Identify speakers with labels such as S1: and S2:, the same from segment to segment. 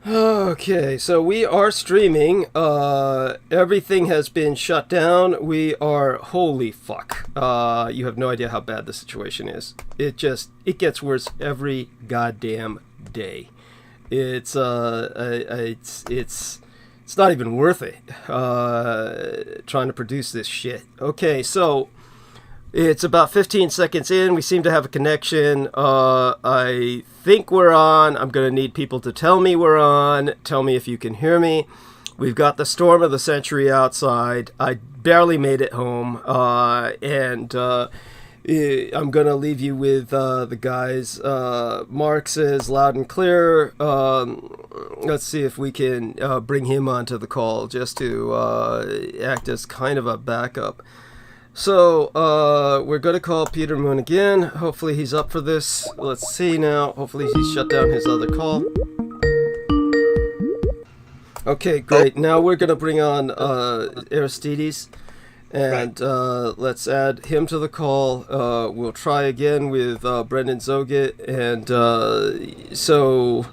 S1: Okay, so we are streaming. Everything has been shut down. We are holy fuck. You have no idea how bad the situation is. It gets worse every goddamn day. It's not even worth it. Trying to produce this shit. Okay, so it's about 15 seconds in. We seem to have a connection. I think we're on. I'm going to need people to tell me we're on. Tell me if you can hear me. We've got the storm of the century outside. I barely made it home. And I'm going to leave you with the guys. Mark says loud and clear. Let's see if we can bring him onto the call just to act as kind of a backup. So, we're going to call Peter Moon again. Hopefully he's up for this. Let's see now. Hopefully he's shut down his other call. Okay, great. Now we're going to bring on Aristides. And let's add him to the call. We'll try again with Brendan Zogit. And so,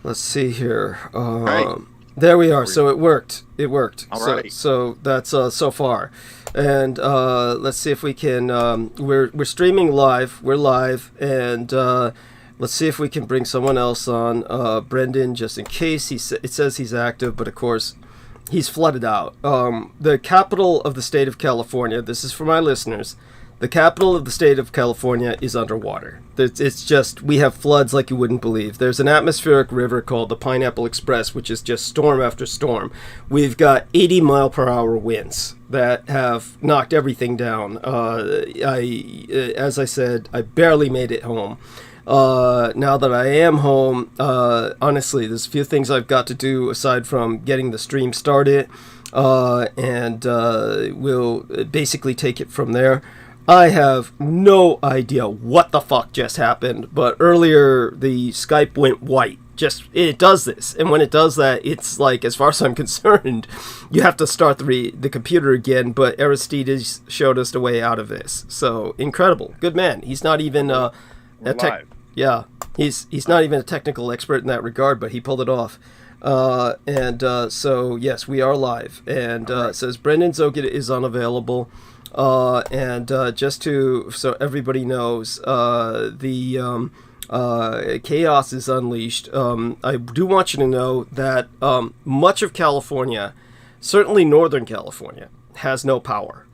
S1: let's see here. There we are. So it worked. It worked. So that's so far. And let's see if we can. We're streaming live. We're live, and let's see if we can bring someone else on. Brendan, just in case it says he's active, but of course he's flooded out. The capital of the state of California. This is for my listeners. The capital of the state of California is underwater. It's just, we have floods like you wouldn't believe. There's an atmospheric river called the Pineapple Express, which is just storm after storm. We've got 80-mile-per-hour winds that have knocked everything down. As I said, I barely made it home. Now that I am home, honestly, there's a few things I've got to do aside from getting the stream started, and we'll basically take it from there. I have no idea what the fuck just happened, but earlier the Skype went white. It does this, and when it does that, it's like, as far as I'm concerned, you have to start the computer again, but Aristides showed us the way out of this. So, incredible. Good man. He's not even he's not even a technical expert in that regard, but he pulled it off. So, yes, we are live, and it says Brendan Zogit is unavailable. Just so everybody knows, the chaos is unleashed. I do want you to know that much of California, certainly Northern California, has no power.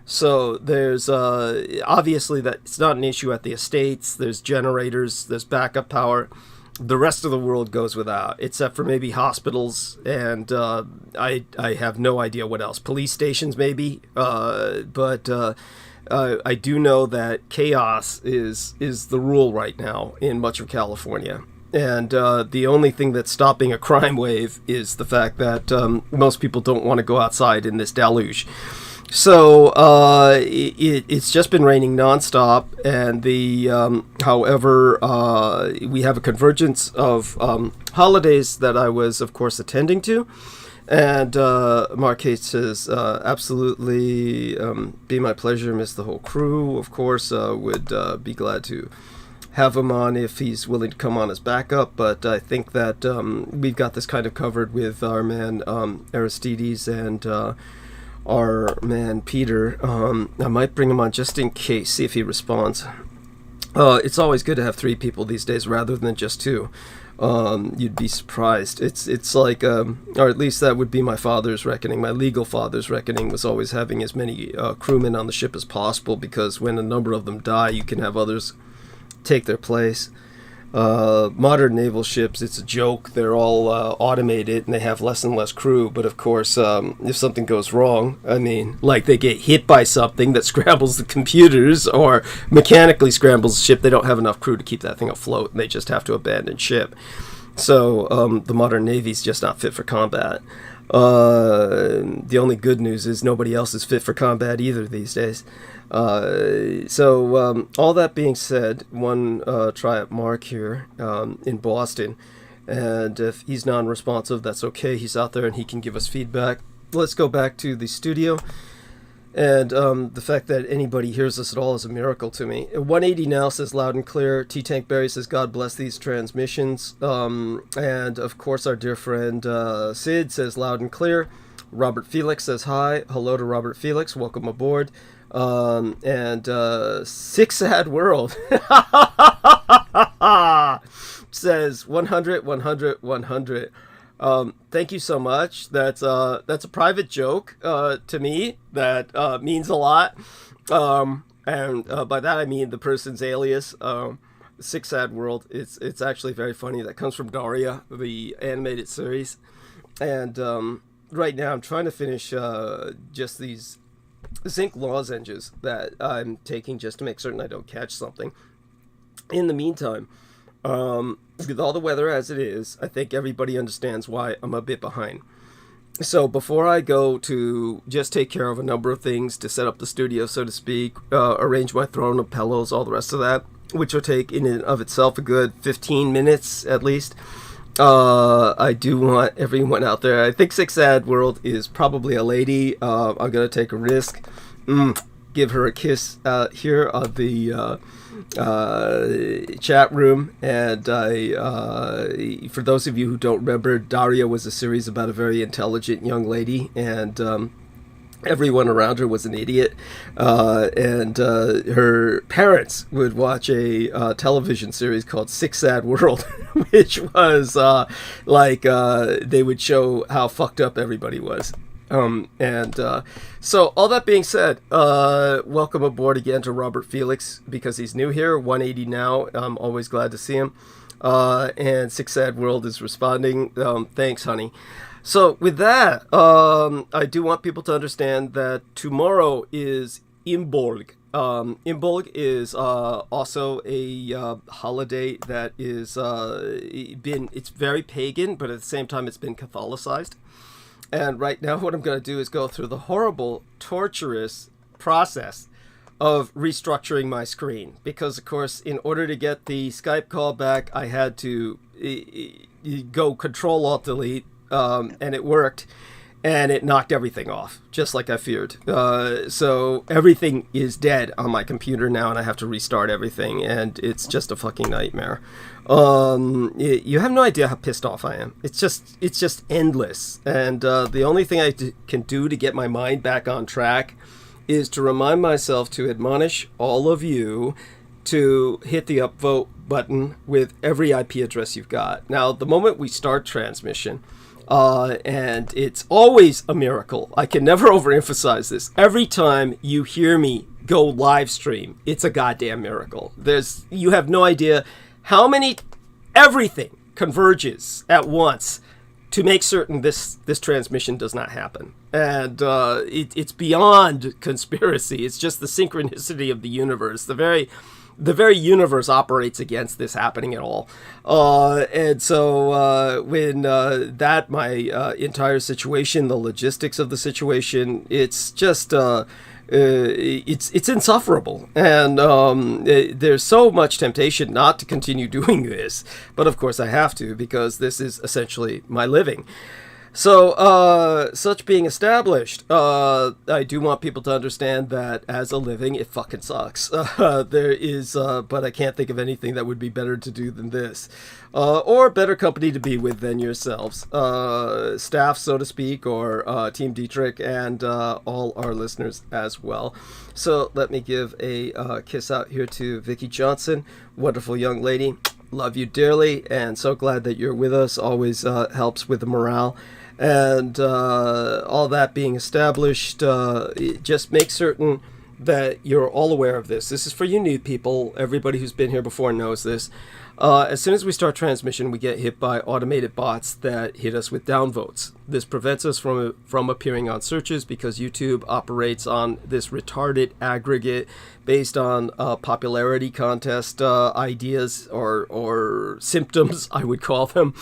S1: So there's obviously that it's not an issue at the estates. There's generators, there's backup power. The rest of the world goes without, except for maybe hospitals, and I have no idea what else. Police stations, maybe, but I do know that chaos is the rule right now in much of California. And the only thing that's stopping a crime wave is the fact that most people don't want to go outside in this deluge. So it's just been raining nonstop, and however, we have a convergence of holidays that I was, of course, attending to. And Mark H says, absolutely, be my pleasure, miss the whole crew. Of course, would be glad to have him on if he's willing to come on as backup. But I think that we've got this kind of covered with our man Aristides and our man Peter. I might bring him on just in case, see if he responds. It's always good to have three people these days rather than just two. You'd be surprised. It's like, or at least that would be my father's reckoning. My legal father's reckoning was always having as many crewmen on the ship as possible, because when a number of them die, you can have others take their place. Modern naval ships, it's a joke. They're all automated and they have less and less crew. But of course, if something goes wrong, I mean, like they get hit by something that scrambles the computers or mechanically scrambles the ship, they don't have enough crew to keep that thing afloat, and they just have to abandon ship. So the modern Navy's just not fit for combat. The only good news is nobody else is fit for combat either these days. So all that being said, one try at Mark here in Boston, and if he's non-responsive, that's okay. He's out there and he can give us feedback. Let's go back to the studio, And the fact that anybody hears us at all is a miracle to me. 180 now says loud and clear. T-Tank Berry says God bless these transmissions. And of course our dear friend Sid says loud and clear. Robert Felix says hi. Hello to Robert Felix. Welcome aboard. And Sick Sad World says 100, 100, 100. Thank you so much. That's a private joke to me that means a lot. And by that I mean the person's alias. Sick Sad World. It's actually very funny. That comes from Daria, the animated series. And right now I'm trying to finish just these zinc lozenges that I'm taking just to make certain I don't catch something. In the meantime, with all the weather as it is, I think everybody understands why I'm a bit behind. So before I go to just take care of a number of things to set up the studio, so to speak, arrange my throne of pillows, all the rest of that, which will take in and of itself a good 15 minutes at least, I do want everyone out there. I think Sick Sad World is probably a lady. I'm going to take a risk. Give her a kiss here on the chat room. And for those of you who don't remember, Daria was a series about a very intelligent young lady, and everyone around her was an idiot, and her parents would watch a television series called Sick Sad World, which was they would show how fucked up everybody was. So all that being said, welcome aboard again to Robert Felix, because he's new here. 180 now. I'm always glad to see him. And Sick Sad World is responding. Thanks, honey. So with that, I do want people to understand that tomorrow is IMBOLC. IMBOLC is also a holiday that is it's very pagan, but at the same time it's been Catholicized. And right now what I'm going to do is go through the horrible, torturous process of restructuring my screen. Because, of course, in order to get the Skype call back, I had to go Control-Alt-Delete, and it worked. And it knocked everything off, just like I feared. So everything is dead on my computer now, and I have to restart everything, and it's just a fucking nightmare. You have no idea how pissed off I am. It's just endless. And the only thing I can do to get my mind back on track is to remind myself to admonish all of you to hit the upvote button with every IP address you've got. Now, the moment we start transmission, and it's always a miracle. I can never overemphasize this. Every time you hear me go live stream, it's a goddamn miracle. You have no idea how everything converges at once to make certain this transmission does not happen. And it's beyond conspiracy. It's just the synchronicity of the universe. The very universe operates against this happening at all. And so when my entire situation, the logistics of the situation, it's just it's insufferable. And there's so much temptation not to continue doing this, but of course I have to, because this is essentially my living. So, such being established, I do want people to understand that as a living, it fucking sucks. There is, but I can't think of anything that would be better to do than this. Or better company to be with than yourselves. Staff, so to speak, or Team Dietrich, and all our listeners as well. So, let me give a kiss out here to Vicki Johnson, wonderful young lady. Love you dearly, and so glad that you're with us. Always helps with the morale. And all that being established, just make certain that you're all aware of this. This is for you new people. Everybody who's been here before knows this. As soon as we start transmission, we get hit by automated bots that hit us with downvotes. This prevents us from appearing on searches, because YouTube operates on this retarded aggregate based on popularity contest ideas or symptoms, I would call them.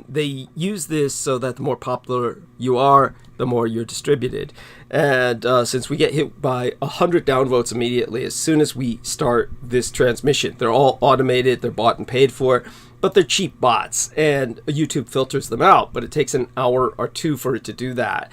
S1: They use this so that the more popular you are, the more you're distributed. And since we get hit by 100 downvotes immediately as soon as we start this transmission, they're all automated, they're bought and paid for, but they're cheap bots, and YouTube filters them out, but it takes an hour or two for it to do that.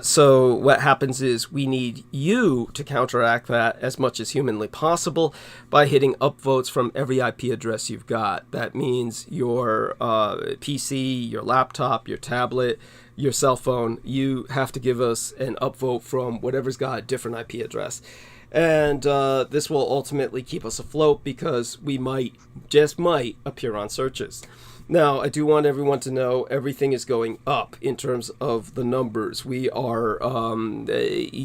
S1: So what happens is we need you to counteract that as much as humanly possible by hitting upvotes from every IP address you've got. That means your PC, your laptop, your tablet, your cell phone. You have to give us an upvote from whatever's got a different IP address. And this will ultimately keep us afloat because we might, just might, appear on searches. Now, I do want everyone to know everything is going up in terms of the numbers. We are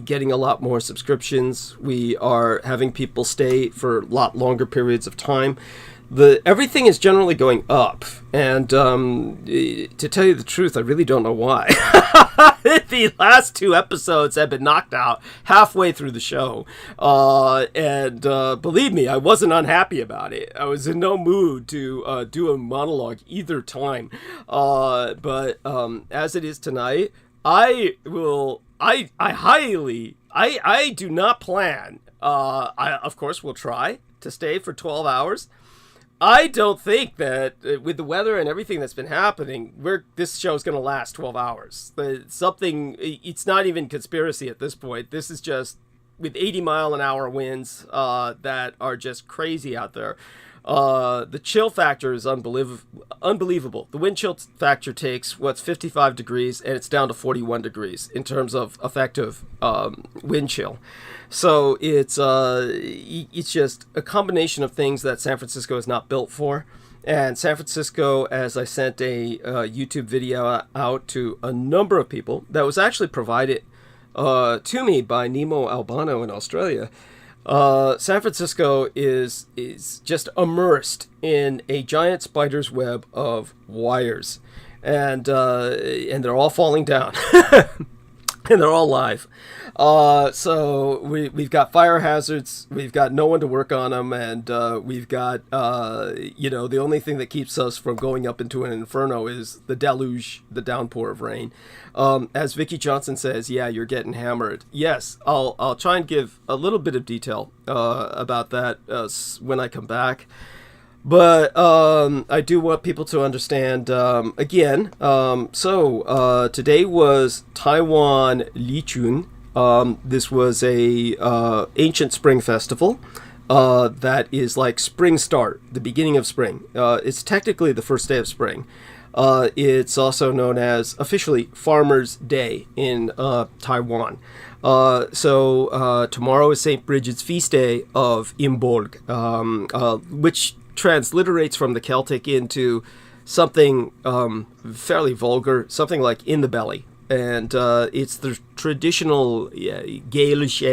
S1: getting a lot more subscriptions. We are having people stay for a lot longer periods of time. Everything is generally going up, and to tell you the truth, I really don't know why. The last 2 episodes have been knocked out halfway through the show, and believe me, I wasn't unhappy about it. I was in no mood to do a monologue either time, but as it is tonight, I do not plan. I of course will try to stay for 12 hours. I don't think that with the weather and everything that's been happening, this show is going to last 12 hours. It's not even conspiracy at this point. This is just with 80-mile-an-hour winds that are just crazy out there. The chill factor is unbelievable. The wind chill factor takes what's 55 degrees and it's down to 41 degrees in terms of effective wind chill. So it's just a combination of things that San Francisco is not built for. And San Francisco, as I sent a YouTube video out to a number of people that was actually provided to me by Nemo Albano in Australia, San Francisco is just immersed in a giant spider's web of wires, and they're all falling down, and they're all live. So we've got fire hazards, we've got no one to work on them, and we've got the only thing that keeps us from going up into an inferno is the deluge, the downpour of rain. As Vicky Johnson says, yeah, you're getting hammered. Yes, I'll try and give a little bit of detail about that when I come back. But I do want people to understand, again, so today was Taiwan Lichun. This was a ancient spring festival that is like spring start, the beginning of spring. It's technically the first day of spring. It's also known as officially Farmer's Day in Taiwan. So tomorrow is St. Bridget's feast day of IMBOLC, which transliterates from the Celtic into something fairly vulgar, something like in the belly. And it's the traditional Gaelish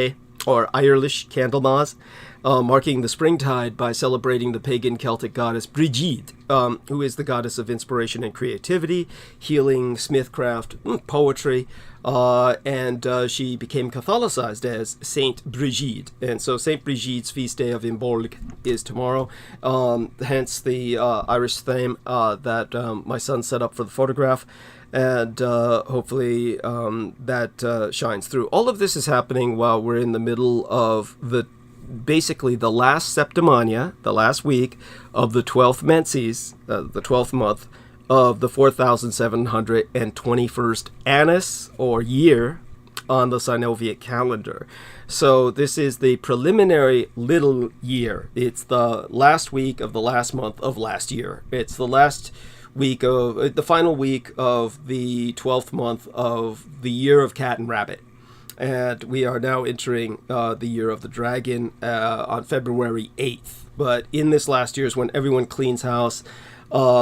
S1: or Irish Candlemas, marking the springtide by celebrating the pagan Celtic goddess Brigid, who is the goddess of inspiration and creativity, healing, smithcraft, poetry, and she became Catholicized as Saint Brigid. And so Saint Brigid's feast day of Imbolc is tomorrow, hence the Irish theme that my son set up for the photograph. And hopefully that shines through. All of this is happening while we're in the middle of basically the last Septimania, the last week of the 12th Menses, the 12th month of the 4,721st Annus, or year, on the Synovic calendar. So this is the preliminary little year. It's the last week of the last month of last year. It's the last week of the final week of the 12th month of the year of cat and rabbit, and we are now entering the year of the dragon on February 8th. But in this last year is when everyone cleans house,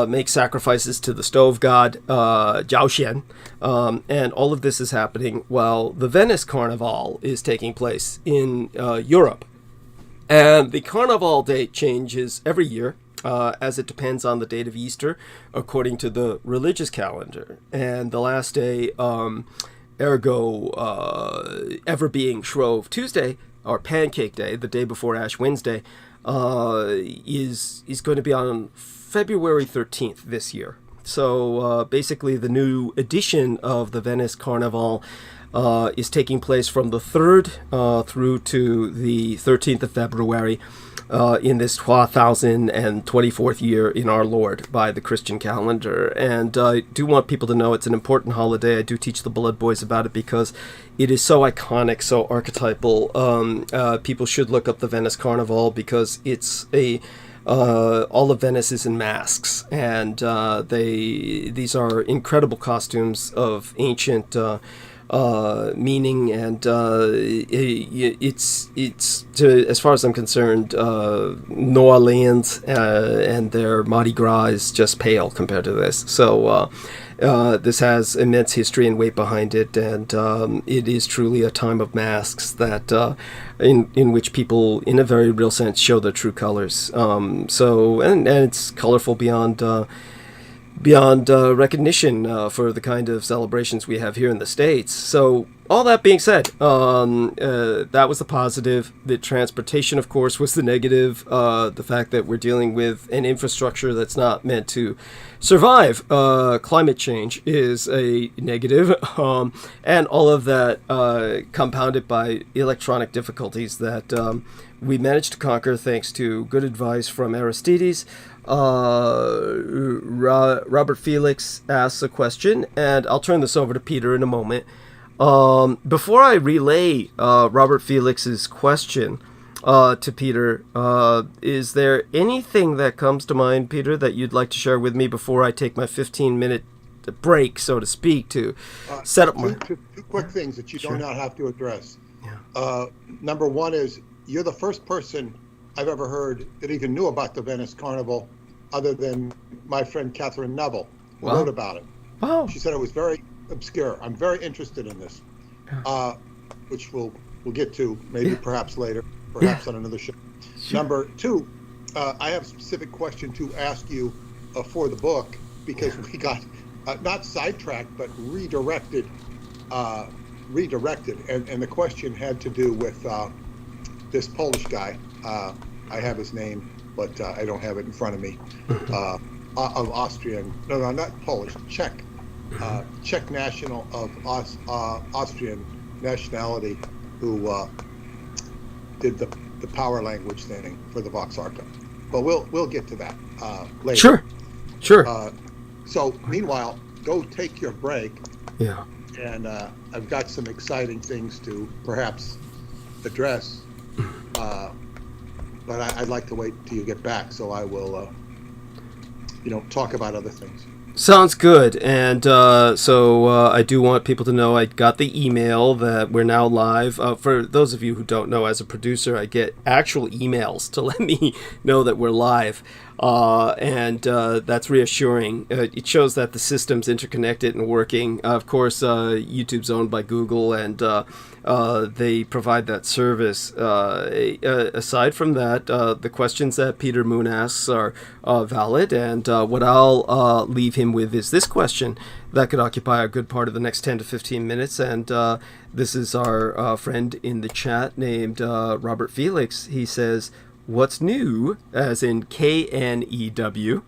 S1: makes sacrifices to the stove god Jiaoxian, and all of this is happening while the Venice Carnival is taking place in Europe. And the Carnival date changes every year, as it depends on the date of Easter, according to the religious calendar. And the last day, ergo ever being Shrove Tuesday, or Pancake Day, the day before Ash Wednesday, is going to be on February 13th this year. So basically the new edition of the Venice Carnival is taking place from the 3rd through to the 13th of February. in this 1024th year in our Lord by the Christian calendar. And I do want people to know it's an important holiday. I do teach the Blood Boys about it because it is so iconic, so archetypal. People should look up the Venice Carnival because it's all of Venice is in masks, and these are incredible costumes of ancient meaning, and it's as far as I'm concerned, New Orleans and their Mardi Gras is just pale compared to this. So this has immense history and weight behind it, and it is truly a time of masks that in which people, in a very real sense, show their true colors. So and it's colorful beyond recognition for the kind of celebrations we have here in the States. So all that being said, that was the positive. The transportation, of course, was the negative. The fact that we're dealing with an infrastructure that's not meant to survive climate change is a negative. And all of that compounded by electronic difficulties that we managed to conquer thanks to good advice from Aristides. Robert Felix asks a question, and I'll turn this over to Peter in a moment. Before I relay Robert Felix's question to Peter, is there anything that comes to mind, Peter, that you'd like to share with me before I take my 15-minute break, so to speak, to set up my...
S2: Two quick things that you
S1: Sure.
S2: do not have to address.
S1: Yeah.
S2: Number one is you're the first person I've ever heard that even knew about the Venice Carnival, other than my friend Catherine Neville, who
S1: Wow.
S2: wrote about it.
S1: Wow.
S2: She said it was very obscure. I'm very interested in this, which we'll get to maybe perhaps later, perhaps on another show.
S1: Sure.
S2: Number two, I have a specific question to ask you for the book, because we got not sidetracked but redirected, and the question had to do with this Polish guy. I have his name, but I don't have it in front of me. Of Austrian, no, not Polish, Czech. Czech national of Austrian nationality, who did the power language thing for the Vox Arca. But we'll get to that later.
S1: Sure.
S2: So meanwhile, go take your break.
S1: Yeah.
S2: And I've got some exciting things to perhaps address. But I'd like to wait till you get back, so I will, talk about other things.
S1: Sounds good. And so I do want people to know I got the email that we're now live. For those of you who don't know, as a producer, I get actual emails to let me know that we're live. And that's reassuring. It shows that the system's interconnected and working. Of course, YouTube's owned by Google, and they provide that service. Aside from that, the questions that Peter Moon asks are valid, and what I'll leave him with is this question that could occupy a good part of the next 10 to 15 minutes. And this is our friend in the chat named Robert Felix. He says, "What's new," as in KNEW,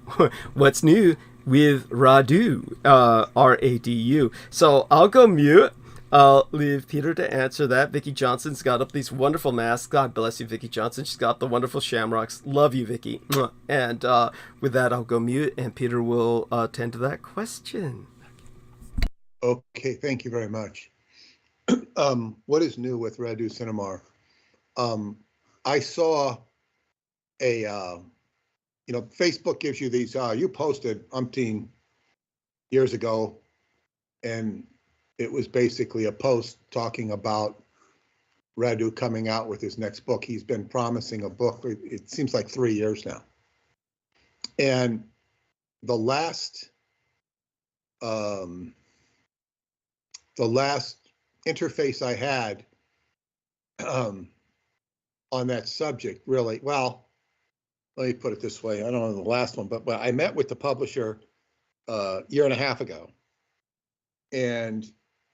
S1: what's new with Radu, RADU. So I'll go mute. I'll leave Peter to answer that. Vicki Johnson's got up these wonderful masks. God bless you, Vicki Johnson. She's got the wonderful shamrocks. Love you, Vicki. And with that, I'll go mute, and Peter will tend to that question.
S2: Okay, thank you very much. What is new with Radu Cinamar? I saw Facebook gives you these, you posted umpteen years ago, and it was basically a post talking about Radu coming out with his next book. He's been promising a book, it seems like 3 years now. And the last interface I had on that subject, really, well, let me put it this way. I don't know the last one, but I met with the publisher a year and a half ago, and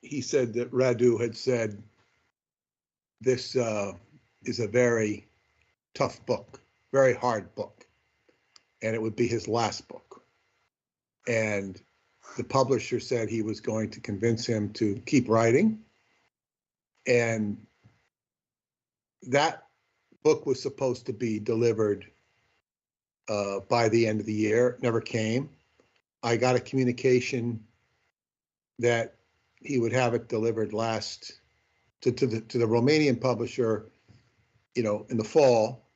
S2: he said that Radu had said, this is a very tough book, very hard book, and it would be his last book. And the publisher said he was going to convince him to keep writing. And that book was supposed to be delivered by the end of the year. It never came. I got a communication that he would have it delivered to the Romanian publisher, in the fall,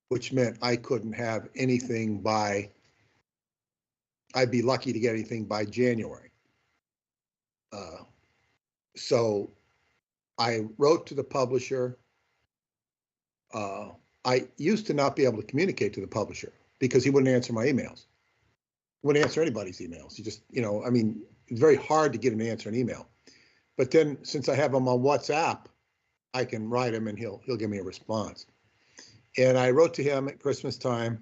S2: which meant I couldn't have anything I'd be lucky to get anything by January. So I wrote to the publisher. I used to not be able to communicate to the publisher because he wouldn't answer my emails. He wouldn't answer anybody's emails. He just, it's very hard to get him to answer an email. But then since I have him on WhatsApp, I can write him and he'll give me a response. And I wrote to him at Christmas time,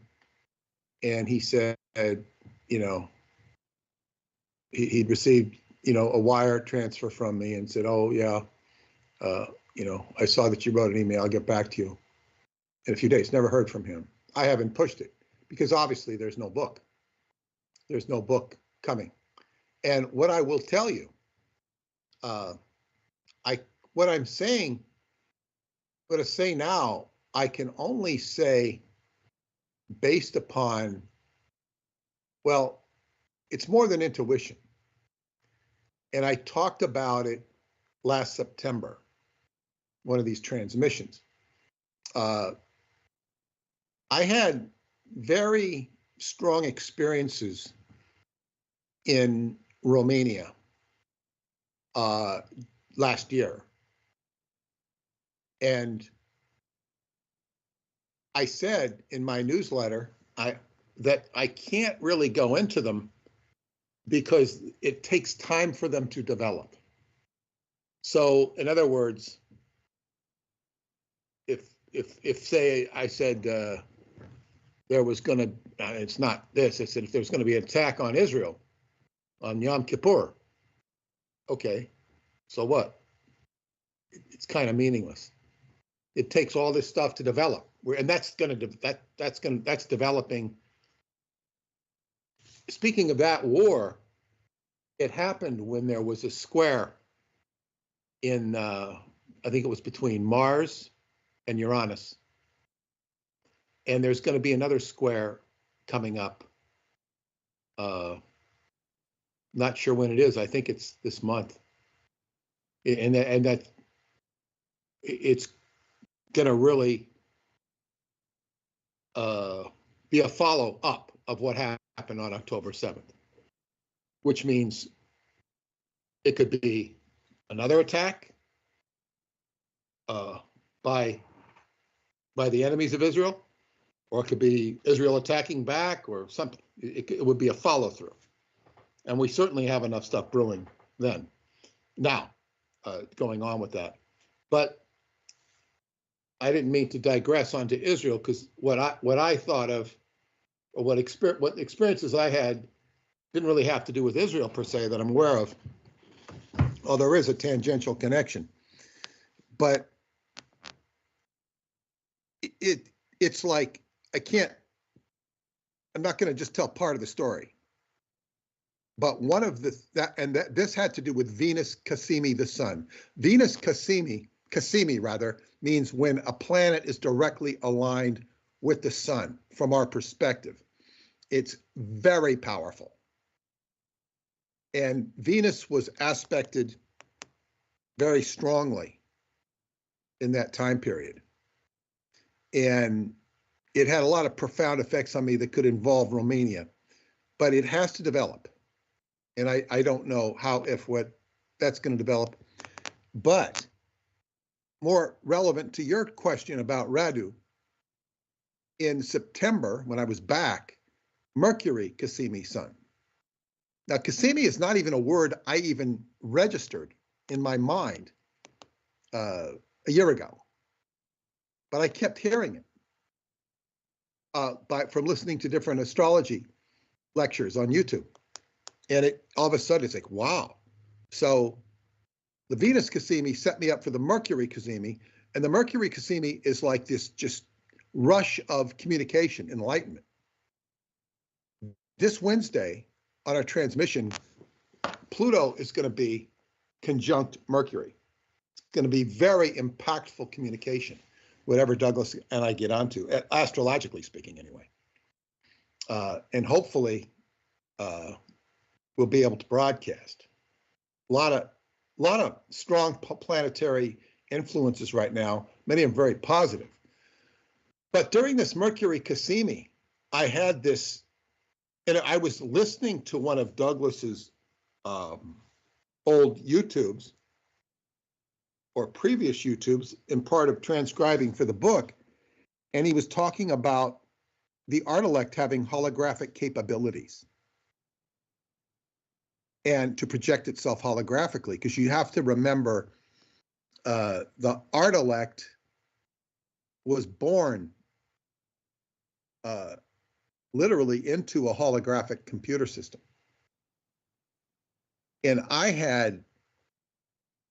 S2: and he said, he'd received, a wire transfer from me and said, oh yeah, I saw that you wrote an email. I'll get back to you in a few days. Never heard from him. I haven't pushed it because obviously there's no book. There's no book coming. And what I will tell you, what I'm saying, what I say now, I can only say based upon, well, it's more than intuition. And I talked about it last September, one of these transmissions. I had very strong experiences in Romania last year. And I said in my newsletter that I can't really go into them because it takes time for them to develop. So in other words, if say I said there was going to, it's not this, I said if there's going to be an attack on Israel on Yom Kippur, okay, so what? It's kind of meaningless. It takes all this stuff to develop, and that's developing. Speaking of that war, it happened when there was a square in, I think it was between Mars and Uranus. And there's going to be another square coming up. Not sure when it is. I think it's this month. And that it's going to really be a follow-up of what happened on October 7th, which means it could be another attack by the enemies of Israel, or it could be Israel attacking back or something. It would be a follow-through. And we certainly have enough stuff brewing then. Now, going on with that. But I didn't mean to digress onto Israel, because what I thought of, or what experiences I had didn't really have to do with Israel per se that I'm aware of. Well, there is a tangential connection. But it's like, I'm not going to just tell part of the story. But one of this had to do with Venus Cassimi, the sun. Venus Cassimi means when a planet is directly aligned with the sun from our perspective. It's very powerful. And Venus was aspected very strongly in that time period. And it had a lot of profound effects on me that could involve Romania, but it has to develop. And I don't know how, if, what that's going to develop. But more relevant to your question about Radu, in September, when I was back, Mercury Cassimi sun. Now, Cassimi is not even a word I even registered in my mind a year ago, but I kept hearing it from listening to different astrology lectures on YouTube. And it all of a sudden it's like, wow. So the Venus Cassimi set me up for the Mercury Cassimi, and the Mercury Cassimi is like this just rush of communication, enlightenment. This Wednesday on our transmission, Pluto is going to be conjunct Mercury. It's going to be very impactful communication. whatever Douglas and I get onto, astrologically speaking, anyway. And hopefully, we'll be able to broadcast. A lot of strong planetary influences right now. Many of them very positive. But during this Mercury Cassini, I had this, and I was listening to one of Douglas's old YouTubes or previous YouTubes in part of transcribing for the book, and he was talking about the Artilect having holographic capabilities and to project itself holographically, because you have to remember the Artilect was born literally into a holographic computer system. And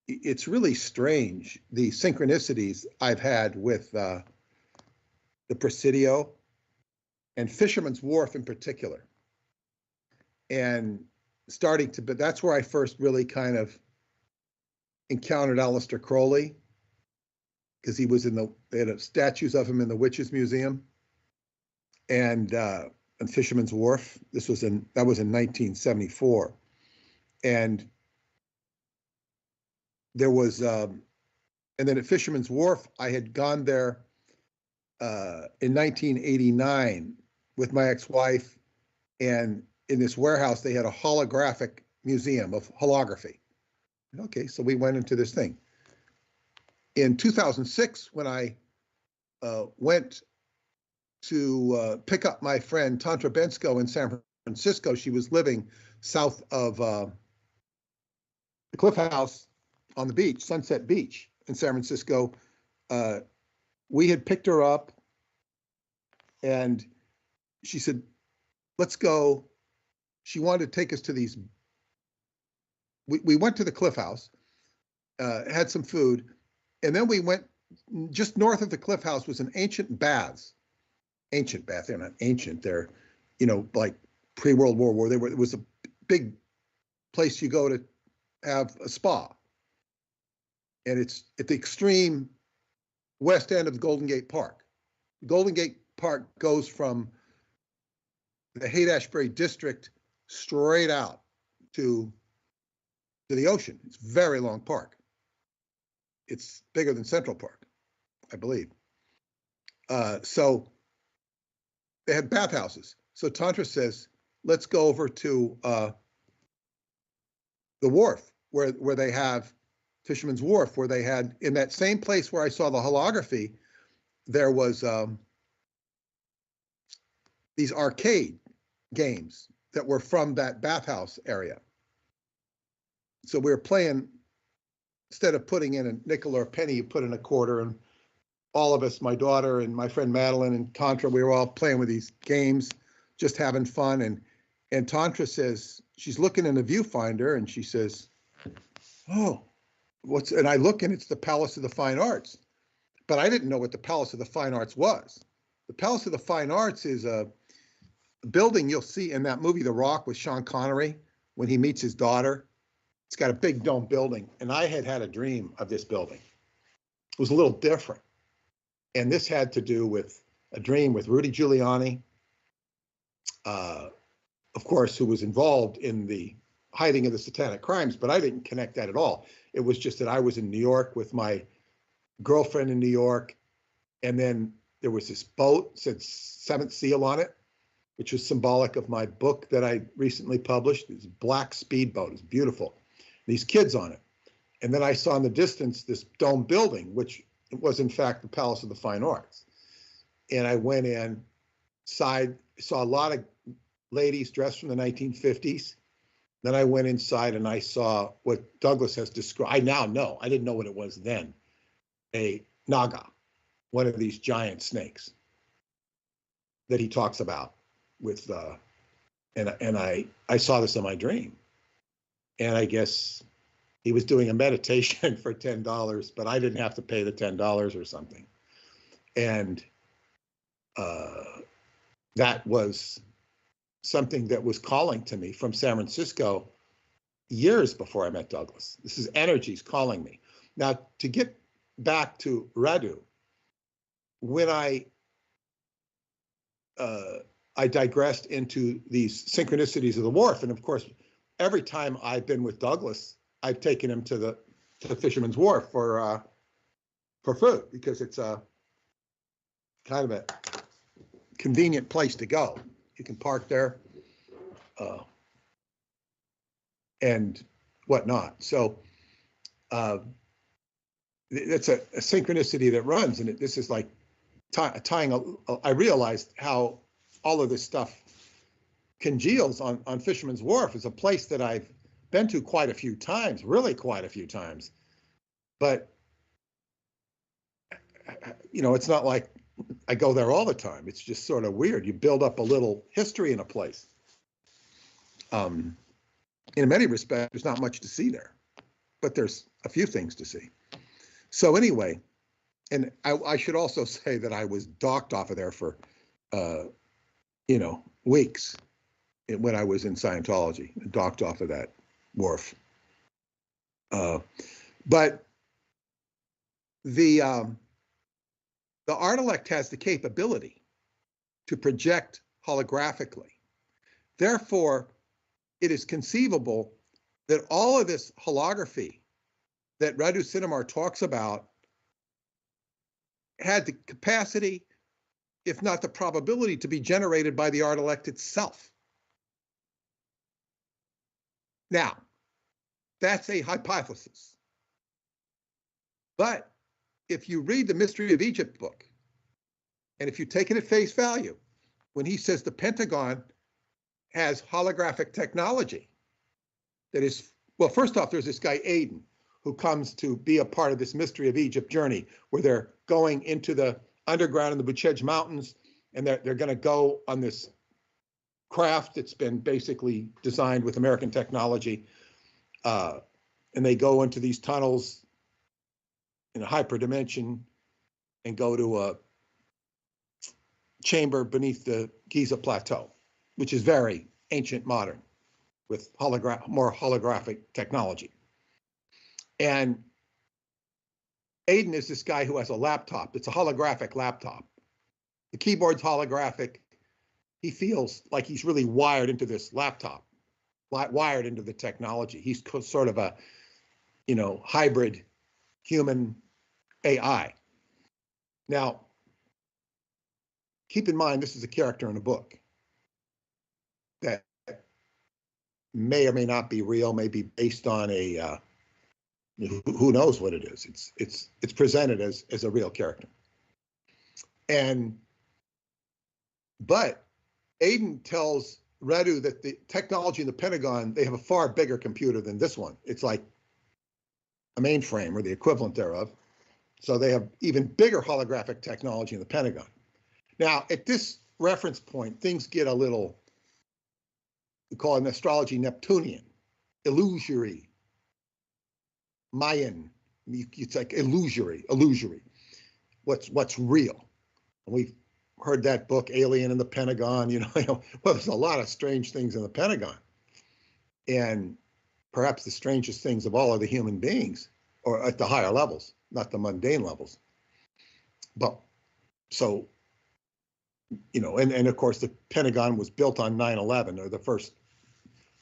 S2: it's really strange, the synchronicities I've had with the Presidio and Fisherman's Wharf in particular. And but that's where I first really kind of encountered Aleister Crowley, because he was they had statues of him in the Witches Museum and Fisherman's Wharf. That was in 1974. And there was, and then at Fisherman's Wharf, I had gone there in 1989 with my ex-wife, and in this warehouse, they had a holographic museum of holography. Okay, so we went into this thing. In 2006, when I went to pick up my friend Tantra Bensko in San Francisco, she was living south of the Cliff House on the beach, Sunset Beach in San Francisco. We had picked her up, and she said, let's go. She wanted to take us to these. We went to the Cliff House, had some food, and then we went just north of the Cliff House was an ancient baths. Ancient bath. They're not ancient. They're, like pre-World War. It was a big place you go to have a spa. And it's at the extreme west end of the Golden Gate Park. Golden Gate Park goes from the Haight-Ashbury district straight out to the ocean. It's a very long park. It's bigger than Central Park, I believe. So they had bathhouses. So Tantra says, let's go over to the wharf where they have Fisherman's Wharf, where they had, in that same place where I saw the holography, there was these arcade games that were from that bathhouse area. So we were playing, instead of putting in a nickel or a penny, you put in a quarter, and all of us, my daughter and my friend Madeline and Tantra, we were all playing with these games, just having fun. And Tantra says, she's looking in the viewfinder, and she says, oh, and I look, and it's the Palace of the Fine Arts. But I didn't know what the Palace of the Fine Arts was. The Palace of the Fine Arts is a building you'll see in that movie, The Rock, with Sean Connery, when he meets his daughter. It's got a big dome building. And I had a dream of this building. It was a little different. And this had to do with a dream with Rudy Giuliani, of course, who was involved in the hiding of the satanic crimes, but I didn't connect that at all. It was just that I was in New York with my girlfriend in New York, and then there was this boat, said Seventh Seal on it, which was symbolic of my book that I recently published. It's a black speedboat. It's beautiful. These kids on it. And then I saw in the distance this dome building, which was in fact the Palace of the Fine Arts. And I went inside, saw a lot of ladies dressed from the 1950s. Then I went inside and I saw what Douglas has described. I now know, I didn't know what it was then. A naga, one of these giant snakes that he talks about with, and I saw this in my dream. And I guess he was doing a meditation for $10, but I didn't have to pay the $10 or something. And that was something that was calling to me from San Francisco years before I met Douglas. This is energies calling me. Now, to get back to Radu, when I digressed into these synchronicities of the wharf, and of course, every time I've been with Douglas, I've taken him to the Fisherman's Wharf for food, because it's a kind of a convenient place to go. You can park there and whatnot. So it's a synchronicity that runs, and this is like tying. I realized how all of this stuff congeals on Fisherman's Wharf. Is a place that I've been to quite a few times, really quite a few times, but it's not like I go there all the time. It's just sort of weird. You build up a little history in a place. In many respects, there's not much to see there, but there's a few things to see. So anyway, and I should also say that I was docked off of there for, weeks when I was in Scientology, docked off of that wharf. But the Artilect has the capability to project holographically. Therefore, it is conceivable that all of this holography that Radu Sinamar talks about had the capacity, if not the probability, to be generated by the Artilect itself. Now, that's a hypothesis. But if you read the Mystery of Egypt book, and if you take it at face value, when he says the Pentagon has holographic technology, that is, well, first off, there's this guy Aiden, who comes to be a part of this Mystery of Egypt journey, where they're going into the underground in the Buchej Mountains, and they're going to go on this craft that's been basically designed with American technology, and they go into these tunnels in a hyperdimension and go to a chamber beneath the Giza Plateau, which is very ancient modern, with more holographic technology. And Aiden is this guy who has a laptop. It's a holographic laptop. The keyboard's holographic. He feels like he's really wired into this laptop, wired into the technology. He's sort of a, hybrid human AI. Now, keep in mind, this is a character in a book that may or may not be real, may be based on a, who knows what it is. It's presented as a real character. But Aiden tells Radu that the technology in the Pentagon, they have a far bigger computer than this one. It's like a mainframe or the equivalent thereof. So they have even bigger holographic technology in the Pentagon. Now, at this reference point, things get a little, we call it in astrology Neptunian, illusory, Mayan. It's like illusory. What's real? And we've heard that book, Alien in the Pentagon. Well, there's a lot of strange things in the Pentagon, and perhaps the strangest things of all are the human beings, or at the higher levels, not the mundane levels. But so, and of course, the Pentagon was built on 9/11, or the first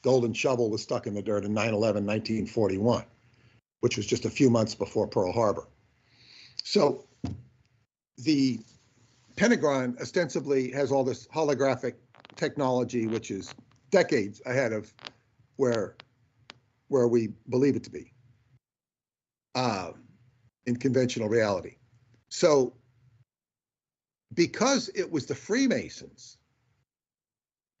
S2: golden shovel was stuck in the dirt in 9/11, 1941, which was just a few months before Pearl Harbor. So the Pentagon ostensibly has all this holographic technology, which is decades ahead of where we believe it to be in conventional reality. So because it was the Freemasons,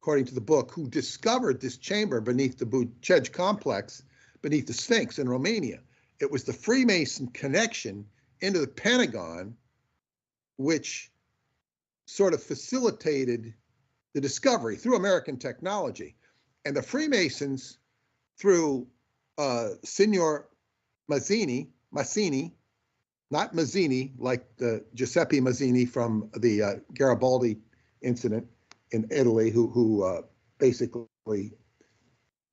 S2: according to the book, who discovered this chamber beneath the Buchej complex, beneath the Sphinx in Romania, it was the Freemason connection into the Pentagon which sort of facilitated the discovery through American technology. And the Freemasons, through Signor Mazzini, not Mazzini, like the Giuseppe Mazzini from the Garibaldi incident in Italy, who basically,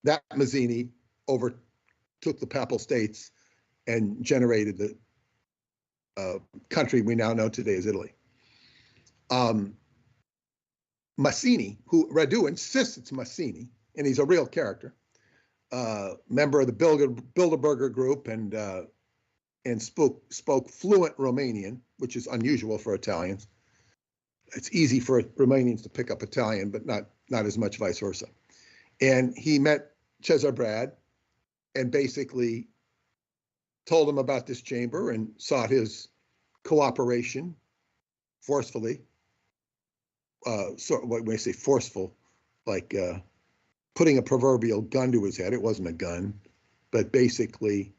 S2: that Mazzini overtook the Papal States and generated the country we now know today as Italy. Massini, who Radu insists it's Massini, and he's a real character, member of the Bilderberger group, and spoke fluent Romanian, which is unusual for Italians. It's easy for Romanians to pick up Italian, but not as much vice versa. And he met Cesar Brad and basically told him about this chamber and sought his cooperation forcefully. So when I say forceful, like putting a proverbial gun to his head. It wasn't a gun, but basically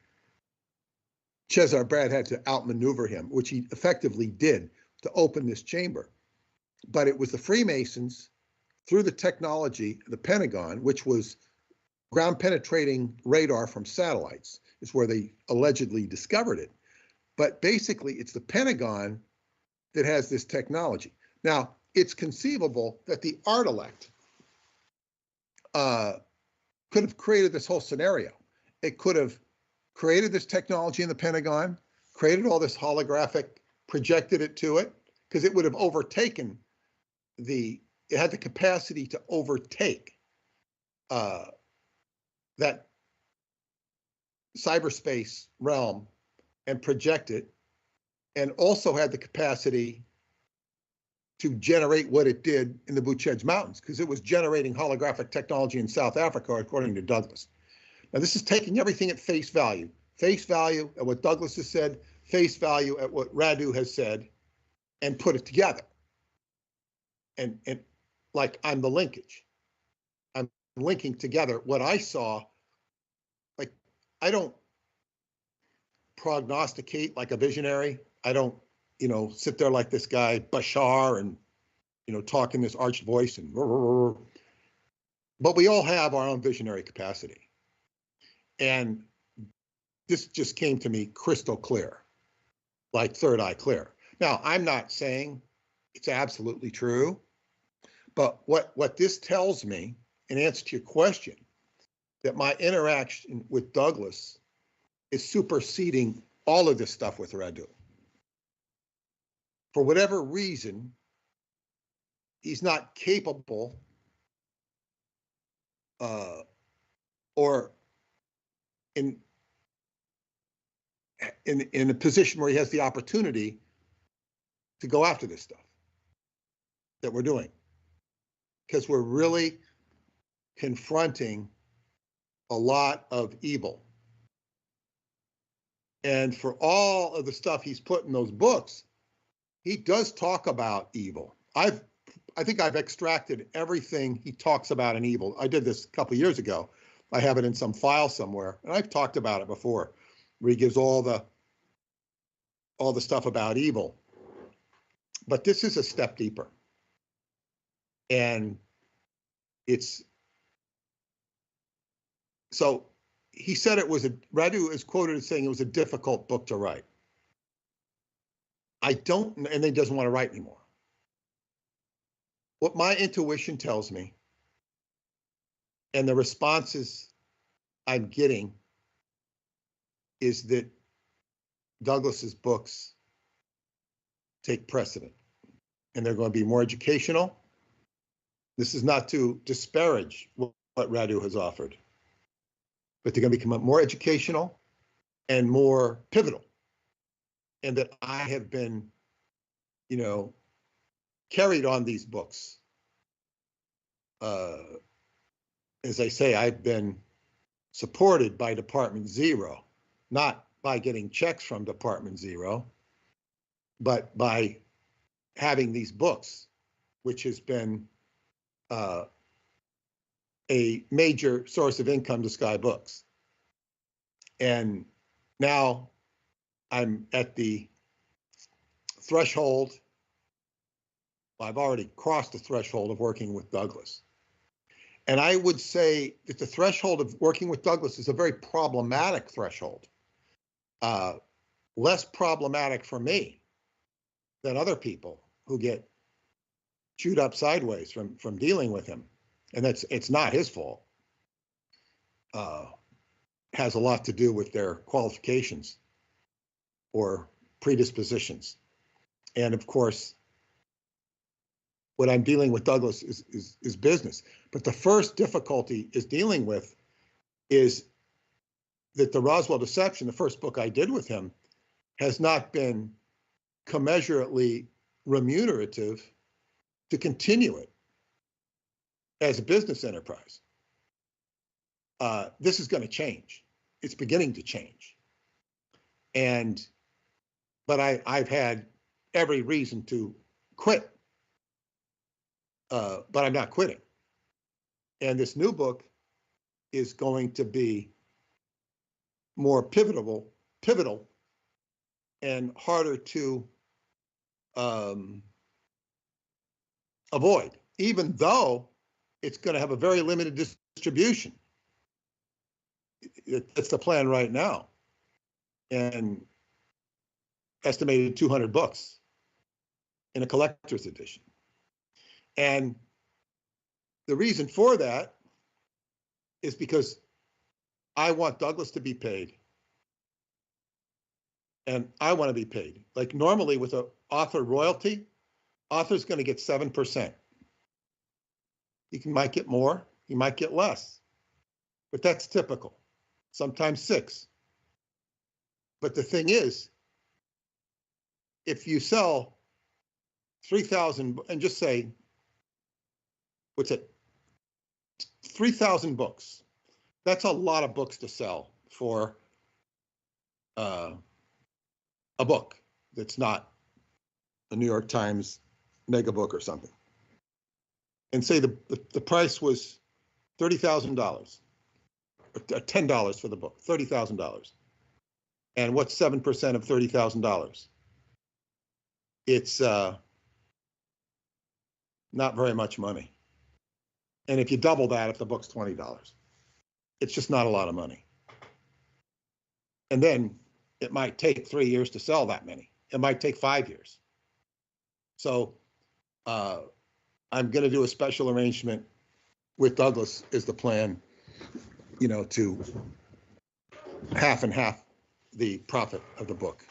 S2: Cesar Brad had to outmaneuver him, which he effectively did to open this chamber. But it was the Freemasons, through the technology, the Pentagon, which was ground penetrating radar from satellites, is where they allegedly discovered it. But basically, it's the Pentagon that has this technology. Now, it's conceivable that the art elect could have created this whole scenario. It could have created this technology in the Pentagon, created all this holographic, projected it to it, because it would have overtaken it had the capacity to overtake that cyberspace realm and project it, and also had the capacity to generate what it did in the Buchez Mountains, because it was generating holographic technology in South Africa, according to Douglas. Now, this is taking everything at face value at what Douglas has said, face value at what Radu has said, and put it together. And like, I'm the linkage. I'm linking together what I saw. Like, I don't prognosticate like a visionary. I don't, sit there like this guy Bashar and, talk in this arched voice and, but we all have our own visionary capacity. And this just came to me crystal clear, like third eye clear. Now, I'm not saying it's absolutely true, but what this tells me, in answer to your question, that my interaction with Douglas is superseding all of this stuff with Radu. For whatever reason, he's not capable or in a position where he has the opportunity to go after this stuff that we're doing, because we're really confronting a lot of evil. And for all of the stuff he's put in those books, he does talk about evil. I think I've extracted everything he talks about in evil. I did this a couple of years ago. I have it in some file somewhere, and I've talked about it before, where he gives all the stuff about evil. But this is a step deeper. And so he said Radu is quoted as saying it was a difficult book to write. And then he doesn't want to write anymore. What my intuition tells me, and the responses I'm getting, is that Douglas's books take precedent, and they're going to be more educational. This is not to disparage what Radu has offered, but they're going to become more educational and more pivotal. And that I have been, carried on these books. As I say, I've been supported by Department Zero, not by getting checks from Department Zero, but by having these books, which has been a major source of income to Sky Books. And now I'm at the threshold. I've already crossed the threshold of working with Douglas. And I would say that the threshold of working with Douglas is a very problematic threshold. Less problematic for me than other people who get chewed up sideways from dealing with him. And it's not his fault. Has a lot to do with their qualifications or predispositions. And of course, what I'm dealing with Douglas is business. But the first difficulty is dealing with is that the Roswell Deception, the first book I did with him, has not been commensurately remunerative to continue it as a business enterprise. This is going to change. It's beginning to change. But I've had every reason to quit, but I'm not quitting. And this new book is going to be more pivotal and harder to avoid, even though it's going to have a very limited distribution. It's the plan right now, and estimated 200 books in a collector's edition. And the reason for that is because I want Douglas to be paid, and I want to be paid. Like normally with an author royalty, author's going to get 7%. Might get more, he might get less, but that's typical. Sometimes 6. But the thing is, if you sell 3,000, and just say, what's it, 3,000 books, that's a lot of books to sell for a book that's not a New York Times mega book or something. And say the price was $30,000, or $10 for the book, $30,000. And what's 7% of $30,000? It's not very much money. And if you double that, if the book's $20, it's just not a lot of money. And then it might take 3 years to sell that many. It might take 5 years. So I'm going to do a special arrangement with Douglas is the plan, to half and half the profit of the book.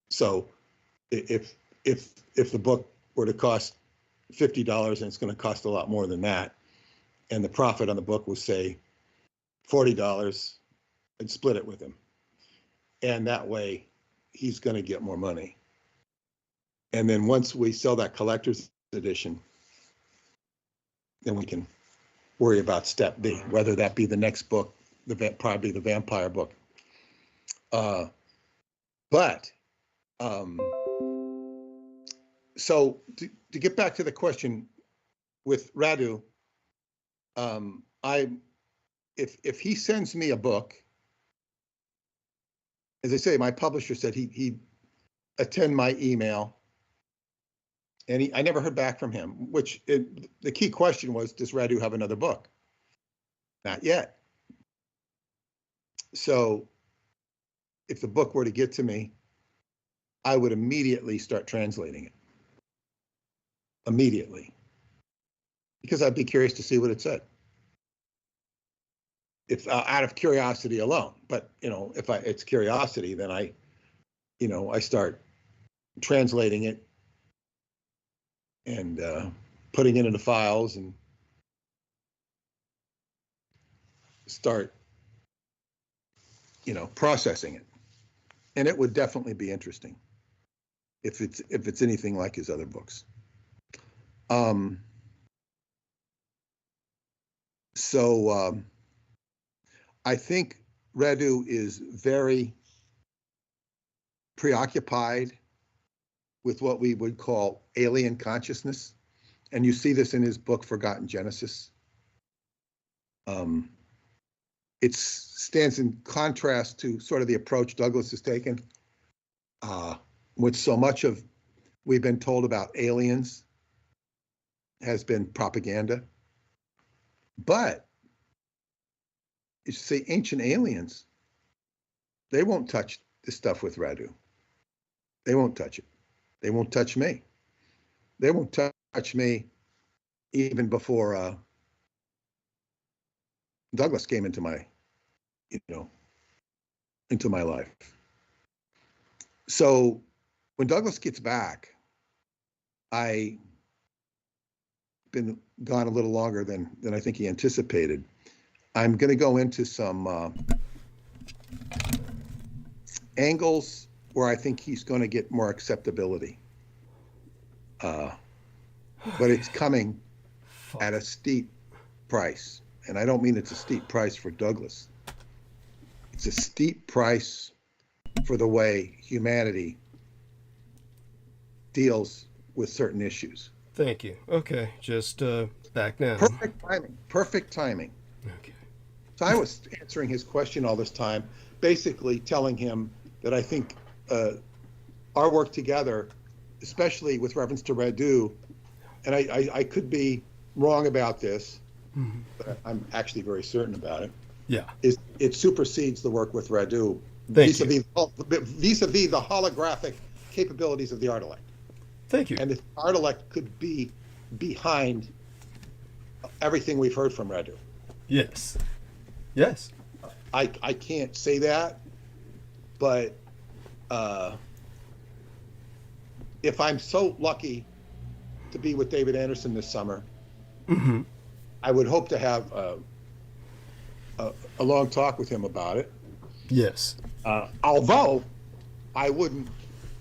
S2: So if the book were to cost $50 and it's going to cost a lot more than that, and the profit on the book was say $40, I'd split it with him. And that way he's going to get more money. And then once we sell that collector's edition, then we can worry about step B, whether that be the next book, probably the vampire book. So to get back to the question with Radu, if he sends me a book, as I say, my publisher said he'd attend my email, and I never heard back from him, the key question was, does Radu have another book? Not yet. So if the book were to get to me, I would immediately start translating it. Immediately. Because I'd be curious to see what it said. If out of curiosity alone, but if it's curiosity, then I start translating it and putting it into files and start processing it. And it would definitely be interesting if it's anything like his other books. I think Radu is very preoccupied with what we would call alien consciousness. And you see this in his book, Forgotten Genesis. It stands in contrast to sort of the approach Douglas has taken, with so much of we've been told about aliens has been propaganda. But you say ancient aliens, they won't touch the stuff with Radu. They won't touch it. They won't touch me. They won't touch me even before Douglas came into my, into my life. So when Douglas gets back, I been gone a little longer than I think he anticipated. I'm going to go into some angles where I think he's going to get more acceptability. But it's coming at a steep price. And I don't mean it's a steep price for Douglas. It's a steep price for the way humanity deals with certain issues.
S1: Thank you. Okay, just back now.
S2: Perfect timing. Perfect timing.
S1: Okay.
S2: So I was answering his question all this time, basically telling him that I think our work together, especially with reference to Radu, and I could be wrong about this, but I'm actually very certain about it.
S1: Yeah.
S2: Is it supersedes the work with Radu
S1: vis-a-vis
S2: the holographic capabilities of the Artilect.
S1: Thank you.
S2: And the Artilect could be behind everything we've heard from Radu.
S1: Yes. Yes.
S2: I can't say that, but if I'm so lucky to be with David Anderson this summer, I would hope to have a long talk with him about it.
S1: Yes.
S2: Although I wouldn't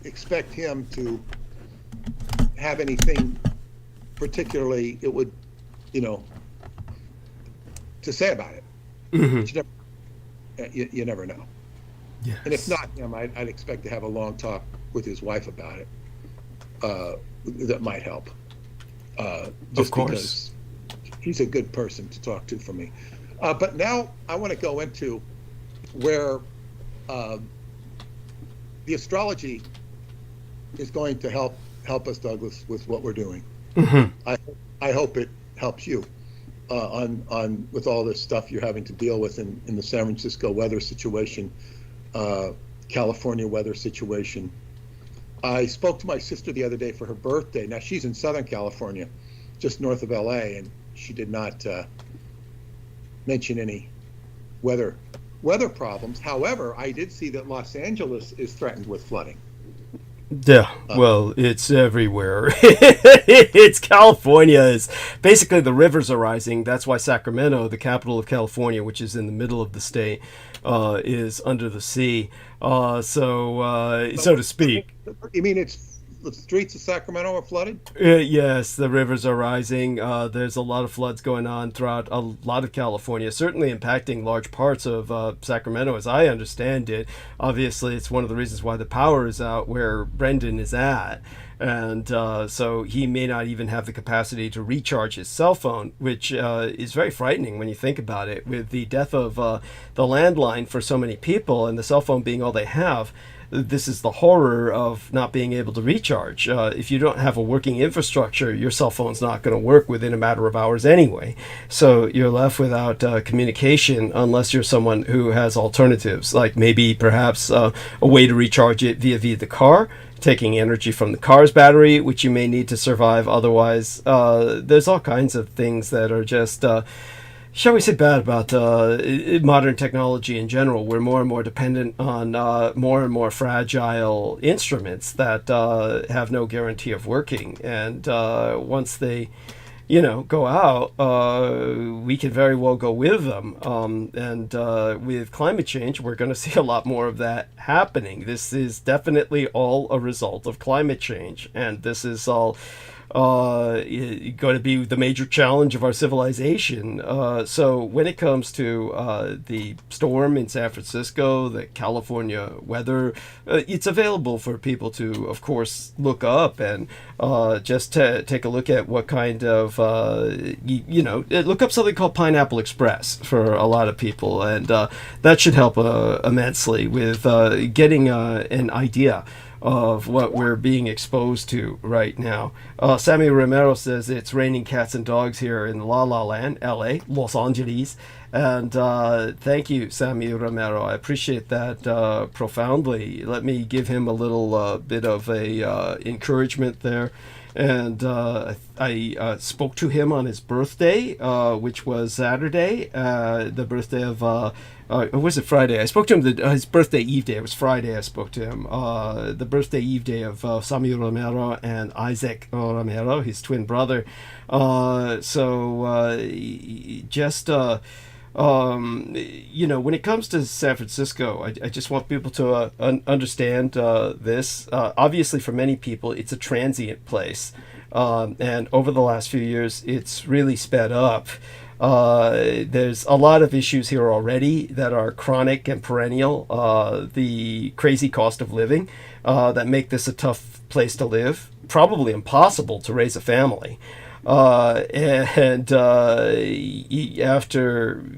S2: expect him to have anything particularly to say about it. You never know.
S1: Yes.
S2: And if not him, I'd expect to have a long talk with his wife about it. That might help. Just
S1: of course.
S2: Because he's a good person to talk to for me. But now I want to go into where the astrology is going to help us, Douglas, with what we're doing. I hope it helps you on with all this stuff you're having to deal with in the San Francisco weather situation, California weather situation. I spoke to my sister the other day for her birthday. Now she's in Southern California, just north of LA, and she did not mention any weather problems. However, I did see that Los Angeles is threatened with flooding.
S1: Yeah, well, it's everywhere. It's California. Is basically the rivers are rising. That's why Sacramento, the capital of California, which is in the middle of the state, is under the sea. So to speak.
S2: You mean it's the streets of Sacramento are flooded?
S1: Yes, the rivers are rising. There's a lot of floods going on throughout a lot of California, certainly impacting large parts of Sacramento, as I understand it. Obviously, it's one of the reasons why the power is out where Brendan is at. And so he may not even have the capacity to recharge his cell phone, which is very frightening when you think about it. With the death of the landline for so many people and the cell phone being all they have, this is the horror of not being able to recharge. If you don't have a working infrastructure, your cell phone's not going to work within a matter of hours anyway. So you're left without communication unless you're someone who has alternatives, like maybe perhaps a way to recharge it via the car, taking energy from the car's battery, which you may need to survive otherwise. There's all kinds of things that are just... shall we say bad about modern technology in general. We're more and more dependent on more and more fragile instruments that have no guarantee of working. And once they, go out, we can very well go with them. And with climate change, we're going to see a lot more of that happening. This is definitely all a result of climate change. And this is all... going to be the major challenge of our civilization. So when it comes to the storm in San Francisco, the California weather, it's available for people to, of course, look up and just take a look at what kind of, look up something called Pineapple Express for a lot of people. And that should help immensely with getting an idea of what we're being exposed to right now. Sammy Romero says it's raining cats and dogs here in La La Land, LA, Los Angeles. And thank you, Sammy Romero. I appreciate that profoundly. Let me give him a little bit of a encouragement there. and I spoke to him on his birthday, which was Saturday, the birthday of, or was it Friday? I spoke to him his birthday eve day. It was Friday I spoke to him. The birthday eve day of Samuel Romero and Isaac Romero, his twin brother. When it comes to San Francisco, I just want people to understand this. Obviously, for many people, it's a transient place. And over the last few years, it's really sped up. There's a lot of issues here already that are chronic and perennial. The crazy cost of living that make this a tough place to live, probably impossible to raise a family. After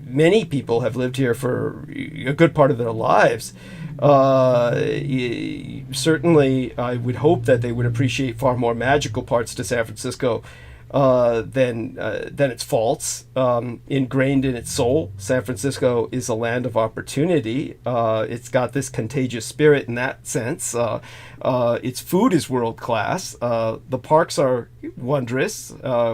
S1: many people have lived here for a good part of their lives, certainly I would hope that they would appreciate far more magical parts to San Francisco than its faults. Ingrained in its soul, San Francisco is a land of opportunity. It's got this contagious spirit in that sense. Its food is world class. The parks are wondrous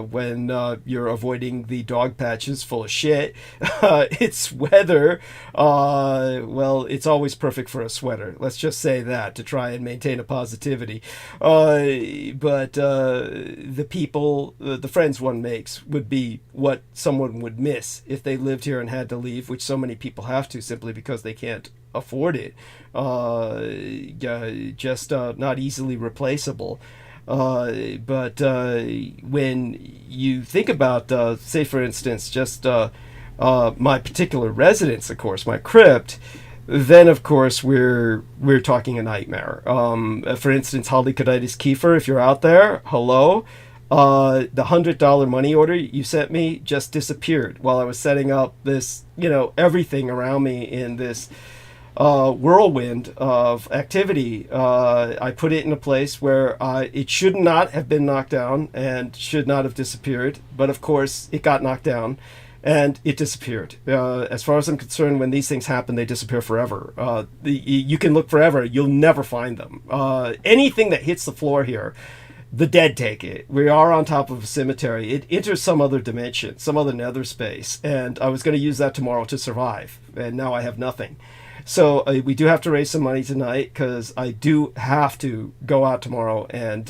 S1: when you're avoiding the dog patches full of shit. Its weather, it's always perfect for a sweater. Let's just say that to try and maintain a positivity. But the people, the friends one makes would be what someone would miss if they lived here and had to leave, which so many people have to simply because they can't afford it. Just not easily replaceable. But when you think about, say, for instance, just my particular residence, of course, my crypt, then of course we're talking a nightmare. For instance, Halicoditis Kiefer, if you're out there, hello. The $100 money order you sent me just disappeared while I was setting up this, everything around me in this whirlwind of activity. I put it in a place where it should not have been knocked down and should not have disappeared. But of course, it got knocked down and it disappeared. As far as I'm concerned, when these things happen, they disappear forever. You can look forever. You'll never find them. Anything that hits the floor here, the dead take it. We are on top of a cemetery. It enters some other dimension, some other nether space. And I was going to use that tomorrow to survive. And now I have nothing. So we do have to raise some money tonight because I do have to go out tomorrow and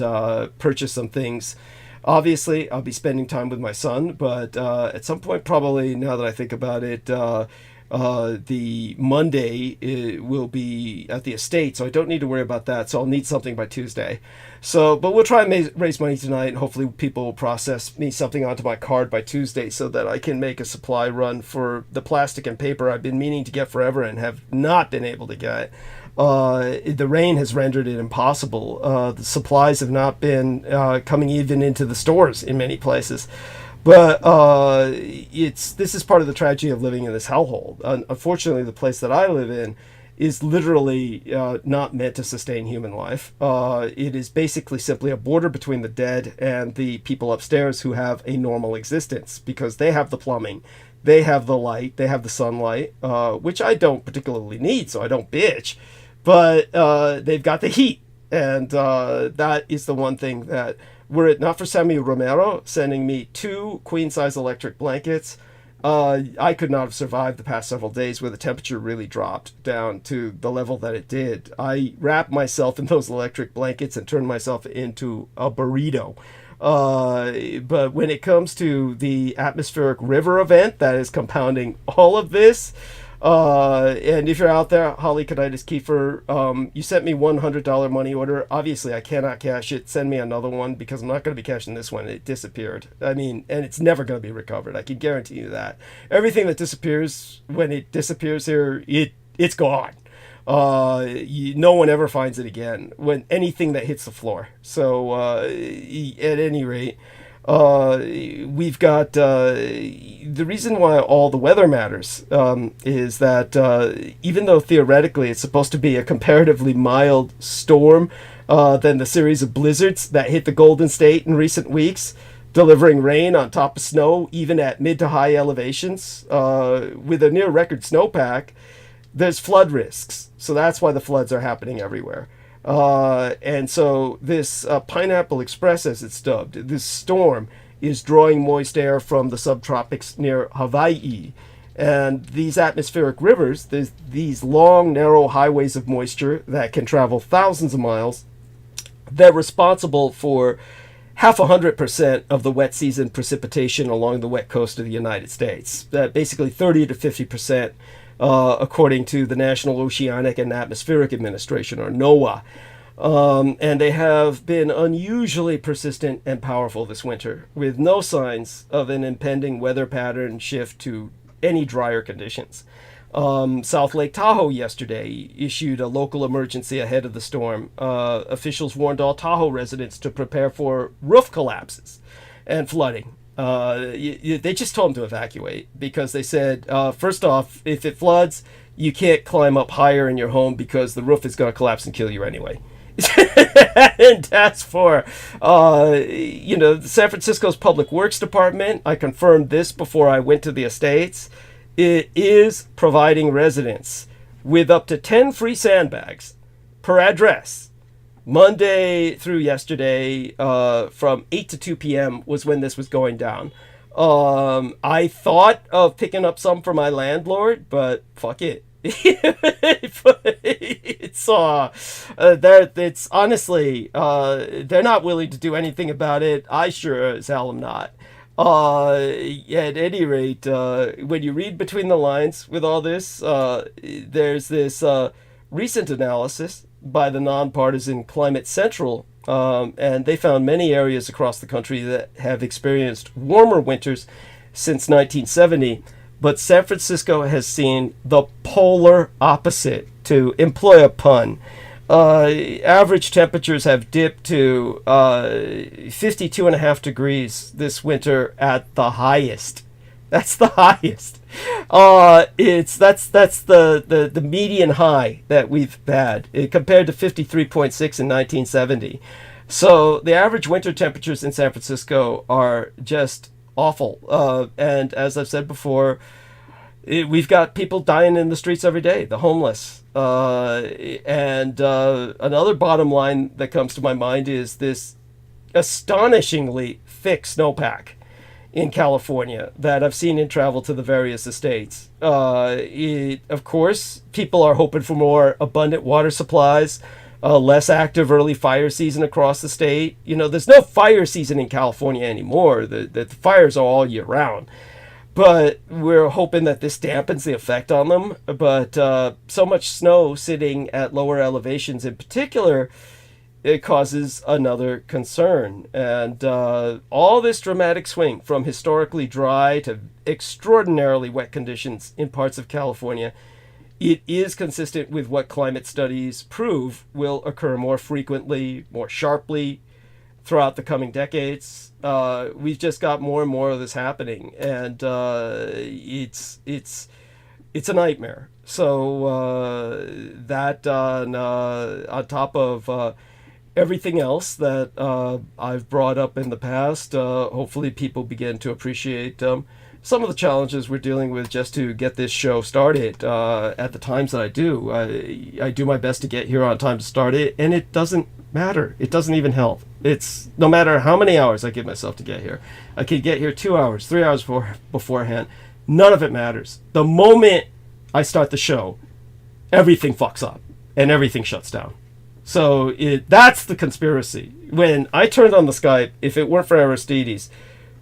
S1: purchase some things. Obviously, I'll be spending time with my son, but at some point, probably now that I think about it, the Monday will be at the estate, so I don't need to worry about that. So I'll need something by Tuesday. But we'll try and raise money tonight, and hopefully people will process me something onto my card by Tuesday so that I can make a supply run for the plastic and paper I've been meaning to get forever and have not been able to get. The rain has rendered it impossible. The supplies have not been coming even into the stores in many places. But this is part of the tragedy of living in this hellhole. Unfortunately, the place that I live in is literally not meant to sustain human life. It is basically simply a border between the dead and the people upstairs who have a normal existence because they have the plumbing, they have the light, they have the sunlight, which I don't particularly need, so I don't bitch. But they've got the heat, and that is the one thing that, were it not for Samuel Romero sending me 2 queen-size electric blankets, I could not have survived the past several days where the temperature really dropped down to the level that it did. I wrapped myself in those electric blankets and turned myself into a burrito. But when it comes to the atmospheric river event that is compounding all of this, and if you're out there, Halicoditis Kiefer, you sent me $100 money order. Obviously, I cannot cash it. Send me another one because I'm not going to be cashing this one. It disappeared. I mean, and it's never going to be recovered. I can guarantee you that. Everything that disappears, when it disappears here, it's gone. No one ever finds it again. When anything that hits the floor. So, at any rate, we've got the reason why all the weather matters is that even though theoretically it's supposed to be a comparatively mild storm than the series of blizzards that hit the Golden State in recent weeks, delivering rain on top of snow even at mid to high elevations with a near record snowpack, there's flood risks. So that's why the floods are happening everywhere. And so this Pineapple Express, as it's dubbed, this storm is drawing moist air from the subtropics near Hawaii. And these atmospheric rivers, these long, narrow highways of moisture that can travel thousands of miles, they're responsible for 0.5% of the wet season precipitation along the wet coast of the United States. Basically 30 to 50%, according to the National Oceanic and Atmospheric Administration, or NOAA. And they have been unusually persistent and powerful this winter, with no signs of an impending weather pattern shift to any drier conditions. South Lake Tahoe yesterday issued a local emergency ahead of the storm. Officials warned all Tahoe residents to prepare for roof collapses and flooding. They just told them to evacuate because they said, first off, if it floods, you can't climb up higher in your home because the roof is going to collapse and kill you anyway. And as for, San Francisco's Public Works Department, I confirmed this before I went to the estates. It is providing residents with up to 10 free sandbags per address. Monday through yesterday, from 8 to 2 p.m. was when this was going down. I thought of picking up some for my landlord, but fuck it. It's honestly, they're not willing to do anything about it. I sure as hell am not. At any rate, when you read between the lines with all this, there's this recent analysis by the nonpartisan Climate Central, and they found many areas across the country that have experienced warmer winters since 1970. But San Francisco has seen the polar opposite, to employ a pun. Average temperatures have dipped to 52.5 degrees this winter at the highest. That's the highest. That's the median high that we've had, compared to 53.6 in 1970. So the average winter temperatures in San Francisco are just awful. And as I've said before, we've got people dying in the streets every day, the homeless. And another bottom line that comes to my mind is this astonishingly thick snowpack in California that I've seen in travel to the various estates. Of course, people are hoping for more abundant water supplies, less active early fire season across the state. There's no fire season in California anymore. The fires are all year round. But we're hoping that this dampens the effect on them. But so much snow sitting at lower elevations in particular, it causes another concern. And all this dramatic swing from historically dry to extraordinarily wet conditions in parts of California, it is consistent with what climate studies prove will occur more frequently, more sharply throughout the coming decades. We've just got more and more of this happening, and it's a nightmare. So that on top of everything else that I've brought up in the past, hopefully people begin to appreciate some of the challenges we're dealing with just to get this show started at the times that I do. I do my best to get here on time to start it, and it doesn't matter. It doesn't even help. It's no matter how many hours I give myself to get here. I could get here 2 hours, 3 hours beforehand. None of it matters. The moment I start the show, everything fucks up and everything shuts down. So that's the conspiracy. When I turned on the Skype, if it weren't for Aristides,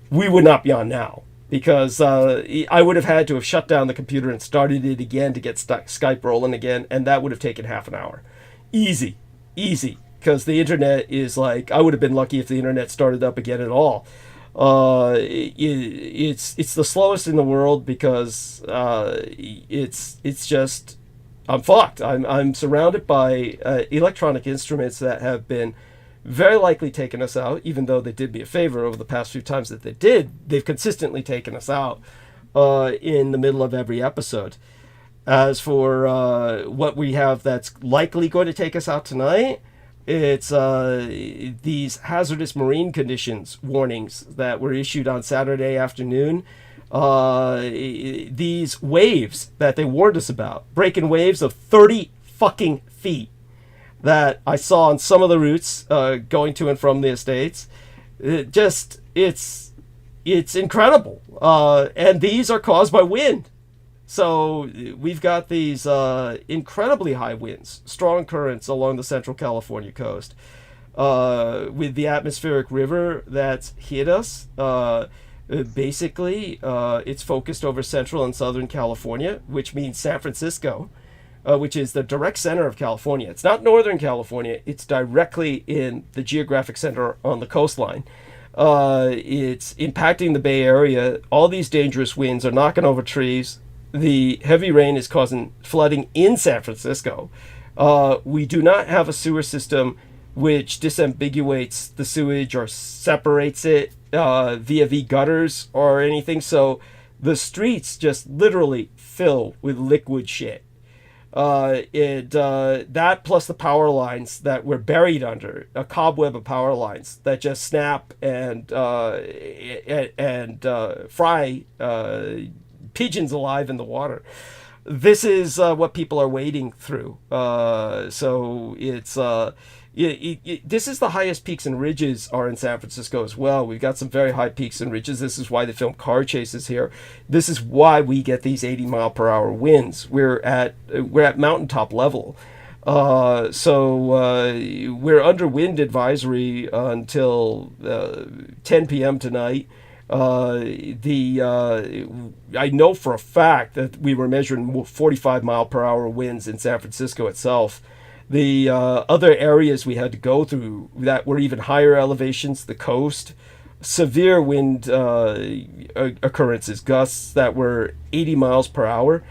S1: we would not be on now. Because I would have had to have shut down the computer and started it again to get Skype rolling again, and that would have taken half an hour. Easy. Because the internet is like, I would have been lucky if the internet started up again at all. It's the slowest in the world because it's just, I'm fucked. I'm surrounded by electronic instruments that have been very likely taken us out, even though they did me a favor over the past few times that they did. They've consistently taken us out in the middle of every episode. As for what we have that's likely going to take us out tonight, it's these hazardous marine conditions warnings that were issued on Saturday afternoon. These waves that they warned us about, breaking waves of 30 fucking feet. that I saw on some of the routes going to and from the estates. It's incredible. And these are caused by wind. So we've got these incredibly high winds, strong currents along the central California coast. With the atmospheric river that's hit us, basically it's focused over central and southern California, which means San Francisco, which is the direct center of California. It's not northern California, it's directly in the geographic center on the coastline. It's impacting the Bay Area. All these dangerous winds are knocking over trees. The heavy rain is causing flooding in San Francisco. We do not have a sewer system which disambiguates the sewage or separates it via gutters or anything. So the streets just literally fill with liquid shit. That plus the power lines that we're buried under, a cobweb of power lines that just snap and fry pigeons alive in the water. This is what people are wading through. So it's this is the highest peaks and ridges are in San Francisco as well. We've got some very high peaks and ridges. This is why they film car chases here. This is why we get these 80-mile-per-hour winds. We're at mountaintop level. So we're under wind advisory until 10 p.m. tonight. I know for a fact that we were measuring 45-mile-per-hour winds in San Francisco itself. The other areas we had to go through that were even higher elevations, the coast, severe wind occurrences, gusts that were 80 miles per hour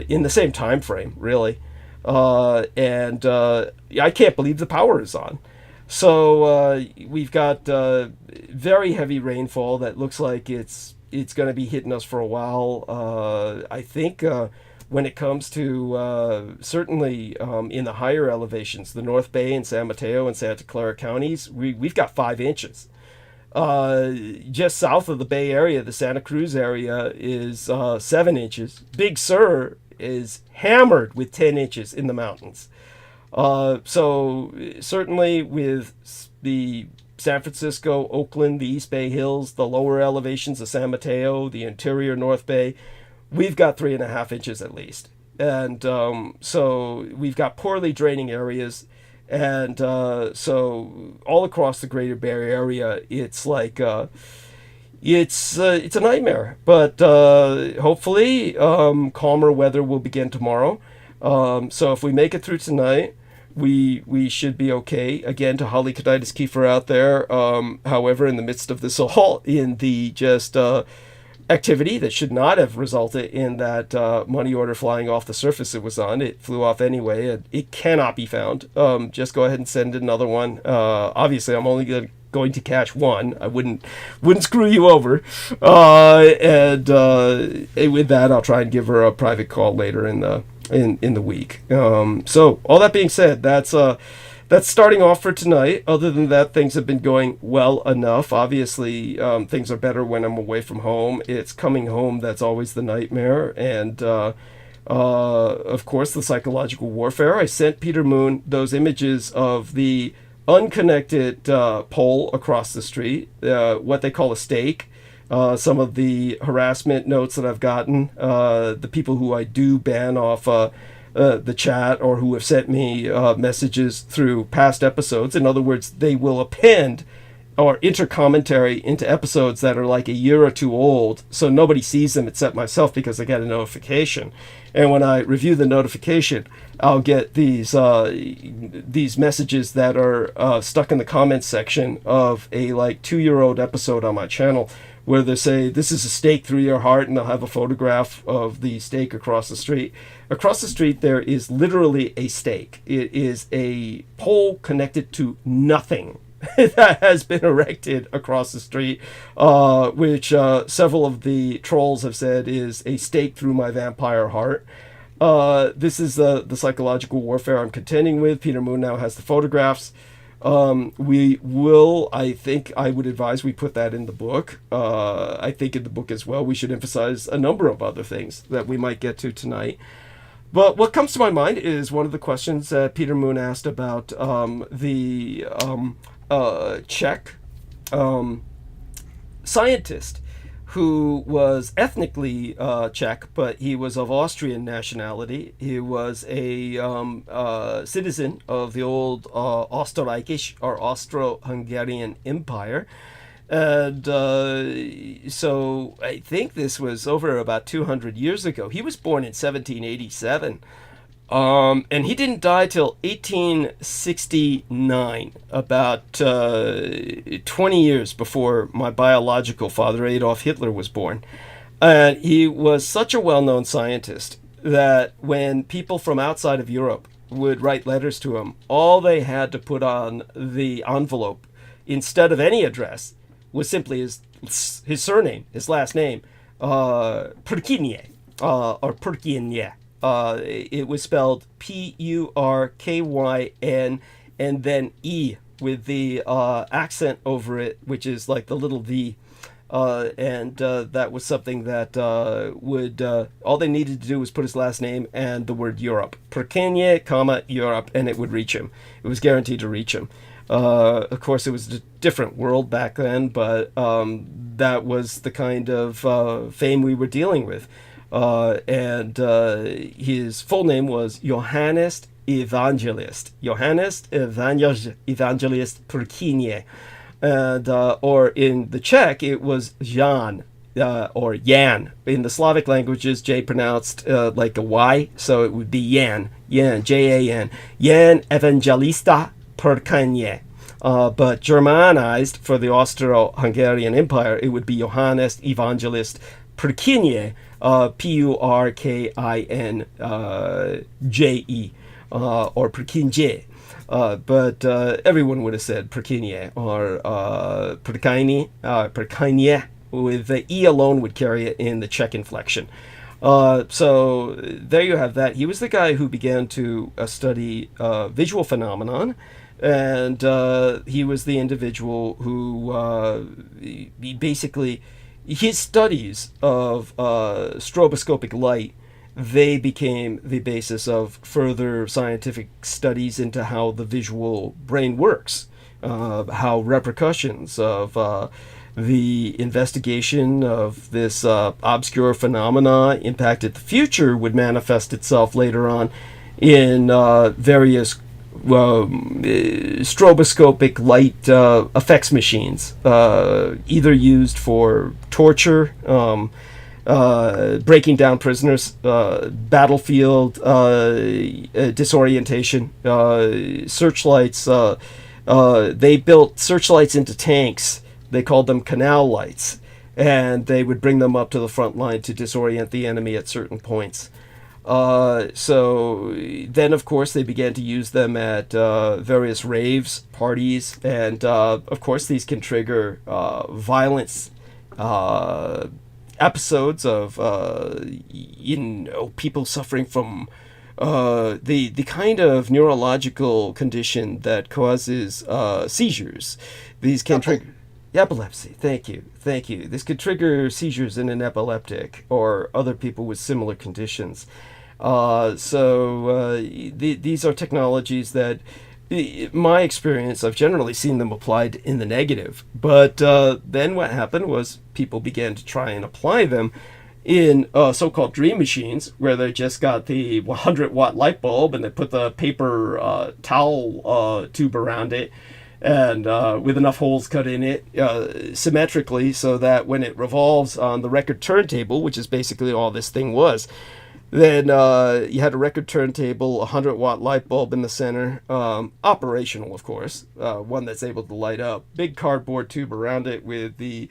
S1: in the same time frame, really. And I can't believe the power is on. So we've got very heavy rainfall that looks like it's going to be hitting us for a while. I think when it comes to certainly in the higher elevations, the North Bay and San Mateo and Santa Clara counties, we've got 5 inches. Just south of the Bay Area, the Santa Cruz area is 7 inches. Big Sur is hammered with 10 inches in the mountains. So certainly with the San Francisco, Oakland, the East Bay Hills, the lower elevations of San Mateo, the interior North Bay, we've got 3.5 inches at least. And so we've got poorly draining areas. And so all across the greater Bay Area, it's like it's a nightmare. But hopefully calmer weather will begin tomorrow. So if we make it through tonight, we should be okay. Again, to Hollycoditis Kiefer out there. However, in the midst of this all, in the just activity that should not have resulted in that money order flying off the surface it was on, it flew off anyway, and it cannot be found. Just go ahead and send another one. Obviously, I'm only going to catch one. I wouldn't screw you over. And with that, I'll try and give her a private call later in the week. So all that being said, that's starting off for tonight. Other than that, things have been going well enough. Obviously, things are better when I'm away from home. It's coming home that's always the nightmare. And of course, the psychological warfare. I sent Peter Moon those images of the unconnected pole across the street, what they call a stake. Some of the harassment notes that I've gotten, the people who I do ban off the chat or who have sent me messages through past episodes. In other words, they will append or enter commentary into episodes that are like a year or two old, so nobody sees them except myself because I get a notification. And when I review the notification, I'll get these messages that are stuck in the comments section of a like 2-year-old episode on my channel, where they say, this is a stake through your heart, and they'll have a photograph of the stake across the street. Across the street, there is literally a stake. It is a pole connected to nothing that has been erected across the street, which several of the trolls have said is a stake through my vampire heart. This is the psychological warfare I'm contending with. Peter Moon now has the photographs. We will, I think I would advise we put that in the book. I think in the book as well, we should emphasize a number of other things that we might get to tonight. But what comes to my mind is one of the questions that Peter Moon asked about the Czech scientist who was ethnically Czech, but he was of Austrian nationality. He was a citizen of the old Österreichisch or Austro-Hungarian Empire. And so I think this was over about 200 years ago. He was born in 1787. And he didn't die till 1869, about 20 years before my biological father, Adolf Hitler, was born. And he was such a well-known scientist that when people from outside of Europe would write letters to him, all they had to put on the envelope, instead of any address, was simply his surname, his last name, Purkinje, or Purkinje. It was spelled Purkyn and then E with the accent over it, which is like the little V. And that was something that all they needed to do was put his last name and the word Europe. Purkinje, comma, Europe, and it would reach him. It was guaranteed to reach him. Of course, it was a different world back then, but that was the kind of fame we were dealing with. And his full name was Johannes Evangelist. Johannes Evangelist Purkinje. And, or in the Czech, it was Jan, or Jan. In the Slavic languages, J pronounced like a Y, so it would be Jan, Jan, Jan Evangelista Purkinje. But Germanized for the Austro-Hungarian Empire, it would be Johannes Evangelist Purkinje, Purkinje, or Purkinje. But everyone would have said Purkinje or Purkinje, with the E alone would carry it in the Czech inflection. So there you have that. He was the guy who began to study visual phenomenon, and he was the individual who he basically, his studies of stroboscopic light, they became the basis of further scientific studies into how the visual brain works, how repercussions of the investigation of this obscure phenomena impacted the future would manifest itself later on in various stroboscopic light effects machines, either used for torture, breaking down prisoners, battlefield disorientation, searchlights. They built searchlights into tanks. They called them canal lights, and they would bring them up to the front line to disorient the enemy at certain points. So then, of course, they began to use them at various raves, parties, and of course, these can trigger violence. Episodes of people suffering from the kind of neurological condition that causes seizures. These can trigger epilepsy. Thank you. This could trigger seizures in an epileptic or other people with similar conditions. These are technologies that, in my experience, I've generally seen them applied in the negative. But then what happened was people began to try and apply them in so-called dream machines, where they just got the 100-watt light bulb and they put the paper towel tube around it, and with enough holes cut in it symmetrically, so that when it revolves on the record turntable, which is basically all this thing was, then you had a record turntable, a 100-watt light bulb in the center, operational, of course, one that's able to light up. Big cardboard tube around it with the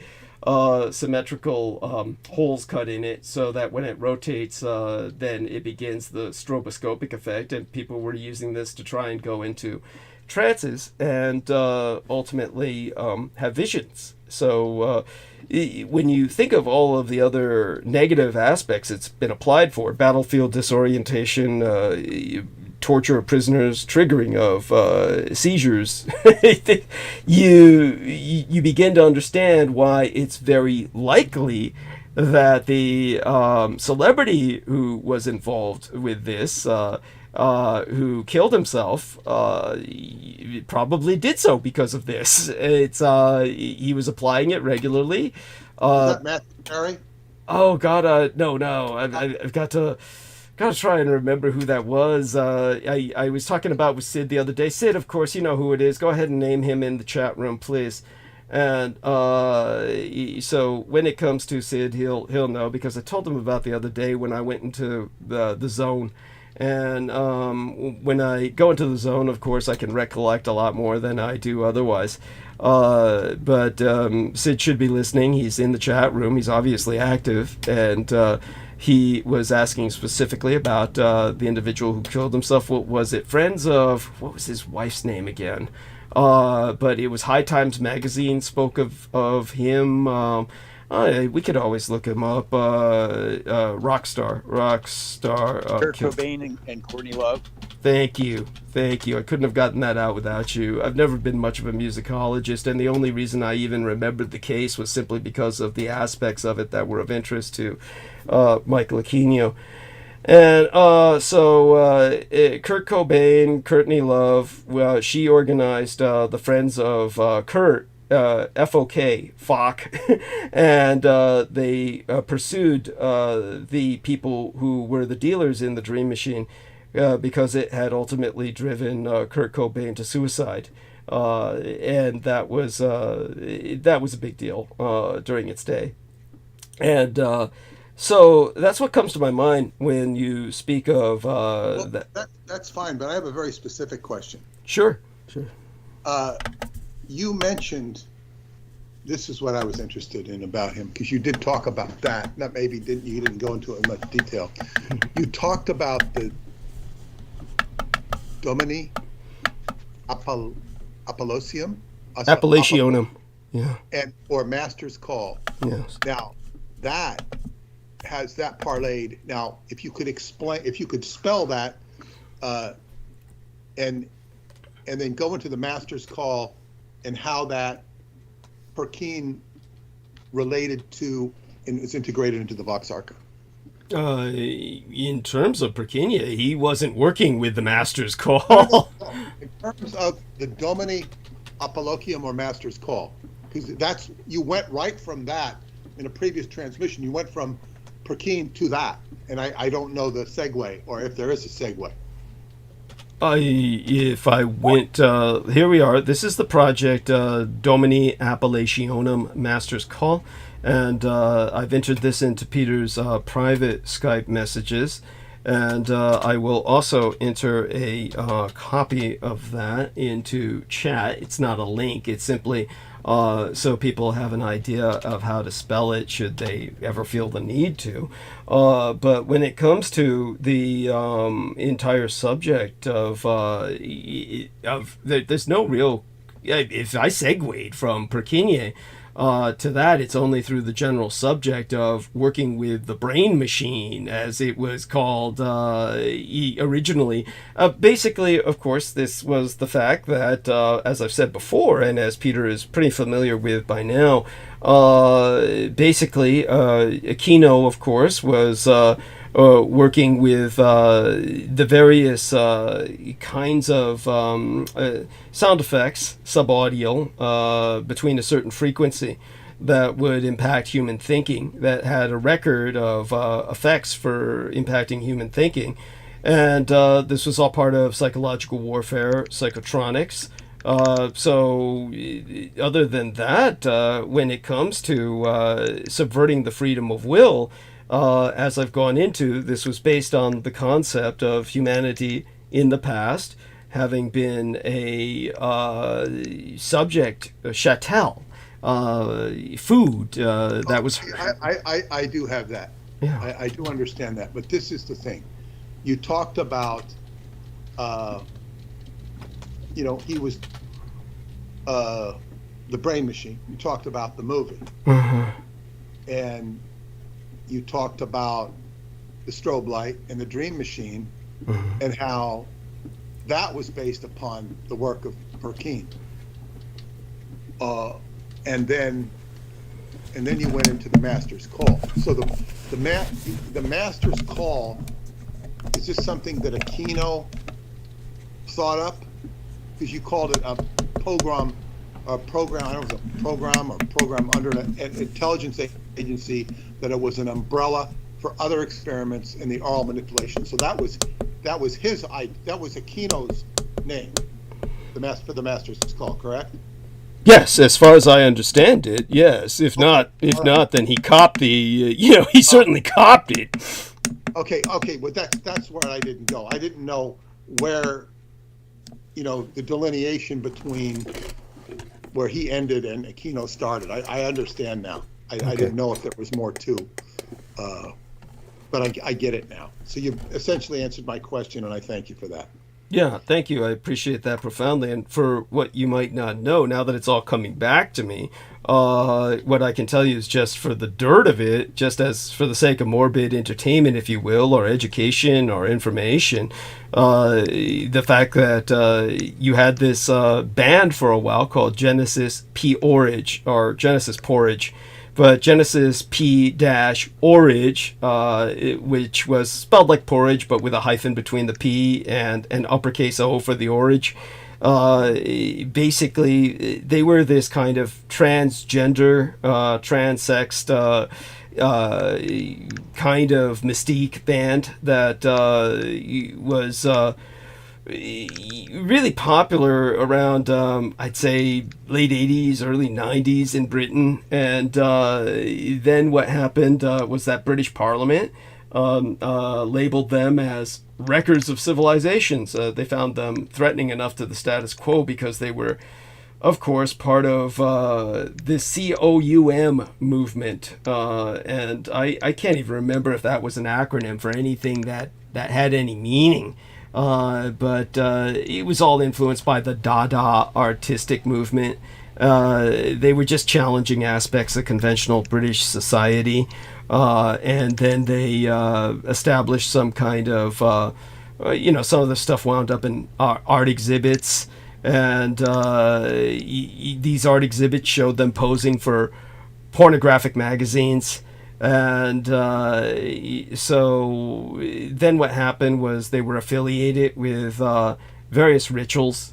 S1: symmetrical holes cut in it, so that when it rotates, then it begins the stroboscopic effect, and people were using this to try and go into trances and ultimately have visions. So when you think of all of the other negative aspects it's been applied for, battlefield disorientation, torture of prisoners, triggering of seizures, you begin to understand why it's very likely that the celebrity who was involved with this, who killed himself, probably did so because of this. It's he was applying it regularly.
S2: Is that Matthew Perry?
S1: Oh God, no, I've got to try and remember who that was. I was talking about with Sid the other day. Sid, of course, you know who it is. Go ahead and name him in the chat room, please. And so when it comes to Sid, he'll know, because I told him about the other day when I went into the zone. And when I go into the zone, of course, I can recollect a lot more than I do otherwise. But Sid should be listening. He's in the chat room. He's obviously active. And he was asking specifically about the individual who killed himself. What was it? Friends of... What was his wife's name again? But it was High Times Magazine spoke of him. We could always look him up. Rockstar.
S3: Kurt Cobain and Courtney Love.
S1: Thank you. I couldn't have gotten that out without you. I've never been much of a musicologist, and the only reason I even remembered the case was simply because of the aspects of it that were of interest to Michael Aquino. And Kurt Cobain, Courtney Love, she organized the Friends of Kurt, FOK, and they pursued the people who were the dealers in the Dream Machine because it had ultimately driven Kurt Cobain to suicide. And that was a big deal during its day. And so that's what comes to my mind when you speak of
S2: That's fine, but I have a very specific question.
S1: Sure.
S2: You mentioned, this is what I was interested in about him, because you did talk about that. That maybe you didn't go into it in much detail. You talked about the Domini Apollosionum.
S1: Yeah.
S2: Or Master's Call.
S1: Yes.
S2: Now, that has that parlayed. Now, if you could spell that, and then go into the Master's Call and how that Perkin related to and was integrated into the Vox Arca.
S1: In terms of Perkin, he wasn't working with the Master's Call.
S2: In terms of the Domini Apolloquium or Master's Call, because you went right from that in a previous transmission. You went from Perkin to that, and I don't know the segue, or if there is a segue.
S1: If I went, here we are. This is the project Domini Appellationum Master's Call, and I've entered this into Peter's private Skype messages, and I will also enter a copy of that into chat. It's not a link. It's simply so people have an idea of how to spell it should they ever feel the need to. But when it comes to the entire subject of there's no real... If I segued from Perkin to that, it's only through the general subject of working with the brain machine, as it was called originally. Basically, of course, this was the fact that, as I've said before, and as Peter is pretty familiar with by now, basically, Aquino, of course, was working with the various kinds of sound effects, subaudial, between a certain frequency that would impact human thinking, that had a record of effects for impacting human thinking. And this was all part of psychological warfare, psychotronics. So other than that, when it comes to subverting the freedom of will, as I've gone into, this was based on the concept of humanity in the past having been a subject, a chattel, food. That was...
S2: I do have that.
S1: Yeah.
S2: I do understand that. But this is the thing. You talked about, he was the brain machine. You talked about the movie.
S1: Mm-hmm.
S2: And you talked about the strobe light and the dream machine, mm-hmm. and how that was based upon the work of Perkin. And then and then you went into the master's call. So the master's call, is this something that Aquino thought up? Because you called it a program, I don't know if it was a program under an intelligence agency, that it was an umbrella for other experiments in the oral manipulation. So that was Aquino's name, for the master's call, correct?
S1: Yes, as far as I understand it, yes. If not, then he copped the. He certainly copped it.
S2: Okay. Well, that's where I didn't go. I didn't know where, the delineation between where he ended and Aquino started. I understand now. I didn't know if there was more too, but I get it now. So you essentially answered my question, and I thank you for that.
S1: Yeah, thank you. I appreciate that profoundly. And for what you might not know, now that it's all coming back to me, what I can tell you is, just for the dirt of it, just as for the sake of morbid entertainment, if you will, or education or information, the fact that you had this band for a while called Genesis Porridge, or Genesis Porridge, but Genesis P-Orridge, which was spelled like porridge, but with a hyphen between the P and an uppercase O for the orage. Basically, they were this kind of transgender, transsexed kind of mystique band that was really popular around, I'd say, late 80s, early 90s in Britain. And then what happened was that British Parliament labeled them as records of civilizations. They found them threatening enough to the status quo because they were, of course, part of the COUM movement. And I can't even remember if that was an acronym for anything that had any meaning. But it was all influenced by the Dada artistic movement. They were just challenging aspects of conventional British society. And then they established some kind of, some of the stuff wound up in art exhibits. And these art exhibits showed them posing for pornographic magazines. And so then what happened was they were affiliated with various rituals,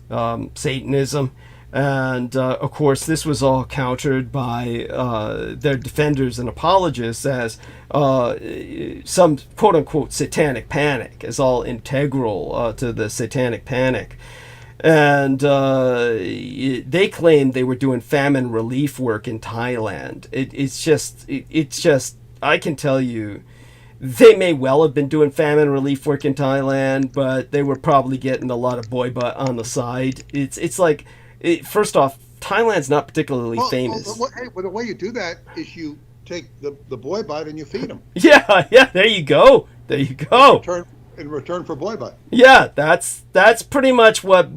S1: Satanism. And of course, this was all countered by their defenders and apologists as some quote unquote satanic panic, as all integral to the satanic panic. And they claimed they were doing famine relief work in Thailand. It's just, I can tell you, they may well have been doing famine relief work in Thailand, but they were probably getting a lot of boy butt on the side. It's like, first off, Thailand's not particularly famous.
S2: Well, the way you do that is you take the boy butt and you feed them.
S1: Yeah, there you go.
S2: In return for boy butt.
S1: Yeah, that's pretty much what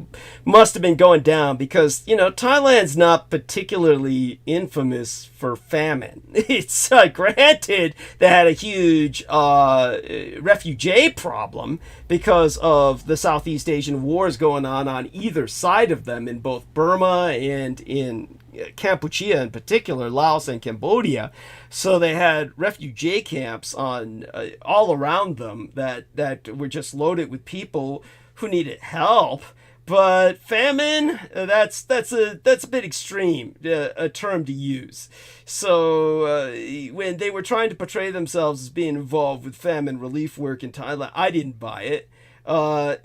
S1: must have been going down, because Thailand's not particularly infamous for famine. It's granted they had a huge refugee problem because of the Southeast Asian wars going on either side of them, in both Burma and in Kampuchea in particular, Laos and Cambodia. So they had refugee camps on all around them that were just loaded with people who needed help. But famine, that's a bit extreme, a term to use. So when they were trying to portray themselves as being involved with famine relief work in Thailand, I didn't buy it. But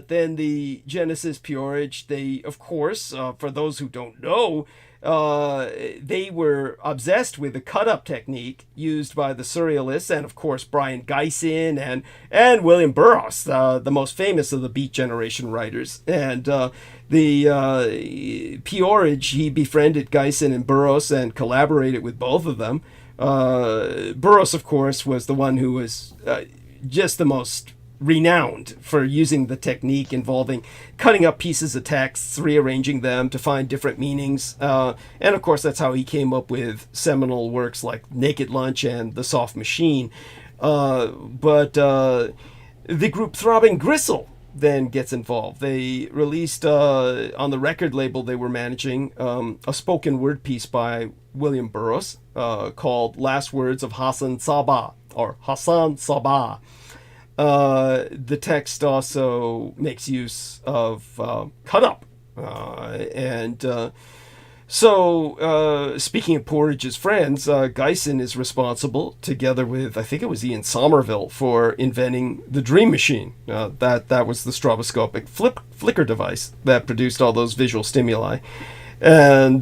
S1: then the Genesis Porridge, they, of course, for those who don't know, they were obsessed with the cut-up technique used by the Surrealists, and of course Brian Gysin and William Burroughs, the most famous of the Beat Generation writers. And the Porridge, he befriended Gysin and Burroughs and collaborated with both of them. Burroughs, of course, was the one who was just the most renowned for using the technique involving cutting up pieces of texts, rearranging them to find different meanings. And of course, that's how he came up with seminal works like Naked Lunch and The Soft Machine. But the group Throbbing Gristle, then gets involved. They released on the record label they were managing a spoken word piece by William Burroughs called Last Words of Hassan Sabbah, or Hassan Sabbah. The text also makes use of cut up. So, speaking of Porridge's friends, Geisen is responsible, together with, I think it was Ian Somerville, for inventing the Dream Machine. That was the stroboscopic flicker device that produced all those visual stimuli. And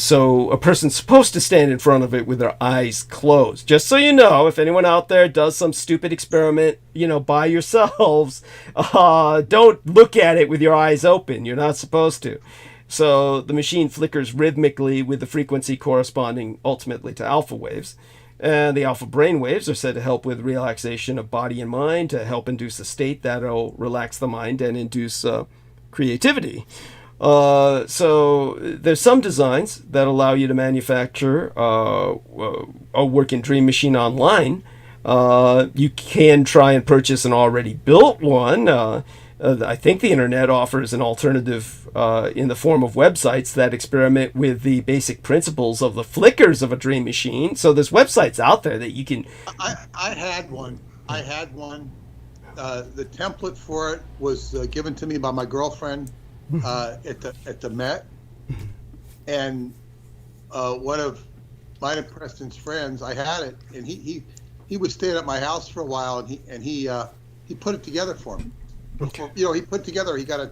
S1: so a person's supposed to stand in front of it with their eyes closed. Just so you know, if anyone out there does some stupid experiment, by yourselves, don't look at it with your eyes open. You're not supposed to. So the machine flickers rhythmically with the frequency corresponding ultimately to alpha waves. And the alpha brain waves are said to help with relaxation of body and mind, to help induce a state that'll relax the mind and induce creativity. So there's some designs that allow you to manufacture a working Dream Machine online. You can try and purchase an already built one. I think the internet offers an alternative in the form of websites that experiment with the basic principles of the flickers of a Dream Machine. So there's websites out there that you can...
S2: I had one. The template for it was given to me by my girlfriend at the Met, and one of mine and Preston's friends, I had it, and he was staying at my house for a while, and he put it together for me.
S1: Okay.
S2: He got a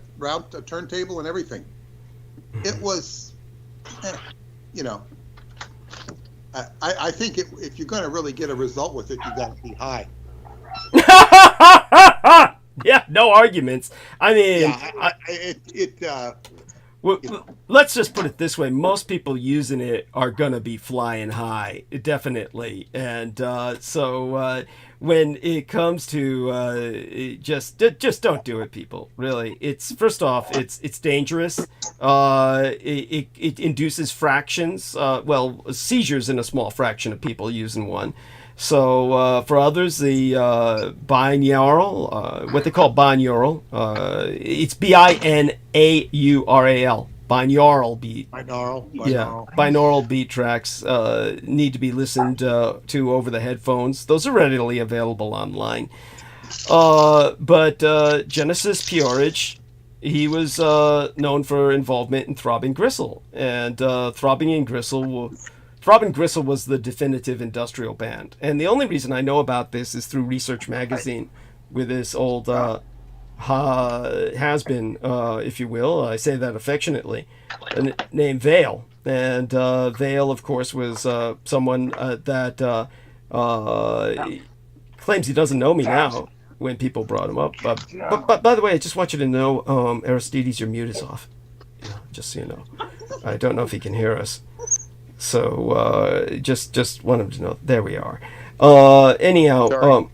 S2: turntable and everything. It was, I think if you're going to really get a result with it, you got to be high.
S1: Yeah, no arguments. I mean, let's just put it this way. Most people using it are going to be flying high, definitely. And so when it comes to just don't do it, people. Really, it's first off, it's dangerous. It induces fractions. Seizures in a small fraction of people using one. So for others, the binaural, what they call binaural, it's binaural, binaural beat.
S2: Binaural.
S1: Yeah, binaural beat tracks need to be listened to over the headphones. Those are readily available online. But Genesis Peorage, he was known for involvement in Throbbing Gristle, and Throbbing Gristle was the definitive industrial band. And the only reason I know about this is through Research Magazine with this old has-been, if you will, I say that affectionately, named Vale. And Vale, of course, was someone that claims he doesn't know me now when people brought him up. But by the way, I just want you to know, Aristides, your mute is off. Just so you know. I don't know if he can hear us. So just want him to know. There we are. Anyhow, no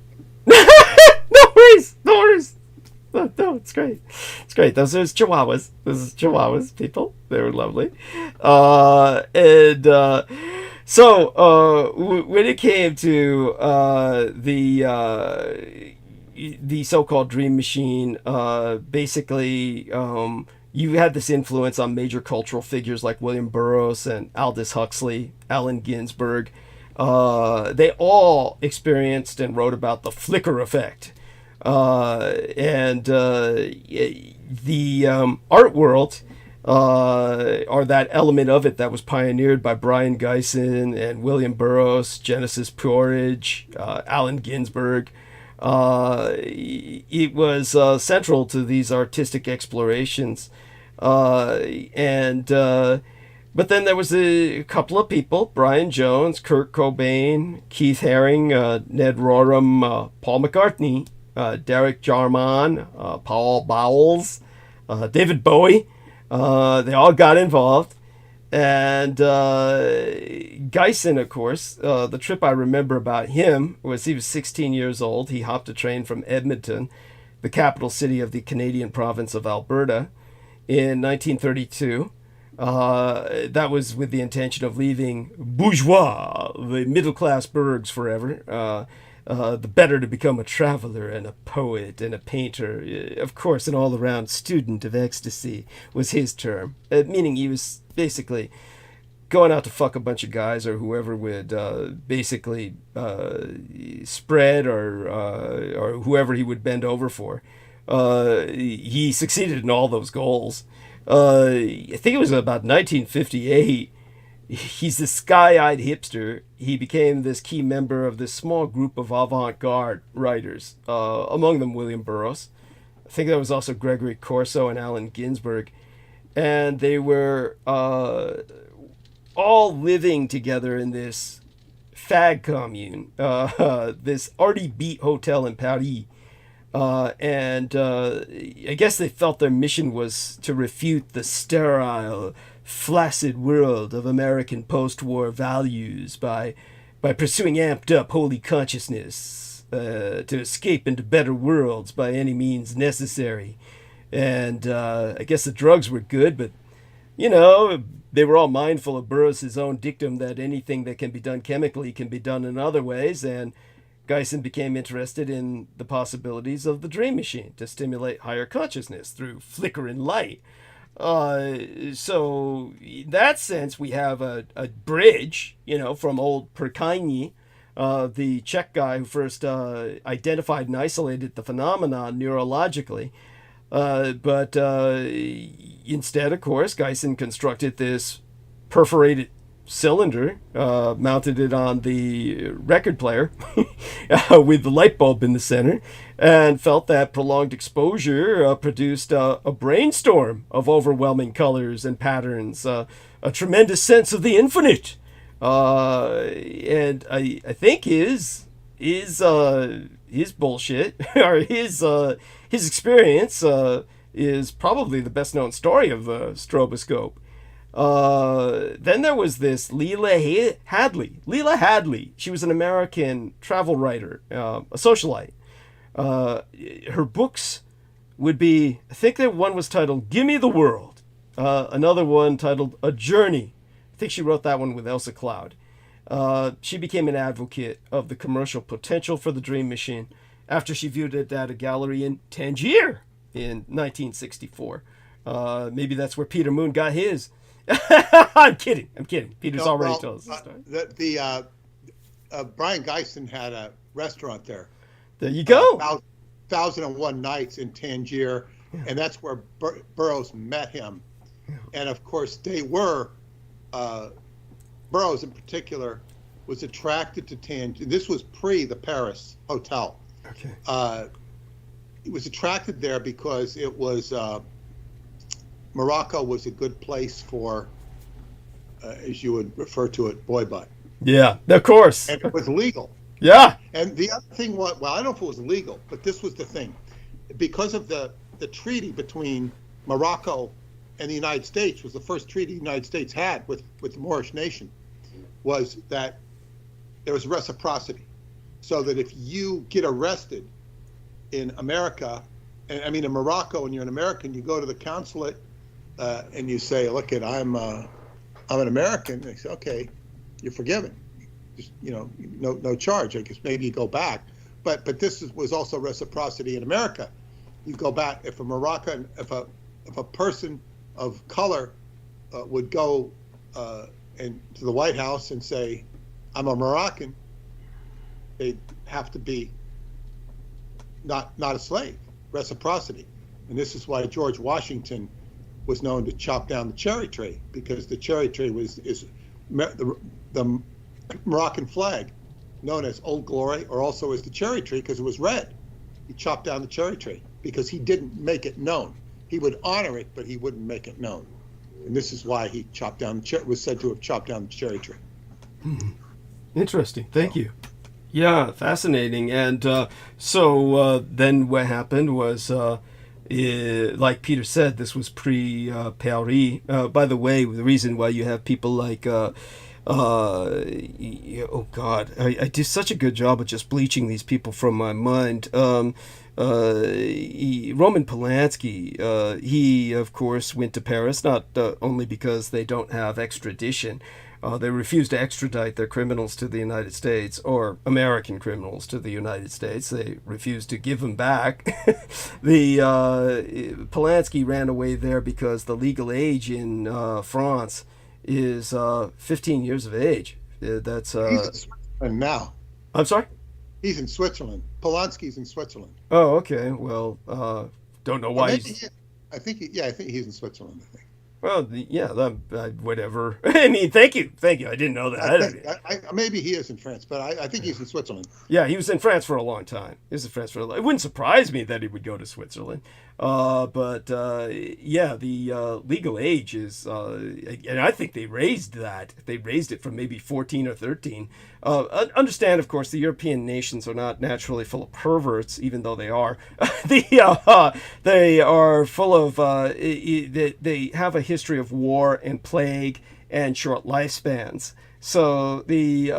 S1: worries. No, it's great. It's great. Those are Chihuahuas. Those are Chihuahuas, people. They were lovely. So when it came to the so-called Dream Machine, basically. You had this influence on major cultural figures like William Burroughs and Aldous Huxley, Allen Ginsberg. They all experienced and wrote about the flicker effect. And the art world, or that element of it that was pioneered by Brian Geisen and William Burroughs, Genesis Peorage, Allen Ginsberg, it was central to these artistic explorations. But then there was a couple of people, Brian Jones, Kurt Cobain, Keith Haring, Ned Rorem, Paul McCartney, Derek Jarman, Paul Bowles, David Bowie. They all got involved. And Geisen, of course, the trip I remember about him was he was 16 years old. He hopped a train from Edmonton, the capital city of the Canadian province of Alberta, in 1932. That was with the intention of leaving bourgeois, the middle-class burgs, forever. the better to become a traveler and a poet and a painter. Of course, an all-around student of ecstasy was his term, meaning he was basically going out to fuck a bunch of guys or whoever would basically spread or whoever he would bend over for. He succeeded in all those goals. I think it was about 1958. He's this sky-eyed hipster. He became this key member of this small group of avant-garde writers, among them William Burroughs. I think there was also Gregory Corso and Allen Ginsberg. And they were all living together in this fag commune, this Artie Beat hotel in Paris. And I guess they felt their mission was to refute the sterile, flaccid world of American post-war values by pursuing amped-up holy consciousness, to escape into better worlds by any means necessary. And I guess the drugs were good, but, you know, they were all mindful of Burroughs' own dictum that anything that can be done chemically can be done in other ways, and Geisen became interested in the possibilities of the dream machine to stimulate higher consciousness through flickering light. So in that sense, we have a bridge, you know, from old Perkiny, the Czech guy who first identified and isolated the phenomenon neurologically. But instead, of course, Geisen constructed this perforated cylinder, mounted it on the record player with the light bulb in the center, and felt that prolonged exposure produced a brainstorm of overwhelming colors and patterns, a tremendous sense of the infinite. And I think his bullshit or his experience is probably the best known story of the stroboscope. Then there was this Leela Hadley. Leela Hadley, she was an American travel writer, a socialite. Her books would be, I think that one was titled Gimme the World, another one titled A Journey. I think she wrote that one with Elsa Cloud. She became an advocate of the commercial potential for the Dream Machine after she viewed it at a gallery in Tangier in 1964. Maybe that's where Peter Moon got his. I'm kidding. Peter's already told us the story.
S2: Brian Geisen had a restaurant there.
S1: There you go.
S2: 1001 Nights in Tangier, and that's where Burroughs met him. And of course, they were, Burroughs in particular, was attracted to Tangier. This was pre the Paris Hotel.
S1: Okay.
S2: He was attracted there because it was, Morocco was a good place for, as you would refer to it, boy butt.
S1: Yeah, of course.
S2: And it was legal.
S1: Yeah.
S2: And the other thing was, well, I don't know if it was legal, but this was the thing. Because of the treaty between Morocco and the United States, was the first treaty the United States had with the Moorish nation, was that there was reciprocity. So that if you get arrested in America, I mean in Morocco, and you're an American, you go to the consulate and you say, look, I'm an American. They say, okay, you're forgiven. Just, no charge. I guess maybe you go back, but this was also reciprocity in America. You go back if a Moroccan, if a person of color would go and to the White House and say, I'm a Moroccan, they'd have to be not a slave. Reciprocity, and this is why George Washington was known to chop down the cherry tree, because the cherry tree is the Moroccan flag, known as Old Glory, or also as the cherry tree, because it was red. He chopped down the cherry tree because he didn't make it known. He would honor it, but he wouldn't make it known. And this is why he chopped down was said to have chopped down the cherry tree.
S1: Interesting. Thank you. Yeah, fascinating. And so then what happened was, like Peter said, this was pre-Paris. By the way, the reason why you have people like, oh God, I do such a good job of just bleaching these people from my mind. Roman Polanski, he, of course, went to Paris, not only because they don't have extradition, They refused to extradite their criminals to the United States, or American criminals to the United States. They refused to give them back. The Polanski ran away there because the legal age in France is 15 years of age. That's
S2: He's in Switzerland now.
S1: I'm sorry?
S2: He's in Switzerland. Polanski's in Switzerland.
S1: Oh, okay. Well, don't know why.
S2: I think he's in Switzerland. I think.
S1: Well, yeah, whatever. I mean, thank you. I didn't know that.
S2: Maybe he is in France, but I think he's in Switzerland.
S1: Yeah, he was in France for a long time. It wouldn't surprise me that he would go to Switzerland. But the legal age is, and I think they raised that. They raised it from maybe 14 or 13. Understand, of course, the European nations are not naturally full of perverts, even though they are. They are full of, they have a history of war and plague and short lifespans. So it's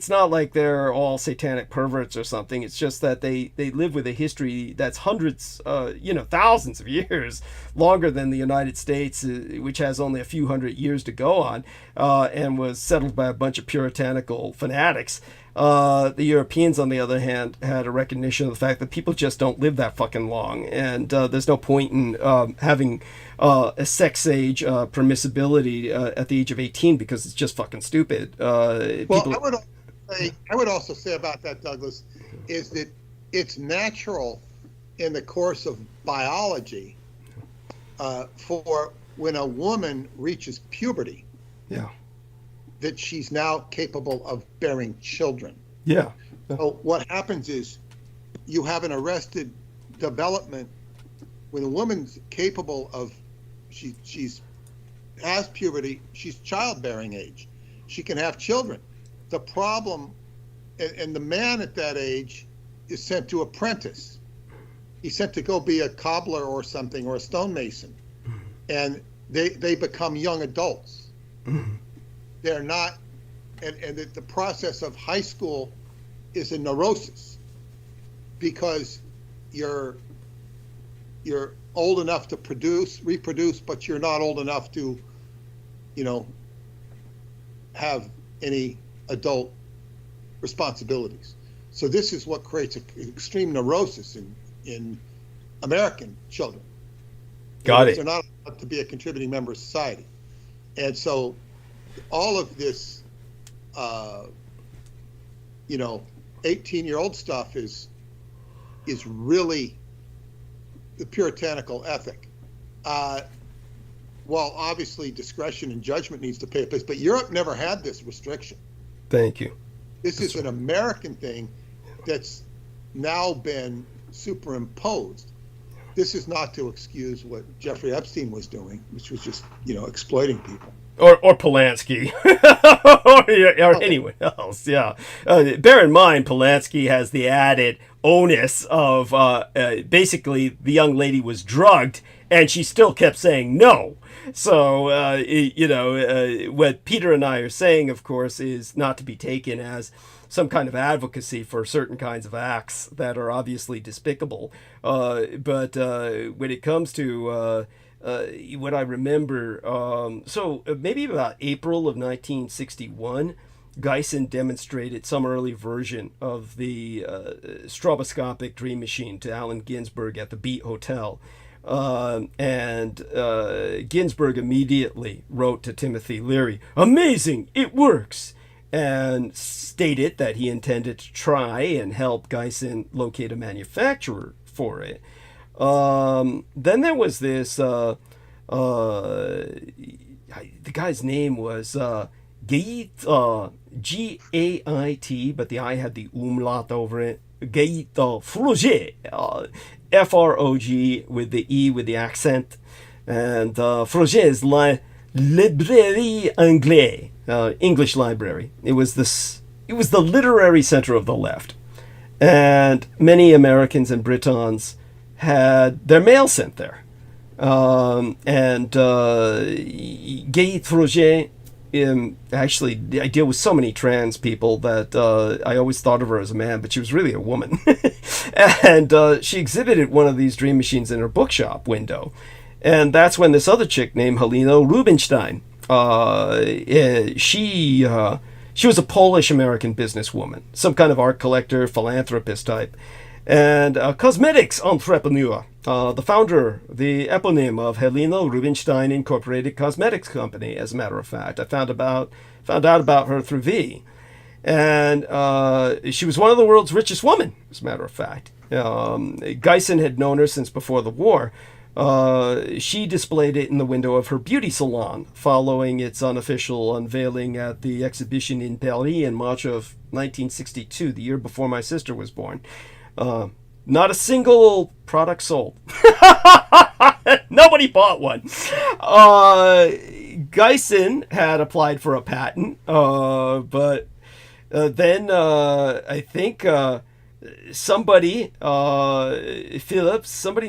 S1: not like they're all satanic perverts or something. It's just that they live with a history that's hundreds, thousands of years longer than the United States, which has only a few hundred years to go on, and was settled by a bunch of puritanical fanatics. The Europeans, on the other hand, had a recognition of the fact that people just don't live that fucking long, and there's no point in having a sex age permissibility at the age of 18 because it's just fucking stupid.
S2: I would also say about that, Douglas, is that it's natural in the course of biology for when a woman reaches puberty.
S1: Yeah.
S2: That she's now capable of bearing children.
S1: Yeah.
S2: So what happens is you have an arrested development when a woman's capable of, she's has puberty, she's childbearing age. She can have children. The problem, and the man at that age is sent to apprentice. He's sent to go be a cobbler or something, or a stonemason. And they become young adults. They're not, and the process of high school is a neurosis because you're old enough to reproduce, but you're not old enough to, have any adult responsibilities. So this is what creates an extreme neurosis in American children.
S1: Got it.
S2: They're not allowed to be a contributing member of society. And so all of this, 18-year-old stuff is really the puritanical ethic. While obviously discretion and judgment needs to pay place, but Europe never had this restriction.
S1: Thank you.
S2: This is an American thing that's now been superimposed. This is not to excuse what Jeffrey Epstein was doing, which was just, exploiting people.
S1: Or Polanski, or anyone else, yeah. Bear in mind, Polanski has the added onus of basically the young lady was drugged, and she still kept saying no. So, what Peter and I are saying, of course, is not to be taken as some kind of advocacy for certain kinds of acts that are obviously despicable. But when it comes to what I remember, maybe about April of 1961, Geisen demonstrated some early version of the stroboscopic dream machine to Allen Ginsberg at the Beat Hotel. And Ginsberg immediately wrote to Timothy Leary, "Amazing, it works," and stated that he intended to try and help Geisen locate a manufacturer for it. Then there was this, the guy's name was Gait, G-A-I-T, but the I had the umlaut over it. Gait Froger, F-R-O-G with the E with the accent. And Froger is La Librairie Anglaise, English library. It was the literary center of the left. And many Americans and Britons had their mail sent there. And Gay Froger, actually, I deal with so many trans people that I always thought of her as a man, but she was really a woman. And she exhibited one of these dream machines in her bookshop window. And that's when this other chick named Helena Rubinstein She was a Polish-American businesswoman, some kind of art collector, philanthropist type, and a cosmetics entrepreneur. The founder, the eponym of Helena Rubinstein Incorporated Cosmetics Company, as a matter of fact. I found out about her through V. And she was one of the world's richest women, as a matter of fact. Geisen had known her since before the war. She displayed it in the window of her beauty salon following its unofficial unveiling at the exhibition in Paris in March of 1962, the year before my sister was born. Not a single product sold. Nobody bought one. Geisen had applied for a patent, but then I think somebody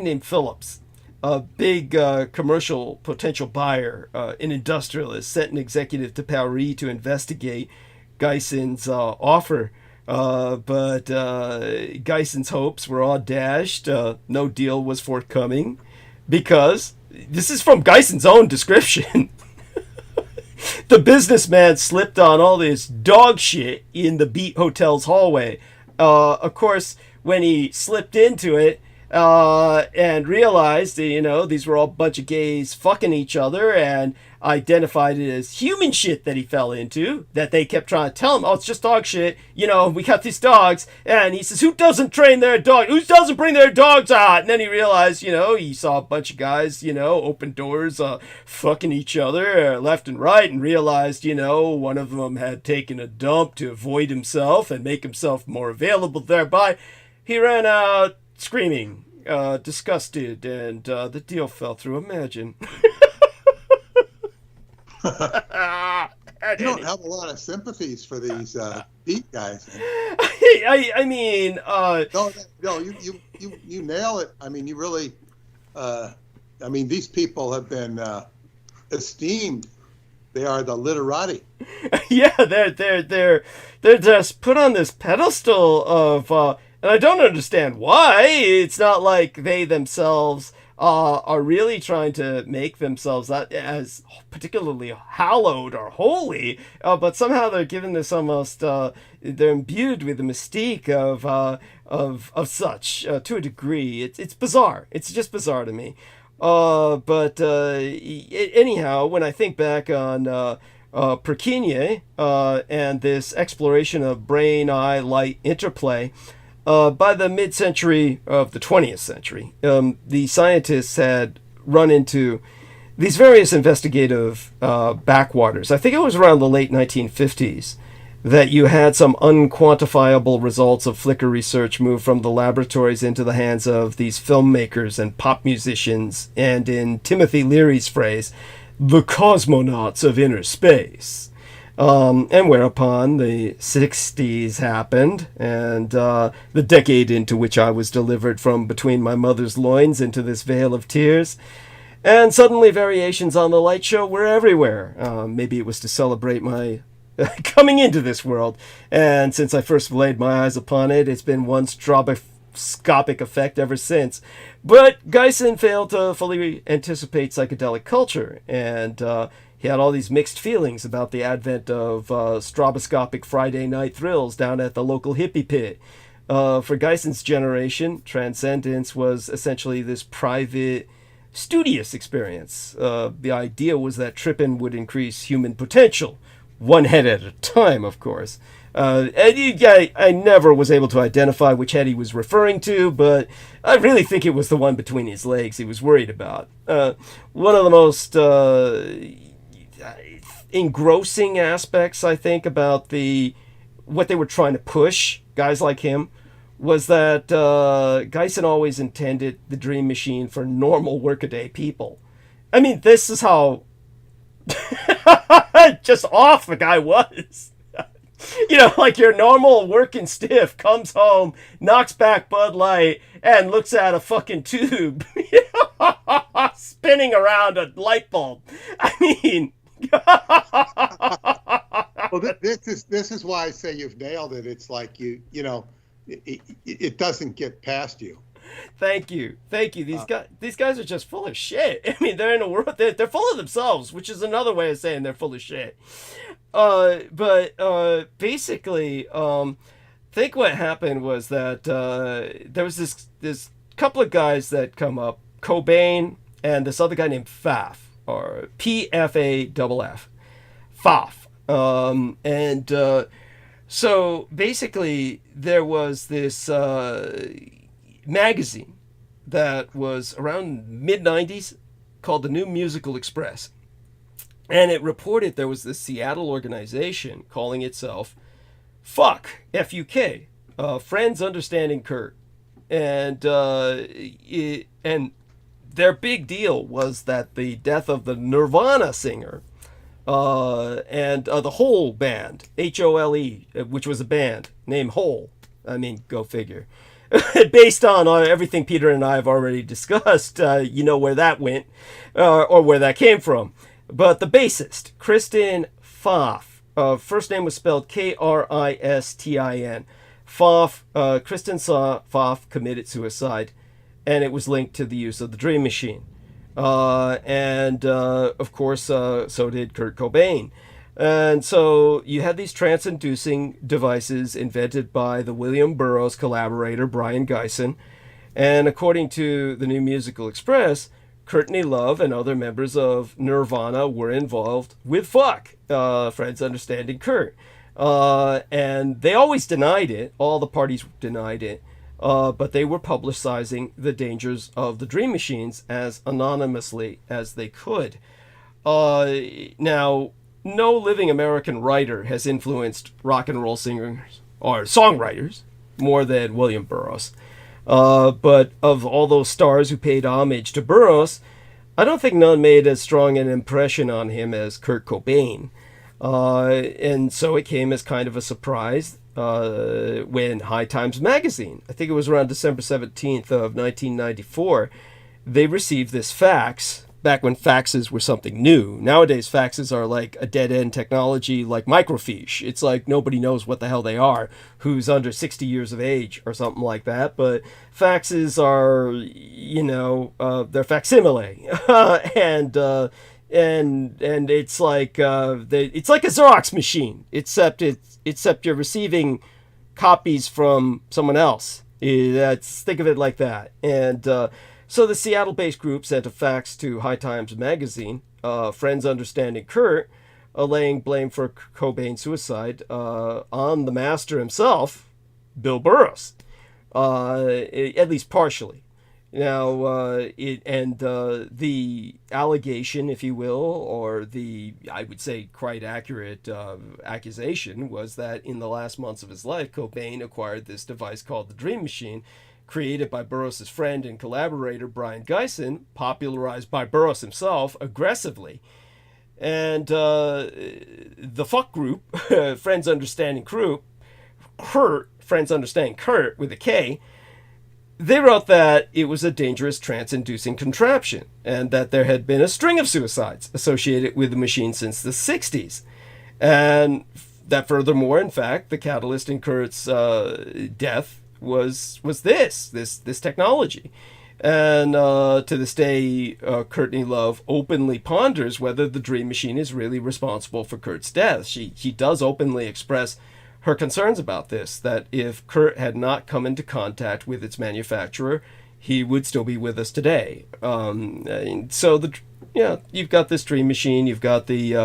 S1: named Phillips, a big commercial potential buyer, an industrialist, sent an executive to Paris to investigate Geisen's offer. But Geisen's hopes were all dashed. No deal was forthcoming because, this is from Geisen's own description, the businessman slipped on all this dog shit in the Beat Hotel's hallway. Of course, when he slipped into it and realized that, these were all a bunch of gays fucking each other, and identified it as human shit that he fell into, that they kept trying to tell him, oh, it's just dog shit, we got these dogs, and he says, who doesn't train their dog, who doesn't bring their dogs out? And then he realized, he saw a bunch of guys, open doors, fucking each other left and right, and realized, one of them had taken a dump to avoid himself and make himself more available thereby. He ran out screaming, disgusted, and the deal fell through. Imagine.
S2: You don't have a lot of sympathies for these beat guys.
S1: I mean,
S2: no, you nail it. I mean, you really. These people have been esteemed. They are the literati.
S1: Yeah, they're just put on this pedestal of, and I don't understand why. It's not like they themselves are really trying to make themselves as particularly hallowed or holy, but somehow they're given this almost, they're imbued with the mystique of such to a degree. It's bizarre. It's just bizarre to me. But anyhow, when I think back on Perquigny and this exploration of brain-eye-light interplay, by the mid-century of the 20th century, the scientists had run into these various investigative backwaters. I think it was around the late 1950s that you had some unquantifiable results of flicker research move from the laboratories into the hands of these filmmakers and pop musicians, and in Timothy Leary's phrase, the cosmonauts of inner space. And whereupon the 60s happened, and the decade into which I was delivered from between my mother's loins into this vale of tears. And suddenly variations on the light show were everywhere. Maybe it was to celebrate my coming into this world. And since I first laid my eyes upon it, it's been one stroboscopic effect ever since. But Geisen failed to fully anticipate psychedelic culture, and he had all these mixed feelings about the advent of stroboscopic Friday night thrills down at the local hippie pit. For Geisen's generation, transcendence was essentially this private, studious experience. The idea was that tripping would increase human potential, one head at a time, of course. I never was able to identify which head he was referring to, but I really think it was the one between his legs he was worried about. One of the most engrossing aspects, I think, about what they were trying to push, guys like him, was that Geisen always intended the dream machine for normal workaday people. I mean, this is how just off the guy was. Like your normal working stiff comes home, knocks back Bud Light, and looks at a fucking tube spinning around a light bulb. I mean...
S2: Well, this is why I say you've nailed it. It's like it doesn't get past you.
S1: Thank you. These guys are just full of shit. I mean, they're in a world. They're full of themselves, which is another way of saying they're full of shit. But basically, think what happened was that there was this couple of guys that come up, Cobain and this other guy named Pfaff, or Pfaff, Pfaff, and so basically there was this magazine that was around mid-90s called the New Musical Express, and it reported there was this Seattle organization calling itself FUK, Friends Understanding Kurt, and their big deal was that the death of the Nirvana singer and the Hole band, HOLE, which was a band named Hole. I mean, go figure. Based on everything Peter and I have already discussed, you know where that went, or where that came from. But the bassist, Kristen Pfaff, first name was spelled Kristin. Pfaff, Kristen Pfaff committed suicide, and it was linked to the use of the Dream Machine. Of course, so did Kurt Cobain. And so you had these trance-inducing devices invented by the William Burroughs collaborator, Brian Geisen. And according to the New Musical Express, Courtney Love and other members of Nirvana were involved with Friends Understanding Kurt. And they always denied it. All the parties denied it. But they were publicizing the dangers of the Dream Machines as anonymously as they could. Now, no living American writer has influenced rock and roll singers or songwriters more than William Burroughs. But of all those stars who paid homage to Burroughs, I don't think none made as strong an impression on him as Kurt Cobain. And so it came as kind of a surprise when High Times magazine, I think it was around December 17th of 1994, they received this fax, back when faxes were something new. Nowadays, faxes are like a dead-end technology like microfiche. It's like nobody knows what the hell they are, who's under 60 years of age or something like that. But faxes are, they're facsimile. and it's like it's like a Xerox machine, except you're receiving copies from someone else. Think of it like that. And so the Seattle-based group sent a fax to High Times magazine, Friends Understanding Kurt, laying blame for Cobain's suicide on the master himself, Bill Burroughs, at least partially. Now, the allegation, if you will, or the, I would say, quite accurate accusation, was that in the last months of his life, Cobain acquired this device called the Dream Machine, created by Burroughs' friend and collaborator Brian Geisen, popularized by Burroughs himself aggressively. And the fuck group, Friends Understanding Kurt, Friends Understanding Kurt with a K, they wrote that it was a dangerous trance-inducing contraption and that there had been a string of suicides associated with the machine since the 60s. And that furthermore, in fact, the catalyst in Kurt's death was this technology. And to this day, Courtney Love openly ponders whether the Dream Machine is really responsible for Kurt's death. She does openly express her concerns about this, that if Kurt had not come into contact with its manufacturer, he would still be with us today. So you've got this Dream Machine, you've got the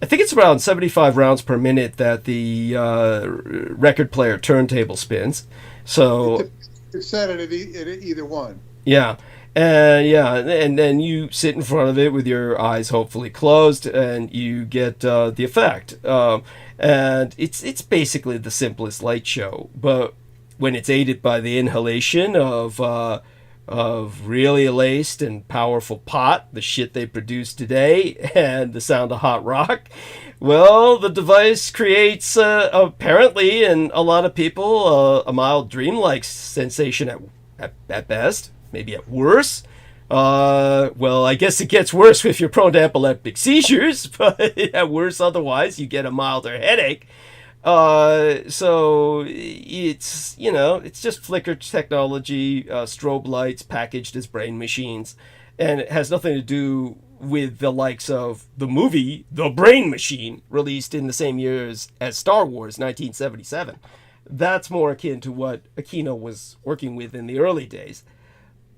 S1: I think it's around 75 rounds per minute that the record player turntable spins. So
S2: it's set at either one.
S1: Yeah. And then you sit in front of it with your eyes hopefully closed, and you get the effect. And it's basically the simplest light show, but when it's aided by the inhalation of really laced and powerful pot, the shit they produce today, and the sound of hot rock, well, the device creates apparently in a lot of people a mild dreamlike sensation at best. Maybe at worst. Well, I guess it gets worse if you're prone to epileptic seizures, but at worst, otherwise, you get a milder headache. So it's, it's just flicker technology, strobe lights packaged as brain machines, and it has nothing to do with the likes of the movie The Brain Machine, released in the same year as Star Wars, 1977. That's more akin to what Aquino was working with in the early days.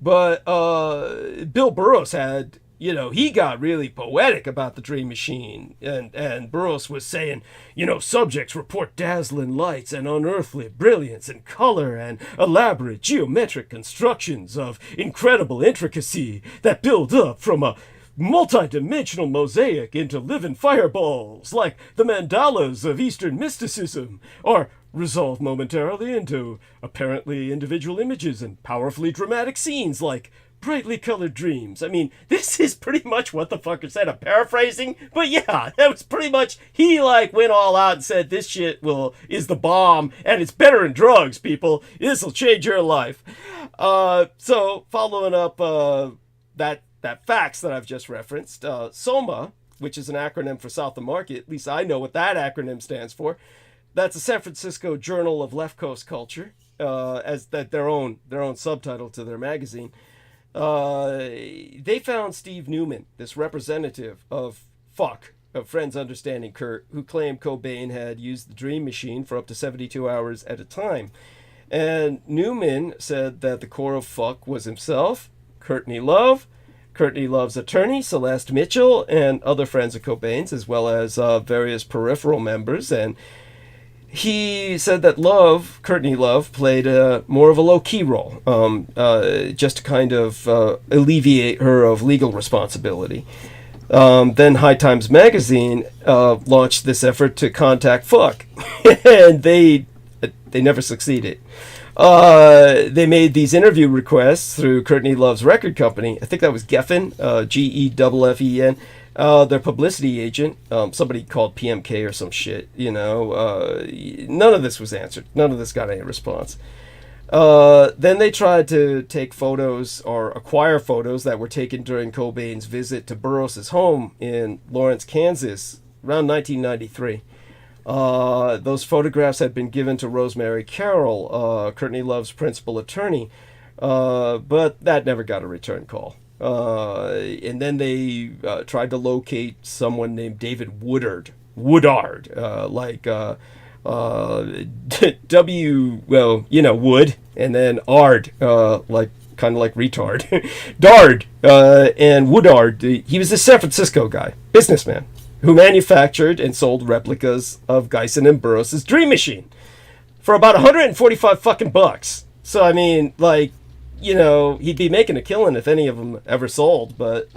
S1: But Bill Burroughs had, he got really poetic about the Dream Machine. And Burroughs was saying, subjects report dazzling lights and unearthly brilliance and color and elaborate geometric constructions of incredible intricacy that build up from a multi-dimensional mosaic into living fireballs, like the mandalas of Eastern mysticism, or resolve momentarily into apparently individual images and powerfully dramatic scenes like brightly colored dreams. I mean, this is pretty much what the fucker said. I'm paraphrasing, but yeah, that was pretty much, he went all out and said this shit is the bomb, and it's better than drugs, people. This'll change your life. So following up that facts that I've just referenced, SOMA, which is an acronym for South of Market, at least I know what that acronym stands for. That's a San Francisco Journal of Left Coast Culture, as that their own subtitle to their magazine. They found Steve Newman, this representative of Friends Understanding Kurt, who claimed Cobain had used the Dream Machine for up to 72 hours at a time. And Newman said that the core of Fuck was himself, Courtney Love, Courtney Love's attorney, Celeste Mitchell, and other friends of Cobain's, as well as various peripheral members. And he said that Courtney Love, played more of a low-key role, just to kind of alleviate her of legal responsibility. Then High Times Magazine launched this effort to contact Fuck, and they never succeeded. They made these interview requests through Courtney Love's record company. I think that was Geffen, Geffen. Their publicity agent, somebody called PMK or some shit, none of this was answered. None of this got any response. Then they tried to take photos or acquire photos that were taken during Cobain's visit to Burroughs' home in Lawrence, Kansas, around 1993. Those photographs had been given to Rosemary Carroll, Courtney Love's principal attorney, but that never got a return call. And then they tried to locate someone named David Woodard, Wood, and then Ard, kind of like retard, Dard, and Woodard. He was a San Francisco guy, businessman, who manufactured and sold replicas of Geisen and Burroughs' Dream Machine for about 145 fucking bucks. So I mean, he'd be making a killing if any of them ever sold. But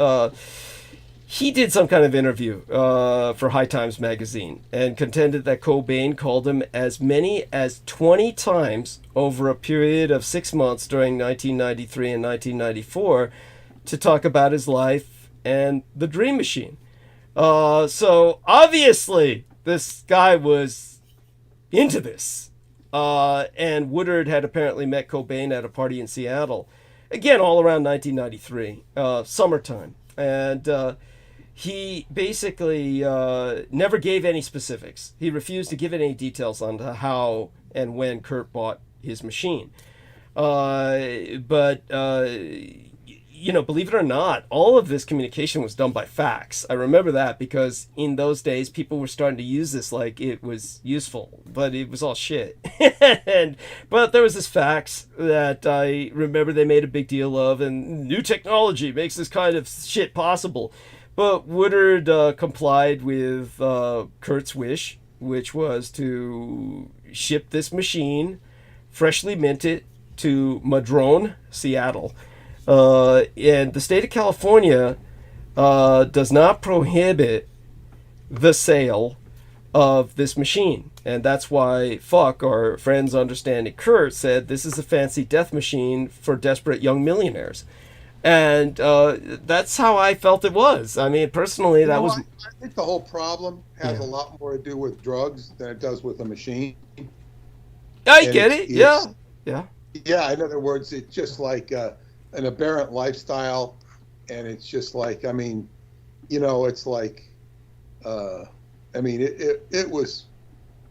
S1: he did some kind of interview for High Times Magazine and contended that Cobain called him as many as 20 times over a period of 6 months during 1993 and 1994 to talk about his life and the Dream Machine. So obviously this guy was into this. And Woodard had apparently met Cobain at a party in Seattle, again, all around 1993, summertime. And he basically never gave any specifics. He refused to give any details on how and when Kurt bought his machine. But believe it or not, all of this communication was done by fax. I remember that because in those days, people were starting to use this like it was useful, but it was all shit. But there was this fax that I remember they made a big deal of, and new technology makes this kind of shit possible. But Woodard complied with Kurt's wish, which was to ship this machine, freshly minted, to Madrone, Seattle. And the state of California does not prohibit the sale of this machine. And that's why our Friends Understanding Kurt said this is a fancy death machine for desperate young millionaires. And that's how I felt it was. I mean, personally, I
S2: think the whole problem has a lot more to do with drugs than it does with a machine.
S1: I get it. Yeah.
S2: Yeah, in other words, it's just like an aberrant lifestyle, and it's just like, it's like, it was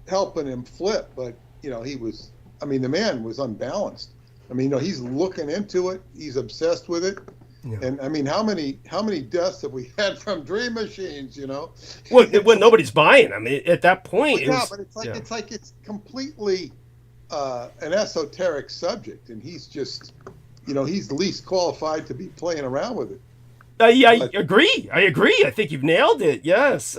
S2: helping him flip, but he was. I mean, the man was unbalanced. I mean, he's looking into it. He's obsessed with it. Yeah. And I mean, how many deaths have we had from dream machines?
S1: Well, when nobody's buying. I mean, at that point,
S2: but it's completely an esoteric subject, and he's just, he's the least qualified to be playing around with it.
S1: I agree. I think you've nailed it. Yes,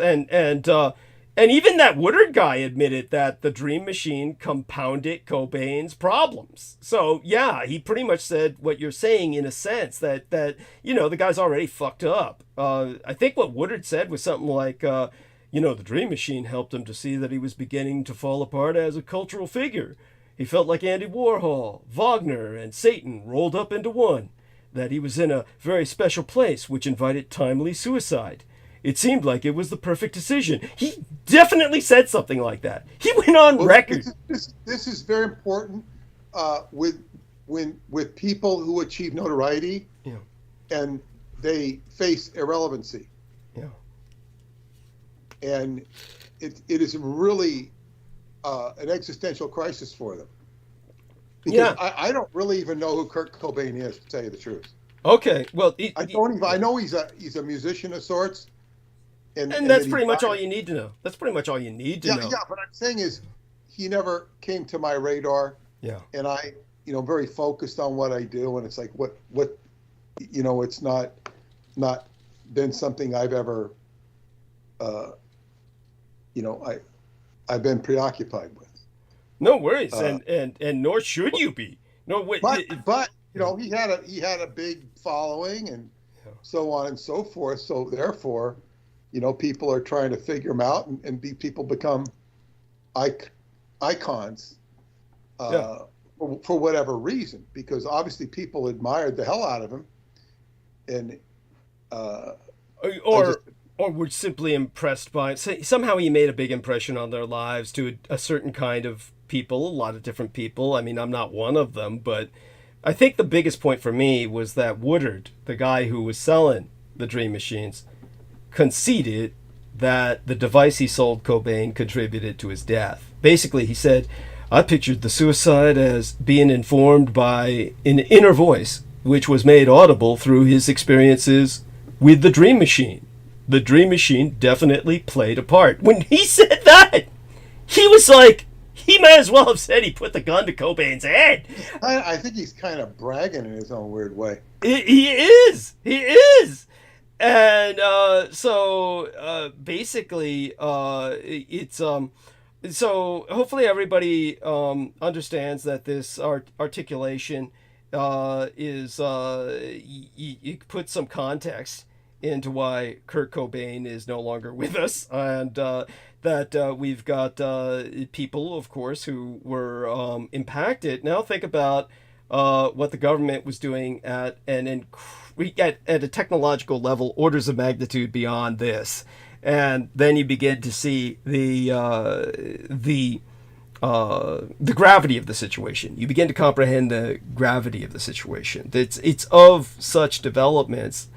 S1: and even that Woodard guy admitted that the dream machine compounded Cobain's problems. So yeah, he pretty much said what you're saying in a sense that the guy's already fucked up. I think what Woodard said was something like, the dream machine helped him to see that he was beginning to fall apart as a cultural figure. He felt like Andy Warhol, Wagner, and Satan rolled up into one. That he was in a very special place which invited timely suicide. It seemed like it was the perfect decision. He definitely said something like that. He went on record.
S2: This is very important with people who achieve notoriety, and they face irrelevancy.
S1: Yeah.
S2: And it is really an existential crisis for them. Because I don't really even know who Kurt Cobain is, to tell you the truth.
S1: Okay, well,
S2: I know he's a musician of sorts. And
S1: that's pretty much all you need to know. That's pretty much all you need to know.
S2: Yeah, but I'm saying is, he never came to my radar.
S1: Yeah.
S2: And I, very focused on what I do, and it's like, what, it's not been something I've ever, I've been preoccupied with.
S1: No worries, and nor should you be. No,
S2: but he had a big following, and so on and so forth. So therefore, people are trying to figure him out, and people become icons for whatever reason, because obviously people admired the hell out of him, and
S1: or were simply impressed by somehow he made a big impression on their lives to a certain kind of people, a lot of different people. I mean, I'm not one of them, but I think the biggest point for me was that Woodard, the guy who was selling the dream machines, conceded that the device he sold Cobain contributed to his death. Basically, he said, I pictured the suicide as being informed by an inner voice, which was made audible through his experiences with the dream machine. The dream machine definitely played a part. When he said that, he was like, he might as well have said he put the gun to Cobain's head.
S2: I think he's kind of bragging in his own weird way.
S1: He is. And basically, it's so hopefully everybody understands that this articulation is you put some context into why Kurt Cobain is no longer with us, and that we've got people, of course, who were impacted. Now think about what the government was doing at a technological level, orders of magnitude beyond this, and then you begin to see the gravity of the situation. You begin to comprehend the gravity of the situation. It's of such developments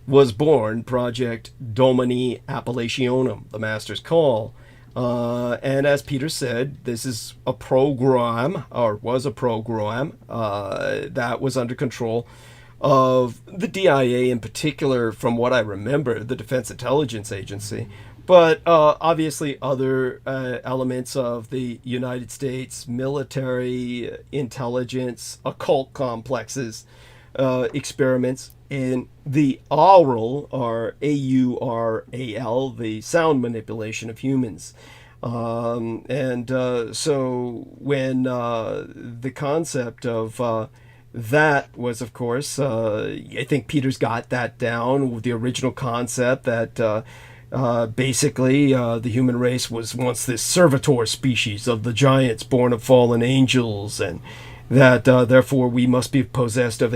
S1: was born Project Domini Appellationum, the Master's Call. And as Peter said, this is a program, or was a program, that was under control of the DIA in particular, from what I remember, the Defense Intelligence Agency, but obviously other elements of the United States military intelligence, occult complexes, experiments in the aural, or AURAL, the sound manipulation of humans. So when the concept of that was, of course, I think Peter's got that down with the original concept that basically the human race was once this servitor species of the giants born of fallen angels, and that therefore we must be possessed of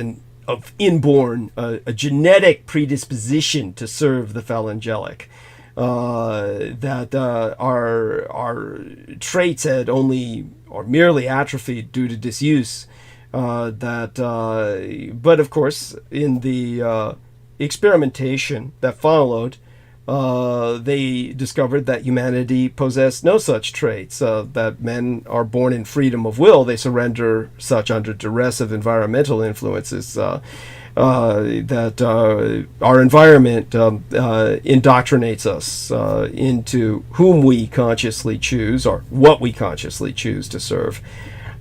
S1: inborn, a genetic predisposition to serve the phalangelic, that our traits had only or merely atrophied due to disuse, but of course in the experimentation that followed, they discovered that humanity possessed no such traits, that men are born in freedom of will. They surrender such under duress of environmental influences, that our environment indoctrinates us into whom we consciously choose or what we consciously choose to serve.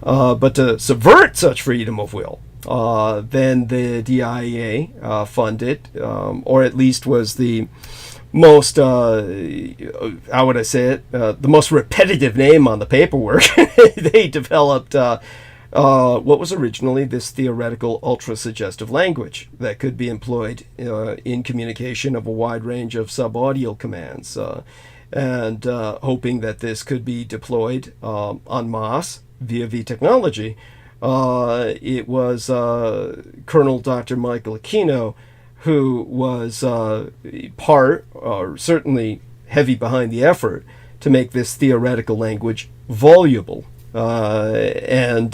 S1: But to subvert such freedom of will, then the DIA funded, or at least was the most, how would I say it, the most repetitive name on the paperwork. They developed what was originally this theoretical ultra-suggestive language that could be employed in communication of a wide range of subaudial commands, and hoping that this could be deployed en masse via V technology. It was Colonel Dr. Michael Aquino who was part, or certainly heavy behind the effort, to make this theoretical language voluble. And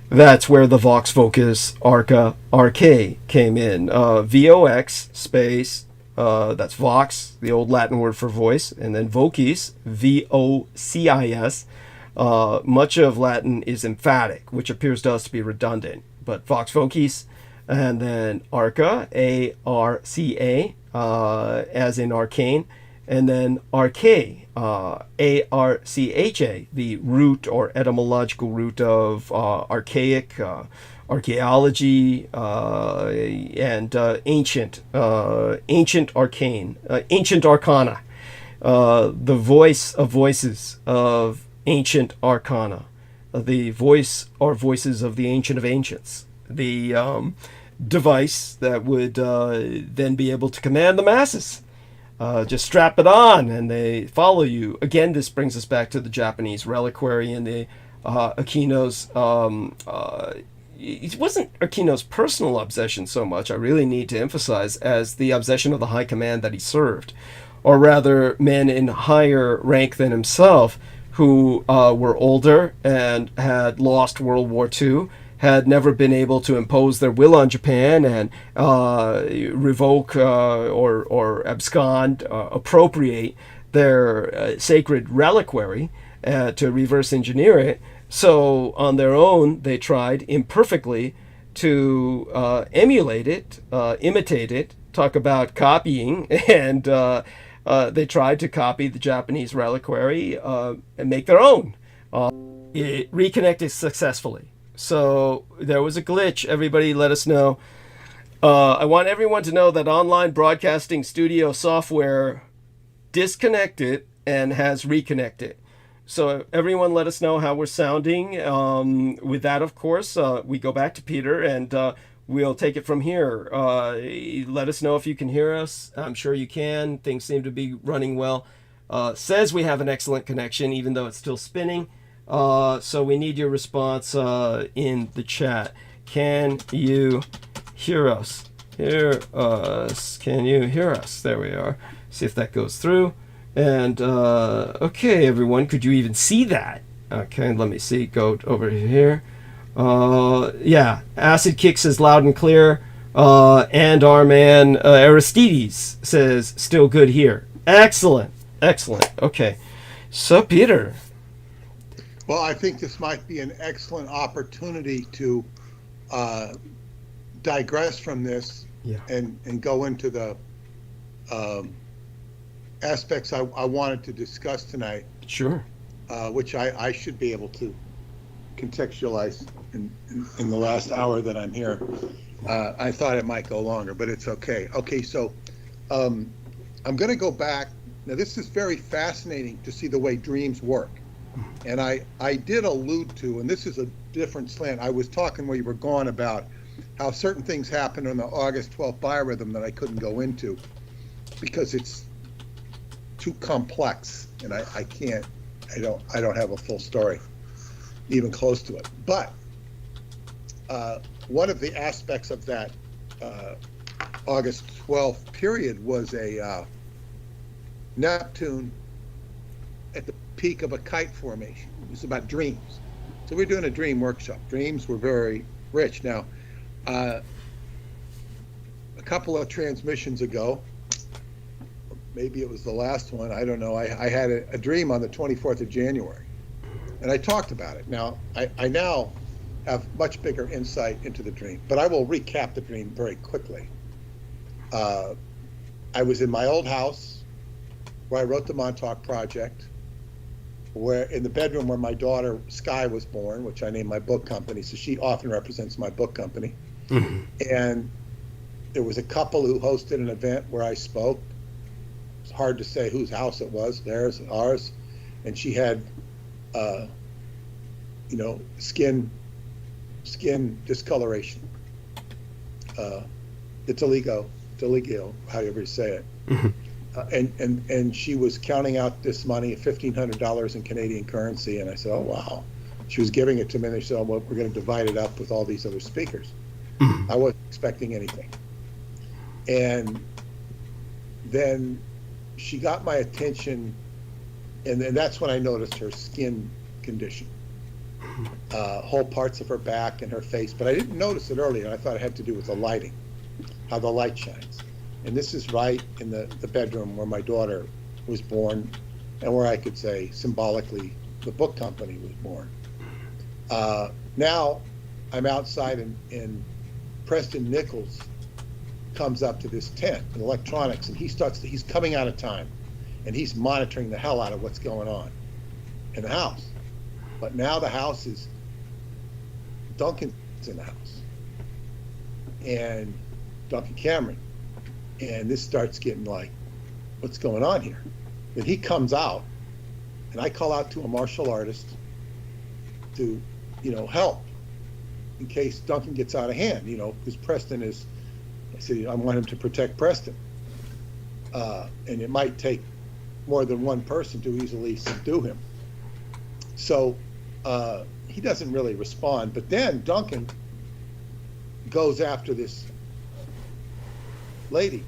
S1: that's where the Vox Focus Arca RK came in. VOX space, that's Vox, the old Latin word for voice, and then Vocis, VOCIS. Much of Latin is emphatic, which appears to us to be redundant, but Vox Vocis, and then Arca, ARCA, as in arcane, and then Arche, ARCHA, the root or etymological root of archaic, archaeology, and ancient arcane, ancient arcana, the voice of voices of ancient arcana, the voice or voices of the ancient of ancients, the device that would then be able to command the masses. Just strap it on and they follow you. Again, this brings us back to the Japanese reliquary and the Aquino's. It wasn't Aquino's personal obsession so much, I really need to emphasize, as the obsession of the high command that he served. Or rather, men in higher rank than himself who were older and had lost World War II, had never been able to impose their will on Japan and revoke or abscond, appropriate their sacred reliquary to reverse engineer it. So on their own, they tried imperfectly to emulate it, imitate it, talk about copying, and they tried to copy the Japanese reliquary and make their own. It reconnected successfully. So there was a glitch. Everybody let us know. I want everyone to know that online broadcasting studio software disconnected and has reconnected. So everyone let us know how we're sounding. With that, of course, we go back to Peter and we'll take it from here. Let us know if you can hear us. I'm sure you can. Things seem to be running well. Says we have an excellent connection, even though it's still spinning. So we need your response in the chat. Can you hear us? Hear us. Can you hear us? There we are. See if that goes through. And okay, everyone, could you even see that? Okay, let me see. Go over here. Yeah, Acid Kick says loud and clear. And our man Aristides says still good here. Excellent. Excellent. Okay. So, Peter.
S2: Well, I think this might be an excellent opportunity to digress from this and go into the aspects I wanted to discuss tonight.
S1: Sure.
S2: Which I should be able to contextualize in the last hour that I'm here. I thought it might go longer, but it's okay. Okay, so I'm going to go back. Now, this is very fascinating to see the way dreams work. And I did allude to, and this is a different slant, I was talking where you were gone about how certain things happened on the August 12th biorhythm that I couldn't go into because it's too complex and I don't have a full story even close to it. But one of the aspects of that August 12th period was a Neptune at the peak of a kite formation. It was about dreams. So we're doing a dream workshop. Dreams were very rich. Now, a couple of transmissions ago, maybe it was the last one, I don't know. I had a dream on the 24th of January, and I talked about it. Now, I now have much bigger insight into the dream, but I will recap the dream very quickly. I was in my old house where I wrote the Montauk Project, where in the bedroom where my daughter Sky was born, which I named my book company, so she often represents my book company. Mm-hmm. And there was a couple who hosted an event where I spoke. It's hard to say whose house it was, theirs, ours. And she had, skin discoloration. Vitiligo, however you say it. Mm-hmm. And she was counting out this money, $1,500 in Canadian currency. And I said, oh, wow. She was giving it to me, and they said, oh, well, we're going to divide it up with all these other speakers. Mm-hmm. I wasn't expecting anything. And then she got my attention, and that's when I noticed her skin condition. Whole parts of her back and her face, but I didn't notice it earlier. I thought it had to do with the lighting, how the light shines. And this is right in the bedroom where my daughter was born, and where I could say symbolically the book company was born. Now I'm outside, and Preston Nichols comes up to this tent in electronics, and he's coming out of time, and he's monitoring the hell out of what's going on in the house. But now the house is, Duncan's in the house, and Duncan Cameron, and this starts getting like, what's going on here? Then he comes out, and I call out to a martial artist to, help in case Duncan gets out of hand, because Preston is, I said, I want him to protect Preston. And it might take more than one person to easily subdue him. So he doesn't really respond. But then Duncan goes after this lady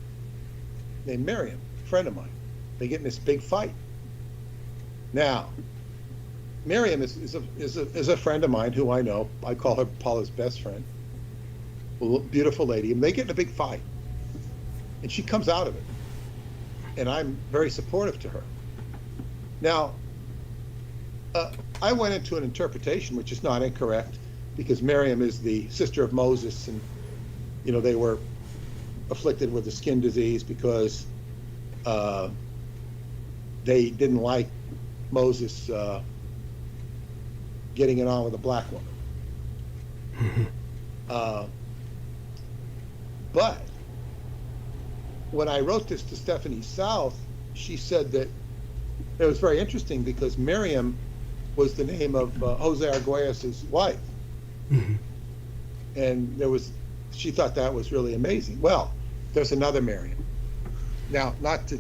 S2: named Miriam, a friend of mine. They get in this big fight. Now, Miriam is a friend of mine who I know. I call her Paula's best friend. A beautiful lady. And they get in a big fight. And she comes out of it. And I'm very supportive to her. Now, I went into an interpretation which is not incorrect, because Miriam is the sister of Moses, and they were afflicted with a skin disease because they didn't like Moses getting it on with a black woman. But when I wrote this to Stephanie South, she said that it was very interesting because Miriam was the name of Jose Arguelles' wife. Mm-hmm. And she thought that was really amazing. Well, there's another Miriam. Now, not to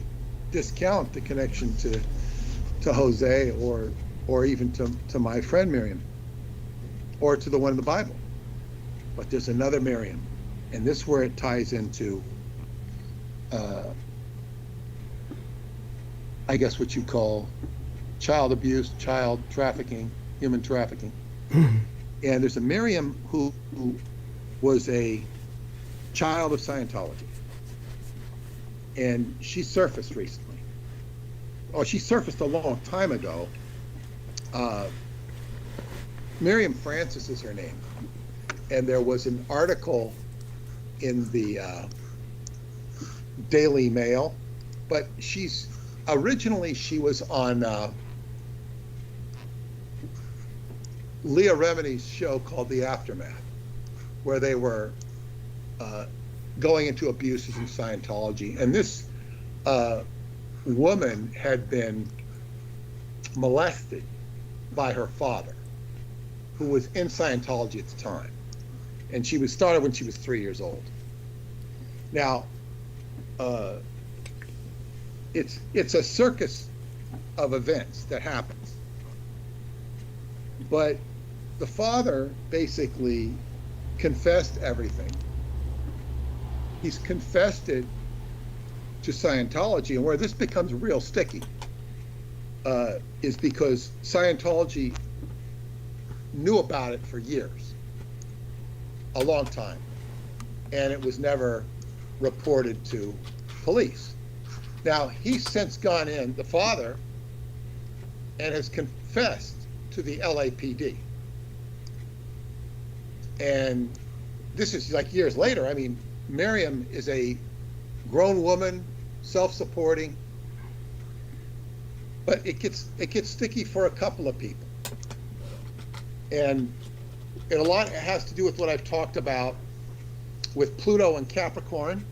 S2: discount the connection to Jose or even to my friend Miriam, or to the one in the Bible, but there's another Miriam, and this is where it ties into I guess what you call child abuse, child trafficking, human trafficking. Mm-hmm. And there's a Miriam who was a child of Scientology, and she surfaced recently. Oh, she surfaced a long time ago. Miriam Francis is her name, and there was an article in the Daily Mail, but originally she was on Leah Remini's show called The Aftermath, where they were going into abuses in Scientology. And this woman had been molested by her father, who was in Scientology at the time. And she was started when she was 3 years old. Now, it's a circus of events that happens. But the father basically confessed everything. He's confessed it to Scientology, and where this becomes real sticky is because Scientology knew about it for years, a long time, and it was never reported to police. Now, he's since gone in, the father, and has confessed to the LAPD. And this is like years later. I mean, Miriam is a grown woman, self-supporting, but it gets sticky for a couple of people. And a lot has to do with what I've talked about with Pluto and Capricorn.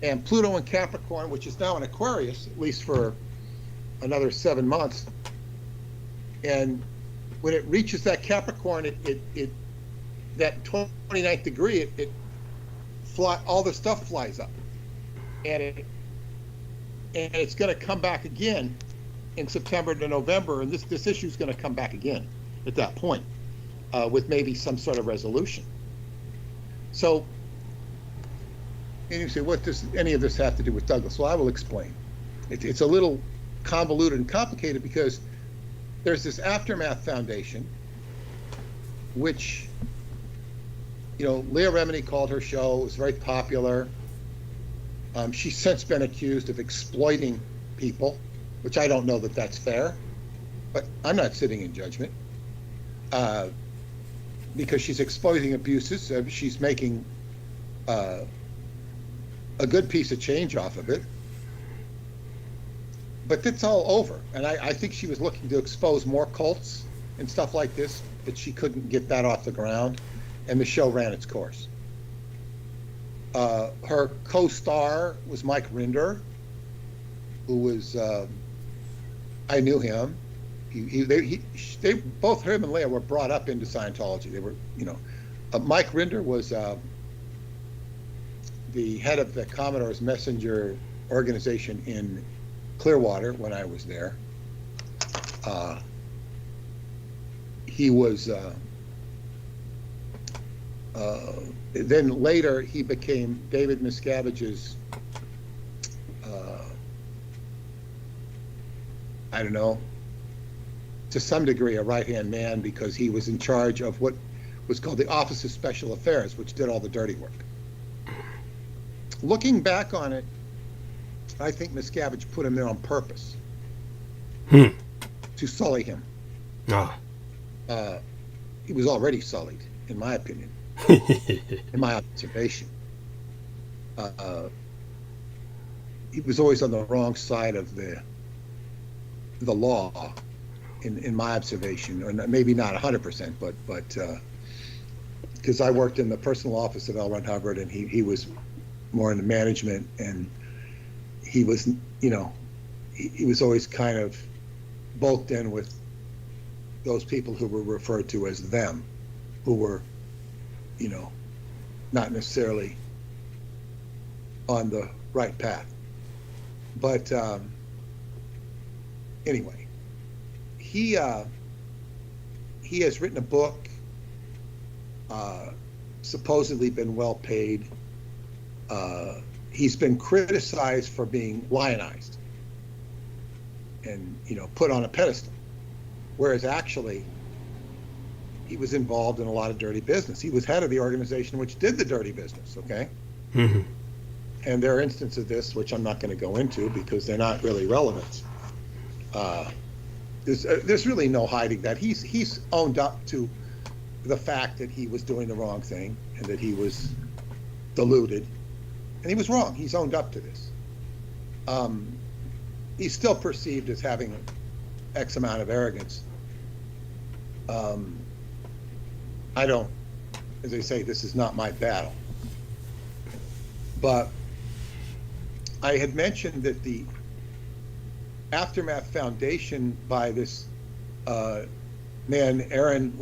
S2: And Pluto and Capricorn, which is now in Aquarius, at least for another 7 months. And when it reaches that Capricorn, that 29th degree, all the stuff flies up. And it's going to come back again in September to November, and this issue is going to come back again at that point, with maybe some sort of resolution. So, and you say, what does any of this have to do with Douglas? Well, I will explain. It's a little convoluted and complicated because there's this Aftermath Foundation, which, you know, Leah Remini called her show. It was very popular. She's since been accused of exploiting people, which I don't know that that's fair, but I'm not sitting in judgment because she's exploiting abuses. She's making a good piece of change off of it. But that's all over. And I think she was looking to expose more cults and stuff like this, but she couldn't get that off the ground, and the show ran its course. Her co-star was Mike Rinder, who was, I knew him. They both, him and Leah, were brought up into Scientology. They were, you know, Mike Rinder was the head of the Commodore's Messenger organization in Clearwater when I was there. He was, then later he became David Miscavige's, I don't know, to some degree a right-hand man, because he was in charge of what was called the Office of Special Affairs, which did all the dirty work. Looking back on it, I think Miscavige put him there on purpose to sully him. He was already sullied, in my opinion, in my observation. He was always on the wrong side of the law, in my observation, or maybe not 100%, but because I worked in the personal office of L. Ron Hubbard, and he was more in the management, and he was, you know, he was always kind of bulked in with those people who were referred to as them, who were, you know, not necessarily on the right path. But anyway, he has written a book, supposedly been well paid. He's been criticized for being lionized and, you know, put on a pedestal, whereas actually he was involved in a lot of dirty business. He was head of the organization which did the dirty business, okay? Mm-hmm. And there are instances of this which I'm not going to go into because they're not really relevant. There's really no hiding that. He's owned up to the fact that he was doing the wrong thing and that he was deluded. And he was wrong. He's owned up to this. He's still perceived as having X amount of arrogance. I don't, as I say, this is not my battle. But I had mentioned that the Aftermath Foundation by this man, Aaron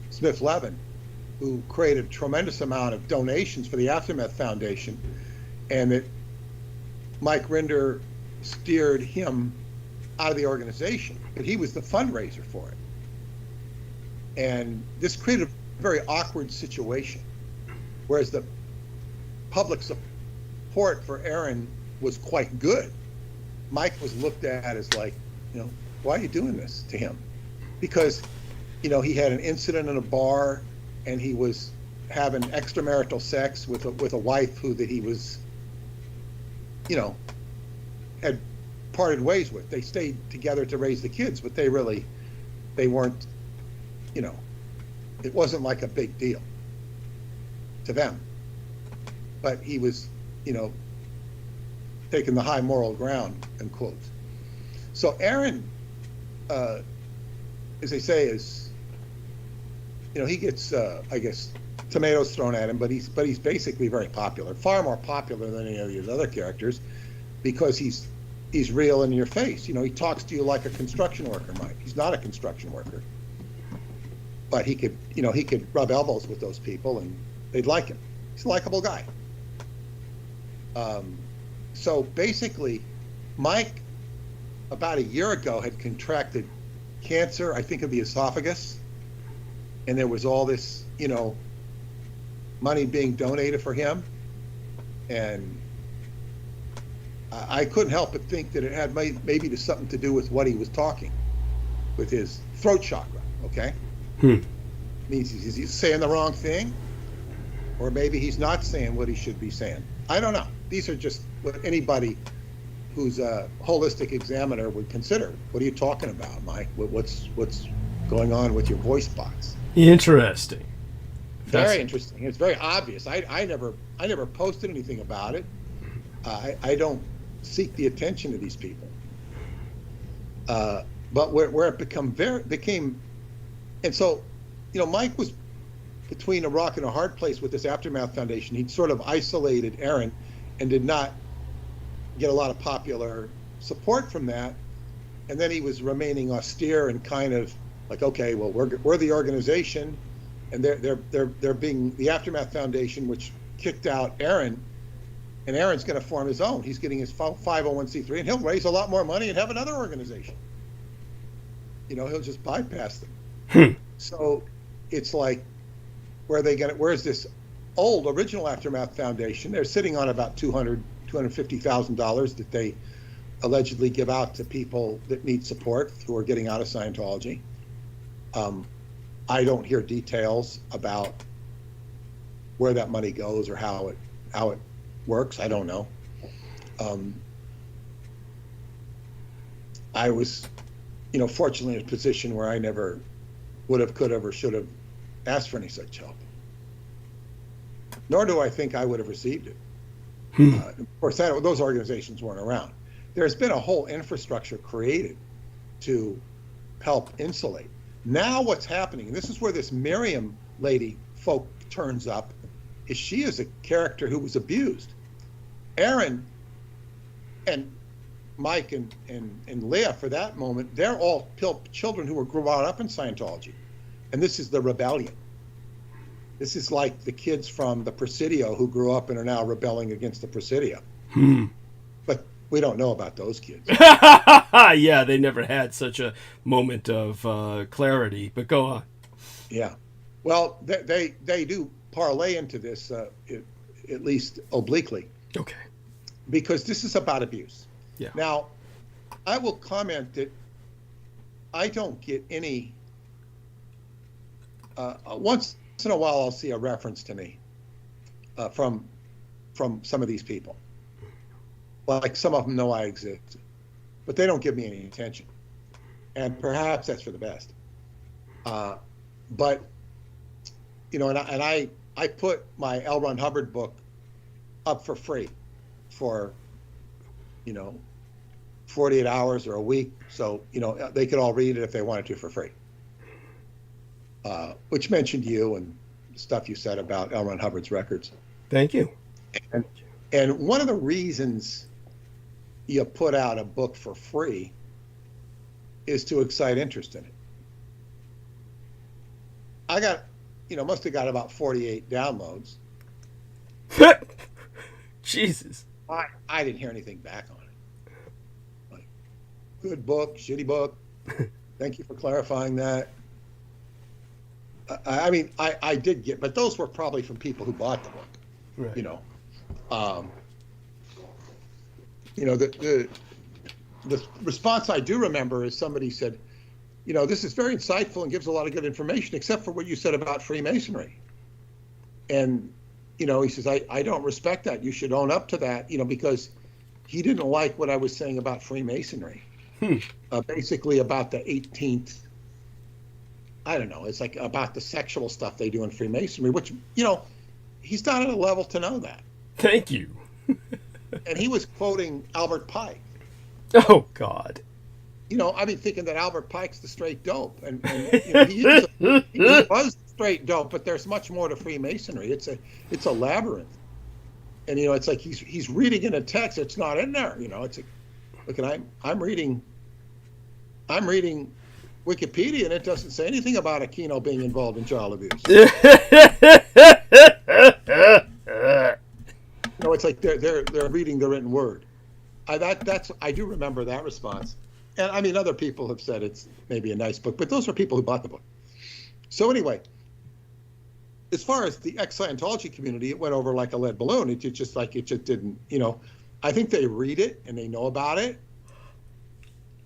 S2: Smith-Levin, who created a tremendous amount of donations for the Aftermath Foundation, and that Mike Rinder steered him out of the organization, but he was the fundraiser for it. And this created a very awkward situation, whereas the public support for Aaron was quite good. Mike was looked at as like, you know, why are you doing this to him? Because, you know, he had an incident in a bar and he was having extramarital sex with a wife who that he was, you know, had parted ways with. They stayed together to raise the kids, but they weren't, you know, it wasn't like a big deal to them. But he was, you know, taking the high moral ground, end quotes. So Aaron, as they say, is, you know, he gets, I guess, tomatoes thrown at him, but he's basically very popular, far more popular than any of these other characters, because he's real in your face. You know, he talks to you like a construction worker might. He's not a construction worker, but he could, you know, he could rub elbows with those people and they'd like him. He's a likable guy. So basically, Mike, about a year ago, had contracted cancer, I think of the esophagus, and there was all this, you know, money being donated for him, and I couldn't help but think that it had maybe something to do with what he was talking, with his throat chakra, okay? Means is he saying the wrong thing? Or maybe he's not saying what he should be saying. I don't know. These are just what anybody who's a holistic examiner would consider. What are you talking about, Mike? What's going on with your voice box?
S1: Interesting.
S2: Very interesting. It's very obvious. I never posted anything about it. I don't seek the attention of these people. But where it became, and so, you know, Mike was between a rock and a hard place with this Aftermath Foundation. He'd sort of isolated Aaron and did not get a lot of popular support from that. And then he was remaining austere and kind of like, okay, well, we're the organization, and they're being the Aftermath Foundation, which kicked out Aaron, and Aaron's going to form his own. He's getting his 501c3, and he'll raise a lot more money and have another organization. You know, he'll just bypass them. So it's like, where's this old original Aftermath Foundation? They're sitting on about $250,000 that they allegedly give out to people that need support who are getting out of Scientology. I don't hear details about where that money goes or how it works. I don't know. I was, you know, fortunately in a position where I never would have, could have, or should have asked for any such help. Nor do I think I would have received it. Of course, those organizations weren't around. There's been a whole infrastructure created to help insulate. Now what's happening, and this is where this Miriam lady folk turns up, is she is a character who was abused. Aaron and Mike and Leah, for that moment, they're all children who were brought up in Scientology. And this is the rebellion. This is like the kids from the Presidio who grew up and are now rebelling against the Presidio. But we don't know about those kids.
S1: Yeah, they never had such a moment of clarity, but go on.
S2: Yeah. Well, they do parlay into this, at least obliquely.
S1: Okay.
S2: Because this is about abuse.
S1: Yeah.
S2: Now, I will comment that I don't get any, once in a while I'll see a reference to me from some of these people. Like some of them know I exist, but they don't give me any attention. And perhaps that's for the best. But, you know, and I put my L. Ron Hubbard book up for free for, you know, 48 hours or a week. So, you know, they could all read it if they wanted to for free. Which mentioned you and stuff you said about L. Ron Hubbard's records.
S1: Thank you.
S2: And one of the reasons you put out a book for free is to excite interest in it. I got, you know, must have got about 48 downloads.
S1: Jesus.
S2: I didn't hear anything back on it. Like, good book, shitty book. Thank you for clarifying that. I mean, I did get, but those were probably from people who bought the book. Right. You know, the response I do remember is somebody said, you know, this is very insightful and gives a lot of good information, except for what you said about Freemasonry. And, you know, he says, I don't respect that. You should own up to that, you know, because he didn't like what I was saying about Freemasonry. Basically about the 18th. I don't know. It's like about the sexual stuff they do in Freemasonry, which, you know, he's not at a level to know that.
S1: Thank you.
S2: And he was quoting Albert Pike.
S1: Oh, God.
S2: You know, I mean, thinking that Albert Pike's the straight dope. And you know, he was straight dope, but there's much more to Freemasonry. It's a labyrinth. And, you know, it's like he's reading in a text that's not in there. You know, it's like, look, and I'm reading Wikipedia, and it doesn't say anything about Aquino being involved in child abuse. You know, it's like they're reading the written word. I do remember that response, and I mean other people have said it's maybe a nice book, but those are people who bought the book. So anyway, as far as the ex-Scientology community, it went over like a lead balloon. It just didn't. You know, I think they read it and they know about it.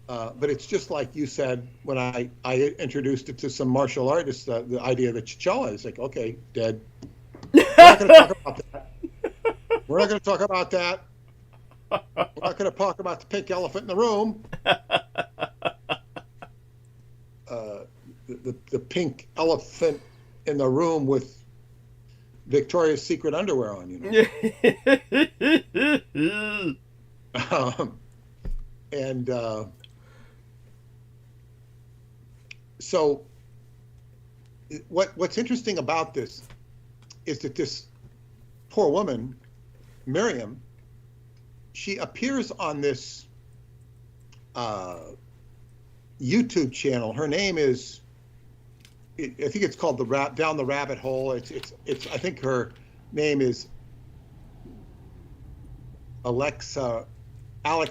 S2: But it's just like you said when I introduced it to some martial artists, the idea of the Chichewa is like, okay, dead. We're not going to talk about that. We're not going to talk about that. We're not going to talk about the pink elephant in the room. The pink elephant in the room with Victoria's Secret underwear on, you know. So what's interesting about this is that this poor woman, Miriam, she appears on this YouTube channel. Her name is, I think it's called Down the Rabbit Hole. It's I think her name is Alex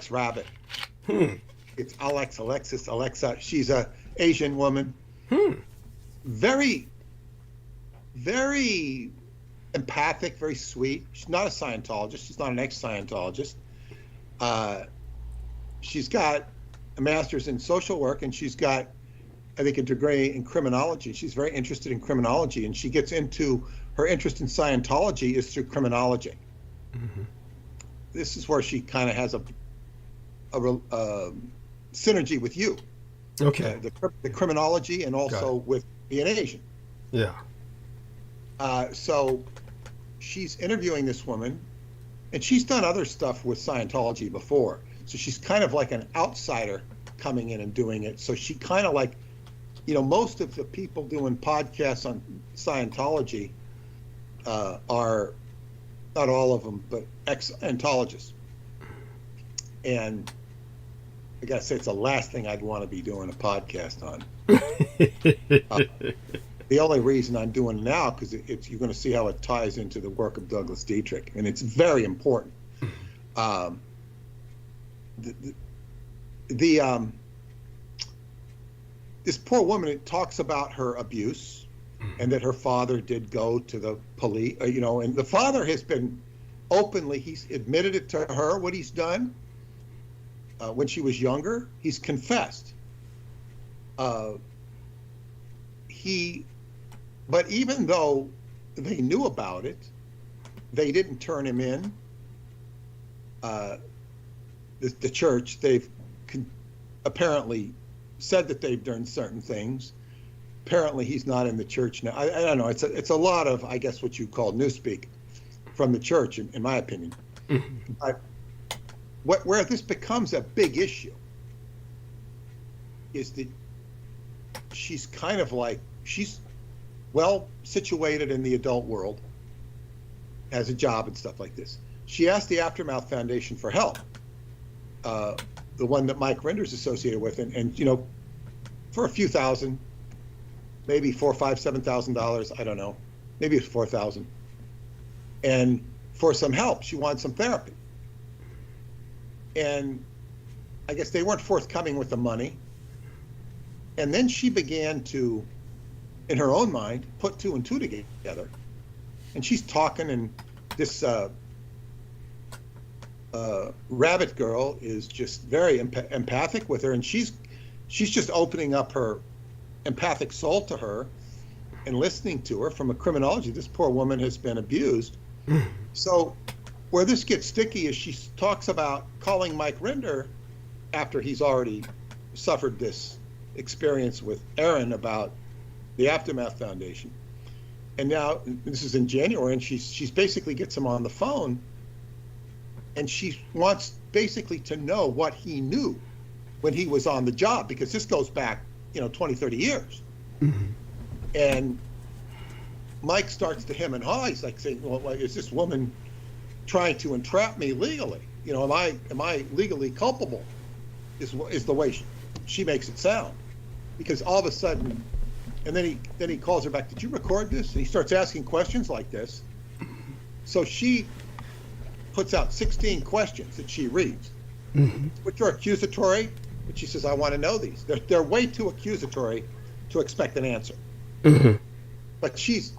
S2: Rabbit. It's Alexa. She's a Asian woman. Very, very empathic, very sweet. She's not a Scientologist. She's not an ex-Scientologist. She's got a master's in social work, and she's got, I think, a degree in criminology. She's very interested in criminology, and she gets into her interest in Scientology is through criminology. This is where she kind of has a synergy with you.
S1: Okay.
S2: The criminology and also with being Asian.
S1: Yeah.
S2: So she's interviewing this woman, and she's done other stuff with Scientology before. So she's kind of like an outsider coming in and doing it. So she kind of like, you know, most of the people doing podcasts on Scientology are, not all of them, but ex-Scientologists. And I gotta say, it's the last thing I'd want to be doing a podcast on. The only reason I'm doing it now, because you're going to see how it ties into the work of Douglas Dietrich, and it's very important. This poor woman, it talks about her abuse, and that her father did go to the police. You know, and the father has been openly, he's admitted it to her what he's done. When she was younger, he's confessed. But even though they knew about it, they didn't turn him in. The church, they've apparently said that they've done certain things. Apparently, he's not in the church now. I don't know. It's a lot of, I guess, what you call newspeak from the church, in my opinion. Where this becomes a big issue is that she's kind of like, she's well situated in the adult world, has a job and stuff like this. She asked the Aftermath Foundation for help, the one that Mike Render's associated with, and you know, for a few thousand, maybe $4,000, $5,000, $7,000, I don't know, maybe it's $4,000, and for some help, she wanted some therapy. And I guess they weren't forthcoming with the money. And then she began to, in her own mind, put two and two together. And she's talking, and this rabbit girl is just very empathic with her. And she's just opening up her empathic soul to her and listening to her from a criminology. This poor woman has been abused. So where this gets sticky is she talks about calling Mike Rinder after he's already suffered this experience with Aaron about the Aftermath Foundation. And now this is in January, and she's basically gets him on the phone, and she wants basically to know what he knew when he was on the job, because this goes back, 20, 30 years. Mm-hmm. And Mike starts to hem and haw. He's like saying, well, is this woman trying to entrap me legally? Am I legally culpable? Is the way she makes it sound. Because all of a sudden, and then he calls her back, did you record this? And he starts asking questions like this. So she puts out 16 questions that she reads, mm-hmm. which are accusatory, but she says, I want to know these. They're way too accusatory to expect an answer. Mm-hmm. But she's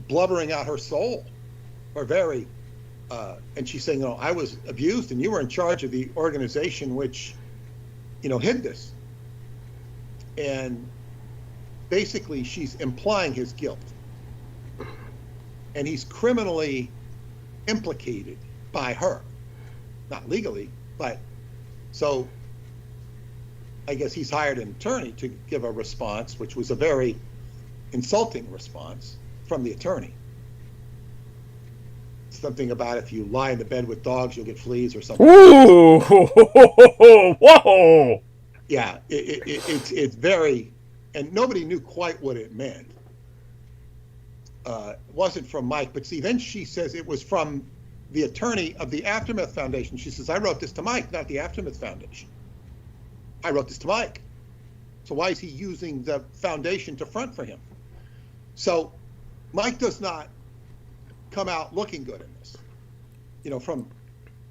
S2: blubbering out her soul, or very, and she's saying, I was abused, and you were in charge of the organization which, hid this. And basically, she's implying his guilt. And he's criminally implicated by her. Not legally, but so I guess he's hired an attorney to give a response, which was a very insulting response from the attorney. Something about if you lie in the bed with dogs, you'll get fleas or something.
S4: Ooh! Whoa!
S2: Yeah, it's very, and nobody knew quite what it meant. It wasn't from Mike, but see, then she says it was from the attorney of the Aftermath Foundation. She says, I wrote this to Mike, not the Aftermath Foundation. I wrote this to Mike. So why is he using the foundation to front for him? So Mike does not come out looking good in this, from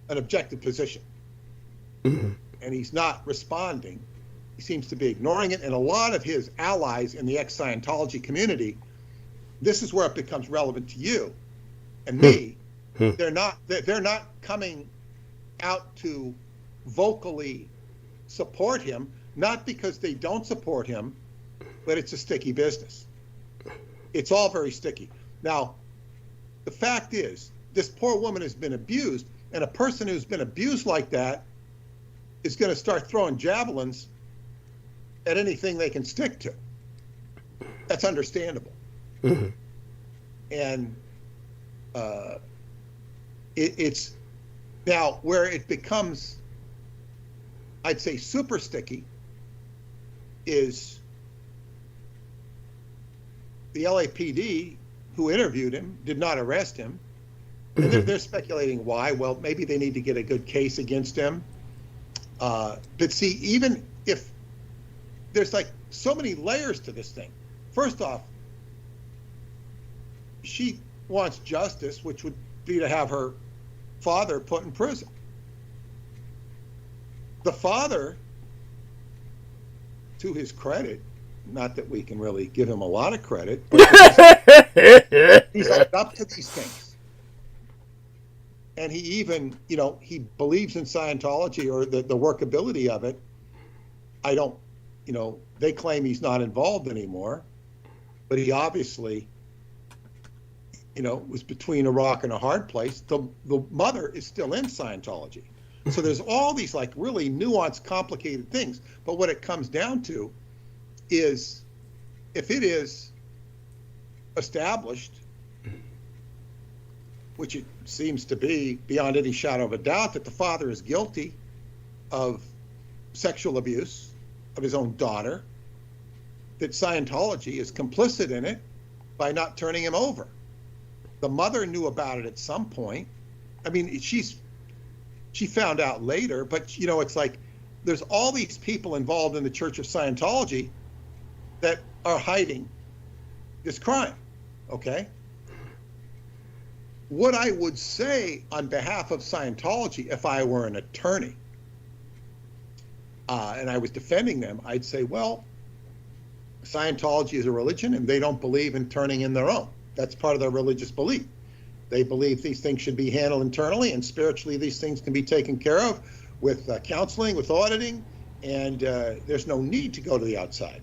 S2: an objective position. Mm-hmm. And he's not responding. He seems to be ignoring it. And a lot of his allies in the ex-Scientology community, this is where it becomes relevant to you and me. They're not coming out to vocally support him, not because they don't support him, but it's a sticky business. It's all very sticky. Now, the fact is, this poor woman has been abused, and a person who's been abused like that is going to start throwing javelins at anything they can stick to. That's understandable. Mm-hmm. And it's now where it becomes, I'd say, super sticky is the LAPD who interviewed him did not arrest him. And they're speculating why. Well, maybe they need to get a good case against him. But see, even if there's like so many layers to this thing. First off, she wants justice, which would be to have her father put in prison. The father, to his credit, not that we can really give him a lot of credit, but he's up to these things. And he even, he believes in Scientology or the workability of it. I don't, they claim he's not involved anymore, but he obviously, was between a rock and a hard place. The mother is still in Scientology. So there's all these like really nuanced, complicated things. But what it comes down to is if it is established, which it seems to be beyond any shadow of a doubt, that the father is guilty of sexual abuse of his own daughter, that Scientology is complicit in it by not turning him over. The mother knew about it at some point. I mean, she found out later, but it's like there's all these people involved in the Church of Scientology that are hiding this crime, okay? What I would say on behalf of Scientology, if I were an attorney and I was defending them, I'd say, well, Scientology is a religion and they don't believe in turning in their own. That's part of their religious belief. They believe these things should be handled internally, and spiritually these things can be taken care of with counseling, with auditing, and there's no need to go to the outside.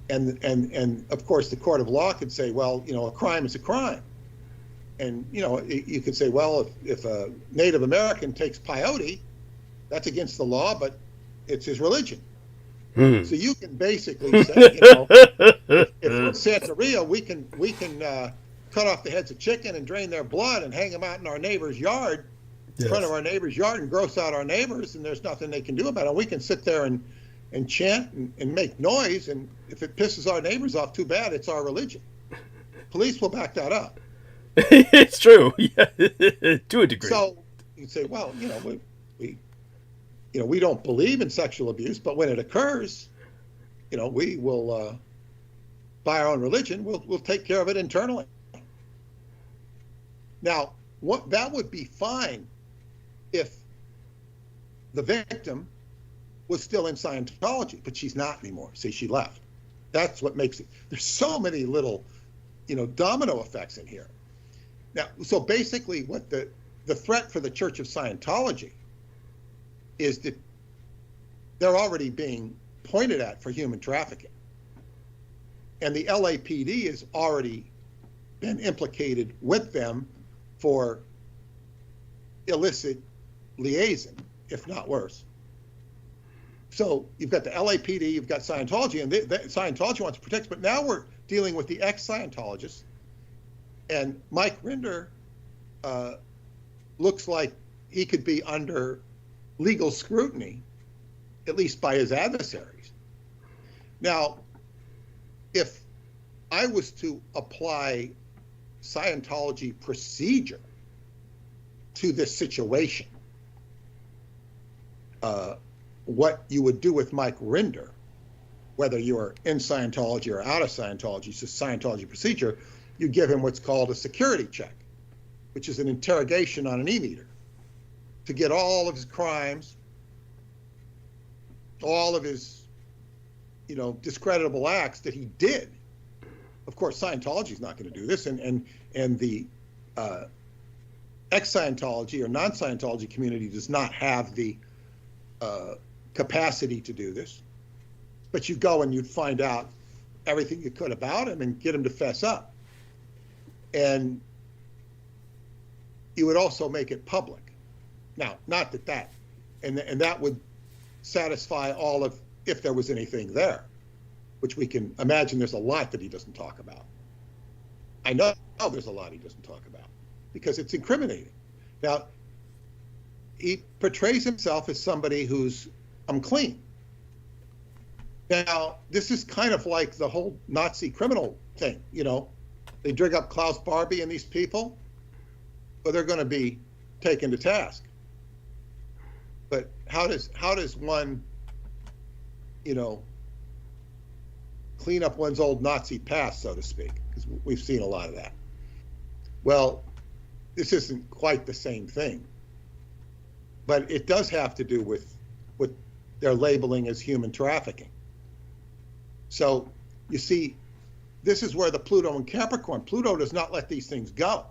S2: And of course the court of law could say, well, a crime is a crime. And, you know, you could say, well, if a Native American takes peyote, that's against the law, but it's his religion. So you can basically say, you know, if we're in Santeria, we can cut off the heads of chicken and drain their blood and hang them out in our neighbor's yard, in front of our neighbor's yard, and gross out our neighbors, and there's nothing they can do about it. We can sit there and chant and make noise, and if it pisses our neighbors off, too bad, it's our religion. Police will back that up.
S1: It's true, yeah, to a degree.
S2: So you say, well, you know, we don't believe in sexual abuse, but when it occurs, you know, we will, by our own religion, we'll take care of it internally. Now, that would be fine if the victim was still in Scientology, but she's not anymore. See, she left. That's what makes it. There's so many little, you know, domino effects in here. Now, so basically what the threat for the Church of Scientology is that they're already being pointed at for human trafficking. And the LAPD has already been implicated with them for illicit liaison, if not worse. So you've got the LAPD, you've got Scientology, and Scientology wants to protect, but now we're dealing with the ex-Scientologists. And Mike Rinder looks like he could be under legal scrutiny, at least by his adversaries. Now, if I was to apply Scientology procedure to this situation, what you would do with Mike Rinder, whether you're in Scientology or out of Scientology, it's just Scientology procedure, you give him what's called a security check, which is an interrogation on an e-meter to get all of his crimes, all of his, you know, discreditable acts that he did. Of course, Scientology is not going to do this, and the ex-Scientology or non-Scientology community does not have the capacity to do this. But you go and you'd find out everything you could about him and get him to fess up. And you would also make it public. Now, not that, and that would satisfy all of, if there was anything there, which we can imagine there's a lot that he doesn't talk about. I know there's a lot he doesn't talk about because it's incriminating. Now, he portrays himself as somebody who's, I'm clean. Now, this is kind of like the whole Nazi criminal thing, you know. They drag up Klaus Barbie and these people, but they're going to be taken to task. But how does one, you know, clean up one's old Nazi past, so to speak? Because we've seen a lot of that. Well, this isn't quite the same thing, but it does have to do with what they're labeling as human trafficking. So you see, this is where the Pluto and Capricorn, Pluto does not let these things go.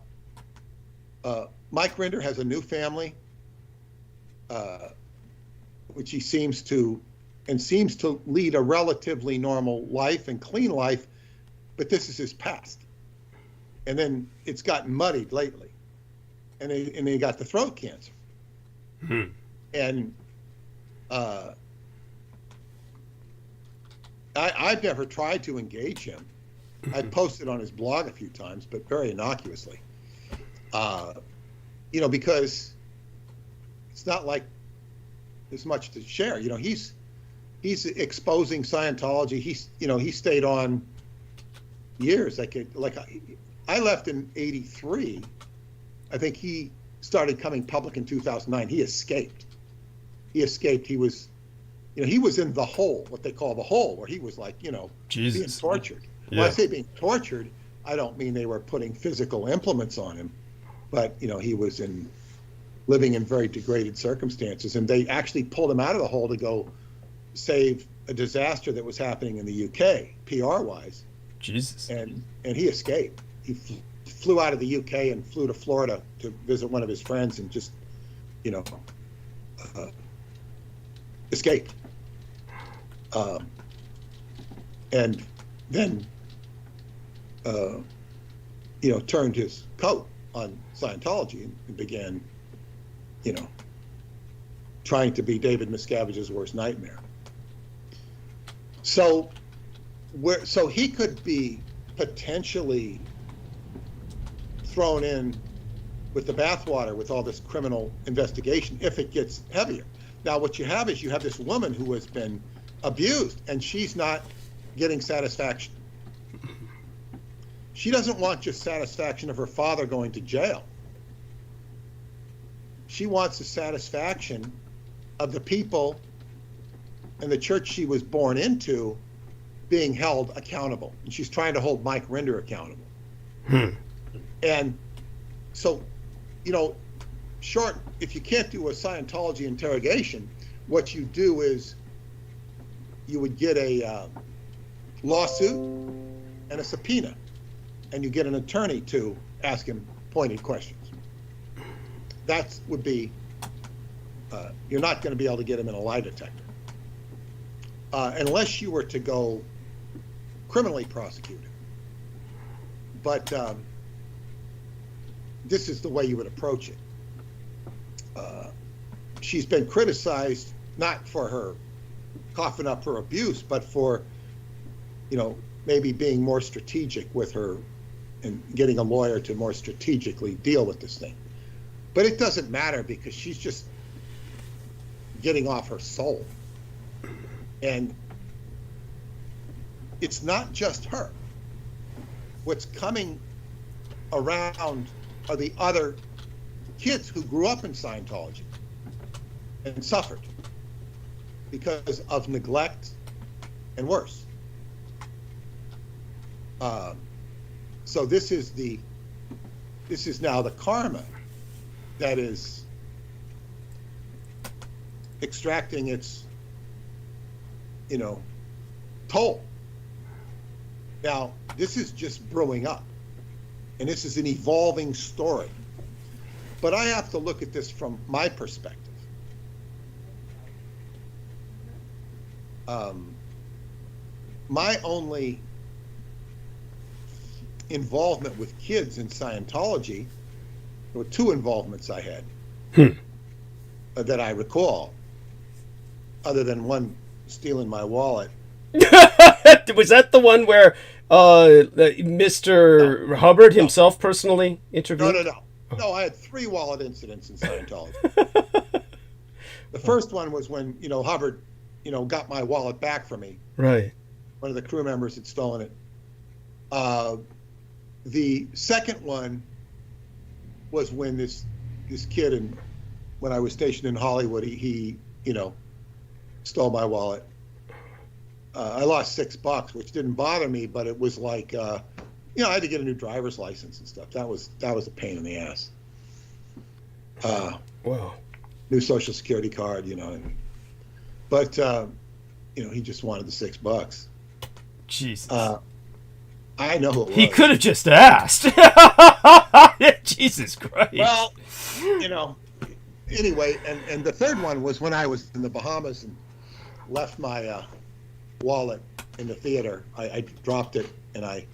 S2: Mike Rinder has a new family, which he seems to lead a relatively normal life and clean life, but this is his past. And then it's gotten muddied lately. And then he got the throat cancer. And I've never tried to engage him. I posted on his blog a few times, but very innocuously. You know, because it's not like there's much to share. You know, he's exposing Scientology. He stayed on years. I left in '83. I think he started coming public in 2009. He escaped. He was, you know, he was in the hole, what they call the hole, where he was like, you know, being tortured. Yeah. When I say being tortured, I don't mean they were putting physical implements on him, but, you know, he was living in very degraded circumstances, and they actually pulled him out of the hole to go save a disaster that was happening in the UK, PR-wise.
S1: Jesus.
S2: And he escaped. He flew out of the UK and flew to Florida to visit one of his friends and just, you know, escaped. And then, you know, turned his coat on Scientology and began, you know, trying to be David Miscavige's worst nightmare. So he could be potentially thrown in with the bathwater with all this criminal investigation if it gets heavier. Now, what you have is you have this woman who has been abused, and she's not getting satisfaction. She doesn't want just satisfaction of her father going to jail. She wants the satisfaction of the people and the church she was born into being held accountable. And she's trying to hold Mike Rinder accountable. And so, you know, if you can't do a Scientology interrogation, what you do is you would get a lawsuit and a subpoena, and you get an attorney to ask him pointed questions. That would be, you're not going to be able to get him in a lie detector. Unless you were to go criminally prosecuted. But this is the way you would approach it. She's been criticized not for her coughing up her abuse, but for, you know, maybe being more strategic with her and getting a lawyer to more strategically deal with this thing. But it doesn't matter because she's just getting off her soul. And it's not just her. What's coming around are the other kids who grew up in Scientology and suffered because of neglect and worse. So this is now the karma that is extracting its, you know, toll. Now, this is just brewing up, and this is an evolving story. But I have to look at this from my perspective. My only involvement with kids in Scientology, there were two involvements I had that I recall, other than one stealing my wallet.
S1: Was that the one where Mr. Hubbard himself personally interviewed?
S2: No, I had 3 wallet incidents in Scientology. The first one was when, you know, Hubbard, you know, got my wallet back from me.
S1: Right.
S2: One of the crew members had stolen it. The second one was when this kid, and when I was stationed in Hollywood, he you know, stole my wallet. I lost $6, which didn't bother me, but it was like, you know, I had to get a new driver's license and stuff. That was a pain in the ass.
S1: Wow.
S2: New Social Security card, you know. But you know, he just wanted the $6.
S1: Jesus.
S2: I know who it was.
S1: He could have just asked. Jesus Christ.
S2: Well, you know, anyway, and the third one was when I was in the Bahamas and left my wallet in the theater. I dropped it, and I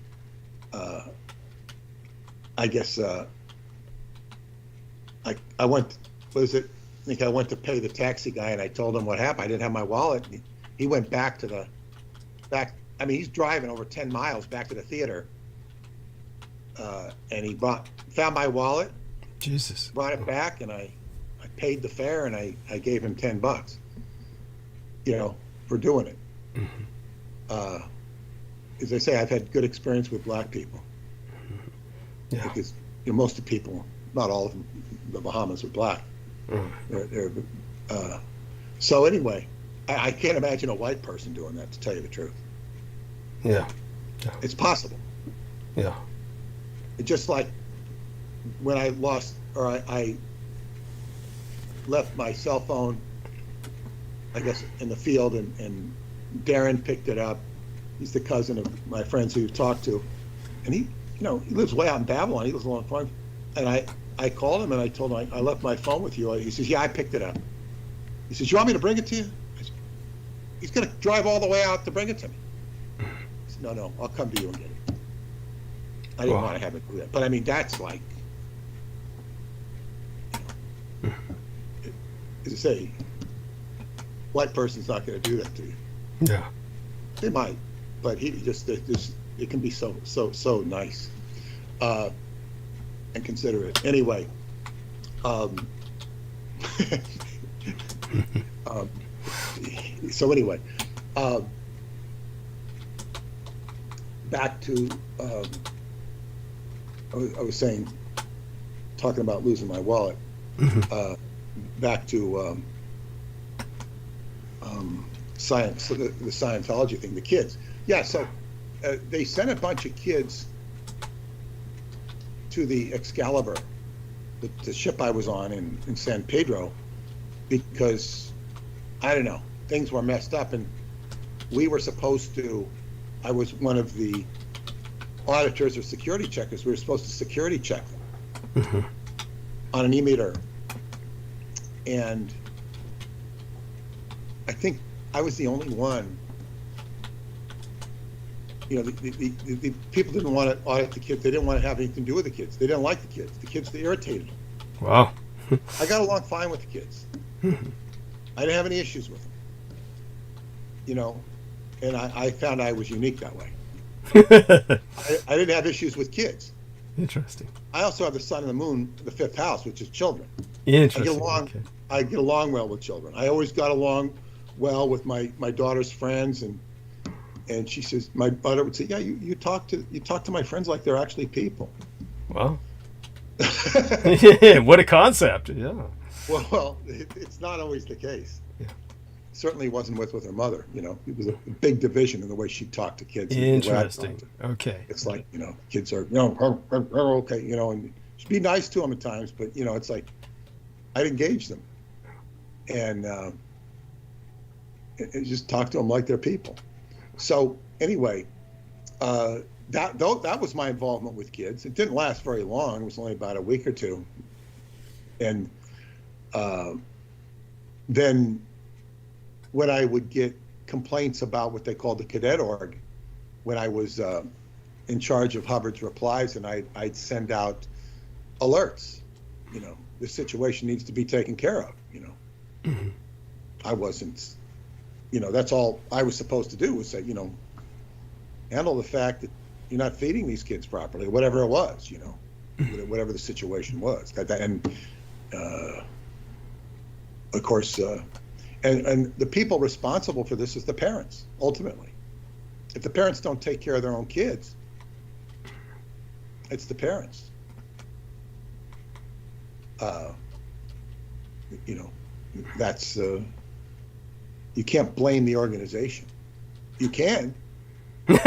S2: guess I went. What is it? I think I went to pay the taxi guy, and I told him what happened. I didn't have my wallet. He went back to the back. I mean, he's driving over 10 miles back to the theater, and he found my wallet.
S1: Jesus.
S2: Brought it back, and I paid the fare, and I gave him $10. You know, for doing it. Mm-hmm. As I say, I've had good experience with black people. Yeah. Because, you know, most of the people, not all of them, the Bahamas are black. Mm. So anyway, I can't imagine a white person doing that, to tell you the truth.
S1: Yeah.
S2: It's possible.
S1: Yeah.
S2: It's just like when I lost, or I left my cell phone, I guess, in the field, and Darren picked it up. He's the cousin of my friends who you talked to, and he, you know, he lives way out in Babylon. He lives a long time, and I called him and I told him I left my phone with you. He says, yeah, I picked it up. He says, you want me to bring it to you? I said, he's going to drive all the way out to bring it to me. He said, no, I'll come to you and get it. I didn't want to have it do that, but I mean, that's like, As I say, white person's not going to do that to you.
S1: Yeah.
S2: They might, but it can be so nice and considerate. Anyway, so anyway, back to I was saying, talking about losing my wallet. Back to science, so the Scientology thing, the kids. Yeah, so they sent a bunch of kids to the Excalibur, the ship I was on in San Pedro, because, I don't know, things were messed up, and we were supposed to, I was one of the auditors or security checkers, we were supposed to security check them on an e-meter. And I think I was the only one. You know, the people didn't want to audit the kids. They didn't want to have anything to do with the kids. They didn't like the kids. The kids, they irritated them.
S1: Wow.
S2: I got along fine with the kids. I didn't have any issues with them. You know, and I found I was unique that way. I didn't have issues with kids.
S1: Interesting.
S2: I also have the sun and the moon, the fifth house, which is children.
S1: Interesting.
S2: I get along well with children. I always got along well with my daughter's friends, and she says, my daughter would say, yeah, you talk to my friends like they're actually people.
S1: Wow. Yeah, what a concept. Yeah.
S2: Well, it's not always the case.
S1: Yeah.
S2: Certainly wasn't with her mother. You know, it was a big division in the way she talked to kids.
S1: Interesting. Okay.
S2: It's like, you know, kids are, you know, okay, you know, and she'd be nice to them at times, but, you know, it's like, I'd engage them and just talk to them like they're people. So anyway, that was my involvement with kids. It didn't last very long. It was only about a week or two. And then when I would get complaints about what they called the cadet org, when I was in charge of Hubbard's replies, and I'd send out alerts, you know, the situation needs to be taken care of, you know. I wasn't, you know, that's all I was supposed to do was say, you know, handle the fact that you're not feeding these kids properly, whatever it was, you know, whatever the situation was. And of course, and the people responsible for this is the parents, ultimately. If the parents don't take care of their own kids, it's the parents. You know, that's, you can't blame the organization. You can, but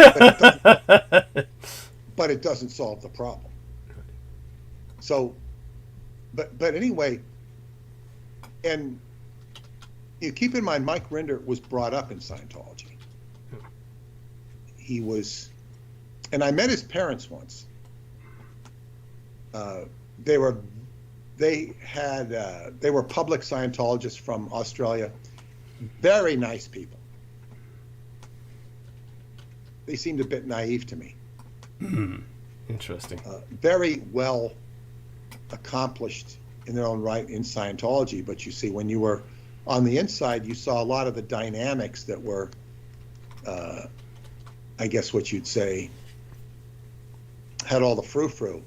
S2: it doesn't solve the problem. So, but anyway, and you keep in mind, Mike Rinder was brought up in Scientology. He was, and I met his parents once. They were public Scientologists from Australia. Very nice people. They seemed a bit naive to me.
S1: Interesting.
S2: Very well accomplished in their own right in Scientology, but you see, when you were on the inside, you saw a lot of the dynamics that were, I guess what you'd say, had all the frou-frou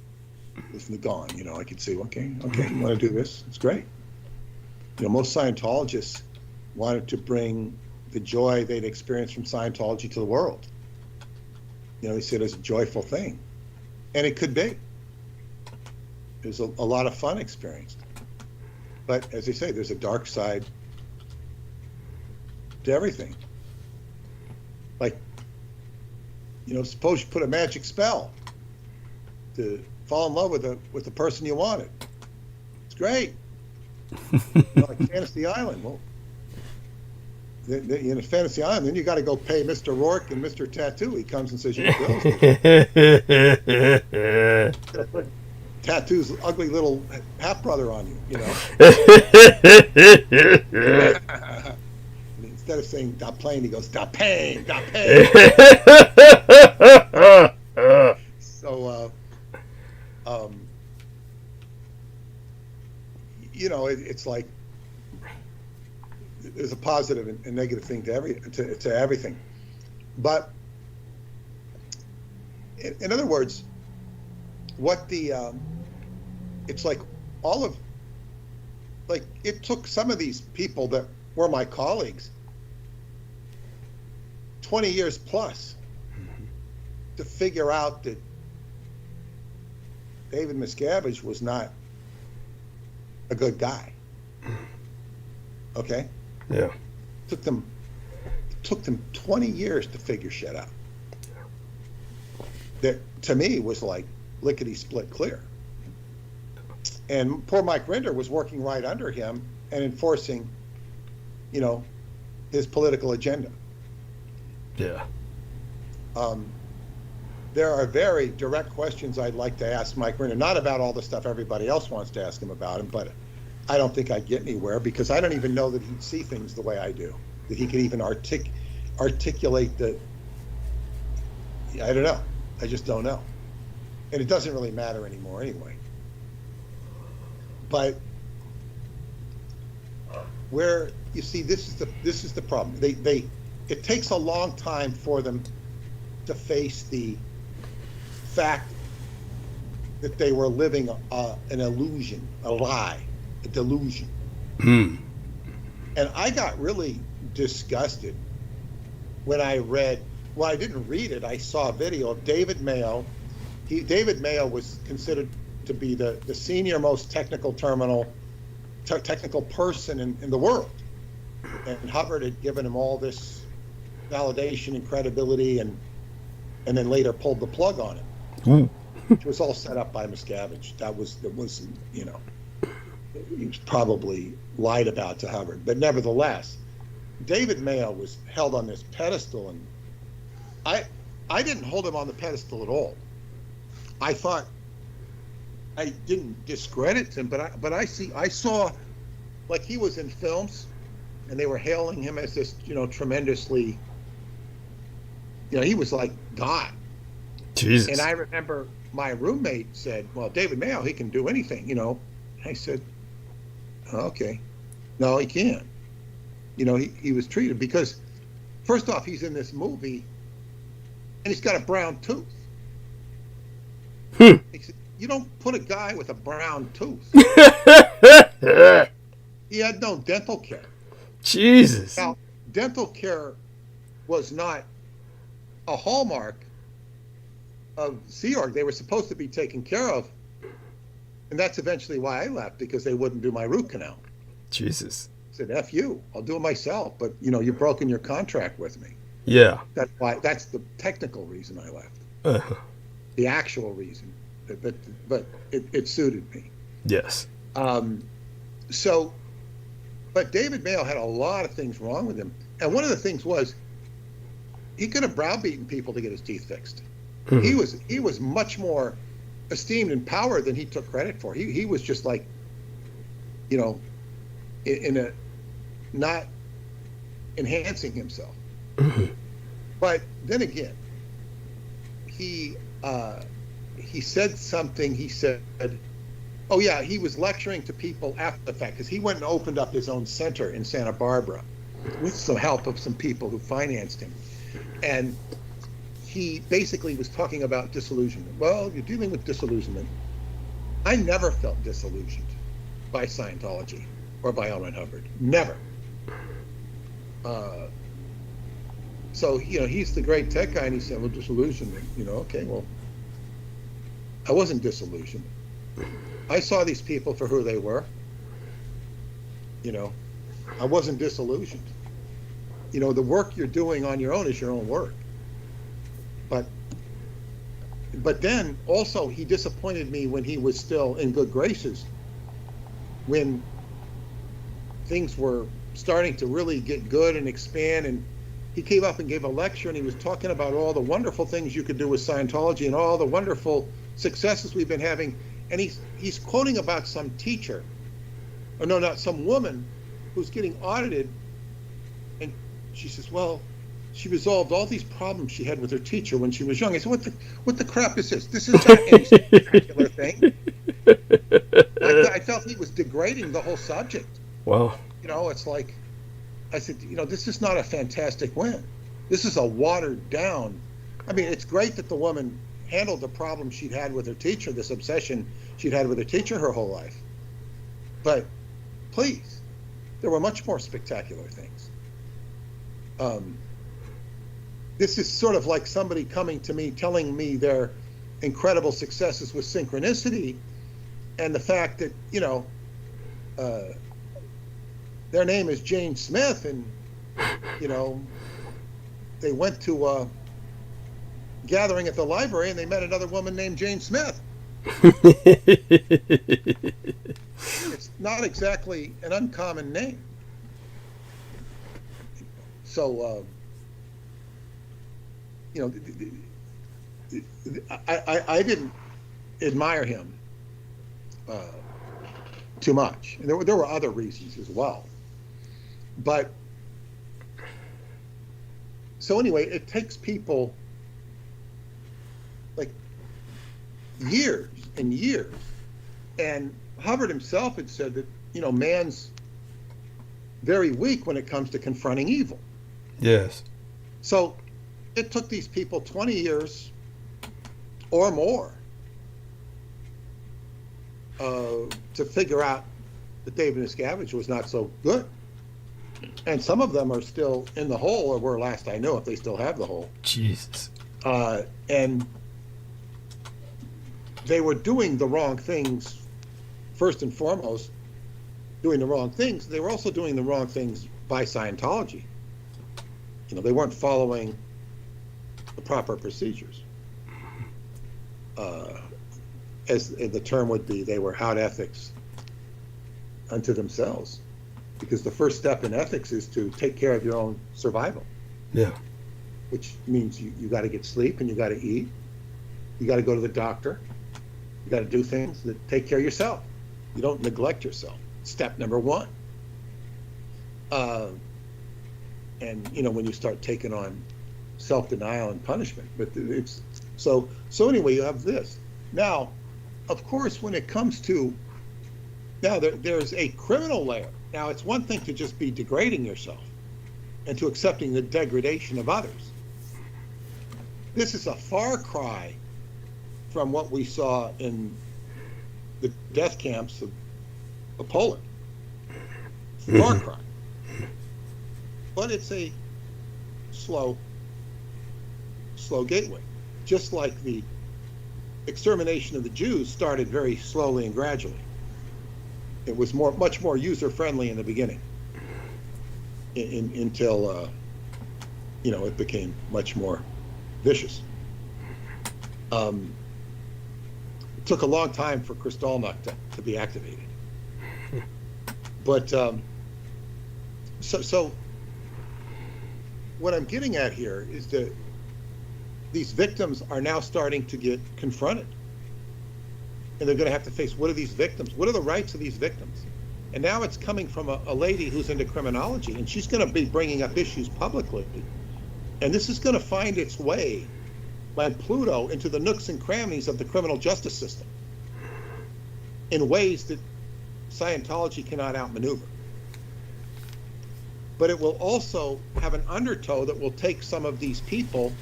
S2: was gone. You know, I could see, okay, you want to do this? It's great. You know, most Scientologists wanted to bring the joy they'd experienced from Scientology to the world. You know, they said it's a joyful thing. And it could be. It was a lot of fun experienced. But as they say, there's a dark side to everything. Like, you know, suppose you put a magic spell to fall in love with the person you wanted. It's great. You know, like Fantasy Island. Well, in Fantasy Island, then you got to go pay Mr. Rourke and Mr. Tattoo. He comes and says, you can put Tattoo's ugly little half brother on you, you know. Instead of saying da plane, he goes da pain, da pain. So, you know, it it's like there's a positive and negative thing to everything. But in other words, what it's like it took some of these people that were my colleagues 20 years plus to figure out that David Miscavige was not a good guy. Okay?
S1: Yeah.
S2: Took them 20 years to figure shit out. That to me was like lickety split clear. And poor Mike Rinder was working right under him and enforcing, his political agenda.
S1: Yeah.
S2: There are very direct questions I'd like to ask Mike Rinder, not about all the stuff everybody else wants to ask him about him, but I don't think I'd get anywhere because I don't even know that he'd see things the way I do, that he could even articulate I don't know. I just don't know. And it doesn't really matter anymore anyway. But where you see this is the problem. It takes a long time for them to face the fact that they were living an illusion, a lie, a delusion. And I got really disgusted when I read, well, I didn't read it, I saw a video of David Mayo. David Mayo was considered to be the senior most technical person in the world. And Hubbard had given him all this validation and credibility and then later pulled the plug on it. It was all set up by Miscavige. That was he was probably lied about to Hubbard. But nevertheless, David Mayo was held on this pedestal, and I didn't hold him on the pedestal at all. I thought I didn't discredit him, but I saw like he was in films and they were hailing him as this, tremendously, he was like God.
S1: Jesus.
S2: And I remember my roommate said, well, David Mayo, he can do anything, I said, okay. No, he can't. He was treated because, first off, he's in this movie and he's got a brown tooth. He said, you don't put a guy with a brown tooth. He had no dental care.
S1: Jesus.
S2: Now, dental care was not a hallmark of Sea Org. They were supposed to be taken care of. And that's eventually why I left, because they wouldn't do my root canal.
S1: Jesus.
S2: I said, F you, I'll do it myself. But, you've broken your contract with me.
S1: Yeah.
S2: That's the technical reason I left. The actual reason. But it suited me.
S1: Yes.
S2: But David Mayo had a lot of things wrong with him. And one of the things was he could have browbeaten people to get his teeth fixed. He was much more esteemed and power than he took credit for. He was just like, in a not enhancing himself. But then again, he said something. He said, oh yeah, he was lecturing to people after the fact because he went and opened up his own center in Santa Barbara with some help of some people who financed him. And he basically was talking about disillusionment. Well, you're dealing with disillusionment. I never felt disillusioned by Scientology or by L. Ron Hubbard. Never. So, he's the great tech guy, and he said, well, disillusionment. Okay, well, I wasn't disillusioned. I saw these people for who they were. I wasn't disillusioned. The work you're doing on your own is your own work. But then also he disappointed me when he was still in good graces, when things were starting to really get good and expand, and he came up and gave a lecture and he was talking about all the wonderful things you could do with Scientology and all the wonderful successes we've been having. And he's quoting about some teacher, or no, not some woman who's getting audited, and she says, well, she resolved all these problems she had with her teacher when she was young. I said, what the crap is this? This is not any spectacular thing. I felt he was degrading the whole subject.
S1: Wow.
S2: It's like, I said, this is not a fantastic win. This is a watered down. I mean, it's great that the woman handled the problem she'd had with her teacher, this obsession she'd had with her teacher her whole life. But please, there were much more spectacular things. This is sort of like somebody coming to me telling me their incredible successes with synchronicity, and the fact that, their name is Jane Smith, and, they went to a gathering at the library and they met another woman named Jane Smith. It's not exactly an uncommon name. So, I didn't admire him too much. And there were other reasons as well. But, so anyway, it takes people like years and years. And Hubbard himself had said that, man's very weak when it comes to confronting evil.
S1: Yes.
S2: So it took these people 20 years or more to figure out that David Miscavige was not so good. And some of them are still in the hole, or were last I knew, if they still have the hole.
S1: Jesus.
S2: And they were doing the wrong things, first and foremost, doing the wrong things. They were also doing the wrong things by Scientology. They weren't following the proper procedures. As the term would be, they were out ethics unto themselves. Because the first step in ethics is to take care of your own survival.
S1: Yeah.
S2: Which means you got to get sleep, and you got to eat. You got to go to the doctor. You got to do things that take care of yourself. You don't neglect yourself. Step number one. And when you start taking on self-denial and punishment, but it's so anyway, you have this. Now, of course, when it comes to now, there's a criminal layer. Now, it's one thing to just be degrading yourself and to accepting the degradation of others. This is a far cry from what we saw in the death camps of Poland. Far cry. But it's a slow gateway. Just like the extermination of the Jews started very slowly and gradually. It was much more user-friendly in the beginning, until it became much more vicious. It took a long time for Kristallnacht to be activated, but so what I'm getting at here is that these victims are now starting to get confronted. And they're going to have to face, what are these victims? What are the rights of these victims? And now it's coming from a lady who's into criminology, and she's going to be bringing up issues publicly. And this is going to find its way, like Pluto, into the nooks and crannies of the criminal justice system in ways that Scientology cannot outmaneuver. But it will also have an undertow that will take some of these people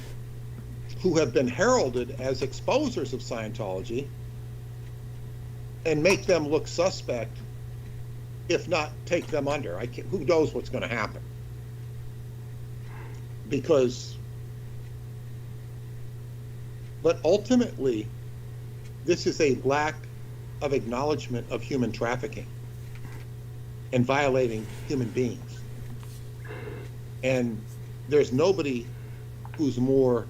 S2: who have been heralded as exposers of Scientology and make them look suspect, if not take them under. Who knows what's going to happen? But ultimately, this is a lack of acknowledgement of human trafficking and violating human beings. And there's nobody who's more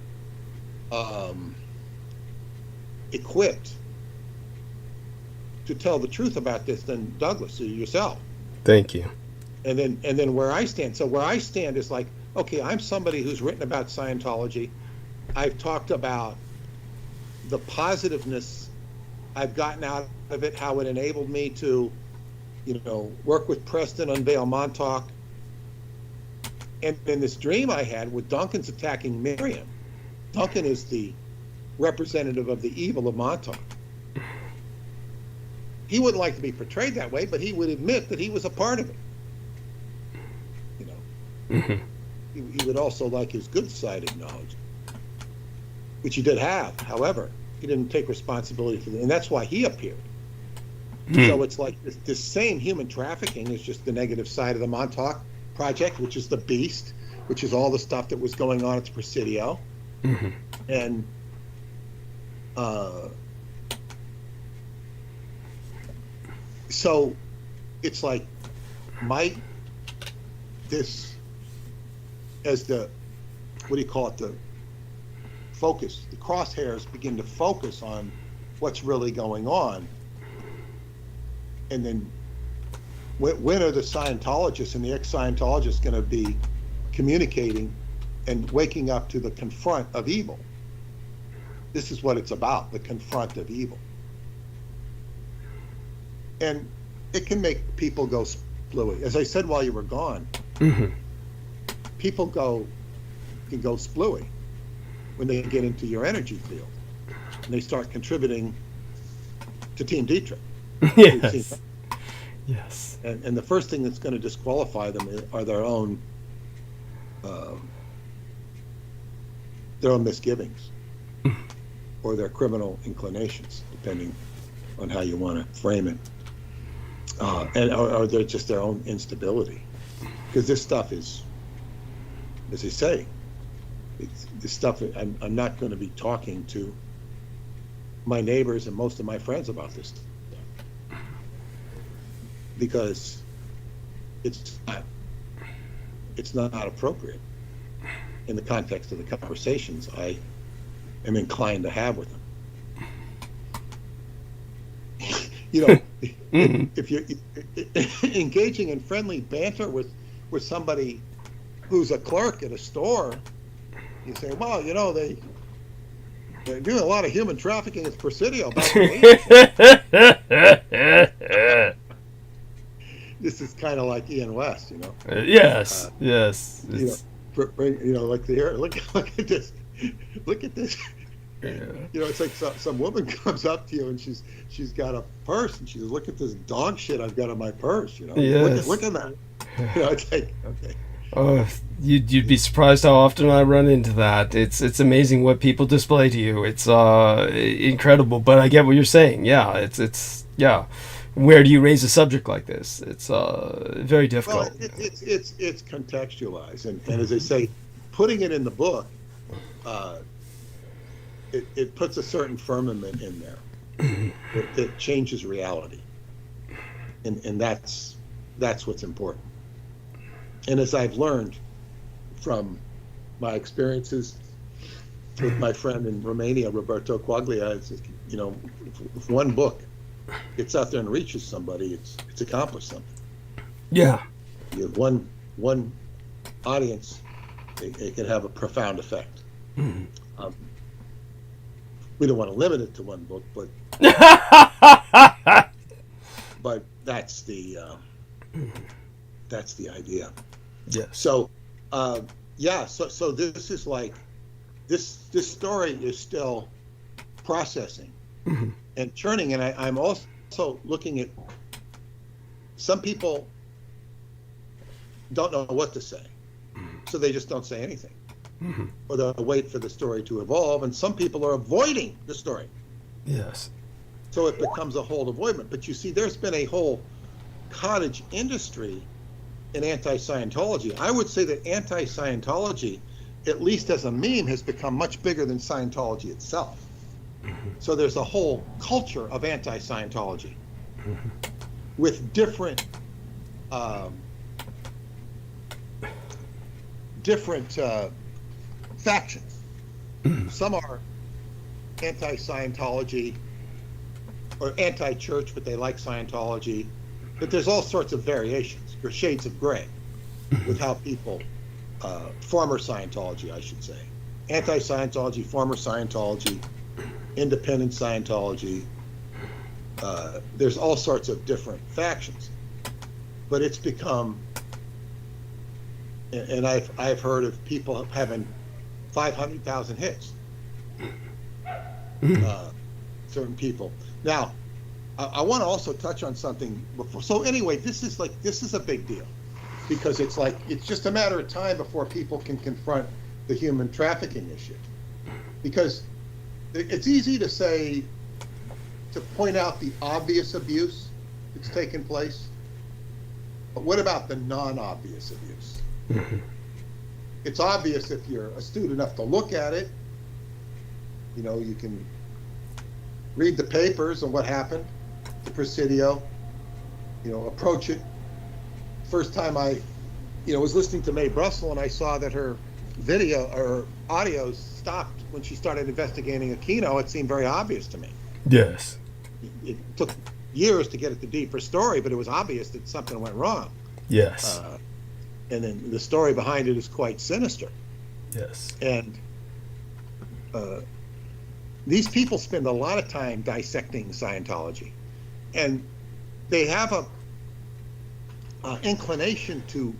S2: equipped to tell the truth about this than Douglas, yourself.
S1: Thank you.
S2: And then where I stand. So where I stand is like, okay, I'm somebody who's written about Scientology. I've talked about the positiveness I've gotten out of it, how it enabled me to, work with Preston, unveil Montauk. And in this dream I had with Duncan's attacking Miriam. Duncan is the representative of the evil of Montauk. he wouldn't like to be portrayed that way, but he would admit that he was a part of it. You know, he would also like his good side acknowledged, which he did have. However, he didn't take responsibility for it, and that's why he appeared. So it's like this same human trafficking is just the negative side of the Montauk Project, which is the beast, which is all the stuff that was going on at the Presidio. And so it's like, might this, as the, what do you call it, the focus, the crosshairs begin to focus on what's really going on, and then when are the Scientologists and the ex-Scientologists going to be communicating and waking up to the confront of evil? This is what it's about, the confront of evil. And it can make people go splooey. As I said while you were gone, people can go splooey when they get into your energy field and they start contributing to Team Dietrich.
S1: Yes. Yes.
S2: And the first thing that's going to disqualify them are their own misgivings or their criminal inclinations, depending on how you want to frame it, or they're just their own instability, because this stuff is, as they say, this stuff. I'm not going to be talking to my neighbors and most of my friends about this stuff, because it's not appropriate in the context of the conversations I am inclined to have with them. You know, if you're engaging in friendly banter with somebody who's a clerk at a store, you say, well, you know, they're doing a lot of human trafficking at Presidio back in the 80s. This is kind of like Ian West, you know.
S1: Yes, yes.
S2: You know, like look at this. Look at this.
S1: Yeah.
S2: You know, it's like some woman comes up to you and she's got a purse and she says, "Look at this dog shit I've got in my purse." You know,
S1: yes.
S2: look at that. You know, it's like, okay.
S1: Oh, you'd be surprised how often I run into that. It's amazing what people display to you. It's incredible. But I get what you're saying. Yeah, it's yeah. Where do you raise a subject like this? It's very difficult.
S2: Well, it's contextualized, and as I say, putting it in the book, it puts a certain firmament in there. It changes reality, and that's what's important. And as I've learned from my experiences with my friend in Romania, Roberto Quaglia, you know, if one book gets out there and reaches somebody, it's accomplished something.
S1: Yeah.
S2: You have one audience, it can have a profound effect. We don't want to limit it to one book, but but that's the idea.
S1: Yeah.
S2: So so this is like this story is still processing and churning, and I'm also looking at some people don't know what to say, so they just don't say anything, or they'll wait for the story to evolve, and some people are avoiding the story.
S1: Yes.
S2: So it becomes a whole avoidment. But you see, there's been a whole cottage industry in anti-Scientology. I would say that anti-Scientology, at least as a meme, has become much bigger than Scientology itself. So there's a whole culture of anti-Scientology with different factions. Some are anti-Scientology or anti-church, but they like Scientology. But there's all sorts of variations, or shades of gray, with how people, former Scientology, I should say, anti-Scientology, former Scientology, independent Scientology. There's all sorts of different factions, but it's become, and I've heard of people having 500,000 hits. Certain people. Now, I want to also touch on something before. So anyway, this is a big deal because it's just a matter of time before people can confront the human trafficking issue. Because it's easy to point out the obvious abuse that's taken place, but what about the non-obvious abuse?
S1: Mm-hmm.
S2: It's obvious if you're astute enough to look at it. You know, you can read the papers on what happened to Presidio, you know, approach it. First time I, was listening to Mae Brussel and I saw that her video or audio stopped when she started investigating Aquino, it seemed very obvious to me.
S1: Yes.
S2: It took years to get at the deeper story, but it was obvious that something went wrong.
S1: Yes.
S2: And then the story behind it is quite sinister.
S1: Yes.
S2: And these people spend a lot of time dissecting Scientology, and they have a inclination to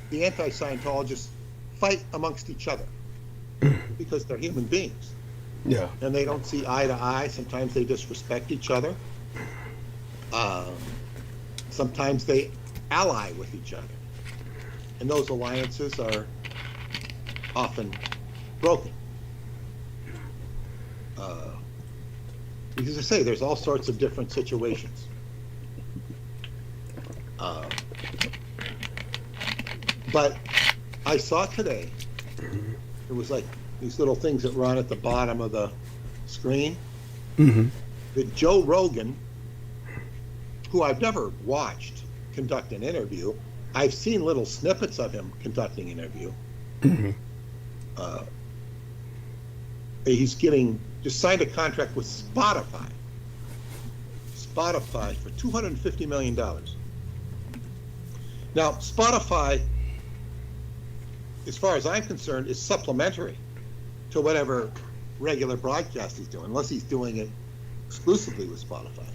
S2: the anti-Scientologists fight amongst each other because they're human beings.
S1: Yeah.
S2: And they don't see eye to eye. Sometimes they disrespect each other. Sometimes they ally with each other. And those alliances are often broken. Because I say, there's all sorts of different situations. But I saw today, it was like these little things that run at the bottom of the screen, that Joe Rogan, who I've never watched conduct an interview, I've seen little snippets of him conducting an interview. He's just signed a contract with Spotify for $250 million. Now, Spotify, as far as I'm concerned, is supplementary to whatever regular broadcast he's doing, unless he's doing it exclusively with Spotify.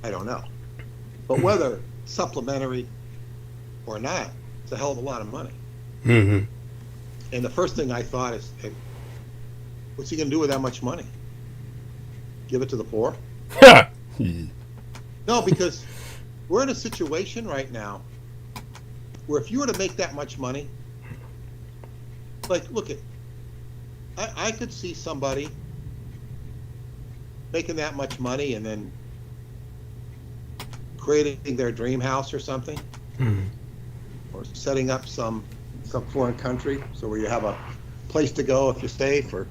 S2: I don't know. But whether supplementary or not, it's a hell of a lot of money. And the first thing I thought is, hey, what's he going to do with that much money? Give it to the poor? No, because we're in a situation right now where if you were to make that much money, like, look at, I could see somebody making that much money and then creating their dream house or something, or setting up some foreign country, so where you have a place to go if you stay, for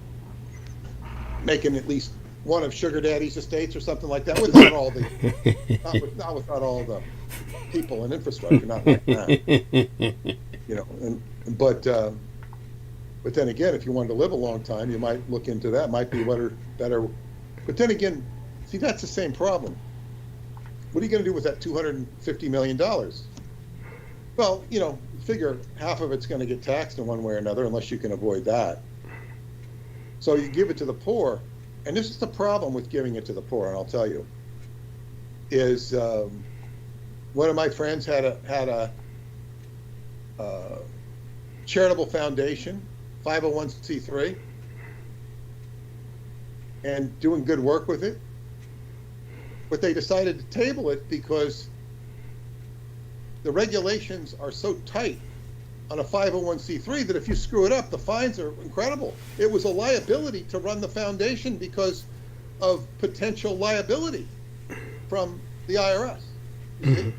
S2: making at least one of Sugar Daddy's estates or something like that, without all the not without all the people and infrastructure, not like that. But then again, if you wanted to live a long time, you might look into that. Might be better. But then again, see, that's the same problem. What are you going to do with that $250 million? Well, figure half of it's going to get taxed in one way or another, unless you can avoid that. So you give it to the poor, and this is the problem with giving it to the poor, and I'll tell you, is one of my friends had a charitable foundation, 501c3, and doing good work with it. But they decided to table it because the regulations are so tight on a 501c3 that if you screw it up, the fines are incredible. It was a liability to run the foundation because of potential liability from the IRS. You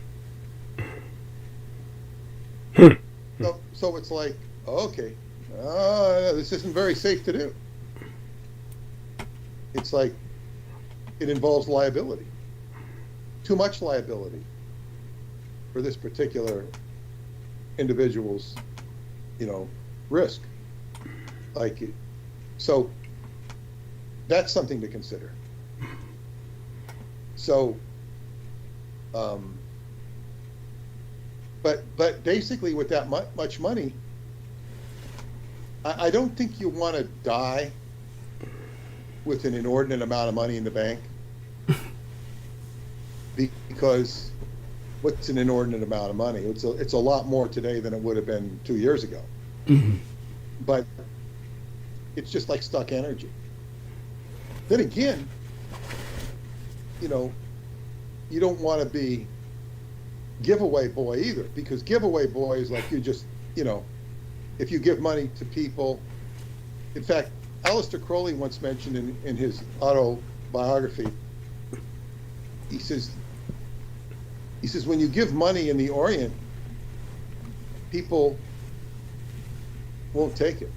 S2: see? So it's like, okay, this isn't very safe to do. It's like, it involves liability, too much liability for this particular individual's, risk. So that's something to consider. So, but basically with that much money, I don't think you want to die with an inordinate amount of money in the bank, because what's an inordinate amount of money? It's a lot more today than it would have been 2 years ago. But it's just like stuck energy. Then again, you don't want to be giveaway boy either, because giveaway boy is like you just, if you give money to people. In fact, Aleister Crowley once mentioned in his autobiography, he says when you give money in the Orient, people won't take it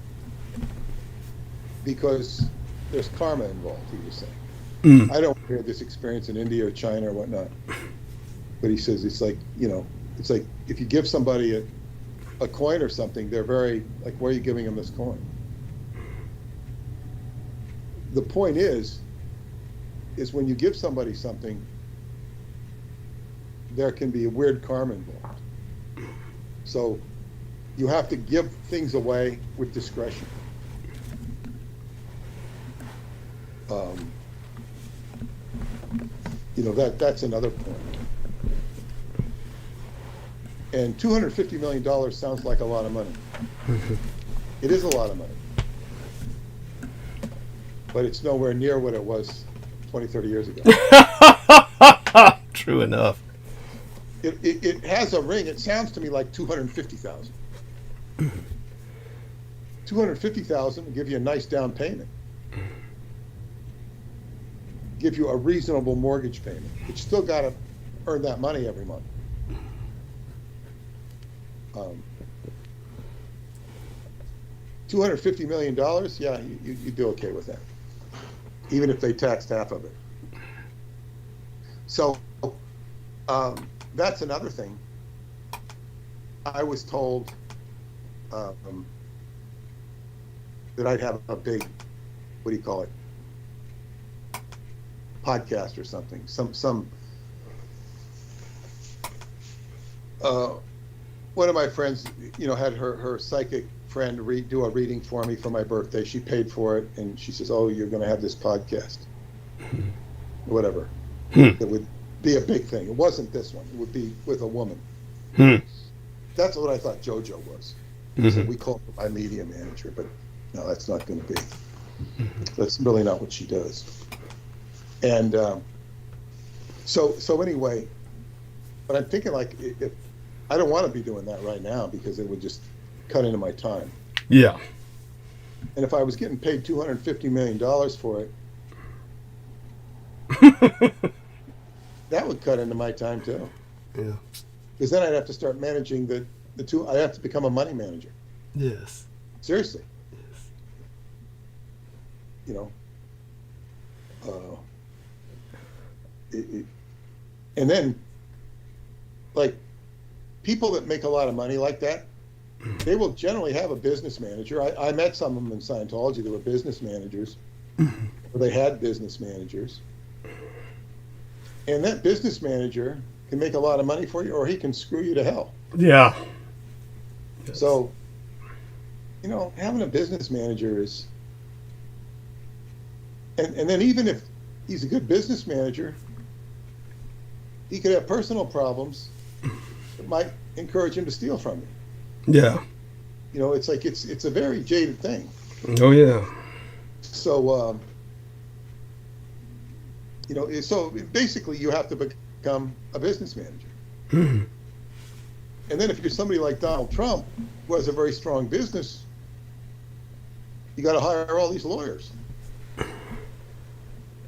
S2: because there's karma involved, he was saying. I don't hear this experience in India or China or whatnot, but he says it's like if you give somebody a coin or something, they're very like, why are you giving them this coin? The point is when you give somebody something, there can be a weird karma involved. So you have to give things away with discretion. That's another point. And $250 million sounds like a lot of money. It is a lot of money. But it's nowhere near what it was 20, 30 years ago.
S1: True enough.
S2: It has a ring. It sounds to me like 250,000. 250,000 will give you a nice down payment. Give you a reasonable mortgage payment. But you still got to earn that money every month. $250 million, yeah, you'd do okay with that, even if they taxed half of it. So that's another thing. I was told that I'd have a big, what do you call it, podcast or something. One of my friends, had her psychic friend do a reading for me for my birthday. She paid for it, and she says, "Oh, you're going to have this podcast." Whatever. It would be a big thing. It wasn't this one. It would be with a woman. That's what I thought JoJo was. So we call her my media manager, but no, that's not going to be. That's really not what she does. And so anyway, but I'm thinking like, if I don't want to be doing that right now because it would just cut into my time.
S1: Yeah.
S2: And if I was getting paid $250 million for it, that would cut into my time too.
S1: Yeah.
S2: Because then I'd have to start managing the two. I'd have to become a money manager.
S1: Yes.
S2: Seriously.
S1: Yes.
S2: And then, like, people that make a lot of money like that, they will generally have a business manager. I met some of them in Scientology that were business managers, or they had business managers. And that business manager can make a lot of money for you, or he can screw you to hell.
S1: Yeah. Yes.
S2: So, having a business manager is, and then even if he's a good business manager, he could have personal problems that might encourage him to steal from you.
S1: Yeah.
S2: It's like it's a very jaded thing.
S1: Oh yeah.
S2: So so basically you have to become a business manager. And then if you're somebody like Donald Trump, who has a very strong business, you got to hire all these lawyers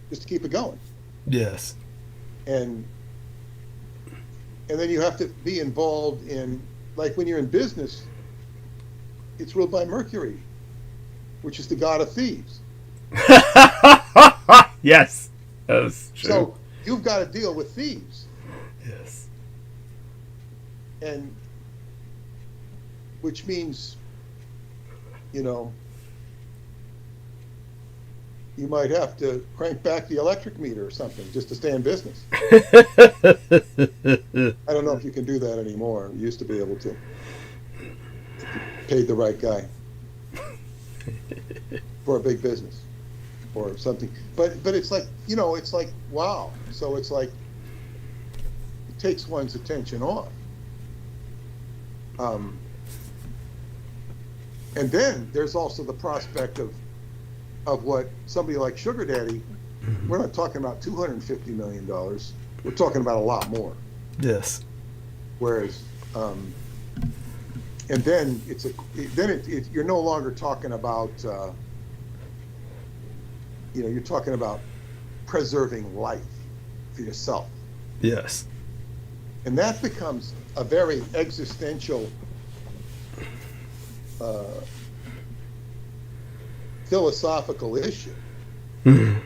S2: just to keep it going.
S1: Yes.
S2: And then you have to be involved in, like when you're in business, it's ruled by Mercury, which is the god of thieves.
S1: Yes, that's true.
S2: So you've got to deal with thieves.
S1: Yes.
S2: And which means, you might have to crank back the electric meter or something just to stay in business. I don't know if you can do that anymore. You used to be able to. If you paid the right guy for a big business or something. But it's like, it's like, wow. So it's like, it takes one's attention off. And then there's also the prospect of what somebody like Sugar Daddy, we're not talking about $250 million. we're talking about a lot more.
S1: Yes.
S2: Whereas, and then you're no longer talking about, you're talking about preserving life for yourself.
S1: Yes.
S2: And that becomes a very existential, philosophical issue.
S1: Mm-hmm.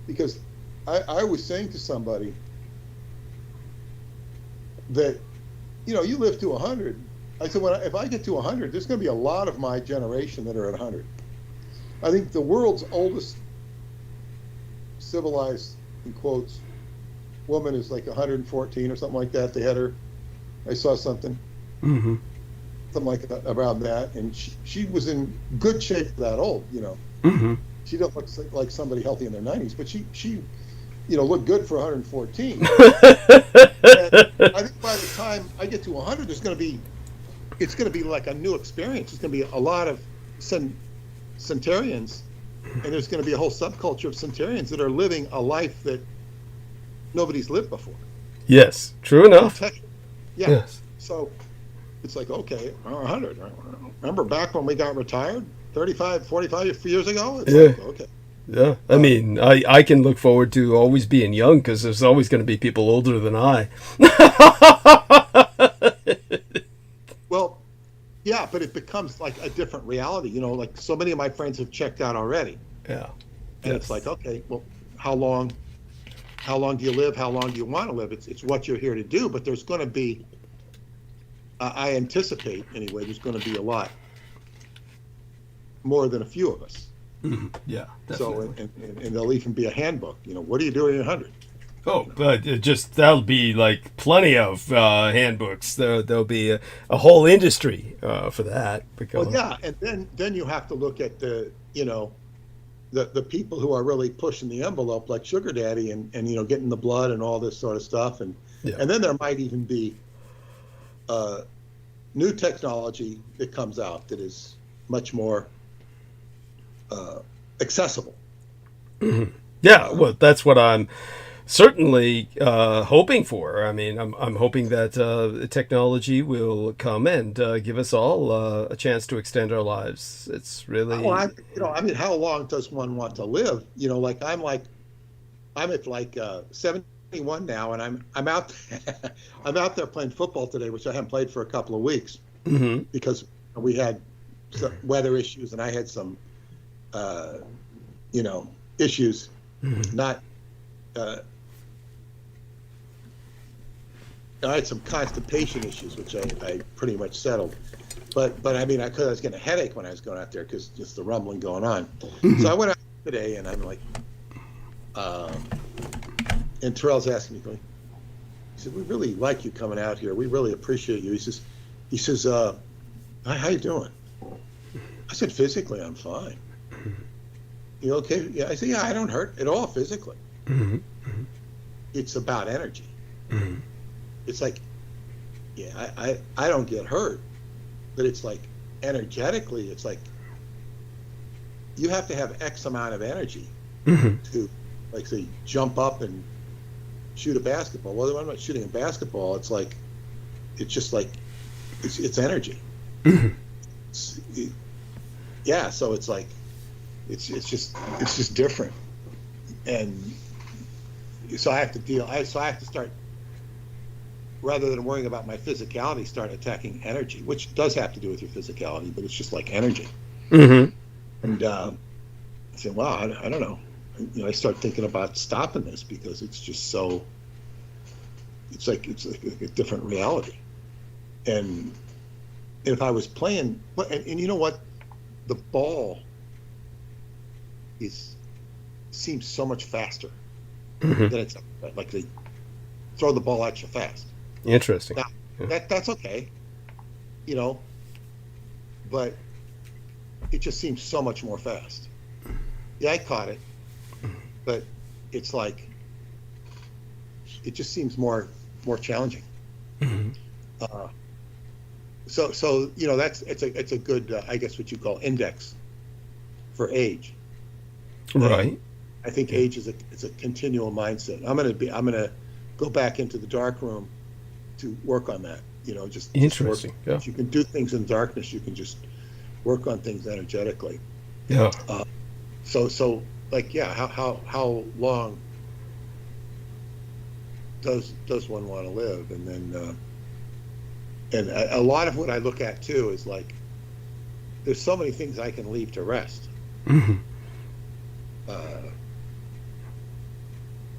S2: Because I was saying to somebody that, you live to 100. I said, if I get to 100, there's going to be a lot of my generation that are at 100. I think the world's oldest civilized, in quotes, woman is like 114 or something like that. They had her, I saw something,
S1: mm-hmm.
S2: something like that, around that. And she was in good shape for that old,
S1: Mm-hmm.
S2: She doesn't look like somebody healthy in their 90s, but she looked good for 114. And I think by the time I get to 100, it's going to be like a new experience. It's going to be a lot of centurions, and there's going to be a whole subculture of centurions that are living a life that nobody's lived before.
S1: Yes, true enough.
S2: Yeah. Yes. So it's like, okay, 100. Remember back when we got retired 35, 45 years ago? It's like, okay.
S1: Yeah, I mean, I can look forward to always being young because there's always going to be people older than I.
S2: Well, yeah, but it becomes like a different reality. Like so many of my friends have checked out already.
S1: Yeah.
S2: And it's like, okay, well, how long do you live? How long do you want to live? It's what you're here to do. But there's going to be, I anticipate anyway, there's going to be a lot more than a few of us.
S1: Mm-hmm. Yeah, definitely.
S2: So, and there'll even be a handbook. What do you do when you're 100?
S1: Oh, but that'll be like plenty of handbooks. There'll be a whole industry for that. Because...
S2: Well, yeah, and then you have to look at the people who are really pushing the envelope, like Sugar Daddy, and getting the blood and all this sort of stuff, and then there might even be new technology that comes out that is much more accessible.
S1: Mm-hmm. Yeah, well, that's what I'm certainly hoping for. I mean, I'm hoping that technology will come and give us all a chance to extend our lives. It's really,
S2: I mean, how long does one want to live? I'm at like 71 now, and I'm out I'm out there playing football today, which I haven't played for a couple of weeks,
S1: mm-hmm.
S2: because we had some weather issues, and I had some issues,
S1: mm-hmm.
S2: not I had some constipation issues, which I pretty much settled. But I mean, I was getting a headache when I was going out there because just the rumbling going on.
S1: Mm-hmm.
S2: So I went out today, and I'm like, and Terrell's asking me, he said, "We really like you coming out here. We really appreciate you." He says, "How you doing?" I said, "Physically, I'm fine." You okay? Yeah. I said, "Yeah, I don't hurt at all physically."
S1: Mm-hmm. Mm-hmm.
S2: It's about energy.
S1: Mm-hmm.
S2: It's like, yeah, I don't get hurt, but it's like energetically, it's like you have to have X amount of energy
S1: mm-hmm.
S2: to, like, say, jump up and shoot a basketball. Well, when I'm not shooting a basketball, it's like, it's just like, it's energy.
S1: Mm-hmm.
S2: Yeah, so it's like, it's just different. And so I have to start, rather than worrying about my physicality, start attacking energy, which does have to do with your physicality, but it's just like energy.
S1: Mm-hmm.
S2: And I said, wow, I don't know. I start thinking about stopping this because it's just so, it's like a different reality. And if I was playing, and you know what, the ball seems so much faster
S1: mm-hmm.
S2: than it's like they throw the ball at you fast.
S1: Interesting.
S2: Now,
S1: yeah.
S2: that's okay, but it just seems so much more fast. Yeah, I caught it, but it's like, it just seems more challenging.
S1: Mm-hmm.
S2: So it's a good, I guess what you call index for age.
S1: Right.
S2: I think age is a continual mindset. I'm gonna go back into the dark room to work on that. Just
S1: interesting.
S2: If you can do things in darkness, you can just work on things energetically.
S1: Yeah.
S2: So like, yeah, how long does one want to live? And then and a lot of what I look at too is like, there's so many things I can leave to rest.
S1: Mm-hmm.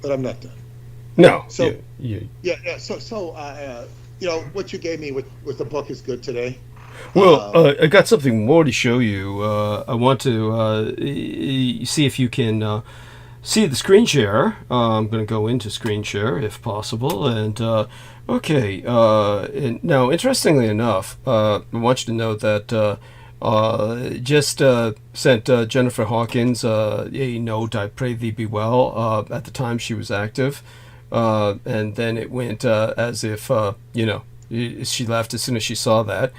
S2: But I'm not done.
S1: No.
S2: So
S1: yeah.
S2: So what you gave me with the book is good today.
S1: Well, I got something more to show you. I want to see if you can see the screen share. I'm going to go into screen share if possible. And okay. And now, interestingly enough, I want you to know that just sent Jennifer Hawkins a note. I pray thee be well. At the time she was active, and then it went as if she left as soon as she saw that.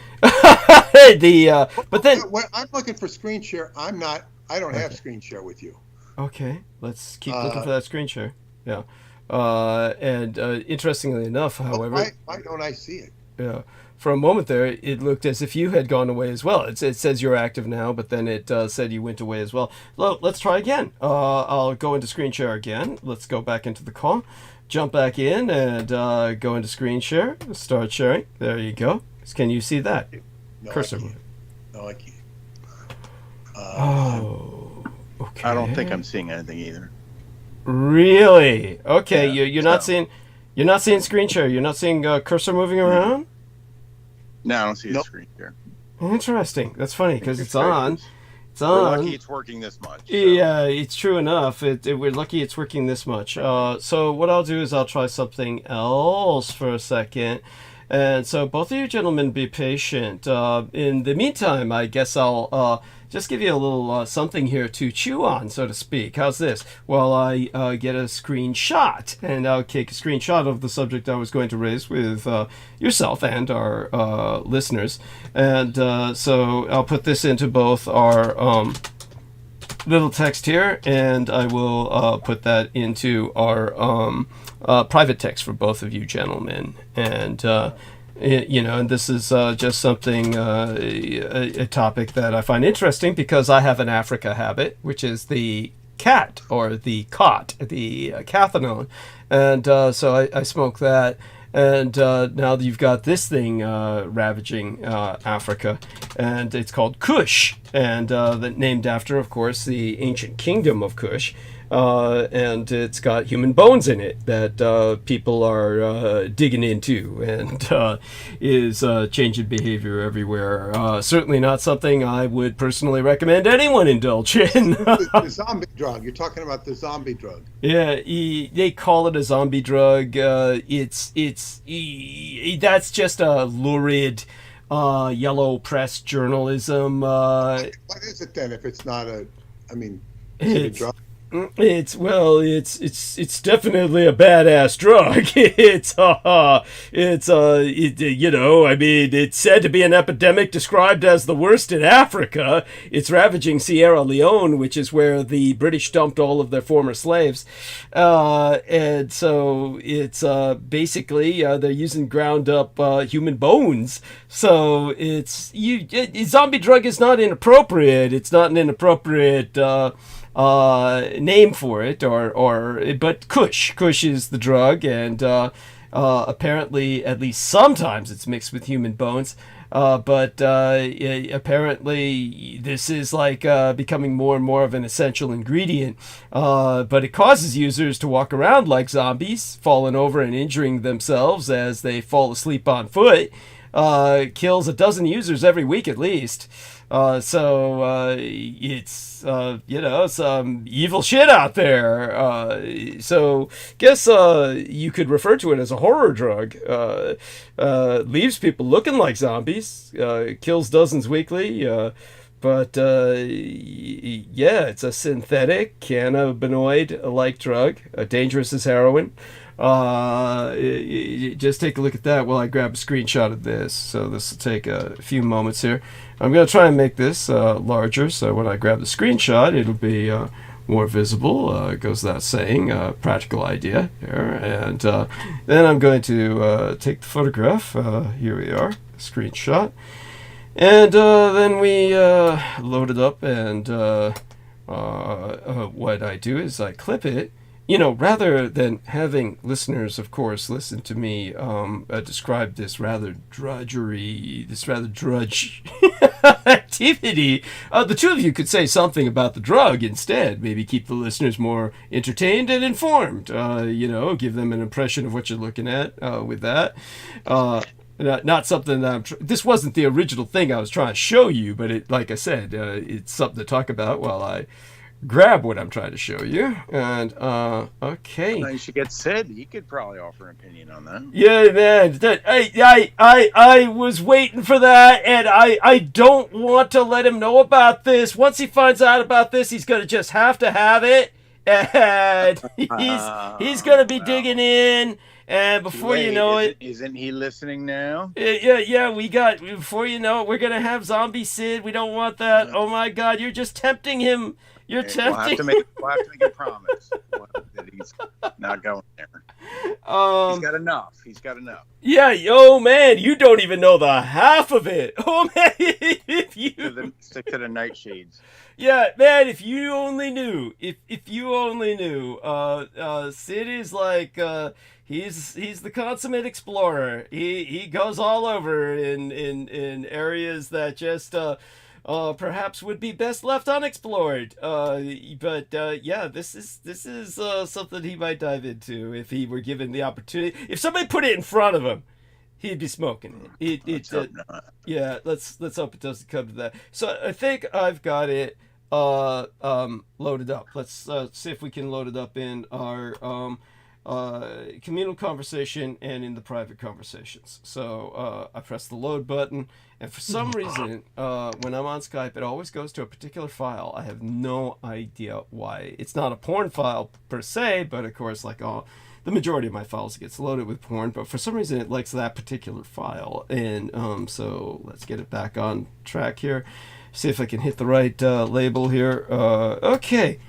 S1: But then
S2: when I'm looking for screen share, I don't have screen share with you.
S1: Okay, let's keep looking for that screen share. Yeah, and interestingly enough, however,
S2: why don't I see it?
S1: Yeah. For a moment there, it looked as if you had gone away as well. It says you're active now, but then it said you went away as well. Let's try again. I'll go into screen share again. Let's go back into the call. Jump back in and go into screen share. Start sharing. There you go. Can you see that?
S2: No,
S1: Cursor.
S2: No, I can't.
S1: Okay.
S3: I don't think I'm seeing anything either.
S1: Really? Okay.
S3: Yeah,
S1: you're not seeing screen share. You're not seeing cursor moving around.
S3: No, I don't see a screen share.
S1: Interesting. That's funny because it's on. It's
S3: We're
S1: on.
S3: lucky it's working this much. So.
S1: Yeah, it's true enough. We're lucky it's working this much. So what I'll do is I'll try something else for a second. And so both of you gentlemen be patient. In the meantime, I guess I'll just give you a little something here to chew on, so to speak. How's this? Well, I get a screenshot, and I'll take a screenshot of the subject I was going to raise with yourself and our listeners. And so I'll put this into both our little text here, and I will put that into our private text for both of you gentlemen. And and this is just something, a topic that I find interesting because I have an Africa habit, which is the cat or the cot, the cathinone. And so I smoke that. And now you've got this thing ravaging Africa, and it's called Kush, and named after, of course, the ancient kingdom of Kush. And it's got human bones in it that people are digging into, and is changing behavior everywhere. Certainly not something I would personally recommend anyone indulge in.
S2: The zombie drug. You're talking about the zombie drug.
S1: Yeah, they call it a zombie drug. That's just a lurid yellow press journalism.
S2: What is it then if it's not a a drug?
S1: It's definitely a badass drug. It's said to be an epidemic described as the worst in Africa. It's ravaging Sierra Leone, which is where the British dumped all of their former slaves. And so it's basically they're using ground up human bones. So zombie drug is not inappropriate. It's not an inappropriate name for it, but Kush is the drug, and apparently at least sometimes it's mixed with human bones, but apparently this is like becoming more and more of an essential ingredient, but it causes users to walk around like zombies, falling over and injuring themselves as they fall asleep on foot. Kills a dozen users every week at least. It's some evil shit out there. So guess you could refer to it as a horror drug. Leaves people looking like zombies. Kills dozens weekly. But it's a synthetic cannabinoid-like drug, dangerous as heroin. Just take a look at that while I grab a screenshot of this. So this will take a few moments here. I'm going to try and make this larger, so when I grab the screenshot, it'll be more visible, goes without saying, practical idea here. And then I'm going to take the photograph. Here we are, screenshot. And then we load it up, and what I do is I clip it. You know, rather than having listeners, of course, listen to me describe this rather drudge activity, the two of you could say something about the drug instead. Maybe keep the listeners more entertained and informed. You know, give them an impression of what you're looking at with that. Not something that this wasn't the original thing I was trying to show you, but it, like I said, it's something to talk about while I grab what I'm trying to show you. And okay,
S3: You should get Sid. He could probably offer an opinion on that.
S1: yeah, man, I was waiting for that, and I don't want to let him know about this. Once he finds out about this, he's gonna just have to have it, and he's gonna be digging in. And before you know it,
S3: isn't he listening now?
S1: yeah, we got, before you know it, we're gonna have Zombie Sid. We don't want that. Oh my God, you're just tempting him. You're tempting.
S3: We'll have to make a promise that he's not going there. He's got enough.
S1: Yeah, yo, man, you don't even know the half of it. Oh man, if you
S3: stick to the nightshades.
S1: Yeah, man, if you only knew. If you only knew. Sid is like he's the consummate explorer. He goes all over in areas that just perhaps would be best left unexplored. But yeah, this is something he might dive into if he were given the opportunity. If somebody put it in front of him, he'd be smoking it. Yeah, let's hope it doesn't come to that. So I think I've got it loaded up. Let's see if we can load it up in our communal conversation and in the private conversations. So I press the load button, and for some reason when I'm on Skype it always goes to a particular file. I have no idea why. It's not a porn file per se, but of course, like the majority of my files gets loaded with porn, but for some reason it likes that particular file. And so let's get it back on track here, see if I can hit the right label here. Okay,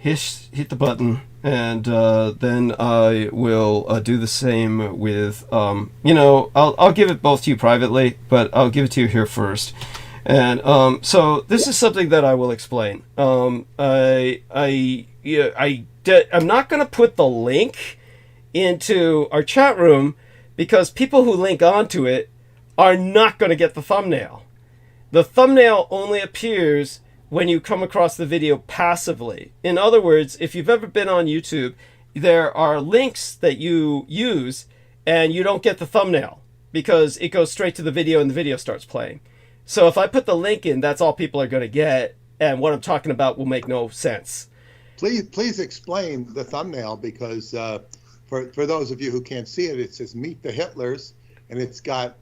S1: hit the button, and then I will do the same with, you know, I'll give it both to you privately, but I'll give it to you here first. And so this is something that I will explain. I'm not going to put the link into our chat room because people who link onto it are not going to get the thumbnail. The thumbnail only appears when you come across the video passively. In other words, if you've ever been on YouTube, there are links that you use and you don't get the thumbnail because it goes straight to the video and the video starts playing. So if I put the link in, that's all people are going to get, and what I'm talking about will make no sense.
S2: Please explain the thumbnail, because for those of you who can't see it, it says Meet the Hitlers, and it's got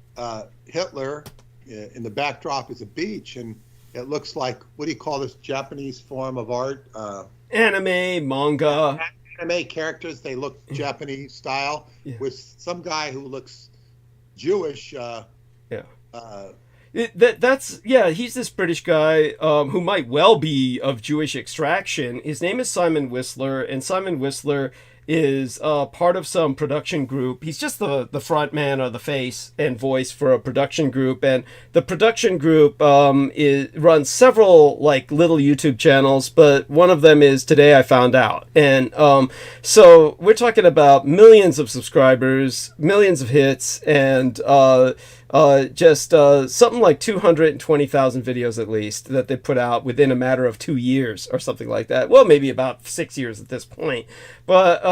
S2: Hitler in the backdrop is a beach, and it looks like, what do you call this Japanese form of art?
S1: Anime, manga.
S2: Anime characters, they look Japanese style, with some guy who looks Jewish.
S1: He's this British guy who might well be of Jewish extraction. His name is Simon Whistler, and Simon Whistler is part of some production group. He's just the front man or the face and voice for a production group, and the production group runs several like little YouTube channels, but one of them is Today I Found Out. And so we're talking about millions of subscribers, millions of hits, and just something like 220,000 videos at least that they put out within a matter of 2 years or something like that. Well, maybe about 6 years at this point. But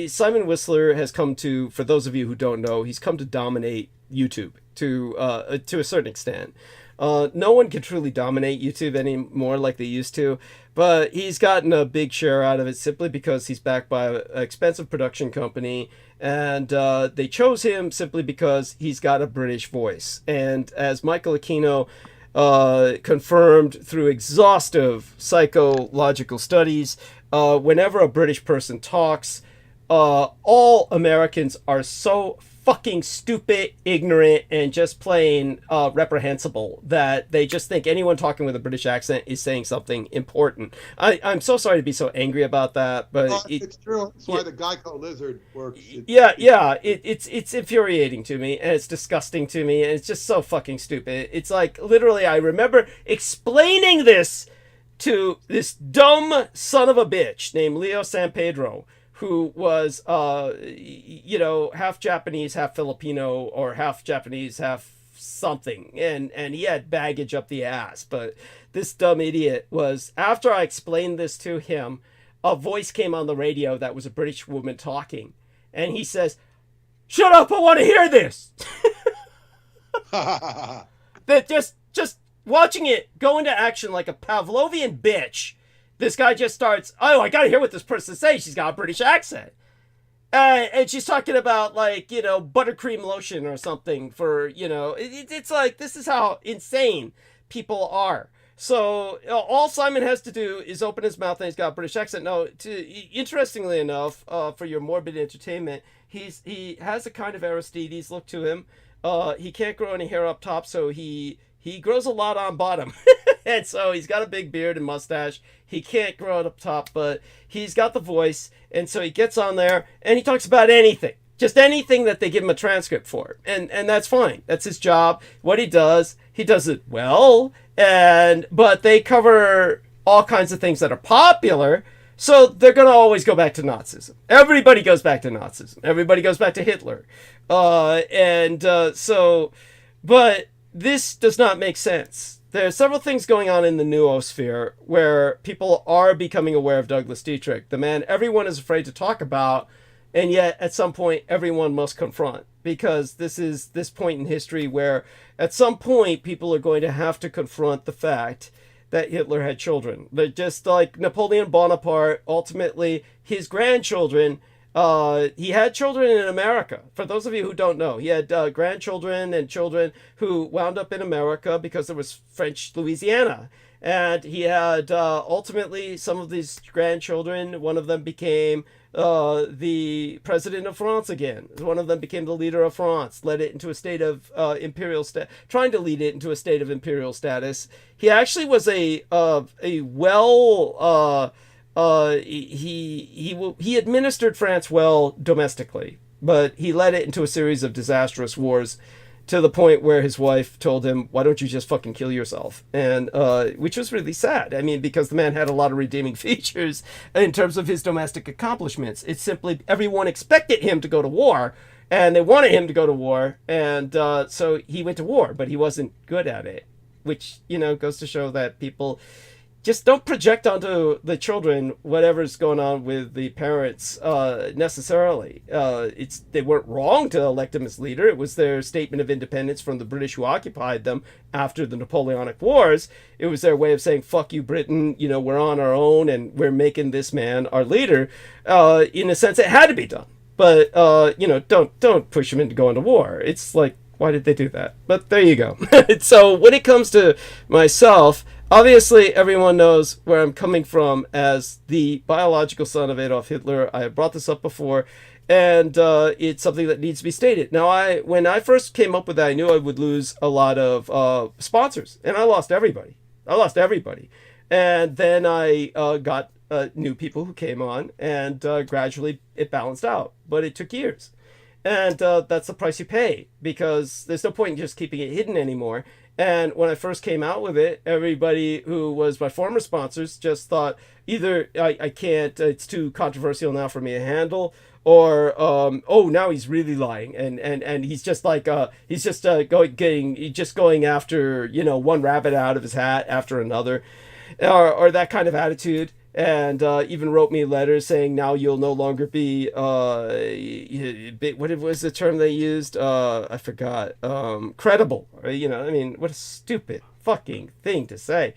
S1: Simon Whistler has come to, for those of you who don't know, he's come to dominate YouTube to a certain extent. No one can truly dominate YouTube anymore like they used to, but he's gotten a big share out of it simply because he's backed by an expensive production company, and they chose him simply because he's got a British voice. And as Michael Aquino confirmed through exhaustive psychological studies, whenever a British person talks, all Americans are so fucking stupid, ignorant, and just plain reprehensible that they just think anyone talking with a British accent is saying something important. I'm so sorry to be so angry about that, but
S2: it's true. That's why the Geico lizard works.
S1: It's infuriating to me, and it's disgusting to me, and it's just so fucking stupid. It's like, literally, I remember explaining this to this dumb son of a bitch named Leo San Pedro, who was, half Japanese, half Filipino, or half Japanese, half something. And he had baggage up the ass. But this dumb idiot was, after I explained this to him, a voice came on the radio that was a British woman talking. And he says, "Shut up, I want to hear this." That just watching it go into action like a Pavlovian bitch. This guy just starts, "Oh, I gotta hear what this person says. She's got a British accent." And she's talking about, like, buttercream lotion or something for, it's like, this is how insane people are. So all Simon has to do is open his mouth and he's got a British accent. No, interestingly enough, for your morbid entertainment, he has a kind of Aristides look to him. He can't grow any hair up top, so he grows a lot on bottom. And so he's got a big beard and mustache. He can't grow it up top, but he's got the voice. And so he gets on there and he talks about anything. Just anything that they give him a transcript for. And that's fine. That's his job. What he does it well. But they cover all kinds of things that are popular. So they're going to always go back to Nazism. Everybody goes back to Nazism. Everybody goes back to Hitler. But this does not make sense. There are several things going on in the noosphere where people are becoming aware of Douglas Dietrich, the man everyone is afraid to talk about, and yet at some point everyone must confront, because this is this point in history where at some point people are going to have to confront the fact that Hitler had children. They're just like Napoleon Bonaparte, ultimately his grandchildren. He had children in America. For those of you who don't know, he had grandchildren and children who wound up in America because there was French Louisiana. And he had ultimately some of these grandchildren. One of them became the president of France again. One of them became the leader of France, led it into a state of trying to lead it into a state of imperial status. He actually was he administered France well domestically, but he led it into a series of disastrous wars to the point where his wife told him, "Why don't you just fucking kill yourself?" And which was really sad. I mean, because the man had a lot of redeeming features in terms of his domestic accomplishments. It's simply everyone expected him to go to war, and they wanted him to go to war, and so he went to war, but he wasn't good at it, which, goes to show that people just don't project onto the children whatever's going on with the parents necessarily. They weren't wrong to elect him as leader. It was their statement of independence from the British who occupied them after the Napoleonic Wars. It was their way of saying, "Fuck you, Britain. We're on our own and we're making this man our leader." In a sense, it had to be done. But don't push him into going to war. It's like, why did they do that? But there you go. So when it comes to myself, obviously, everyone knows where I'm coming from as the biological son of Adolf Hitler. I have brought this up before, and it's something that needs to be stated. Now, when I first came up with that, I knew I would lose a lot of sponsors, and I lost everybody. And then I got new people who came on, and gradually it balanced out. But it took years. And that's the price you pay, because there's no point in just keeping it hidden anymore. And when I first came out with it, everybody who was my former sponsors just thought either I can't, it's too controversial now for me to handle, or now he's really lying, and he's just like going after one rabbit out of his hat after another, or that kind of attitude. And even wrote me letters saying, now you'll no longer be, what was the term they used? I forgot. Credible. What a stupid fucking thing to say.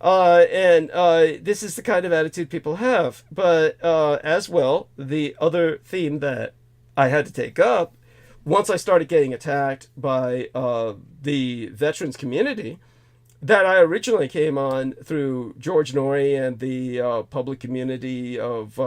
S1: This is the kind of attitude people have. But as well, the other theme that I had to take up, once I started getting attacked by the veterans community, that I originally came on through George Norrie and the public community of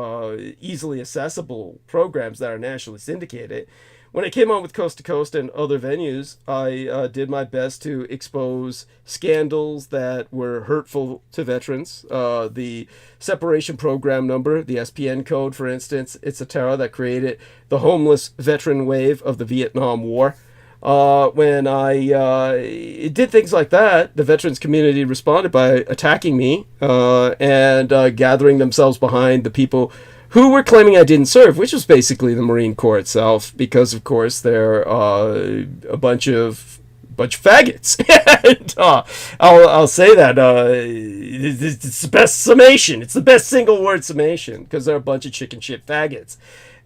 S1: easily accessible programs that are nationally syndicated, when I came on with Coast to Coast and other venues, I did my best to expose scandals that were hurtful to veterans. The separation program number, the SPN code, for instance, it's a terror that created the homeless veteran wave of the Vietnam War. When I did things like that, the veterans community responded by attacking me and gathering themselves behind the people who were claiming I didn't serve, which was basically the Marine Corps itself, because of course they're a bunch of faggots. And I'll say that it's the best summation. It's the best single word summation, because they're a bunch of chicken shit faggots.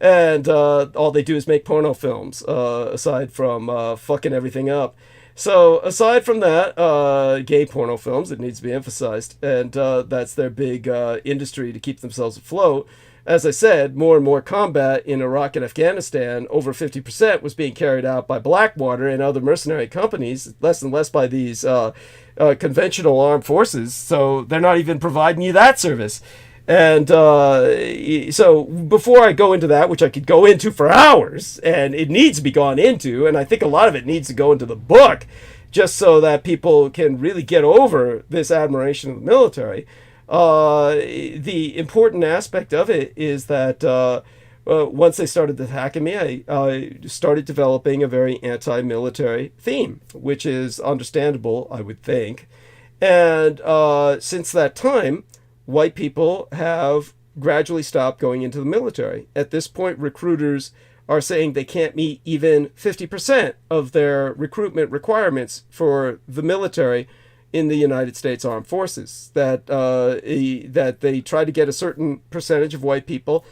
S1: And all they do is make porno films, aside from fucking everything up. So aside from that, gay porno films, it needs to be emphasized, and that's their big industry to keep themselves afloat. As I said, more and more combat in Iraq and Afghanistan, over 50% was being carried out by Blackwater and other mercenary companies, less and less by these conventional armed forces, so they're not even providing you that service. And so before I go into that, which I could go into for hours, and it needs to be gone into, and I think a lot of it needs to go into the book, just so that people can really get over this admiration of the military. The important aspect of it is that once they started attacking me, I started developing a very anti-military theme, which is understandable, I would think. And since that time, white people have gradually stopped going into the military. At this point, recruiters are saying they can't meet even 50% of their recruitment requirements for the military in the United States Armed Forces. That they try to get a certain percentage of white people,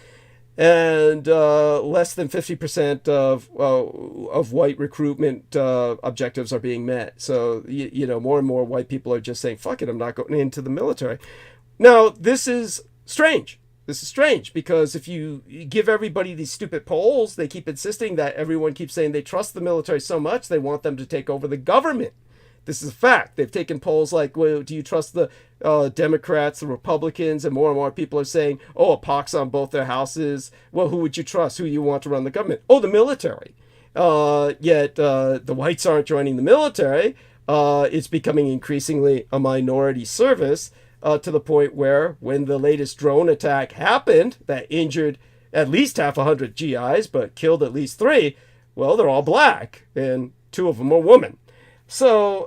S1: and less than 50% of white recruitment objectives are being met. So more and more white people are just saying, "Fuck it, I'm not going into the military." Now, this is strange. This is strange because if you give everybody these stupid polls, they keep insisting that everyone keeps saying they trust the military so much they want them to take over the government. This is a fact. They've taken polls like, well, do you trust the Democrats, the Republicans? And more people are saying, oh, a pox on both their houses. Well, who would you trust? Who you want to run the government? Oh, the military. Yet the whites aren't joining the military. It's becoming increasingly a minority service to the point where when the latest drone attack happened that injured at least 100 GIs but killed at least 3, well, they're all black and 2 of them are women. So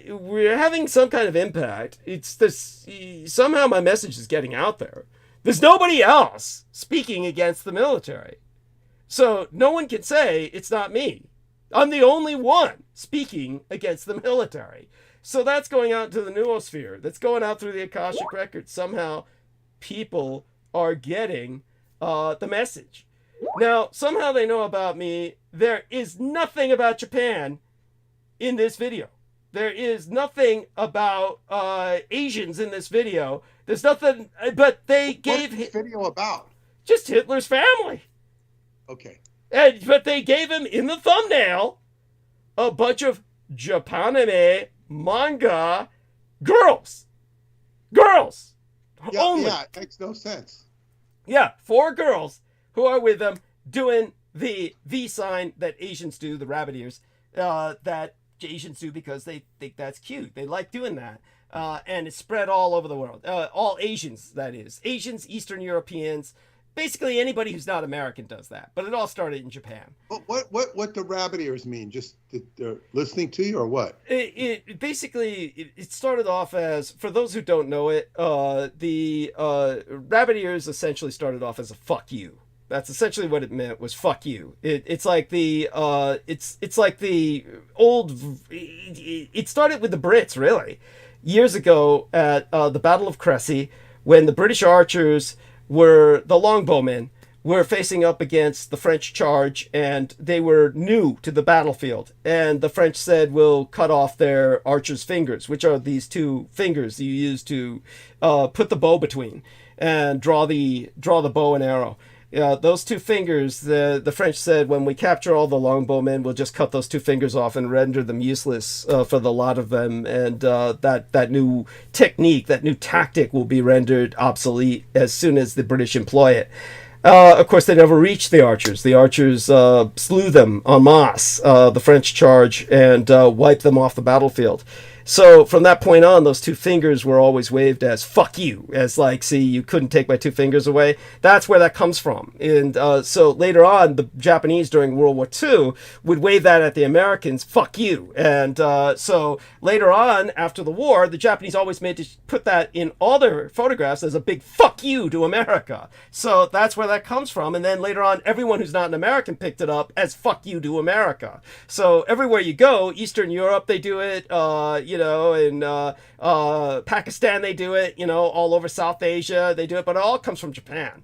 S1: we're having some kind of impact. It's this, somehow my message is getting out there. There's nobody else speaking against the military. So no one can say it's not me. I'm the only one speaking against the military. So that's going out into the noosphere. That's going out through the Akashic Records. Somehow people are getting the message. Now, somehow they know about me. There is nothing about Japan in this video. There is nothing about Asians in this video. There's nothing, but they gave...
S2: What's this video about?
S1: Just Hitler's family.
S2: Okay.
S1: But they gave him, in the thumbnail, a bunch of Japanime manga girls. Girls.
S2: Yeah,
S1: only.
S2: Yeah, it makes no sense.
S1: Yeah, 4 girls who are with them doing the V sign that Asians do, the rabbit ears, that Asians do because they think that's cute. They like doing that. And it's spread all over the world. All Asians, that is. Asians, Eastern Europeans, basically anybody who's not American does that. But it all started in Japan.
S2: What do rabbit ears mean? Just that they're listening to you or what?
S1: It basically started off as, for those who don't know it, the rabbit ears essentially started off as a fuck you. That's essentially what it meant, was fuck you. It's like the it's like the old. It started with the Brits, really, years ago at the Battle of Crécy, when the British archers were the longbowmen were facing up against the French charge, and they were new to the battlefield. And the French said, "We'll cut off their archers' fingers," which are these 2 fingers you use to put the bow between and draw the bow and arrow. Those 2 fingers, the French said, when we capture all the longbowmen, we'll just cut those 2 fingers off and render them useless for the lot of them. And that new technique, that new tactic will be rendered obsolete as soon as the British employ it. Of course, they never reached the archers. The archers slew them en masse, the French charge, and wiped them off the battlefield. So from that point on, those two fingers were always waved as "fuck you," as like, see, you couldn't take my two fingers away. That's where that comes from. And so later on, the Japanese during World War II would wave that at the Americans, "fuck you." And so later on, after the war, the Japanese always made to put that in all their photographs as a big "fuck you" to America. So that's where that comes from. And then later on, everyone who's not an American picked it up as "fuck you" to America. So everywhere you go, Eastern Europe, they do it. In Pakistan they do it, all over South Asia they do it, but it all comes from Japan,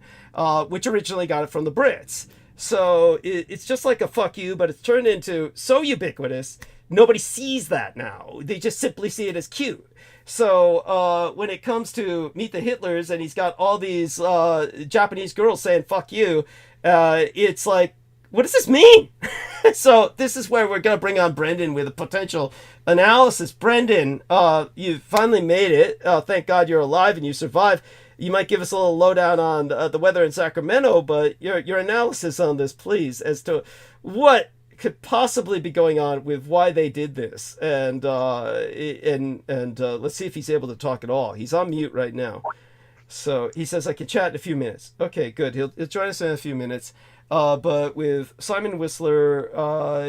S1: which originally got it from the Brits. So it's just like a "fuck you," but it's turned into so ubiquitous, nobody sees that now. They just simply see it as cute. So when it comes to Meet the Hitlers, and he's got all these Japanese girls saying "fuck you," it's like, what does this mean? So this is where we're going to bring on Brendan with a potential analysis. Brendan, you finally made it. Thank God you're alive and you survived. You might give us a little lowdown on the weather in Sacramento, but your analysis on this, please, as to what could possibly be going on with why they did this. And let's see if he's able to talk at all. He's on mute right now. So he says, I can chat in a few minutes. Okay, good. He'll join us in a few minutes. But with Simon Whistler,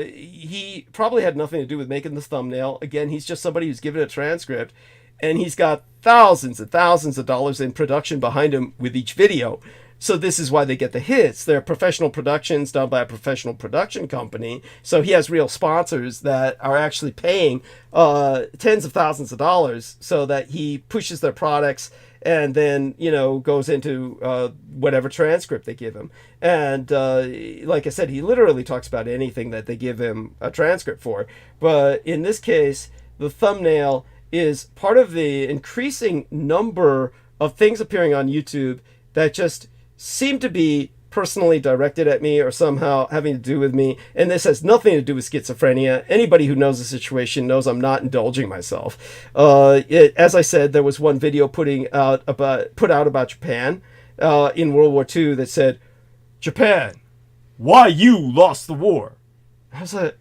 S1: he probably had nothing to do with making this thumbnail. Again, he's just somebody who's given a transcript, and he's got thousands and thousands of dollars in production behind him with each video. So this is why they get the hits. They're professional productions done by a professional production company. So he has real sponsors that are actually paying tens of thousands of dollars so that he pushes their products and then, goes into whatever transcript they give him. And like I said, he literally talks about anything that they give him a transcript for. But in this case, the thumbnail is part of the increasing number of things appearing on YouTube that just seem to be personally directed at me or somehow having to do with me. And this has nothing to do with schizophrenia. Anybody who knows the situation knows I'm not indulging myself. As I said, there was one video put out about Japan in World War II that said, "Japan, why you lost the war." I was like,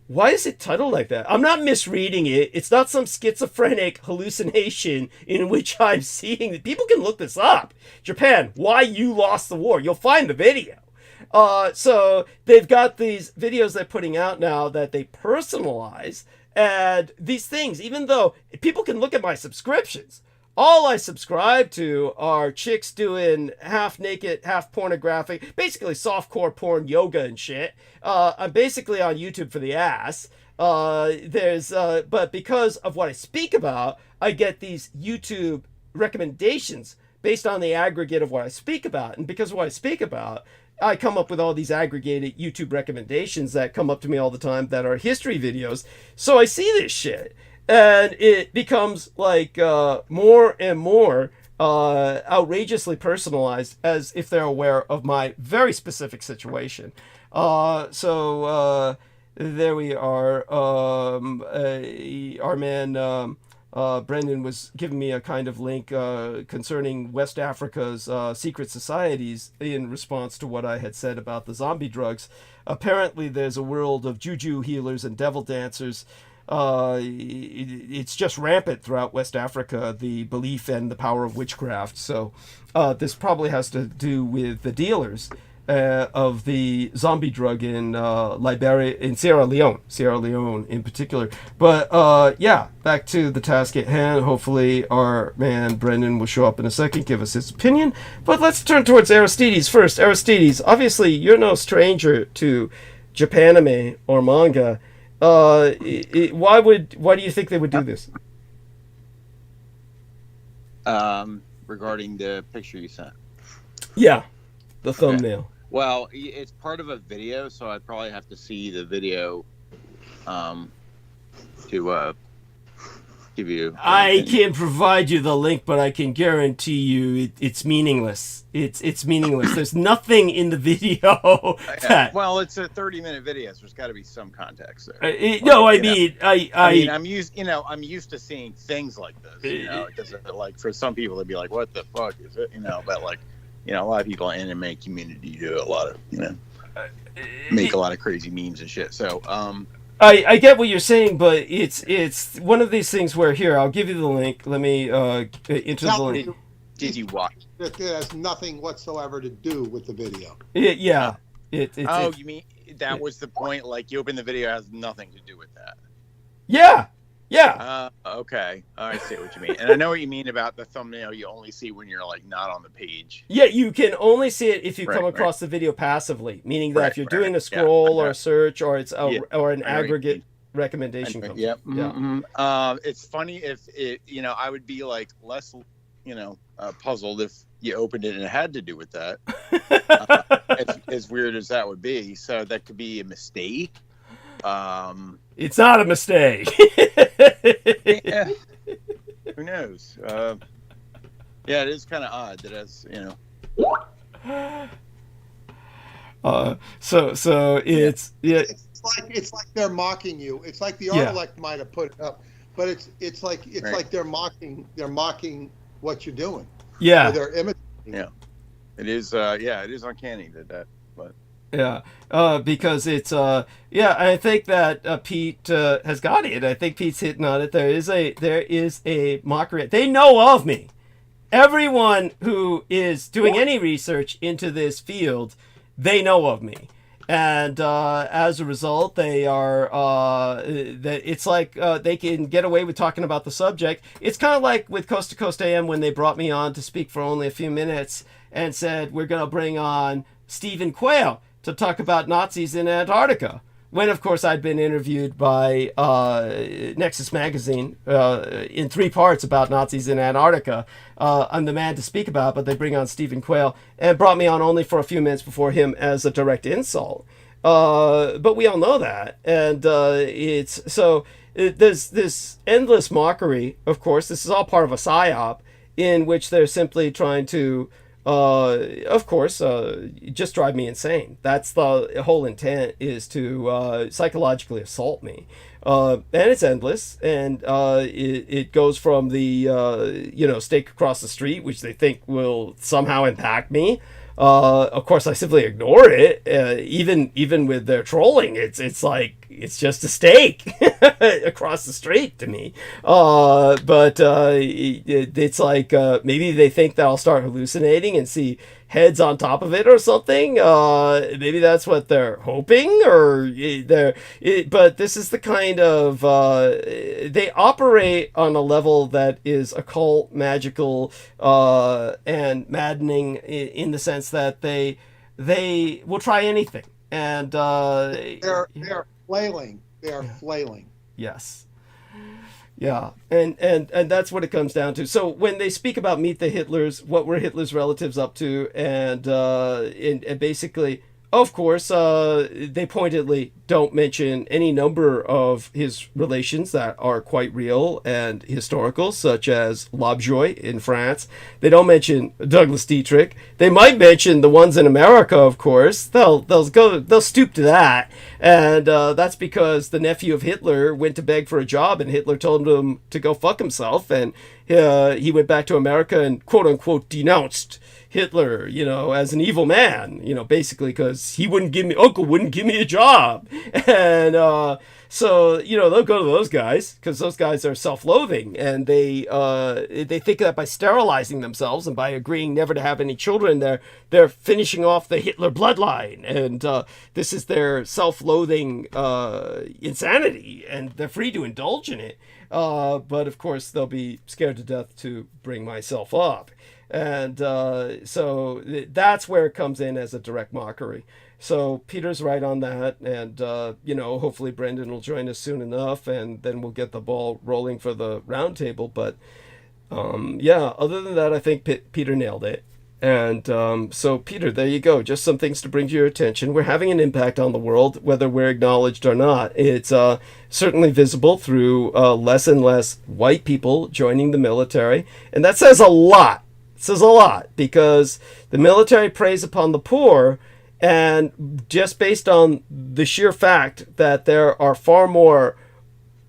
S1: why is it titled like that? I'm not misreading it. It's not some schizophrenic hallucination in which I'm seeing. People can look this up. Japan, why you lost the war. You'll find the video. So they've got these videos they're putting out now that they personalize. And these things, even though people can look at my subscriptions, all I subscribe to are chicks doing half naked, half pornographic, basically softcore porn, yoga and shit. I'm basically on YouTube for the ass. But because of what I speak about, I get these YouTube recommendations based on the aggregate of what I speak about. And because of what I speak about, I come up with all these aggregated YouTube recommendations that come up to me all the time that are history videos. So I see this shit. And it becomes like more and more outrageously personalized, as if they're aware of my very specific situation. So there we are. Our man Brendan was giving me a kind of link concerning West Africa's secret societies in response to what I had said about the zombie drugs. Apparently there's a world of juju healers and devil dancers. It's just rampant throughout West Africa, the belief and the power of witchcraft. So this probably has to do with the dealers of the zombie drug in Liberia, in Sierra Leone in particular. But yeah, back to the task at hand. Hopefully our man Brendan will show up in a second, give us his opinion. But let's turn towards Aristides first. Aristides, obviously you're no stranger to Japanime or manga. Why do you think they would do this?
S3: Regarding the picture you sent.
S1: Yeah, the thumbnail.
S3: Okay. Well, it's part of a video, so I'd probably have to see the video to give you.
S1: I can provide you the link, but I can guarantee you it's meaningless. It's meaningless. There's nothing in the video that.
S3: Well, it's a 30-minute video, so there's got to be some context there.
S1: I'm
S3: used to seeing things like this. Because like for some people, it'd be like, "What the fuck is it?" But like, a lot of people in the anime community do a lot of, make a lot of crazy memes and shit. So,
S1: I get what you're saying, but it's one of these things where, here, I'll give you the link. Let me enter the link.
S3: Did you watch?
S2: It has nothing whatsoever to do with the video.
S1: Yeah.
S3: You mean that was the point? Like, you open the video, it has nothing to do with that.
S1: Yeah.
S3: Okay. I see what you mean. And I know what you mean about the thumbnail you only see when you're, like, not on the page.
S1: Yeah, you can only see it if you come across the video passively, meaning that if you're doing a scroll or a search, or it's or an aggregate recommendation comes.
S3: Yep. It's funny if it, I would be, like, less, puzzled if you opened it and it had to do with that. As weird as that would be. So that could be a mistake.
S1: It's not a mistake.
S3: Yeah. Who knows? It is kind of odd that as
S1: So it's
S2: It's like they're mocking you. It's like the Artelect might have put it up, but it's like they're mocking what you're doing.
S1: Yeah.
S2: Or they're imitating.
S3: Yeah. It is. It is uncanny that. But
S1: yeah, because it's I think that Pete has got it. I think Pete's hitting on it. There is a mockery. They know of me. Everyone who is doing any research into this field, they know of me. And as a result, they are. It's like they can get away with talking about the subject. It's kind of like with Coast to Coast AM when they brought me on to speak for only a few minutes and said we're going to bring on Stephen Quayle to talk about Nazis in Antarctica. When, of course, I'd been interviewed by Nexus Magazine in 3 parts about Nazis in Antarctica. I'm the man to speak about, but they bring on Stephen Quayle and brought me on only for a few minutes before him as a direct insult. But we all know that. And there's this endless mockery, of course. This is all part of a psyop in which they're simply trying to of course, just drive me insane. That's the whole intent, is to psychologically assault me. And it's endless, and it goes from the stake across the street, which they think will somehow impact me. Of course, I simply ignore it. Even with their trolling, it's like it's just a stake across the street to me. But it's like maybe they think that I'll start hallucinating and see heads on top of it or something. Maybe that's what they're hoping, but this is the kind of they operate on a level that is occult, magical, and maddening in the sense that they will try anything, and
S2: they're flailing. They are flailing.
S1: Yes. Yeah, and that's what it comes down to. So when they speak about Meet the Hitlers, what were Hitler's relatives up to, and basically, of course, they pointedly don't mention any number of his relations that are quite real and historical, such as Lobjoy in France. They don't mention Douglas Dietrich. They might mention the ones in America, of course. They'll stoop to that, and that's because the nephew of Hitler went to beg for a job, and Hitler told him to go fuck himself, and he went back to America and quote unquote denounced Hitler, as an evil man, basically because Uncle wouldn't give me a job. And so, they'll go to those guys because those guys are self-loathing, and they think that by sterilizing themselves and by agreeing never to have any children, they're finishing off the Hitler bloodline. And this is their self-loathing insanity, and they're free to indulge in it. But of course, they'll be scared to death to bring myself up. And so that's where it comes in as a direct mockery. So Peter's right on that, and hopefully Brendan will join us soon enough, and then we'll get the ball rolling for the roundtable. But other than that, I think Peter nailed it. And so Peter, there you go. Just some things to bring to your attention. We're having an impact on the world, whether we're acknowledged or not. It's certainly visible through less and less white people joining the military, and that says a lot. Says a lot, because the military preys upon the poor, and just based on the sheer fact that there are far more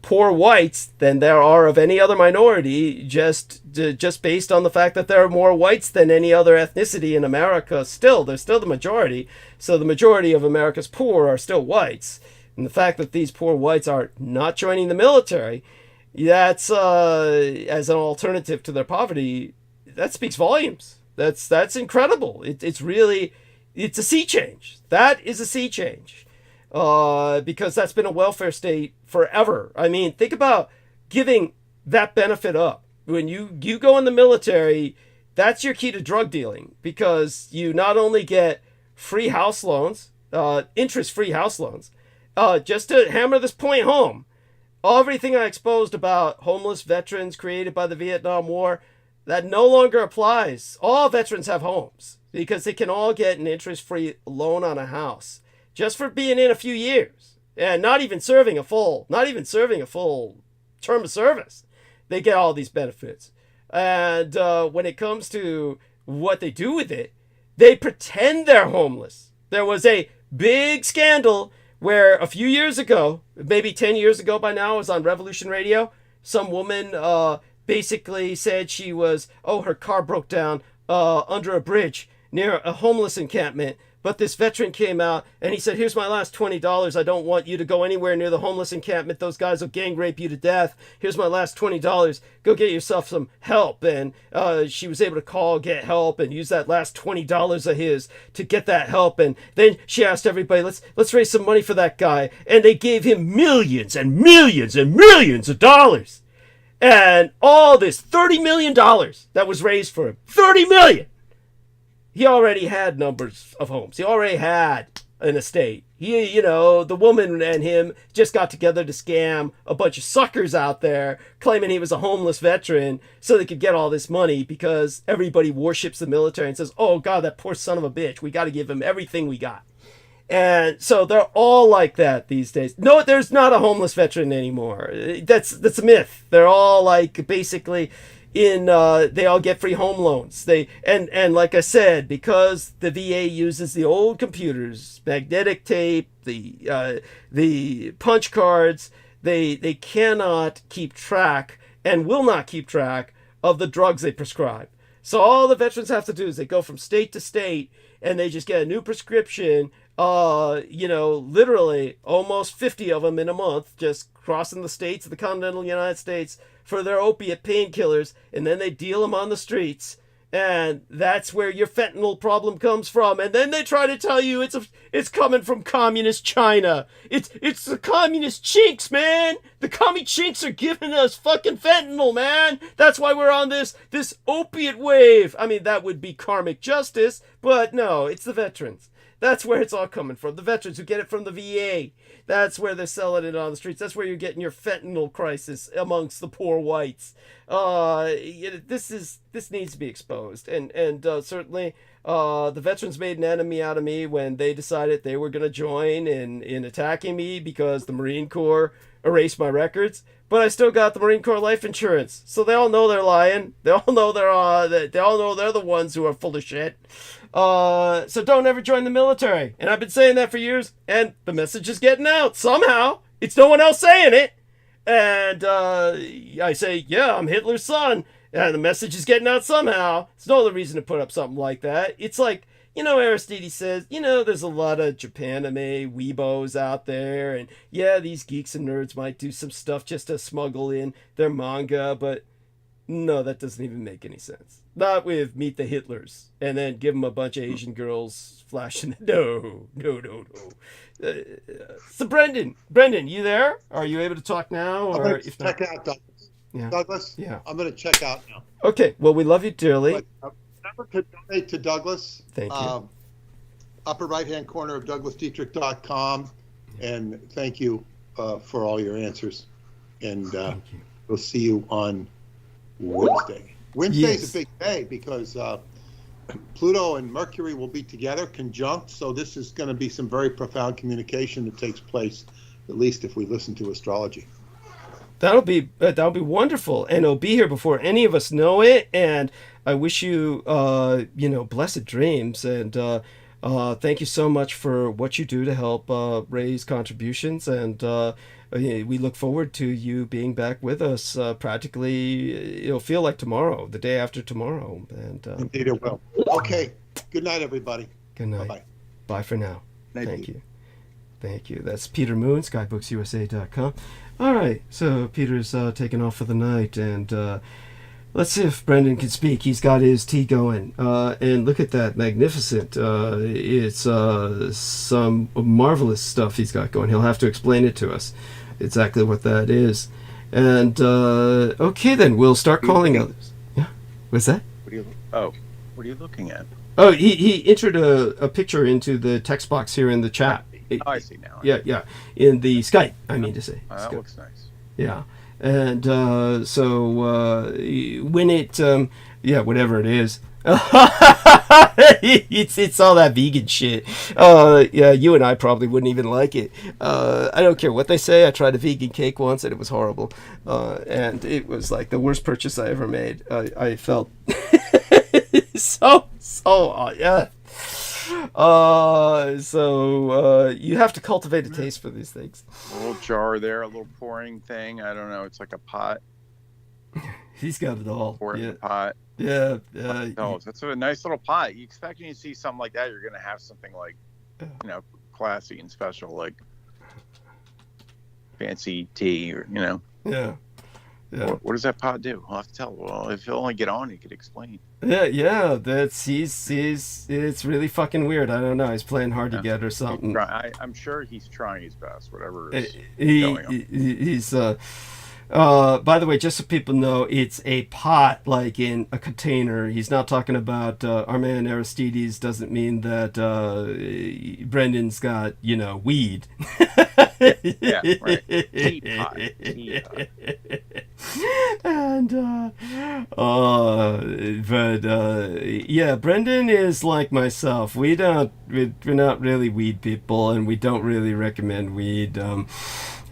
S1: poor whites than there are of any other minority, just based on the fact that there are more whites than any other ethnicity in America. They're still the majority. So the majority of America's poor are still whites. And the fact that these poor whites are not joining the military, that's as an alternative to their poverty, that speaks volumes. That's incredible. It's a sea change. That is a sea change. Because that's been a welfare state forever. I mean, think about giving that benefit up. When you go in the military, that's your key to drug dealing, because you not only get free house loans, interest-free house loans, just to hammer this point home, everything I exposed about homeless veterans created by the Vietnam War, that no longer applies. All veterans have homes because they can all get an interest-free loan on a house just for being in a few years and not even serving a full term of service. They get all these benefits. And when it comes to what they do with it, they pretend they're homeless. There was a big scandal where a few years ago, maybe 10 years ago by now, it was on Revolution Radio. Some woman basically said her car broke down under a bridge near a homeless encampment. But this veteran came out and he said, here's my last $20. I don't want you to go anywhere near the homeless encampment. Those guys will gang rape you to death. Here's my last $20. Go get yourself some help. And she was able to get help, and use that last $20 of his to get that help. And then she asked everybody, let's raise some money for that guy. And they gave him millions and millions and millions of dollars. And all this $30 million that was raised for him. $30 million. He already had numbers of homes. He already had an estate. The woman and him just got together to scam a bunch of suckers out there, claiming he was a homeless veteran so they could get all this money, because everybody worships the military and says, oh God, that poor son of a bitch, we got to give him everything we got. And so they're all like that these days. No, there's not a homeless veteran anymore. That's a myth. They're all like basically they all get free home loans. And like I said, because the VA uses the old computers, magnetic tape, the punch cards, they cannot keep track and will not keep track of the drugs they prescribe. So all the veterans have to do is they go from state to state and they just get a new prescription, literally almost 50 of them in a month, just crossing the states of the continental United States for their opiate painkillers, and then they deal them on the streets. And that's where your fentanyl problem comes from. And then they try to tell you it's coming from communist China. It's the communist chinks, man. The commie chinks are giving us fucking fentanyl, man. That's why we're on this opiate wave. I mean, that would be karmic justice, but no, it's the veterans. That's where it's all coming from. The veterans who get it from the VA. That's where they're selling it on the streets. That's where you're getting your fentanyl crisis amongst the poor whites. This needs to be exposed. And certainly the veterans made an enemy out of me when they decided they were going to join in attacking me because the Marine Corps erased my records. But I still got the Marine Corps life insurance. So they all know they're lying. They all know they're the ones who are full of shit. So don't ever join the military. And I've been saying that for years, and the message is getting out somehow. It's no one else saying it. And I say, yeah, I'm Hitler's son, and the message is getting out somehow. It's no other reason to put up something like that. It's like, Aristide says, there's a lot of Japan anime weebos out there, and yeah, these geeks and nerds might do some stuff just to smuggle in their manga, but no, that doesn't even make any sense. Not with Meet the Hitlers, and then give them a bunch of Asian girls flashing. No. So Brendan, you there? Are you able to talk now?
S2: I'm going to check out, Douglas.
S1: Yeah.
S2: Douglas?
S1: Yeah.
S2: I'm going to check out now.
S1: Okay, well, we love you dearly.
S2: Remember to donate to Douglas.
S1: Thank you.
S2: Upper right-hand corner of DouglasDietrich.com. And thank you for all your answers. And we'll see you on Wednesday. Wednesday's a big day because Pluto and Mercury will be together, conjunct. So this is going to be some very profound communication that takes place, at least if we listen to astrology.
S1: That'll be wonderful, and it'll be here before any of us know it. And I wish you, blessed dreams. And Thank you so much for what you do to help raise contributions, and we look forward to you being back with us. Practically, it'll feel like tomorrow, the day after tomorrow. And
S2: Indeed it will. Okay. Good night, everybody.
S1: Good night.
S2: Bye-bye.
S1: Bye for now.
S3: Thank
S1: you. Thank you. That's Peter Moon, skybooks.usa.com. All right, so Peter's taking off for the night, and let's see if Brendan can speak. He's got his tea going, and look at that, magnificent. It's some marvelous stuff he's got going. He'll have to explain it to us, exactly what that is. And okay, then we'll start calling others. Yeah, what's that?
S3: What are you looking at?
S1: Oh, he entered a picture into the text box here in the chat.
S3: Oh, I see now.
S1: Yeah, in the Skype, I mean to say.
S3: That
S1: Skype.
S3: looks nice.
S1: Yeah. And so when it, whatever it is, it's all that vegan shit. Yeah, you and I probably wouldn't even like it. I don't care what they say. I tried a vegan cake once and it was horrible. And it was like the worst purchase I ever made. I felt yeah. So you have to cultivate a taste for these things.
S3: A little jar there, a little pouring thing. I don't know. It's like a pot.
S1: He's got it all.
S3: Pour it in the pot.
S1: Yeah.
S3: No, that's a nice little pot. You expect when you see something like that, you're going to have something like, classy and special, like fancy tea or,
S1: Yeah.
S3: What does that pot do? I'll have to tell. Well, if he'll only get on, he could explain.
S1: Yeah. It's really fucking weird. I don't know. He's playing hard to get or something.
S3: I'm sure he's trying his best, whatever is going on.
S1: He's by the way, just so people know, it's a pot, like in a container. He's not talking about our man Aristides. Doesn't mean that Brendan's got weed.
S3: Yeah, right. Teapot.
S1: And yeah, Brendan is like myself. We're not really weed people, and we don't really recommend weed.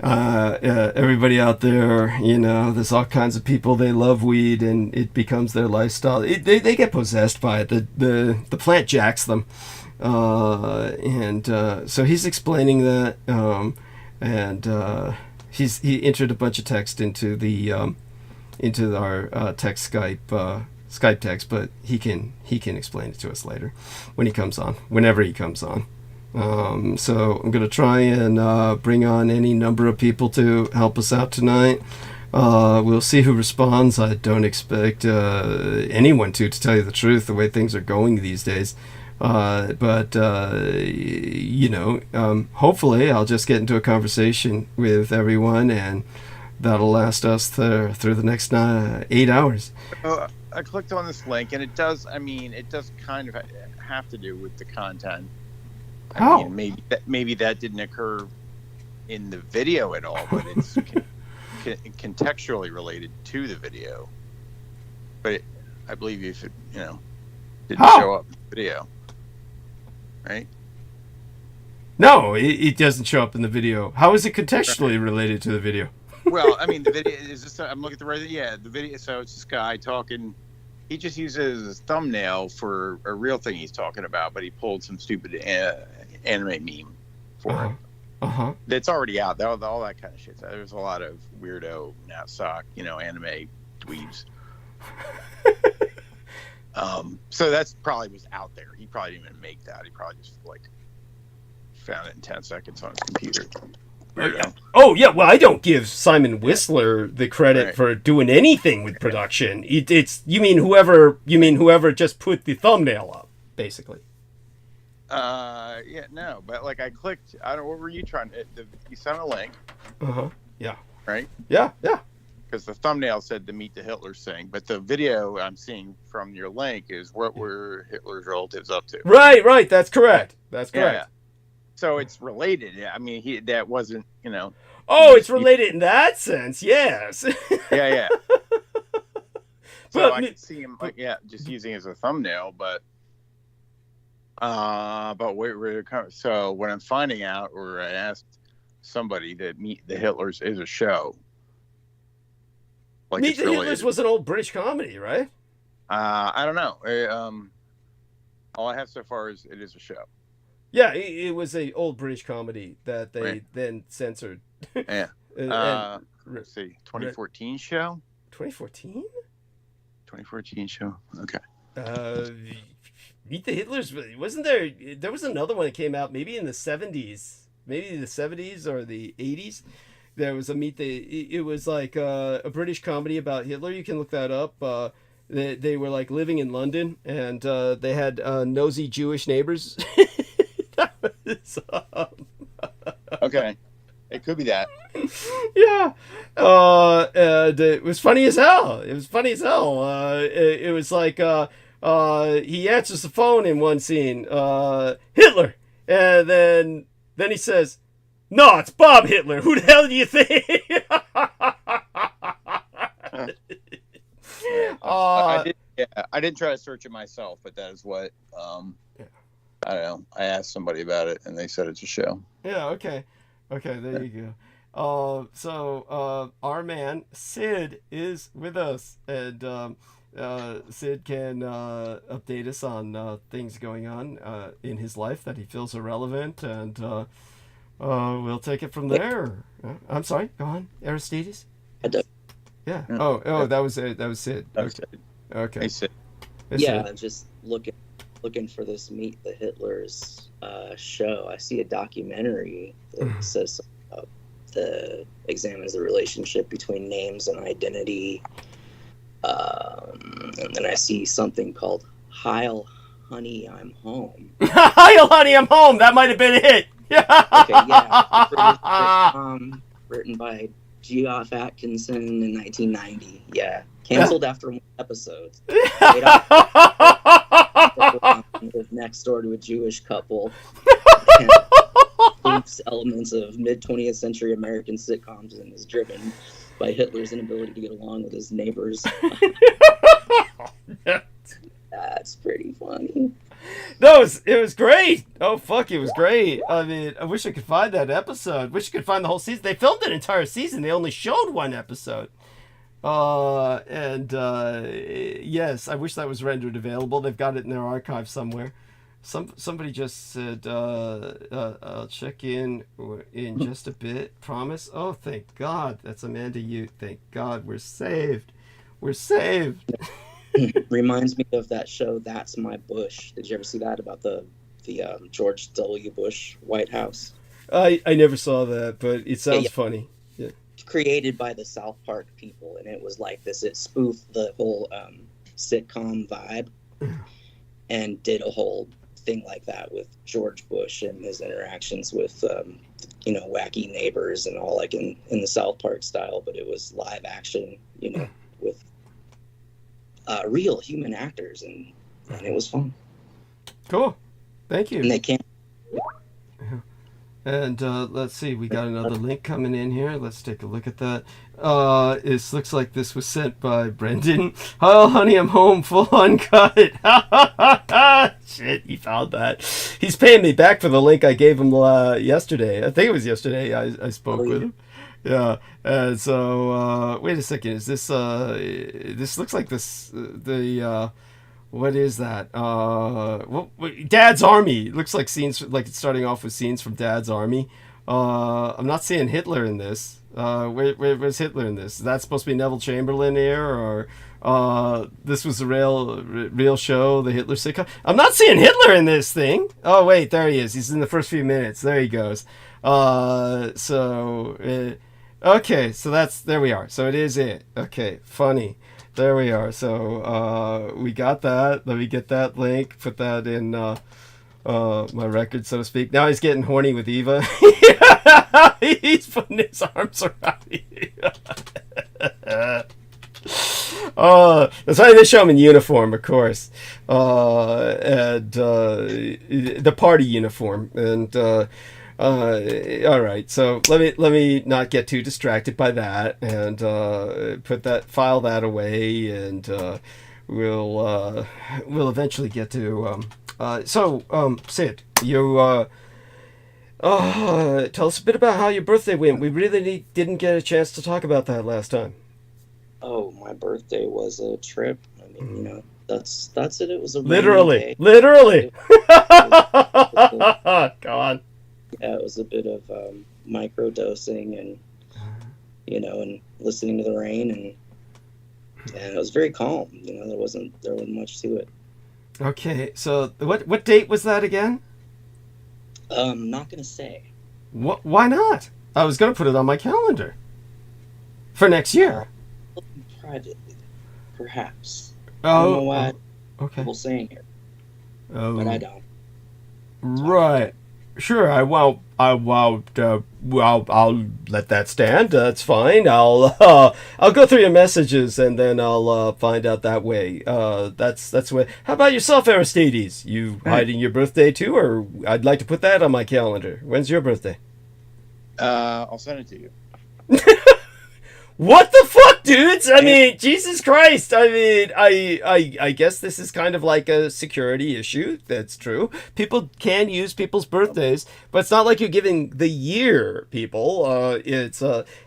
S1: Everybody out there, there's all kinds of people, they love weed and it becomes their lifestyle. They get possessed by it. The plant jacks them. So he's explaining that, he entered a bunch of text into our text Skype text, but he can explain it to us later whenever he comes on. So I'm going to try and bring on any number of people to help us out tonight. We'll see who responds. I don't expect anyone to tell you the truth, the way things are going these days. But hopefully I'll just get into a conversation with everyone, and that'll last us through the next 8 hours.
S3: I clicked on this link, and it does kind of have to do with the content. I mean, maybe that didn't occur in the video at all, but it's contextually related to the video. But I believe if it, didn't show up in the video, right?
S1: No, it doesn't show up in the video. How is it contextually related to the video?
S3: Well, I mean, the video is this. I'm looking at the right. Yeah, the video. So it's this guy talking. He just uses his thumbnail for a real thing he's talking about, but he pulled some stupid anime meme for it. That's already out. All that kind of shit. There's a lot of weirdo, not sock, anime dweebs. So that's probably was out there. He probably didn't even make that. He probably just found it in 10 seconds on his computer.
S1: Oh yeah, well, I don't give Simon Whistler the credit for doing anything with production. You mean whoever just put the thumbnail up, basically.
S3: No, but I clicked. I don't. What were you trying to? You sent a link.
S1: Yeah.
S3: Right.
S1: Yeah.
S3: Because the thumbnail said the Meet the Hitlers thing, but the video I'm seeing from your link is what were Hitler's relatives up to.
S1: Right. That's correct.
S3: Yeah. So it's related. I mean, that wasn't,
S1: Oh, it's related in that sense. Yes.
S3: Yeah. So I could see him, just using it as a thumbnail, but so when I'm finding out, or I asked somebody that Meet the Hitlers is a show.
S1: Meet the Hitlers was an old British comedy, right?
S3: I don't know. All I have so far is it is a show.
S1: Yeah, it was a old British comedy that they
S3: Right.
S1: then censored.
S3: Yeah.
S1: And
S3: Let's see, 2014 show.
S1: 2014.
S3: 2014 show. Okay.
S1: Meet the Hitlers. Wasn't there? There was another one that came out maybe in the 70s, maybe the 70s or the 80s. There was a Meet the. It was like a British comedy about Hitler. You can look that up. They were like living in London, and they had nosy Jewish neighbors. That was,
S3: Okay. It could be that.
S1: yeah. And it was funny as hell. It was funny as hell. It was like he answers the phone in one scene, Hitler, and then he says, "No, it's Bob Hitler. Who the hell do you think?"
S3: I didn't try to search it myself, but that is what I don't know. I asked somebody about it, and they said it's a show.
S1: Yeah. Okay. There you go. So our man Sid is with us, and Sid can update us on things going on in his life that he feels are relevant, and we'll take it from there. I'm sorry. Go on, Aristides. Yeah. Oh, that was it. That was Sid. Okay.
S3: Hey, Sid.
S4: Yeah, just looking for this Meet the Hitlers show. I see a documentary that says examines the relationship between names and identity. And then I see something called Heil Honey, I'm Home.
S1: Heil Honey, I'm Home. That might have been it.
S4: Okay, yeah. Written by Geoff Atkinson in 1990. Yeah. Canceled after one episode. With next door to a Jewish couple. Includes elements of mid-20th century American sitcoms and is driven by Hitler's inability to get along with his neighbors. That's pretty funny.
S1: It was great. Oh fuck, it was great. I mean, I wish I could find that episode. Wish I could find the whole season. They filmed an entire season. They only showed one episode. Yes, I wish that was rendered available. They've got it in their archive somewhere. Somebody just said, I'll check in just a bit. Promise. Oh, thank God. That's Amanda Ute. Thank God. We're saved. We're saved.
S4: Reminds me of that show, That's My Bush. Did you ever see that about the George W. Bush White House?
S1: I never saw that, but it sounds funny. Yeah.
S4: Created by the South Park people, and it was like this. It spoofed the whole sitcom vibe and did a whole thing like that with George Bush and his interactions with wacky neighbors and all, like in the South Park style, but it was live action, with real human actors, and it was fun.
S1: Cool. Thank you.
S4: And they can't.
S1: And let's see, we got another link coming in here. Let's take a look at that. It looks like this was sent by Brendan. Oh, honey, I'm home, full uncut. Shit, he found that. He's paying me back for the link I gave him yesterday. I think it was yesterday I spoke with him. Yeah. And so, wait a second. Is this, this looks like this, what is that? Dad's Army. It looks like scenes, like it's starting off with scenes from Dad's Army. I'm not seeing Hitler in this. Where's Hitler in this? Is that supposed to be Neville Chamberlain here, or this was a real show, the Hitler sitcom? I'm not seeing Hitler in this thing. Oh wait, there he is. He's in the first few minutes. There he goes. Okay, so there we are. So it is it. Okay, funny. There we are. So we got that. Let me get that link. Put that in my record, so to speak. Now he's getting horny with Eva. He's putting his arms around Eva. That's why they show him in uniform, of course, and the party uniform. And all right, so let me not get too distracted by that, and file that away, and we'll eventually get to Sid, you tell us a bit about how your birthday went. We really didn't get a chance to talk about that last time.
S4: Oh, my birthday was a trip. I mean, That's it. It was a
S1: Literally. God.
S4: Yeah, it was a bit of micro dosing, and and listening to the rain, and it was very calm. There wasn't much to it.
S1: Okay, so what date was that again?
S4: Not gonna say.
S1: Why not? I was gonna put it on my calendar for next year.
S4: Privately, perhaps.
S1: Oh,
S4: I don't know why
S1: okay.
S4: people saying it,
S1: Oh,
S4: but I don't.
S1: right. Sure, I won't. I'll let that stand. That's fine. I'll go through your messages and then I'll find out that way. That's the way. How about yourself, Aristides? You hiding your birthday too, or I'd like to put that on my calendar. When's your birthday?
S3: I'll send it to you.
S1: What the fuck, dudes? I mean, Jesus Christ. I mean, I guess this is kind of like a security issue. That's true. People can use people's birthdays, but it's not like you're giving the year, people. It's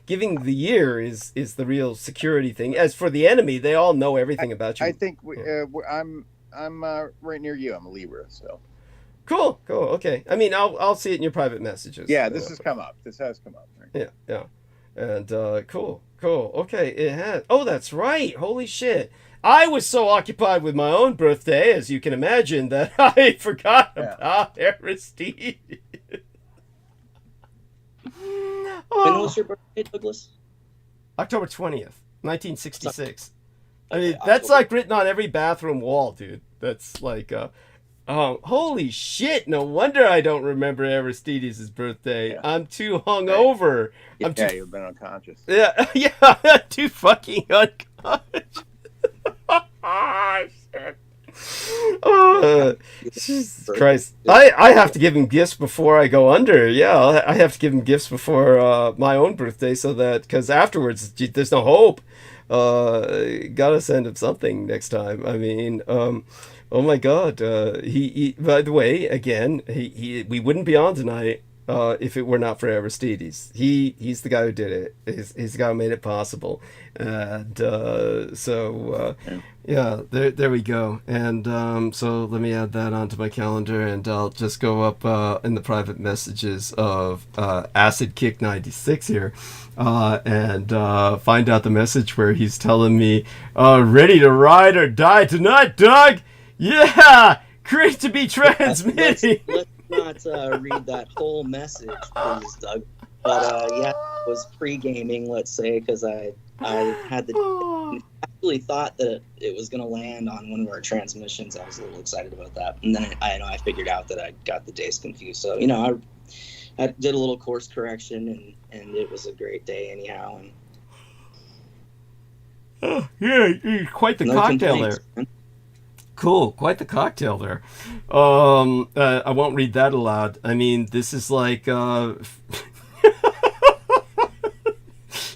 S1: giving the year is the real security thing. As for the enemy, they all know everything about you.
S3: I think I'm right near you. I'm a Libra, so.
S1: Cool. Okay. I mean, I'll see it in your private messages.
S3: Yeah, this has come up. This has come up. Right?
S1: Yeah. And cool. Okay, it has. Oh, that's right. Holy shit. I was so occupied with my own birthday, as you can imagine, that I forgot about Aristides.
S4: When was your birthday, Douglas?
S1: October 20th, 1966. I mean, that's like written on every bathroom wall, dude. That's like, holy shit, no wonder I don't remember Aristides' birthday. Yeah. I'm too hungover.
S3: Yeah, you've been unconscious.
S1: Yeah, too fucking unconscious. Oh, shit. Jesus Christ. I have to give him gifts before I go under. Yeah, I have to give him gifts before my own birthday so that, because afterwards, there's no hope. Gotta send him something next time. I mean, oh my God! He by the way, again, we wouldn't be on tonight if it were not for Aristides. He's the guy who did it. He's the guy who made it possible. And yeah, there we go. And so let me add that onto my calendar, and I'll just go up in the private messages of Acid Kick 96 here, and find out the message where he's telling me, "Ready to ride or die tonight, Doug? Yeah, great to be transmitting."
S4: Let's not read that whole message, please, Doug. But yeah, it was pre-gaming, let's say, because I had actually thought that it was going to land on one of our transmissions. I was a little excited about that, and then I figured out that I got the days confused. So I did a little course correction, and it was a great day anyhow. And
S1: yeah, quite the cocktail there. Man. Cool, quite the cocktail there. I won't read that aloud. I mean, this is like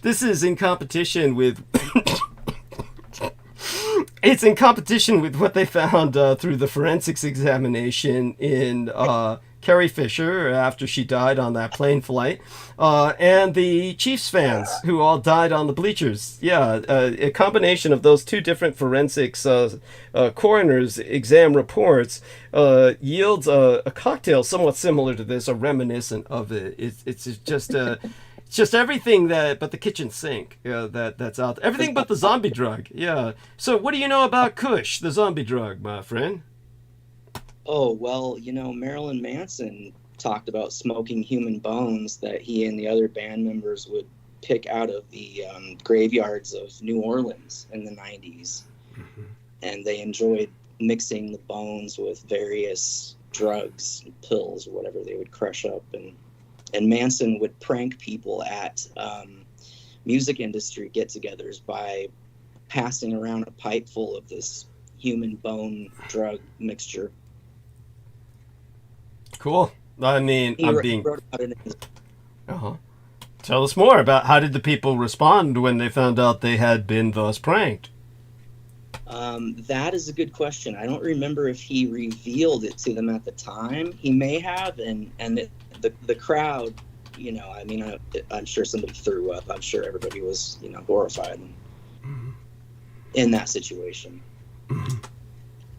S1: this is in competition with it's in competition with what they found through the forensics examination in Carrie Fisher after she died on that plane flight, and the Chiefs fans who all died on the bleachers. Yeah, a combination of those two different forensics coroner's exam reports yields a cocktail somewhat similar to this, or reminiscent of it. It's just it's just everything but the kitchen sink that's out there. Everything but the zombie drug. Yeah. So what do you know about Kush, the zombie drug, my friend?
S4: Oh, well, Marilyn Manson talked about smoking human bones that he and the other band members would pick out of the graveyards of New Orleans in the 90s. Mm-hmm. And they enjoyed mixing the bones with various drugs, pills, or whatever they would crush up. And Manson would prank people at music industry get-togethers by passing around a pipe full of this human bone drug mixture.
S1: Cool. I mean,
S4: he wrote about it in his...
S1: Tell us more about how did the people respond when they found out they had been thus pranked?
S4: That is a good question. I don't remember if he revealed it to them at the time. He may have, and the crowd, I mean, I'm sure somebody threw up. I'm sure everybody was, horrified in that situation.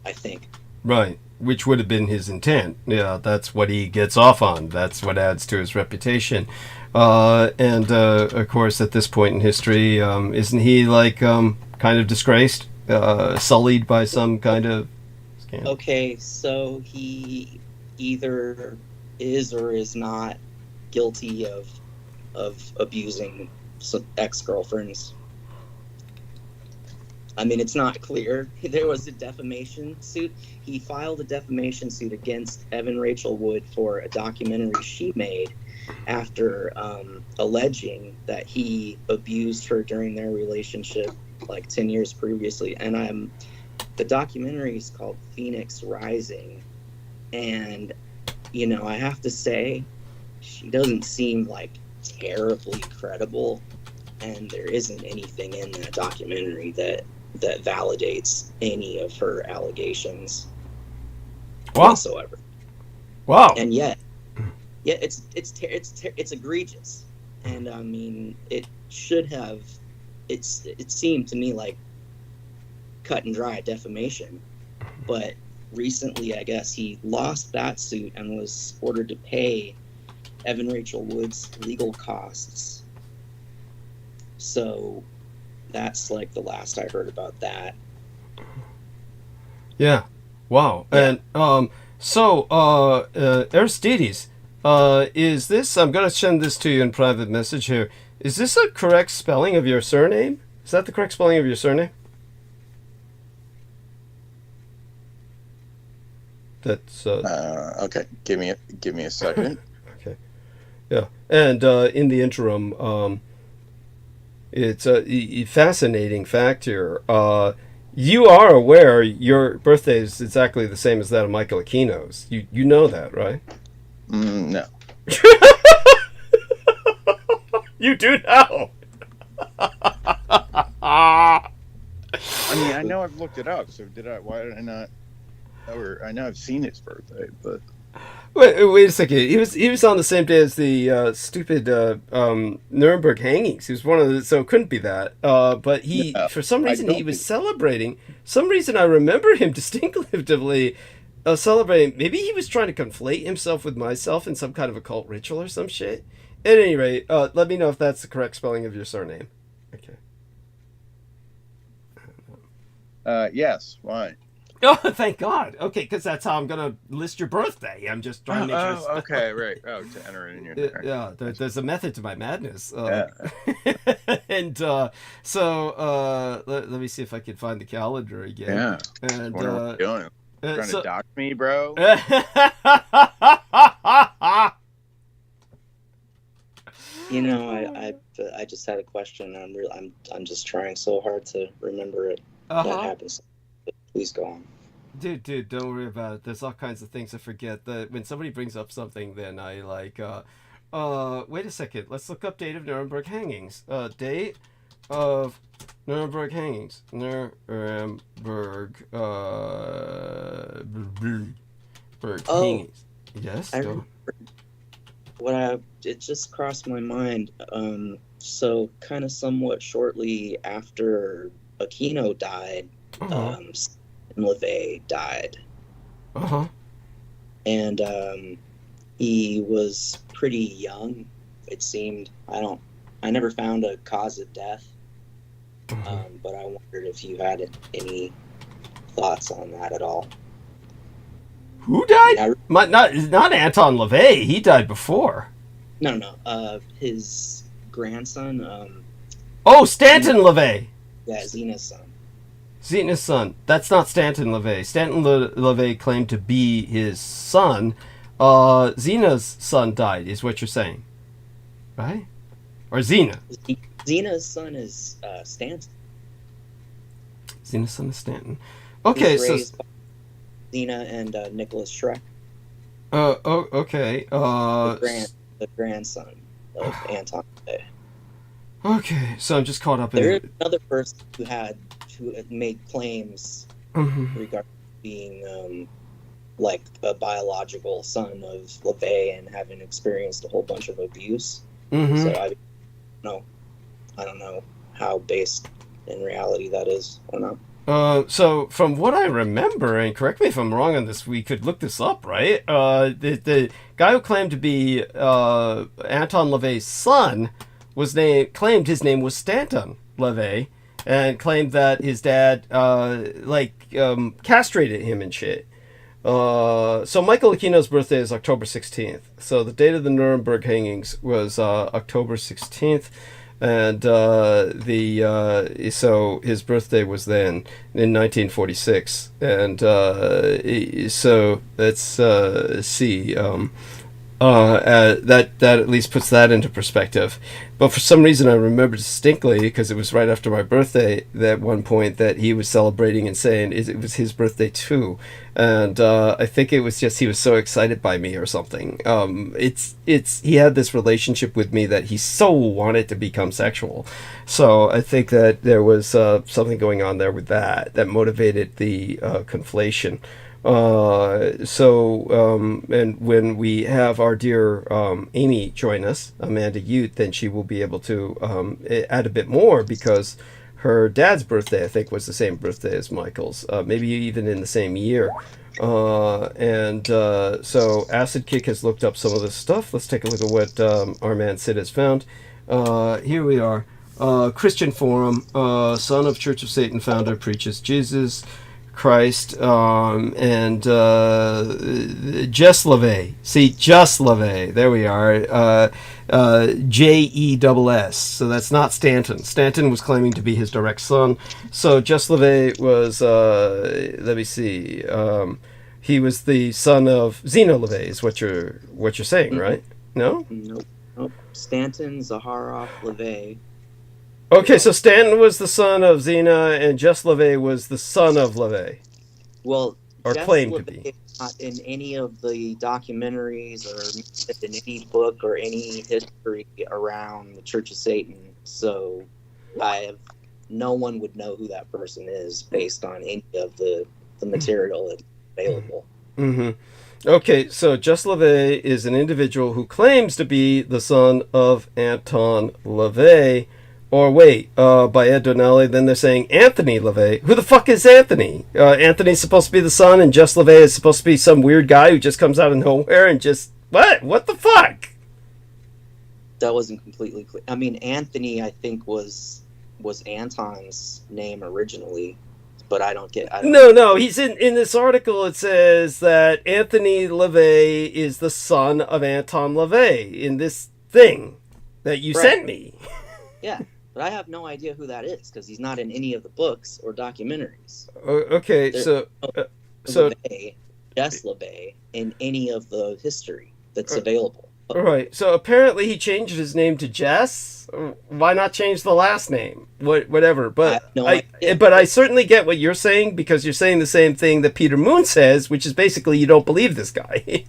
S4: I think.
S1: Right, which would have been his intent. Yeah, that's what he gets off on. That's what adds to his reputation. And of course, at this point in history, isn't he like kind of disgraced, sullied by some kind of scandal?
S4: Okay, so he either is or is not guilty of abusing ex-girlfriends. I mean, it's not clear. There was a defamation suit. He filed a defamation suit against Evan Rachel Wood for a documentary she made after alleging that he abused her during their relationship like 10 years previously. And the documentary is called Phoenix Rising. And, you know, I have to say, she doesn't seem like terribly credible. And there isn't anything in that documentary that validates any of her allegations whatsoever.
S1: Wow.
S4: And yet it's egregious. And I mean, it seemed to me like cut and dry defamation. But recently, I guess he lost that suit and was ordered to pay Evan Rachel Wood's legal costs. So that's like the last I heard about that.
S1: Yeah. Wow. Yeah. And Aristides, is this, I'm going to send this to you in private message here. Is this a correct spelling of your surname? Is that the correct spelling of your surname? That's
S3: okay. Give me a second.
S1: Okay. Yeah. And in the interim, it's a fascinating fact here. You are aware your birthday is exactly the same as that of Michael Aquino's. You know that, right?
S3: No.
S1: You do know.
S3: I mean, I know I've looked it up. So why did I not? I know I've seen his birthday, but.
S1: Wait a second. He was on the same day as the stupid Nuremberg hangings. He was one of the, so it couldn't be that. But he, for some reason, he was celebrating. Some reason I remember him distinctively celebrating. Maybe he was trying to conflate himself with myself in some kind of occult ritual or some shit. At any rate, let me know if that's the correct spelling of your surname. Okay.
S3: Yes. Why?
S1: Oh, thank God. Okay, because that's how I'm going to list your birthday. I'm just trying to make sure.
S3: Oh, okay, right. Oh, to enter it in your there.
S1: Yeah, there's a method to my madness.
S3: Yeah.
S1: And let me see if I can find the calendar again.
S3: Yeah.
S1: And
S3: what are you doing? Trying to dox me, bro?
S4: You know, I just had a question. I'm just trying so hard to remember it. That happens. Please go on.
S1: Dude, don't worry about it. There's all kinds of things I forget. That when somebody brings up something, then I like, wait a second. Let's look up date of Nuremberg hangings. Date of Nuremberg hangings. Nuremberg, hangings. Yes?
S4: It just crossed my mind. So kind of somewhat shortly after Aquino died, LaVey died. And he was pretty young, it seemed. I never found a cause of death. But I wondered if you had any thoughts on that at all.
S1: Who died? Not Anton LaVey. He died before.
S4: No. His grandson.
S1: Stanton LaVey.
S4: Yeah, Zena's son.
S1: Zena's son. That's not Stanton LaVey. Stanton LaVey claimed to be his son. Zena's son died, is what you're saying. Right? Or Zena.
S4: Zena's son is Stanton.
S1: Zena's son is Stanton. Okay, so...
S4: Zena and Nicholas Schreck.
S1: Okay.
S4: The grandson of Anton LaVey.
S1: Okay, so I'm just caught up in...
S4: There's another person who had made claims regarding being like a biological son of LaVey and having experienced a whole bunch of abuse. So I don't know how based in reality that is or not.
S1: So from what I remember, and correct me if I'm wrong on this, we could look this up, right? The guy who claimed to be Anton LaVey's son claimed his name was Stanton LaVey, and claimed that his dad castrated him and shit. So Michael Aquino's birthday is October 16th. So the date of the Nuremberg hangings was October 16th. And so his birthday was then in 1946, and so let's see. That at least puts that into perspective. But for some reason, I remember distinctly, because it was right after my birthday, at one point that he was celebrating and saying it was his birthday too, and I think it was just he was so excited by me or something. He had this relationship with me that he so wanted to become sexual, so I think that there was something going on there with that motivated the conflation. And when we have our dear Amy join us, Amanda Ute, then she will be able to add a bit more, because her dad's birthday, I think, was the same birthday as Michael's, maybe even in the same year. So Acid Kick has looked up some of this stuff. Let's take a look at what our man Sid has found. Here we are. Christian Forum, son of Church of Satan founder, preaches Jesus Christ, and Jess LaVey. See, Jess LaVey. There we are. Jess. So that's not Stanton. Stanton was claiming to be his direct son. So Jess LaVey was, let me see. He was the son of Zeno LaVey, is what you're saying, right? No?
S4: Nope. Stanton Zaharoff LaVey.
S1: Okay, so Stanton was the son of Xena, and Jess LaVey was the son of LaVey.
S4: Well,
S1: or
S4: Jess
S1: claimed to
S4: LaVey
S1: be.
S4: is not in any of the documentaries or in any book or any history around the Church of Satan. So no one would know who that person is based on any of the material that's available.
S1: Mm-hmm. Okay, so Jess LaVey is an individual who claims to be the son of Anton LaVey. Or wait, by Ed Donnelly, then they're saying Anthony LaVey. Who the fuck is Anthony? Anthony's supposed to be the son, and Jess LaVey is supposed to be some weird guy who just comes out of nowhere and just... What? What the fuck?
S4: That wasn't completely clear. I mean, Anthony, I think, was Anton's name originally, but I don't get...
S1: No, he's in this article, it says that Anthony LaVey is the son of Anton LaVey in this thing that you sent me.
S4: Yeah. But I have no idea who that is, because he's not in any of the books or documentaries.
S1: Okay, so
S4: LaVey, Jess LaVey, in any of the history that's available.
S1: Right. So apparently he changed his name to Jess. Why not change the last name? Whatever. But I certainly get what you're saying, because you're saying the same thing that Peter Moon says, which is basically you don't believe this guy.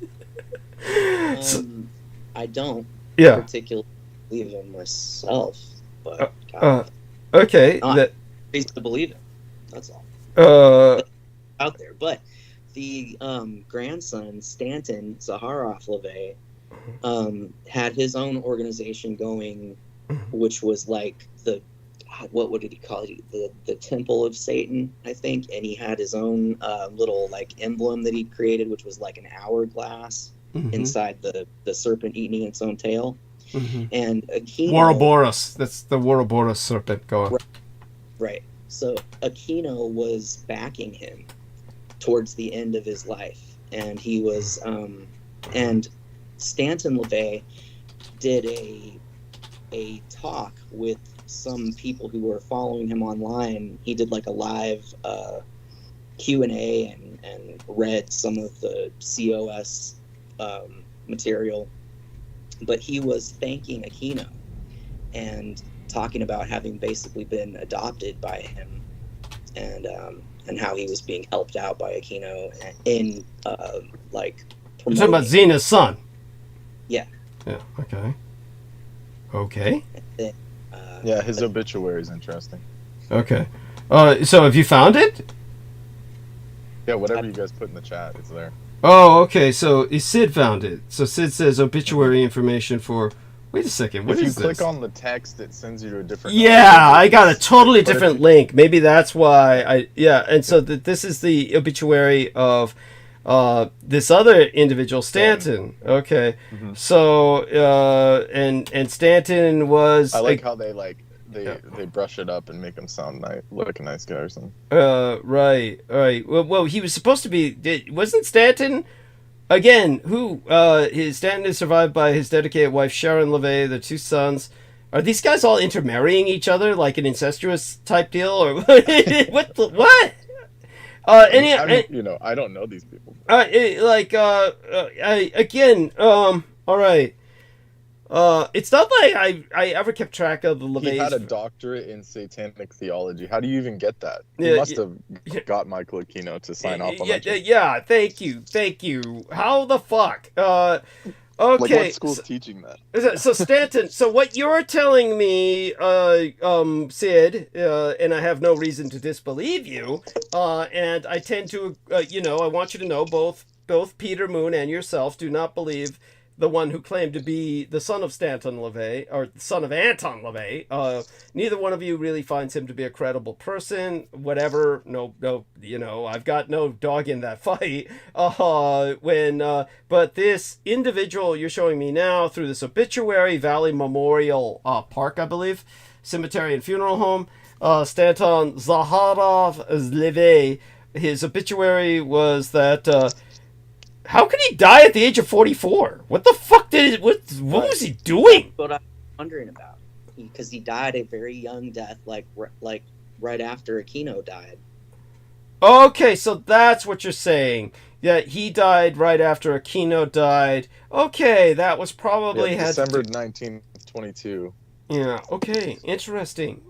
S4: I don't particularly believe him myself. But
S1: okay,
S4: to believe it. That's all. Out there, but the grandson Stanton Zaharoff LaVey had his own organization going, which was like what did he call it? The Temple of Satan, I think, and he had his own little like emblem that he created, which was like an hourglass inside the serpent eating its own tail. And Aquino,
S1: Ouroboros, that's the Ouroboros serpent going.
S4: Right. So Aquino was backing him towards the end of his life, and he was and Stanton LaVey did a talk with some people who were following him online. He did like a live Q&A and read some of the COS material. But he was thanking Aquino and talking about having basically been adopted by him, and how he was being helped out by Aquino in like.
S1: You're talking about Xena's son.
S4: Yeah.
S1: Yeah. Okay. Okay.
S4: Then,
S3: yeah, his obituary is interesting.
S1: Okay. So have you found it?
S3: Yeah, whatever you guys put in the chat, it's there.
S1: Oh, okay. So Sid found it. So Sid says obituary information for Wait a second. What
S5: if you
S1: is
S5: click
S1: this?
S5: on the text, it sends you to a different.
S1: Yeah, I got a totally different link. Maybe that's why And so this is the obituary of this other individual, Stanton. Okay.
S5: Mhm.
S1: So and Stanton was.
S5: I like how they brush it up and make him sound like a nice guy or something.
S1: Right. Well, he was supposed to be. Wasn't Stanton? Again, Stanton is survived by his dedicated wife Sharon LaVey, their 2 sons. Are these guys all intermarrying each other like an incestuous type deal, or what? What?
S5: I don't know these people.
S1: All right. It's not like I ever kept track of the LaVeys.
S5: He had a doctorate in satanic theology. How do you even get that?
S1: Yeah,
S5: He must have got Michael Aquino to sign off on that.
S1: Yeah, thank you. How the fuck? Okay.
S5: Like, what school's teaching that?
S1: So Stanton, so what you're telling me, Sid, and I have no reason to disbelieve you, and I tend to, I want you to know both Peter Moon and yourself do not believe the one who claimed to be the son of Stanton LaVey, or son of Anton LaVey. Neither one of you really finds him to be a credible person. Whatever. No, I've got no dog in that fight. But this individual you're showing me now through this obituary, Valley Memorial Park, I believe, cemetery and funeral home, Stanton Zaharov LaVey, his obituary was that, how could he die at the age of 44? What the fuck what was he doing?
S4: That's what I'm wondering about. Because he died a very young death, like right after Aquino died.
S1: Okay, so that's what you're saying. Yeah, he died right after Aquino died. Okay, that was probably...
S5: December 1922.
S1: Yeah, okay. Interesting.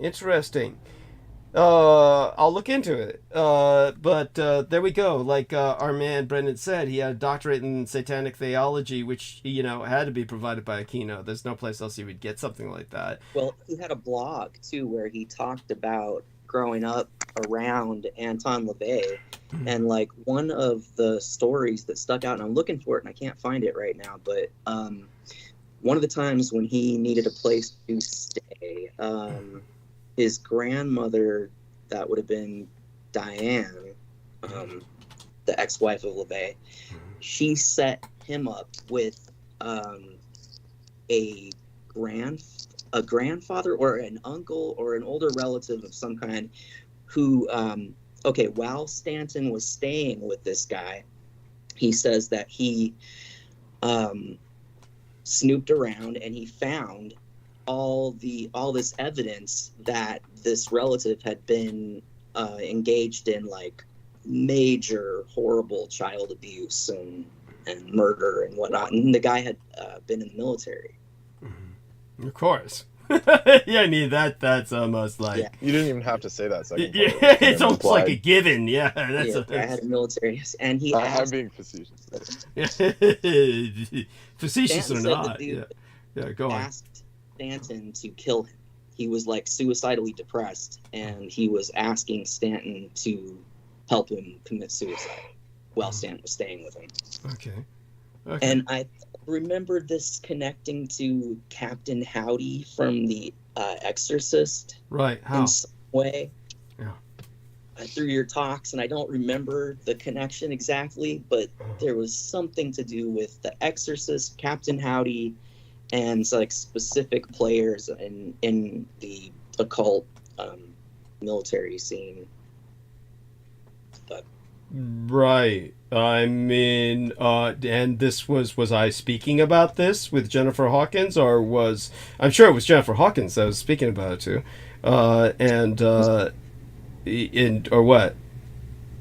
S1: I'll look into it. But there we go. Like our man Brendan said, he had a doctorate in satanic theology, which had to be provided by Aquino. There's no place else you would get something like that.
S4: Well, he had a blog too where he talked about growing up around Anton LaVey, and like one of the stories that stuck out, and I'm looking for it and I can't find it right now, but one of the times when he needed a place to stay, his grandmother, that would have been Diane, the ex-wife of LaVey, she set him up with a grandfather or an uncle or an older relative of some kind who, while Stanton was staying with this guy, he says that he snooped around and he found all this evidence that this relative had been engaged in like major horrible child abuse and murder and whatnot, and the guy had been in the military.
S1: Of course. Yeah, I mean that's almost like
S5: you didn't even have to say that second
S1: part. It's almost like a given. Yeah,
S4: I had a military, and he
S5: I'm being facetious.
S1: Facetious or not? Go on.
S4: Asked Stanton to kill him. He was like suicidally depressed, and he was asking Stanton to help him commit suicide while Stanton was staying with him.
S1: Okay.
S4: And I remember this connecting to Captain Howdy from The Exorcist.
S1: Right. How?
S4: In some way.
S1: Yeah.
S4: Through your talks, and I don't remember the connection exactly, but there was something to do with The Exorcist, Captain Howdy, and like specific players in the occult military scene. But
S1: right, I mean, and this was I speaking about this with Jennifer Hawkins, or I'm sure it was Jennifer Hawkins that was speaking about it too, or what?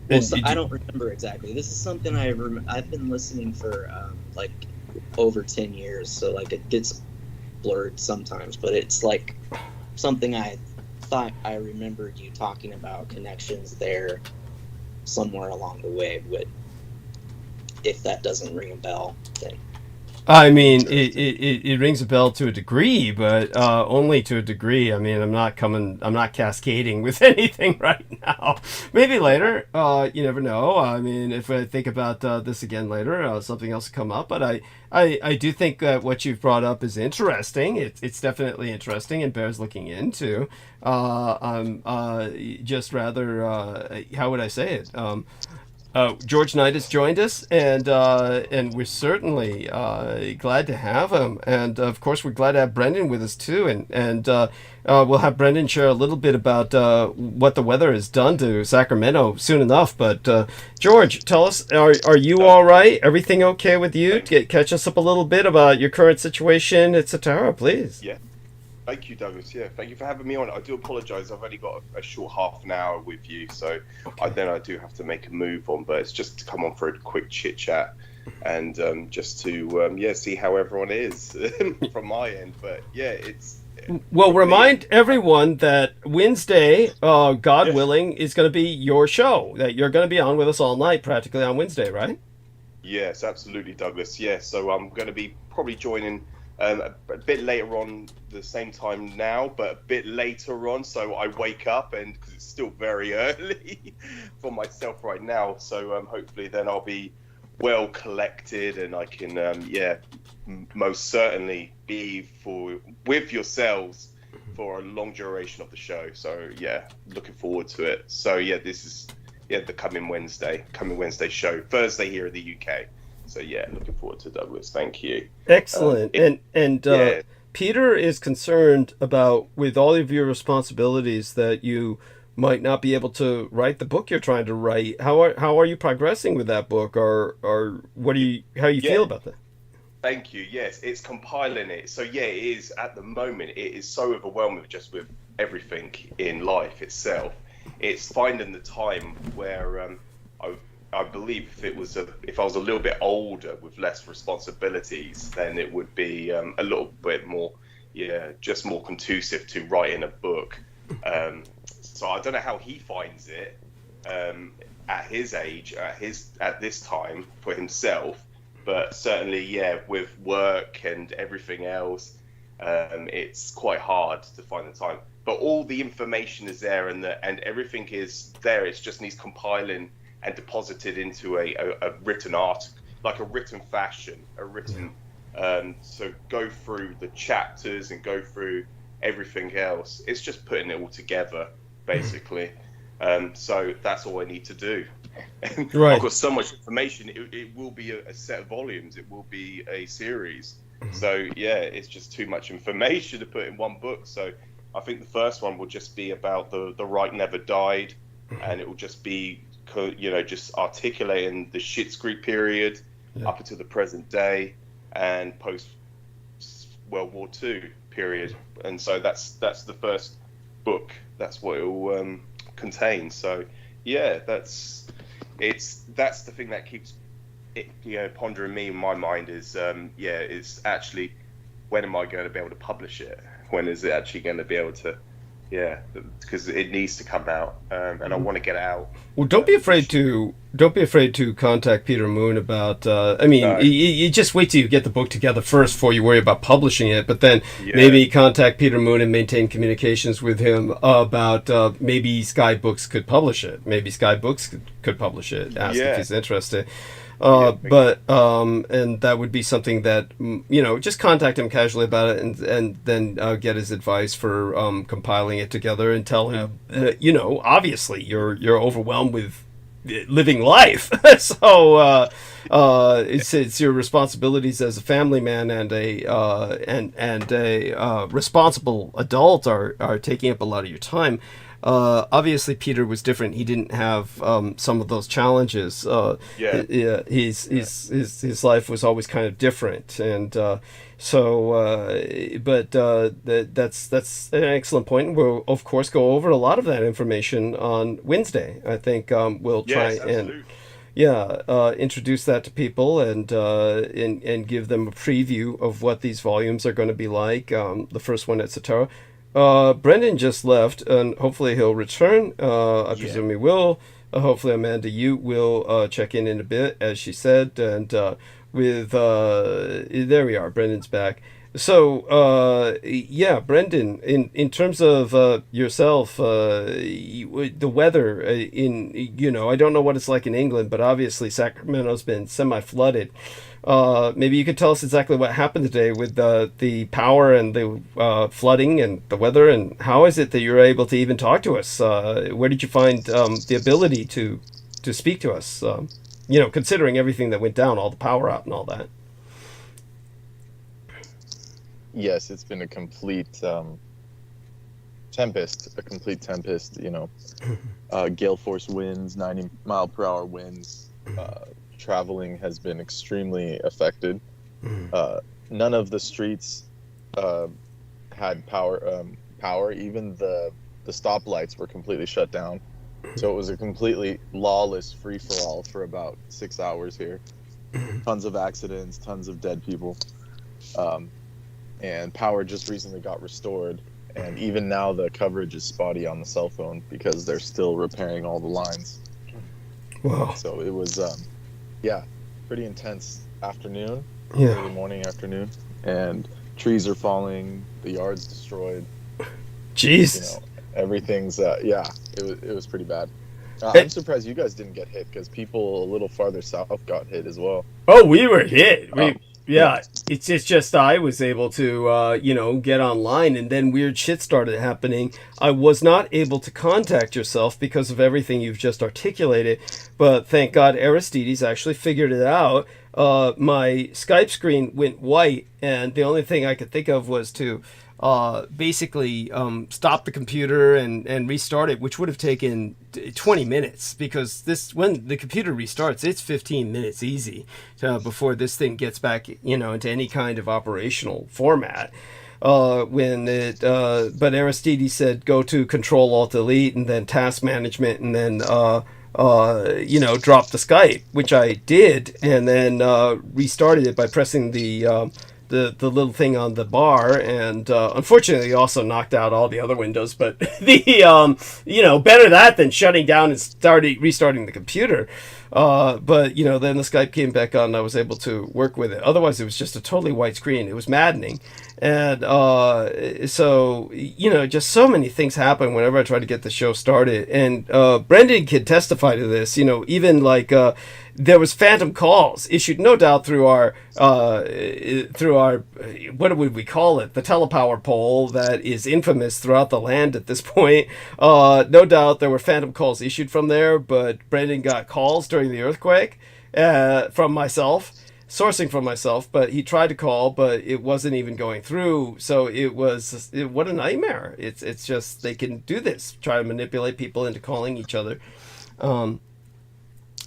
S4: Well, I don't remember exactly. This is something I've been listening for like over 10 years, so like it gets blurred sometimes, but it's like something I thought I remembered you talking about connections there somewhere along the way. But if that doesn't ring a bell, then
S1: I mean, it rings a bell to a degree, but only to a degree. I mean, I'm not cascading with anything right now. Maybe later. You never know. I mean, if I think about this again later, something else will come up. But I do think that what you've brought up is interesting. It's definitely interesting and bears looking into. Just rather, how would I say it? George Knight has joined us, and we're certainly glad to have him. And of course, we're glad to have Brendan with us too. And we'll have Brendan share a little bit about what the weather has done to Sacramento soon enough. But George, tell us, are you all right? Everything okay with you? Catch us up a little bit about your current situation, etc., please.
S6: Yeah. Thank you, Douglas. Yeah, thank you for having me on. I do apologise. I've only got a short half an hour with you, so
S1: Okay.
S6: I do have to make a move on. But it's just to come on for a quick chit chat and just to see how everyone is from my end. But yeah, it's
S1: Well, remind everyone that Wednesday, God
S6: Yes.
S1: willing, is going to be your show. That you're going to be on with us all night, practically on Wednesday, right?
S6: Yes, absolutely, Douglas. Yeah, so I'm going to be probably joining a bit later on the same time now, but a bit later on, so I wake up and because it's still very early for myself right now. So hopefully then I'll be well collected and I can most certainly be with yourselves for a long duration of the show. So yeah, looking forward to it. So yeah, this is the coming Wednesday show, Thursday here in the UK. So yeah, looking forward to Douglas. Thank you.
S1: Excellent. Peter is concerned about, with all of your responsibilities, that you might not be able to write the book you're trying to write. How are you progressing with that book, or how do you feel about that?
S6: Thank you. Yes, it's compiling it. So yeah, it is at the moment. It is so overwhelming just with everything in life itself. It's finding the time where I believe if I was a little bit older with less responsibilities, then it would be a little bit more, just more conducive to writing a book. So I don't know how he finds it at his age, at this time for himself, but certainly, with work and everything else, it's quite hard to find the time. But all the information is there, and everything is there. It just needs compiling and deposited into a written art, like a written fashion, so go through the chapters and go through everything else. It's just putting it all together, basically. So that's all I need to do.
S1: Right.
S6: I've got so much information. It will be a set of volumes. It will be a series. So yeah, it's just too much information to put in one book. So I think the first one will just be about the right never died, and it will just be just articulating the Schitt's Creek period up until the present day and post World War II period. And so that's the first book. That's what it will contain. So yeah, that's the thing that keeps it pondering me in my mind is is actually, when am I going to be able to publish it? When is it actually going to be able to? Yeah, because it needs to come out, and I want to get it out.
S1: Well, don't be afraid to contact Peter Moon about. You just wait till you get the book together first before you worry about publishing it. But then maybe contact Peter Moon and maintain communications with him about maybe Sky Books could publish it. Maybe Sky Books could publish it. Ask if he's interested. And that would be something that, just contact him casually about it, and then get his advice for compiling it together, and tell him, obviously you're overwhelmed with living life, so it's your responsibilities as a family man and a responsible adult are taking up a lot of your time. Obviously Peter was different. He didn't have some of those challenges. His life was always kind of different, and that's an excellent point. And we'll of course go over a lot of that information on Wednesday. I think we'll try and introduce that to people and give them a preview of what these volumes are going to be like. The first one, etc. Brendan just left, and hopefully he'll return. I presume he will. Hopefully Amanda, you will check in a bit, as she said, and with there we are. Brendan's back. So yeah, Brendan, in terms of yourself, the weather I don't know what it's like in England, but obviously Sacramento's been semi-flooded. Maybe you could tell us exactly what happened today with the power and the flooding and the weather, and how is it that you're able to even talk to us? Where did you find the ability to speak to us? Considering everything that went down, all the power out and all that.
S5: Yes, it's been a complete tempest. Gale force winds, 90-mile-per-hour winds. Traveling has been extremely affected. None of the streets had power. Even the stoplights were completely shut down. So it was a completely lawless free-for-all for about 6 hours here. Tons of accidents, tons of dead people. And power just recently got restored. And even now the coverage is spotty on the cell phone because they're still repairing all the lines.
S1: Wow.
S5: So it was, pretty intense afternoon, early morning, afternoon. And trees are falling, the yard's destroyed.
S1: Jesus.
S5: Everything's, it was pretty bad. I'm surprised you guys didn't get hit because people a little farther south got hit as well.
S1: Oh, we were hit. It's just I was able to, get online, and then weird shit started happening. I was not able to contact yourself because of everything you've just articulated, but thank God Aristides actually figured it out. My Skype screen went white, and the only thing I could think of was to basically stop the computer and restart it, which would have taken 20 minutes, because when the computer restarts, it's 15 minutes easy before this thing gets back into any kind of operational format. But Aristides said go to Control-Alt-Delete and then Task Management, and then drop the Skype, which I did, and then restarted it by pressing the little thing on the bar, and unfortunately also knocked out all the other windows, but better that than shutting down and restarting the computer. But then the Skype came back on and I was able to work with it. Otherwise it was just a totally white screen. It was maddening. And so just so many things happen whenever I try to get the show started. And Brendan can testify to this. Even like there was phantom calls issued, no doubt, through our what would we call it, the telepower pole that is infamous throughout the land at this point. No doubt there were phantom calls issued from there, but Brendan got calls during the earthquake from myself, sourcing from myself, but he tried to call, but it wasn't even going through. So what a nightmare. It's just, they can do this, try to manipulate people into calling each other.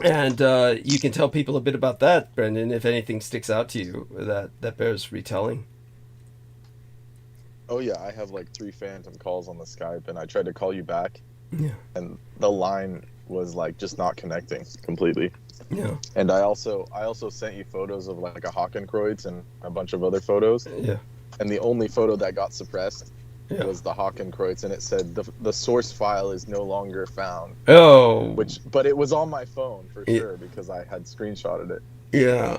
S1: And you can tell people a bit about that, Brendan, if anything sticks out to you that bears retelling.
S5: Oh yeah, I have like 3 phantom calls on the Skype, and I tried to call you back, and the line was like just not connecting completely.
S1: Yeah.
S5: And I also sent you photos of like a Hakenkreuz and a bunch of other photos.
S1: Yeah.
S5: And the only photo that got suppressed was the Hakenkreuz, and it said the source file is no longer found.
S1: Oh.
S5: But it was on my phone for sure because I had screenshotted it.
S1: Yeah.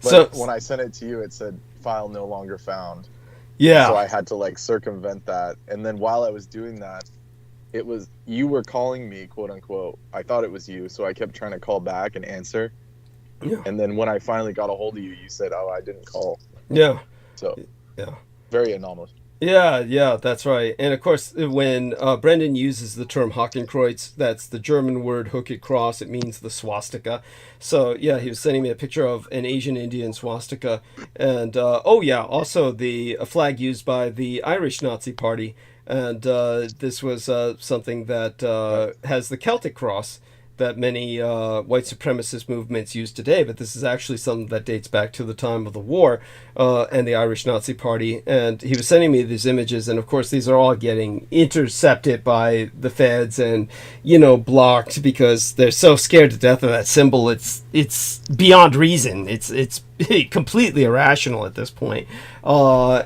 S5: But when I sent it to you, it said file no longer found.
S1: Yeah.
S5: So I had to like circumvent that, and then while I was doing that, it was you were calling me, quote unquote. I thought it was you, so I kept trying to call back and answer.
S1: Yeah.
S5: And then when I finally got a hold of you, you said, "Oh, I didn't call."
S1: Yeah.
S5: So
S1: yeah,
S5: very anomalous.
S1: Yeah, that's right. And of course, when Brendan uses the term Hakenkreuz, that's the German word hooked cross. It means the swastika. So yeah, he was sending me a picture of an Asian Indian swastika, and also the flag used by the Irish Nazi Party. And this was something that has the Celtic cross that many white supremacist movements use today, but this is actually something that dates back to the time of the war and the Irish Nazi Party. And he was sending me these images, and of course these are all getting intercepted by the feds and blocked because they're so scared to death of that symbol. It's beyond reason. It's completely irrational at this point. So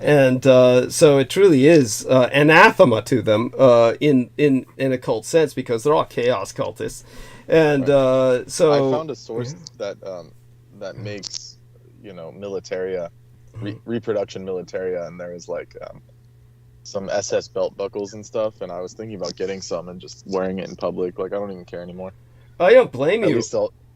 S1: it truly is anathema to them in a cult sense, because they're all chaos cultists. And so
S5: I found a source that makes militaria, reproduction militaria, and there was like some SS belt buckles and stuff, and I was thinking about getting some and just wearing it in public. Like, I don't even care anymore.
S1: I don't blame you.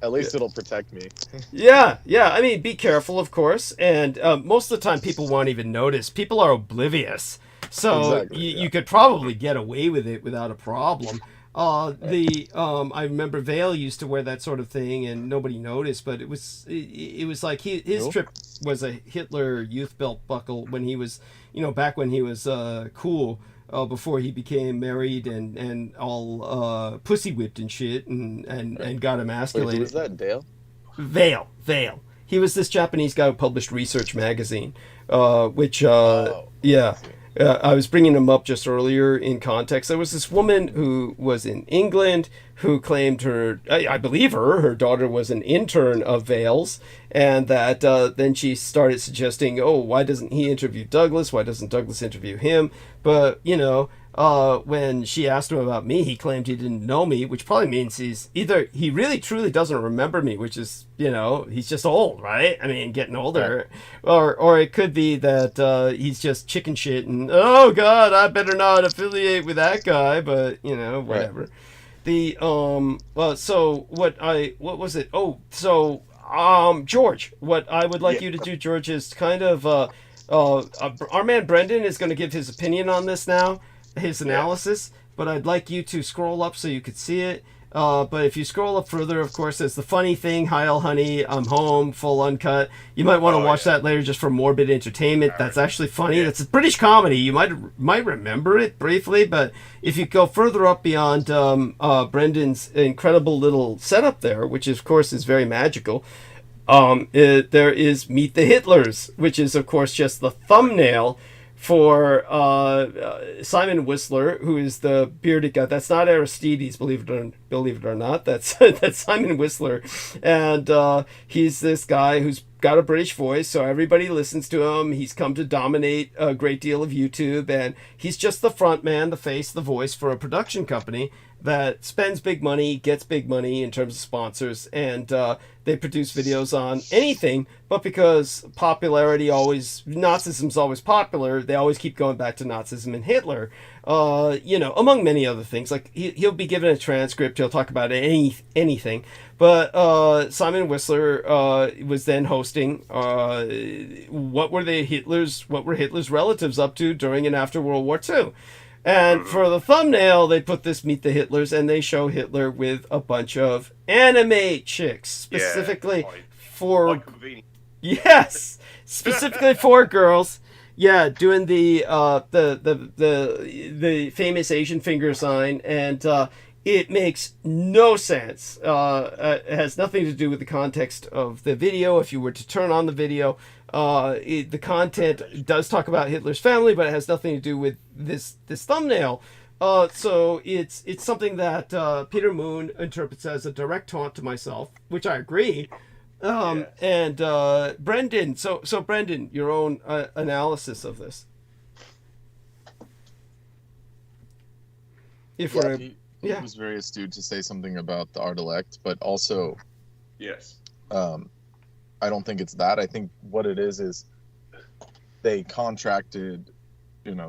S5: At least it'll protect me.
S1: Yeah. I mean, be careful, of course. And most of the time, people won't even notice. People are oblivious. So
S5: Exactly,
S1: you could probably get away with it without a problem. I remember Vale used to wear that sort of thing, and nobody noticed. But it was like his trip was a Hitler youth belt buckle when he was, back when he was cool. Before he became married and all pussy whipped and shit and got emasculated.
S5: Wait, was that Dale?
S1: Vale. He was this Japanese guy who published Research Magazine, which I was bringing him up just earlier in context. There was this woman who was in England who claimed I believe her daughter was an intern of Vale's, and that then she started suggesting, why doesn't he interview Douglas? Why doesn't Douglas interview him? But, when she asked him about me, he claimed he didn't know me, which probably means he really truly doesn't remember me, which is, he's just old, right? I mean, getting older. Right. Or it could be that he's just chicken shit and, oh, God, I better not affiliate with that guy, but, whatever. Right. George, what I would like you to do, George, is kind of, our man Brendan is going to give his opinion on this now, his analysis, but I'd like you to scroll up so you could see it. But if you scroll up further, of course, there's the funny thing, hi, all honey, I'm home, full uncut. You might want to watch that later just for morbid entertainment. That's actually funny. That's a British comedy. You might remember it briefly, but if you go further up beyond Brendan's incredible little setup there, which of course is very magical, there is Meet the Hitlers, which is, of course, just the thumbnail for Simon Whistler, who is the bearded guy. That's not Aristides, believe it or not. That's Simon Whistler, and he's this guy who's got a British voice, so everybody listens to him. He's come to dominate a great deal of YouTube, and he's just the front man, the face, the voice for a production company that spends big money, gets big money in terms of sponsors, and they produce videos on anything, but because Nazism's always popular, they always keep going back to Nazism and Hitler, among many other things. Like, he'll be given a transcript, he'll talk about anything, but Simon Whistler was then hosting what were Hitler's relatives up to during and after World War II. And for the thumbnail, they put this Meet the Hitlers, and they show Hitler with a bunch of anime chicks, specifically specifically for girls. Yeah, doing the famous Asian finger sign, and it makes no sense. It has nothing to do with the context of the video. If you were to turn on the video, the content does talk about Hitler's family, but it has nothing to do with this thumbnail. So it's something that Peter Moon interprets as a direct taunt to myself, which I agree. And Brendan, so Brendan, your own analysis of this.
S5: He was very astute to say something about the art elect, but also, I don't think it's that. I think what it is they contracted,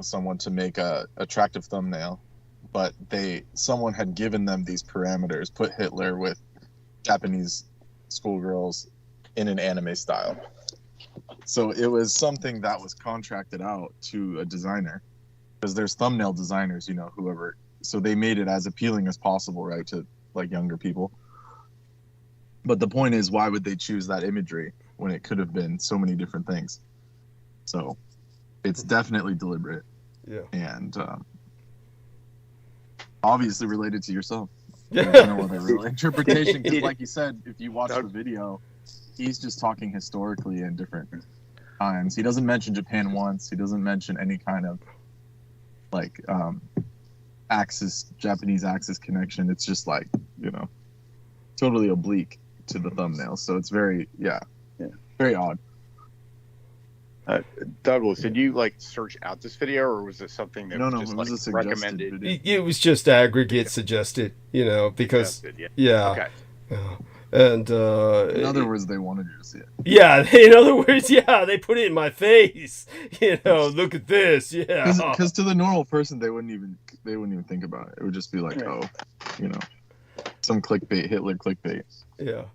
S5: someone to make a attractive thumbnail, but someone had given them these parameters, put Hitler with Japanese schoolgirls in an anime style. So it was something that was contracted out to a designer, because there's thumbnail designers, whoever. So they made it as appealing as possible, right, to like younger people. But the point is, why would they choose that imagery when it could have been so many different things? So it's definitely deliberate.
S1: Yeah.
S5: And obviously related to yourself. There's no other real interpretation, because like you said, if you watch the video, he's just talking historically in different times. He doesn't mention Japan once. He doesn't mention any kind of like Japanese Axis connection. It's just like, totally oblique to the thumbnail. So it's very odd.
S3: Douglas, did you search out this video, or was it something that
S5: was just recommended?
S1: It was just aggregate suggested, because
S3: Okay.
S1: And
S5: In other words, they wanted you to see it.
S1: yeah, in other words, yeah, they put it in my face. You know, look at this. Yeah,
S5: Because to the normal person, they wouldn't even think about it. It would just be like, oh, you know, some clickbait, Hitler clickbait.
S1: yeah.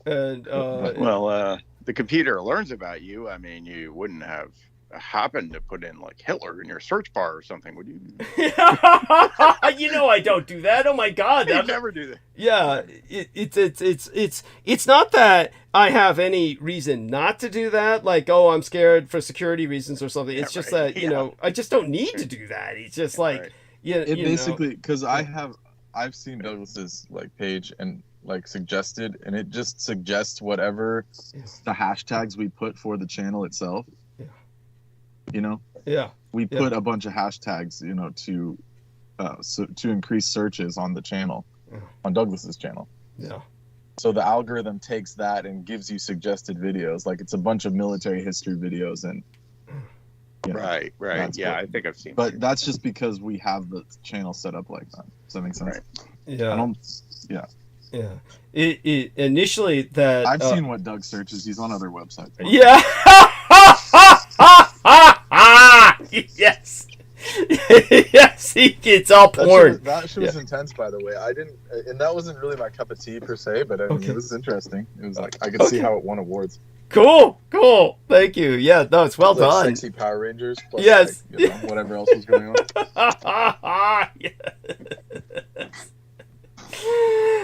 S1: And
S3: the computer learns about you. I mean, you wouldn't have happened to put in like Hitler in your search bar or something, would you?
S1: You know, I don't do that. Oh my God,
S3: You never do that.
S1: yeah. It's not that I have any reason not to do that. Like, oh, I'm scared for security reasons or something. It's just
S3: right.
S1: that, you know, I just don't need to do that. It's just like,
S3: Right.
S5: It
S1: you
S5: basically, because I've seen Douglas's like page and like suggested, and it just suggests whatever the hashtags we put for the channel itself.
S1: Yeah.
S5: You know,
S1: yeah.
S5: we put a bunch of hashtags, you know, to increase searches on the channel, on Douglas's channel.
S1: Yeah.
S5: So the algorithm takes that and gives you suggested videos. Like it's a bunch of military history videos and. You know,
S3: Right. Yeah, I think I've seen.
S5: But that's just because we have the channel set up like that. Does that make sense?
S3: Right.
S1: Yeah.
S5: Yeah.
S1: Yeah. It initially that
S5: I've seen what Doug searches. He's on other websites.
S1: Yeah. Yes. Yes, it's all porn.
S5: That shit was intense, by the way. And that wasn't really my cup of tea per se, but I mean, it was interesting. It was like I could see how it won awards.
S1: Cool. Thank you. Yeah, no, it's well done.
S5: Sexy Power Rangers. Plus
S1: Yes.
S5: like, you know, whatever else was going on.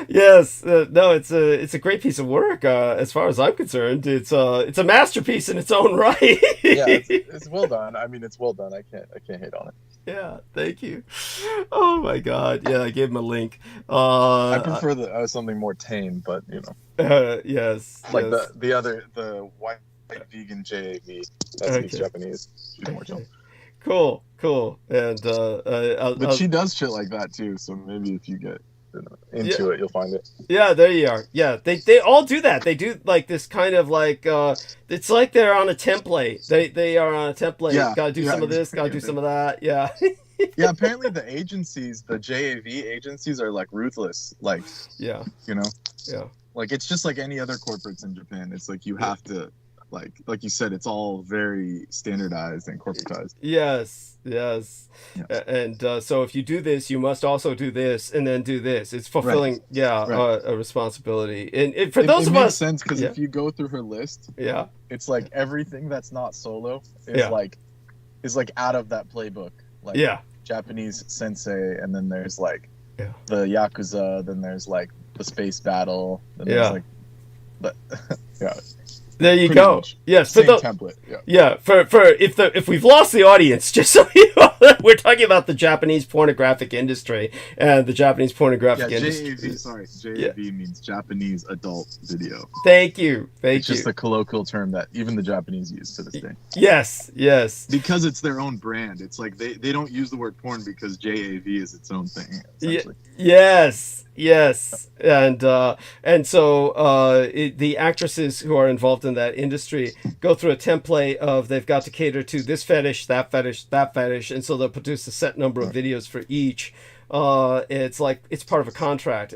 S1: Yes. No, it's a great piece of work. As far as I'm concerned, it's a masterpiece in its own right.
S5: Yeah, it's well done. I mean, it's well done. I can't hate on it.
S1: Yeah, thank you. Oh my God. Yeah, I gave him a link.
S5: I prefer something more tame, but you know.
S1: Yes.
S5: Like the white vegan JAV that speaks Japanese. She's more chill.
S1: Cool. And
S5: but she does shit like that too. So maybe if you get into it, you'll find it.
S1: Yeah, there you are. Yeah, they all do that. They do like this kind of like it's like they're on a template. They are on a template.
S5: Yeah,
S1: Gotta do some of this. Gotta do some of that. Yeah.
S5: Yeah, apparently the agencies, the JAV agencies, are like ruthless. Like,
S1: yeah,
S5: you know.
S1: Yeah.
S5: Like it's just like any other corporates in Japan. It's like you have to, like you said, it's all very standardized and corporatized.
S1: Yes. And so if you do this, you must also do this, and then do this. It's fulfilling, a responsibility. And for those of us,
S5: it makes sense because if you go through her list, it's like everything that's not solo is like out of that playbook. Like Japanese sensei, and then there's like the Yakuza, then there's like the space battle, then there's like
S1: there you go. Much. Yes,
S5: same template.
S1: For if we've lost the audience, just so you know, we're talking about the Japanese pornographic industry and the Japanese pornographic industry.
S5: JAV means Japanese adult video.
S1: Thank you.
S5: It's just a colloquial term that even the Japanese use to this day.
S1: Yes.
S5: Because it's their own brand. It's like they don't use the word porn because JAV is its own thing.
S1: Yes. And so the actresses who are involved in that industry go through a template of they've got to cater to this fetish, that fetish, and so they'll produce a set number of videos for each. It's like it's part of a contract.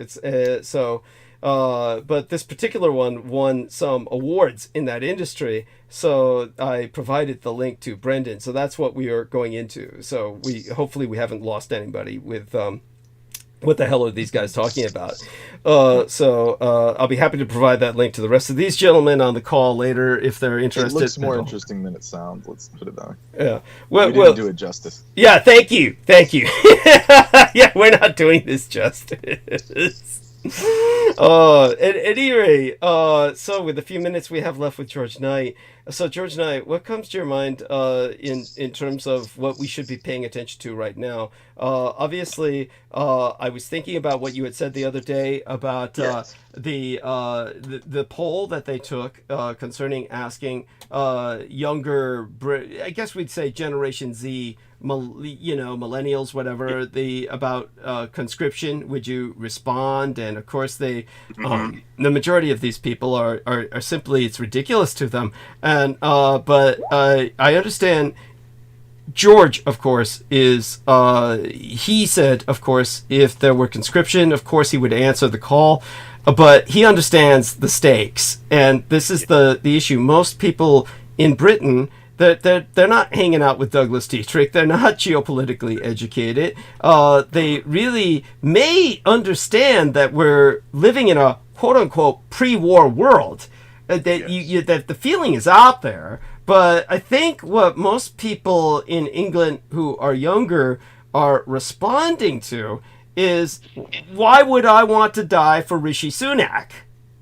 S1: But this particular one won some awards in that industry, so I provided the link to Brendan. So that's what we are going into. So hopefully we haven't lost anybody with what the hell are these guys talking about? So I'll be happy to provide that link to the rest of these gentlemen on the call later if they're interested.
S5: It looks more interesting than it sounds. Let's put it that way.
S1: Yeah.
S5: We didn't do it justice.
S1: Yeah, thank you. Yeah, we're not doing this justice. At any rate, so with the few minutes we have left with George Knight, so George Knight, what comes to your mind in terms of what we should be paying attention to right now? Obviously, I was thinking about what you had said the other day about the poll that they took concerning asking younger, I guess we'd say Generation Z, millennials, whatever, about conscription. Would you respond? And of course the majority of these people are simply, it's ridiculous to them. And but I understand George, of course, is, he said, of course, if there were conscription, of course he would answer the call, but he understands the stakes. And this is the issue. Most people in Britain, they're not hanging out with Douglas Dietrich. They're not geopolitically educated. They really may understand that we're living in a quote-unquote pre-war world, that that the feeling is out there. But I think what most people in England who are younger are responding to is, why would I want to die for Rishi Sunak?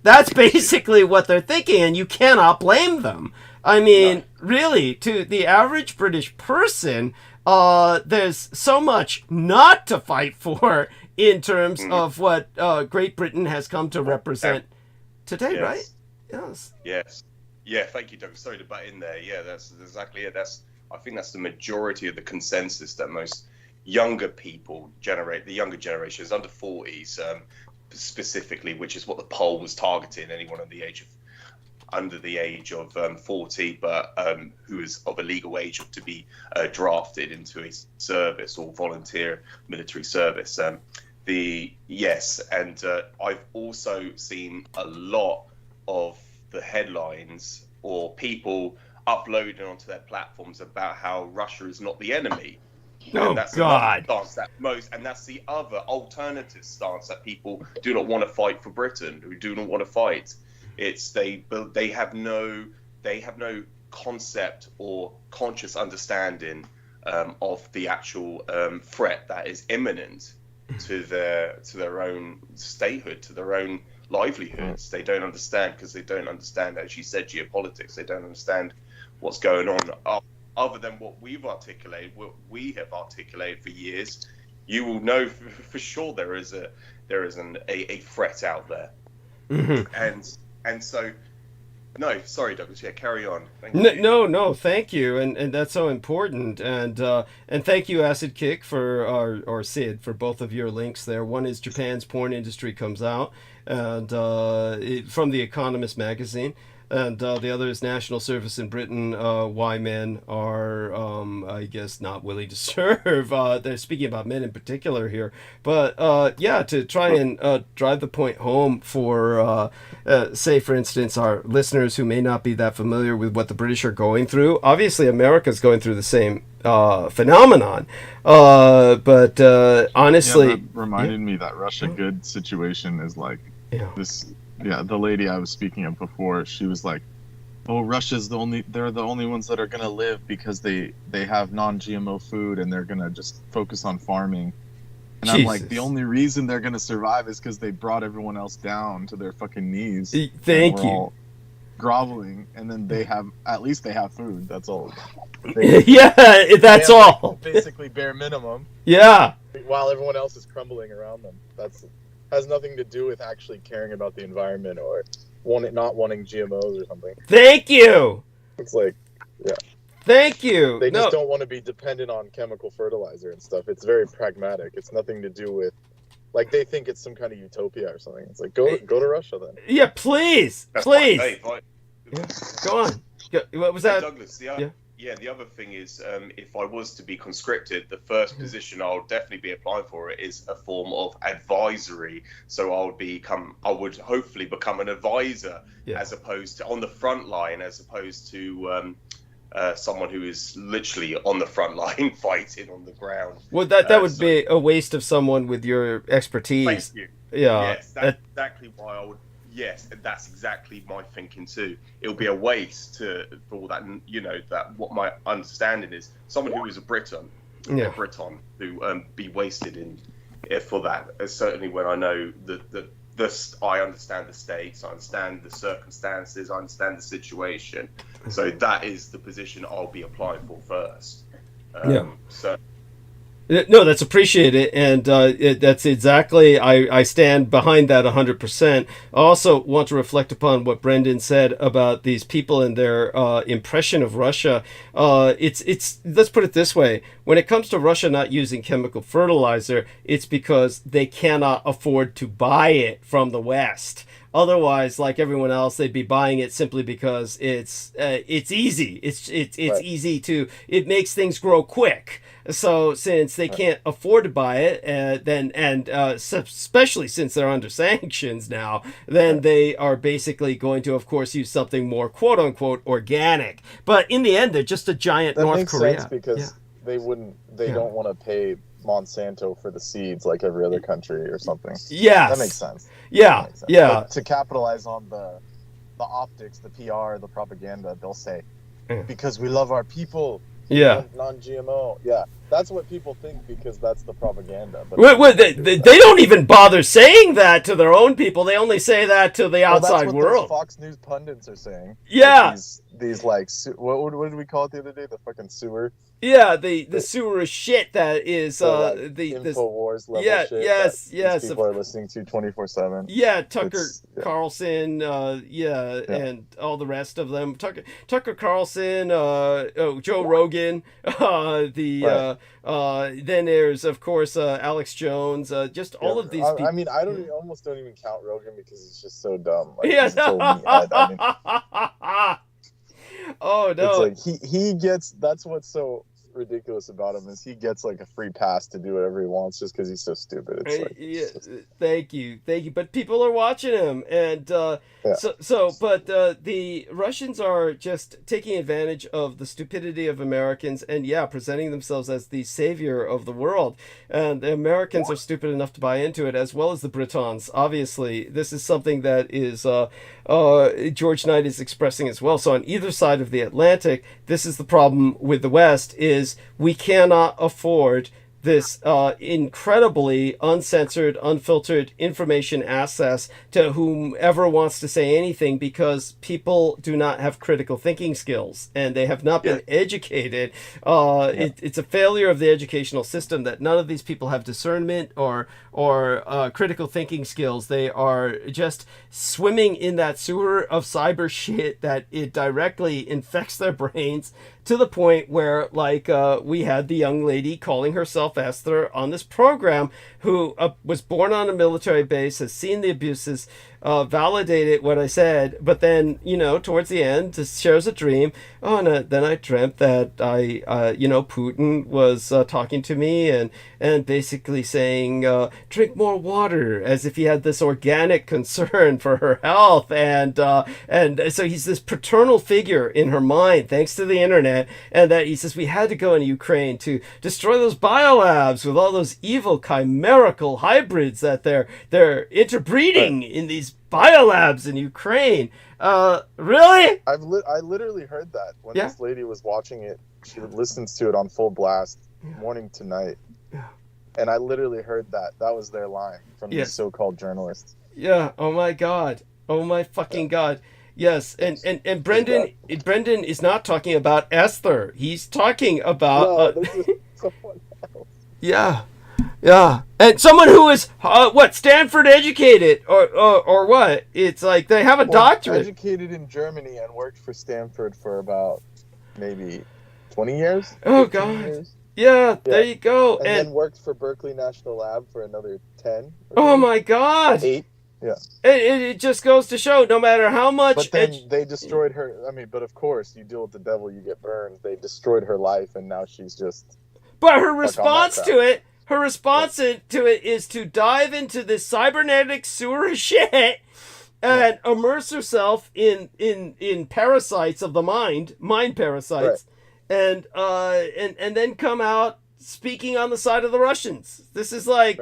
S1: That's basically what they're thinking, and you cannot blame them. I mean, really, to the average British person, there's so much not to fight for in terms of what Great Britain has come to represent today, right? Yes.
S6: Yes. Yeah, thank you, Doug. Sorry to butt in there. Yeah, that's exactly it. I think that's the majority of the consensus that most younger people generate, the younger generations, under 40s specifically, which is what the poll was targeting, anyone under the age of 40, but who is of a legal age to be drafted into a service or volunteer military service. And I've also seen a lot of the headlines or people uploading onto their platforms about how Russia is not the enemy.
S1: Oh,
S6: and that's
S1: God.
S6: And that's the other alternative stance that people do not want to fight for Britain, who do not want to fight. It's they have no concept or conscious understanding of the actual threat that is imminent to their own statehood, to their own livelihoods. They don't understand, because they don't understand, as you said, geopolitics. They don't understand what's going on other than what we have articulated for years. You will know for sure there is a threat out there. And so, no, sorry, Douglas. Yeah, carry on. Thank you.
S1: No, thank you, and that's so important. And thank you, Acid Kick, or Sid, for both of your links there. One is Japan's porn industry comes out, and from The Economist magazine, and the other is National Service in Britain. Why men are, I guess, not willing to serve. They're speaking about men in particular here, but to try and drive the point home for, say, for instance, our listeners who may not be that familiar with what the British are going through. Obviously, America's going through the same phenomenon, but honestly,
S5: that reminded me that Russia good situation is like this. Yeah, the lady I was speaking of before, she was like, "Oh, they're the only ones that are gonna live because they have non-GMO food and they're gonna just focus on farming." And I'm like, the only reason they're gonna survive is because they brought everyone else down to their fucking knees.
S1: Thank you.
S5: All groveling, and then at least they have food. That's all.
S1: That's all.
S5: Basically bare minimum.
S1: Yeah.
S5: While everyone else is crumbling around them. Has nothing to do with actually caring about the environment or not wanting GMOs or something.
S1: Thank you.
S5: It's like, yeah.
S1: Thank you.
S5: They just don't want to be dependent on chemical fertilizer and stuff. It's very pragmatic. It's nothing to do with, like, they think it's some kind of utopia or something. It's like, go to Russia then.
S1: Yeah, please.
S6: That's
S1: Please.
S6: Hey,
S1: go on. What was that?
S6: Douglas, the other thing is, if I was to be conscripted, the first position I'll definitely be applying for is a form of advisory. So I would hopefully become an advisor, as opposed to on the front line, as opposed to someone who is literally on the front line fighting on the ground.
S1: Well, that would be a waste of someone with your expertise.
S6: Thank you.
S1: Yeah.
S6: Yes, that's exactly why I would. Yes, and that's exactly my thinking too. It'll be a waste for all that, that what my understanding is. Someone who is a Briton, who be wasted for that. Certainly when I know I understand the stakes, I understand the circumstances, I understand the situation. So that is the position I'll be applying for first. So.
S1: No, that's appreciated, and that's exactly, I stand behind that 100%. I also want to reflect upon what Brendan said about these people and their impression of Russia. It's let's put it this way: when it comes to Russia not using chemical fertilizer, it's because they cannot afford to buy it from the West. Otherwise, like everyone else, they'd be buying it simply because it's easy. It's
S5: Right.
S1: easy to, it makes things grow quick. So since they can't afford to buy it, especially since they're under sanctions now, then they are basically going to, of course, use something more quote unquote organic. But in the end, they're just a giant
S5: That
S1: North
S5: makes
S1: Korea.
S5: sense because they don't want to pay Monsanto for the seeds like every other country or something.
S1: Yes.
S5: That makes sense.
S1: Yeah.
S5: That makes sense.
S1: Yeah.
S5: But to capitalize on the optics, the PR, the propaganda, they'll say, because we love our people.
S1: Yeah.
S5: Non-GMO. Yeah. That's what people think because that's the propaganda. But
S1: they don't even bother saying that to their own people. They only say that to the outside
S5: that's what
S1: world.
S5: Those Fox News pundits are saying.
S1: Yeah.
S5: Like these like, what did we call it the other day? The fucking sewer.
S1: Yeah, the sewer shit that is
S5: the
S1: the
S5: InfoWars level
S1: yeah,
S5: shit.
S1: yes,
S5: that
S1: yes.
S5: These people are listening to 24/7.
S1: Yeah, Tucker Carlson,
S5: Yeah.
S1: and all the rest of them. Tucker Carlson, Joe Rogan, then there's of course Alex Jones, just all of these people.
S5: I mean, almost don't even count Rogan because he's just so dumb. Like,
S1: Yeah.
S5: he's a total meathead. I mean,
S1: oh no!
S5: It's like he gets. That's what's so ridiculous about him is he gets like a free pass to do whatever he wants just because he's so stupid. It's like,
S1: thank you. But people are watching him, and but the Russians are just taking advantage of the stupidity of Americans, and presenting themselves as the savior of the world. And the Americans are stupid enough to buy into it, as well as the Britons. Obviously, this is something that is George Knight is expressing as well. So on either side of the Atlantic, this is the problem with the West: is we cannot afford this incredibly uncensored, unfiltered information access to whomever wants to say anything, because people do not have critical thinking skills and they have not been educated. It's a failure of the educational system that none of these people have discernment or critical thinking skills. They are just swimming in that sewer of cyber shit that it directly infects their brains, to the point where, like, we had the young lady calling herself Esther on this program, who was born on a military base, has seen the abuses, validated what I said, but then, towards the end, just shares a dream. Oh, and then I dreamt that Putin was talking to me and basically saying, drink more water, as if he had this organic concern for her health. And so he's this paternal figure in her mind, thanks to the internet, and that he says we had to go into Ukraine to destroy those biolabs with all those evil chimerical hybrids that they're interbreeding in these biolabs in Ukraine. Really?
S5: I literally heard that when this lady was watching it. She listens to it on full blast morning to night. And I literally heard that. That was their line from these so-called journalists.
S1: Yeah. Oh my God. Oh my fucking God. Yes. And Brendan is not talking about Esther. He's talking about
S5: this is someone else.
S1: Yeah. And someone who is Stanford educated or what? It's like they have a doctorate.
S5: Educated in Germany and worked for Stanford for about maybe 20 years.
S1: Oh God.
S5: Years.
S1: Yeah, there you go.
S5: And then worked for Berkeley National Lab for another 10.
S1: Oh my God.
S5: 8. Yeah.
S1: It just goes to show, no matter how much.
S5: But then they destroyed her. I mean, but of course, you deal with the devil, you get burned. They destroyed her life, and now she's just.
S1: But her response to it. Her response to it is to dive into this cybernetic sewer shit and immerse herself in parasites of the mind parasites, and then come out speaking on the side of the Russians. This is like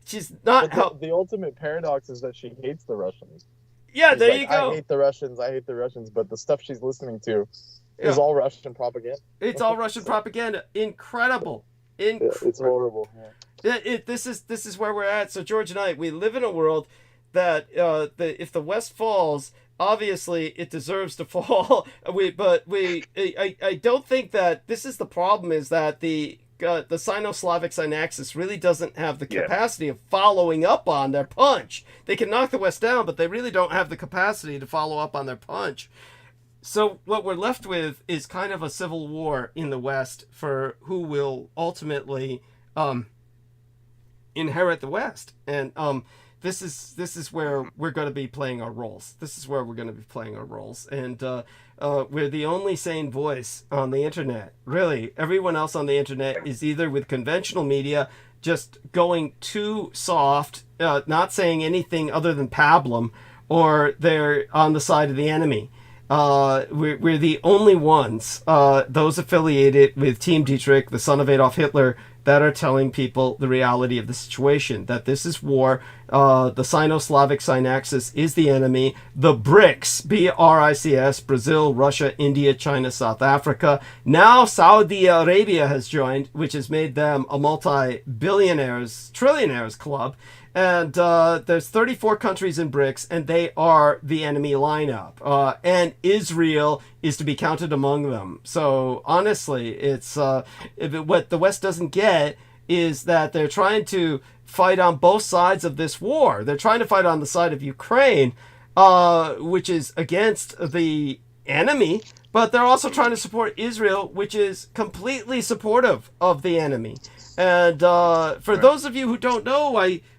S1: she's not.
S5: The ultimate paradox is that she hates the Russians.
S1: Yeah, there you go.
S5: I hate the Russians, but the stuff she's listening to is all Russian propaganda.
S1: It's all Russian propaganda. Incredible.
S5: It's horrible.
S1: This is where we're at. So George and I, we live in a world that if the West falls, obviously it deserves to fall. I don't think that this is the problem. Is that the Sino-Slavic Synaxis really doesn't have the capacity of following up on their punch. They can knock the West down, but they really don't have the capacity to follow up on their punch. So what we're left with is kind of a civil war in the West for who will ultimately inherit the West. And this is where we're going to be playing our roles. And we're the only sane voice on the internet. Really, everyone else on the internet is either with conventional media, just going too soft, not saying anything other than pablum, or they're on the side of the enemy. We're the only ones, those affiliated with Team Dietrich, the son of Adolf Hitler, that are telling people the reality of the situation, that this is war. The Sino-Slavic synaxis is the enemy. The BRICS, BRICS, Brazil, Russia, India, China, South Africa. Now Saudi Arabia has joined, which has made them a multi-billionaires, trillionaires club. And there's 34 countries in BRICS, and they are the enemy lineup. And Israel is to be counted among them. So honestly, it's what the West doesn't get is that they're trying to fight on both sides of this war. They're trying to fight on the side of Ukraine, which is against the enemy, but they're also trying to support Israel, which is completely supportive of the enemy. And for those of you who don't know,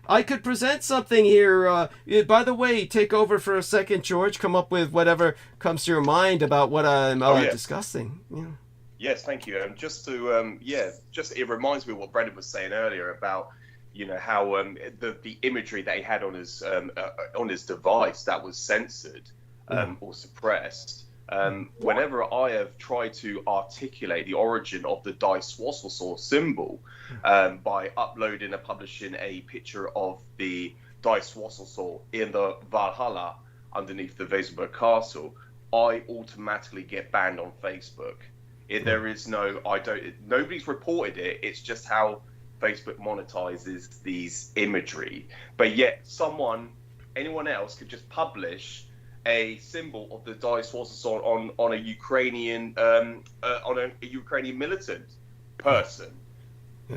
S1: I could present something here. By the way, take over for a second, George. Come up with whatever comes to your mind about what I'm discussing. Yeah.
S6: Yes, thank you. Just to, it reminds me of what Brendan was saying earlier about, how the imagery that he had on his device that was censored or suppressed. Whenever I have tried to articulate the origin of the Die Swasselsaw symbol by uploading and publishing a picture of the Die Swasselsaw in the Valhalla underneath the Weserberg Castle, I automatically get banned on Facebook. There is nobody's reported it. It's just how Facebook monetizes these imagery. But yet anyone else could just publish a symbol of the Die Swasselsaw on a Ukrainian Ukrainian militant person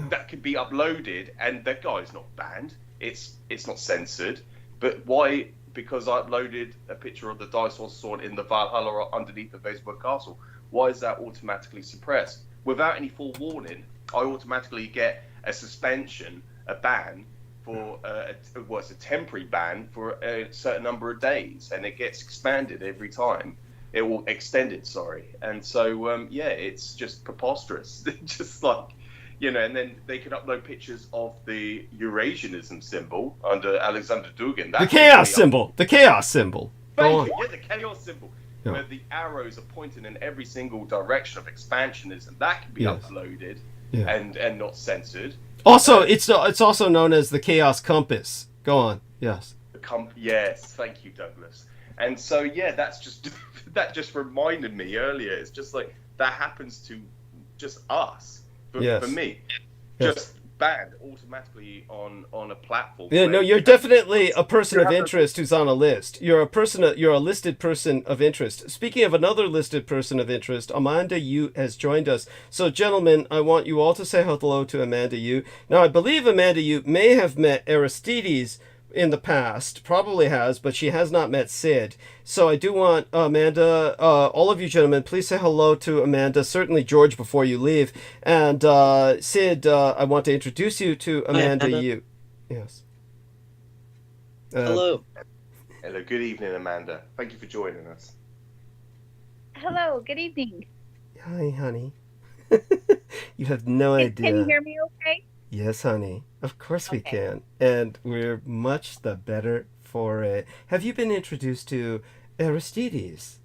S6: that could be uploaded, and that guy's not banned. It's not censored. But why? Because I uploaded a picture of the Die Swasselsaw in the Valhalla underneath the Weserberg Castle. Why is that automatically suppressed? Without any forewarning, I automatically get a suspension, a ban for it's a temporary ban for a certain number of days, and it gets expanded every time. It will extend it, sorry. And so it's just preposterous. Just like, and then they can upload pictures of the Eurasianism symbol under Alexander Dugin.
S1: The chaos symbol. The chaos symbol.
S6: Thank you. Yeah, the chaos symbol. Yeah. Where the arrows are pointing in every single direction of expansionism. That can be uploaded and not censored.
S1: Also, it's also known as the Chaos Compass. Go on. Yes.
S6: Yes. Thank you, Douglas. And so, that just reminded me earlier. It's just like that happens to just us. For me, just banned automatically on a platform.
S1: Yeah, no, you're definitely a person of interest who's on a list. You're a listed person of interest. Speaking of another listed person of interest, Amanda Yu has joined us. So, gentlemen, I want you all to say hello to Amanda Yu. Now, I believe Amanda Yu may have met Aristides in the past, probably has, but she has not met Sid. So I do want Amanda, all of you gentlemen, please say hello to Amanda, certainly George before you leave. And Sid, I want to introduce you to Amanda Yu. Yes.
S4: Hello.
S6: Hello, good evening, Amanda. Thank you for joining us.
S7: Hello, good evening.
S1: Hi, honey. You have no idea.
S7: Can you hear me okay?
S1: Yes, honey. Of course we can. And we're much the better for it. Have you been introduced to Aristides?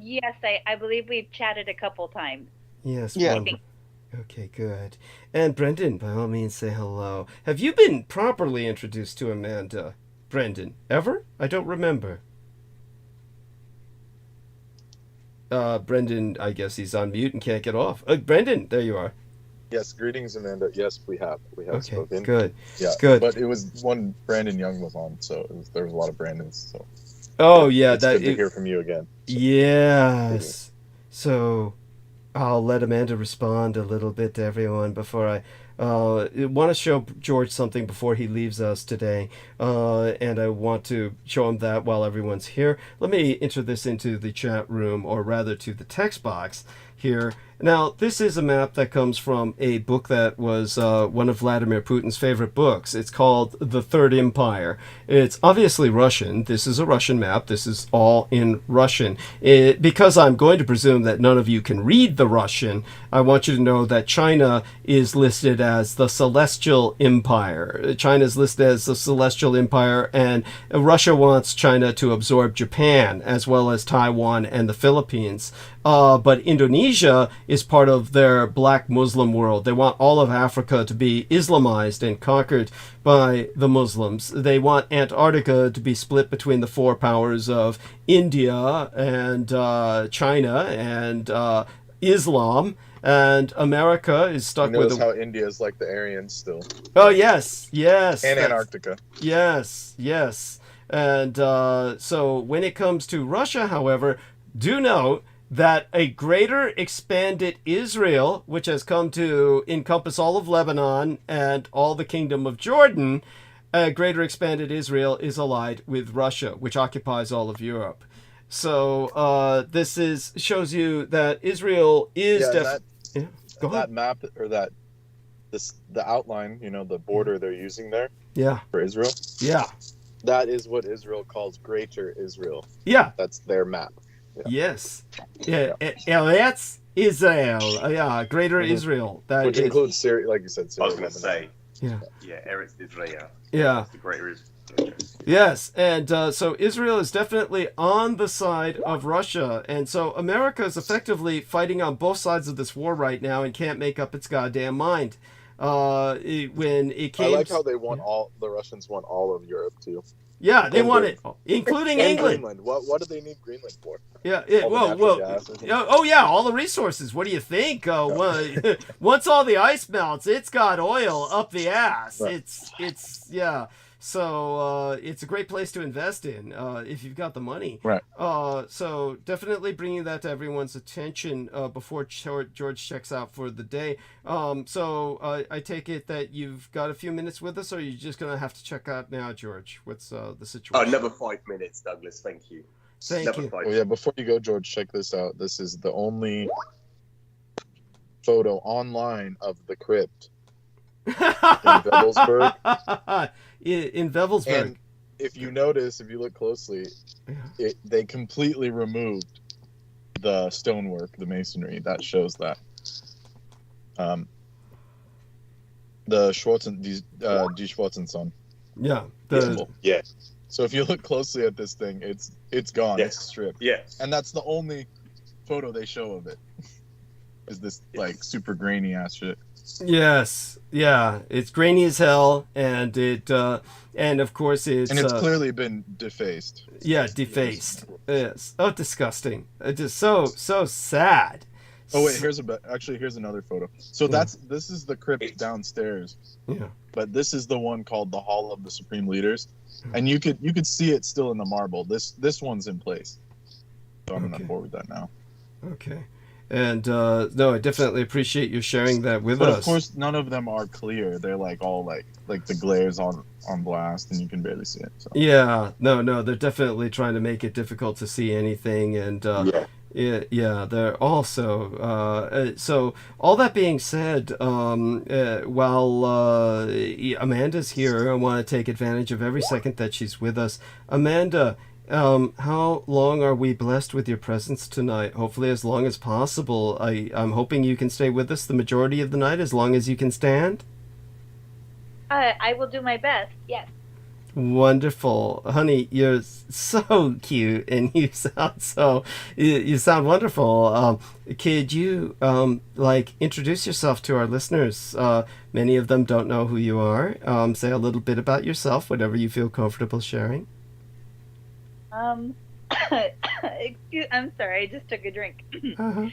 S7: Yes, I believe we've chatted a couple times.
S1: Yes. Yeah. Okay, good. And Brendan, by all means, say hello. Have you been properly introduced to Amanda, Brendan? Ever? I don't remember. Brendan, I guess he's on mute and can't get off. Brendan, there you are.
S5: Yes, greetings, Amanda. Yes, we have spoken.
S1: Good.
S5: Yeah,
S1: good.
S5: But it was one Brandon Young was on, so there was a lot of Brandons. So.
S1: Oh yeah,
S5: it's good to hear from you again. So.
S1: Yes. So, I'll let Amanda respond a little bit to everyone before I want to show George something before he leaves us today, and I want to show him that while everyone's here. Let me enter this into the chat room, or rather to the text box here. Now, this is a map that comes from a book that was one of Vladimir Putin's favorite books. It's called The Third Empire. It's obviously Russian. This is a Russian map. This is all in Russian. Because I'm going to presume that none of you can read the Russian, I want you to know that China is listed as the Celestial Empire. China is listed as the Celestial Empire, and Russia wants China to absorb Japan, as well as Taiwan and the Philippines. But Indonesia is part of their black Muslim world. They want all of Africa to be Islamized and conquered by the Muslims. They want Antarctica to be split between the four powers of India and China and Islam. And America is stuck with...
S5: Notice how India is like the Aryans still.
S1: Oh, yes, yes.
S5: And Antarctica.
S1: Yes, yes. And so when it comes to Russia, however, do note that a greater expanded Israel, which has come to encompass all of Lebanon and all the kingdom of Jordan, a greater expanded Israel is allied with Russia, which occupies all of Europe. So this shows you that Israel is
S5: that map, or the outline, the border they're using there.
S1: Yeah.
S5: For Israel.
S1: Yeah.
S5: That is what Israel calls Greater Israel.
S1: Yeah.
S5: That's their map. Yeah.
S1: Yes. Yeah. That's Israel. Yeah. Greater Israel.
S5: Which includes Syria, like you said. Syria,
S6: I was going to say.
S1: Yeah.
S6: Yeah. Eretz Israel.
S1: Yeah.
S6: The Greater Israel.
S1: Yes, and so Israel is definitely on the side of Russia, and so America is effectively fighting on both sides of this war right now and can't make up its goddamn mind. When it came,
S5: I like how they want the Russians want all of Europe too.
S1: Yeah, they want it, including England.
S5: Greenland. What do they need Greenland for?
S1: Yeah, oh yeah, all the resources. What do you think? Once all the ice melts, it's got oil up the ass. Right. It's yeah. So it's a great place to invest in if you've got the money.
S5: Right.
S1: So definitely bringing that to everyone's attention before George checks out for the day. So I take it that you've got a few minutes with us, or are you just going to have to check out now, George? What's the situation?
S6: Another 5 minutes, Douglas. Thank you.
S1: Thank you.
S5: Oh, yeah, before you go, George, check this out. This is the only photo online of the crypt in Wewelsburg.
S1: In Wewelsburg.
S5: And if you notice, if you look closely, they completely removed the stonework, the masonry. That shows that. The die Schwarzenson.
S1: Yeah.
S6: Yeah.
S5: So if you look closely at this thing, it's gone.
S6: Yes.
S5: It's stripped.
S6: Yeah.
S5: And that's the only photo they show of it. Is this like super grainy ass shit?
S1: Yes, yeah, it's grainy as hell, and and of course it's
S5: clearly been defaced.
S1: Yeah, defaced. Yes. Oh, disgusting. It's just so sad.
S5: Oh wait, here's another photo. So this is the crypt downstairs.
S1: Yeah.
S5: But this is the one called the Hall of the Supreme Leaders, and you could see it still in the marble. This one's in place. So I'm gonna forward that now.
S1: Okay. And no, I definitely appreciate you sharing that with us.
S5: But of course, none of them are clear. They're like all like the glare's on blast, and you can barely see it. So.
S1: Yeah, no, they're definitely trying to make it difficult to see anything, and yeah, they're also so. All that being said, while Amanda's here, I want to take advantage of every second that she's with us. Amanda. How long are we blessed with your presence tonight? Hopefully as long as possible. I'm hoping you can stay with us the majority of the night, as long as you can stand.
S7: I will do my best, yes.
S1: Wonderful. Honey, you're so cute, and you sound wonderful. Could you, introduce yourself to our listeners? Many of them don't know who you are. Say a little bit about yourself, whatever you feel comfortable sharing.
S7: I'm sorry, I just took a drink.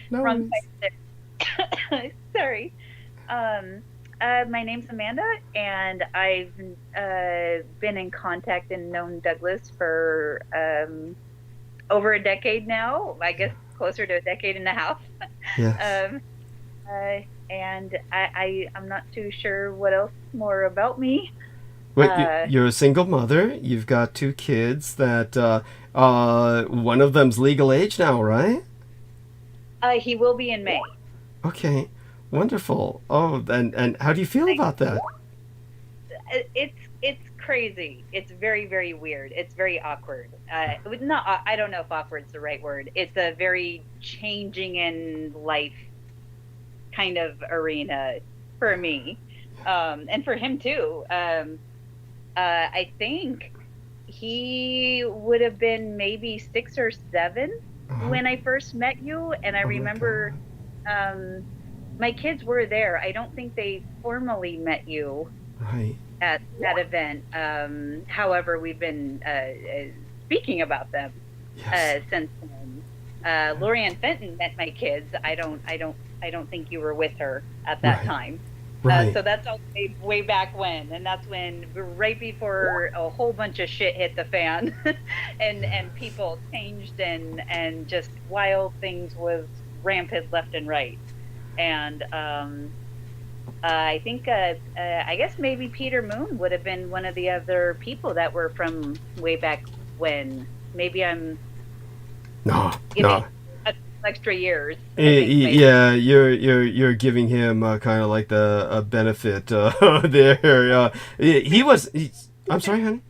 S1: No
S7: Wrong side. Sorry. My name's Amanda, and I've been in contact and known Douglas for over a decade now. I guess closer to a decade and a half.
S1: Yes.
S7: And I'm not too sure what else more about me.
S1: Wait, you're a single mother. You've got 2 kids that one of them's legal age now, right?
S7: He will be in May.
S1: Okay. Wonderful. Oh, and how do you feel about that?
S7: It's crazy. It's very, very weird. It's very awkward. Not, I don't know if awkward's the right word. It's a very changing in life kind of arena for me, and for him too. I think he would have been maybe 6 or 7 when I first met you, and I remember my kids were there. I don't think they formally met you
S1: Right.
S7: at that event. However, we've been speaking about them
S1: Yes.
S7: since then. Lorianne Fenton met my kids. I don't think you were with her at that
S1: Right.
S7: time.
S1: Right.
S7: So that's all way back when, and that's when right before a whole bunch of shit hit the fan, and people changed, and just wild things was rampant left and right, and I think I guess maybe Peter Moon would have been one of the other people that were from way back when. Maybe I'm
S1: No.
S7: giving
S1: No.
S7: extra years. I think, maybe.
S1: Yeah, you're giving him kind of like a benefit there. He was. I'm sorry, honey.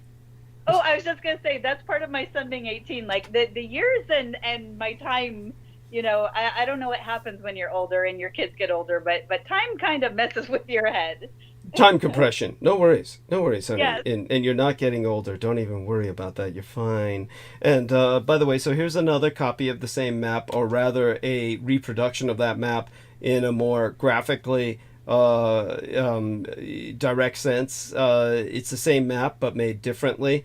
S7: Oh, I was just gonna say that's part of my son being 18. Like the years and my time, I don't know what happens when you're older and your kids get older, but time kind of messes with your head.
S1: Time compression. No worries, honey.
S7: Yes.
S1: And you're not getting older. Don't even worry about that. You're fine. And by the way, so here's another copy of the same map, or rather, a reproduction of that map in a more graphically direct sense. It's the same map but made differently.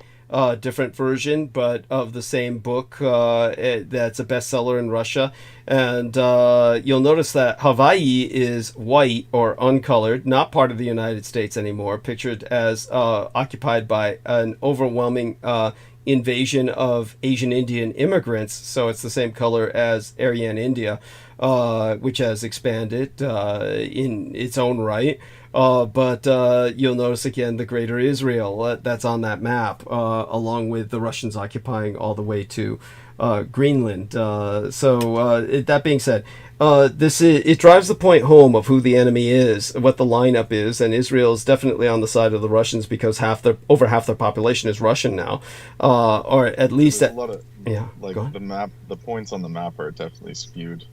S1: Different version, but of the same book that's a bestseller in Russia. And you'll notice that Hawaii is white or uncolored, not part of the United States anymore, pictured as occupied by an overwhelming invasion of Asian Indian immigrants. So it's the same color as Aryan India, which has expanded in its own right. But you'll notice again the Greater Israel that's on that map, along with the Russians occupying all the way to Greenland. That being said, it drives the point home of who the enemy is, what the lineup is, and Israel is definitely on the side of the Russians because over half their population is Russian now, or at least
S5: There's a lot of
S1: yeah.
S5: like
S1: Go ahead.
S5: the map. The points on the map are definitely skewed.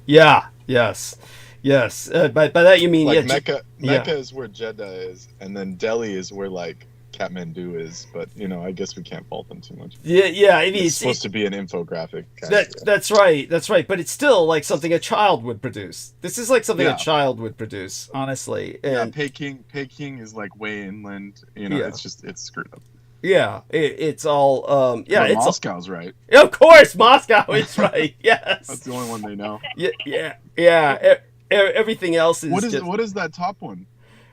S1: Yeah. Yes. By that you mean
S5: Like
S1: yeah,
S5: Mecca is where Jeddah is, and then Delhi is where like Kathmandu is. But I guess we can't fault them too much.
S1: Yeah. I mean,
S5: It's supposed to be an infographic. Kind of,
S1: That's right. But it's still like something a child would produce. This is like something
S5: Yeah.
S1: a child would produce, honestly. And
S5: Peking is like way inland.
S1: Yeah.
S5: It's screwed up.
S1: yeah, it's all
S5: But
S1: it's
S5: Moscow's right.
S1: of course Moscow is right. Yes.
S5: That's the only one they know.
S1: Yeah. Everything else is just,
S5: What is that top one?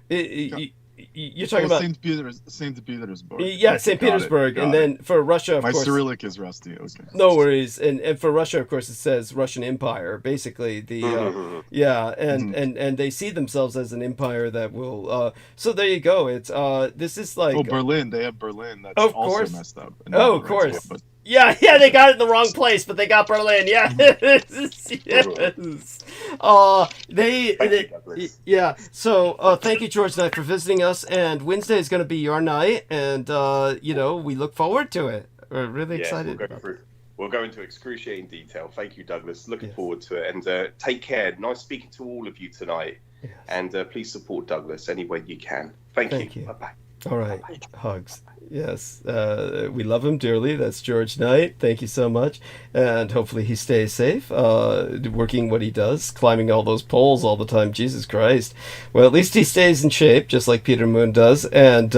S1: you're talking about
S5: St. Petersburg.
S1: yeah, St.
S5: Got it,
S1: Petersburg,
S5: got
S1: and
S5: it.
S1: then for Russia, of
S5: My
S1: course.
S5: Cyrillic is rusty. Okay.
S1: No worries, and for Russia, of course, it says Russian Empire. Basically, the yeah, and they see themselves as an empire that will. So there you go. It's this is like
S5: Berlin. They have Berlin. That's
S1: Of
S5: also
S1: course.
S5: messed up.
S1: Oh, of course.
S5: But
S1: yeah, they got it in the wrong place, but they got Berlin. Yeah, yes. Yeah. So thank you, George Knight, for visiting us. And Wednesday is going to be your night, and we look forward to it. We're really excited.
S6: We'll go into excruciating detail. Thank you, Douglas. Looking
S1: Yes.
S6: forward to it. And take care. Nice speaking to all of you tonight.
S1: Yes.
S6: And please support Douglas any way you can. Thank you. Bye-bye.
S1: All right. Hugs. Yes. We love him dearly. That's George Knight. Thank you so much. And hopefully he stays safe, working what he does, climbing all those poles all the time. Jesus Christ. Well, at least he stays in shape, just like Peter Moon does. And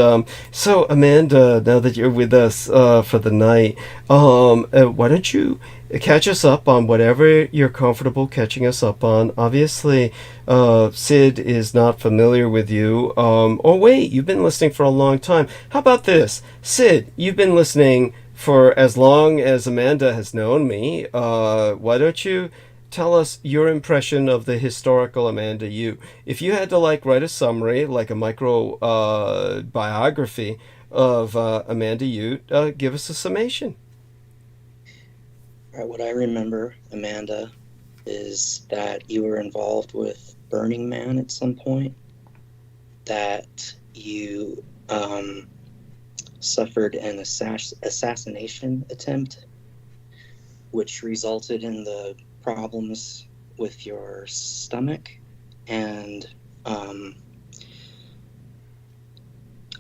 S1: so, Amanda, now that you're with us for the night, why don't you catch us up on whatever you're comfortable catching us up on. Obviously, Sid is not familiar with you. Or wait, you've been listening for a long time. How about this? Sid, you've been listening for as long as Amanda has known me. Why don't you tell us your impression of the historical Amanda Ute? If you had to write a summary, like a micro biography of Amanda Ute, give us a summation.
S4: All right, what I remember Amanda is that you were involved with Burning Man at some point, that you suffered an assassination attempt, which resulted in the problems with your stomach, and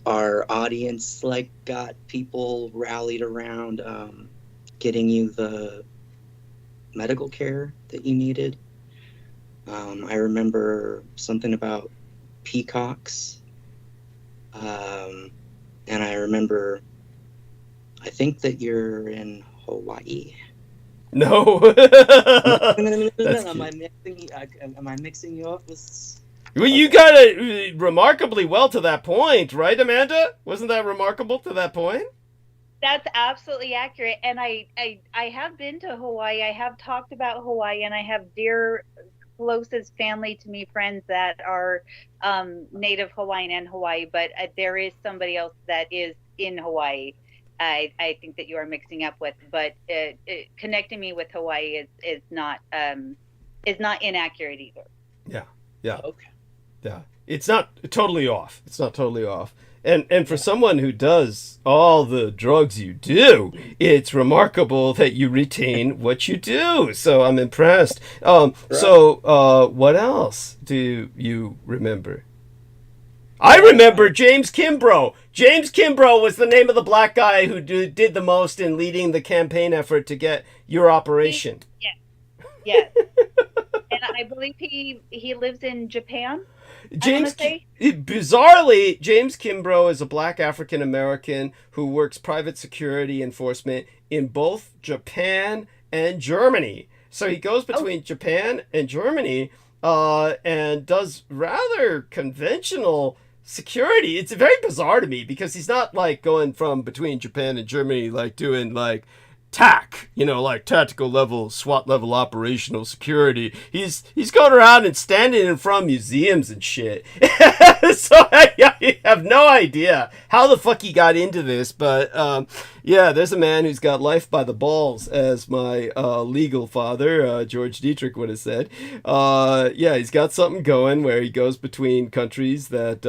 S4: our audience got people rallied around getting you the medical care that you needed. I remember something about peacocks, and I remember, I think that you're in Hawaii.
S1: No.
S4: Am I mixing you up with?
S1: Well, you got it remarkably well to that point, right, Amanda? Wasn't that remarkable to that point?
S7: That's absolutely accurate. And I have been to Hawaii. I have talked about Hawaii, and I have dear, closest family to me, friends that are native Hawaiian and Hawaii, but there is somebody else that is in Hawaii. I think that you are mixing up with, but connecting me with Hawaii is not inaccurate either.
S1: Yeah.
S4: Okay.
S1: Yeah. It's not totally off. And for someone who does all the drugs you do, it's remarkable that you retain what you do. So I'm impressed. So what else do you remember? I remember James Kimbrough. James Kimbrough was the name of the black guy who did the most in leading the campaign effort to get your operation.
S7: Yes. And I believe he lives in Japan.
S1: Bizarrely, James Kimbrough is a black African American who works private security enforcement in both Japan and Germany. So he goes between Japan and Germany and does rather conventional security. It's very bizarre to me because he's not going from between Japan and Germany doing TAC, like tactical level, SWAT level operational security. He's going around and standing in front of museums and shit. So I have no idea how the fuck he got into this, but there's a man who's got life by the balls, as my legal father, George Dietrich, would have said. He's got something going where he goes between countries that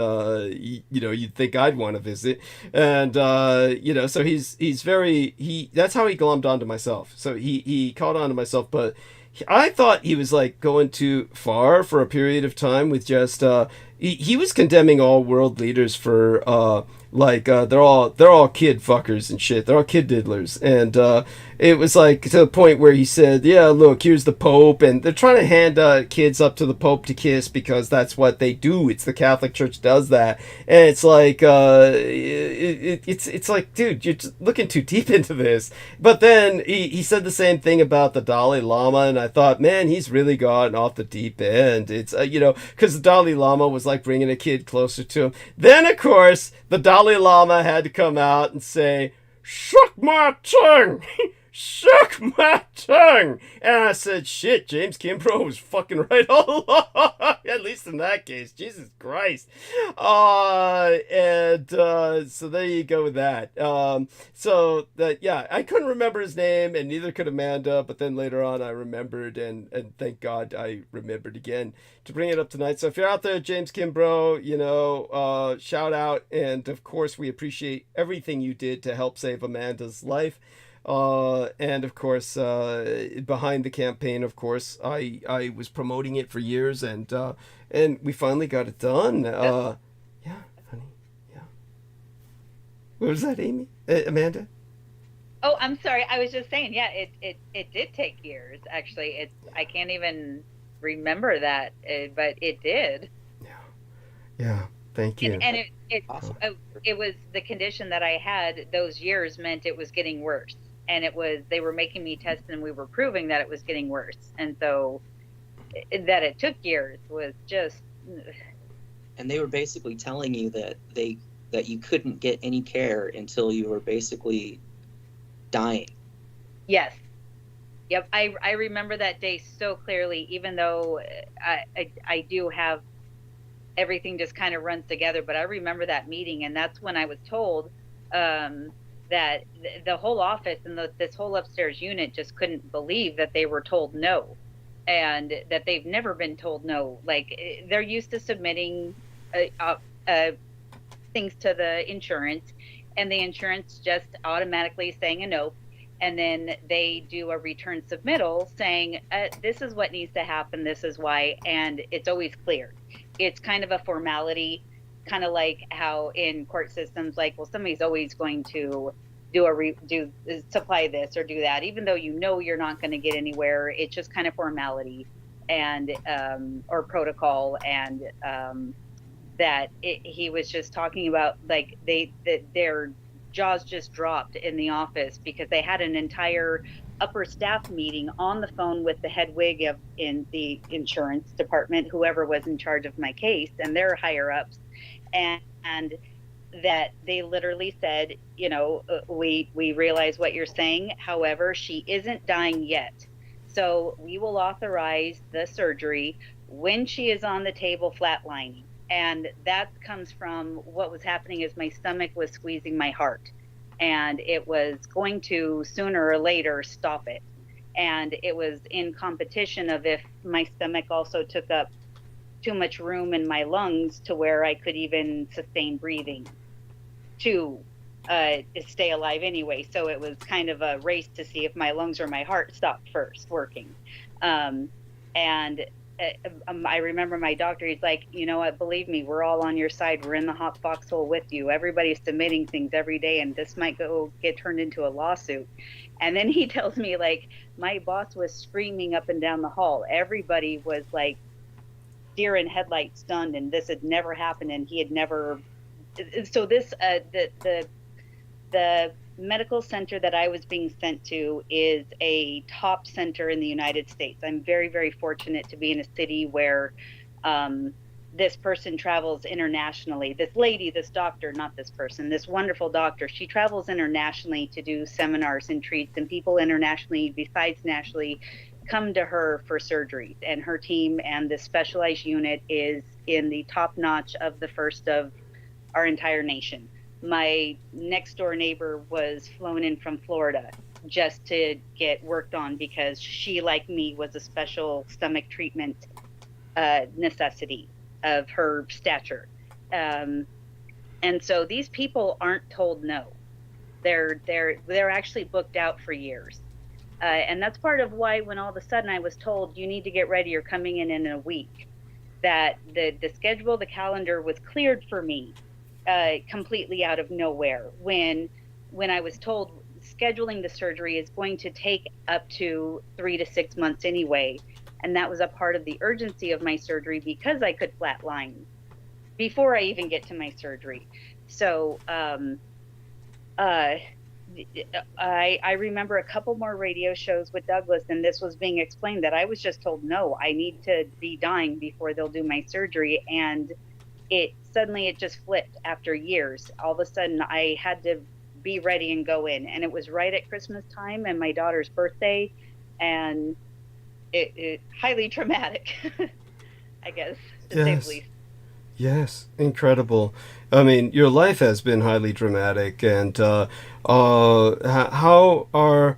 S1: you'd think I'd want to visit, and so he's very that's how he glommed onto myself. So he caught on to myself, but I thought he was going too far for a period of time with just he was condemning all world leaders for they're all kid fuckers and shit. They're all kid diddlers, and it was to the point where he said, "Yeah, look, here's the Pope," and they're trying to hand kids up to the Pope to kiss because that's what they do. It's the Catholic Church does that, and it's it's dude, you're just looking too deep into this. But then he said the same thing about the Dalai Lama, and I thought, man, he's really gotten off the deep end. It's because the Dalai Lama was bringing a kid closer to him. Then of course the Dalai Lama had to come out and say, "Suck my tongue." Suck my tongue. And I said, shit, James Kimbrough was fucking right all along. At least in that case. Jesus Christ. So there you go with that. I couldn't remember his name, and neither could Amanda, but then later on I remembered, and thank God I remembered again to bring it up tonight. So if you're out there, James Kimbrough, shout out, and of course we appreciate everything you did to help save Amanda's life. And of course, behind the campaign, of course, I was promoting it for years, and we finally got it done. Yeah, honey. Yeah. What was that, Amy? Amanda?
S7: Oh, I'm sorry. I was just saying, yeah, it did take years. Actually, I can't even remember that, but it did.
S1: Yeah. Thank you.
S7: And it was the condition that I had those years meant it was getting worse. And they were making me test, and we were proving that it was getting worse. And so that it took years was just.
S4: And they were basically telling you that you couldn't get any care until you were basically dying.
S7: Yes. Yep. I remember that day so clearly, even though I do have everything just kind of runs together, but I remember that meeting, and that's when I was told that the whole office and this whole upstairs unit just couldn't believe that they were told no. and that they've never been told no. Like, they're used to submitting things to the insurance, and the insurance just automatically saying a no, and then they do a return submittal saying, this is what needs to happen, this is why, and it's always clear. It's kind of a formality, kind of like how in court systems, like, well, somebody's always going to supply this or do that, even though you know you're not going to get anywhere. It's just kind of formality and or protocol, and he was just talking about, like, their jaws just dropped in the office because they had an entire upper staff meeting on the phone with the head wig in the insurance department, whoever was in charge of my case, and their higher ups, and that they literally said, we realize what you're saying, however, she isn't dying yet, so we will authorize the surgery when she is on the table flatlining. And that comes from what was happening is my stomach was squeezing my heart, and it was going to sooner or later stop it. And it was in competition of if my stomach also took up too much room in my lungs to where I could even sustain breathing to stay alive anyway. So it was kind of a race to see if my lungs or my heart stopped first working. I remember my doctor, he's like, you know what, believe me, we're all on your side. We're in the hot foxhole with you. Everybody's submitting things every day, and this might get turned into a lawsuit. And then he tells me, like, my boss was screaming up and down the hall. Everybody was like deer in headlights, stunned, and this had never happened, and he had never. So this, the medical center that I was being sent to is a top center in the United States. I'm very, very fortunate to be in a city where this person travels internationally. This lady, this doctor, not this person, this wonderful doctor, she travels internationally to do seminars and treats, and people internationally, besides nationally, come to her for surgeries. And her team and this specialized unit is in the top notch of the first of our entire nation. My next door neighbor was flown in from Florida just to get worked on because she, like me, was a special stomach treatment necessity of her stature. And so these people aren't told no. They're actually booked out for years. And that's part of why when all of a sudden I was told, you need to get ready, you're coming in a week, that the schedule, the calendar was cleared for me. Completely out of nowhere, when I was told scheduling the surgery is going to take up to 3 to 6 months anyway, and that was a part of the urgency of my surgery because I could flatline before I even get to my surgery. So I remember a couple more radio shows with Douglas, and this was being explained that I was just told, no, I need to be dying before they'll do my surgery, and it just flipped after years. All of a sudden I had to be ready and go in, and it was right at Christmas time and my daughter's birthday, and it highly traumatic, I guess, to say the least.
S1: Yes, incredible. I mean, your life has been highly dramatic, and how are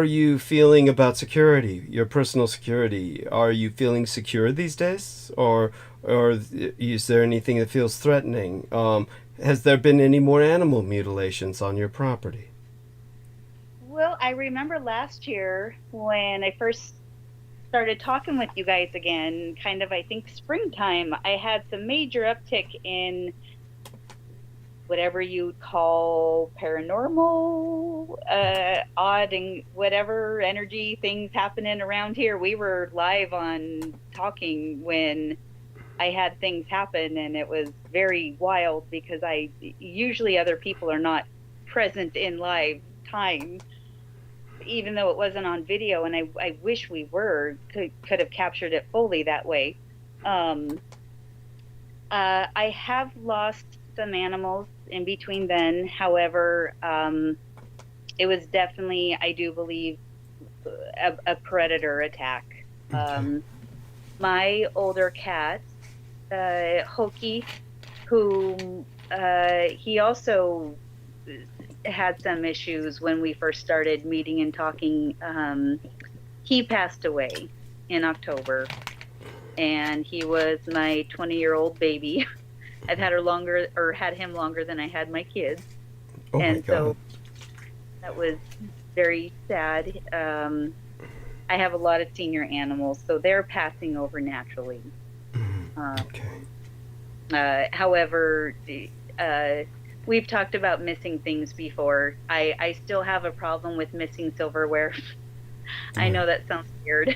S1: you feeling about security, your personal security? Are you feeling secure these days, or is there anything that feels threatening? Has there been any more animal mutilations on your property?
S7: Well, I remember last year when I first started talking with you guys again, kind of, I think, springtime, I had some major uptick in whatever you'd call paranormal, odd and whatever energy things happening around here. We were live on talking when I had things happen, and it was very wild because usually other people are not present in live time, even though it wasn't on video, and I wish we could have captured it fully that way. I have lost some animals in between then. However, it was definitely, I do believe, a predator attack.
S1: Okay.
S7: My older cat, Hoki, who he also had some issues when we first started meeting and talking. he passed away in October, and he was my 20-year-old baby. I've had him longer than I had my kids.
S1: Oh
S7: and
S1: my God.
S7: So that was very sad. I have a lot of senior animals, so they're passing over naturally.
S1: Okay.
S7: However, we've talked about missing things before. I still have a problem with missing silverware. I know that sounds weird.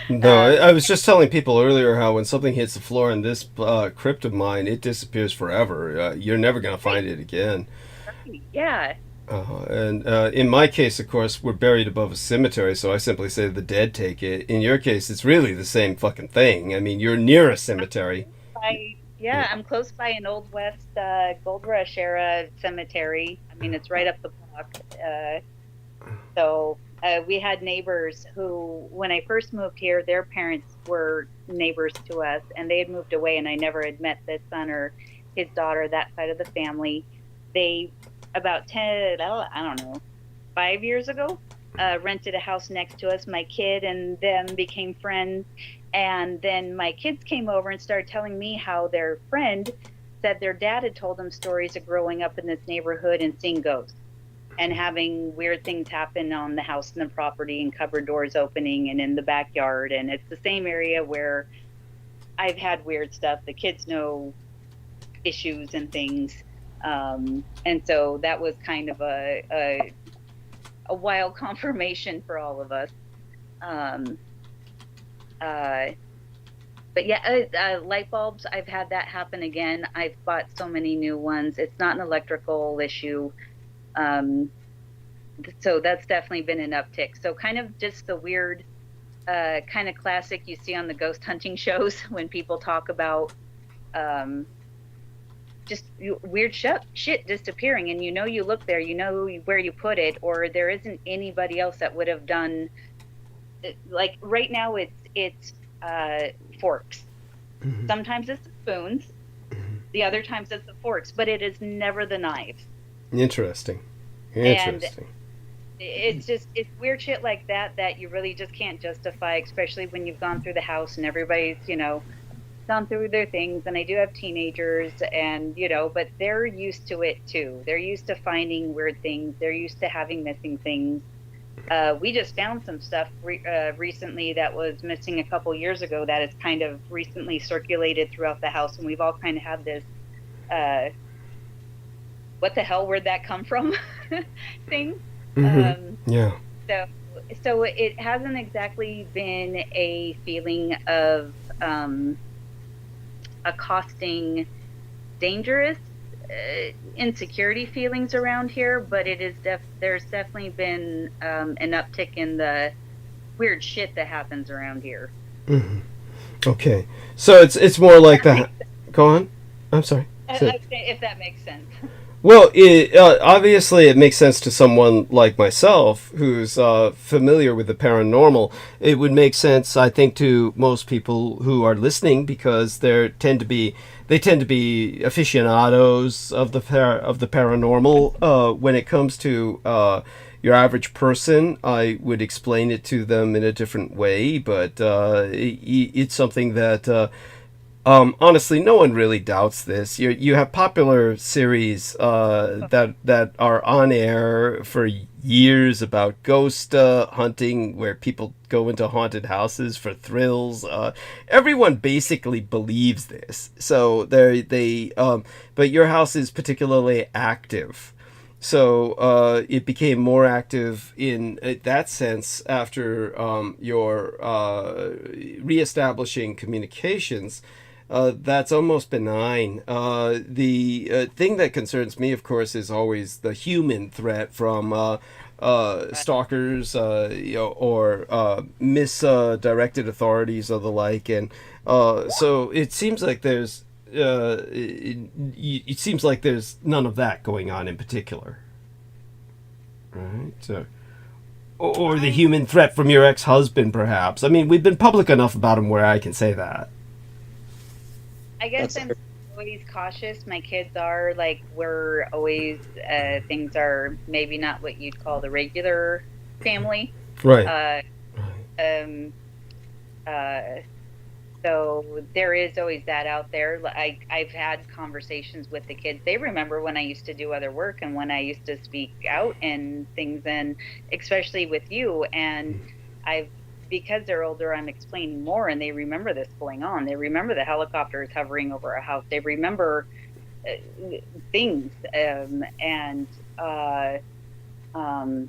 S1: No, I was just telling people earlier how when something hits the floor in this crypt of mine, it disappears forever. You're never going to find it again.
S7: Yeah.
S1: And in my case, of course, we're buried above a cemetery, so I simply say the dead take it. In your case, it's really the same fucking thing. I mean, you're near a cemetery.
S7: I'm close by an Old West Gold Rush era cemetery. I mean, it's right up the block. So we had neighbors who, when I first moved here, their parents were neighbors to us, and they had moved away, and I never had met the son or his daughter, that side of the family. They, about 5 years ago, rented a house next to us. My kid and them became friends, and then my kids came over and started telling me how their friend said their dad had told them stories of growing up in this neighborhood and seeing ghosts and having weird things happen on the house and the property, and cupboard doors opening and in the backyard. And it's the same area where I've had weird stuff. The kids know issues and things. And so that was kind of a wild confirmation for all of us. But yeah, light bulbs, I've had that happen again. I've bought so many new ones. It's not an electrical issue. So that's definitely been an uptick. So kind of just the weird, kind of classic you see on the ghost hunting shows when people talk about just weird shit disappearing, and you look there, where you put it, or there isn't anybody else that would have done. Like right now, it's forks.
S1: Mm-hmm.
S7: Sometimes it's the spoons.
S1: Mm-hmm.
S7: The other times it's the forks, but it is never the knives.
S1: Interesting.
S7: And it's weird shit like that you really just can't justify, especially when you've gone through the house and everybody's, gone through their things. And I do have teenagers, and, but they're used to it too. They're used to finding weird things. They're used to having missing things. We just found some stuff recently that was missing a couple years ago that has kind of recently circulated throughout the house. And we've all kind of had this, what the hell, where'd that come from thing.
S1: Mm-hmm. Yeah.
S7: So it hasn't exactly been a feeling of accosting dangerous insecurity feelings around here, but it is there's definitely been an uptick in the weird shit that happens around here.
S1: Mm-hmm. Okay, so it's more like that. Go on. I'm sorry.
S7: If that makes sense.
S1: Well, obviously it makes sense to someone like myself who's familiar with the paranormal. It would make sense, I think, to most people who are listening, because they tend to be aficionados of the paranormal. When it comes to your average person, I would explain it to them in a different way, but it's something that. Honestly, no one really doubts this. You have popular series that are on air for years about ghost hunting, where people go into haunted houses for thrills. Everyone basically believes this. So but your house is particularly active. So it became more active in that sense after your reestablishing communications. That's almost benign. The thing that concerns me, of course, is always the human threat from stalkers, or misdirected authorities or the like. And so it seems like there's it seems like there's none of that going on in particular, right? Or the human threat from your ex-husband, perhaps. I mean, we've been public enough about him where I can say that.
S7: I guess I'm always cautious. My kids are, like, we're always, things are maybe not what you'd call the regular family.
S1: Right.
S7: So there is always that out there. I've had conversations with the kids. They remember when I used to do other work and when I used to speak out and things, and especially with you. And because they're older, I'm explaining more, and they remember this going on. They remember the helicopters hovering over a house. They remember things.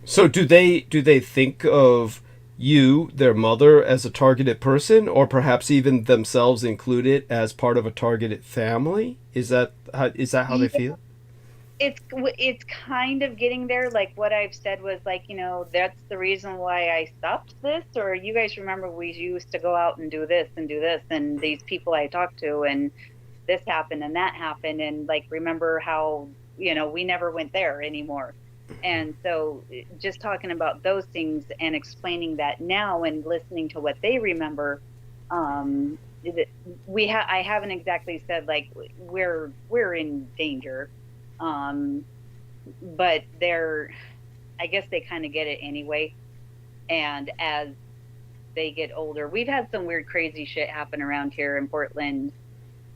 S1: So do they think of you, their mother, as a targeted person, or perhaps even themselves included as part of a targeted family? Is that how they feel?
S7: It's kind of getting there. Like what I've said was like, that's the reason why I stopped this, or you guys remember we used to go out and do this, and these people I talked to, and this happened and that happened, and like remember how we never went there anymore. And so just talking about those things and explaining that now and listening to what they remember, I haven't exactly said like we're in danger, but I guess they kind of get it anyway. And as they get older, we've had some weird crazy shit happen around here in Portland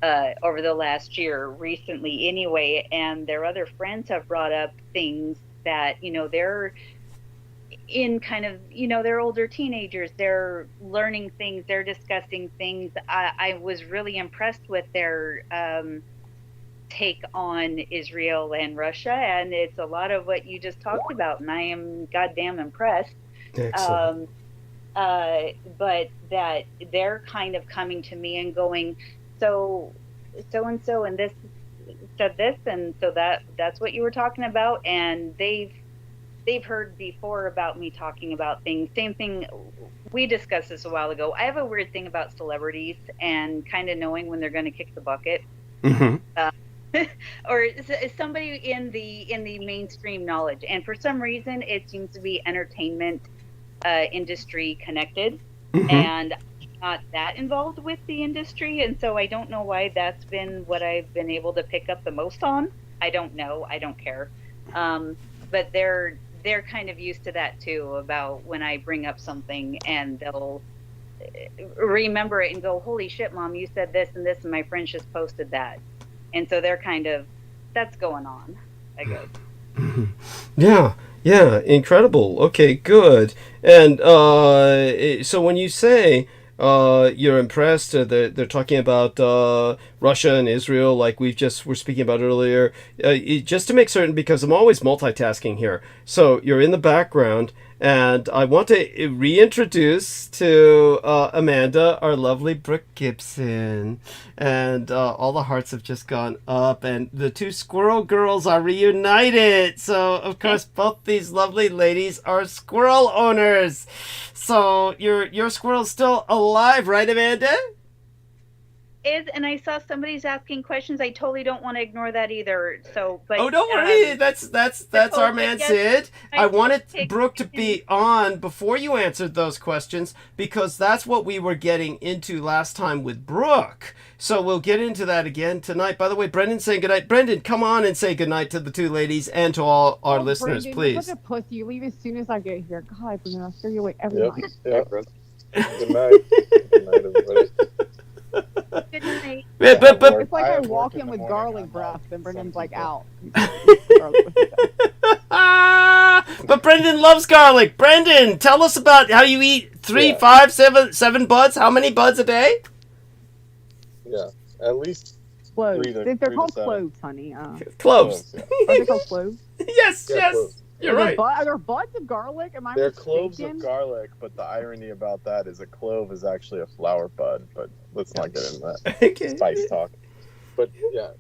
S7: over the last year recently anyway, and their other friends have brought up things that they're in kind of they're older teenagers, they're learning things, they're discussing things. I was really impressed with their take on Israel and Russia, and it's a lot of what you just talked about, and I am goddamn impressed.
S1: Excellent.
S7: But that they're kind of coming to me and going, so and so and this said this, and so that's what you were talking about, and they've heard before about me talking about things. Same thing, we discussed this a while ago. I have a weird thing about celebrities and kind of knowing when they're going to kick the bucket.
S1: Mm-hmm.
S7: Or somebody in the mainstream knowledge, and for some reason it seems to be entertainment industry connected.
S1: Mm-hmm.
S7: And not that involved with the industry, and so I don't know why that's been what I've been able to pick up the most on. I don't know, I don't care, but they're kind of used to that too, about when I bring up something and they'll remember it and go, holy shit, Mom, you said this and this and my friends just posted that, and so they're kind of, that's going on, I guess.
S1: Mm-hmm. Yeah, incredible. Okay, good. And so when you say you're impressed, they're talking about Russia and Israel, like we're speaking about earlier, just to make certain, because I'm always multitasking here. So you're in the background, and I want to reintroduce to Amanda, our lovely Brooke Gibson, and all the hearts have just gone up, and the two squirrel girls are reunited. So of course both these lovely ladies are squirrel owners. So your squirrel's still alive, right, Amanda?
S7: And I saw somebody's asking questions. I totally don't want to ignore that either. So, but
S1: don't worry. That's our man Sid. I wanted Brooke to be on before you answered those questions, because that's what we were getting into last time with Brooke. So we'll get into that again tonight. By the way, Brendan's saying goodnight. Brendan, come on and say goodnight to the two ladies and to all our listeners,
S8: Brendan,
S1: please.
S8: You're such a pussy. You leave as soon as I get here. God, Brendan, I'll scare you away every night.
S5: Yep. Good night. Good night, everybody.
S7: Good night.
S1: But
S8: It's like I walk in with garlic breath, and Brendan's like out.
S1: But Brendan loves garlic. Brendan, tell us about how you eat 3, 5, 7 buds. How many buds a day?
S5: Yeah, at least
S8: cloves.
S5: 3 to
S8: They're called
S5: 7.
S8: cloves, honey.
S1: Cloves.
S5: Yeah.
S8: Are they called cloves?
S1: Yes.
S5: Cloves.
S1: You're right.
S8: Are there buds of garlic? Am I
S5: They're
S8: mistaken?
S5: cloves of garlic, but the irony about that is a clove is actually a flower bud. But let's not get into that
S1: Okay.
S5: spice talk. But yeah,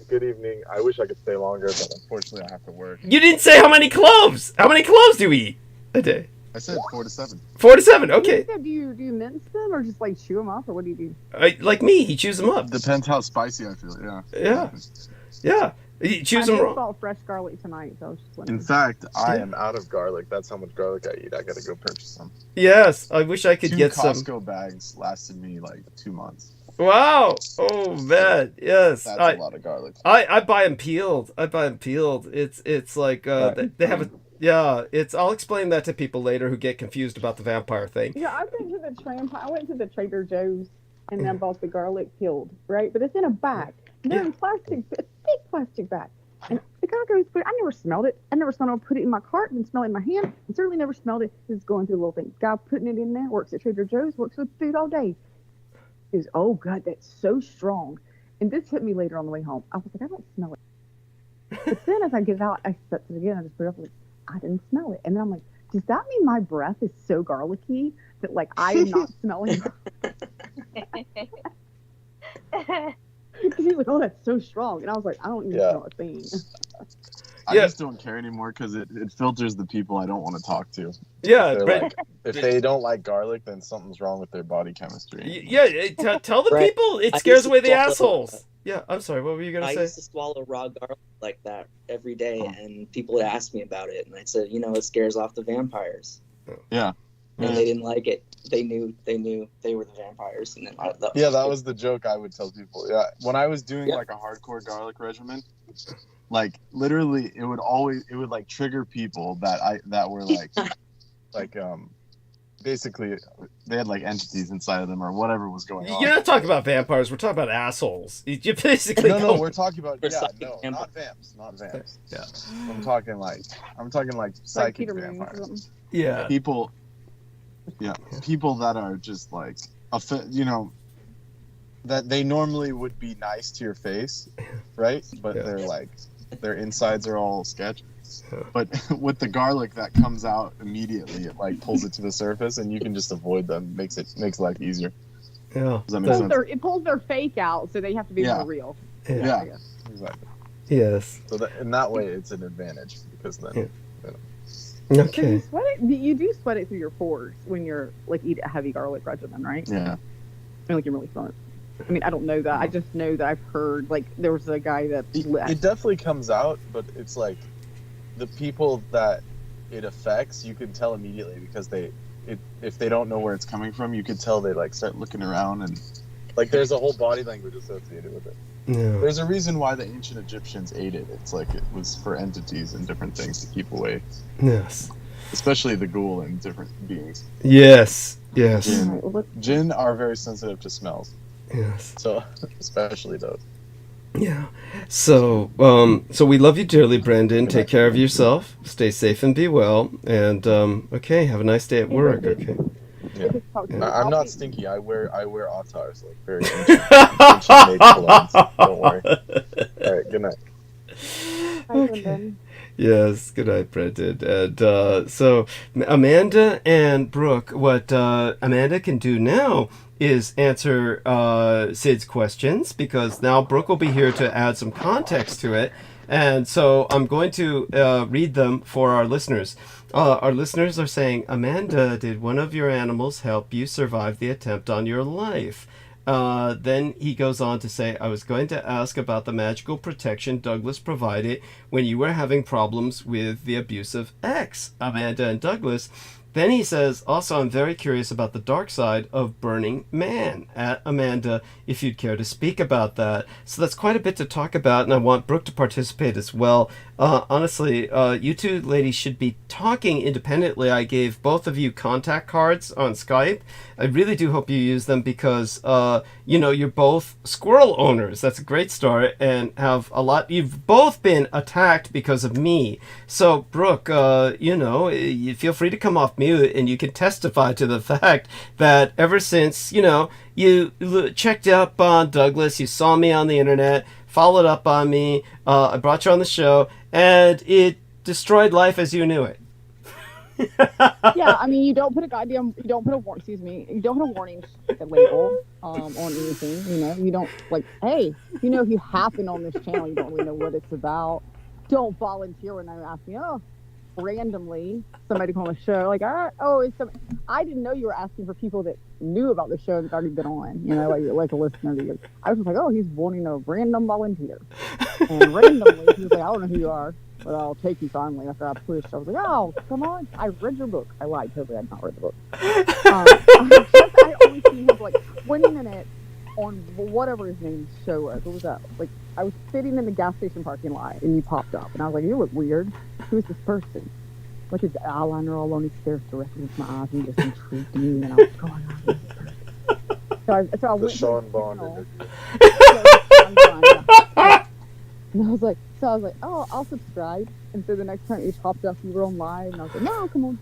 S5: good evening. I wish I could stay longer, but unfortunately I have to work.
S1: You didn't say how many cloves. How many cloves do you eat a day?
S5: I said 4 to 7.
S1: 4 to 7. Okay.
S8: Do you mince them or just like chew them up, or what do you do?
S1: Like me, he chews them up.
S9: Depends how spicy I feel.
S1: Yeah. He chews them
S8: I
S1: raw.
S8: bought fresh garlic tonight, so I was just wondering.
S9: In fact,
S5: I am out of garlic. That's how much garlic I eat. I gotta go purchase some.
S1: Yes, I wish I could
S9: 2
S1: get
S9: Costco
S1: some.
S9: bags lasted me like 2 months.
S1: Wow. Oh man. Yes.
S5: That's a lot of garlic.
S1: I buy them peeled. It's like
S9: Right.
S1: they have Yeah, I'll explain that to people later who get confused about the vampire thing.
S8: Yeah, I've been to the I went to the Trader Joe's and then bought the garlic peeled, right? But it's in a bag. They're in plastic, a big plastic bag. And the guy goes, but I never smelled it. I never smelled it. I put it in my cart and smell it in my hand. And certainly never smelled it. It's going through a little thing. Guy putting it in there, works at Trader Joe's, works with food all day. He goes, oh God, that's so strong. And this hit me later on the way home. I was like, I don't smell it. But then as I get it out, I set it again. I just put it up like, I didn't smell it. And then I'm like, does that mean my breath is so garlicky that like I am not smelling? He's like, oh, that's so strong. And I was like, I don't even smell a thing.
S9: I just don't care anymore because it filters the people I don't want to talk to.
S1: Yeah,
S5: if they don't like garlic, then something's wrong with their body chemistry.
S1: Yeah, tell the people it scares away the assholes. Yeah, I'm sorry. What were you gonna say?
S4: I used to swallow raw garlic like that every day, and people would ask me about it, and I said, it scares off the vampires.
S9: Yeah.
S4: And they didn't like it. They knew they were the vampires, and then
S5: that was the joke I would tell people. Yeah, when I was doing like a hardcore garlic regimen, like literally, it would like trigger people that were like basically they had like entities inside of them or whatever was going on.
S1: You're not talking about vampires. We're talking about assholes. You basically
S5: no. We're talking about not vamps.
S1: Yeah,
S5: I'm talking like psychic vampires.
S1: Yeah,
S5: people that are just like that they normally would be nice to your face, right? But they're like their insides are all sketch. But with the garlic that comes out immediately, it like pulls it to the surface, and you can just avoid them. Makes life easier.
S1: Yeah,
S5: does that make sense?
S8: It pulls their fake out, so they have to be more real.
S5: Yeah, exactly.
S1: Yes.
S5: So in that way, it's an advantage because then.
S1: Okay.
S8: So you do sweat it through your pores when you're like eat a heavy garlic regimen, right?
S5: Yeah.
S8: I mean, like you're really smart. I mean, I don't know that. I just know that I've heard like there was a guy that
S5: it definitely comes out, but it's like the people that it affects, you can tell immediately because if they don't know where it's coming from, you could tell they like start looking around and like there's a whole body language associated with it.
S1: Yeah.
S5: There's a reason why the ancient Egyptians ate it. It's like it was for entities and different things to keep away.
S1: Yes.
S5: Especially the ghoul and different beings.
S1: Yes.
S5: Jinn are very sensitive to smells.
S1: Yes.
S5: So especially those.
S1: Yeah. So we love you dearly, Brendan. Take care of yourself. Stay safe and be well. And okay, have a nice day at work. Okay.
S5: Yeah. I'm not stinky. I wear Autars, like very ancient made clothes. Don't worry. All right. Good night.
S1: Okay. Yes. Good night, Brendan. And so Amanda and Brooke, what Amanda can do now is answer Sid's questions because now Brooke will be here to add some context to it. And so I'm going to read them for our listeners. Our listeners are saying, Amanda, did one of your animals help you survive the attempt on your life? Then he goes on to say, I was going to ask about the magical protection Douglas provided when you were having problems with the abusive ex, Amanda and Douglas. Then he says, also, I'm very curious about the dark side of Burning Man. Amanda, if you'd care to speak about that. So that's quite a bit to talk about, and I want Brooke to participate as well. Honestly, you two ladies should be talking independently. I gave both of you contact cards on Skype. I really do hope you use them because, you're both squirrel owners. That's a great start, and have a lot. You've both been attacked because of me. So, Brooke, you feel free to come off mute, and you can testify to the fact that ever since, you checked up on Douglas, you saw me on the internet, followed up on me, I brought you on the show, and it destroyed life as you knew it.
S8: Yeah, I mean, you don't put a warning label on anything, you don't like, hey, if you happen on this channel, you don't really know what it's about. Don't volunteer when I'm asking, randomly somebody come on the show, like, I didn't know you were asking for people that knew about the show that's already been on, like a listener to you. I was just like, he's wanting a random volunteer. And randomly, he was like, I don't know who you are, but I'll take you finally after I pushed. I was like, oh, come on. I read your book. I lied. Totally, I did not read the book. I only seen him, like, 20 minutes on whatever his name's show was. What was that? Like, I was sitting in the gas station parking lot, and you popped up. And I was like, you look weird. Who's this person? like his eyeliner all on, he stares directly into my eyes and just intrigued me, and I was going on with this person. So I
S5: The
S8: went to
S5: Sean
S8: his
S5: Bond
S8: channel.
S5: interview.
S8: And I was like, oh, I'll subscribe. And so the next time it popped up, you were on live, and I was like, no, come on.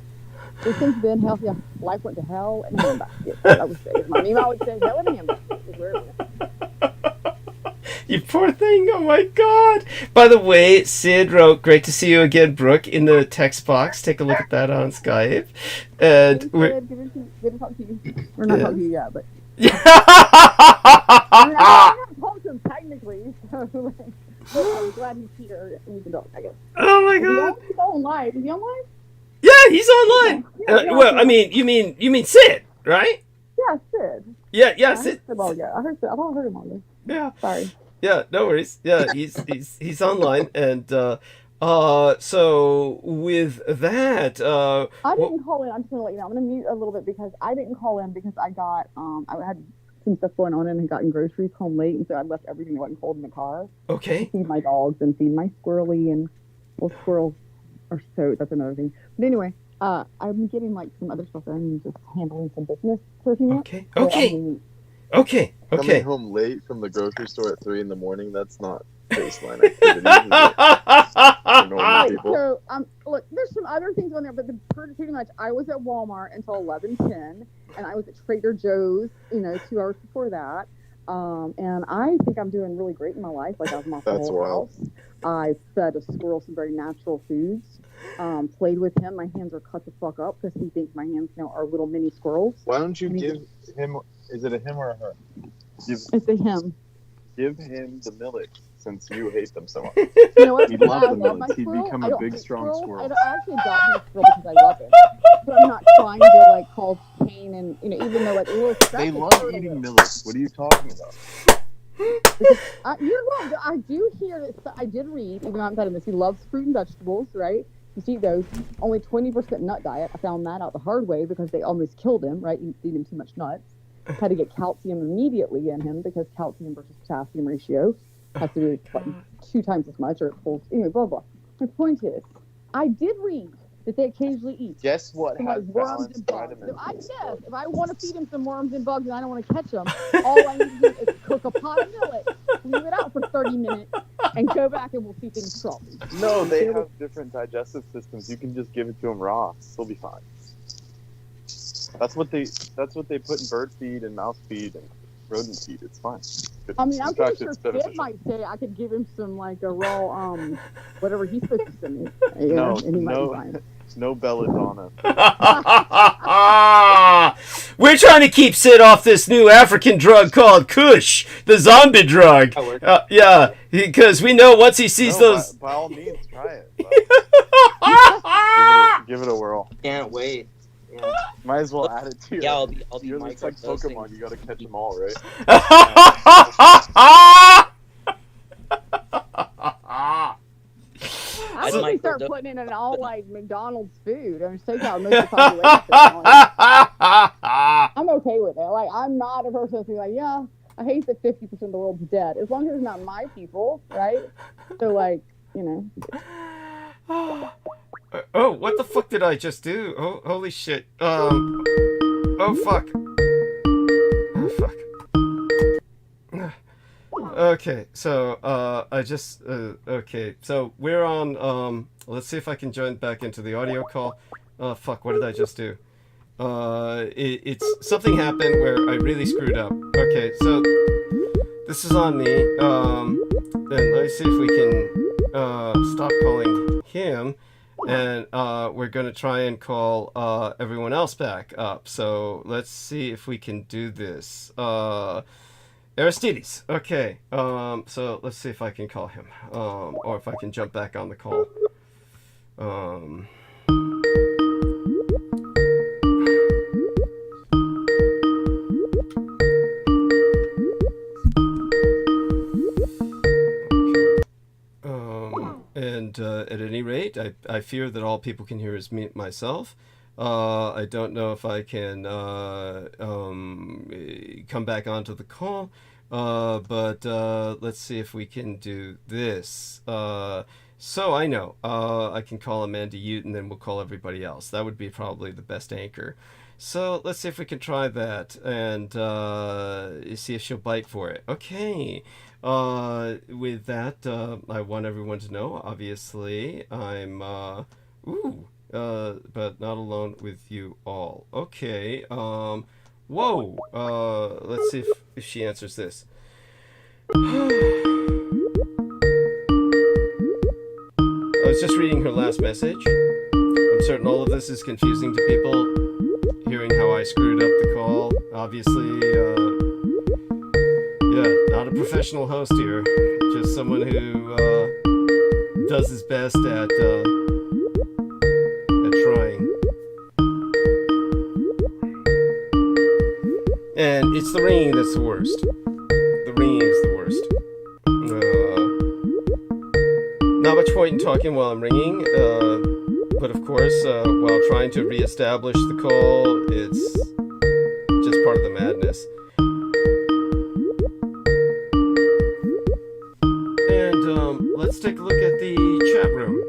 S8: So since then, hell yeah, life went to hell and a handbasket. I would say, as my meme, I would say, hell and a handbasket is where it went.
S1: You poor thing. Oh my god. By the way, Sid wrote, great to see you again, Brooke, in the text box. Take a look at that on Skype. And
S8: Hey,
S1: we're...
S8: Sid, good to talk to you. We're not talking to you yet, but I mean, I haven't talked to him technically, so like, I'm glad he's here and we can talk, I guess.
S1: Oh my
S8: Is he
S1: god.
S8: on? He's on live. Is he on live?
S1: Yeah, he's online.
S8: Yeah,
S1: Well, I mean, you mean Sid, right?
S8: Yeah, Sid.
S1: Yeah,
S8: I
S1: Sid.
S8: heard Sid all yeah. I thought I heard him all day.
S1: Yeah.
S8: Sorry.
S1: Yeah, no worries. Yeah, he's online, and so with that,
S8: I didn't call in. I'm just gonna let you know. I'm gonna mute a little bit because I didn't call in because I got I had some stuff going on and had gotten groceries home late, and so I left everything that wasn't cold in the car.
S1: Okay.
S8: Feed my dogs and feed my squirrely, and well, squirrels are so that's another thing. But anyway, I'm getting like some other stuff done and just handling some business for a few minutes.
S1: Okay.
S8: So
S1: Okay.
S8: I'm gonna mute.
S1: Okay.
S5: Coming home late from the grocery store at 3 a.m, that's not baseline activity. For normal
S8: Right,
S5: people.
S8: so look, there's some other things on there, but pretty much I was at Walmart until 11:10, and I was at Trader Joe's, 2 hours before that. And I think I'm doing really great in my life. Like, I've mopped the
S5: That's
S8: whole
S5: wild.
S8: house. I fed a squirrel some very natural foods. Played with him. My hands are cut the fuck up because he thinks my hands now are little mini squirrels.
S5: Why don't you
S8: And he-
S5: give him? Is it a him or a her?
S8: It's a him.
S5: Give him the millets since you hate them so much.
S8: You know what?
S9: He'd love
S8: I
S9: the
S8: love my
S9: millets. He'd
S8: squirrel.
S9: become
S8: I
S9: a
S8: don't
S9: big,
S8: hate
S9: strong
S8: squirrels.
S9: squirrel.
S8: I actually adopted a squirrel because I love it. But I'm not trying to like cause pain and even though like a little
S9: They
S8: scratch
S9: love
S8: hurt a
S9: eating
S8: little.
S9: millets. What are you talking about?
S8: You're wrong. I do hear that. I did read, even though I'm telling this, he loves fruit and vegetables, right? You see those. Only 20% nut diet. I found that out the hard way because they almost killed him, right? Eating too much nuts. Had to get calcium immediately in him because calcium versus potassium ratio has to be like 2 times as much or it pulls, blah, blah. My point is, I did read that they occasionally eat
S5: Guess what
S8: some
S5: has
S8: like worms
S5: balanced
S8: and bugs.
S5: vitamins?
S8: So I guess if I want to feed him some worms and bugs and I don't want to catch them, all I need to do is cook a pot of millet, leave it out for 30 minutes, and go back and we'll see things crumble.
S5: No, they have different digestive systems. You can just give it to them raw. They'll be fine. That's what they put in bird feed and mouse feed and rodent feed. It's fine.
S8: I mean, I'm
S5: In
S8: pretty
S5: fact,
S8: sure
S5: it's
S8: Sid
S5: beneficial.
S8: might say I could give him some like a raw, whatever he's supposed to send me.
S5: No,
S8: and he might
S5: no.
S8: be fine.
S5: No belladonna.
S1: We're trying to keep Sid off this new African drug called Kush, the zombie drug. Yeah, because we know once he sees those.
S5: By all means, try it. Give it a whirl.
S4: Can't wait. Yeah,
S5: Might as well add it to your.
S4: yeah I'll be
S5: It's like
S4: microdosing.
S5: Pokemon. You gotta catch them all, right?
S8: I
S4: I'd
S8: think we start
S4: microdose.
S8: putting in all like McDonald's food. I mean, take out most of the population. Like, I'm okay with it. Like, I'm not a person who's like, yeah, I hate that 50% of the world's dead. As long as it's not my people, right? So, like,
S1: Oh, what the fuck did I just do? Oh, holy shit. Oh, fuck. Oh, fuck. Okay, so, okay, so we're on, let's see if I can join back into the audio call. Fuck, what did I just do? It's something happened where I really screwed up. Okay, so this is on me. And let's see if we can, stop calling him. And we're going to try and call everyone else back up. So let's see if we can do this. Aristides. Okay. So let's see if I can call him. Or if I can jump back on the call. And at any rate, I fear that all people can hear is me, myself. I don't know if I can come back onto the call, but let's see if we can do this. So I know. I can call Amanda Ute, and then we'll call everybody else. That would be probably the best anchor. So let's see if we can try that and see if she'll bite for it. Okay. With that, I want everyone to know, obviously, I'm, but not alone with you all. Okay. Whoa. Let's see if she answers this. I was just reading her last message. I'm certain all of this is confusing to people, hearing how I screwed up the call. Obviously, not a professional host here, just someone who does his best at trying. And it's the ringing that's the worst. The ringing is the worst. Not much point in talking while I'm ringing, but of course, while trying to reestablish the call, it's just part of the madness. And let's take a look at the chat room.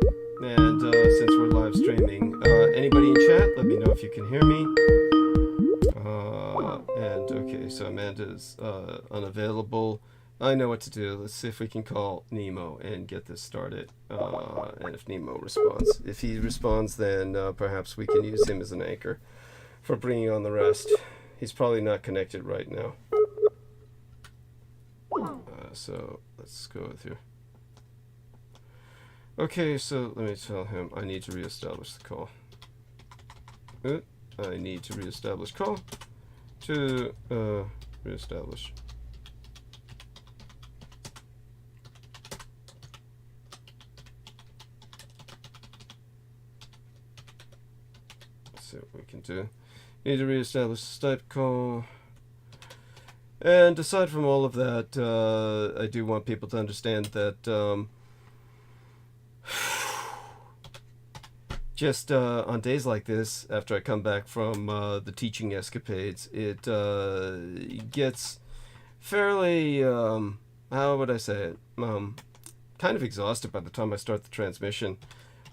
S1: And since we're live streaming, anybody in chat, let me know if you can hear me. And okay, so Amanda's unavailable. I know what to do. Let's see if we can call Nemo and get this started. And if Nemo responds. If he responds, then perhaps we can use him as an anchor for bringing on the rest. He's probably not connected right now. So let's go with here. Okay, so let me tell him I need to reestablish the call. I need to reestablish call to reestablish. See what we can do. Need to reestablish the Skype call. And aside from all of that, I do want people to understand that just on days like this, after I come back from the teaching escapades, it gets fairly, how would I say it, kind of exhausted by the time I start the transmission.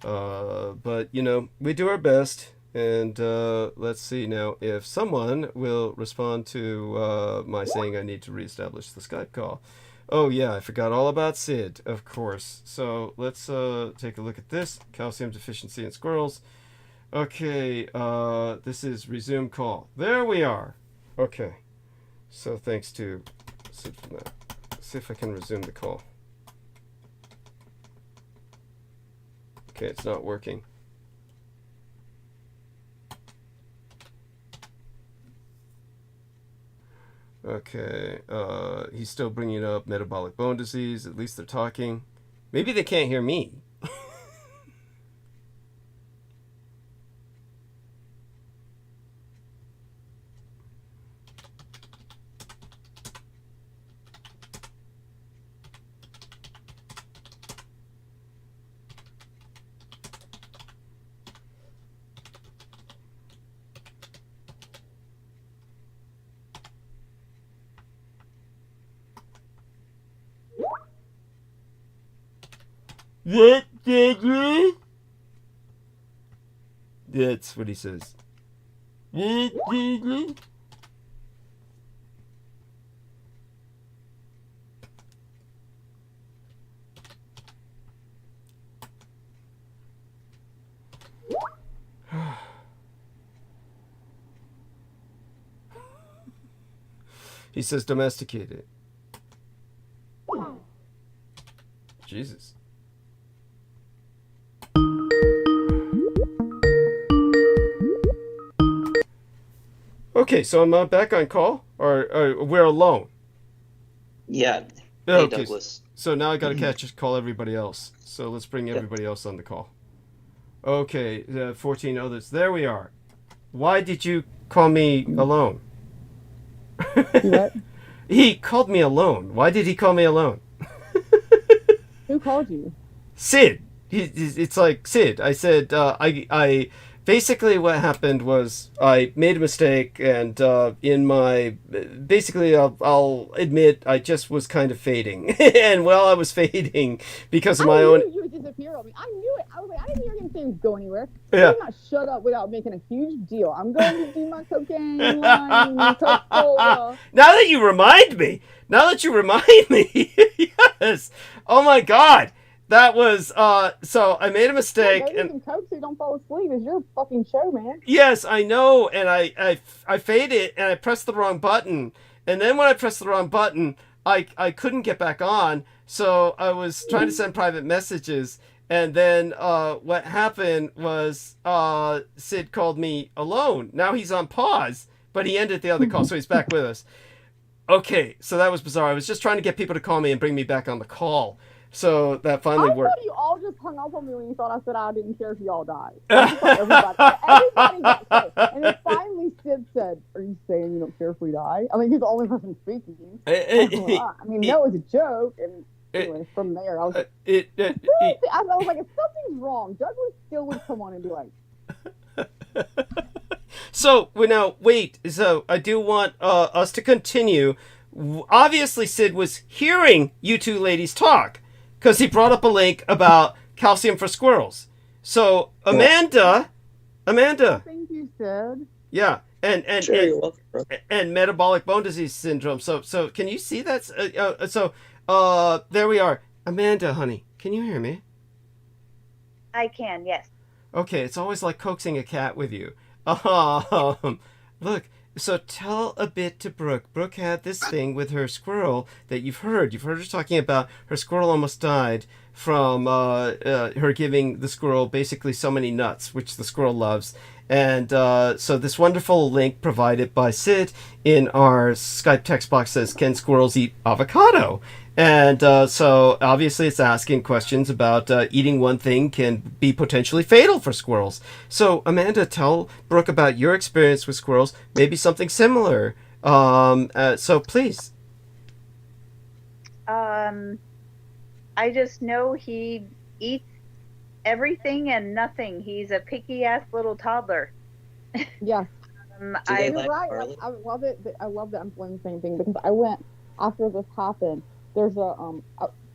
S1: But, you know, we do our best. And let's see now if someone will respond to my saying I need to reestablish the Skype call. Oh yeah, I forgot all about Sid, of course. So let's take a look at this. Calcium deficiency in squirrels. Okay, this is resume call. There we are. Okay, so thanks to Sid for that. Let's see if I can resume the call. Okay, it's not working. Okay, he's still bringing up metabolic bone disease. At least they're talking. Maybe they can't hear me. That's what he says. He says domesticate it. Jesus. Okay, so I'm back on call, or we're alone.
S4: Yeah. Hey,
S1: Okay,
S4: Douglas.
S1: so now I gotta call everybody else. So let's bring everybody else on the call. Okay, 14 others. There we are. Why did you call me alone?
S8: What?
S1: He called me alone. Why did he call me alone?
S8: Who called you?
S1: Sid. It's like Sid. I said I basically what happened was I made a mistake, and basically I'll admit I just was kind of fading. And while I was fading because of my own...
S8: You would disappear on me. I knew it. I was like, I didn't hear him say he was going anywhere.
S1: Yeah.
S8: He did not shut up without making a huge deal. I'm going to do my cocaine line, Coca-Cola.
S1: Now that you remind me, yes. Oh my God. That was, so I made a mistake.
S8: Hey, and coke so you don't fall asleep. It's your fucking show, man.
S1: Yes, I know. And I faded and I pressed the wrong button. And then when I pressed the wrong button, I couldn't get back on. So I was trying to send private messages. And then what happened was Sid called me alone. Now he's on pause, but he ended the other call, so he's back with us. Okay, so that was bizarre. I was just trying to get people to call me and bring me back on the call. So that finally worked.
S8: I thought you all just hung up on me when you thought I said I didn't care if you all died. Everybody got killed. And then finally Sid said, "Are you saying you don't care if we die?" I mean, he's the only person speaking. I mean, that was a joke. And anyway, from there, I was like, I was like, if something's wrong, Douglas still would come on and be like.
S1: So now wait. So I do want us to continue. Obviously, Sid was hearing you two ladies talk, because he brought up a link about calcium for squirrels. So Amanda.
S8: Thank you, Sid.
S1: Yeah, and
S4: Sure, you're welcome, bro.
S1: and metabolic bone disease syndrome. So can you see that? There we are. Amanda, honey, can you hear me?
S7: I can, yes.
S1: Okay, it's always like coaxing a cat with you. Look. So tell a bit to Brooke. Brooke had this thing with her squirrel that you've heard. You've heard her talking about her squirrel almost died from her giving the squirrel basically so many nuts, which the squirrel loves. And so this wonderful link provided by Sid in our Skype text box says, "Can squirrels eat avocado?" And so obviously it's asking questions about eating one thing can be potentially fatal for squirrels. So Amanda, tell Brooke about your experience with squirrels, maybe something similar. So please.
S7: I just know he eats everything and nothing. He's a picky ass little toddler.
S8: Yeah.
S4: You're
S8: right. I love it. I love that I'm doing the same thing, because I went after this happened. There's the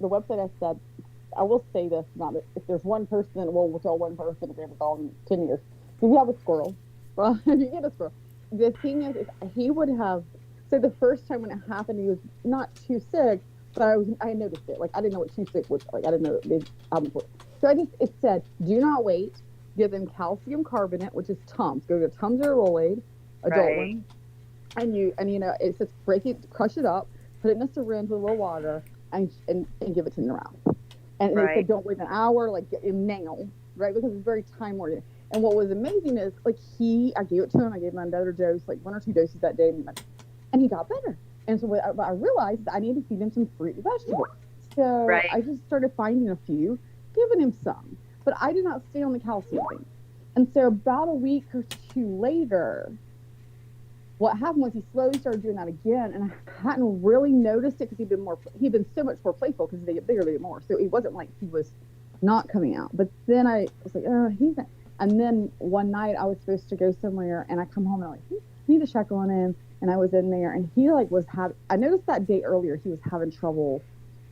S8: website I said, I will say this, not if there's one person, we'll tell one person if we have a dog in 10 years. If you have a squirrel, well, if you get a squirrel, the thing is he would have, so the first time when it happened, he was not too sick, but I noticed it. Like, I didn't know what too sick was like. I didn't know it happened before. So it said, do not wait. Give them calcium carbonate, which is Tums. Go to Tums or Rolaids, adult one. And you know, it says break it, crush it up, put it in a syringe with a little water, and give it to them around. And they said don't wait an hour, like get it now, right? Because it's very time oriented. And what was amazing is like I gave it to him. I gave him another dose, like 1 or 2 doses that day, and he got better. And so what I realized is I need to feed him some fruit and vegetables. So I just started finding a few, giving him some. But I did not stay on the calcium thing. And so about a week or 2 later, what happened was he slowly started doing that again, and I hadn't really noticed it because he'd been so much more playful because they get bigger, they get more. So it wasn't like he was not coming out. But then I was like, he's not. And then one night I was supposed to go somewhere, and I come home and I'm like, I need to check on him. And I was in there, and he like I noticed that day earlier he was having trouble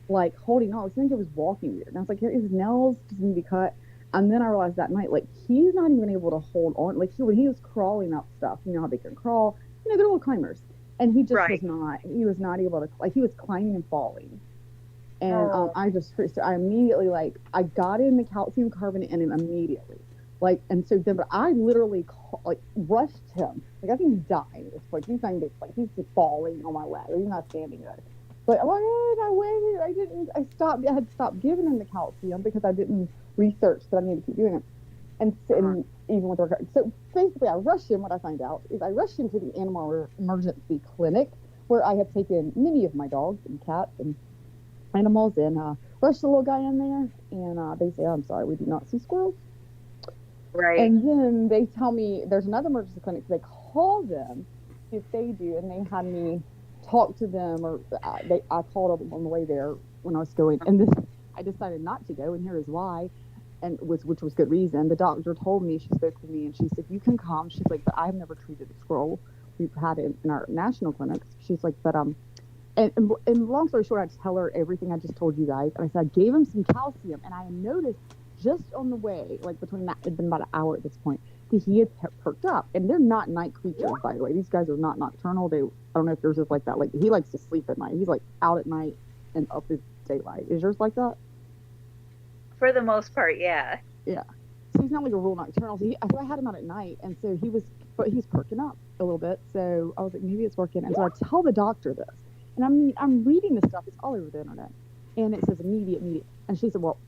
S8: like holding on. I think it was walking weird. And I was like, his nails just need to be cut. And then I realized that night, like, he's not even able to hold on. Like, when he was crawling up stuff, you know how they can crawl? You know, they're little climbers. And he just was not able to, like, he was climbing and falling. And I immediately, like, I got in the calcium carbonate in him immediately. Like, and so then, but I literally, rushed him. Like, I think he's dying at this point. He's not even, like, he's just falling on my lap. He's not standing good. But I'm like, I waited. I had stopped giving him the calcium because I didn't research that I needed to keep doing it. And even with the so basically I rushed him. What I find out is I rushed him to the animal emergency clinic where I have taken many of my dogs and cats and animals, and rushed the little guy in there, and they say, I'm sorry, we do not see squirrels.
S7: Right.
S8: And then they tell me there's another emergency clinic. So they call them if they do, and they had me talk to them, or I called them on the way there when I was going, and I decided not to go, and here is why. and which was good reason. The doctor told me, she spoke to me, and she said, "You can come." She's like, "But I've never treated a squirrel. We've had it in our national clinics." She's like, "But and long story short, I tell her everything I just told you guys, and I said I gave him some calcium, and I noticed just on the way, like between that, it'd been about an hour at this point, that he had perked up. And they're not night creatures, by the way. These guys are not nocturnal. I don't know if yours is like that. Like, he likes to sleep at night. He's like out at night and up is daylight. Is yours like that?
S7: For the most part, yeah.
S8: Yeah. So he's not like a real nocturnal. So I had him out at night, and so he's perking up a little bit. So I was like, maybe it's working. And so I tell the doctor this, and I'm reading this stuff. It's all over the internet, and it says immediate. And she said, well,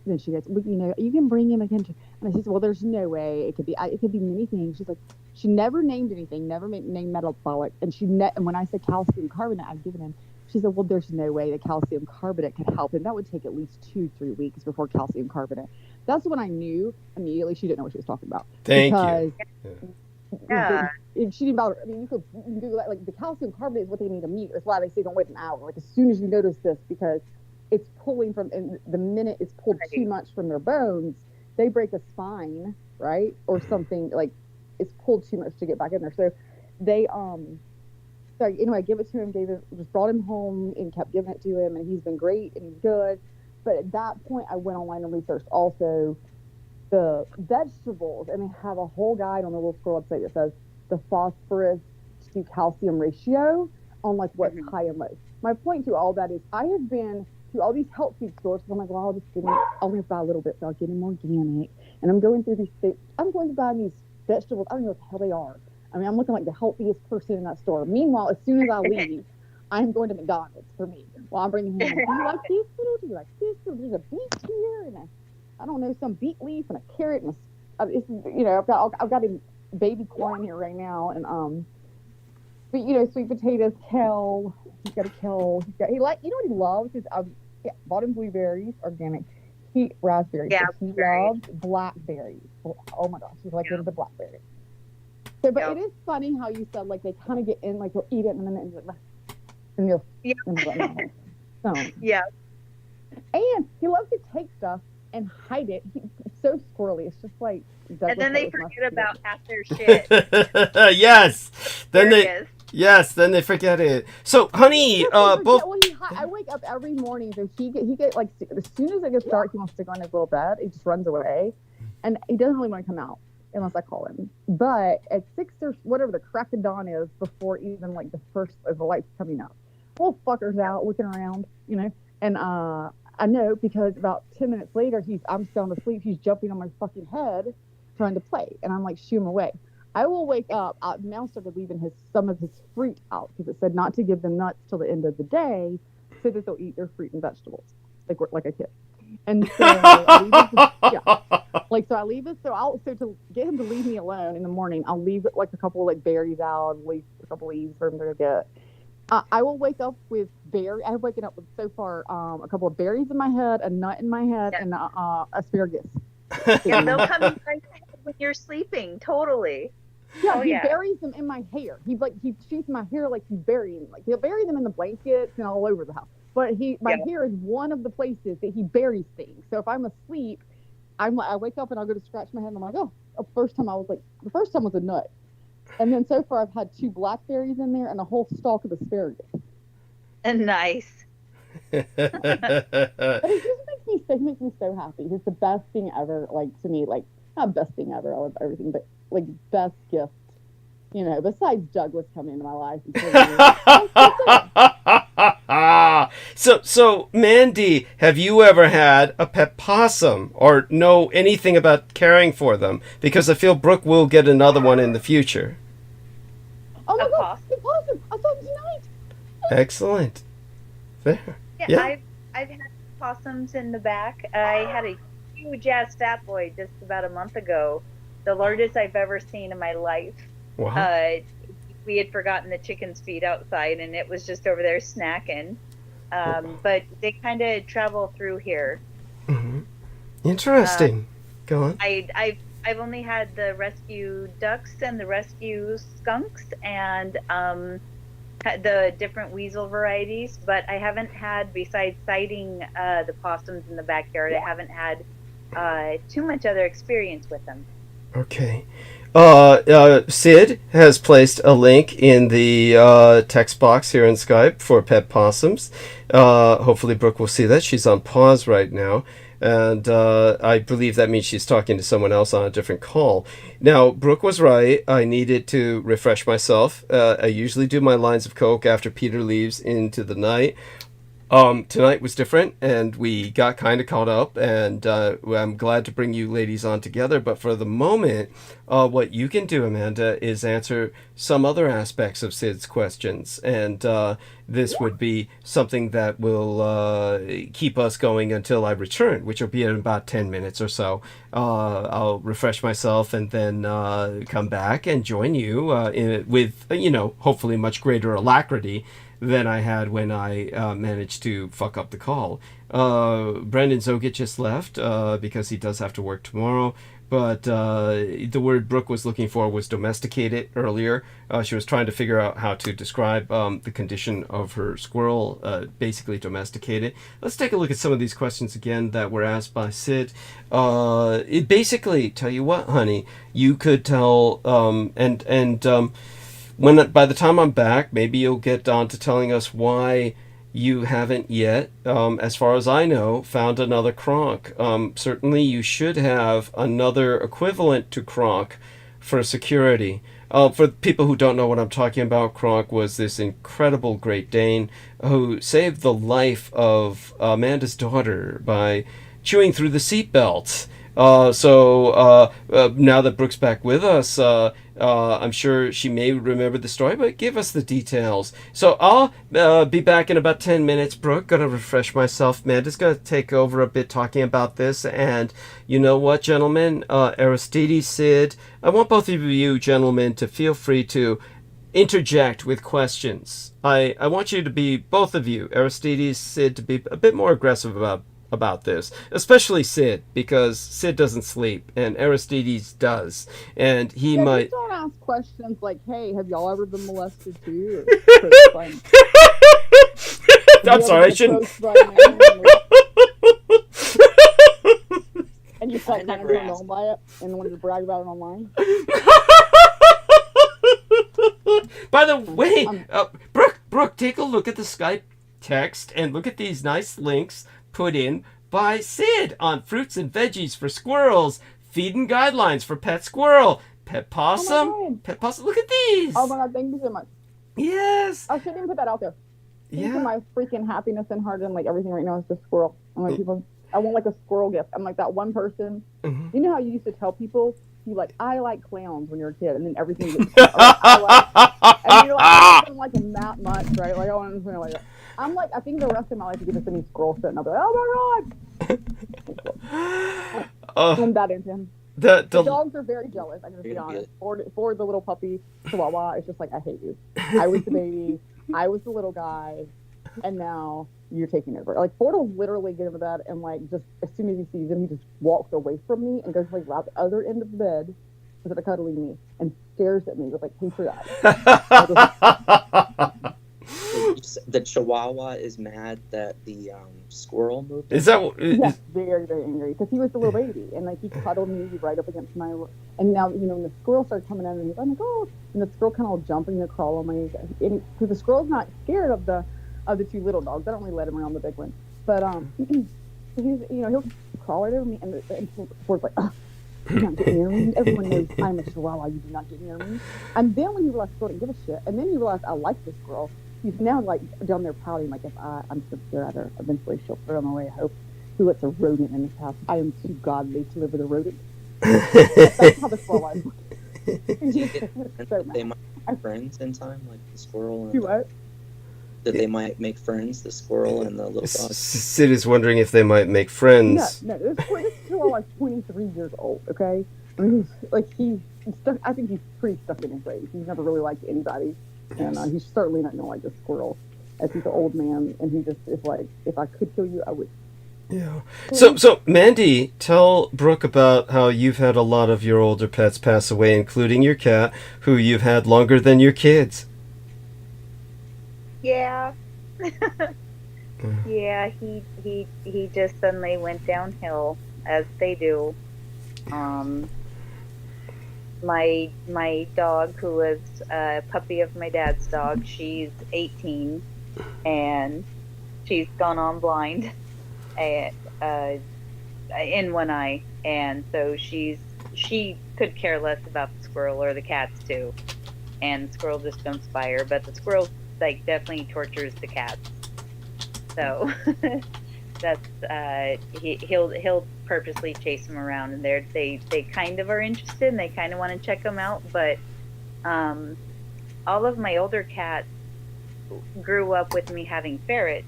S8: then she goes, well, you can bring him again. And I said, well, there's no way. It could be many things. She's like, she never named anything, never named metabolic. And and when I said calcium carbonate, I've given him. She said, well, there's no way that calcium carbonate could help him. That would take at least 2-3 weeks before calcium carbonate. That's when I knew immediately she didn't know what she was talking about.
S1: Thank you.
S8: Yeah. She didn't bother. I mean, you can do that. Like, the calcium carbonate is what they need to meet. That's why they say don't wait an hour. Like, as soon as you notice this, because it's pulling from, and the minute it's pulled too much from their bones, they break a spine, right? Or something, like, it's pulled too much to get back in there. So they, so anyway, I give it to him, just brought him home and kept giving it to him, and he's been great and he's good. But at that point, I went online and researched also the vegetables, and they have a whole guide on the Little Squirrel website that says the phosphorus to calcium ratio on like what's high and low. My point to all that is I have been to all these health food stores. So I'm like, well, I'll just buy a little bit, so I'll get him organic. And I'm going through these things. I'm going to buy these vegetables. I don't know what the hell they are. I mean, I'm looking like the healthiest person in that store. Meanwhile, as soon as I leave, I'm going to McDonald's for me. Well, I'm bringing him, do you like this food? Do you like this food? There's a beet here, and I don't know, some beet leaf and a carrot, and I've got a baby corn here right now, and but sweet potatoes, kale. He's got a kale. You know what he loves is bought him blueberries, organic. Raspberries.
S7: Yeah,
S8: he loves blackberries. Oh my gosh, he's like into blackberries. So, but it is funny how you said, like, they kind of get in, like, you'll eat it in a minute and you'll so.
S7: Yeah.
S8: And he loves to take stuff and hide it. He's so squirrely. It's just like Douglas,
S7: and then they forget about half their shit.
S1: Yes. Then they forget it. So, honey, both.
S8: Well, I wake up every morning, so he get like, as soon as it gets dark, he wants to go in his little bed. He just runs away, and he doesn't really want to come out unless I call him. But at 6 or whatever the crack of dawn is, before even like the first of the lights coming up, little fucker's out looking around, and I know because about 10 minutes later, I'm sound asleep. He's jumping on my fucking head, trying to play, and I'm like, shoo him away. I will wake up. I've now started leaving some of his fruit out because it said not to give them nuts till the end of the day, so that they'll eat their fruit and vegetables, like a kid. And so I leave it. So to get him to leave me alone in the morning, I'll leave like a couple like berries out, leave a couple leaves for him to get. I will wake up with I've waken up with so far a couple of berries in my head, a nut in my head, and asparagus.
S7: Yeah, they'll come in right when you're sleeping. Totally.
S8: Yeah, he buries them in my hair. He shoots my hair like he's burying them. Like, he'll bury them in the blankets and all over the house. But my hair is one of the places that he buries things. So if I'm asleep, I wake up and I'll go to scratch my head and I'm like, the first time was a nut. And then so far I've had 2 blackberries in there and a whole stalk of asparagus.
S7: And nice.
S8: But it just makes me so happy. It's the best thing ever, like, to me, like, not best thing ever, I love everything, but like best gift, besides Douglas coming into my life.
S1: So Mandy, have you ever had a pet possum or know anything about caring for them? Because I feel Brooke will get another one in the future.
S8: Oh my God, the possum! I saw him tonight.
S1: Excellent. There.
S7: Yeah. I've had possums in the back. I had a huge ass fat boy just about a month ago, the largest I've ever seen in my life.
S1: Wow.
S7: We had forgotten the chicken's feet outside, and it was just over there snacking. But they kind of travel through here.
S1: Mm-hmm. Interesting. Go on.
S7: I've only had the rescue ducks and the rescue skunks and the different weasel varieties, but I haven't had, besides sighting the possums in the backyard, I haven't had too much other experience with them.
S1: Okay. Sid has placed a link in the text box here in Skype for pet possums. Hopefully Brooke will see that. She's on pause right now. And I believe that means she's talking to someone else on a different call. Now, Brooke was right. I needed to refresh myself. I usually do my lines of coke after Peter leaves into the night. Tonight was different, and we got kind of caught up, and I'm glad to bring you ladies on together. But for the moment, what you can do, Amanda, is answer some other aspects of Sid's questions, and this would be something that will keep us going until I return, which will be in about 10 minutes or so. I'll refresh myself and then come back and join you with, hopefully much greater alacrity than I had when I managed to fuck up the call. Brendan Zogit just left because he does have to work tomorrow. But the word Brooke was looking for was domesticated earlier. She was trying to figure out how to describe the condition of her squirrel, basically domesticated. Let's take a look at some of these questions again that were asked by Sid. It basically, tell you what, honey, you could tell, when by the time I'm back, maybe you'll get on to telling us why you haven't yet, as far as I know, found another Kronk. Certainly you should have another equivalent to Kronk for security. For people who don't know what I'm talking about, Kronk was this incredible Great Dane who saved the life of Amanda's daughter by chewing through the seatbelt. So now that Brooke's back with us, I'm sure she may remember the story, but give us the details. So I'll be back in about 10 minutes. Brooke, gonna refresh myself. Amanda's gonna take over a bit talking about this. And you know what, gentlemen? Aristides, Sid, I want both of you gentlemen to feel free to interject with questions. I want you to be, both of you, Aristides, Sid, to be a bit more aggressive about this, especially Sid, because Sid doesn't sleep and Aristides does, and he might.
S8: Don't ask questions like, "Hey, have y'all ever been molested too?"
S1: I'm sorry, I shouldn't.
S8: And you felt kind of turned on by it and wanted to brag about it online.
S1: By the way, Brooke, take a look at the Skype text and look at these nice links put in by Sid on fruits and veggies for squirrels, feeding guidelines for pet squirrel, pet possum, pet possum. Look at these.
S8: Oh my God, thank you so much.
S1: Yes.
S8: I shouldn't even put that out there.
S1: Yeah.
S8: My freaking happiness and heart and like everything right now is just squirrel. I'm like, people, I want like a squirrel gift. I'm like that one person.
S1: Mm-hmm.
S8: You know how you used to tell people you like, I like clowns when you're a kid, and then everything gets and you're like, I don't like them that much, right? Like I want something like that. I'm like, I think the rest of my life is going to send me squirrel shit, and I'll be like, oh my God. I'm that into him. The dogs are very jealous, I'm going to be honest. For the little puppy, Chihuahua, it's just like, I hate you. I was the baby, I was the little guy, and now you're taking over. Like, Ford will literally get into bed, and like, just as soon as he sees him, he just walks away from me and goes like around the other end of the bed instead of cuddling me and stares at me with like hatred eyes.
S4: The Chihuahua is mad that the squirrel moved.
S1: Is that?
S8: Yeah, very, very angry because he was the little baby and like he cuddled me right up against my. And now when the squirrel started coming in and he's like, oh, and the squirrel kind of jumping and crawl on me because the squirrel's not scared of the two little dogs. I don't really let him around the big one, but he's he'll crawl right over me and Ford's like, oh, do not get near me. Everyone knows I'm a Chihuahua. You do not get near me. And then when you realize Ford didn't give a shit, and then you realize I like this girl. He's now like down there pouting, like if I'm so scared at her, eventually she'll throw him away. I hope. Who lets a rodent in his house? I am too godly to live with a rodent. That's how the squirrel is.
S4: They might make friends in time, like the squirrel.
S8: Do what?
S4: That they might make friends, the squirrel and the little dog.
S1: Sid is wondering if they might make friends.
S8: No, this squirrel is 23 years old. Okay, I mean, he's stuck. I think he's pretty stuck in his ways. He's never really liked anybody. And he's certainly not going to like the squirrel, as he's an old man, and he just is like, if I could kill you, I would.
S1: Yeah. So Mandy, tell Brooke about how you've had a lot of your older pets pass away, including your cat, who you've had longer than your kids.
S7: Yeah. Yeah, he just suddenly went downhill. as they do. My dog, who was a puppy of my dad's dog, she's 18, and she's gone on blind, and in one eye, and so she could care less about the squirrel or the cats too, and the squirrel just jumps by her, but the squirrel like definitely tortures the cats. So that's he'll purposely chase them around, and they kind of are interested and they kind of want to check them out, but all of my older cats grew up with me having ferrets,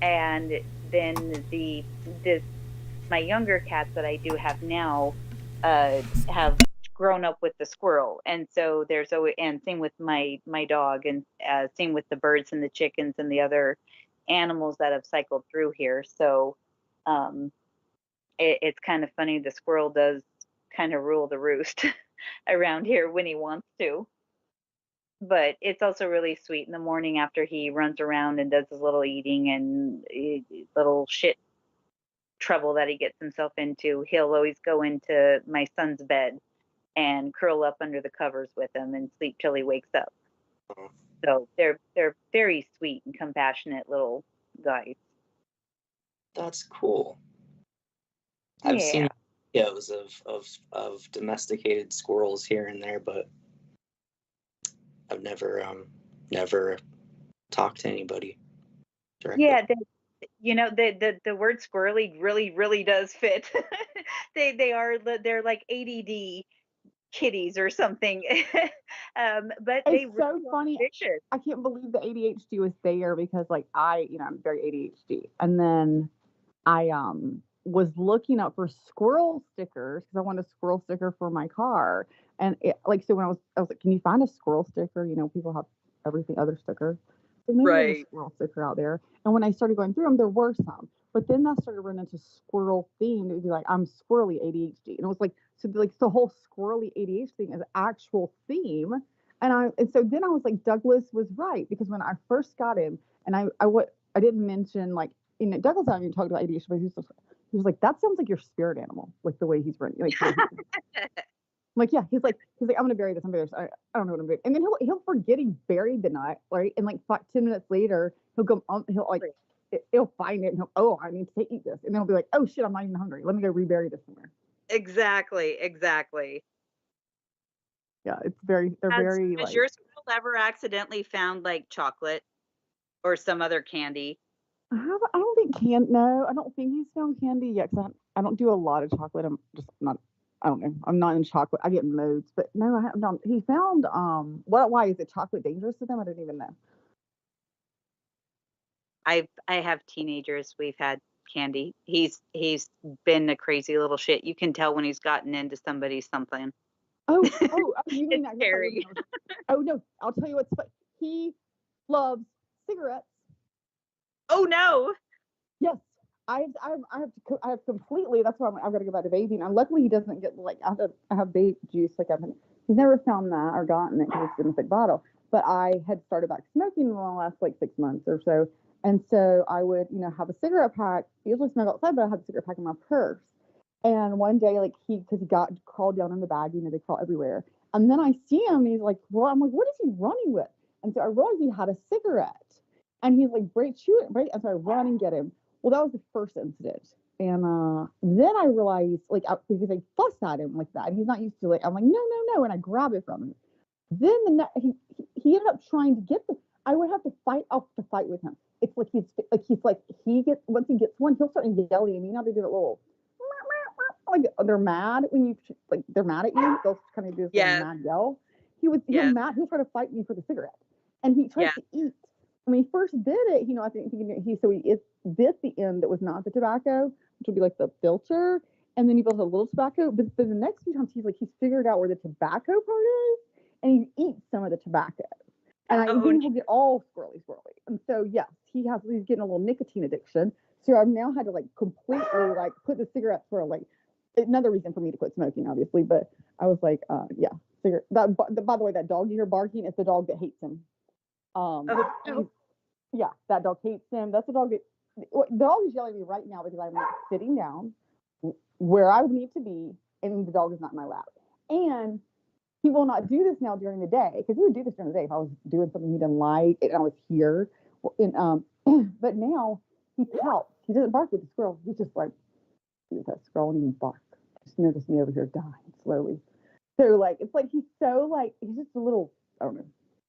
S7: and then my younger cats that I do have now have grown up with the squirrel, and so there's always, and same with my dog, and same with the birds and the chickens and the other animals that have cycled through here. So it's kind of funny. The squirrel does kind of rule the roost around here when he wants to. But it's also really sweet in the morning after he runs around and does his little eating and little shit trouble that he gets himself into. He'll always go into my son's bed and curl up under the covers with him and sleep till he wakes up. So they're very sweet and compassionate little guys.
S4: That's cool. I've seen videos of domesticated squirrels here and there, but I've never talked to anybody directly.
S7: Yeah, the word squirrely really does fit. They're like ADD kitties or something. But
S8: It's
S7: they
S8: so
S7: really
S8: funny.
S7: vicious.
S8: I can't believe the ADHD was there because like I'm very ADHD. And then I was looking up for squirrel stickers because I wanted a squirrel sticker for my car. And so when I was like, can you find a squirrel sticker? People have everything other stickers. So maybe there's a squirrel sticker out there. And when I started going through them, there were some. But then I started running into squirrel themed. It would be like, I'm squirrely ADHD. And it was like, so like the whole squirrely ADHD thing is an actual theme. And so then I was like, Douglas was right, because when I first got him, and I didn't mention like, Douglas hadn't even talked about ADHD, but he was like, that sounds like your spirit animal, like the way he's running. Like, like, yeah, he's like, I'm gonna bury this. I don't know what I'm doing. And then he'll forget he buried the nut, right? And like 10 minutes later, he'll go, he'll find it, and I need to eat this, and then he'll be like, oh shit, I'm not even hungry. Let me go rebury this somewhere.
S7: Exactly.
S8: Yeah, they're very.
S7: Has your squirrel ever accidentally found like chocolate or some other candy?
S8: I don't think no, I don't think he's found candy yet, because I don't do a lot of chocolate. I'm just not. I don't know. I'm not in chocolate. I get modes, but no, I haven't done. He found why is it chocolate dangerous to them? I didn't even know.
S7: I have teenagers. We've had candy. He's been a crazy little shit. You can tell when he's gotten into somebody's something.
S8: Oh, you mean that?
S7: Scary.
S8: Oh no, I'll tell you what's funny. He loves cigarettes.
S7: Oh no.
S8: Yes, I have completely. That's why I've got to go back to vaping. And luckily, he doesn't get like I have vape juice. Like he's never found that or gotten it because it's in a thick bottle. But I had started back smoking in the last like 6 months or so, and so I would have a cigarette pack. Usually smoke outside, but I had a cigarette pack in my purse. And one day, like because he got crawled down in the bag, they crawl everywhere. And then I see him, and he's like, I'm like, what is he running with? And so I realized he had a cigarette, and he's like, chew it, break. And so I run and get him. Well, that was the first incident. And then I realized, like, because I fussed at him like that, and he's not used to it. I'm like, no, and I grab it from him. Then he ended up trying to get I would have to fight with him. It's like he gets once he gets one, he'll start yelling at me. They do that little. Like they're mad when they're mad at you. They'll kind of do this mad yell. He'll mad. He'll try to fight me for the cigarette, and he tries to eat. When he first did it, I think he bit the end that was not the tobacco, which would be like the filter, and then he built a little tobacco. But the next few times, he's figured out where the tobacco part is, and he eats some of the tobacco, and then he'll get all squirrely. And so yes, he's getting a little nicotine addiction. So I've now had to completely put the cigarettes for another reason for me to quit smoking, obviously. But I was like, cigarette. By the way, that dog you hear barking is the dog that hates him. Yeah, that dog hates him. That's the dog the dog is yelling at me right now because I'm not sitting down. where I would need to be, and the dog is not in my lap. And he will not do this now during the day, because he would do this during the day if I was doing something he didn't like and I was here. And, but now he pouts. He doesn't bark with the squirrel. He's just like, that squirrel won't even bark. Just notice me over here dying slowly. So like, it's like he's so like, he's just a little, I don't know,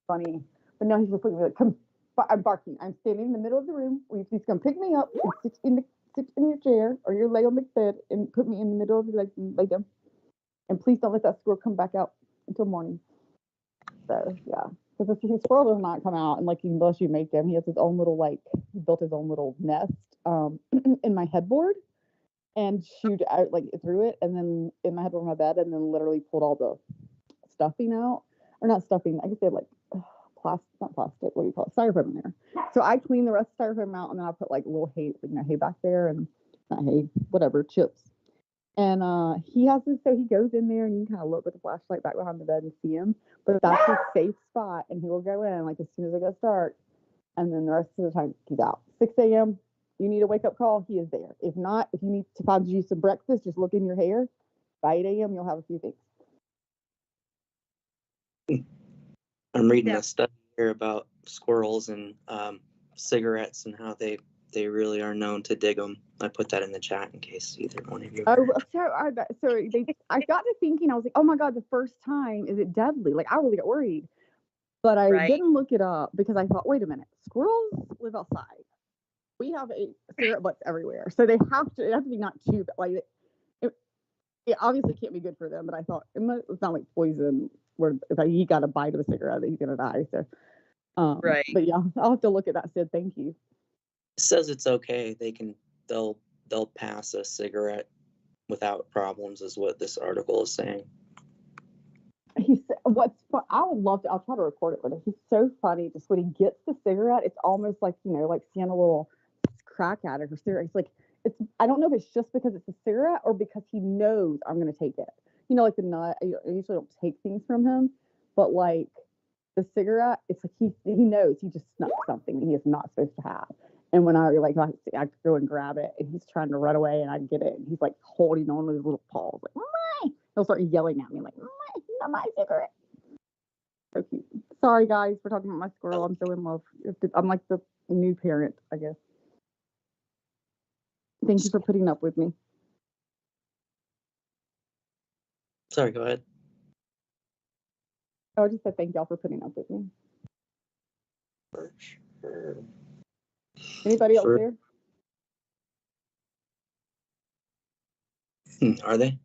S8: funny. But now he's looking at me like, come, I'm barking. I'm standing in the middle of the room. He's gonna pick me up and sit in your chair, or you lay on the bed and put me in the middle of your legs and lay down. And please don't let that squirrel come back out until morning. So yeah, because his squirrel does not come out, and like unless you make them, he has his own little he built his own little nest in my headboard, and shoot out like through it, and then in my headboard on my bed, and then literally pulled all the stuffing out, or not stuffing. I guess they have like not plastic. What do you call it? Styrofoam in there. So I clean the rest of the styrofoam out, and then I put like little hay, hay back there, and not hay, whatever, chips. And he has this, so he goes in there, and you can kind of look with the flashlight back behind the bed and see him. But that's his safe spot, and he will go in like as soon as it gets dark, and then the rest of the time he's out. 6 a.m. You need a wake up call, he is there. If not, if you need to find you some breakfast, just look in your hair. By 8 a.m. you'll have a few things.
S4: I'm reading a study here about squirrels and cigarettes and how they really are known to dig them. I put that in the chat in case either one of you.
S8: Oh, I got to thinking, I was like, oh my God, the first time, is it deadly? Like, I really got worried. But I didn't look it up because I thought, wait a minute, squirrels live outside. We have cigarette butts everywhere. So it has to be not too bad. Like, it obviously can't be good for them, but I thought it's not like poison where if he got a bite of a cigarette, he's going to die. So, But yeah, I'll have to look at that, Sid. Thank you.
S4: It says it's okay. They'll pass a cigarette without problems, is what this article is saying.
S8: He said, I would love to, I'll try to record it with him. He's so funny. Just when he gets the cigarette, it's almost like, like seeing a little crack addict or cigarette. It's I don't know if it's just because it's a cigarette or because he knows I'm going to take it. Like the nut, I usually don't take things from him, but like the cigarette, it's like he knows he just snuck something he is not supposed to have. And when I go and grab it, and he's trying to run away, and I get it, and he's like holding on with his little paws, like, Mama! He'll start yelling at me, like, Mama, not my cigarette. So cute. Sorry, guys, for talking about my squirrel. I'm so in love. I'm like the new parent, I guess. Thank you for putting up with me.
S4: Sorry, go ahead.
S8: I just said thank y'all for putting up with me.
S4: For sure.
S8: Anybody else there?
S4: Are they?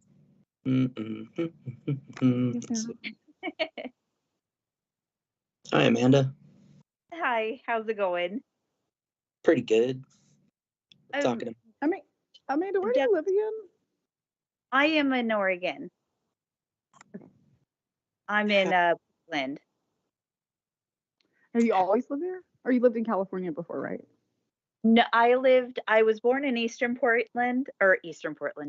S4: Hi, Amanda.
S7: Hi, how's it going?
S4: Pretty good. Talking to
S8: Amanda, where do you live again?
S7: I am in Oregon. I'm in Portland.
S8: Have you always lived there? Or you lived in California before, right?
S7: No, I was born in Eastern Portland,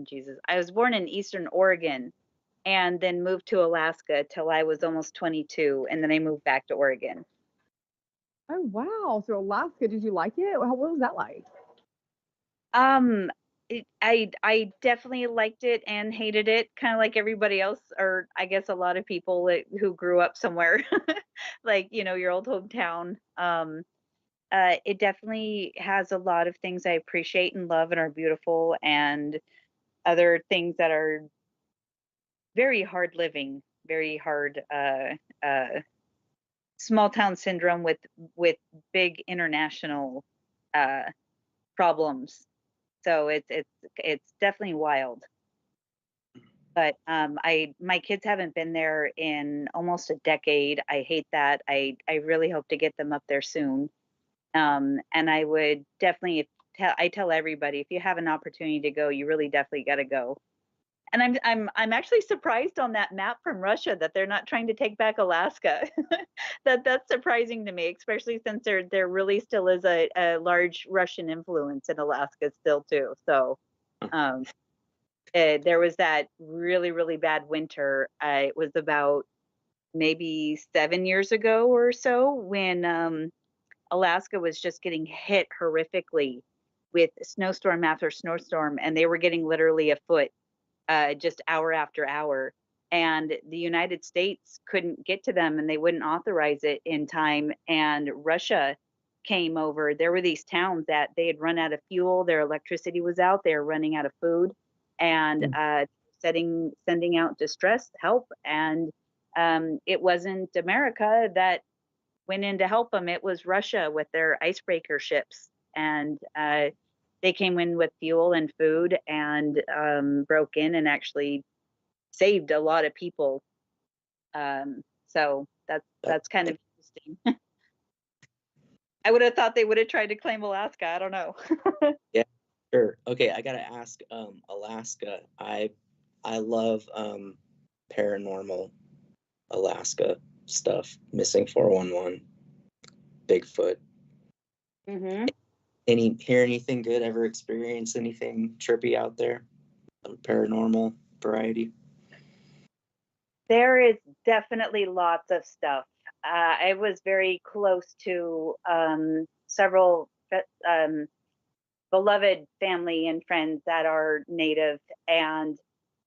S7: Jesus. I was born in Eastern Oregon and then moved to Alaska till I was almost 22. And then I moved back to Oregon.
S8: Oh, wow. So Alaska, did you like it? What was that like?
S7: I definitely liked it and hated it, kind of like everybody else, or I guess a lot of people who grew up somewhere, like, your old hometown. It definitely has a lot of things I appreciate and love and are beautiful, and other things that are very hard living, very hard, small town syndrome with big international problems. So it's definitely wild. But my kids haven't been there in almost a decade. I hate that. I really hope to get them up there soon. And I would definitely tell everybody, if you have an opportunity to go, you really definitely got to go. And I'm actually surprised on that map from Russia that they're not trying to take back Alaska. That's surprising to me, especially since there really still is a large Russian influence in Alaska still too. So there was that really, really bad winter. It was about maybe 7 years ago or so when Alaska was just getting hit horrifically with snowstorm after snowstorm, and they were getting literally a foot just hour after hour. And the United States couldn't get to them, and they wouldn't authorize it in time. And Russia came over. There were these towns that they had run out of fuel, their electricity was out, they were running out of food, and sending out distress help. And it wasn't America that went in to help them, it was Russia with their icebreaker ships. And they came in with fuel and food and broke in and actually saved a lot of people. So that's kind of interesting. I would have thought they would have tried to claim Alaska. I don't know.
S4: Yeah, sure. Okay, I gotta ask. Alaska. I love paranormal Alaska stuff. Missing 411, Bigfoot.
S7: Mm-hmm.
S4: Hear anything good? Ever experience anything trippy out there? Paranormal variety.
S7: There is definitely lots of stuff. I was very close to several beloved family and friends that are Native, and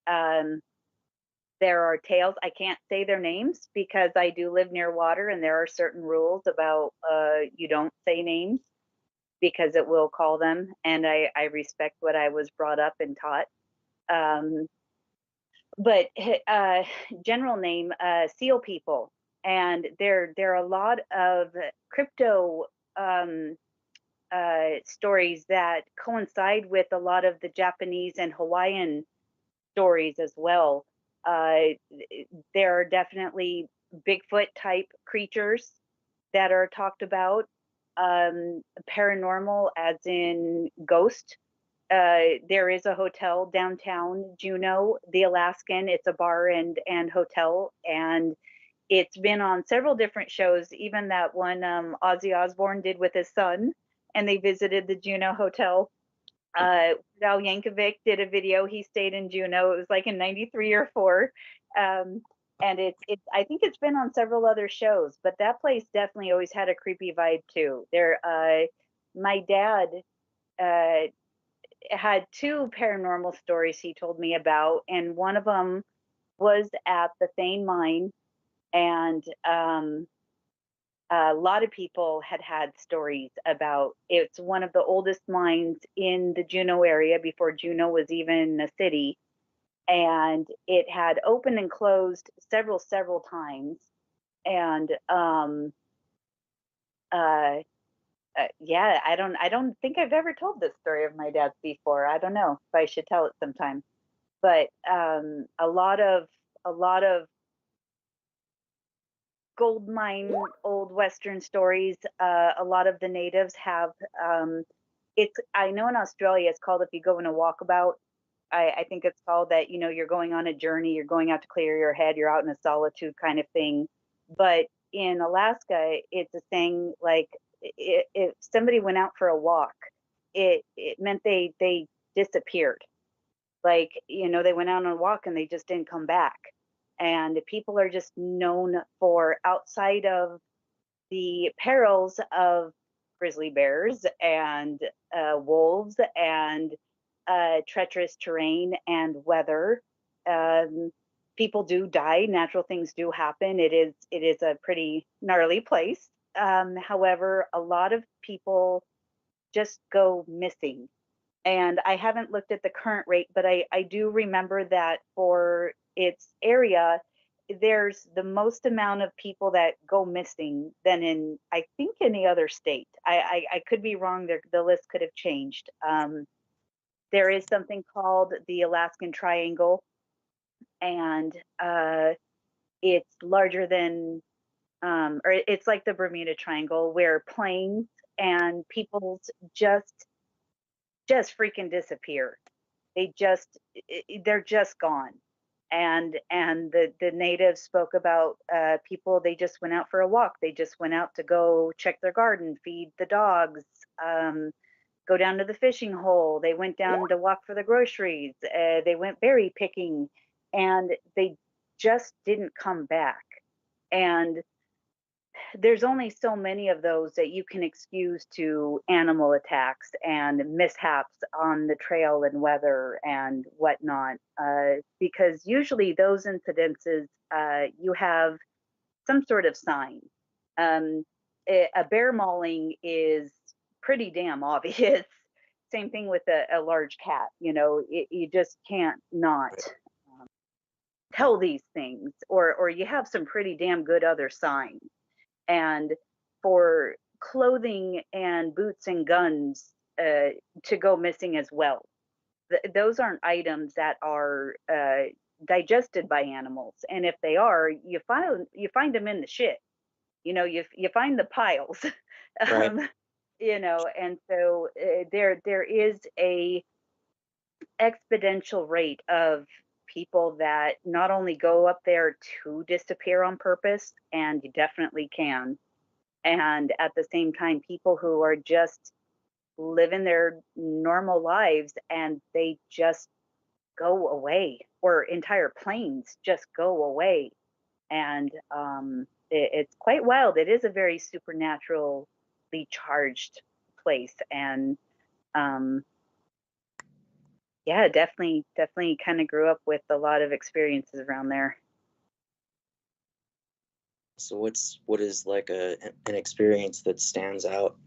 S7: there are tales. I can't say their names because I do live near water, and there are certain rules about you don't say names because it will call them, and I respect what I was brought up and taught. But general name, seal people. And there are a lot of crypto stories that coincide with a lot of the Japanese and Hawaiian stories as well. There are definitely Bigfoot type creatures that are talked about, paranormal as in ghost. There is a hotel downtown Juneau, the Alaskan. It's a bar and hotel, and it's been on several different shows, even that one Ozzy Osbourne did with his son, and they visited the Juneau Hotel. Al Yankovic did a video. He stayed in Juneau. It was like in '93 or '4. And it's I think it's been on several other shows, but that place definitely always had a creepy vibe too. My dad had 2 paranormal stories he told me about, and one of them was at the Thane mine. And a lot of people had stories about it's one of the oldest mines in the Juneau area before Juneau was even a city, and it had opened and closed several times. And yeah, I don't think I've ever told this story of my dad's before. I don't know if I should tell it sometime, but a lot of gold mine, old Western stories. A lot of the natives have, I know in Australia it's called, if you go in a walkabout, I think it's called that, you're going on a journey, you're going out to clear your head, you're out in a solitude kind of thing. But in Alaska, it's a thing like if somebody went out for a walk, it meant they disappeared. Like, they went out on a walk and they just didn't come back. And people are just known for, outside of the perils of grizzly bears and wolves and treacherous terrain and weather, people do die. Natural things do happen. It is a pretty gnarly place. However, a lot of people just go missing. And I haven't looked at the current rate, but I do remember that for its area, there's the most amount of people that go missing than in, I think, any other state. I could be wrong. The list could have changed. There is something called the Alaskan Triangle, and it's larger than, or it's like the Bermuda Triangle, where planes and people's just freaking disappear. They're just gone. And the natives spoke about people, they just went out for a walk, they just went out to go check their garden, feed the dogs, go down to the fishing hole, they went down to walk for the groceries, they went berry picking, and they just didn't come back. And there's only so many of those that you can excuse to animal attacks and mishaps on the trail and weather and whatnot, because usually those incidences, you have some sort of sign. A bear mauling is pretty damn obvious. Same thing with a large cat. You just can't not tell these things, or you have some pretty damn good other signs. And for clothing and boots and guns to go missing as well, those aren't items that are digested by animals. And if they are, you find them in the shit. You find the piles.
S4: Right.
S7: And so there is a exponential rate of people that not only go up there to disappear on purpose, and you definitely can, and at the same time, people who are just living their normal lives and they just go away, or entire planes just go away. And it's quite wild. It is a very supernaturally charged place. And yeah, definitely kind of grew up with a lot of experiences around there.
S4: So what is like an experience that stands out,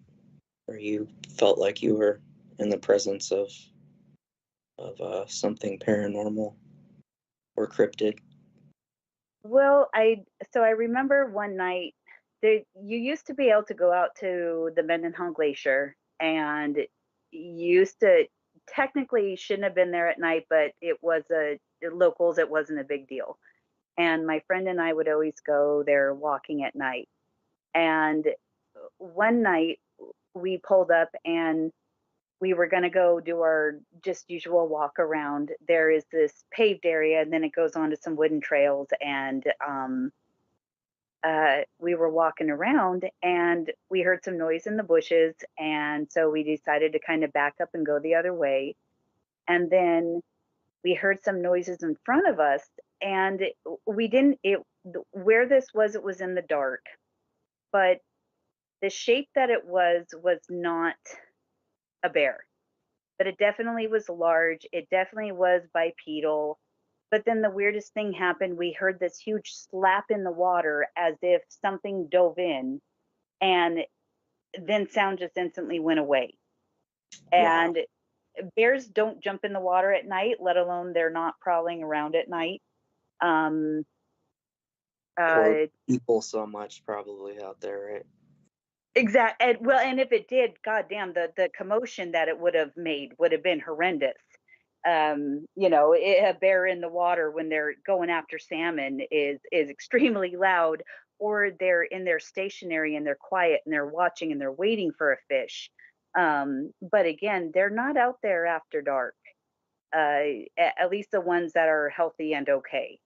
S4: where you felt like you were in the presence of something paranormal or cryptid?
S7: Well, I remember one night you used to be able to go out to the Mendenhall Glacier, and you used to, technically shouldn't have been there at night, but it was locals, it wasn't a big deal. And my friend and I would always go there walking at night. And one night we pulled up and we were going to go do our just usual walk around. There is this paved area, and then it goes on to some wooden trails. And we were walking around and we heard some noise in the bushes. And so we decided to kind of back up and go the other way. And then we heard some noises in front of us, and where this was, it was in the dark, but the shape that it was not a bear, but it definitely was large. It definitely was bipedal. But then the weirdest thing happened. We heard this huge slap in the water as if something dove in, and then sound just instantly went away.
S4: Wow.
S7: And bears don't jump in the water at night, let alone they're not prowling around at night.
S4: Or people so much probably out there, right?
S7: Exactly. And if it did, goddamn, the commotion that it would have made would have been horrendous. A bear in the water when they're going after salmon is extremely loud, or they're in their stationary and they're quiet and they're watching and they're waiting for a fish. But again, they're not out there after dark. At least the ones that are healthy and okay.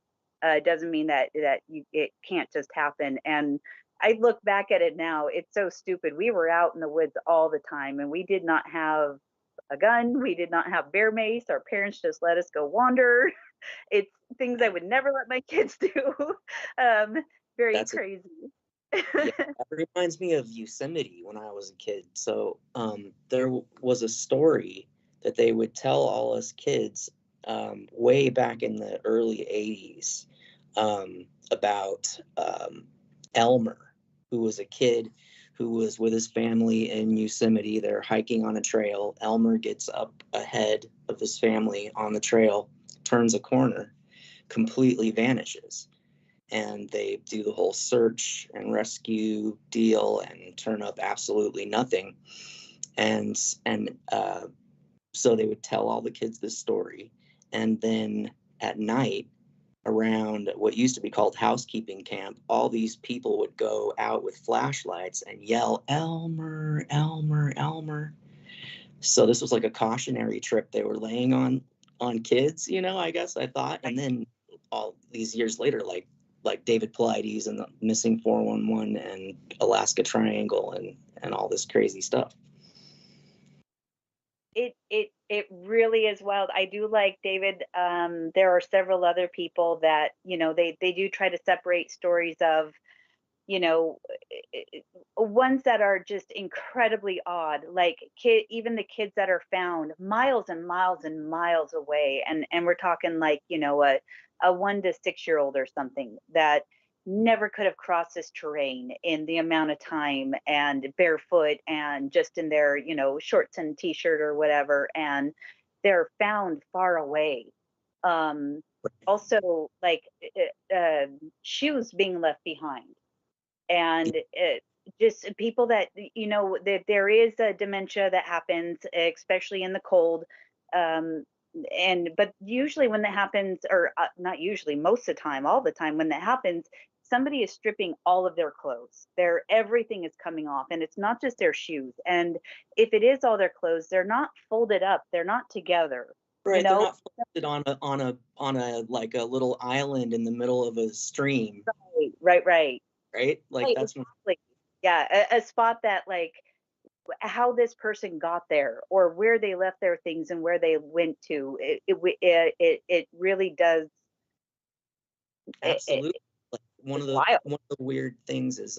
S7: It doesn't mean that it can't just happen. And I look back at it now, it's so stupid. We were out in the woods all the time, and we did not have a gun. We did not have bear mace. Our parents just let us go wander. It's things I would never let my kids do. That's crazy.
S4: Yeah, that reminds me of Yosemite when I was a kid. So there was a story that they would tell all us kids way back in the early 80s about Elmer, who was a kid who was with his family in Yosemite. They're hiking on a trail. Elmer gets up ahead of his family on the trail, turns a corner, completely vanishes. And they do the whole search and rescue deal and turn up absolutely nothing. And so they would tell all the kids this story. And then at night, around what used to be called housekeeping camp, all these people would go out with flashlights and yell, "Elmer, Elmer, Elmer." So this was like a cautionary trip they were laying on kids, I guess, I thought. And then all these years later, like David Paulides and the Missing 411 and Alaska Triangle and all this crazy stuff.
S7: It really is wild. I do like David. There are several other people that, they do try to separate stories of you know, ones that are just incredibly odd, like even the kids that are found miles and miles and miles away, and we're talking like, you know, a 1 to 6 year old or something that never could have crossed this terrain in the amount of time, and barefoot and just in their, you know, shorts and t-shirt or whatever, and they're found far away. Also, like shoes being left behind, and just people that, you know, that there is a dementia that happens, especially in the cold. And but usually when that happens, or not usually, most of the time, all the time when that happens, somebody is stripping all of their clothes. Their everything is coming off, and it's not just their shoes. And if it is all their clothes, they're not folded up, they're not together.
S4: Right,
S7: You
S4: they're
S7: know,
S4: not folded on a like a little island in the middle of a stream,
S7: right.
S4: right? Like
S7: Right,
S4: that's
S7: exactly. Yeah, a spot that, like, how this person got there, or where they left their things and where they went to. It really does.
S4: absolutely like
S7: It's wild.
S4: one of the weird things is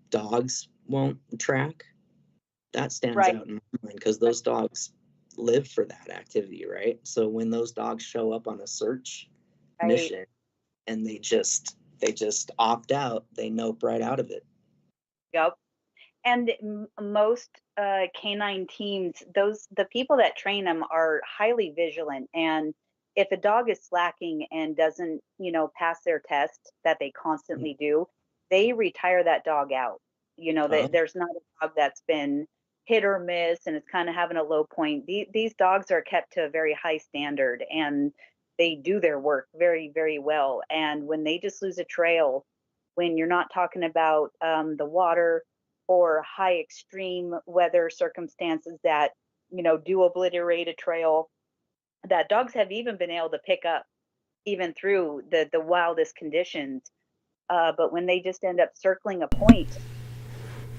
S4: dogs won't track. That stands
S7: Right.
S4: out in my mind because those dogs live for that activity, right? So when those dogs show up on a search
S7: Right.
S4: mission and they just opt out, they nope right out of it.
S7: Yep. And most canine teams, the people that train them are highly vigilant. And if a dog is slacking and doesn't, you know, pass their test that they constantly do, they retire that dog out. You know,
S4: Oh.
S7: there's not a dog that's been hit or miss and it's kind of having a low point. These dogs are kept to a very high standard, and they do their work very, very well. And when they just lose a trail, when you're not talking about the water or high extreme weather circumstances that, you know, do obliterate a trail, that dogs have even been able to pick up even through the wildest conditions. But when they just end up circling a point,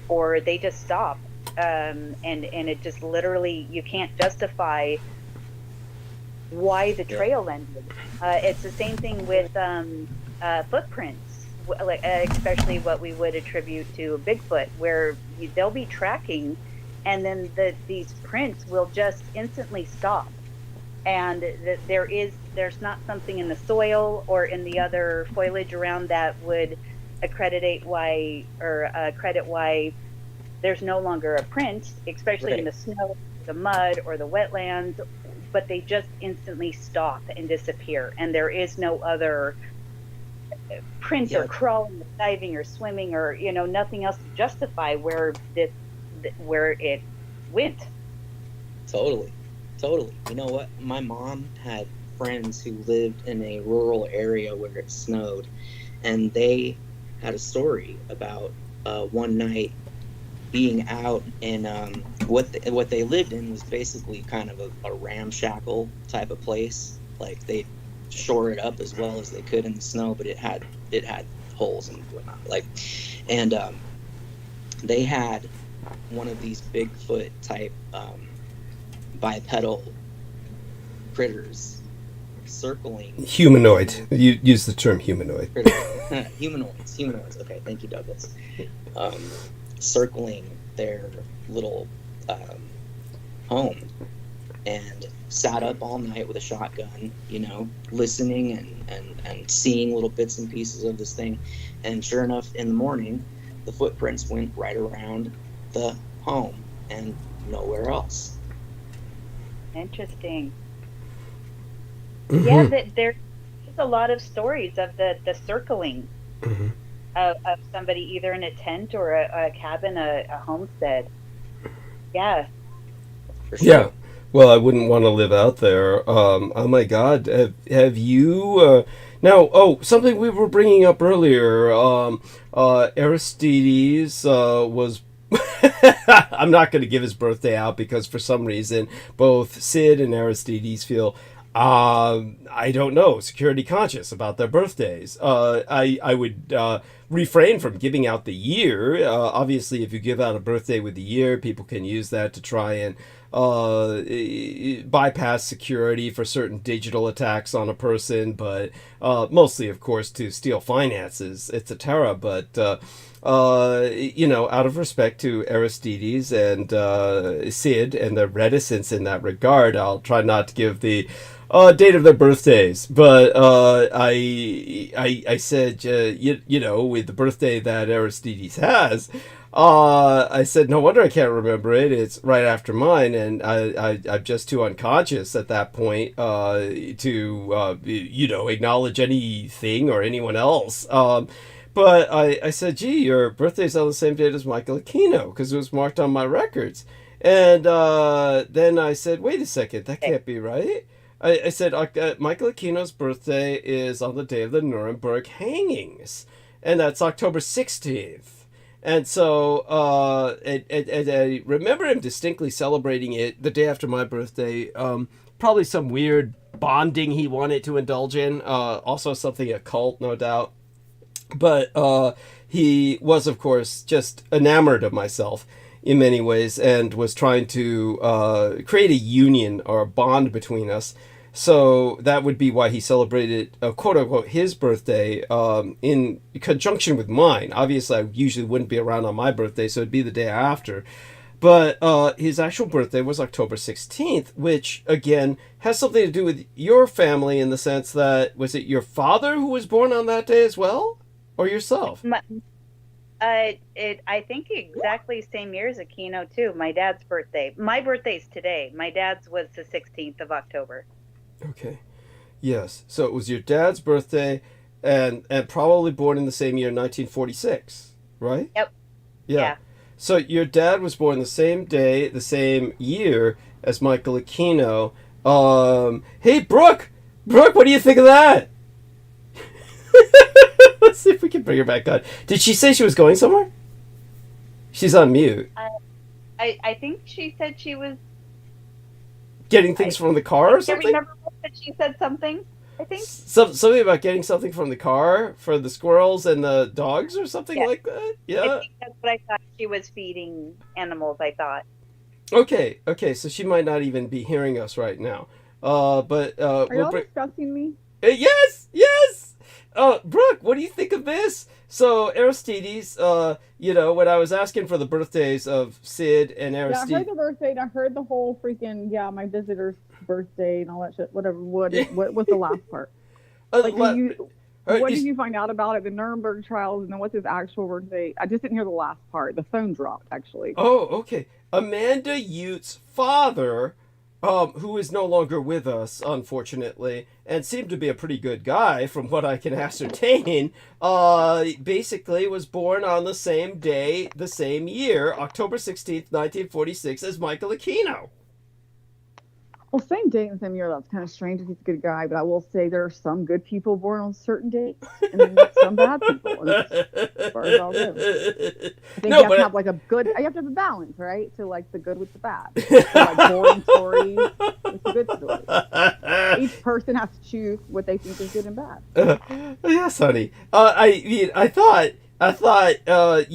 S7: or they just stop, and it just literally, you can't justify why the trail ended. It's the same thing with footprints, like especially what we would attribute to Bigfoot, where they'll be tracking, and then these prints will just instantly stop, and there's not something in the soil or in the other foliage around that would credit why there's no longer a print, especially in the snow, the mud, or the wetlands. But they just instantly stop and disappear, and there is no other print or crawling or diving or swimming, or, you know, nothing else to justify where it went.
S4: Totally. You know what? My mom had friends who lived in a rural area where it snowed, and they had a story about one night being out, and what they lived in was basically kind of a ramshackle type of place. Like they shore it up as well as they could in the snow, but it had holes and whatnot. Like, and they had one of these Bigfoot type bipedal critters circling.
S1: Humanoid. You use the term humanoid.
S4: Humanoids. Okay, thank you, Douglas. Circling their little home, and sat up all night with a shotgun, you know, listening and seeing little bits and pieces of this thing. And sure enough, in the morning, the footprints went right around the home and nowhere else.
S7: Interesting.
S1: Mm-hmm.
S7: Yeah, there's a lot of stories of the circling.
S1: Mm-hmm.
S7: Of somebody either in a tent or a cabin, a homestead. Yeah.
S4: For sure.
S1: Yeah. Well, I wouldn't want to live out there. Oh my God, have you now? Oh, something we were bringing up earlier. Aristides was. I'm not going to give his birthday out because for some reason both Sid and Aristides feel I don't know, security conscious about their birthdays. I would refrain from giving out the year. Obviously, if you give out a birthday with the year, people can use that to try and bypass security for certain digital attacks on a person, but mostly, of course, to steal finances, etc. But out of respect to Aristides and Sid and their reticence in that regard, I'll try not to give the date of their birthdays. But I said, with the birthday that Aristides has, I said, no wonder I can't remember it. It's right after mine, and I'm just too unconscious at that point to acknowledge anything or anyone else. But I said, gee, your birthday's on the same date as Michael Aquino, because it was marked on my records. And then I said, wait a second, that can't be right. I said, Michael Aquino's birthday is on the day of the Nuremberg hangings, and that's October 16th. And so and I remember him distinctly celebrating it the day after my birthday, probably some weird bonding he wanted to indulge in, also something occult, no doubt. But he was, of course, just enamored of myself in many ways and was trying to create a union or a bond between us. So that would be why he celebrated, quote-unquote, his birthday in conjunction with mine. Obviously, I usually wouldn't be around on my birthday, so it'd be the day after. But his actual birthday was October 16th, which, again, has something to do with your family in the sense that, was it your father who was born on that day as well? Or yourself?
S7: I think exactly same year as Aquino, too. My dad's birthday. My birthday's today. My dad's was the 16th of October.
S1: Okay. Yes. So it was your dad's birthday and probably born in the same year, 1946, right?
S7: Yep.
S1: Yeah. So your dad was born the same day, the same year as Michael Aquino. Hey, Brooke! Brooke, what do you think of that? Let's see if we can bring her back on. Did she say she was going somewhere? She's on mute.
S7: I think she said she was
S1: getting things from the car or something?
S7: I remember that she said something, I think.
S1: Something about getting something from the car for the squirrels and the dogs or something like that? Yeah.
S7: I think that's what I thought. She was feeding animals, I thought.
S1: Okay, so she might not even be hearing us right now. But
S8: are y'all discussing me?
S1: Yes! Brooke, what do you think of this? So Aristides, when I was asking for the birthdays of Sid and Aristides.
S8: Yeah, I heard the birthday, and I heard the whole freaking, my visitor's birthday and all that shit, whatever. What was the last part? What did you find out about it? The Nuremberg trials, and then what's his actual birthday? I just didn't hear the last part. The phone dropped, actually.
S1: Oh, okay. Amanda Ute's father, who is no longer with us, unfortunately, and seemed to be a pretty good guy from what I can ascertain, basically was born on the same day, the same year, October 16th, 1946, as Michael Aquino.
S8: Well, same date and same year, that's kind of strange if he's a good guy, but I will say there are some good people born on certain dates, and then some bad people, as far as I'll do. I think you have to have you have to have a balance, right? So, the good with the bad. So, boring stories with the good stories. Each person has to choose what they think is good and bad.
S1: Yes, honey. I thought but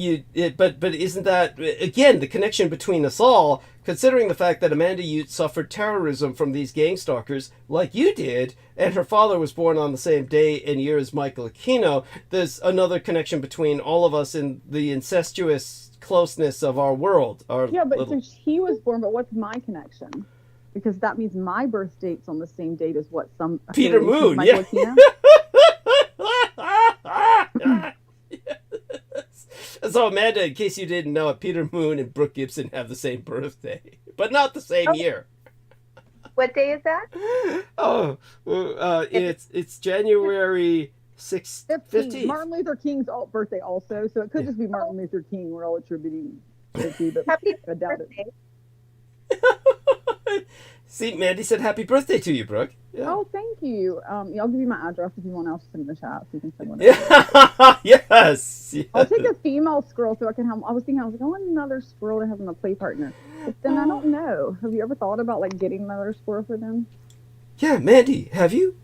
S1: isn't that, again, the connection between us all, considering the fact that Amanda Ute suffered terrorism from these gang stalkers like you did, and her father was born on the same day and year as Michael Aquino, there's another connection between all of us in the incestuous closeness of our world.
S8: Since he was born, but what's my connection? Because that means my birth date's on the same date as what some...
S1: Peter Moon,
S8: Michael Aquino?
S1: So Amanda, in case you didn't know it, Peter Moon and Brooke Gibson have the same birthday, but not the same year.
S7: What day is that?
S8: It's
S1: January 15th.
S8: Martin Luther King's birthday also, so it could just be Martin Luther King. We're all attributing it to, but
S7: happy
S8: I doubt it.
S1: See, Mandy said happy birthday to you, Brooke. Yeah.
S8: Oh, thank you. I'll give you my address if you want else in the chat, so you can send one.
S1: Yes.
S8: I'll take a female squirrel so I can have. I was thinking, I want another squirrel to have them a play partner. But then I don't know. Have you ever thought about getting another squirrel for them?
S1: Yeah, Mandy, have you?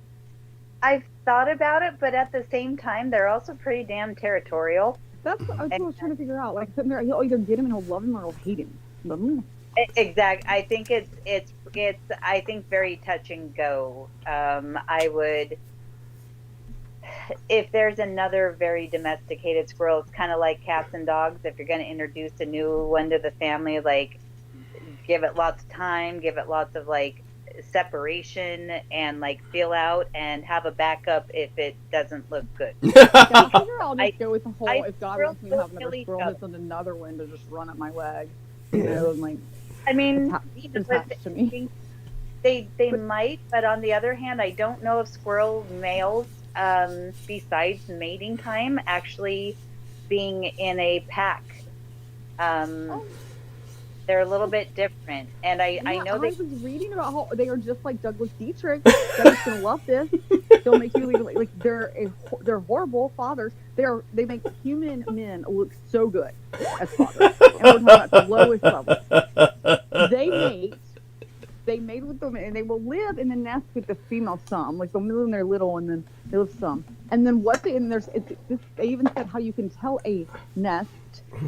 S7: I've thought about it, but at the same time, they're also pretty damn territorial.
S8: That's what I was trying to figure out. Like, sitting there, he'll either get him and he'll love him or he'll hate him.
S7: Exactly. I think it's I think very touch and go. I would, if there's another very domesticated squirrel, it's kind of like cats and dogs. If you're going to introduce a new one to the family, like, give it lots of time, give it lots of like separation and like feel out, and have a backup if it doesn't look good.
S8: I figure I'll just go with the whole, if God wants me to have another squirrel, he'll send another one to just run up my leg. You know, and like,
S7: I mean,
S8: to me.
S7: They might, but on the other hand, I don't know if squirrel males, besides mating time, actually being in a pack, they're a little bit different. And I know
S8: I was reading about how they are just like Douglas Dietrich. Douglas gonna love this. They'll make you like they're horrible fathers. They make human men look so good as fathers. And we're talking about the lowest level. They mate with them, and they will live in the nest with the female some. Like they'll live when they're little, and then they live some. And then they even said how you can tell a nest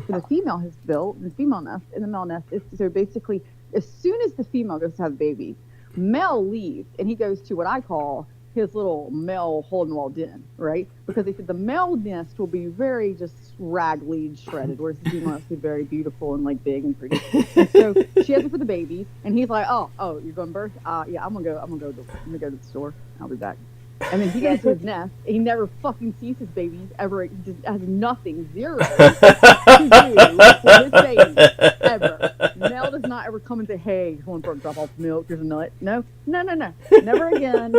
S8: that a female has built, the female nest, and the male nest is, so basically, as soon as the female goes to have a baby, male leaves, and he goes to what I call his little male hole-in-the-wall den, right? Because they said the male nest will be very just raggedy and shredded, whereas the female nest will be very beautiful and like big and pretty. And so she has it for the baby, and he's like, oh, you're going to birth? Yeah, I'm gonna go to the store. I'll be back. And then he goes to his nest, and he never fucking sees his babies ever. He just has nothing, zero to do with his baby, ever. Mel does not ever come and say, hey, someone drop off milk, here's a nut. No. Never again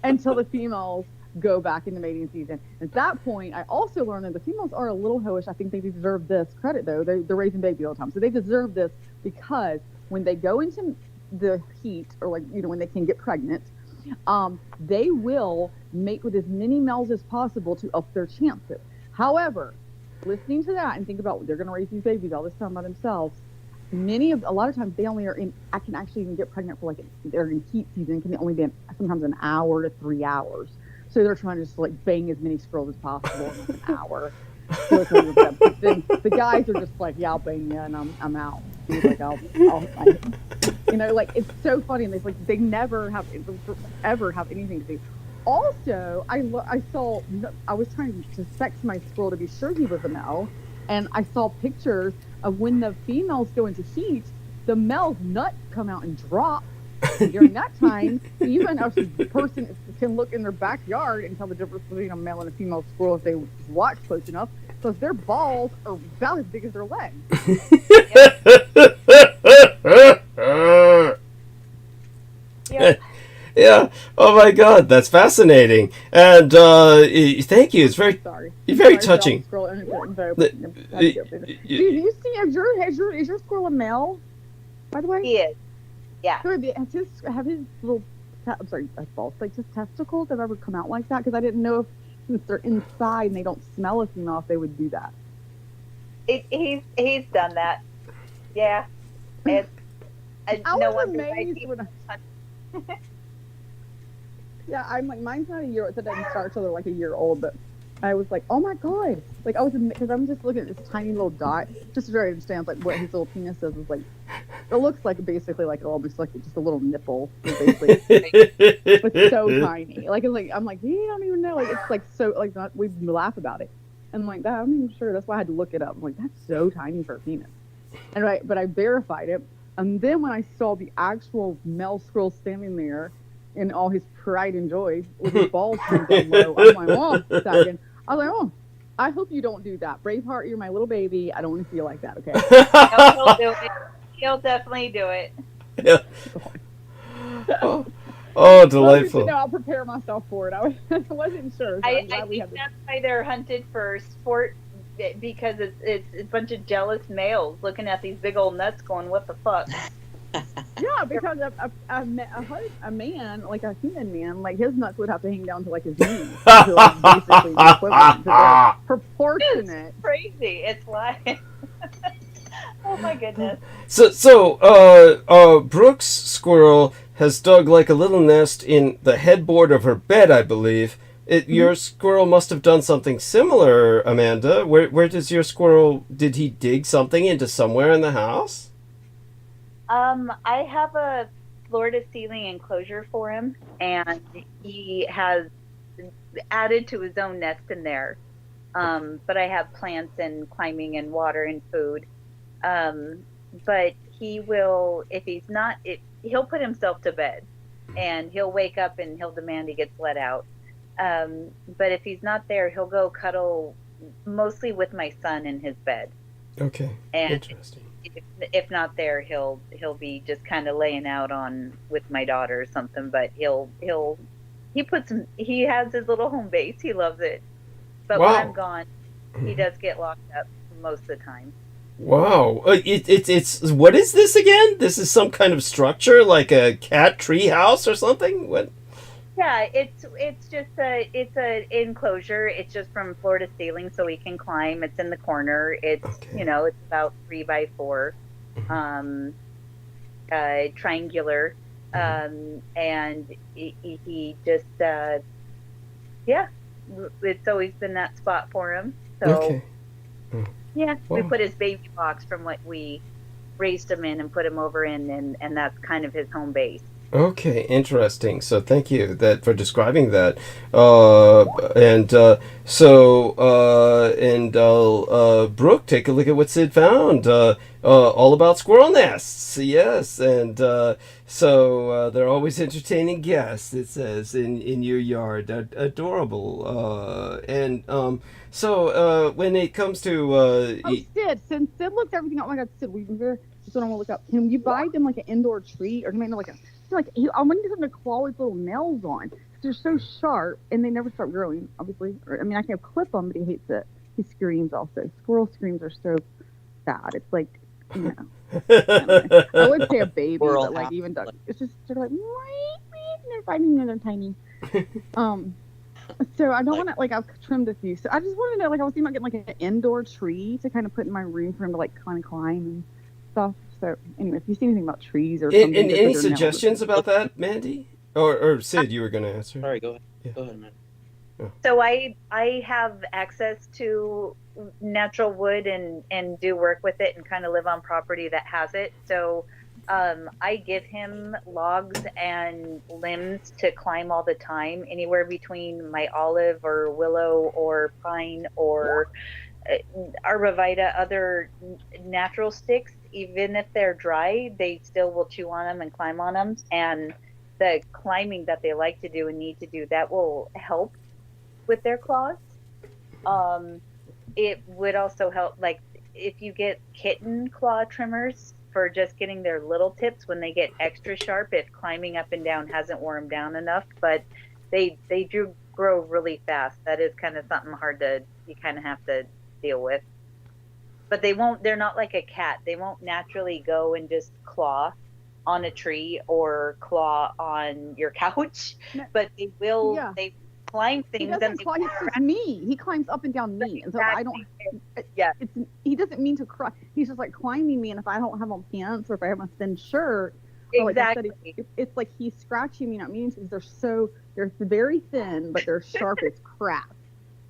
S8: until the females go back into mating season. At that point, I also learned that the females are a little hoish. I think they deserve this credit, though. They're raising babies all the time. So they deserve this because when they go into the heat, or like, you know, when they can get pregnant, they will mate with as many males as possible to up their chances. However, listening to that and think about they're going to raise these babies all this time by themselves, a lot of times they only I can actually even get pregnant for they're in heat season, can only be sometimes an hour to 3 hours. So they're trying to just like bang as many squirrels as possible in like an hour. So then the guys are just like, yeah, I'll bang you and I'm out. He's like, I'll you know, like, it's so funny, and they never ever have anything to do. Also, I was trying to sex my squirrel to be sure he was a male, and I saw pictures of when the females go into heat, the male's nuts come out and drop. And during that time, even a person can look in their backyard and tell the difference between a male and a female squirrel if they watch close enough, because their balls are about as big as their legs.
S1: Yeah. Oh my God, that's fascinating. And thank you. It's very touching.
S8: Do you see? Is your squirrel a male? By the way,
S7: he is. Yeah.
S8: Have his little balls, like his testicles, have ever come out like that? Because I didn't know if, since they're inside and they don't smell a female, if they would do that.
S7: He's done that. Yeah.
S8: I was amazed when yeah, I'm like, mine's not a year. It doesn't start till they're like a year old, but I was like, oh my God. Like, I was, because I'm just looking at this tiny little dot, just to try to understand like what his little penis is like. It looks like basically like almost like just a little nipple, basically. It's so tiny. Like, it's like, I'm like, you don't even know. Like, it's like so, like, not, we laugh about it. And I'm like, that, I'm not even sure. That's why I had to look it up. I'm like, that's so tiny for a penis. But I verified it. And then when I saw the actual male squirrel standing there in all his pride and joy with his balls turned down low, I'm like, oh, second. I was like, oh, I hope you don't do that. Braveheart, you're my little baby. I don't want to feel like that, okay?
S7: No, he'll do it. He'll definitely do it.
S1: Yeah. Oh, delightful.
S8: Well, I'll prepare myself for it. I wasn't sure. So
S7: I think that's why they're hunted for sport, because it's a bunch of jealous males looking at these big old nuts going, what the fuck?
S8: Yeah, because a man, like a human man, like his nuts would have to hang down to like his knees. To, like, basically be equivalent to proportionate.
S7: It's crazy. It's like, Oh my goodness.
S1: So Brooke's squirrel has dug like a little nest in the headboard of her bed, I believe. Your squirrel must have done something similar, Amanda. Where does your squirrel, did he dig something into somewhere in the house?
S7: I have a floor-to-ceiling enclosure for him, and he has added to his own nest in there. But I have plants and climbing and water and food. But he will, if he's not, he'll put himself to bed, and he'll wake up and he'll demand he gets let out. But if he's not there, he'll go cuddle mostly with my son in his bed.
S1: Okay,
S7: and
S1: interesting.
S7: If not there, he'll be just kind of laying out on with my daughter or something. But he has his little home base. He loves it. But
S1: Wow.
S7: when I'm gone, he does get locked up most of the time.
S1: Wow, it's what is this again? This is some kind of structure, like a cat tree house or something? What?
S7: Yeah, it's just it's an enclosure. It's just from floor to ceiling, so he can climb. It's in the corner. It's
S1: Okay.
S7: it's about 3 by 4, triangular, and he just it's always been that spot for him. So
S1: Okay.
S7: yeah, we
S1: Wow.
S7: put his baby box from what we raised him in and put him over in, and that's kind of his home base.
S1: Okay, interesting. So thank you for describing that. Brooke, take a look at what Sid found. All about squirrel nests. Yes, and they're always entertaining guests. It says in your yard. Adorable. When it comes to
S8: Sid, since Sid looked everything up, oh my God, Sid, just what I want to look up. Can you buy them like an indoor tree, or I want to them to claw with little nails on. They're so sharp, and they never start growing. Obviously, I can clip them, but he hates it. He screams also. Squirrel screams are so sad. It's like, I would say a baby,
S4: Squirrel
S8: but like even duck. It's just they're like, and they're fighting and they're tiny. So I don't want to I've trimmed a few. So I just wanted to I was thinking about getting like an indoor tree to kind of put in my room for him to kind of climb and stuff. So anyway, if you see anything about trees or something,
S1: and any suggestions about that, Mandy? Or Sid, you were going to answer.
S4: Sorry, go ahead.
S1: Yeah.
S4: Go ahead, man.
S7: So I have access to natural wood and do work with it and kind of live on property that has it. So I give him logs and limbs to climb all the time, anywhere between my olive or willow or pine or arborvitae, other natural sticks. Even if they're dry, they still will chew on them and climb on them. And the climbing that they like to do and need to do, that will help with their claws. It would also help, if you get kitten claw trimmers for just getting their little tips when they get extra sharp, if climbing up and down hasn't worn them down enough. But they do grow really fast. That is kind of something you kind of have to deal with. But they're not like a cat. They won't naturally go and just claw on a tree or claw on your couch, but they will.
S8: Yeah.
S7: They climb things.
S8: He doesn't claw. He me. He climbs up and down me, and so I don't.
S7: Yeah.
S8: He doesn't mean to cry. He's just climbing me, and if I don't have on pants or if I have a thin shirt,
S7: Exactly.
S8: it's like he's scratching me, not meaning to. They're very thin, but they're sharp as crap.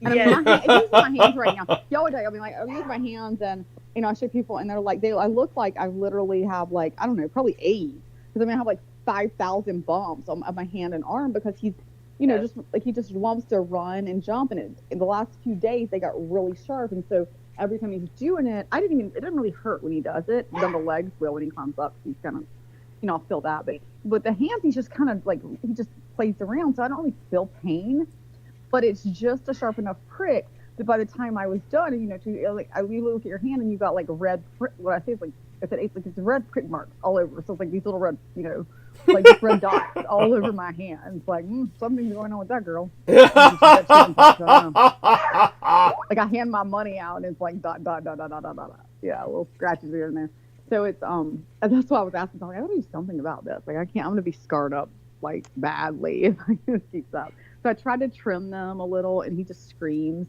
S8: And I'm using my hands right now. Y'all would I'll use my hands and I show people and they're like I look like I literally have I don't know, probably AIDS. Because I have 5,000 bumps on my hand and arm because he's just he just wants to run and jump, and in the last few days they got really sharp, and so every time he's doing it, it doesn't really hurt when he does it. Then the legs will when he climbs up. He's kind of I'll feel that, but the hands he's just kind of he just plays around, so I don't really feel pain. But it's just a sharp enough prick that by the time I was done, we look at your hand and you got red prick. What I say is it's red prick marks all over. So it's these little red, just red dots all over my hand. It's something's going on with that girl. I hand my money out and it's dot, dot, dot, dot, dot, dot, dot. Yeah, little scratches here and there. So it's that's why I was asking. I gotta do something about this. I'm gonna be scarred up badly if I just keep up. So I tried to trim them a little, and he just screams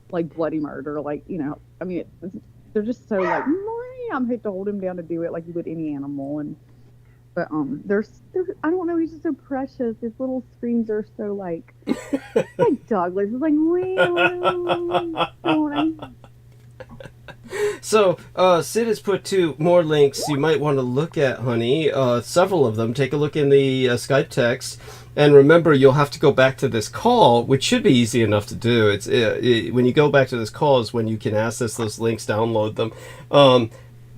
S8: bloody murder. They're just so I'm hate to hold him down to do it like you would any animal, but they're I don't know, he's just so precious. His little screams are so like Douglas is like
S1: So, Sid has put 2 more links you might want to look at, honey. Several of them. Take a look in the Skype text. And remember, you'll have to go back to this call, which should be easy enough to do. It's when you go back to this call is when you can access those links, download them.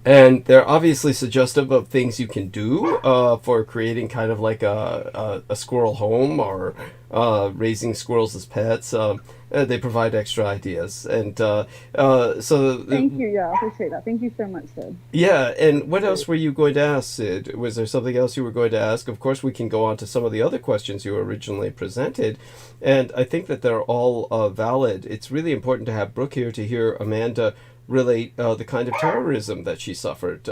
S1: And they're obviously suggestive of things you can do for creating kind of like a squirrel home or raising squirrels as pets. They provide extra ideas. And so...
S8: Thank you. Yeah, I appreciate that. Thank you so much, Sid.
S1: Yeah, and what else were you going to ask, Sid? Was there something else you were going to ask? Of course, we can go on to some of the other questions you originally presented. And I think that they're all valid. It's really important to have Brooke here to hear Amanda relate the kind of terrorism that she suffered.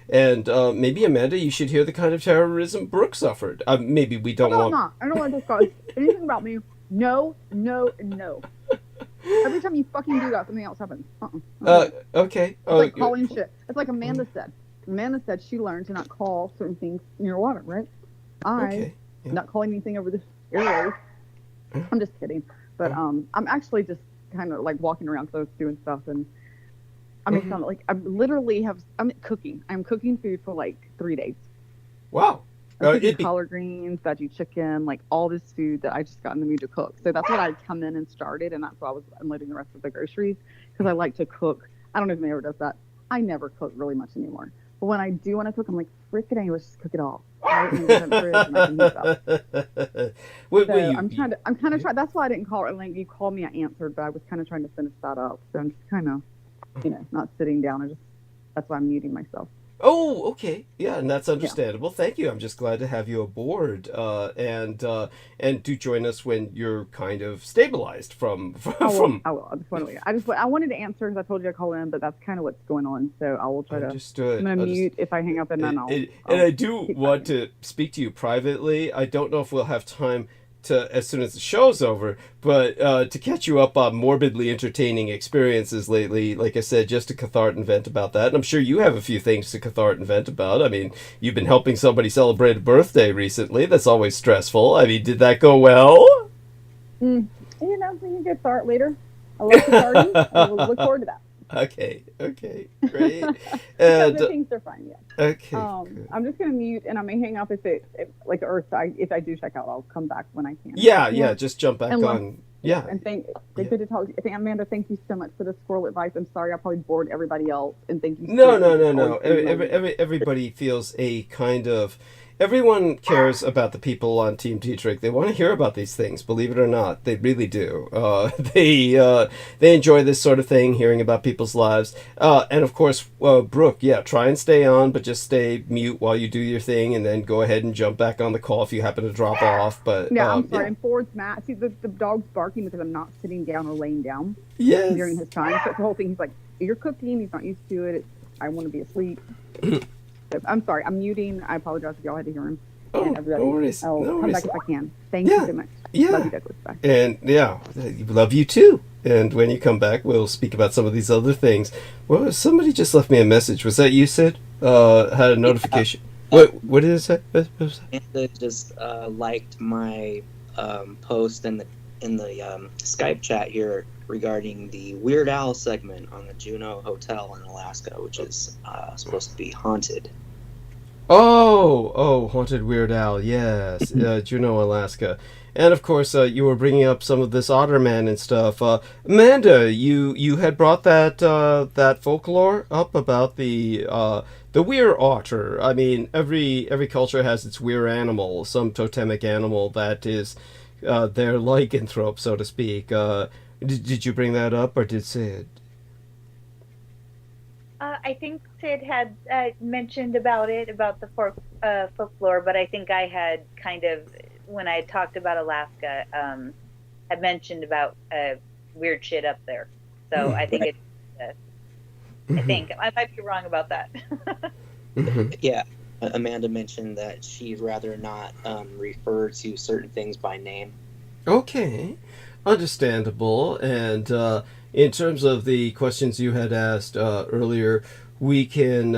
S1: And maybe, Amanda, you should hear the kind of terrorism Brooke suffered. Maybe we don't want...
S8: No, I don't want to discuss anything about me. No, no, no. Every time you fucking do that, something else happens.
S1: Okay.
S8: It's like calling shit. It's like Amanda said. Amanda said she learned to not call certain things near water, right? Not calling anything over the airways. I'm just kidding. But I'm actually just kind of like walking around close doing stuff, and I mean, like I'm cooking. I'm cooking food for like 3 days.
S1: Wow.
S8: I'm cooking collard greens, veggie chicken, like all this food that I just got in the mood to cook. So that's what I come in and started, and that's why I was unloading the rest of the groceries, because I like to cook. I don't know if anyone ever does that. I never cook really much anymore. But when I do want to cook, I'm like, frickin' let's just cook it all. Right? And then the fridge and I can heat up. I'm kind of trying. That's why I didn't call it. Like, you called me, I answered, but I was kind of trying to finish that up. So I'm just kind of, not sitting down. That's why I'm muting myself.
S1: Oh, okay. Yeah, and that's understandable. Yeah. Thank you. I'm just glad to have you aboard. And do join us when you're kind of stabilized from. I will.
S8: I wanted to answer because I told you to call in, but that's kind of what's going on. So I will try to.
S1: Understood.
S8: I'm gonna mute if I hang up, and then I'll.
S1: And I do want to speak to you privately. I don't know if we'll have time as soon as the show's over, but to catch you up on morbidly entertaining experiences lately, like I said, just to cathartic and vent about that. And I'm sure you have a few things to cathartic and vent about. I mean, you've been helping somebody celebrate a birthday recently. That's always stressful. I mean, did that go well?
S8: We can get start later. I love cathartic. I will look forward to that.
S1: Okay, great. And
S8: things are fine, yeah.
S1: Okay.
S8: I'm just gonna mute, and I may hang up if I do check out, I'll come back when I can.
S1: Yeah, just jump back on. Yeah.
S8: And good to talk. Amanda, thank you so much for the squirrel advice. I'm sorry I probably bored everybody else, and thank you.
S1: No. Everybody feels a kind of. Everyone cares about the people on Team Dietrich. They want to hear about these things, believe it or not. They really do. They enjoy this sort of thing, hearing about people's lives. And of course, Brooke, try and stay on, but just stay mute while you do your thing, and then go ahead and jump back on the call if you happen to drop off. But
S8: I'm sorry. And Ford's mad. See, the dog's barking because I'm not sitting down or laying down during his time. So the whole thing, he's like, you're cooking. He's not used to it. I want to be asleep. I'm sorry. I'm muting. I apologize if y'all had to hear him.
S1: Oh, no worries.
S8: I'll come back if I can. Thank you so much.
S1: Yeah.
S8: Love you, Douglas. Bye.
S1: And love you too. And when you come back, we'll speak about some of these other things. Well, somebody just left me a message. Was that you, Sid? Had a notification. What did it say?
S4: Amanda just liked my post in the Skype chat here regarding the Weird Al segment on the Juneau Hotel in Alaska, which is supposed to be haunted.
S1: Oh, Haunted Weird Al, yes, Juneau, Alaska. And of course, you were bringing up some of this Otterman and stuff. Amanda, you had brought that folklore up about the weir otter. I mean, every culture has its weir animal, some totemic animal that is their lycanthrope, so to speak. Did you bring that up, or did Sid?
S7: I think Sid had mentioned about the folklore, but I think I had kind of, when I talked about Alaska, had mentioned about weird shit up there. So I think I might be wrong about that.
S4: Yeah, Amanda mentioned that she'd rather not refer to certain things by name.
S1: Okay, understandable. And in terms of the questions you had asked earlier, we can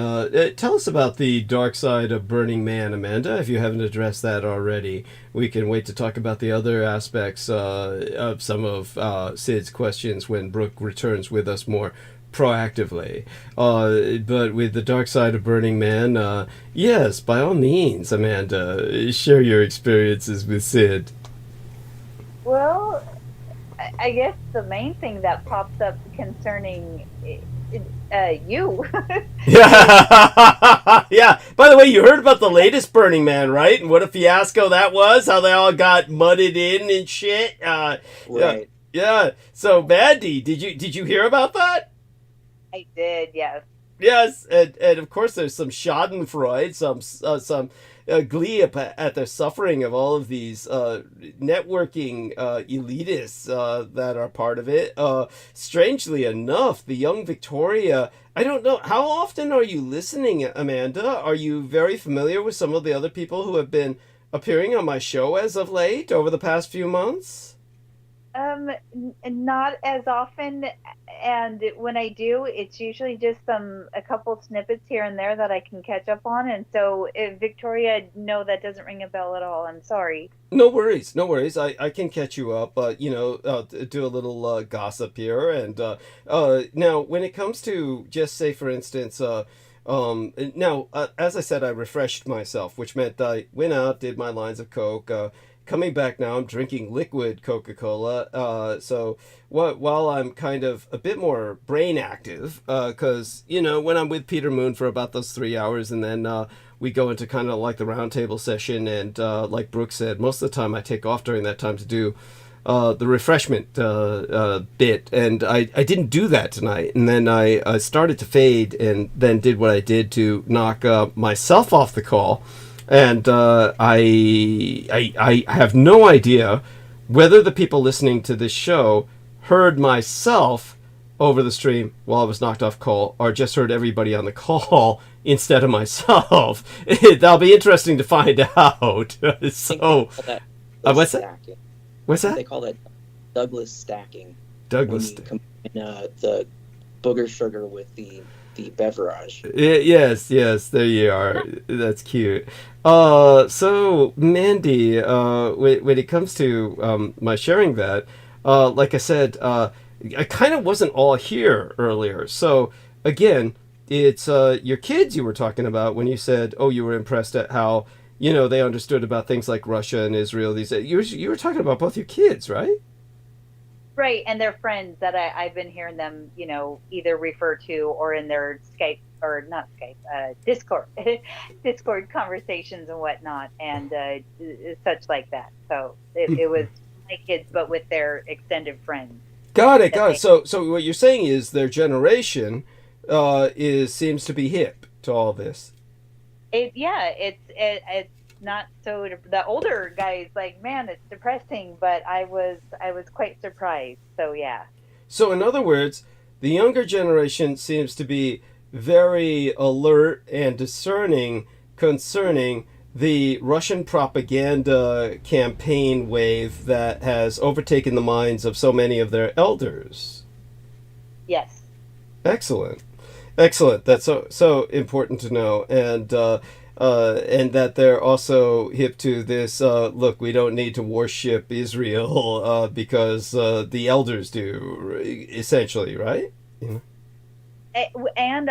S1: tell us about the dark side of Burning Man, Amanda, if you haven't addressed that already. We can wait to talk about the other aspects of some of Sid's questions when Brooke returns with us more proactively. But with the dark side of Burning Man, yes, by all means, Amanda, share your experiences with Sid.
S7: Well, I guess the main thing that pops up concerning you.
S1: Yeah. Yeah. By the way, you heard about the latest Burning Man, right? And what a fiasco that was. How they all got mudded in and shit.
S4: Right.
S1: Yeah. So, Mandy, did you hear about that?
S7: I did, yes.
S1: Yes, and of course there's some Schadenfreude, some glee at the suffering of all of these networking elitists that are part of it. Strangely enough, the young Victoria, I don't know, how often are you listening, Amanda? Are you very familiar with some of the other people who have been appearing on my show as of late, over the past few months?
S7: Not as often, and when I do, it's usually just a couple snippets here and there that I can catch up on. And so, Victoria, no, that doesn't ring a bell at all. I'm sorry.
S1: No worries, no worries. I can catch you up, do a little gossip here. And now, when it comes to, just say, for instance, now, as I said, I refreshed myself, which meant I went out, did my lines of Coke. Coming back now, I'm drinking liquid Coca-Cola. So while I'm kind of a bit more brain active, because, when I'm with Peter Moon for about those 3 hours, and then we go into kind of like the roundtable session, and like Brooke said, most of the time I take off during that time to do the refreshment bit, and I didn't do that tonight. And then I started to fade, and then did what I did to knock myself off the call. And I have no idea whether the people listening to this show heard myself over the stream while I was knocked off call, or just heard everybody on the call instead of myself. That'll be interesting to find out. So, what's that? What's that?
S4: They call that Douglas stacking.
S1: Douglas
S4: stacking. The booger sugar with the beverage.
S1: Yes, there you are. That's cute. So, Mandy, when it comes to my sharing that, like I said, I kind of wasn't all here earlier. So, again, it's your kids you were talking about when you said, oh, you were impressed at how, they understood about things like Russia and Israel. You were talking about both your kids, right?
S7: Right, and their friends that I've been hearing them, either refer to or in their Skype, or not Skype, Discord conversations and whatnot, and such like that. So it was my kids, but with their extended friends.
S1: Got it. So what you're saying is their generation seems to be hip to all this.
S7: It's not so. The older guys, like, man, it's depressing, but I was quite surprised. So yeah.
S1: So in other words, the younger generation seems to be very alert and discerning concerning the Russian propaganda campaign wave that has overtaken the minds of so many of their elders.
S7: Yes.
S1: Excellent. That's so important to know. And that they're also hip to this, look, we don't need to worship Israel because the elders do, essentially, right? Yeah.
S7: And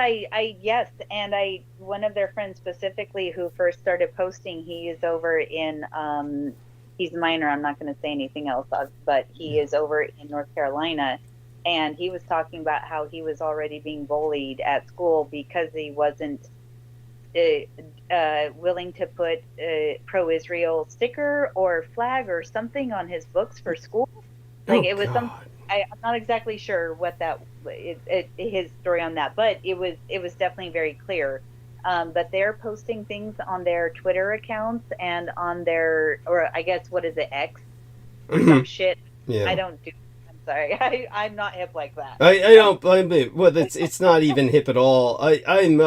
S7: one of their friends specifically who first started posting, he is over in, he's minor, I'm not going to say anything else, but he is over in North Carolina, and he was talking about how he was already being bullied at school because he wasn't willing to put a pro-Israel sticker or flag or something on his books for school. Like, it was some. I'm not exactly sure what his story on that, but it was definitely very clear. But they're posting things on their Twitter accounts and on their, or I guess, what is it, X or some shit. Yeah. I don't do. Sorry, I'm not hip like that.
S1: I don't blame me. Well, it's not even hip at all. I'm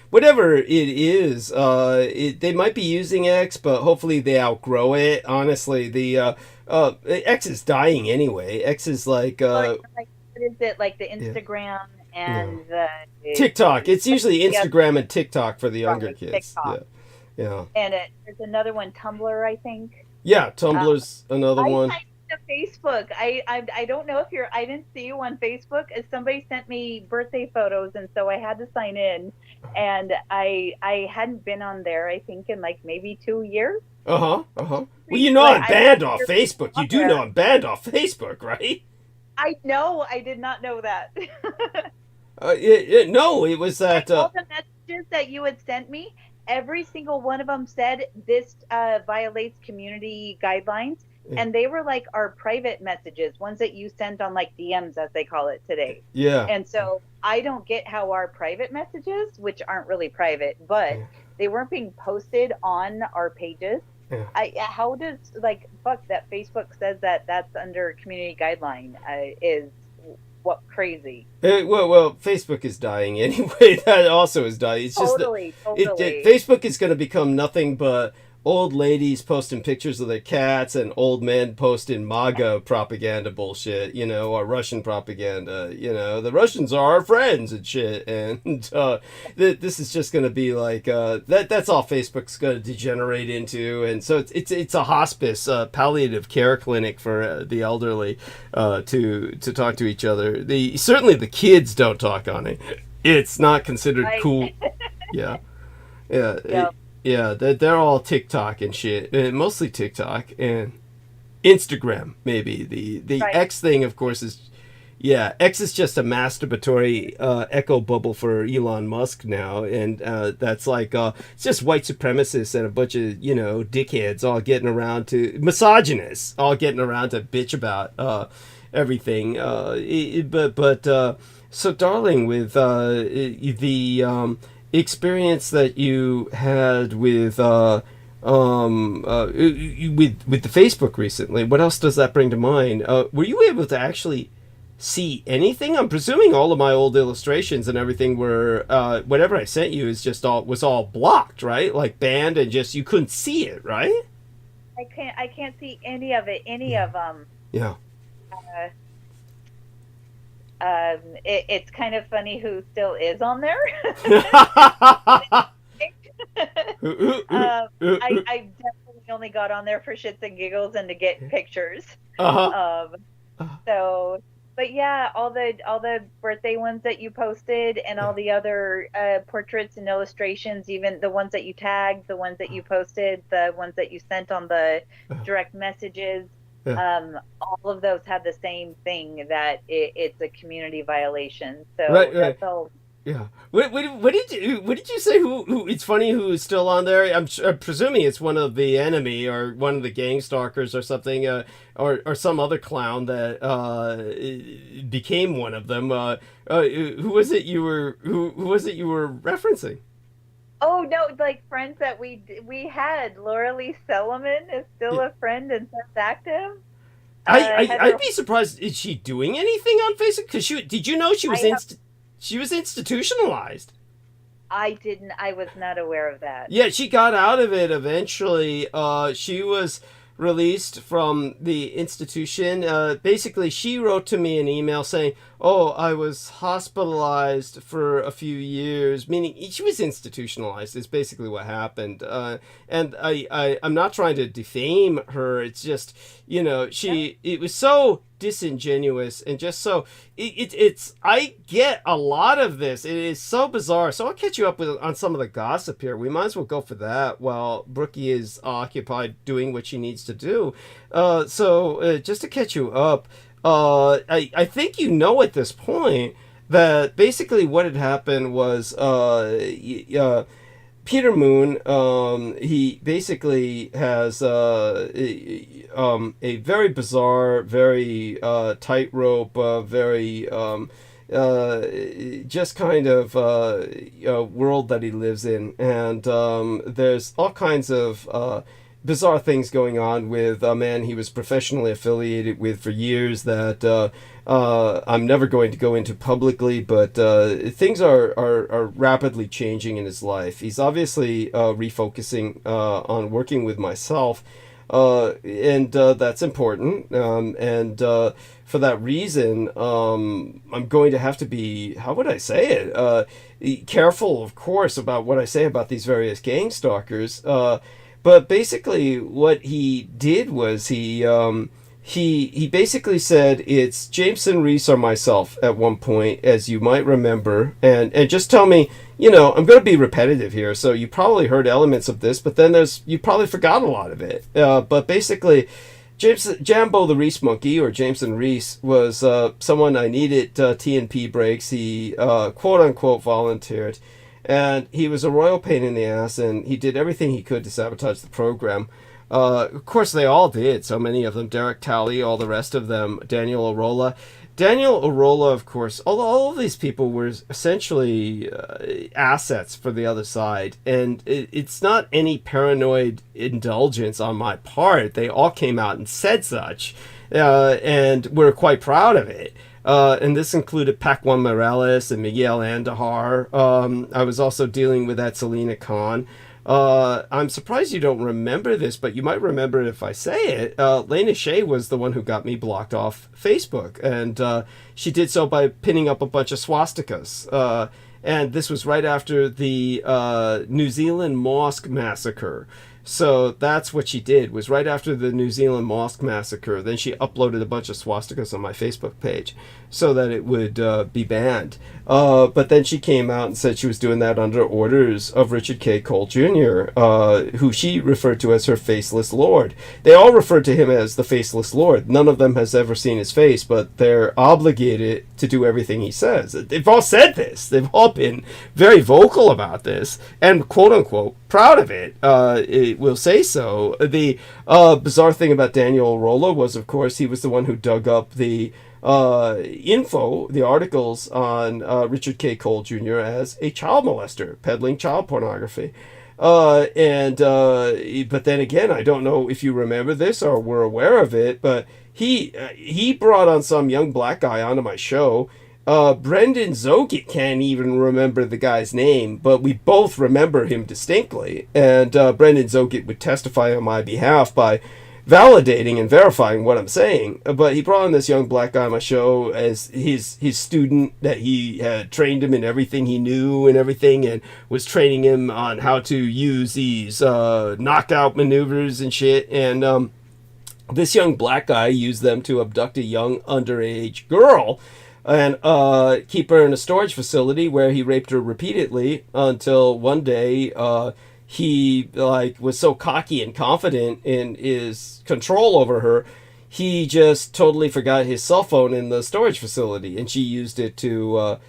S1: whatever it is. They might be using X, but hopefully they outgrow it. Honestly, the X is dying anyway. X is like
S7: what is it, like the Instagram and the
S1: TikTok. It's usually
S7: yeah,
S1: Instagram and TikTok for the younger
S7: right,
S1: kids.
S7: TikTok.
S1: Yeah.
S7: And there's another one, Tumblr, I think.
S1: Yeah, Tumblr's another
S7: I
S1: one.
S7: signed to Facebook. I don't know if I didn't see you on Facebook. Somebody sent me birthday photos, and so I had to sign in. And I hadn't been on there, I think, in like maybe 2 years.
S1: Well, you know I'm banned off Facebook. You do know I'm banned off Facebook, right?
S7: I know. I did not know that.
S1: No, it was that.
S7: All the messages that you had sent me, every single one of them said this violates community guidelines.
S1: Yeah.
S7: And they were like our private messages, ones that you sent on like DMs, as they call it today.
S1: Yeah.
S7: And so I don't get how our private messages, which aren't really private, but they weren't being posted on our pages. Yeah. How does, like, fuck, that Facebook says that that's under community guideline is what crazy.
S1: Well, Facebook is dying anyway. That also is dying. It's
S7: totally.
S1: Facebook is going to become nothing but old ladies posting pictures of their cats and old men posting MAGA propaganda bullshit, or Russian propaganda, the Russians are our friends and shit. And this is just going to be like, that's all Facebook's going to degenerate into. And so it's a hospice, palliative care clinic for the elderly to talk to each other. Certainly the kids don't talk on it. It's not considered cool. Yeah. Yeah, they're all TikTok and shit. Mostly TikTok and Instagram, maybe. The X thing, of course, is... Yeah, X is just a masturbatory echo bubble for Elon Musk now. And that's like... it's just white supremacists and a bunch of, dickheads all getting around to... Misogynists all getting around to bitch about everything. So, darling, with the... experience that you had with the Facebook recently, what else does that bring to mind? Were you able to actually see anything? I'm presuming all of my old illustrations and everything were whatever I sent you was all blocked, right? Like banned, and just you couldn't see it, right?
S7: I can't see any of it. Any of them.
S1: Yeah.
S7: It's kind of funny who still is on there. I definitely only got on there for shits and giggles and to get pictures. So, but yeah, all the birthday ones that you posted and all the other portraits and illustrations, even the ones that you tagged, the ones that you posted, the ones that you sent on the direct messages. All of those had the same thing, that it's a community violation. So that's all.
S1: Yeah. What did you say? Who? It's funny who's still on there. I'm presuming it's one of the enemy or one of the gang stalkers or something, or some other clown that became one of them. Who was it you were? Who was it you were referencing?
S7: Oh no, like friends that we had. Laura Lee Selleman is still a friend and that's active.
S1: I'd be surprised. Is she doing anything on Facebook? Because did you know she was she was institutionalized?
S7: I didn't. I was not aware of that.
S1: Yeah, she got out of it eventually. She was released from the institution. Basically, she wrote to me an email saying, "Oh, I was hospitalized for a few years," meaning she was institutionalized is basically what happened. And I'm not trying to defame her. It's just, it was so disingenuous and just so it's I get a lot of this. It is so bizarre. So I'll catch you up on some of the gossip here. We might as well go for that while Brookie is occupied doing what she needs to do. So just to catch you up, I think at this point that basically what had happened was Peter Moon, he basically has a very bizarre, very tightrope, very just kind of world that he lives in. And there's all kinds of bizarre things going on with a man he was professionally affiliated with for years that I'm never going to go into publicly, but things are rapidly changing in his life. He's obviously refocusing on working with myself. And that's important. And for that reason, I'm going to have to be, how would I say it? Careful, of course, about what I say about these various gang stalkers. But basically, what he did was he basically said it's Jameson, Reese, or myself at one point, as you might remember, and just tell me, I'm going to be repetitive here, so you probably heard elements of this, but then you probably forgot a lot of it. But basically, Jambo the Reese Monkey, or Jameson Reese, was someone I needed TNP breaks. He quote-unquote volunteered, and he was a royal pain in the ass, and he did everything he could to sabotage the program. Of course, they all did. So many of them. Derek Talley, all the rest of them. Daniel Arola. Daniel Arola, of course, all of these people were essentially assets for the other side. And it's not any paranoid indulgence on my part. They all came out and said such. And we're quite proud of it. And this included Pac-1 Morales and Miguel Andahar. I was also dealing with that Selena Khan. I'm surprised you don't remember this, but you might remember it if I say it. Lena Shea was the one who got me blocked off Facebook, and she did so by pinning up a bunch of swastikas. And this was right after the New Zealand mosque massacre. So that's what she did, was right after the New Zealand mosque massacre. Then she uploaded a bunch of swastikas on my Facebook page so that it would be banned. But then she came out and said she was doing that under orders of Richard K. Cole Jr., who she referred to as her faceless lord. They all referred to him as the faceless lord. None of them has ever seen his face, but they're obligated to do everything he says. They've all said this. They've all been very vocal about this and quote-unquote proud of it. It will say so. The bizarre thing about Daniel Arola was, of course, he was the one who dug up the the articles on Richard K. Cole Jr. as a child molester, peddling child pornography. But then again, I don't know if you remember this or were aware of it, but he brought on some young black guy onto my show. Brendan Zogit can't even remember the guy's name, but we both remember him distinctly. And Brendan Zogit would testify on my behalf by validating and verifying what I'm saying. But he brought on this young black guy on my show as his student, that he had trained him in everything he knew and everything, and was training him on how to use these knockout maneuvers and shit. And this young black guy used them to abduct a young underage girl and keep her in a storage facility where he raped her repeatedly until one day he was so cocky and confident in his control over her, he just totally forgot his cell phone in the storage facility, and she used it to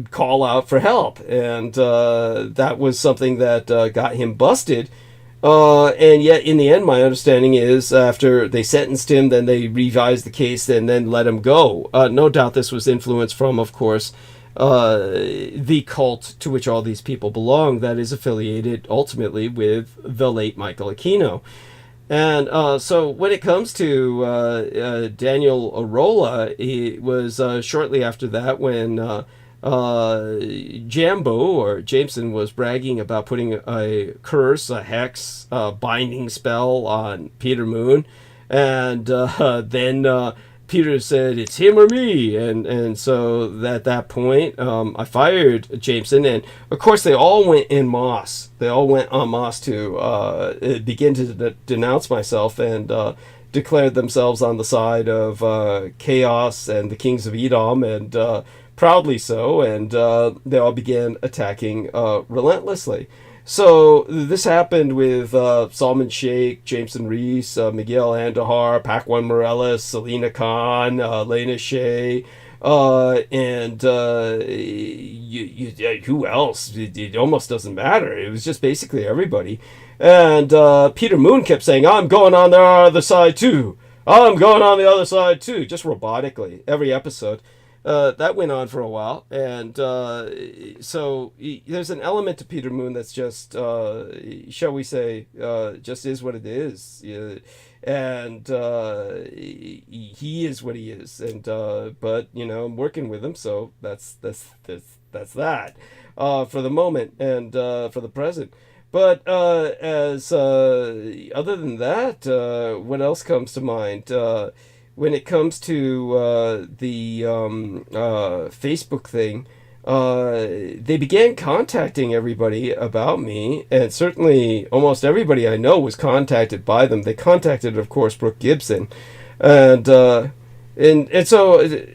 S1: call out for help, and that was something that got him busted. And yet, in the end, my understanding is after they sentenced him, then they revised the case and then let him go. No doubt this was influenced from, of course, the cult to which all these people belong, that is affiliated ultimately with the late Michael Aquino. And so when it comes to Daniel Arola, it was shortly after that when Jambo, or Jameson, was bragging about putting a curse, a hex, a binding spell on Peter Moon. And then Peter said, "It's him or me," and so at that point, I fired Jameson, and of course they all went en masse. They all went en masse to begin to denounce myself, and declared themselves on the side of Chaos and the Kings of Edom, and proudly so, and they all began attacking relentlessly. So this happened with Salman Sheikh, Jameson Reese, Miguel Andahar, Pac-1 Morales, Selena Khan, Lena Shea, and who else? It almost doesn't matter. It was just basically everybody. And Peter Moon kept saying, "I'm going on the other side too. I'm going on the other side too," just robotically, every episode. That went on for a while, and so there's an element to Peter Moon that's just, shall we say, just is what it is, and he is what he is, and but I'm working with him, so that's that for the moment and for the present. But as other than that, what else comes to mind? When it comes to the Facebook thing, they began contacting everybody about me, and certainly almost everybody I know was contacted by them. They contacted, of course, Brooke Gibson, and so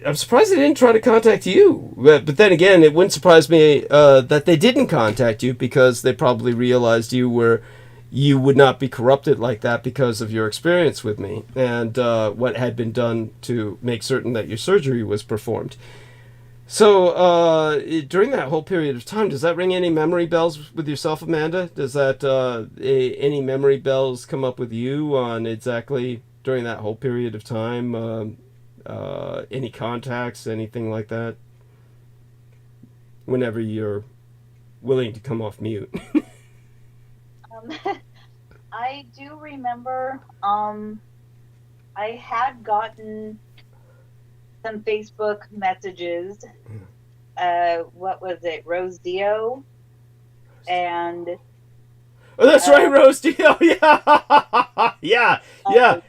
S1: I'm surprised they didn't try to contact you. But then again, it wouldn't surprise me that they didn't contact you, because they probably realized you would not be corrupted like that because of your experience with me and what had been done to make certain that your surgery was performed. So during that whole period of time, does that ring any memory bells with yourself, Amanda? Does that any memory bells come up with you on exactly during that whole period of time? Any contacts, anything like that? Whenever you're willing to come off mute.
S7: I do remember I had gotten some Facebook messages. What was it? Rose Dio? And
S1: oh, that's right, Rose Dio. Yeah. yeah.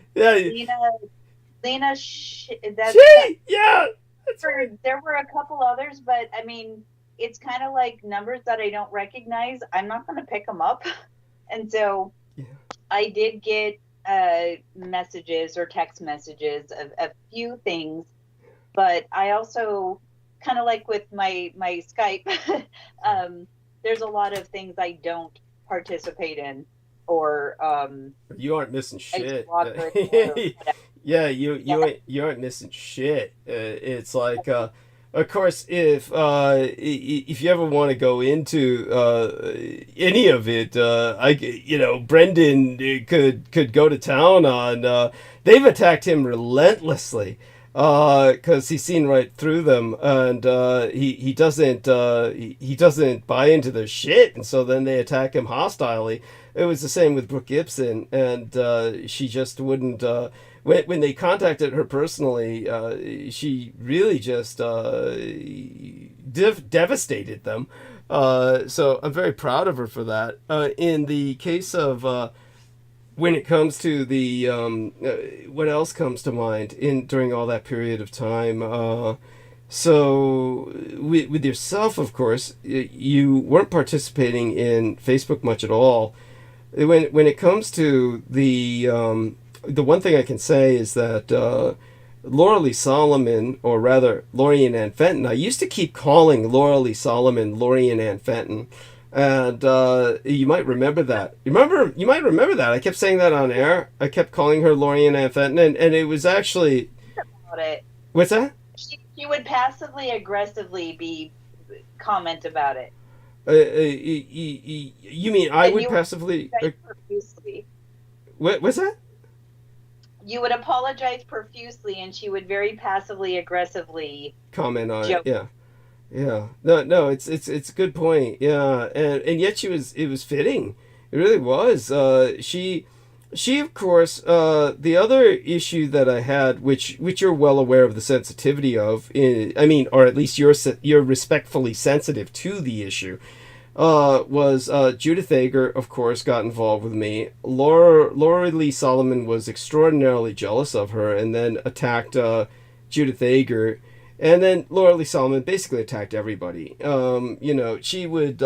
S7: Lena,
S1: yeah.
S7: There were a couple others, but I mean, it's kind of like numbers that I don't recognize. I'm not going to pick them up. And so I did get messages or text messages of a few things, but I also kind of like with my Skype, there's a lot of things I don't participate in, or
S1: you aren't missing shit. Yeah, you aren't missing shit. It's like, of course, if you ever want to go into any of it, Brendan could go to town on. They've attacked him relentlessly because he's seen right through them, and he doesn't buy into their shit, and so then they attack him hostilely. It was the same with Brooke Gibson, and she just wouldn't. When they contacted her personally, she really just devastated them. So I'm very proud of her for that. In the case of when it comes to the what else comes to mind during all that period of time? So with yourself, of course, you weren't participating in Facebook much at all. When it comes to the one thing I can say is that Laura Lee Solomon, or rather Lorian Ann Fenton, I used to keep calling Laura Lee Solomon Lorian Ann Fenton, and you might remember that. You might remember that. I kept saying that on air. I kept calling her Lorian Ann Fenton, and it was actually...
S7: About it.
S1: What's that?
S7: She would passively aggressively comment about it.
S1: You mean I would passively... What's that?
S7: You would apologize profusely, and she would very passively aggressively
S1: comment on it. Yeah. No, it's a good point. Yeah, and yet it was fitting. It really was. She of course, the other issue that I had, which you're well aware of the sensitivity of, or at least you're respectfully sensitive to the issue, was Judith Ager, of course, got involved with me. Laura Lee Solomon was extraordinarily jealous of her, and then attacked Judith Ager. And then Laura Lee Solomon basically attacked everybody. She would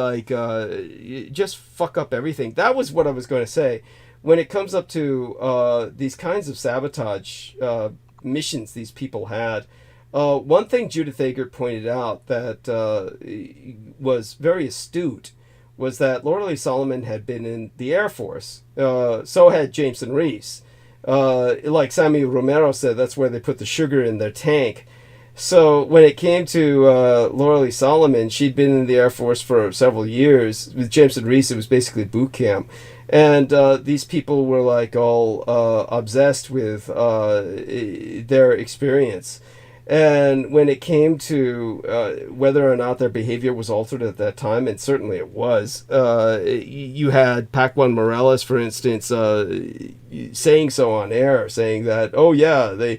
S1: just fuck up everything. That was what I was going to say. When it comes up to these kinds of sabotage missions these people had, one thing Judith Ager pointed out that was very astute was that Laura Lee Solomon had been in the Air Force. So had Jameson Reese. Like Samuel Romero said, that's where they put the sugar in their tank. So when it came to Laura Lee Solomon, she'd been in the Air Force for several years. With Jameson Reese, it was basically boot camp. And these people were like all obsessed with their experience. And when it came to whether or not their behavior was altered at that time, and certainly it was, you had Pac-1 Morales, for instance, saying so on air, saying that, oh yeah,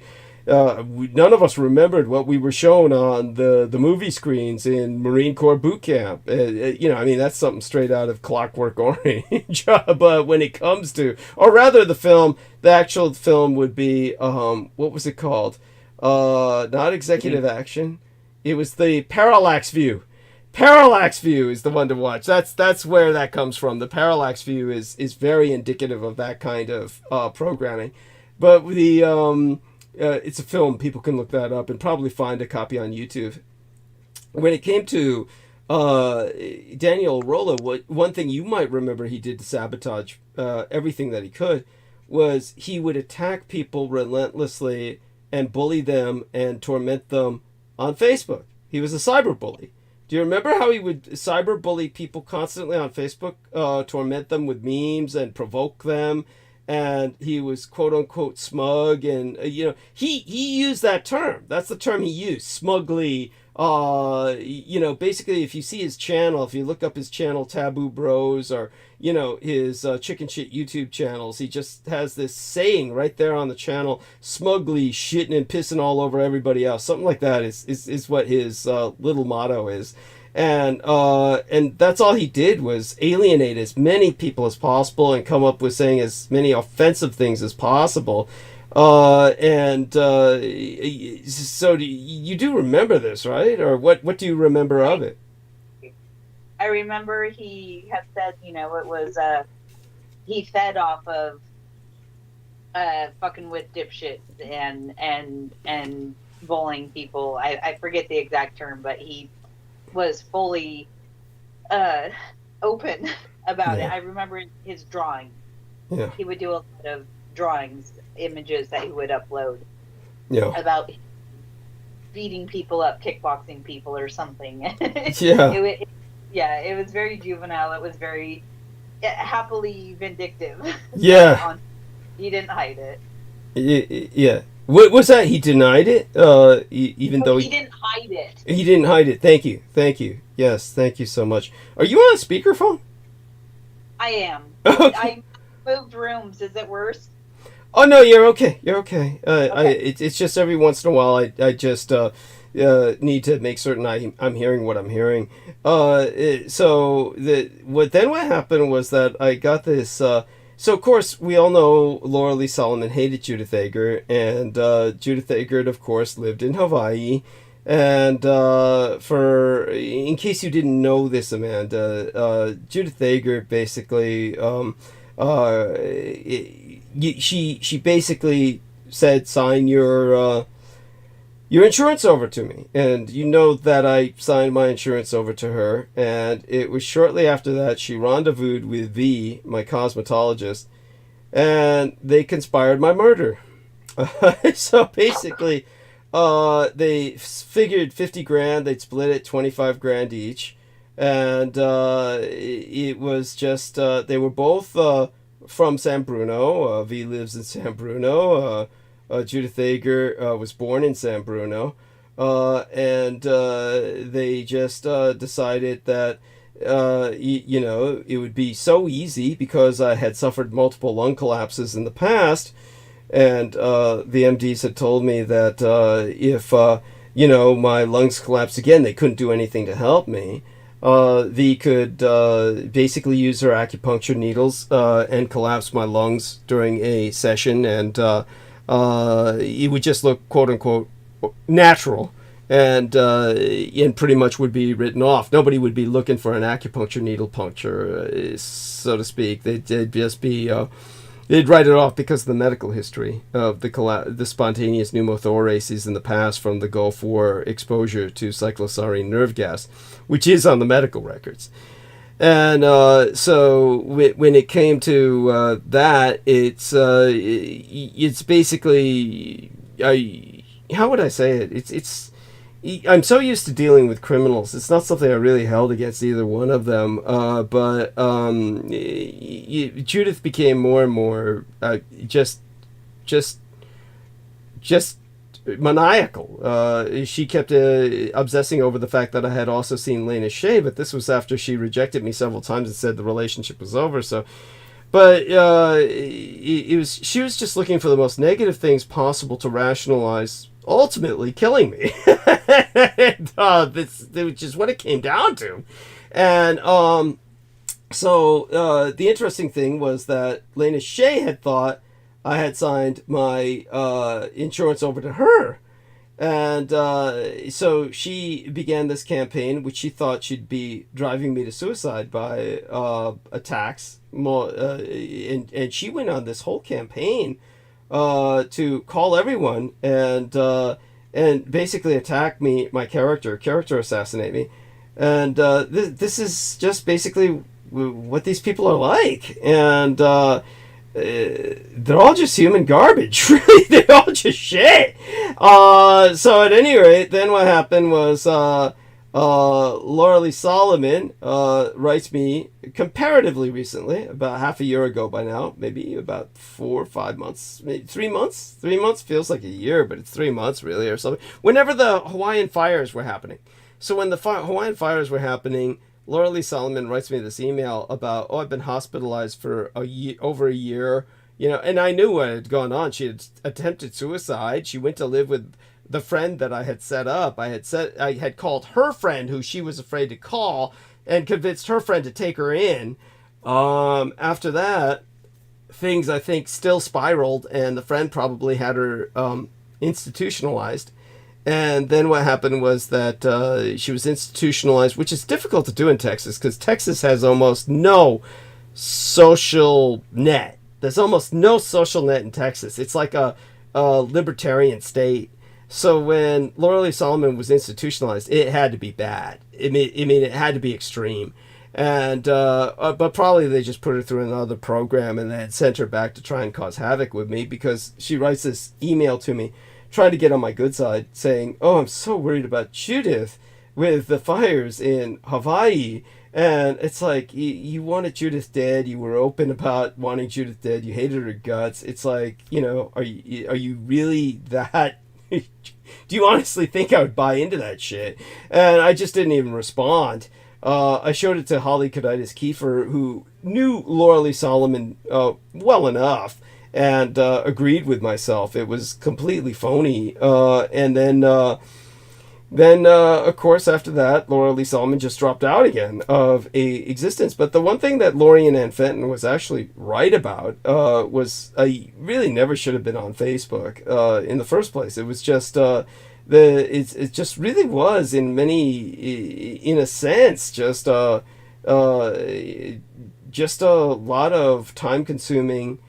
S1: none of us remembered what we were shown on the movie screens in Marine Corps boot camp. I mean, that's something straight out of Clockwork Orange. But when it comes to, or rather the actual film would be, what was it called? Not Executive Action. It was the Parallax View. Parallax View is the one to watch. That's where that comes from. The Parallax View is very indicative of that kind of programming. But it's a film. People can look that up and probably find a copy on YouTube. When it came to Daniel Arola, one thing you might remember he did to sabotage everything that he could was he would attack people relentlessly and bully them and torment them on Facebook. He was a cyberbully. Do you remember how he would cyberbully people constantly on Facebook, torment them with memes and provoke them? And he was quote unquote smug, and he used that term. That's the term he used, smugly. Basically, if you see his channel, if you look up his channel, Taboo Bros, or his chicken shit YouTube channels, he just has this saying right there on the channel, smugly shitting and pissing all over everybody else. Something like that is what his little motto is. And that's all he did was alienate as many people as possible and come up with saying as many offensive things as possible. So you do remember this, right? Or what do you remember of it?
S7: I remember he had said, it was he fed off of fucking with dipshits and bullying people. I forget the exact term, but he was fully open about it. I remember his drawing.
S1: Yeah.
S7: He would do a lot of drawings, images that he would upload about beating people up, kickboxing people or something. It was very juvenile. It was very happily vindictive.
S1: Yeah.
S7: He didn't hide it.
S1: Yeah. What was that? He denied it? Even though
S7: he didn't hide it.
S1: He didn't hide it. Thank you. Yes, thank you so much. Are you on a speakerphone?
S7: I am.
S1: Okay.
S7: I moved rooms. Is it worse?
S1: Oh no, you're okay. Okay. It's just every once in a while I just need to make certain I'm hearing what I'm hearing. What happened was that I got this. So, of course, we all know Laura Lee Solomon hated Judith Eggert, and Judith Eggert, of course, lived in Hawaii. And in case you didn't know this, Amanda, Judith Eggert basically, she basically said, sign your insurance over to me. And you know that I signed my insurance over to her. And it was shortly after that she rendezvoused with V, my cosmetologist, and they conspired my murder. So basically, they figured 50 grand, they'd split it 25 grand each. And it was just, they were both from San Bruno. V lives in San Bruno. Judith Eggert was born in San Bruno, and they just decided that it would be so easy because I had suffered multiple lung collapses in the past, and the MDs had told me that if my lungs collapsed again, they couldn't do anything to help me. They could basically use their acupuncture needles and collapse my lungs during a session, and it would just look quote unquote natural, and pretty much would be written off. Nobody would be looking for an acupuncture needle puncture, so to speak. They'd just be they'd write it off because of the medical history of the spontaneous pneumothoraces in the past from the Gulf War exposure to cyclosaurine nerve gas, which is on the medical records. And so when it came to that, it's basically, how would I say it? I'm so used to dealing with criminals. It's not something I really held against either one of them. But Judith became more and more just maniacal. She kept obsessing over the fact that I had also seen Lena Shea, but this was after she rejected me several times and said the relationship was over. So But she was just looking for the most negative things possible to rationalize ultimately killing me. Which is what it came down to. And so the interesting thing was that Lena Shea had thought I had signed my insurance over to her. And so she began this campaign, which she thought she'd be driving me to suicide by attacks. And she went on this whole campaign to call everyone and basically attack me, my character assassinate me. And this is just basically what these people are like. And they're all just human garbage, really. They're all just shit. So at any rate, then what happened was Laura Lee Solomon writes me comparatively recently, about half a year ago by now, maybe about 4 or 5 months, maybe 3 months. 3 months feels like a year, but it's 3 months really or something. Whenever the Hawaiian fires were happening. So when the Hawaiian fires were happening, Laura Lee Solomon writes me this email about, I've been hospitalized for over a year, and I knew what had gone on. She had attempted suicide. She went to live with the friend that I had set up. I had called her friend, who she was afraid to call, and convinced her friend to take her in. After that, things, I think, still spiraled, and the friend probably had her institutionalized. And then what happened was that she was institutionalized, which is difficult to do in Texas because Texas has almost no social net. There's almost no social net in Texas. It's like a libertarian state. So when Laura Lee Solomon was institutionalized, it had to be bad. It had to be extreme. And but probably they just put her through another program and then sent her back to try and cause havoc with me, because she writes this email to me trying to get on my good side, saying, I'm so worried about Judith with the fires in Hawaii. And it's like, you wanted Judith dead. You were open about wanting Judith dead. You hated her guts. It's like, are you really that? Do you honestly think I would buy into that shit? And I just didn't even respond. I showed it to Holly Coditis Kiefer, who knew Laura Lee Solomon well enough, and agreed with myself. It was completely phony. And then of course, after that, Laura Lee Solomon just dropped out again of existence. But the one thing that Lorian Ann Fenton was actually right about was I really never should have been on Facebook in the first place. It was just it just really was in a sense just a lot of time-consuming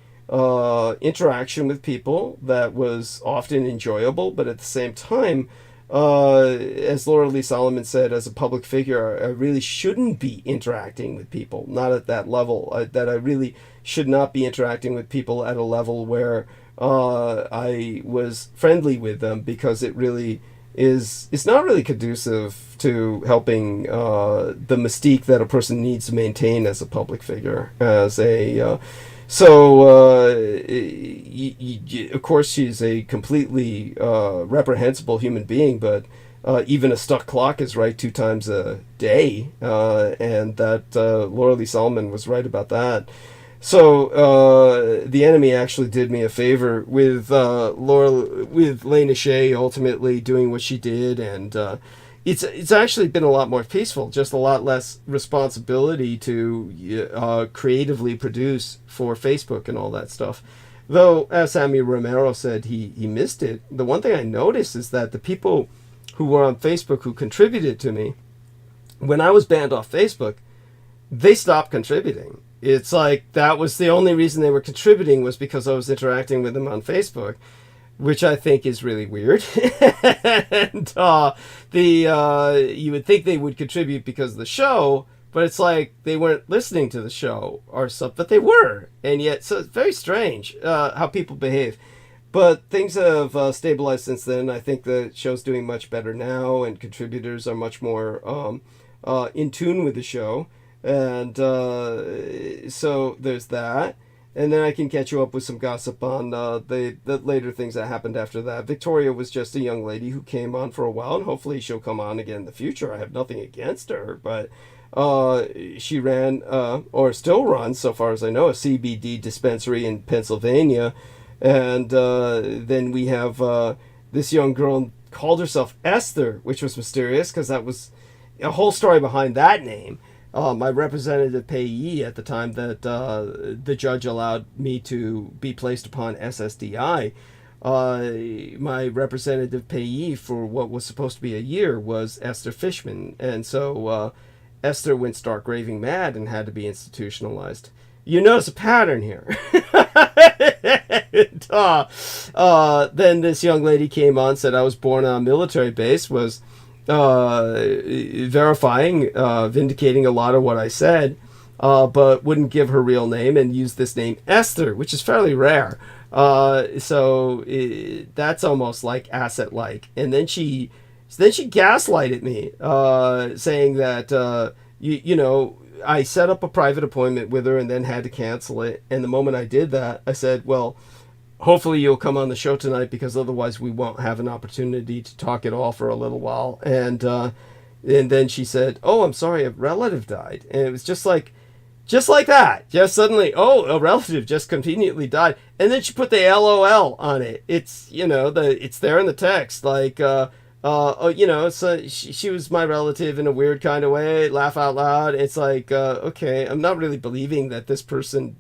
S1: interaction with people that was often enjoyable, but at the same time, as Laura Lee Solomon said, as a public figure, I really shouldn't be interacting with people, not at that level, that I really should not be interacting with people at a level where I was friendly with them, because it really it's not really conducive to helping the mystique that a person needs to maintain as a public figure, as a of course, she's a completely reprehensible human being, but even a stuck clock is right 2 times a day, and that Laura Lee Solomon was right about that. So the enemy actually did me a favor with Lena Shea ultimately doing what she did, and it's actually been a lot more peaceful, just a lot less responsibility to creatively produce for Facebook and all that stuff. Though, as Sammy Romero said, he missed it. The one thing I noticed is that the people who were on Facebook who contributed to me, when I was banned off Facebook, they stopped contributing. It's like that was the only reason they were contributing, was because I was interacting with them on Facebook, which I think is really weird. And you would think they would contribute because of the show, but it's like they weren't listening to the show or something, but they were. And yet, so it's very strange how people behave. But things have stabilized since then. I think the show's doing much better now, and contributors are much more in tune with the show. And so there's that. And then I can catch you up with some gossip on the later things that happened after that. Victoria was just a young lady who came on for a while, and hopefully she'll come on again in the future. I have nothing against her, but She ran, or still runs, so far as I know, a CBD dispensary in Pennsylvania. And then we have this young girl called herself Esther, which was mysterious because that was a whole story behind that name. My representative payee at the time that the judge allowed me to be placed upon SSDI, my representative payee for what was supposed to be a year was Esther Fishman. And so Esther went stark raving mad and had to be institutionalized. You notice a pattern here. Then this young lady came on, said I was born on a military base, was verifying, vindicating a lot of what I said, but wouldn't give her real name and used this name Esther, which is fairly rare. So that's almost like asset-like. And then she gaslighted me, saying that you know, I set up a private appointment with her and then had to cancel it. And the moment I did that, I said, well, hopefully you'll come on the show tonight because otherwise we won't have an opportunity to talk at all for a little while. And then she said, oh, I'm sorry, a relative died. And it was just like that. Just suddenly, oh, a relative just conveniently died. And then she put the LOL on it. It's, you know, it's there in the text. Like, you know, so she was my relative in a weird kind of way, laugh out loud. It's like, okay, I'm not really believing that this person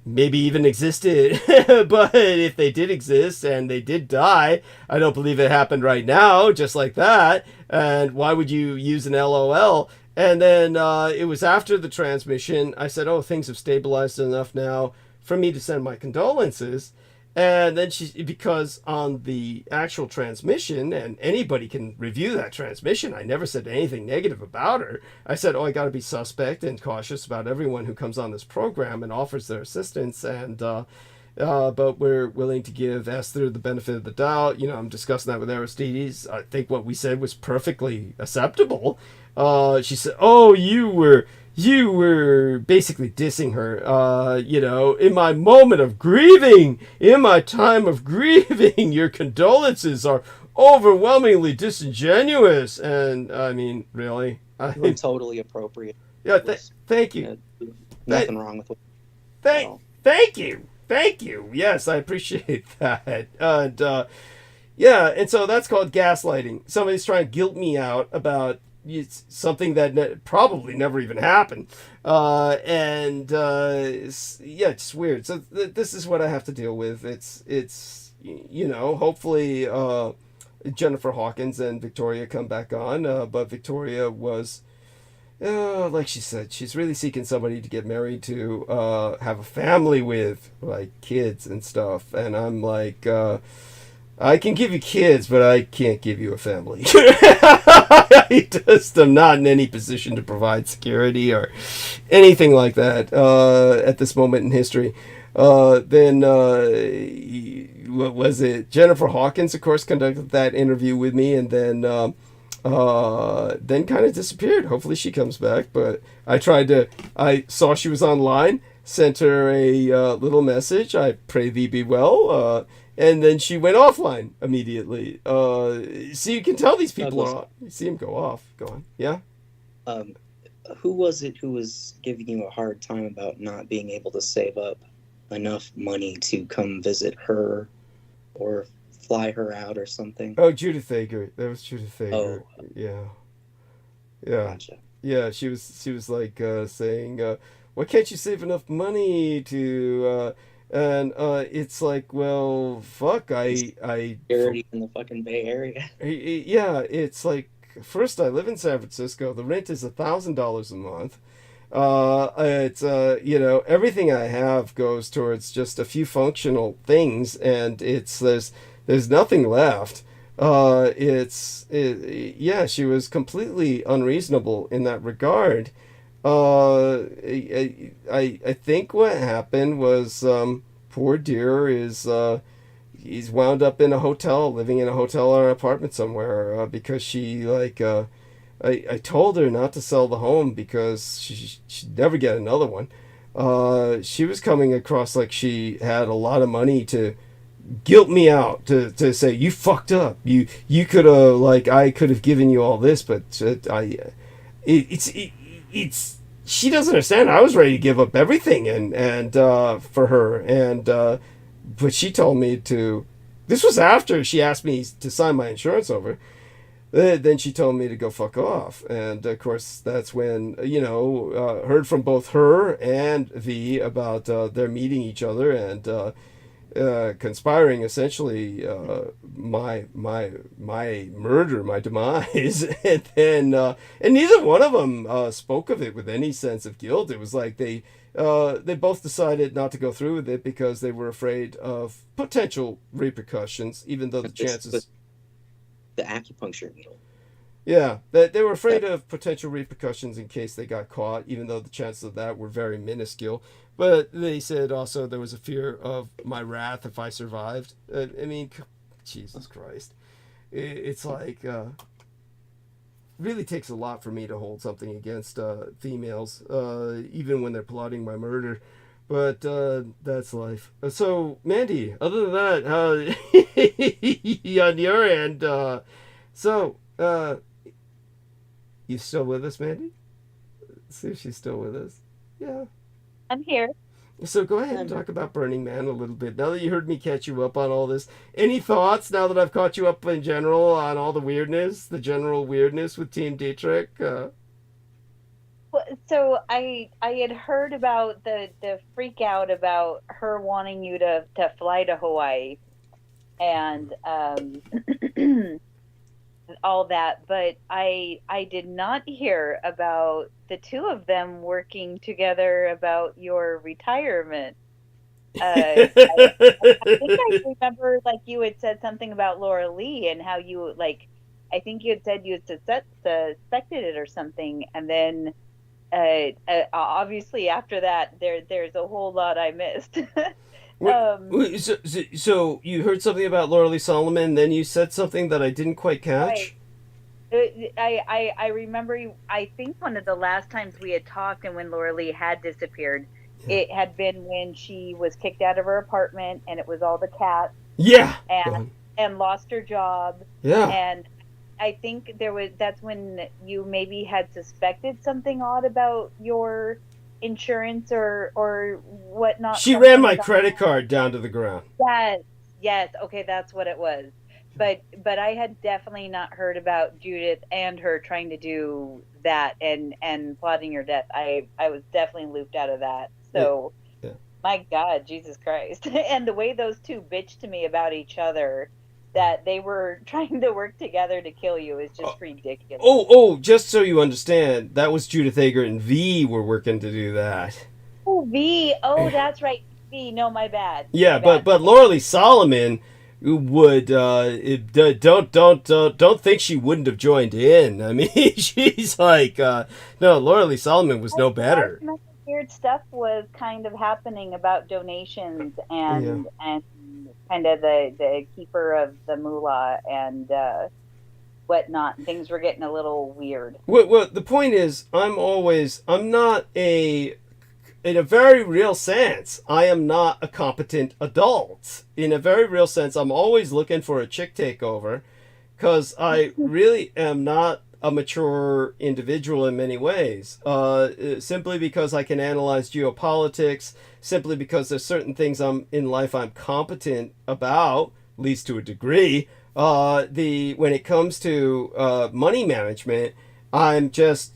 S1: maybe even existed, but if they did exist and they did die, I don't believe it happened right now, just like that. And why would you use an LOL? And then it was after the transmission, I said, oh, things have stabilized enough now for me to send my condolences. And then because on the actual transmission, and anybody can review that transmission, I never said anything negative about her. I said, oh, I got to be suspect and cautious about everyone who comes on this program and offers their assistance. And but we're willing to give Esther the benefit of the doubt. You know, I'm discussing that with Aristides. I think what we said was perfectly acceptable. She said, oh, you were basically dissing her, you know, in my moment of grieving, in my time of grieving, your condolences are overwhelmingly disingenuous. And I mean, really?
S4: Totally appropriate.
S1: Yeah, thank you.
S4: Nothing wrong with it.
S1: Thank you. Thank you. Yes, I appreciate that. And yeah, and so that's called gaslighting. Somebody's trying to guilt me out about it's something that probably never even happened. And yeah, it's weird. So this is what I have to deal with. It's you know, hopefully Jennifer Hawkins and Victoria come back on. But Victoria was, like she said, she's really seeking somebody to get married to, have a family with, like kids and stuff. And I'm like, I can give you kids, but I can't give you a family. I just am not in any position to provide security or anything like that at this moment in history. Then, what was it? Jennifer Hawkins, of course, conducted that interview with me, and then kind of disappeared. Hopefully she comes back, but I saw she was online, sent her a little message. I pray thee be well. And then she went offline immediately. So you can tell these people are. You see them go off. Go on. Yeah?
S4: Who was it who was giving you a hard time about not being able to save up enough money to come visit her or fly her out or something?
S1: Oh, Judith Ager. That was Judith Ager.
S4: Oh.
S1: Yeah. Yeah.
S4: Gotcha.
S1: Yeah, she was like saying, why can't you save enough money to... And it's like, well, fuck, I
S4: security in the fucking Bay Area.
S1: Yeah, it's like, first, I live in San Francisco. The rent is $1,000 a month. It's you know, everything I have goes towards just a few functional things, and there's nothing left. Yeah, she was completely unreasonable in that regard. I think what happened was, poor dear is, he's wound up in a hotel, living in a hotel or an apartment somewhere, because she, like, I told her not to sell the home because she'd never get another one. She was coming across like she had a lot of money to guilt me out, to say, you fucked up. You could have, like, I could have given you all this, but it's she doesn't understand. I was ready to give up everything and for her, and but she told me to. This was after she asked me to sign my insurance over. Then she told me to go fuck off, and of course that's when heard from both her and V about their meeting each other and conspiring essentially my murder, my demise, and then and neither one of them spoke of it with any sense of guilt. It was like they both decided not to go through with it because they were afraid of potential repercussions, even though the chances.
S4: The acupuncture needle.
S1: Yeah, they were afraid of potential repercussions in case they got caught, even though the chances of that were very minuscule. But they said also there was a fear of my wrath if I survived. I mean, Jesus Christ. It's like, really takes a lot for me to hold something against females, even when they're plotting my murder. But that's life. So, Mandy, other than that, on your end, you still with us, Mandy? Let's see if she's still with us. Yeah.
S7: I'm here.
S1: So go ahead and talk about Burning Man a little bit. Now that you heard me catch you up on all this, any thoughts now that I've caught you up in general on all the weirdness, the general weirdness with Team Dietrich?
S7: So I had heard about the freak out about her wanting you to fly to Hawaii and all that, but I did not hear about the two of them working together about your retirement. I think I remember like you had said something about Laura Lee and how you I think you had said you had suspected it or something, and then obviously after that there's a whole lot I missed.
S1: So you heard something about Laura Lee Solomon, then you said something that I didn't quite catch?
S7: Right. I remember I think one of the last times we had talked and when Laura Lee had disappeared, it had been when she was kicked out of her apartment and it was all the cats.
S1: Yeah.
S7: And lost her job.
S1: Yeah.
S7: And I think that's when you maybe had suspected something odd about your insurance or whatnot.
S1: She ran my credit card down to the ground.
S7: Yes. Okay, that's what it was. But I had definitely not heard about Judith and her trying to do that and plotting your death. I was definitely looped out of that. So,
S1: yeah.
S7: My God, Jesus Christ. And the way those two bitched to me about each other, that they were trying to work together to kill you, is just ridiculous.
S1: Oh, just so you understand, that was Judith Ager and V were working to do that.
S7: Oh, V. Oh, that's right. V. No, my bad.
S1: Yeah,
S7: my bad.
S1: but Laura Lee Solomon would don't think she wouldn't have joined in. I mean, she's like no, Laura Lee Solomon was no better.
S7: Weird stuff was kind of happening about donations and kind of the keeper of the moolah and whatnot. Things were getting a little weird.
S1: Well, the point is, I'm not in a very real sense, I am not a competent adult. In a very real sense, I'm always looking for a chick takeover because I really am not a mature individual in many ways. Simply because I can analyze geopolitics, simply because there's certain things in life I'm competent about, at least to a degree. When it comes to money management, I'm just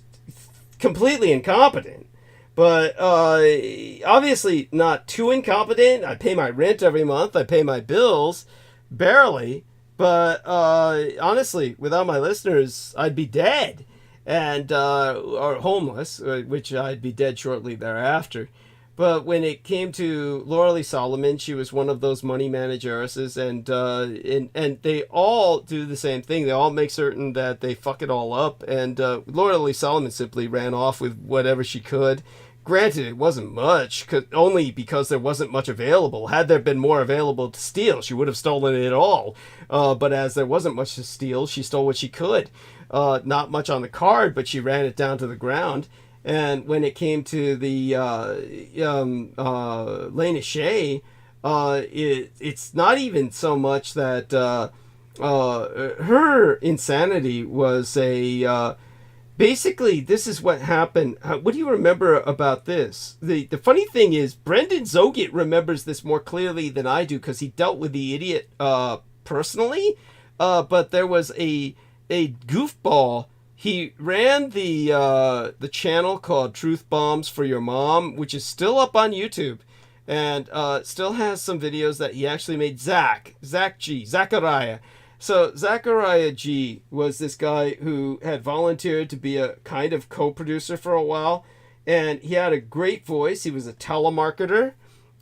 S1: completely incompetent. But obviously not too incompetent. I pay my rent every month. I pay my bills, barely. But honestly, without my listeners, I'd be dead, and or homeless, which I'd be dead shortly thereafter. But when it came to Laura Lee Solomon, she was one of those money manageresses, and they all do the same thing. They all make certain that they fuck it all up. And Laura Lee Solomon simply ran off with whatever she could. Granted, it wasn't much, only because there wasn't much available. Had there been more available to steal, she would have stolen it all. But as there wasn't much to steal, she stole what she could. Not much on the card, but she ran it down to the ground. And when it came to the Lena Shea, it's not even so much that her insanity was basically, this is what happened. What do you remember about this? The funny thing is, Brendan Zogit remembers this more clearly than I do because he dealt with the idiot personally. But there was a goofball. He ran the channel called Truth Bombs for Your Mom, which is still up on YouTube, and still has some videos that he actually made. Zachariah. So Zachariah G was this guy who had volunteered to be a kind of co-producer for a while, and he had a great voice. He was a telemarketer,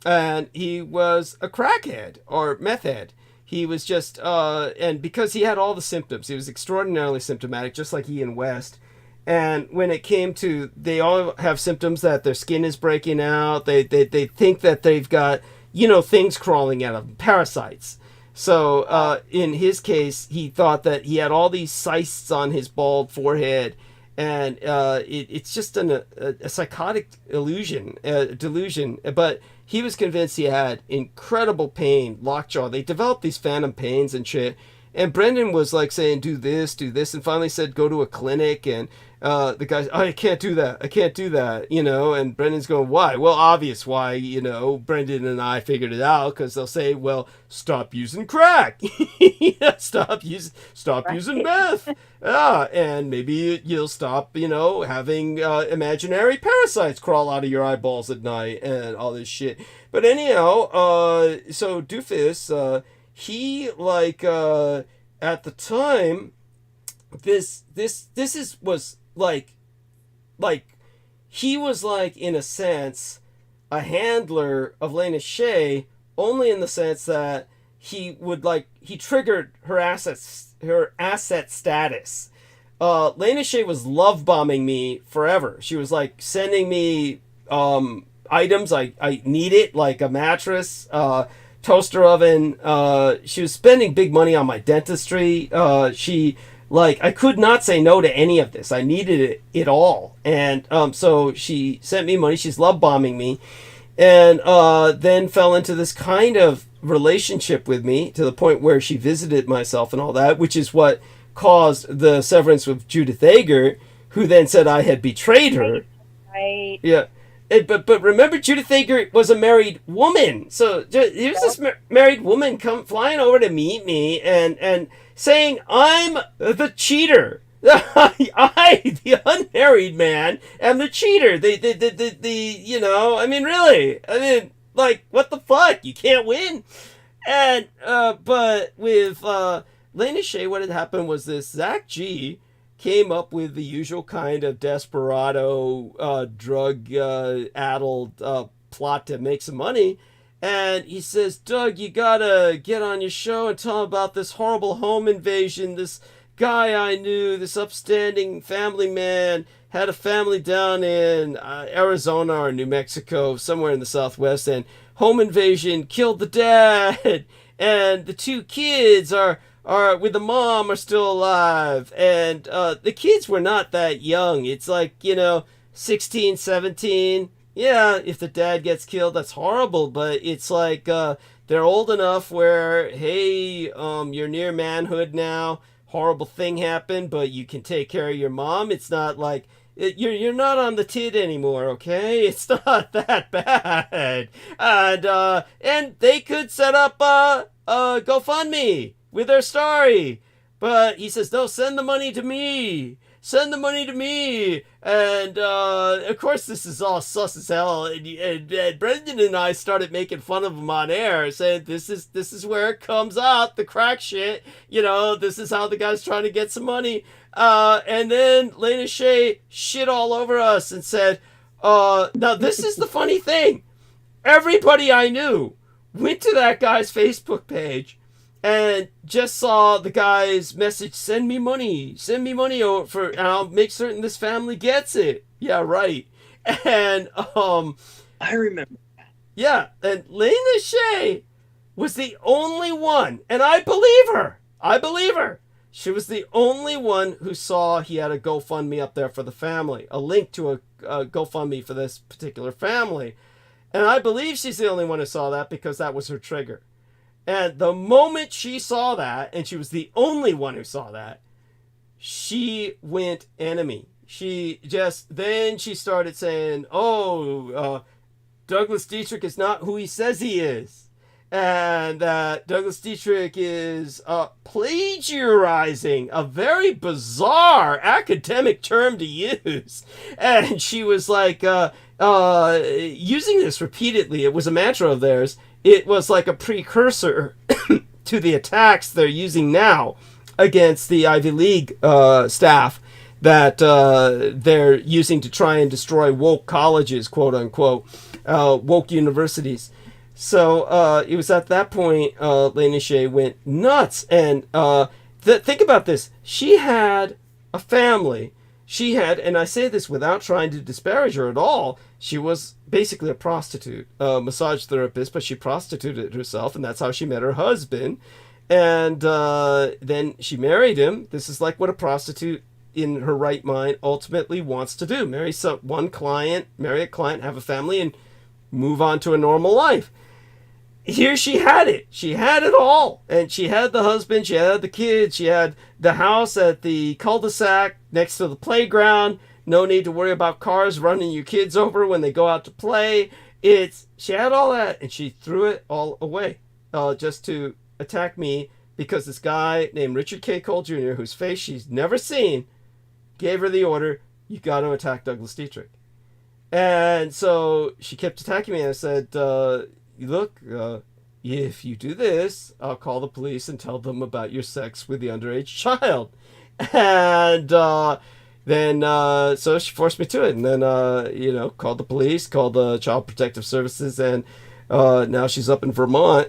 S1: and he was a crackhead or meth head. He was just, and because he had all the symptoms, he was extraordinarily symptomatic, just like Ian West. And when it came to, they all have symptoms that their skin is breaking out. They think that they've got, things crawling out of them, parasites. So in his case, he thought that he had all these cysts on his bald forehead, and it's just a psychotic delusion. But he was convinced he had incredible pain, lockjaw. They developed these phantom pains and shit. And Brendan was like saying, do this, and finally said, go to a clinic. And the guy's, I can't do that, and Brendan's going, why? Well, obvious why, Brendan and I figured it out, because they'll say, well, stop using crack, stop using meth, and maybe you'll stop, having imaginary parasites crawl out of your eyeballs at night and all this shit. But anyhow, so Doofus, he at the time, this was like he was like, in a sense, a handler of Lena Shea, only in the sense that he triggered her asset status. Lena Shea was love bombing me forever. She was like sending me items I needed, like a mattress, toaster oven. She was spending big money on my dentistry. I could not say no to any of this. I needed it all. And so she sent me money. She's love bombing me. And then fell into this kind of relationship with me to the point where she visited myself and all that, which is what caused the severance with Judith Ager, who then said I had betrayed her.
S7: Right.
S1: Yeah. But remember, Judith Ager was a married woman. So here's this married woman flying over to meet me and saying I'm the cheater. I, the unmarried man, am the cheater. Really? What the fuck? You can't win. And but with Lena Shea, what had happened was this: Zach G came up with the usual kind of desperado, drug-addled plot to make some money. And he says, Doug, you gotta get on your show and tell him about this horrible home invasion. This guy I knew, this upstanding family man, had a family down in Arizona or New Mexico, somewhere in the Southwest, and home invasion killed the dad. And the two kids are with the mom are still alive, and the kids were not that young. It's 16, 17. Yeah, if the dad gets killed, that's horrible, but it's they're old enough where, hey, you're near manhood now, horrible thing happened, but you can take care of your mom. It's not like you're not on the tid anymore, okay? It's not that bad. And they could set up a GoFundMe with their story. But he says, no, send the money to me. Send the money to me. And, of course, this is all sus as hell. And Brendan and I started making fun of him on air, saying, this is where it comes out, the crack shit. This is how the guy's trying to get some money. And then Lena Shea shit all over us and said, now this is the funny thing. Everybody I knew went to that guy's Facebook page and just saw the guy's message, send me money over and I'll make certain this family gets it. Yeah, right. And
S4: I remember that.
S1: Yeah, and Lena Shea was the only one, and I believe her. She was the only one who saw he had a GoFundMe up there for the family, a link to a GoFundMe for this particular family. And I believe she's the only one who saw that because that was her trigger. And the moment she saw that, and she was the only one who saw that, she went enemy. she started saying, Douglas Dietrich is not who he says he is. And that Douglas Dietrich is plagiarizing, a very bizarre academic term to use. And she was like using this repeatedly. It was a mantra of theirs. It was like a precursor to the attacks they're using now against the Ivy League staff that they're using to try and destroy woke colleges, quote unquote, woke universities. So it was at that point Lena Shea went nuts. And think about this. She had a family. She had, and I say this without trying to disparage her at all, she was basically a prostitute, a massage therapist, but she prostituted herself, and that's how she met her husband. And then she married him. This is like what a prostitute in her right mind ultimately wants to do. Marry a client, have a family, and move on to a normal life. Here she had it. She had it all. And she had the husband, she had the kids, she had the house at the cul-de-sac next to the playground. No need to worry about cars running your kids over when they go out to play. She had all that, and she threw it all away just to attack me because this guy named Richard K. Cole Jr., whose face she's never seen, gave her the order, you got to attack Douglas Dietrich. And so she kept attacking me, and I said, look, if you do this, I'll call the police and tell them about your sex with the underage child. And then so she forced me to it. And then, called the police, called the Child Protective Services, and now she's up in Vermont,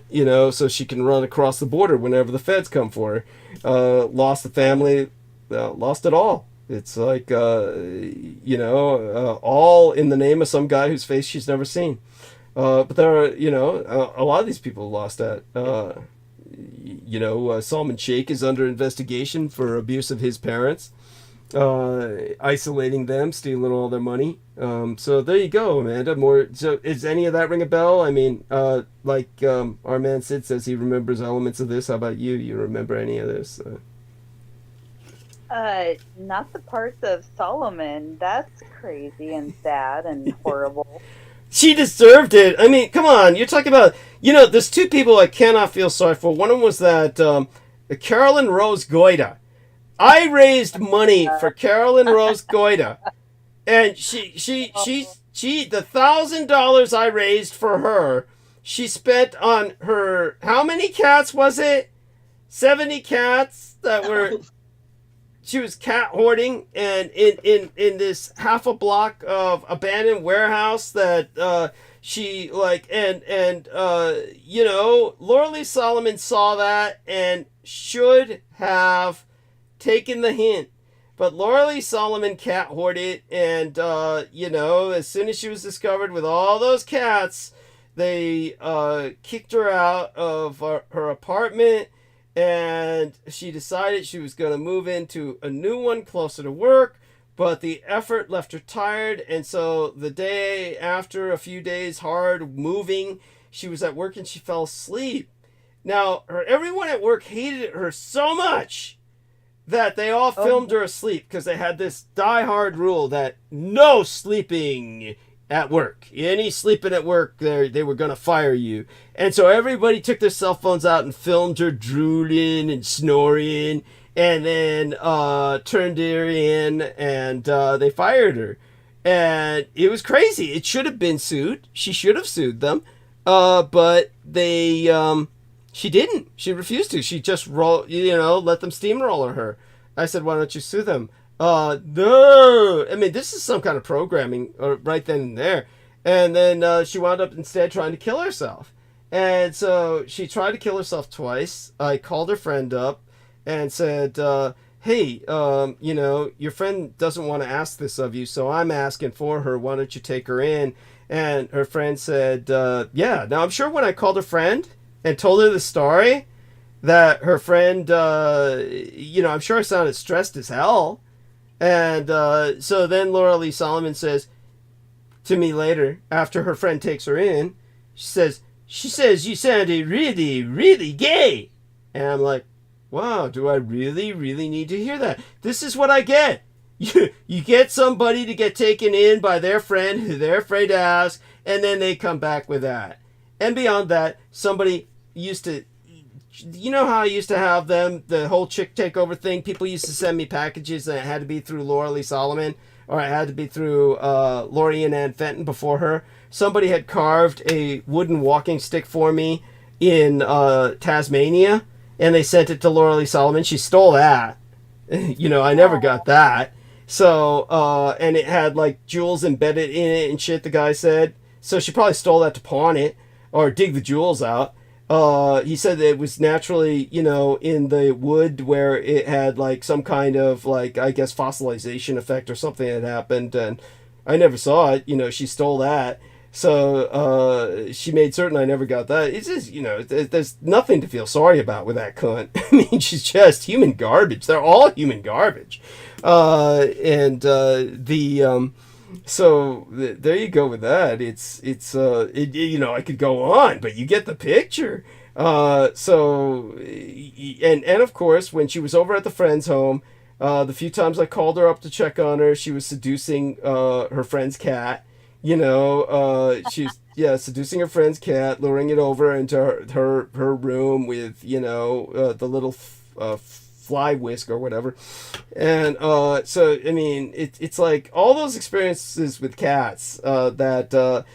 S1: so she can run across the border whenever the feds come for her. Lost the family, lost it all. It's like, all in the name of some guy whose face she's never seen. But there are, a lot of these people lost that. Salman Sheikh is under investigation for abuse of his parents, isolating them, stealing all their money. So there you go, Amanda. So is any of that ring a bell? I mean, our man Sid says he remembers elements of this. How about you? You remember any of this?
S7: Not the parts of Solomon. That's crazy and sad and horrible.
S1: She deserved it. I mean, come on. You're talking about, there's two people I cannot feel sorry for. One of them was that Carolyn Rose Goida. I raised money for Carolyn Rose Goida. And she the $1,000 I raised for her, she spent on her, how many cats was it? 70 cats that were... She was cat hoarding, and in this half a block of abandoned warehouse that she Laura Lee Solomon saw that and should have taken the hint. But Laura Lee Solomon cat hoarded, and as soon as she was discovered with all those cats, they kicked her out of her apartment. And she decided she was going to move into a new one closer to work, but the effort left her tired. And so the day after a few days hard moving, she was at work and she fell asleep. Now, everyone at work hated her so much that they all filmed her asleep because they had this die-hard rule that no sleeping at work. Any sleeping at work, they were going to fire you. And so everybody took their cell phones out and filmed her drooling and snoring, and then turned her in, and they fired her. And it was crazy. It should have been sued. She should have sued them. But she didn't. She refused to. She just let them steamroller her. I said, why don't you sue them? No. I mean, this is some kind of programming right then and there. And then she wound up instead trying to kill herself. And so she tried to kill herself twice. I called her friend up and said, hey, your friend doesn't want to ask this of you, so I'm asking for her. Why don't you take her in? And her friend said, yeah. Now, I'm sure when I called her friend and told her the story, that her friend, I'm sure I sounded stressed as hell. And so then Laura Lee Solomon says to me later, after her friend takes her in, she says, you sounded really, really gay. And I'm like, wow, do I really, really need to hear that? This is what I get. you get somebody to get taken in by their friend who they're afraid to ask, and then they come back with that. And beyond that, somebody used to, you know how I used to have the whole chick takeover thing? People used to send me packages and it had to be through Laura Lee Solomon, or it had to be through Lori and Ann Fenton before her. Somebody had carved a wooden walking stick for me in Tasmania, and they sent it to Laura Lee Solomon. She stole that. I never got that. So, and it had like jewels embedded in it and shit, the guy said. So she probably stole that to pawn it or dig the jewels out. He said that it was naturally, in the wood where it had like some kind of like, I guess, fossilization effect or something had happened. And I never saw it. She stole that. So she made certain I never got that. It's just, there's nothing to feel sorry about with that cunt. I mean, she's just human garbage. They're all human garbage. So there you go with that. I could go on, but you get the picture. And of course, when she was over at the friend's home, the few times I called her up to check on her, she was seducing her friend's cat. She's seducing her friend's cat, luring it over into her room with the little fly whisk or whatever. And so I mean, it's like all those experiences with cats that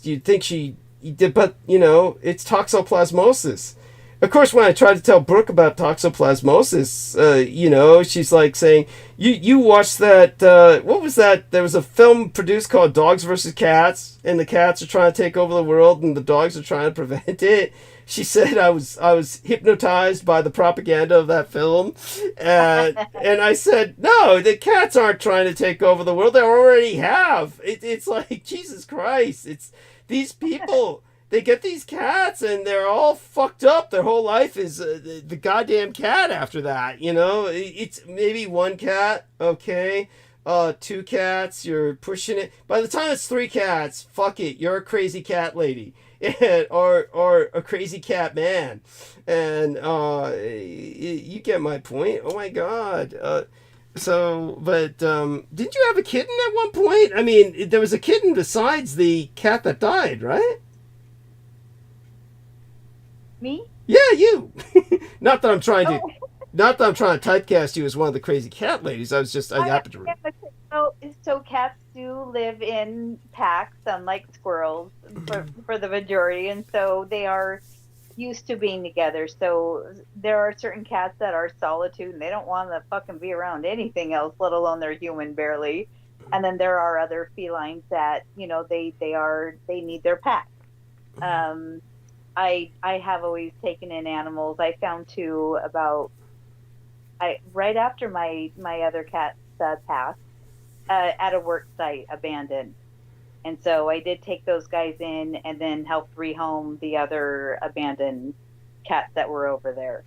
S1: you'd think she did, but it's toxoplasmosis. Of course, when I tried to tell Brooke about toxoplasmosis, she's like saying, you watched that, what was that? There was a film produced called Dogs versus Cats, and the cats are trying to take over the world, and the dogs are trying to prevent it. She said I was hypnotized by the propaganda of that film, and I said, no, the cats aren't trying to take over the world. They already have. It's like, Jesus Christ, it's these people. They get these cats and they're all fucked up. Their whole life is the goddamn cat after that. It's maybe one cat, okay. 2 cats, you're pushing it. By the time it's 3 cats, fuck it, you're a crazy cat lady. or a crazy cat man. And you get my point. Oh my God. Didn't you have a kitten at one point? I mean, there was a kitten besides the cat that died, right?
S7: Me?
S1: Yeah, you. Not that I'm trying to typecast you as one of the crazy cat ladies. I happened to.
S7: So cats do live in packs, unlike squirrels, for the majority, and so they are used to being together. So there are certain cats that are solitude, and they don't want to fucking be around anything else, let alone their human, barely. And then there are other felines that they need their pack. I have always taken in animals. I found 2 right after my other cats passed at a work site, abandoned. And so I did take those guys in and then help rehome the other abandoned cats that were over there.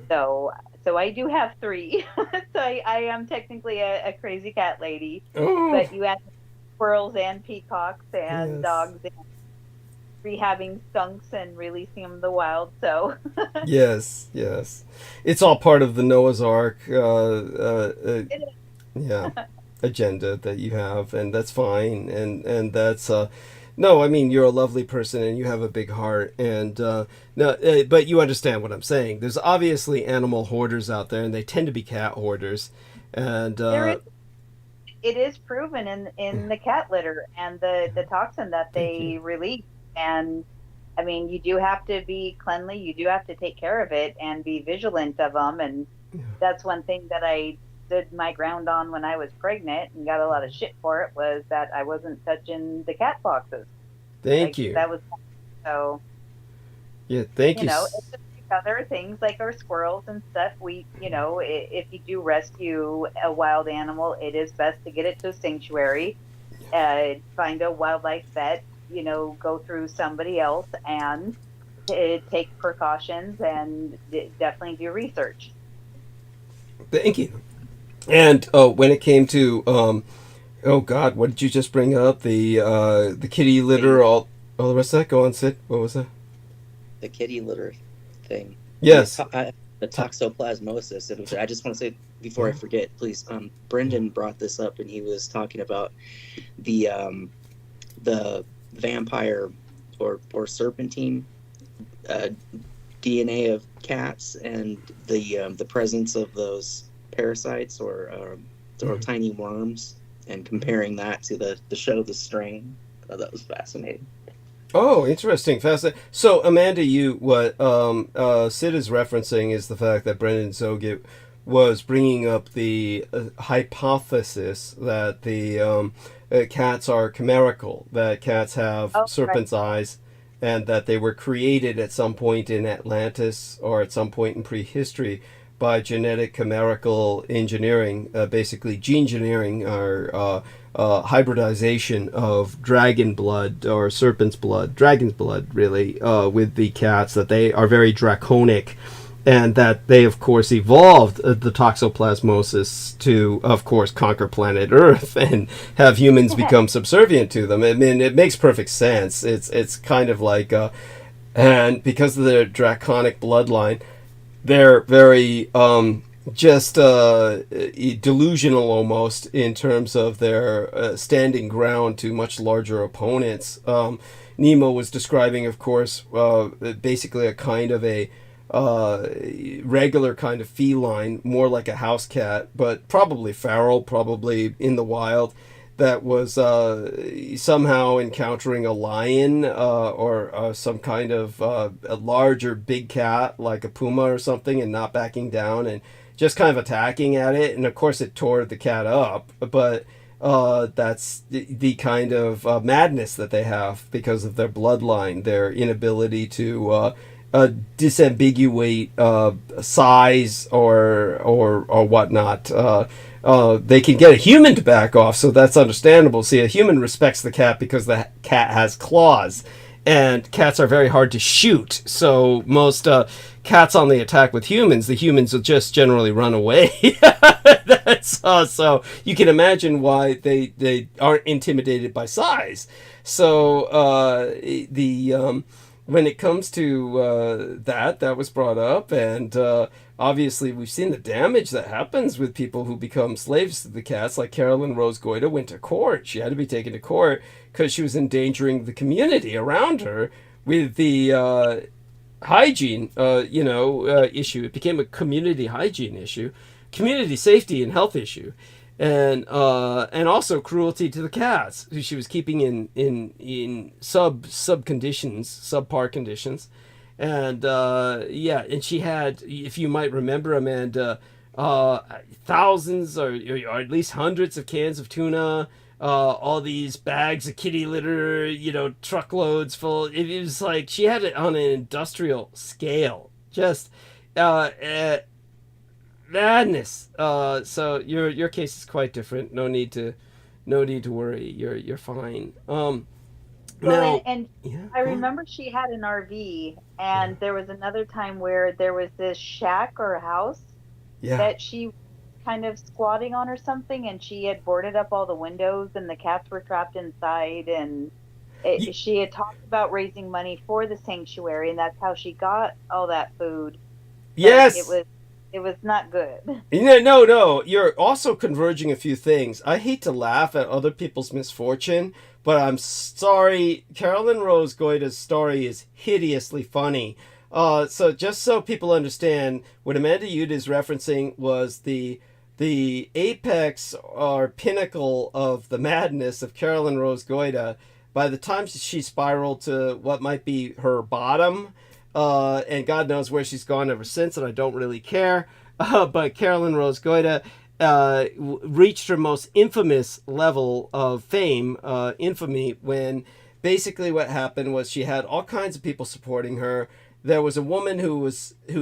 S7: So I do have 3. So I am technically a crazy cat lady.
S1: Oh.
S7: But you add squirrels and peacocks and
S1: Yes.
S7: dogs and rehabbing skunks and releasing them in the wild. So
S1: Yes. It's all part of the Noah's Ark agenda that you have, and that's fine. And that's no, I mean, you're a lovely person and you have a big heart, and but you understand what I'm saying. There's obviously animal hoarders out there, and they tend to be cat hoarders, and
S7: it is proven in the cat litter and the toxin that they release. And I mean, you do have to be cleanly, you do have to take care of it and be vigilant of them. And that's one thing that I stood my ground on when I was pregnant and got a lot of shit for it, was that I wasn't touching the cat boxes.
S1: Thank you.
S7: That was so.
S1: Yeah, thank you.
S7: It's just other things like our squirrels and stuff. We, if you do rescue a wild animal, it is best to get it to a sanctuary, find a wildlife vet, go through somebody else and take precautions and definitely do research.
S1: Thank you. And when it came to oh God, what did you just bring up? The kitty litter, all the rest of that. Go on, Sid. What was that?
S4: The kitty litter thing.
S1: Yes.
S4: The toxoplasmosis. I just want to say before I forget, please. Brendan brought this up, and he was talking about the vampire or serpentine DNA of cats and the presence of those parasites or tiny worms, and comparing that to the show The Strain. I thought that was fascinating.
S1: Oh, interesting, fascinating. So, Amanda, what Sid is referencing is the fact that Brendan Zogit was bringing up the hypothesis that the cats are chimerical, that cats have serpent's eyes, and that they were created at some point in Atlantis or at some point in prehistory by genetic chimerical engineering, basically gene engineering or hybridization of dragon blood or serpent's blood, dragon's blood really, with the cats, that they are very draconic, and that they of course evolved the toxoplasmosis to of course conquer planet Earth and have humans become subservient to them. I mean, it makes perfect sense. It's kind of like and because of their draconic bloodline, they're very delusional almost in terms of their standing ground to much larger opponents. Nemo was describing, of course, basically a kind of a regular kind of feline, more like a house cat, but probably feral, probably in the wild, that was somehow encountering a lion or some kind of a larger big cat like a puma or something, and not backing down and just kind of attacking at it. And of course it tore the cat up, but that's the kind of madness that they have because of their bloodline, their inability to disambiguate size or whatnot. They can get a human to back off, so that's understandable. See, a human respects the cat because the cat has claws, and cats are very hard to shoot. So most cats on the attack with humans, the humans will just generally run away. That's so you can imagine why they aren't intimidated by size. So when it comes to that was brought up, and obviously we've seen the damage that happens with people who become slaves to the cats. Like Carolyn Rose Goyda went to court. She had to be taken to court because she was endangering the community around her with the hygiene issue. It became a community hygiene issue, community safety and health issue, and also cruelty to the cats who she was keeping in subpar conditions. And and she had, if you might remember, Amanda, thousands or at least hundreds of cans of tuna, all these bags of kitty litter, truckloads full. It was like she had it on an industrial scale. Just madness. So your case is quite different. No need to worry. You're fine.
S7: I remember she had an RV, and there was another time where there was this shack or a house that she kind of squatting on or something, and she had boarded up all the windows, and the cats were trapped inside, and she had talked about raising money for the sanctuary, and that's how she got all that food.
S1: Yes.
S7: It was not good.
S1: No. You're also converging a few things. I hate to laugh at other people's misfortune, but I'm sorry. Carolyn Rose Goyda's story is hideously funny. So just so people understand, what Amanda Yude is referencing was the apex or pinnacle of the madness of Carolyn Rose Goyda. By the time she spiraled to what might be her bottom, and God knows where she's gone ever since, and I don't really care. But Carolyn Rose Goyda reached her most infamous level of fame, infamy, when basically what happened was she had all kinds of people supporting her. There was a woman who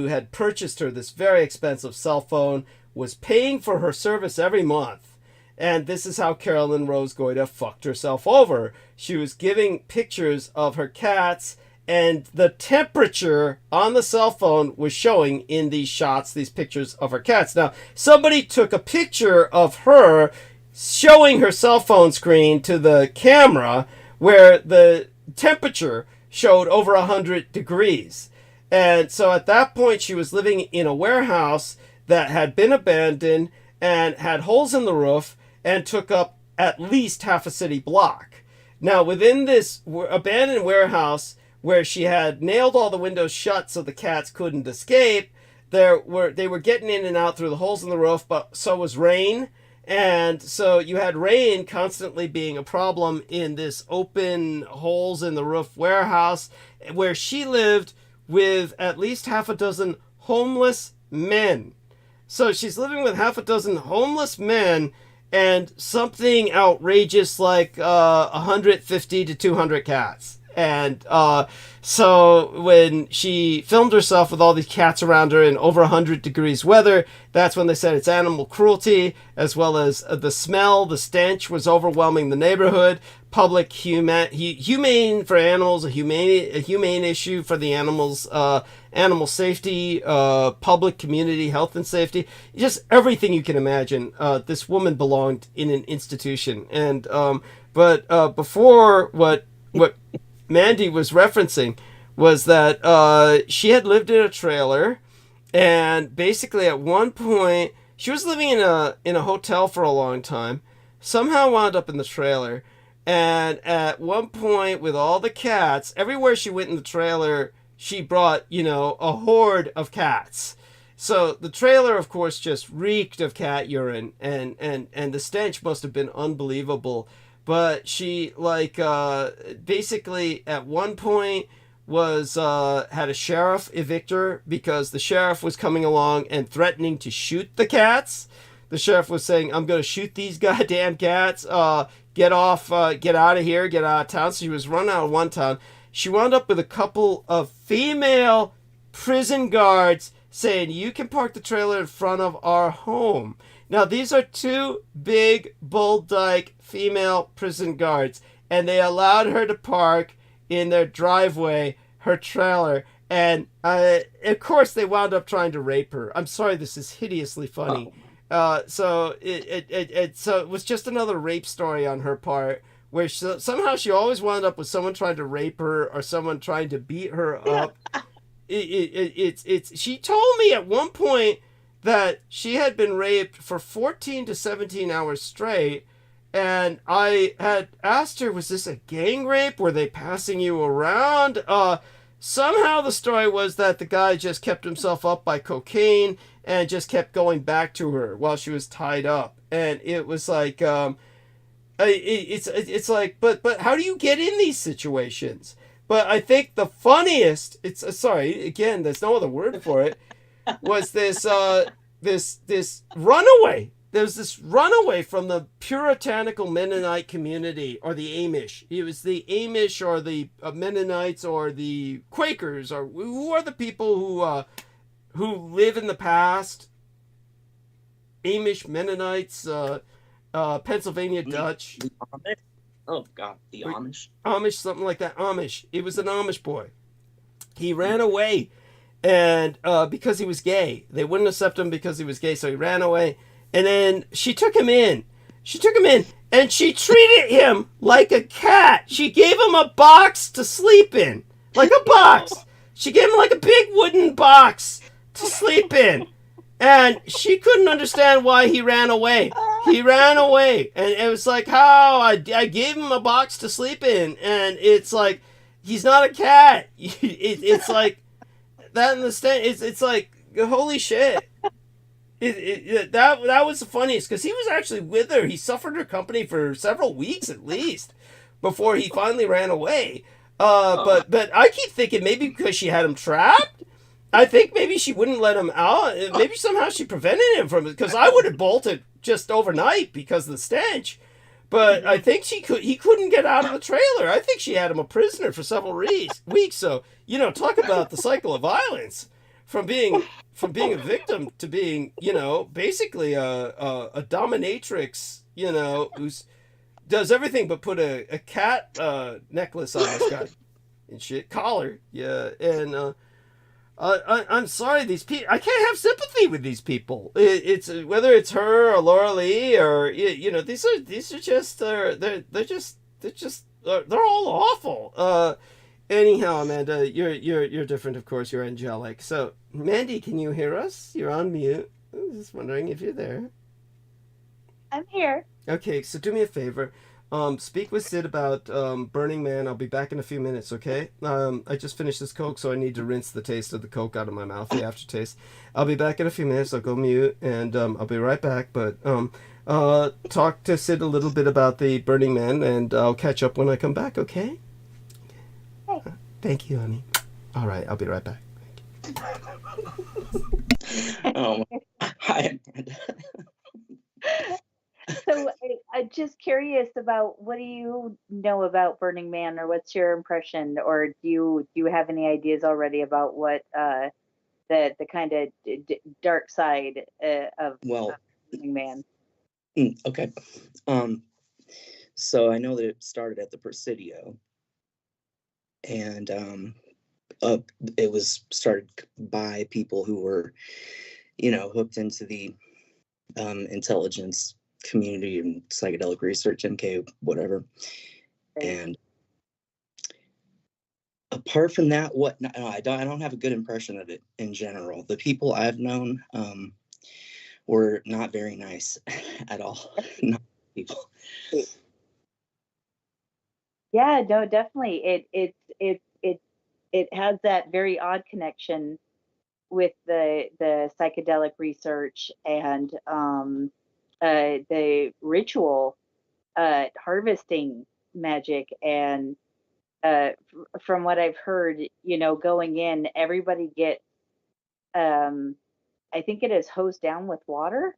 S1: had purchased her this very expensive cell phone, was paying for her service every month. And this is how Carolyn Rose Goyda fucked herself over. She was giving pictures of her cats, and the temperature on the cell phone was showing in these shots, these pictures of her cats. Now, somebody took a picture of her showing her cell phone screen to the camera where the temperature showed over 100 degrees. And so at that point, she was living in a warehouse that had been abandoned and had holes in the roof and took up at least half a city block. Now, within this abandoned warehouse where she had nailed all the windows shut so the cats couldn't escape, they were getting in and out through the holes in the roof, but so was rain. And so you had rain constantly being a problem in this open holes in the roof warehouse where she lived with at least half a dozen homeless men. So she's living with half a dozen homeless men and something outrageous like 150 to 200 cats. And so when she filmed herself with all these cats around her in over 100 degrees weather, that's when they said it's animal cruelty, as well as the smell, the stench was overwhelming the neighborhood. Public humane for animals, a humane issue for the animals, animal safety, public community health and safety, just everything you can imagine. This woman belonged in an institution. And but before what Mandy was referencing was that she had lived in a trailer, and basically at one point she was living in a hotel for a long time, somehow wound up in the trailer, and at one point with all the cats, everywhere she went in the trailer, she brought, a horde of cats. So the trailer, of course, just reeked of cat urine, and the stench must have been unbelievable. But she, basically at one point was had a sheriff evict her because the sheriff was coming along and threatening to shoot the cats. The sheriff was saying, "I'm going to shoot these goddamn cats. Get off, get out of here, get out of town." So she was run out of one town. She wound up with a couple of female prison guards saying, "You can park the trailer in front of our home." Now, these are two big bull dyke female prison guards, and they allowed her to park in their driveway, her trailer, and of course they wound up trying to rape her. I'm sorry, this is hideously funny. So it was just another rape story on her part, where somehow she always wound up with someone trying to rape her or someone trying to beat her up. She told me at one point that she had been raped for 14 to 17 hours straight, and I had asked her, was this a gang rape? Were they passing you around? Somehow the story was that the guy just kept himself up by cocaine and just kept going back to her while she was tied up. And it was like, it's like, but how do you get in these situations? But I think the funniest, sorry, again, there's no other word for it, was this runaway. There's this runaway from the puritanical Mennonite community, or the Amish. It was the Amish or the Mennonites or the Quakers, or who are the people who live in the past? Amish, Mennonites, Pennsylvania Dutch.
S4: The Amish? Oh God, the Amish.
S1: Amish, something like that. Amish. It was an Amish boy. He ran away, and because he was gay, they wouldn't accept him because he was gay, so he ran away. And then she took him in. And she treated him like a cat. She gave him a box to sleep in. Like a box. She gave him like a big wooden box to sleep in. And she couldn't understand why he ran away. He ran away. And it was like, how? I gave him a box to sleep in. And it's like, he's not a cat. It's like, that in the stand. It's like, holy shit. That was the funniest, because he was actually with her. He suffered her company for several weeks at least before he finally ran away. But I keep thinking maybe because she had him trapped. I think maybe she wouldn't let him out. Maybe somehow she prevented him from it, because I would have bolted just overnight because of the stench. But I think he couldn't get out of the trailer. I think she had him a prisoner for several weeks. So, talk about the cycle of violence. From being a victim to being, basically a dominatrix, who's does everything but put a cat necklace on this guy and shit, collar, yeah. And I'm sorry, these people, I can't have sympathy with these people. It's whether it's her or Laura Lee or these are just they're all awful. Anyhow, Amanda, you're different, of course. You're angelic. So, Mandy, can you hear us? You're on mute. I was just wondering if you're there.
S7: I'm here.
S1: Okay, so do me a favor. Speak with Sid about Burning Man. I'll be back in a few minutes, okay? I just finished this Coke, so I need to rinse the taste of the Coke out of my mouth, the aftertaste. I'll be back in a few minutes. I'll go mute, and I'll be right back. But talk to Sid a little bit about the Burning Man, and I'll catch up when I come back, okay?
S7: Hey.
S1: Thank you, honey. All right, I'll be right back.
S4: Hi.
S7: So I'm just curious about, what do you know about Burning Man, or what's your impression, or do you have any ideas already about what the kind of dark side of Burning Man?
S4: Okay. So I know that it started at the Presidio, and it was started by people who were, hooked into the intelligence community and psychedelic research, MK, whatever. Right. And apart from that, I don't have a good impression of it in general. The people I've known were not very nice at all. Not people.
S7: Yeah, no, definitely. It has that very odd connection with the psychedelic research and the ritual harvesting magic. And from what I've heard, going in, everybody gets I think it is hosed down with water,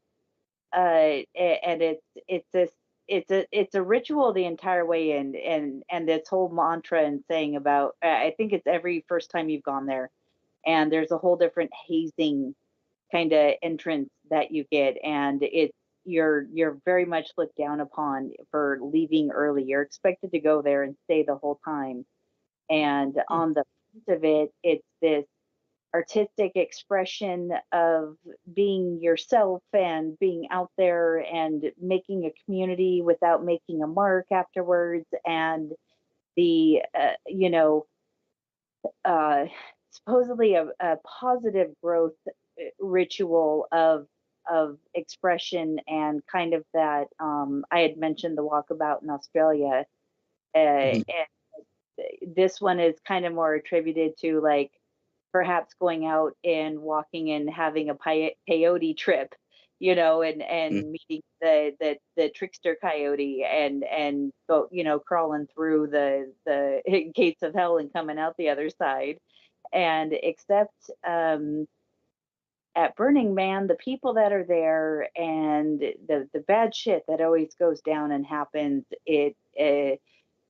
S7: and it's a ritual the entire way in, and this whole mantra and saying about, I think it's every first time you've gone there, and there's a whole different hazing kind of entrance that you get, and you're very much looked down upon for leaving early. You're expected to go there and stay the whole time. And on the front of it, it's this artistic expression of being yourself and being out there and making a community without making a mark afterwards. And the supposedly a positive growth ritual of expression, and kind of that, I had mentioned the walkabout in Australia, and this one is kind of more attributed to, like, perhaps going out and walking and having a peyote trip, and meeting the trickster coyote, and go, crawling through the gates of hell and coming out the other side. And except at Burning Man, the people that are there and the bad shit that always goes down and happens,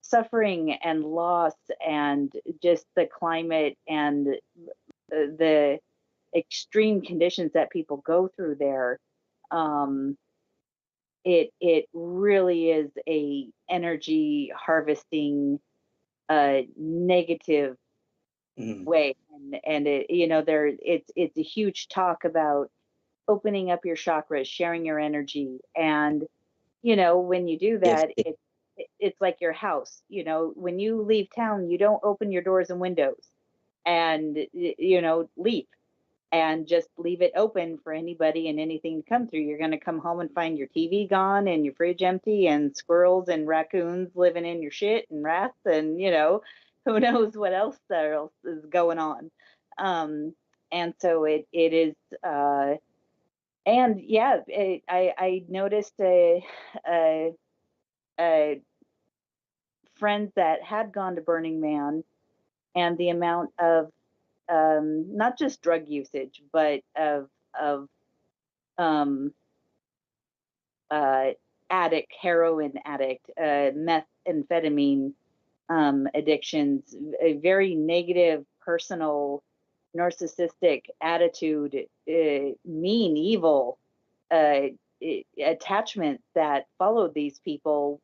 S7: suffering and loss, and just the climate and the extreme conditions that people go through there, it really is a energy harvesting negative way. And it's a huge talk about opening up your chakras, sharing your energy. And when you do that, it's like your house. When you leave town, you don't open your doors and windows and leave and just leave it open for anybody and anything to come through. You're going to come home and find your TV gone and your fridge empty and squirrels and raccoons living in your shit and rats and who knows what else is going on. And so it is and yeah, I noticed friends that had gone to Burning Man, and the amount of not just drug usage, but of heroin addict, methamphetamine addictions, a very negative, personal, narcissistic attitude, mean, evil attachments that followed these people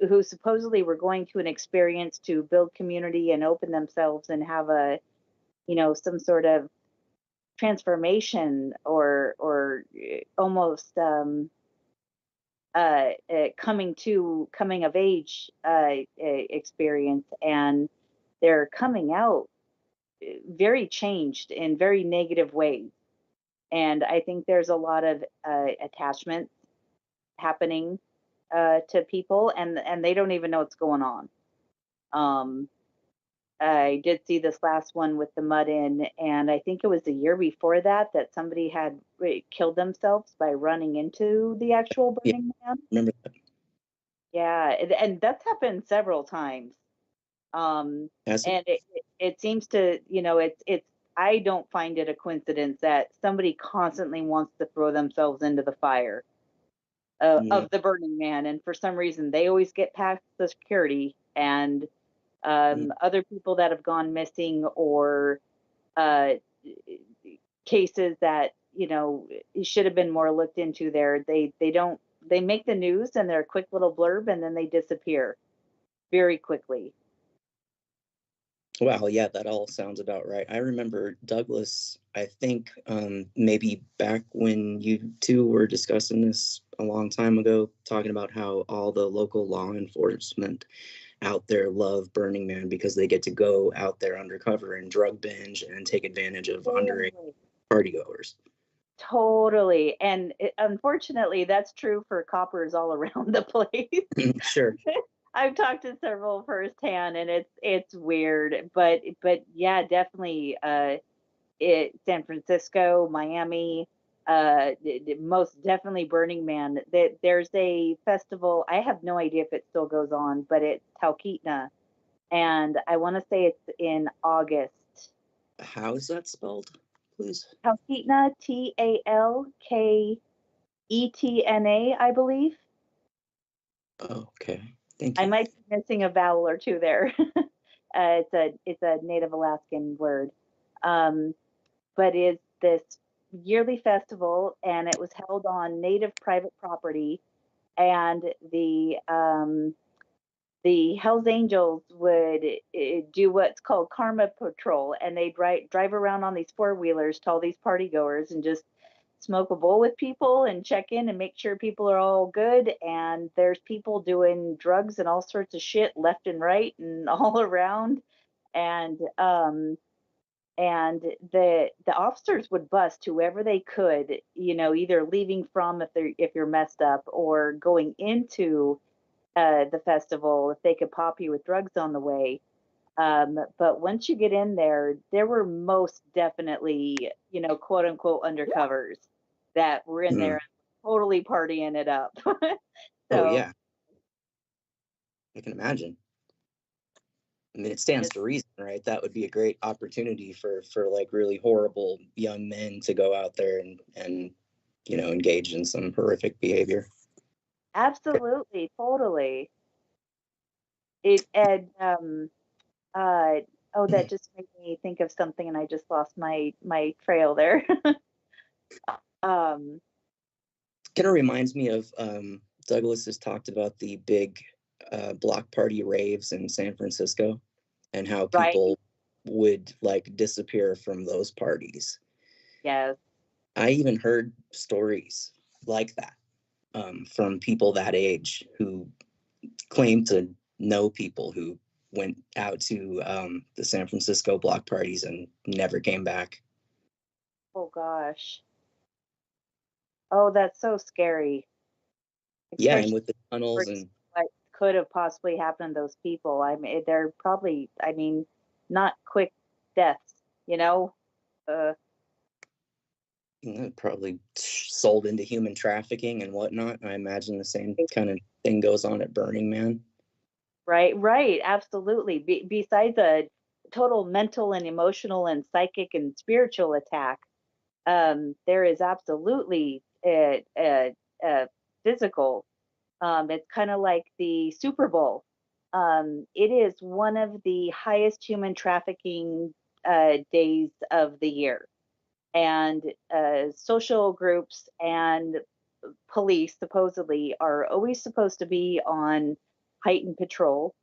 S7: who supposedly were going to an experience to build community and open themselves and have a some sort of transformation or almost coming of age experience, and they're coming out very changed in very negative ways. And I think there's a lot of attachment happening to people, and they don't even know what's going on. I did see this last one with the mud in, and I think it was the year before that somebody had killed themselves by running into the actual Burning Man.
S4: Remember that?
S7: Yeah, and that's happened several times. And it seems to, it's I don't find it a coincidence that somebody constantly wants to throw themselves into the fire of the Burning Man, and for some reason they always get past the security, and other people that have gone missing, or cases that should have been more looked into there, they make the news and they're a quick little blurb, and then they disappear very quickly.
S4: Wow, yeah, that all sounds about right. I remember Douglas, I think maybe back when you two were discussing this a long time ago, talking about how all the local law enforcement out there love Burning Man because they get to go out there undercover and drug binge and take advantage of underage partygoers.
S7: Totally. And unfortunately, that's true for coppers all around the place.
S4: Sure.
S7: I've talked to several firsthand, and it's weird, but yeah, definitely. San Francisco, Miami, most definitely Burning Man. There's a festival. I have no idea if it still goes on, but it's Talkeetna, and I want to say it's in August.
S4: How is that spelled, please?
S7: Talkeetna, Talketna, I believe.
S4: Oh, okay. Thank you.
S7: I might be missing a vowel or two there. It's a Native Alaskan word, but it's this yearly festival, and it was held on Native private property, and the Hells Angels would do what's called Karma Patrol, and they'd drive around on these four-wheelers to all these partygoers and just smoke a bowl with people and check in and make sure people are all good. And there's people doing drugs and all sorts of shit left and right and all around. And the officers would bust whoever they could, either leaving from if you're messed up, or going into the festival if they could pop you with drugs on the way. But once you get in there, there were most definitely, quote unquote undercovers that were in there totally partying it up. So,
S4: oh yeah, I can imagine. I mean, it stands to reason, right? That would be a great opportunity for like really horrible young men to go out there and engage in some horrific behavior.
S7: Absolutely, totally. That just made me think of something, and I just lost my trail there.
S4: Kind of reminds me of Douglas has talked about the big block party raves in San Francisco, and how people would like disappear from those parties.
S7: Yes.
S4: I even heard stories like that from people that age who claim to know people who went out to the San Francisco block parties and never came back.
S7: Oh gosh. Oh, that's so scary.
S4: Yeah, and with the tunnels and
S7: what could have possibly happened to those people. I mean, they're probably, not quick deaths,
S4: probably sold into human trafficking and whatnot. I imagine the same kind of thing goes on at Burning Man.
S7: Right, absolutely. Besides a total mental and emotional and psychic and spiritual attack, there is absolutely a physical. It's kind of like the Super Bowl. It is one of the highest human trafficking days of the year. And social groups and police supposedly are always supposed to be on heightened patrol.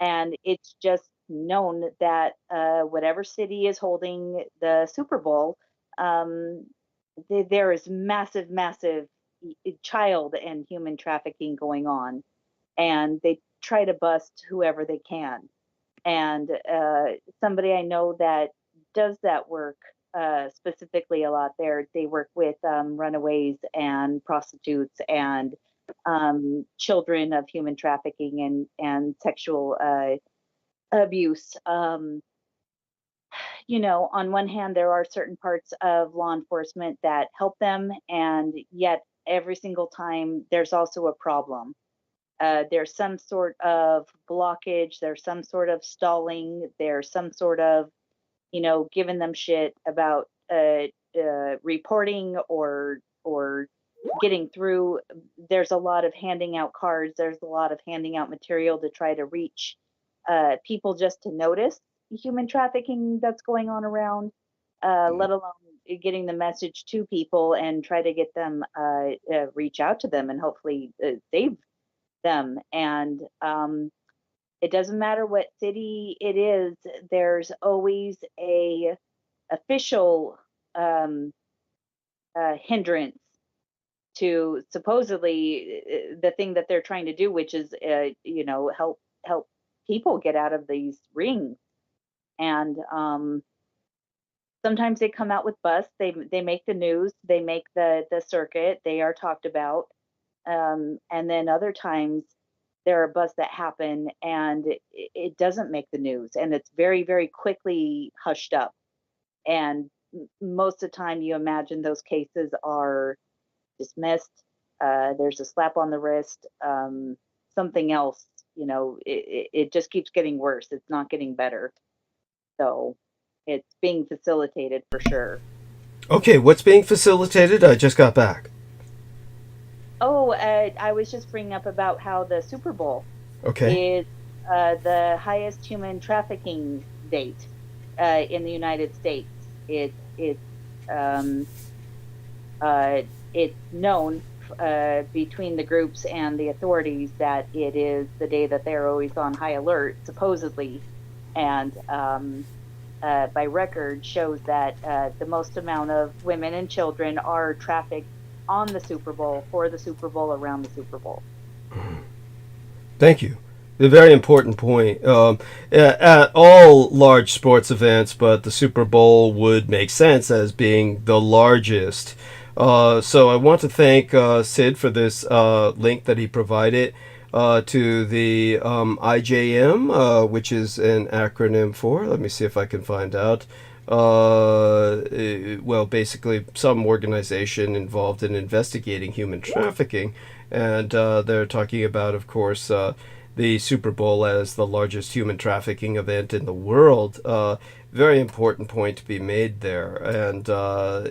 S7: And it's just known that whatever city is holding the Super Bowl, there is massive, massive child and human trafficking going on. And they try to bust whoever they can. And somebody I know that does that work specifically a lot there. They work with runaways and prostitutes and children of human trafficking and sexual abuse. On one hand, there are certain parts of law enforcement that help them, and yet every single time there's also a problem. There's some sort of blockage, there's some sort of stalling, there's some sort of, giving them shit about reporting or getting through. There's a lot of handing out cards, there's a lot of handing out material to try to reach people just to notice human trafficking that's going on around, let alone getting the message to people and try to get them reach out to them and hopefully save them. And it doesn't matter what city it is, there's always a official hindrance to supposedly the thing that they're trying to do, which is help people get out of these rings. And sometimes they come out with busts. They make the news. They make the circuit. They are talked about. And then other times there are busts that happen and it doesn't make the news, and it's very, very quickly hushed up. And most of the time, you imagine those cases are dismissed. There's a slap on the wrist. Something else. It just keeps getting worse. It's not getting better. So it's being facilitated for sure.
S1: Okay, what's being facilitated? I just got back.
S7: Oh, I was just bringing up about how the Super Bowl
S1: Okay.
S7: is the highest human trafficking date in the United States. It's known between the groups and the authorities that it is the day that they're always on high alert, supposedly, and by record shows that the most amount of women and children are trafficked on the Super Bowl, for the Super Bowl, around the Super Bowl.
S1: Thank you. A very important point. At all large sports events, but the Super Bowl would make sense as being the largest. So I want to thank Sid for this link that he provided to the IJM, which is an acronym for, let me see if I can find out. Basically some organization involved in investigating human trafficking, and they're talking about, of course, the Super Bowl as the largest human trafficking event in the world. Very important point to be made there, and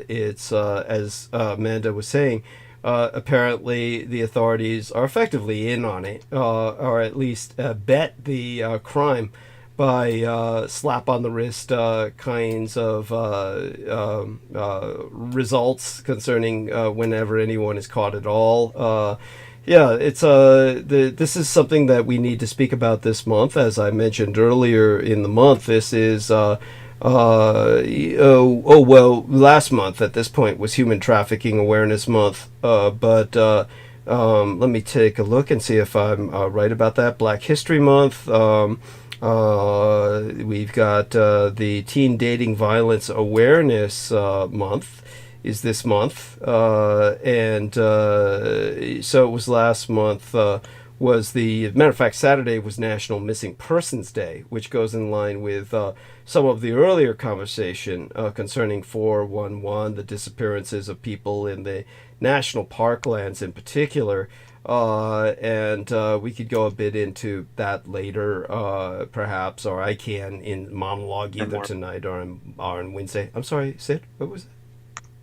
S1: it's as Amanda was saying, apparently the authorities are effectively in on it, or at least bet the crime by slap on the wrist kinds of results concerning whenever anyone is caught at all. It's this is something that we need to speak about this month. As I mentioned earlier in the month, this is last month at this point was Human Trafficking Awareness Month. But let me take a look and see if I'm right about that. Black History Month. We've got the Teen Dating Violence Awareness Month is this month, and so it was last month. Was the matter of fact, Saturday was National Missing Persons Day, which goes in line with some of the earlier conversation concerning 411, the disappearances of people in the national parklands in particular. And we could go a bit into that later, perhaps, or I can in monologue either tonight or on Wednesday. I'm sorry, Sid, what was it?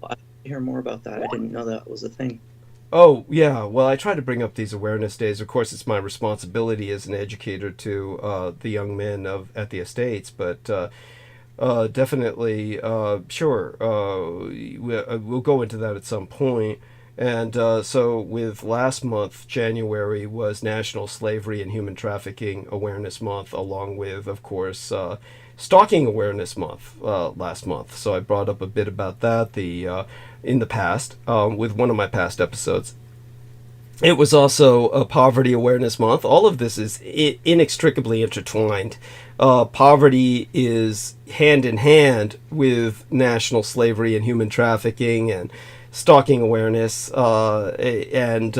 S4: I hear more about that. I didn't know that was a thing.
S1: Oh, yeah. Well, I try to bring up these awareness days. Of course, it's my responsibility as an educator to the young men at the estates, but definitely, sure, we'll go into that at some point. And so with last month, January, was National Slavery and Human Trafficking Awareness Month, along with, of course, Stalking Awareness Month last month. So I brought up a bit about that in the past with one of my past episodes. it was also a Poverty Awareness Month. All of this is inextricably intertwined. Poverty is hand in hand with national slavery and human trafficking and stalking awareness, and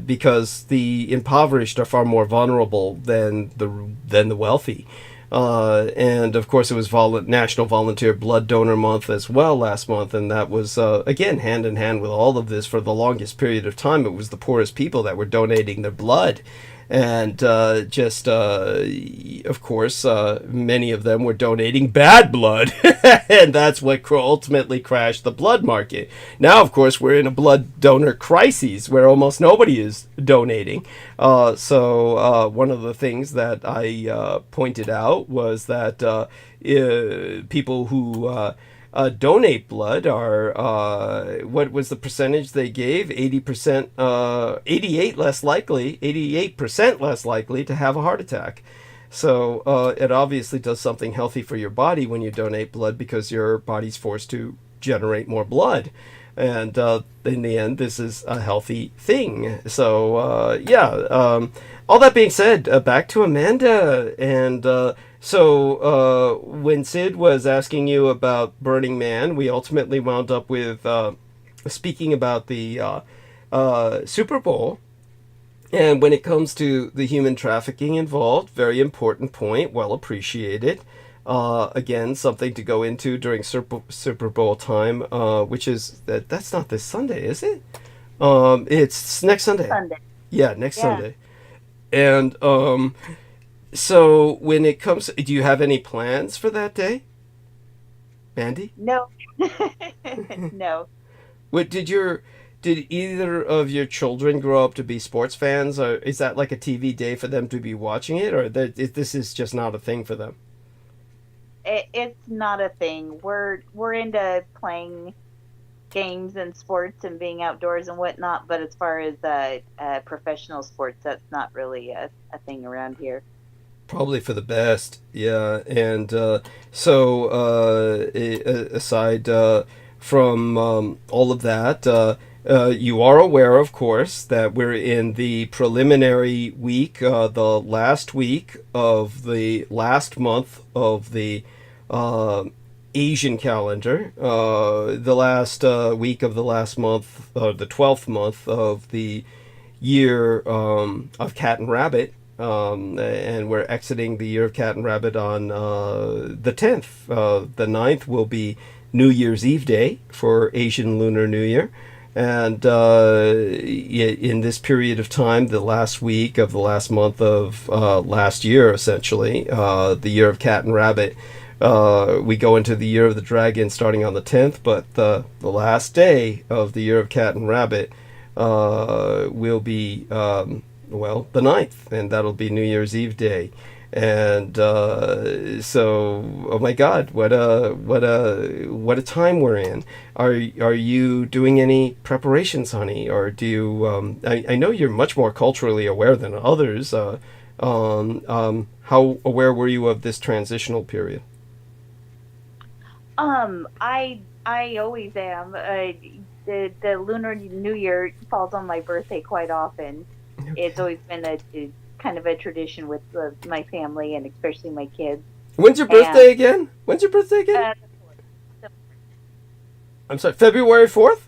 S1: because the impoverished are far more vulnerable than the wealthy. And of course, it was National Volunteer Blood Donor Month as well last month, and that was again hand in hand with all of this. For the longest period of time, it was the poorest people that were donating their blood, and of course, many of them were donating bad blood, and that's what ultimately crashed the blood market. Now, of course, we're in a blood donor crisis where almost nobody is donating. So one of the things that I pointed out was that people who donate blood are, what was the percentage they gave? 80%, 88% less likely to have a heart attack. So it obviously does something healthy for your body when you donate blood, because your body's forced to generate more blood. And in the end, this is a healthy thing. So, all that being said, back to Amanda. And so when Sid was asking you about Burning Man, we ultimately wound up with speaking about the Super Bowl. And when it comes to the human trafficking involved, very important point, well appreciated. Again, something to go into during Super Bowl time, which is that's not this Sunday, is it? It's next Sunday. Yeah, next Sunday. And so when it comes, do you have any plans for that day, Mandy?
S7: No. No.
S1: What did either of your children grow up to be sports fans, or is that like a TV day for them to be watching it, or this is just not a thing for them?
S7: It's not a thing. We're into playing games and sports and being outdoors and whatnot, but as far as professional sports, that's not really a thing around here.
S1: Probably for the best, yeah. And so aside from all of that, you are aware, of course, that we're in the preliminary week, the last week of the last month of the Asian calendar, the last week of the last month, the 12th month of the year of Cat and Rabbit, and we're exiting the year of Cat and Rabbit on the 10th. The 9th will be New Year's Eve day for Asian Lunar New Year. And in this period of time, the last week of the last month of last year, essentially, the year of Cat and Rabbit, we go into the year of the dragon starting on the 10th, but the last day of the year of Cat and Rabbit will be, the 9th, and that'll be New Year's Eve day. And so, oh my God, what a time we're in. Are you doing any preparations, honey, or do you? I know you're much more culturally aware than others. How aware were you of this transitional period?
S7: I always am. The Lunar New Year falls on my birthday quite often. Okay. It's always been a kind of a tradition with my family and especially my kids.
S1: When's your birthday again? When's your birthday again? I'm sorry, February 4th?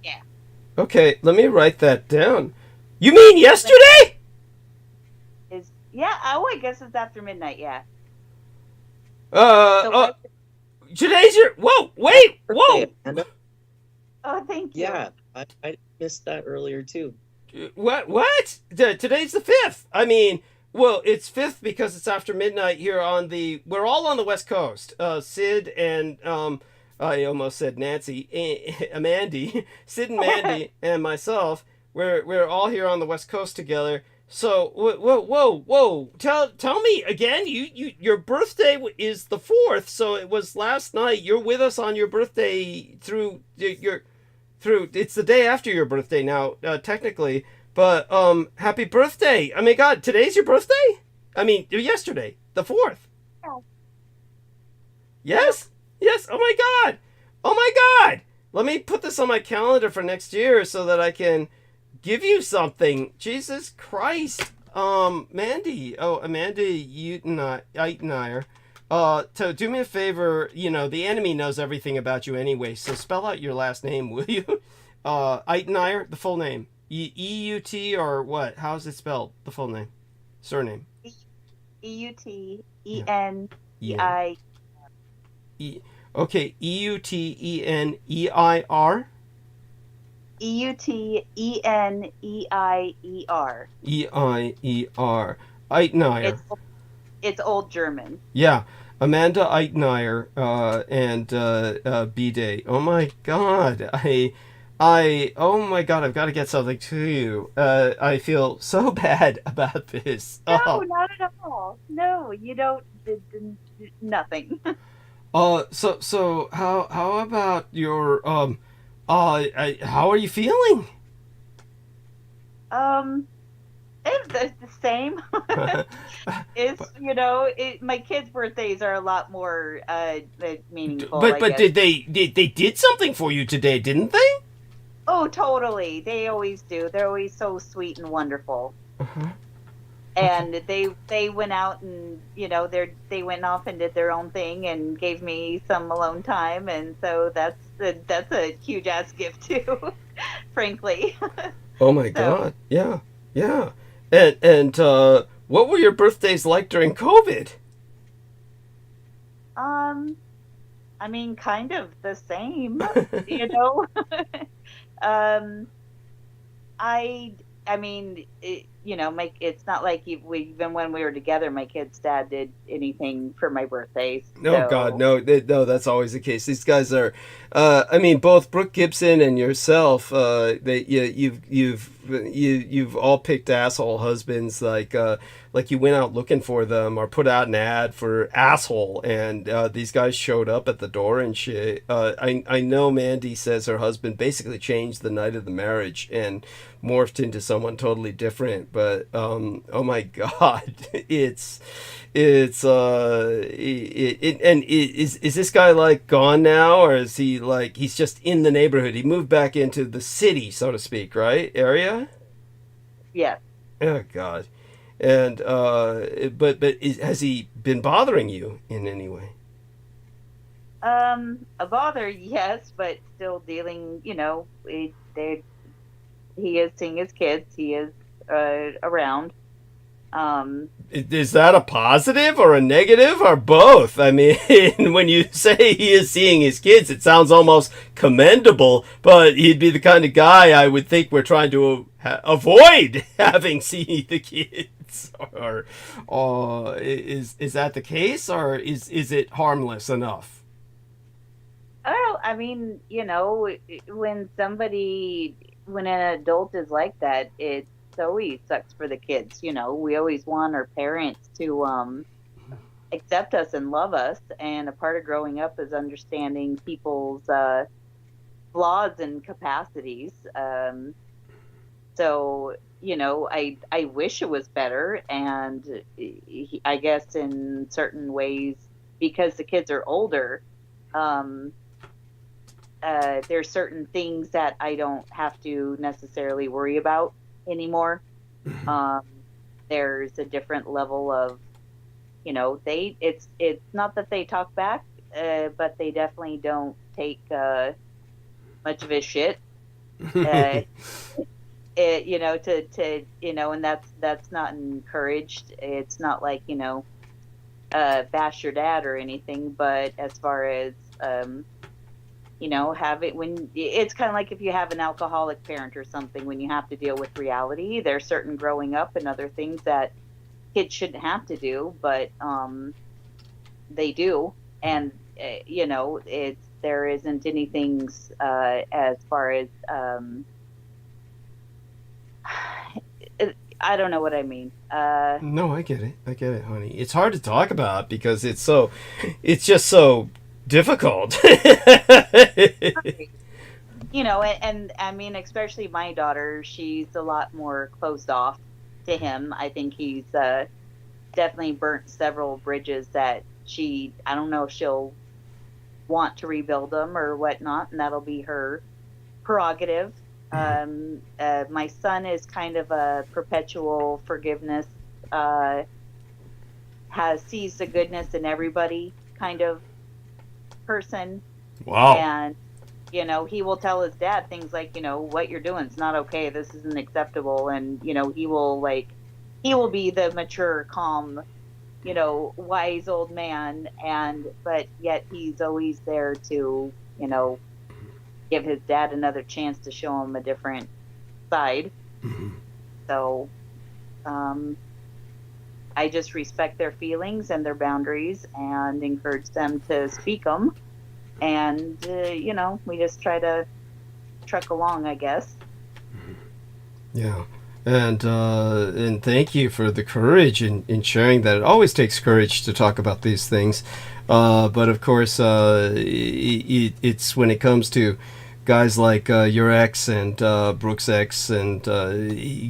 S7: Yeah.
S1: Okay, let me write that down. You mean yesterday?
S7: I guess it's after midnight, yeah.
S1: Today's your... Whoa, wait, whoa!
S7: Oh, thank you.
S4: Yeah, I missed that earlier too.
S1: What? Today's the 5th. I mean, well, it's 5th because it's after midnight here on the... We're all on the West Coast. Sid and, I almost said Nancy, Mandy, Sid and Mandy and myself, we're all here on the West Coast together. So, whoa. Tell me again, your birthday is the 4th, so it was last night. You're with us on your birthday through it's the day after your birthday now, technically, but happy birthday. I mean, God, today's your birthday? I mean, yesterday, the 4th.
S7: Yeah.
S1: Yes, oh my God, let me put this on my calendar for next year so that I can give you something. Jesus Christ. Mandy. Oh, Amanda Eitenayer. So do me a favor. You know, the enemy knows everything about you anyway, so spell out your last name, will you? Eitenayer, the full name. E-U-T or what? How is it spelled? The full name. Surname.
S7: E-U-T-E-N-E-I.
S1: Okay, E-U-T-E-N-E-I-R?
S7: E-U-T-E-N-E-I-E-R.
S1: E-I-E-R. Eitenayer.
S7: It's Old German.
S1: Yeah. Amanda Eitenayer, and B-Day. Oh my God. Oh my God, I've got to get something to you. I feel so bad about this.
S7: No, not at all. No, you don't. Nothing.
S1: So how about your how are you feeling?
S7: It's the same. My kids' birthdays are a lot more meaningful.
S1: But did they did something for you today, didn't they?
S7: Oh, totally. They always do. They're always so sweet and wonderful.
S1: Uh-huh.
S7: And they went out and they went off and did their own thing and gave me some alone time, and so that's a huge ass gift too, frankly.
S1: Oh my God! Yeah. And what were your birthdays like during COVID?
S7: I mean, kind of the same, I mean, it's not like even when we were together, my kid's dad did anything for my birthdays.
S1: No, so. God, no, that's always the case. These guys are, I mean, both Brooke Gibson and yourself, you've all picked asshole husbands, like you went out looking for them or put out an ad for asshole, and these guys showed up at the door and shit. I know Mandy says her husband basically changed the night of the marriage and morphed into someone totally different, but oh my God, is this guy like gone now, or is he like he's just in the neighborhood? He moved back into the city, so to speak, right? Area?
S7: Yeah.
S1: Oh God. And but has he been bothering you in any way?
S7: A bother, yes, but still dealing. He is seeing his kids. He is around.
S1: Is that a positive or a negative or both? I mean, when you say he is seeing his kids, it sounds almost commendable, but he'd be the kind of guy I would think we're trying to avoid having seen the kids. Or is that the case, or is it harmless enough?
S7: Oh, I mean, when an adult is like that, it always sucks for the kids. We always want our parents to accept us and love us, and a part of growing up is understanding people's flaws and capacities. So I wish it was better, and I guess in certain ways, because the kids are older, there's certain things that I don't have to necessarily worry about anymore. There's a different level of, it's not that they talk back, but they definitely don't take much of a shit. And that's not encouraged. It's not like, bash your dad or anything, but as far as, it's kind of like if you have an alcoholic parent or something, when you have to deal with reality, there's certain growing up and other things that kids shouldn't have to do, but they do. And, there isn't anything as far as, I don't know what I mean.
S1: No, I get it, honey. It's hard to talk about because it's just so difficult.
S7: And I mean, especially my daughter, she's a lot more closed off to him. I think he's definitely burnt several bridges that I don't know if she'll want to rebuild them or whatnot, and that'll be her prerogative. My son is kind of a perpetual forgiveness, sees the goodness in everybody kind of person.
S1: Wow.
S7: And, you know, he will tell his dad things like, you know, what you're doing is not okay. This isn't acceptable. And, you know, he will be the mature, calm, you know, wise old man. But yet he's always there to, you know, give his dad another chance to show him a different side. So, I just respect their feelings and their boundaries and encourage them to speak them. And, you know, we just try to truck along, I guess.
S1: Yeah. And thank you for the courage in sharing that. It always takes courage to talk about these things. But of course, it's when it comes to guys like your ex and Brooks' ex and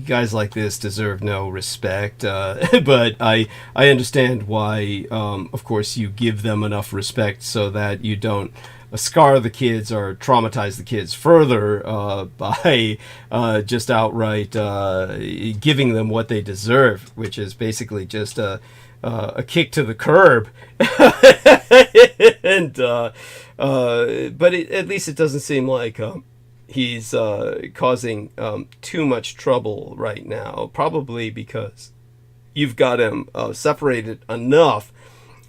S1: guys like this deserve no respect. But I understand why, of course, you give them enough respect so that you don't scar the kids or traumatize the kids further by just outright giving them what they deserve, which is basically just a kick to the curb. And but at least it doesn't seem like he's causing too much trouble right now, probably because you've got him separated enough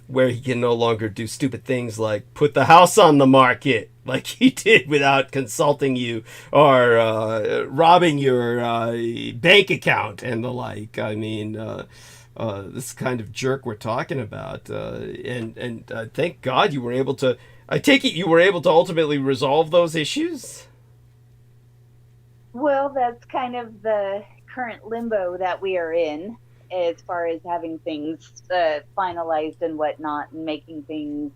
S1: where he can no longer do stupid things like put the house on the market like he did without consulting you, or robbing your bank account and the like. I mean, this kind of jerk we're talking about. And thank God you were able to, I take it you were able to ultimately resolve those issues?
S7: Well, that's kind of the current limbo that we are in, as far as having things finalized and whatnot, and making things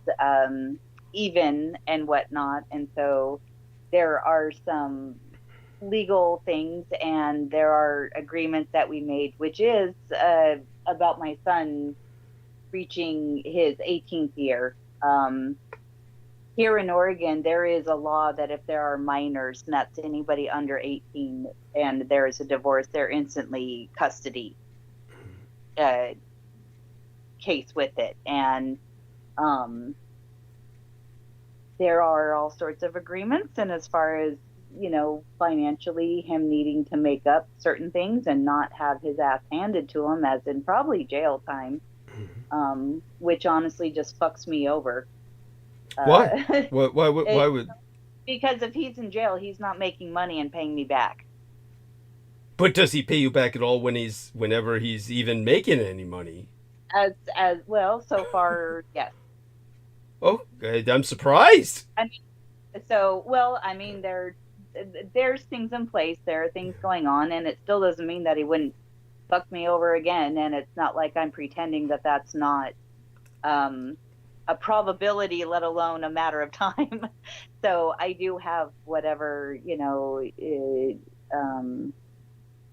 S7: even and whatnot. And so there are some legal things and there are agreements that we made, which is about my son reaching his 18th year. Here in Oregon, there is a law that if there are minors, and that's anybody under 18, and there is a divorce, they're instantly custody case with it. And there are all sorts of agreements, and as far as, you know, financially, him needing to make up certain things and not have his ass handed to him, as in probably jail time, which honestly just fucks me over.
S1: Why? Why would?
S7: Because if he's in jail, he's not making money and paying me back.
S1: But does he pay you back at all whenever he's even making any money?
S7: As well, so far, yes.
S1: Oh, I'm surprised.
S7: I mean, so, well, I mean, there's things in place, there are things going on, and it still doesn't mean that he wouldn't fuck me over again. And it's not like I'm pretending that that's not a probability, let alone a matter of time. So I do have whatever, you know,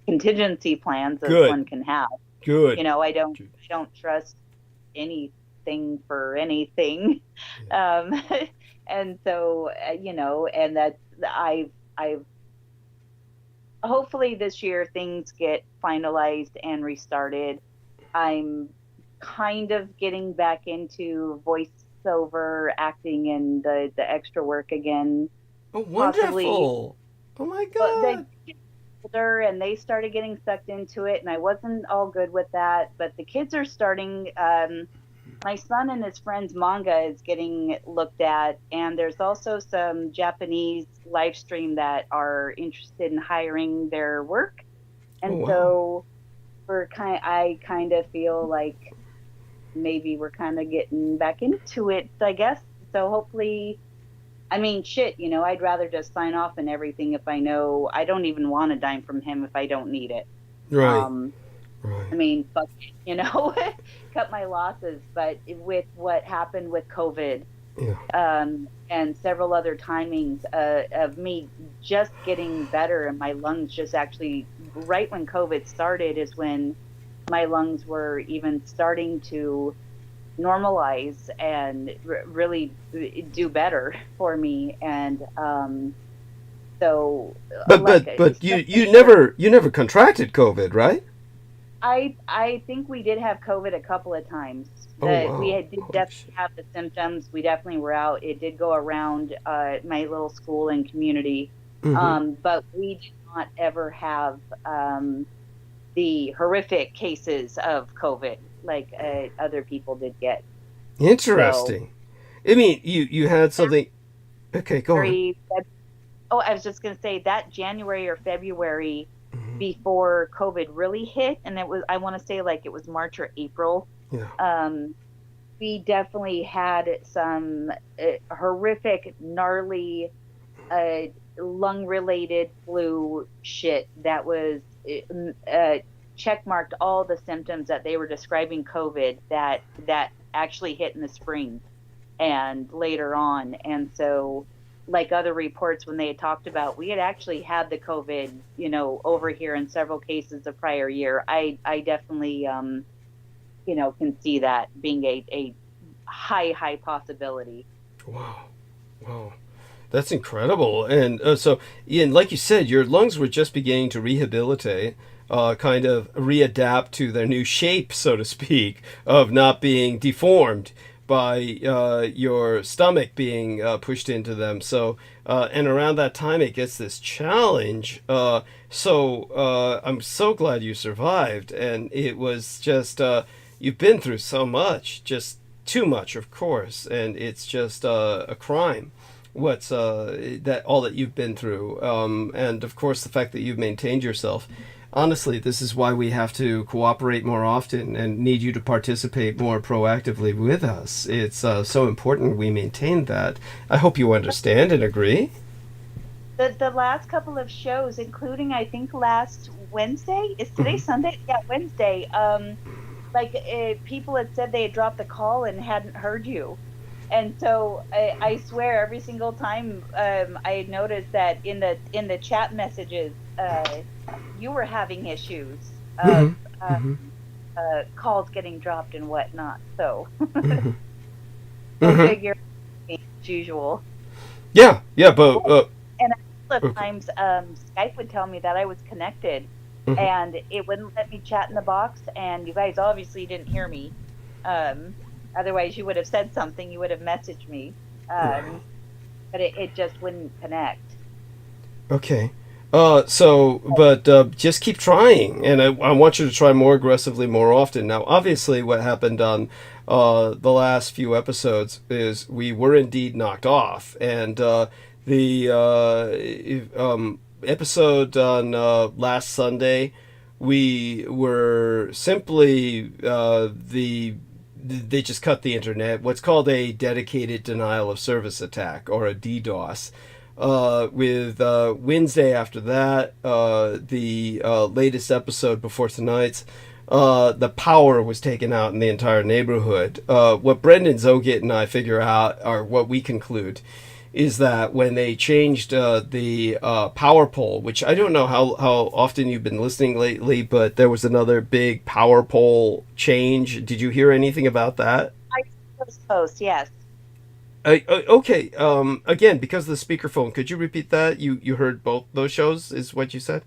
S7: contingency plans that one can have.
S1: Good.
S7: You know, I don't trust anything for anything. And so, you know, and that's, I've hopefully this year things get finalized and restarted. I'm kind of getting back into voiceover acting and the extra work again.
S1: Oh, wonderful. Possibly. Oh my God.
S7: They get older and they started getting sucked into it, and I wasn't all good with that, but the kids are starting. My son and his friend's manga is getting looked at, and there's also some Japanese live stream that are interested in hiring their work. And so I kind of feel like maybe we're kind of getting back into it, I guess. So hopefully, I mean, shit, you know, I'd rather just sign off and everything if I know I don't even want a dime from him if I don't need it.
S1: Right.
S7: Right. I mean, fuck, you know, cut my losses. But with what happened with COVID, and several other timings of me just getting better, and my lungs just actually, right when COVID started is when my lungs were even starting to normalize and really do better for me. And So,
S1: but you never contracted COVID, right?
S7: I think we did have COVID a couple of times.
S1: Oh, wow.
S7: We did definitely have the symptoms. We definitely were out. It did go around my little school and community, but we did not ever have the horrific cases of COVID like other people did get.
S1: Interesting. So, I mean, you had something. Okay, go on.
S7: I was just going to say that January or February before COVID really hit, and it was, I want to say like it was March or April.
S1: Yeah.
S7: We definitely had some horrific, gnarly, lung-related flu shit that was checkmarked all the symptoms that they were describing COVID that actually hit in the spring and later on. And so, like other reports, when they had talked about, we had actually had the COVID, over here in several cases the prior year. I definitely, can see that being a high possibility.
S1: Wow. That's incredible. And so, Ian, like you said, your lungs were just beginning to rehabilitate, kind of readapt to their new shape, so to speak, of not being deformed by your stomach being pushed into them. So, and around that time, it gets this challenge. So I'm so glad you survived. And it was just, you've been through so much, just too much, of course. And it's just a crime. What's that all that you've been through. And of course, the fact that you've maintained yourself. Honestly, this is why we have to cooperate more often and need you to participate more proactively with us. It's so important we maintain that. I hope you understand and agree.
S7: The last couple of shows, including I think last Wednesday, is today Sunday? Yeah, Wednesday. People had said they had dropped the call and hadn't heard you. And so I swear every single time I had noticed that in the chat messages, you were having issues of calls getting dropped and whatnot. So go figure, as usual.
S1: Yeah, but
S7: and a couple of times Skype would tell me that I was connected, and it wouldn't let me chat in the box. And you guys obviously didn't hear me. Otherwise, you would have said something. You would have messaged me, but it just wouldn't connect.
S1: Okay. Just keep trying, and I want you to try more aggressively more often. Now, obviously, what happened on the last few episodes is we were indeed knocked off, and the episode on last Sunday, we were simply they just cut the internet. What's called a dedicated denial of service attack, or a DDoS. With Wednesday after that, the latest episode before tonight's, the power was taken out in the entire neighborhood. What Brendan Zogit and I figure out, or what we conclude, is that when they changed the power pole, which I don't know how often you've been listening lately, but there was another big power pole change. Did you hear anything about that?
S7: I suppose, yes.
S1: Okay. Again, because of the speakerphone, could you repeat that? You heard both those shows, is what you said?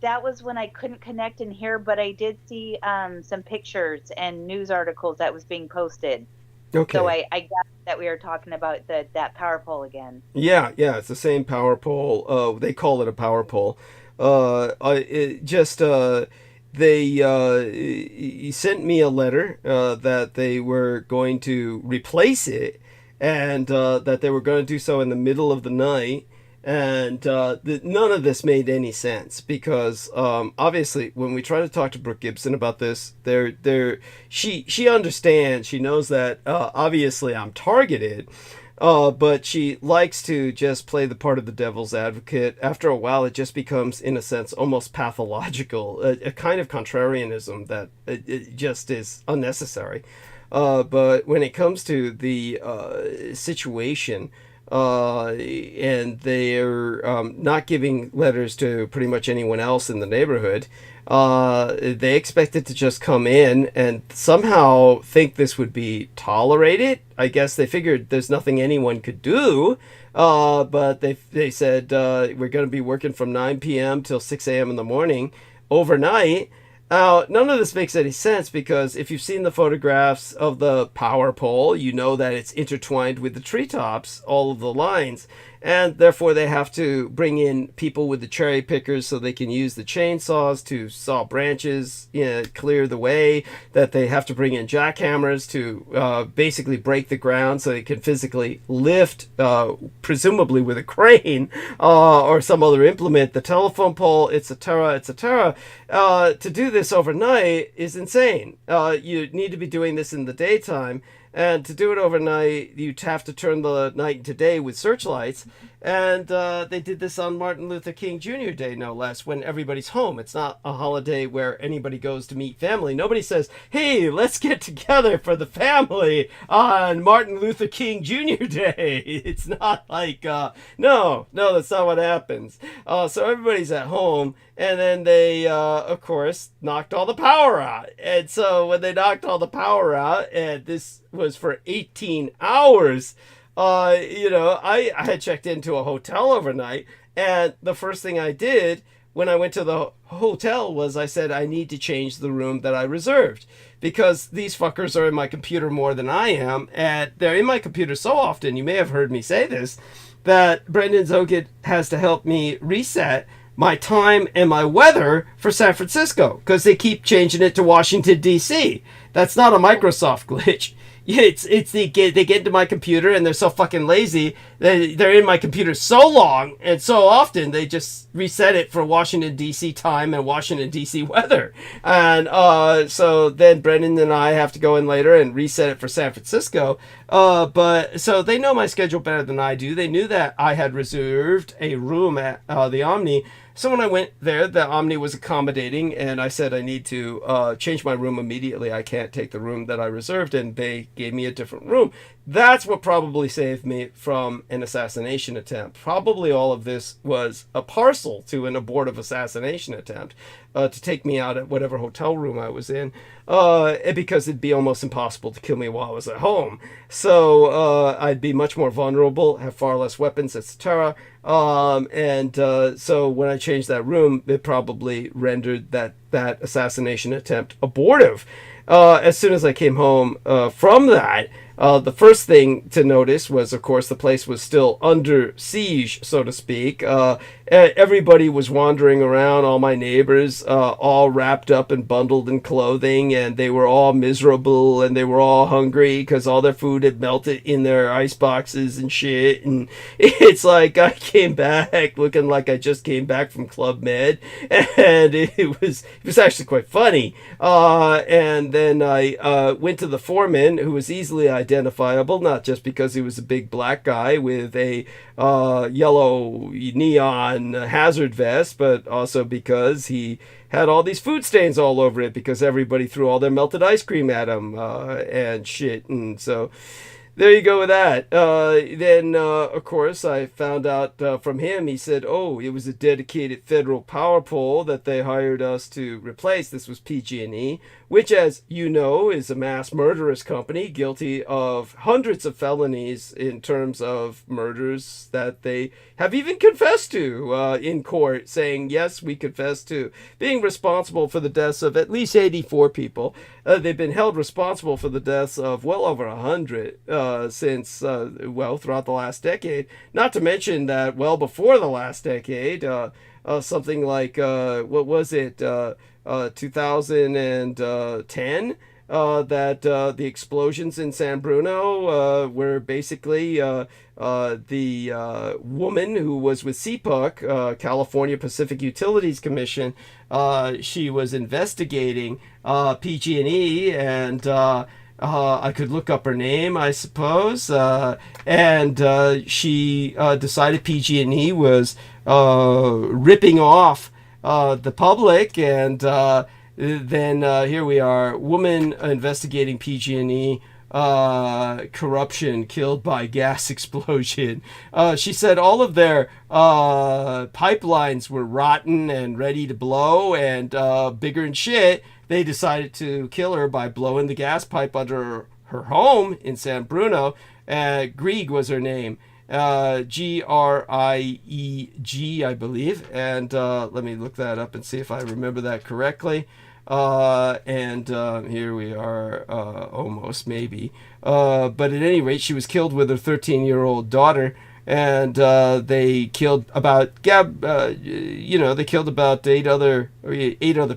S7: That was when I couldn't connect and hear, but I did see some pictures and news articles that was being posted.
S1: Okay.
S7: So I got that we were talking about that power pole again.
S1: Yeah, it's the same power pole. They call it a power pole. He sent me a letter that they were going to replace it, and that they were going to do so in the middle of the night. And none of this made any sense, because obviously when we try to talk to Brooke Gibson about this, she understands. She knows that obviously I'm targeted, but she likes to just play the part of the devil's advocate. After a while, it just becomes, in a sense, almost pathological, a kind of contrarianism that it just is unnecessary. But when it comes to the situation, and they're not giving letters to pretty much anyone else in the neighborhood, they expected to just come in and somehow think this would be tolerated. I guess they figured there's nothing anyone could do, But they said we're going to be working from 9 p.m. till 6 a.m. in the morning overnight. None of this makes any sense because if you've seen the photographs of the power pole, you know that it's intertwined with the treetops, all of the lines. And therefore they have to bring in people with the cherry pickers so they can use the chainsaws to saw branches, clear the way, that they have to bring in jackhammers to basically break the ground so they can physically lift, presumably with a crane or some other implement, the telephone pole, etc. To do this overnight is insane. You need to be doing this in the daytime. And to do it overnight, you'd have to turn the night into day with searchlights. And they did this on Martin Luther King Jr. Day, no less, when everybody's home. It's not a holiday where anybody goes to meet family. Nobody says, hey, let's get together for the family on Martin Luther King Jr. Day. It's not like, no, that's not what happens. So everybody's at home. And then they, of course, knocked all the power out. And so when they knocked all the power out, and this was for 18 hours, I had checked into a hotel overnight. And the first thing I did when I went to the hotel was I said, I need to change the room that I reserved. Because these fuckers are in my computer more than I am. And they're in my computer so often, you may have heard me say this, that Brendan Zogid has to help me reset my time and my weather for San Francisco because they keep changing it to Washington, D.C. That's not a Microsoft glitch. They get into my computer and they're so fucking lazy. They're in my computer so long and so often they just reset it for Washington, D.C. time and Washington, D.C. weather. And so then Brendan and I have to go in later and reset it for San Francisco. But so they know my schedule better than I do. They knew that I had reserved a room at the Omni. So when I went there, the Omni was accommodating, and I said I need to change my room immediately. I can't take the room that I reserved, and they gave me a different room. That's what probably saved me from an assassination attempt. Probably all of this was a parcel to an abortive assassination attempt to take me out at whatever hotel room I was in, because it'd be almost impossible to kill me while I was at home. So I'd be much more vulnerable, have far less weapons, etc. So when I changed that room, it probably rendered that assassination attempt abortive. As soon as I came home from that, the first thing to notice was, of course, the place was still under siege, so to speak. Everybody was wandering around, all my neighbors, all wrapped up and bundled in clothing, and they were all miserable, and they were all hungry because all their food had melted in their ice boxes and shit. And it's like I came back looking like I just came back from Club Med, and it was actually quite funny. And then I went to the foreman, who was easily identifiable, not just because he was a big black guy with a yellow neon hazard vest, but also because he had all these food stains all over it because everybody threw all their melted ice cream at him and shit. And so there you go with that. Then, of course, I found out from him, he said, oh, it was a dedicated federal power pole that they hired us to replace. This was PG&E, which, as you know, is a mass murderous company guilty of hundreds of felonies in terms of murders that they have even confessed to in court, saying, yes, we confess to being responsible for the deaths of at least 84 people. They've been held responsible for the deaths of well over 100 since, throughout the last decade. Not to mention that well before the last decade, something like, 2010, that the explosions in San Bruno were basically the woman who was with CPUC, California Pacific Utilities Commission. She was investigating PG&E, and I could look up her name, I suppose, and she decided PG&E was ripping off the public, and then here we are, woman investigating PG&E corruption, killed by gas explosion. She said all of their pipelines were rotten and ready to blow and bigger and shit. They decided to kill her by blowing the gas pipe under her home in San Bruno. Grieg was her name. Grieg, I believe. And let me look that up and see if I remember that correctly. Here we are, almost, maybe. But at any rate, she was killed with her 13-year-old daughter. And they killed about they killed about eight other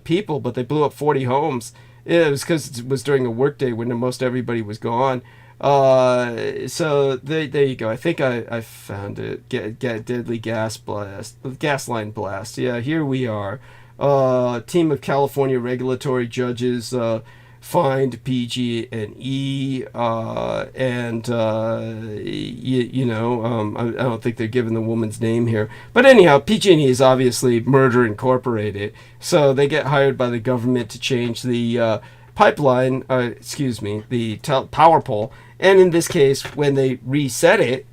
S1: people, but they blew up 40 homes. It was because it was during a workday when most everybody was gone. So there you go. I think I found it. Get deadly gas line blast. Yeah, here we are. Team of California regulatory judges fined PG&E, I don't think they're giving the woman's name here. But anyhow, PG&E is obviously Murder Incorporated, so they get hired by the government to change the pipeline, the power pole. And in this case, when they reset it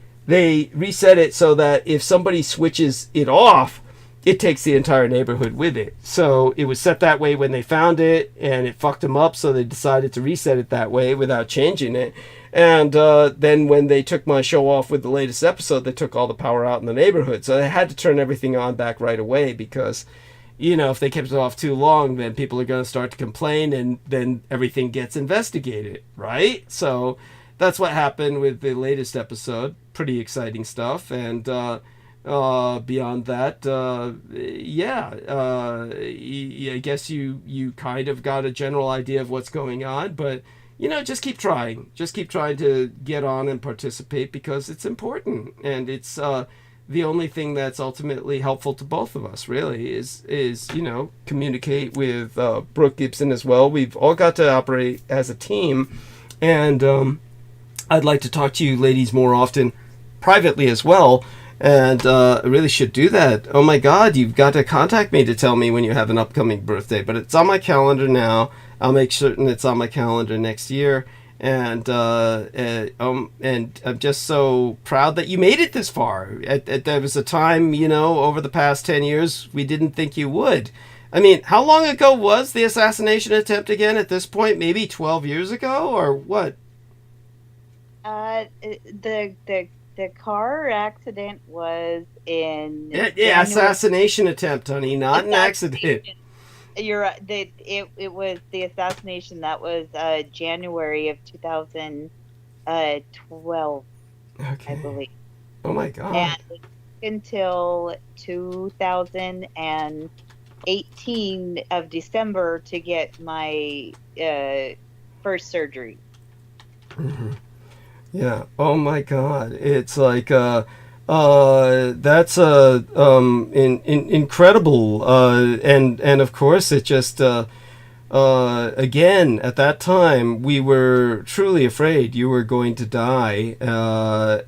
S1: so that if somebody switches it off, it takes the entire neighborhood with it. So it was set that way when they found it, and it fucked them up, so they decided to reset it that way without changing it. And then when they took my show off with the latest episode, they took all the power out in the neighborhood. So they had to turn everything on back right away because, if they kept it off too long, then people are going to start to complain, and then everything gets investigated, right? So that's what happened with the latest episode. Pretty exciting stuff. And beyond that, I guess you kind of got a general idea of what's going on, but just keep trying. Just keep trying to get on and participate, because it's important, and it's the only thing that's ultimately helpful to both of us, really, is communicate with Brooke Gibson as well. We've all got to operate as a team, and I'd like to talk to you ladies more often privately as well. And I really should do that. Oh my God, you've got to contact me to tell me when you have an upcoming birthday. But it's on my calendar now. I'll make certain it's on my calendar next year. And I'm just so proud that you made it this far. There was a time, over the past 10 years, we didn't think you would. I mean, how long ago was the assassination attempt again at this point? Maybe 12 years ago, or what?
S7: The car accident was in
S1: yeah, assassination attempt, honey, not an accident.
S7: You're right. It was the assassination that was January of 2012,
S1: okay.
S7: I believe.
S1: Oh my God!
S7: And until 2018 of December to get my first surgery.
S1: Mm-hmm. Yeah. Oh my God! It's like that's incredible. And of course it just again at that time we were truly afraid you were going to die. You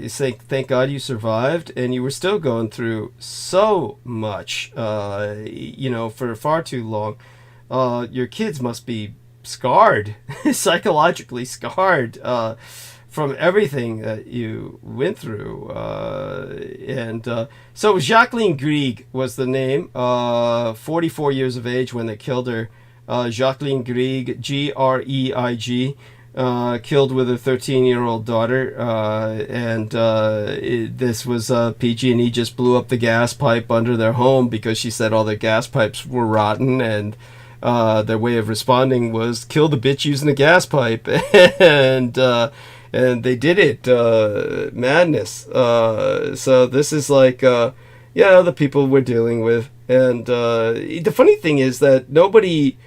S1: think, thank God you survived, and you were still going through so much. For far too long. Your kids must be scarred, psychologically scarred from everything that you went through. So Jacqueline Grieg was the name, 44 years of age when they killed her. Jacqueline Grieg, Greig, killed with her 13-year-old daughter. This was PG&E just blew up the gas pipe under their home because she said all their gas pipes were rotten, and their way of responding was kill the bitch using a gas pipe. And they did it. Madness. So this is like the people we're dealing with. And the funny thing is that nobody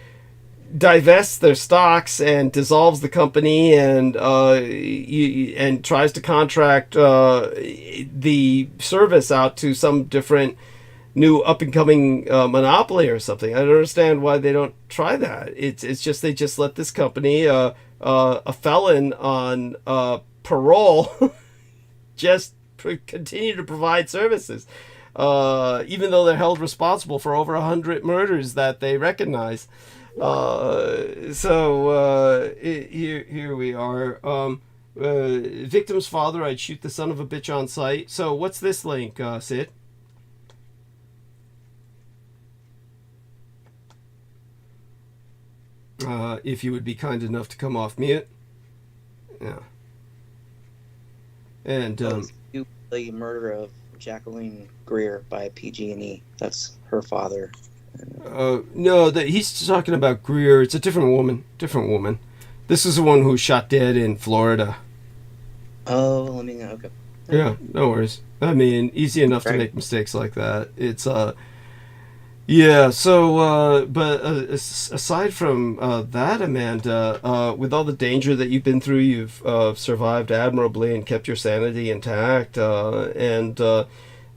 S1: divests their stocks and dissolves the company and tries to contract the service out to some different new up-and-coming monopoly or something. I don't understand why they don't try that. It's just they just let this company, a felon on parole, just continue to provide services, even though they're held responsible for over 100 murders that they recognize. Here we are. Victim's father, I'd shoot the son of a bitch on sight. So what's this link, Sid? If you would be kind enough to come off mute. Yeah. And
S4: the murder of Jacqueline Greer by PG&E. That's her father.
S1: no, he's talking about Greer. It's a different woman. This is the one who was shot dead in Florida.
S4: Oh, let me know. Okay.
S1: Yeah, no worries. I mean, easy enough to make mistakes like that. It's yeah. So, but aside from that, Amanda, with all the danger that you've been through, you've survived admirably and kept your sanity intact, and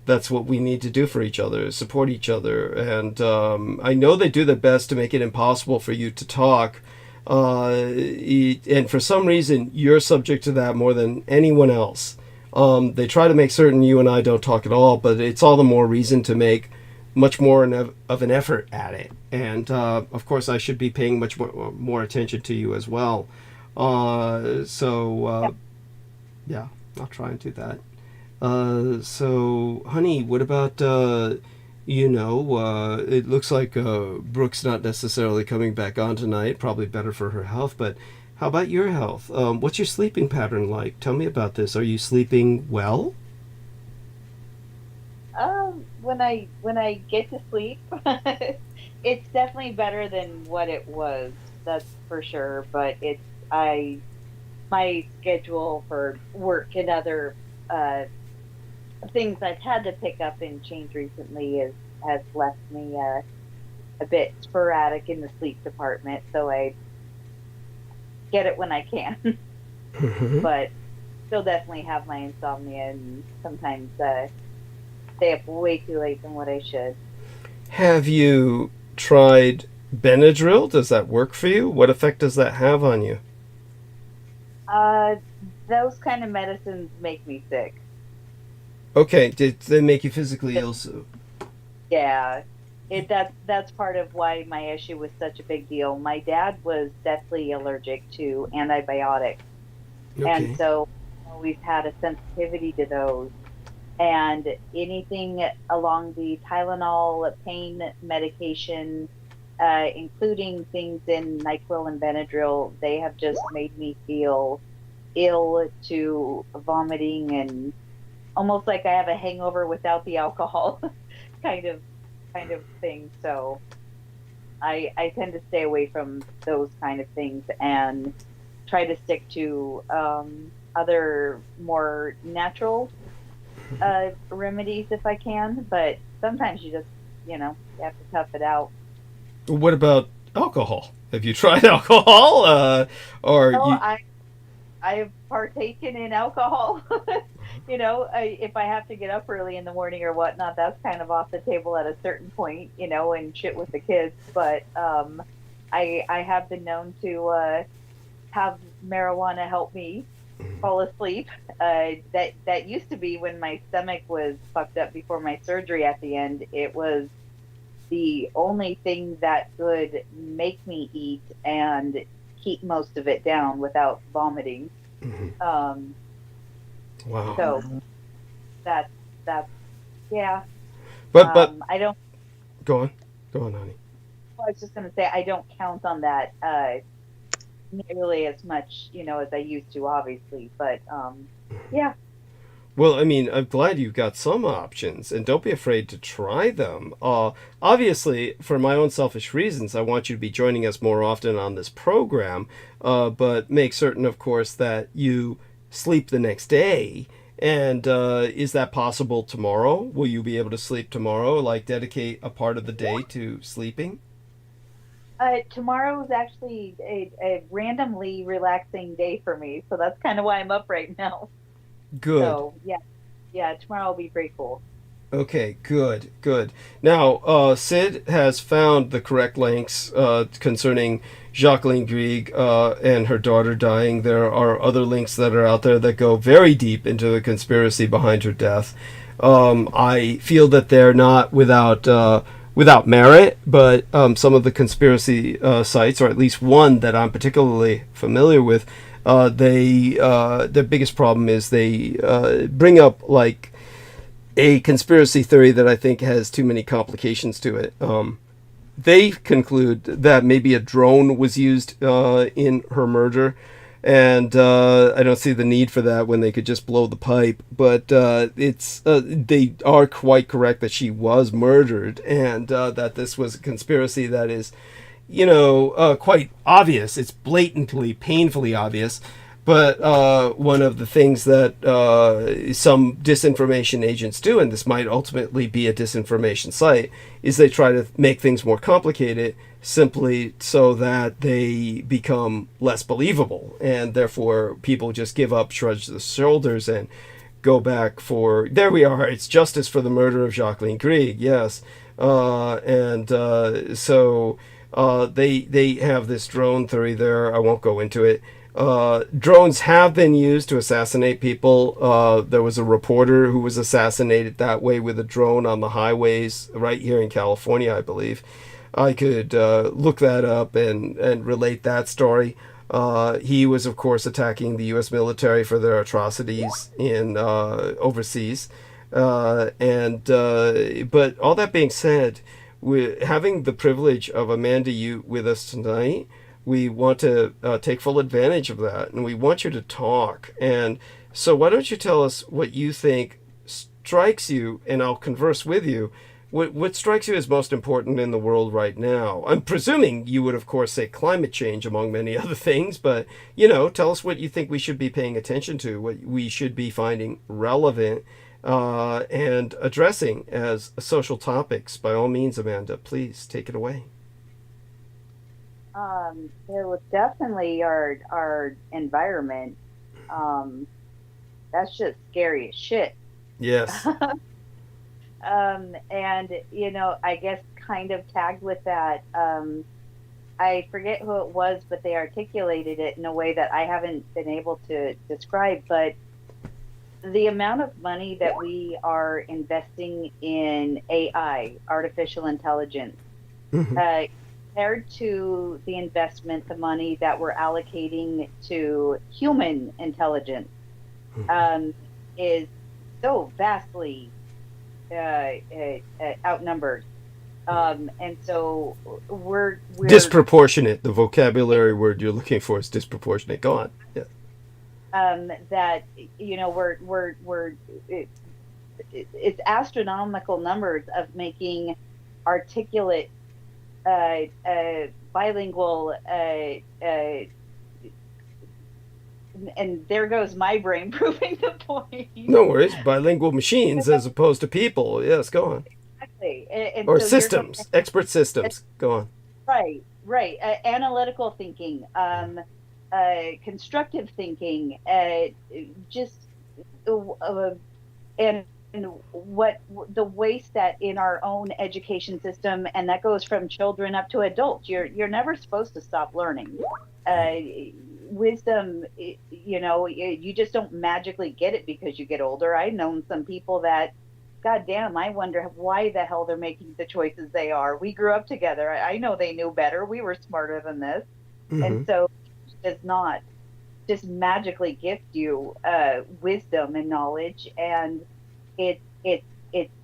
S1: that's what we need to do for each other, support each other. And I know they do their best to make it impossible for you to talk. And for some reason, you're subject to that more than anyone else. They try to make certain you and I don't talk at all, but it's all the more reason to make much more of an effort at it. And of course, I should be paying much more attention to you as well. Yeah, I'll try and do that. So, honey, what about, it looks like Brooke's not necessarily coming back on tonight, probably better for her health, but how about your health? What's your sleeping pattern like? Tell me about this. Are you sleeping well?
S7: When I get to sleep, it's definitely better than what it was. That's for sure. But my schedule for work and other things I've had to pick up and change recently has left me a bit sporadic in the sleep department. So I get it when I can, but still definitely have my insomnia and sometimes stay up way too late than what I should.
S1: Have you tried Benadryl? Does that work for you? What effect does that have on you?
S7: Those kind of medicines make me sick.
S1: Okay, did they make you physically ill? So?
S7: Yeah, that's part of why my issue was such a big deal. My dad was deathly allergic to antibiotics, and so we've had a sensitivity to those. And anything along the Tylenol pain medication, including things in NyQuil and Benadryl, they have just made me feel ill to vomiting and almost like I have a hangover without the alcohol kind of thing. So I tend to stay away from those kind of things and try to stick to other more natural remedies if I can, but sometimes you just, you have to tough it out.
S1: What about alcohol? Have you tried alcohol?
S7: I have partaken in alcohol. If I have to get up early in the morning or whatnot, that's kind of off the table at a certain point, and shit with the kids. But I have been known to have marijuana help me fall asleep. That used to be when my stomach was fucked up before my surgery at the end. It was the only thing that could make me eat and keep most of it down without vomiting.
S1: Wow.
S7: So that's yeah.
S1: But
S7: I don't.
S1: Go on, honey.
S7: I was just gonna say I don't count on that nearly as much, as I used to, obviously. But yeah.
S1: Well, I mean, I'm glad you've got some options, and don't be afraid to try them. Obviously, for my own selfish reasons, I want you to be joining us more often on this program, but make certain, of course, that you sleep the next day. And is that possible tomorrow? Will you be able to sleep tomorrow, like dedicate a part of the day to sleeping?
S7: Tomorrow is actually a randomly relaxing day for me, so that's kind of why I'm up right now.
S1: Good.
S7: So, yeah, tomorrow will be pretty cool.
S1: Okay, good. Now, Sid has found the correct links concerning Jacqueline Grieg and her daughter dying. There are other links that are out there that go very deep into the conspiracy behind her death. I feel that they're not without merit, but some of the conspiracy sites, or at least one that I'm particularly familiar with, the biggest problem is they bring up like a conspiracy theory that I think has too many complications to it. They conclude that maybe a drone was used in her murder. And I don't see the need for that when they could just blow the pipe. But they are quite correct that she was murdered, and that this was a conspiracy that is, quite obvious. It's blatantly, painfully obvious. But one of the things that some disinformation agents do, and this might ultimately be a disinformation site, is they try to make things more complicated simply so that they become less believable. And therefore, people just give up, shrug their shoulders, and go back for, there we are, it's justice for the murder of Jacqueline Grieg, yes. So they have this drone theory there. I won't go into it. Drones have been used to assassinate people. There was a reporter who was assassinated that way with a drone on the highways right here in California, I believe. I could look that up and relate that story. He was, of course, attacking the U.S. military for their atrocities in overseas. But all that being said, having the privilege of Amanda Ute with us tonight, we want to take full advantage of that, and we want you to talk. And so why don't you tell us what you think strikes you, and I'll converse with you. What strikes you as most important in the world right now? I'm presuming you would, of course, say climate change among many other things, but, tell us what you think we should be paying attention to, what we should be finding relevant and addressing as social topics. By all means, Amanda, please take it away.
S7: It was definitely our environment. That's just scary as shit.
S1: Yes.
S7: And I guess kind of tagged with that, I forget who it was, but they articulated it in a way that I haven't been able to describe. But the amount of money that we are investing in AI, artificial intelligence, compared to the investment, the money that we're allocating to human intelligence, is so vastly outnumbered. And so we're
S1: disproportionate. The vocabulary word you're looking for is disproportionate. Go on. Yeah.
S7: That it's astronomical numbers of making articulate, bilingual, and there goes my brain proving the point.
S1: No worries. Bilingual machines as opposed to people. Yes, go on.
S7: Exactly. And
S1: or
S7: so
S1: systems, expert systems. Go on.
S7: Right. Analytical thinking, constructive thinking, and what the waste that in our own education system, and that goes from children up to adults. You're never supposed to stop learning. Wisdom, you just don't magically get it because you get older. I've known some people that, goddamn, I wonder why the hell they're making the choices they are. We grew up together. I know they knew better. We were smarter than this. And so it does not just magically gift you wisdom and knowledge. And it's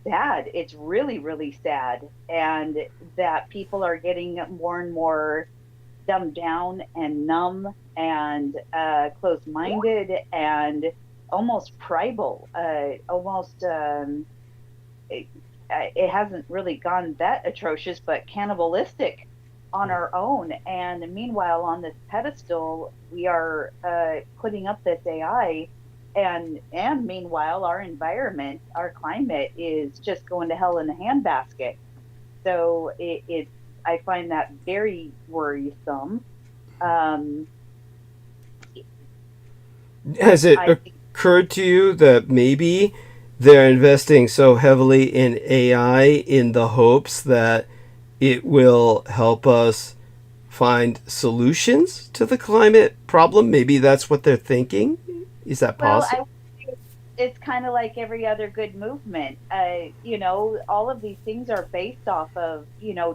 S7: sad. It's really, really sad. And that people are getting more and more dumbed down and numb and closed-minded and almost tribal, it hasn't really gone that atrocious, but cannibalistic on our own. And meanwhile, on this pedestal, we are putting up this AI, and meanwhile, our environment, our climate is just going to hell in a handbasket. So I find that very worrisome.
S1: Has it occurred to you that maybe they're investing so heavily in AI in the hopes that it will help us find solutions to the climate problem? Maybe that's what they're thinking? Is that possible?
S7: Well, it's kind of like every other good movement. All of these things are based off of,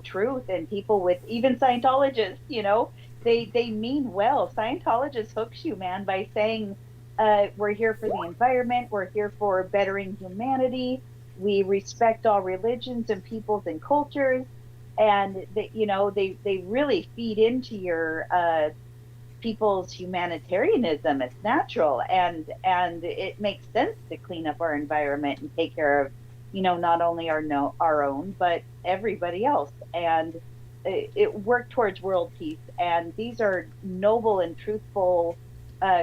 S7: truth, and people with, even Scientologists, they mean well. Scientologists hooks you, man, by saying, we're here for the environment, we're here for bettering humanity, we respect all religions and peoples and cultures, and they really feed into your people's humanitarianism. It's natural, and it makes sense to clean up our environment and take care of, not only our own, but everybody else, and it work towards world peace. And these are noble and truthful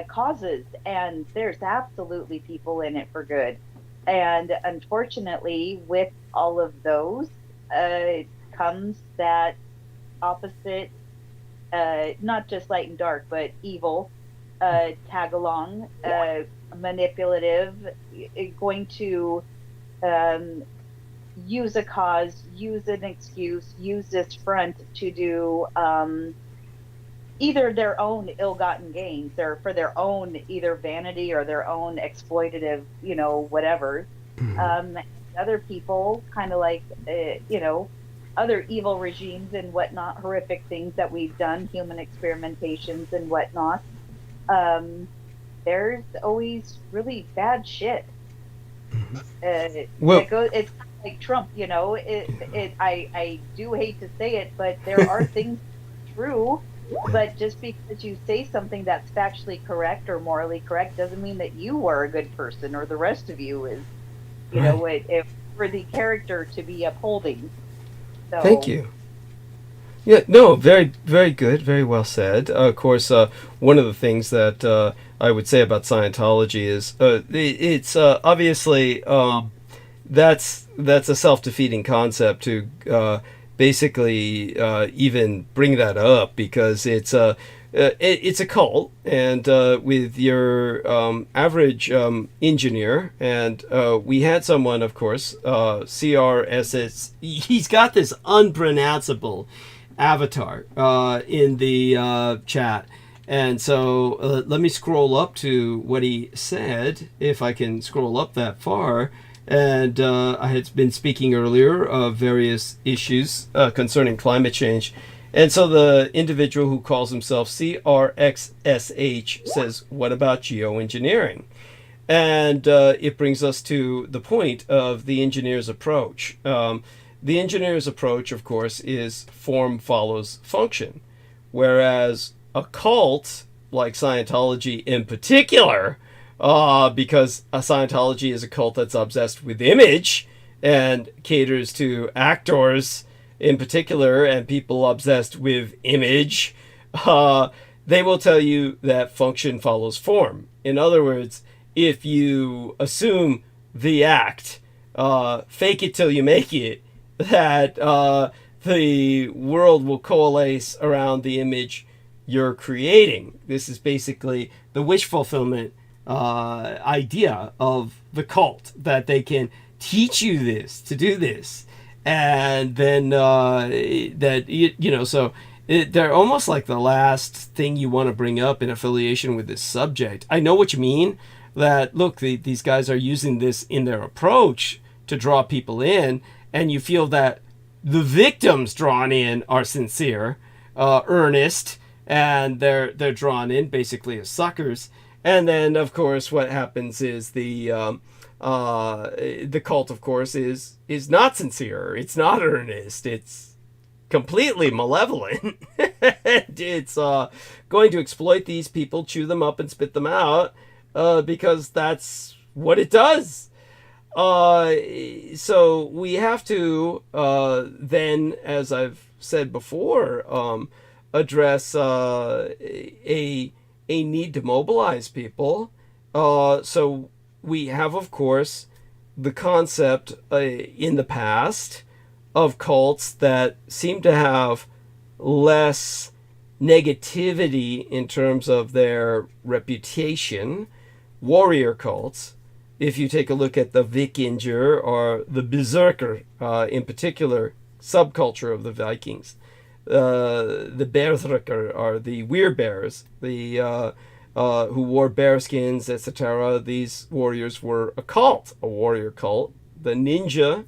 S7: causes, and there's absolutely people in it for good. And unfortunately, with all of those comes that opposite, not just light and dark, but evil, tag along, manipulative, going to use a cause, use an excuse, use this front to do either their own ill-gotten gains, or for their own either vanity or their own exploitative, whatever. Other people, kind of like, other evil regimes and whatnot, horrific things that we've done, human experimentations and whatnot. There's always really bad shit.
S1: Well,
S7: it's kind of like Trump, I do hate to say it, but there are things true. But just because you say something that's factually correct or morally correct doesn't mean that you are a good person or the rest of you is, if for the character to be upholding. So,
S1: thank you. Yeah, no, very, very good, very well said. Of course, one of the things that I would say about Scientology is it's obviously that's a self-defeating concept to basically even bring that up, because it's a cult, and with your average engineer, and we had someone, of course, CRSS, he's got this unpronounceable avatar in the chat, and so let me scroll up to what he said, if I can scroll up that far. And I had been speaking earlier of various issues concerning climate change. And so the individual who calls himself CRXSH says, what about geoengineering? And it brings us to the point of the engineer's approach. The engineer's approach, of course, is form follows function. Whereas a cult, like Scientology in particular, because Scientology is a cult that's obsessed with image and caters to actors in particular and people obsessed with image, they will tell you that function follows form. In other words, if you assume the act, fake it till you make it, that the world will coalesce around the image you're creating. This is basically the wish fulfillment idea of the cult, that they can teach you this to do this, and then so they're almost like the last thing you want to bring up in affiliation with this subject. I know what you mean, that look, these guys are using this in their approach to draw people in, and you feel that the victims drawn in are sincere, earnest, and they're drawn in basically as suckers. And then, of course, what happens is the cult, of course, is not sincere. It's not earnest. It's completely malevolent. It's going to exploit these people, chew them up, and spit them out, because that's what it does. So we have to then, as I've said before, address a need to mobilize people. So we have, of course, the concept in the past of cults that seem to have less negativity in terms of their reputation. Warrior cults. If you take a look at the Vikinger or the Berserker, in particular, subculture of the Vikings, the Berserker are the werebears, the who wore bearskins, etc. These warriors were a cult, a warrior cult. The ninja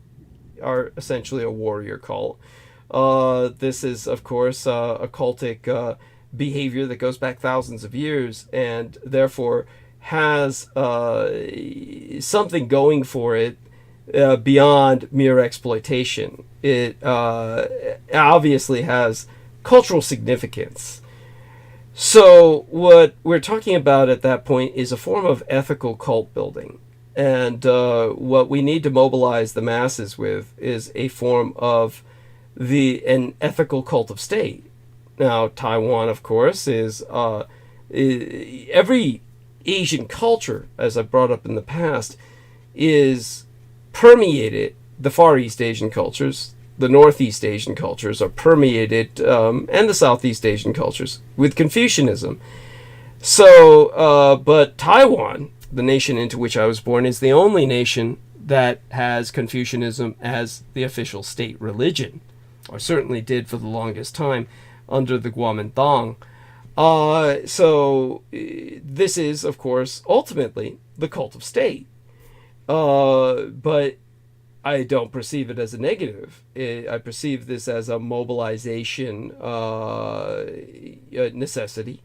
S1: are essentially a warrior cult. This is, of course, a cultic behavior that goes back thousands of years, and therefore has something going for it beyond mere exploitation. It obviously has cultural significance. So what we're talking about at that point is a form of ethical cult building. And what we need to mobilize the masses with is a form of an ethical cult of state. Now, Taiwan, of course, is every Asian culture, as I've brought up in the past, is permeated. The Far East Asian cultures, the Northeast Asian cultures are permeated, and the Southeast Asian cultures, with Confucianism. So, but Taiwan, the nation into which I was born, is the only nation that has Confucianism as the official state religion, or certainly did for the longest time under the Kuomintang. So this is, of course, ultimately the cult of state. But I don't perceive it as a negative. I perceive this as a mobilization necessity,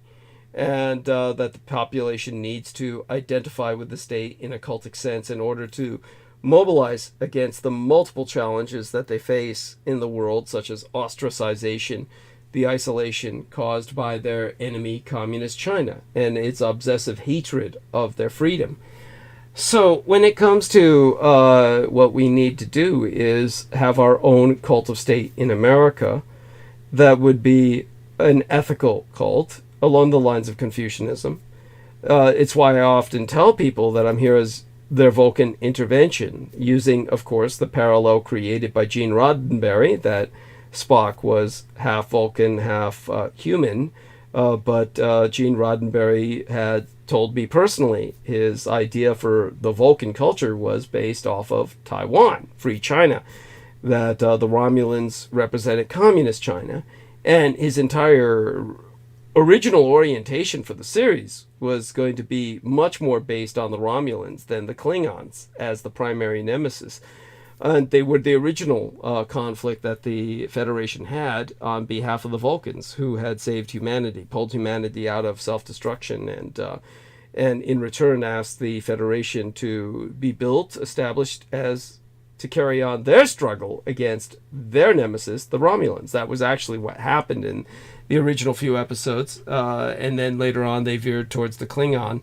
S1: and that the population needs to identify with the state in a cultic sense in order to mobilize against the multiple challenges that they face in the world, such as ostracization, the isolation caused by their enemy, Communist China, and its obsessive hatred of their freedom. So when it comes to what we need to do is have our own cult of state in America that would be an ethical cult along the lines of Confucianism. It's why I often tell people that I'm here as their Vulcan intervention, using, of course, the parallel created by Gene Roddenberry that Spock was half Vulcan, half human, but Gene Roddenberry had told me personally his idea for the Vulcan culture was based off of Taiwan, Free China, that the Romulans represented Communist China, and his entire original orientation for the series was going to be much more based on the Romulans than the Klingons as the primary nemesis. And they were the original conflict that the Federation had on behalf of the Vulcans, who had saved humanity, pulled humanity out of self-destruction, and in return asked the Federation to be built, established as to carry on their struggle against their nemesis, the Romulans. That was actually what happened in the original few episodes, and then later on they veered towards the Klingon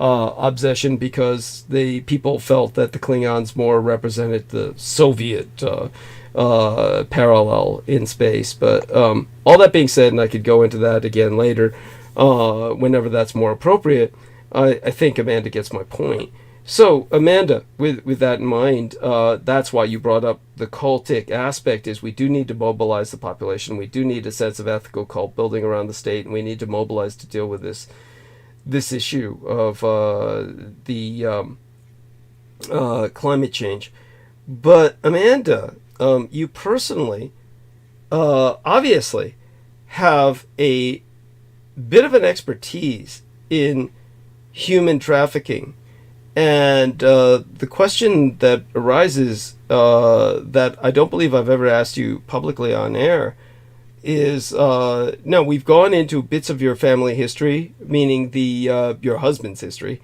S1: obsession because the people felt that the Klingons more represented the Soviet parallel in space. But all that being said, and I could go into that again later whenever that's more appropriate, I think Amanda gets my point. So, Amanda, with that in mind, that's why you brought up the cultic aspect, is we do need to mobilize the population. We do need a sense of ethical cult building around the state, and we need to mobilize to deal with this issue of the climate change. But, Amanda, you personally, obviously, have a bit of an expertise in human trafficking. And the question that arises that I don't believe I've ever asked you publicly on air is, now we've gone into bits of your family history, meaning your husband's history.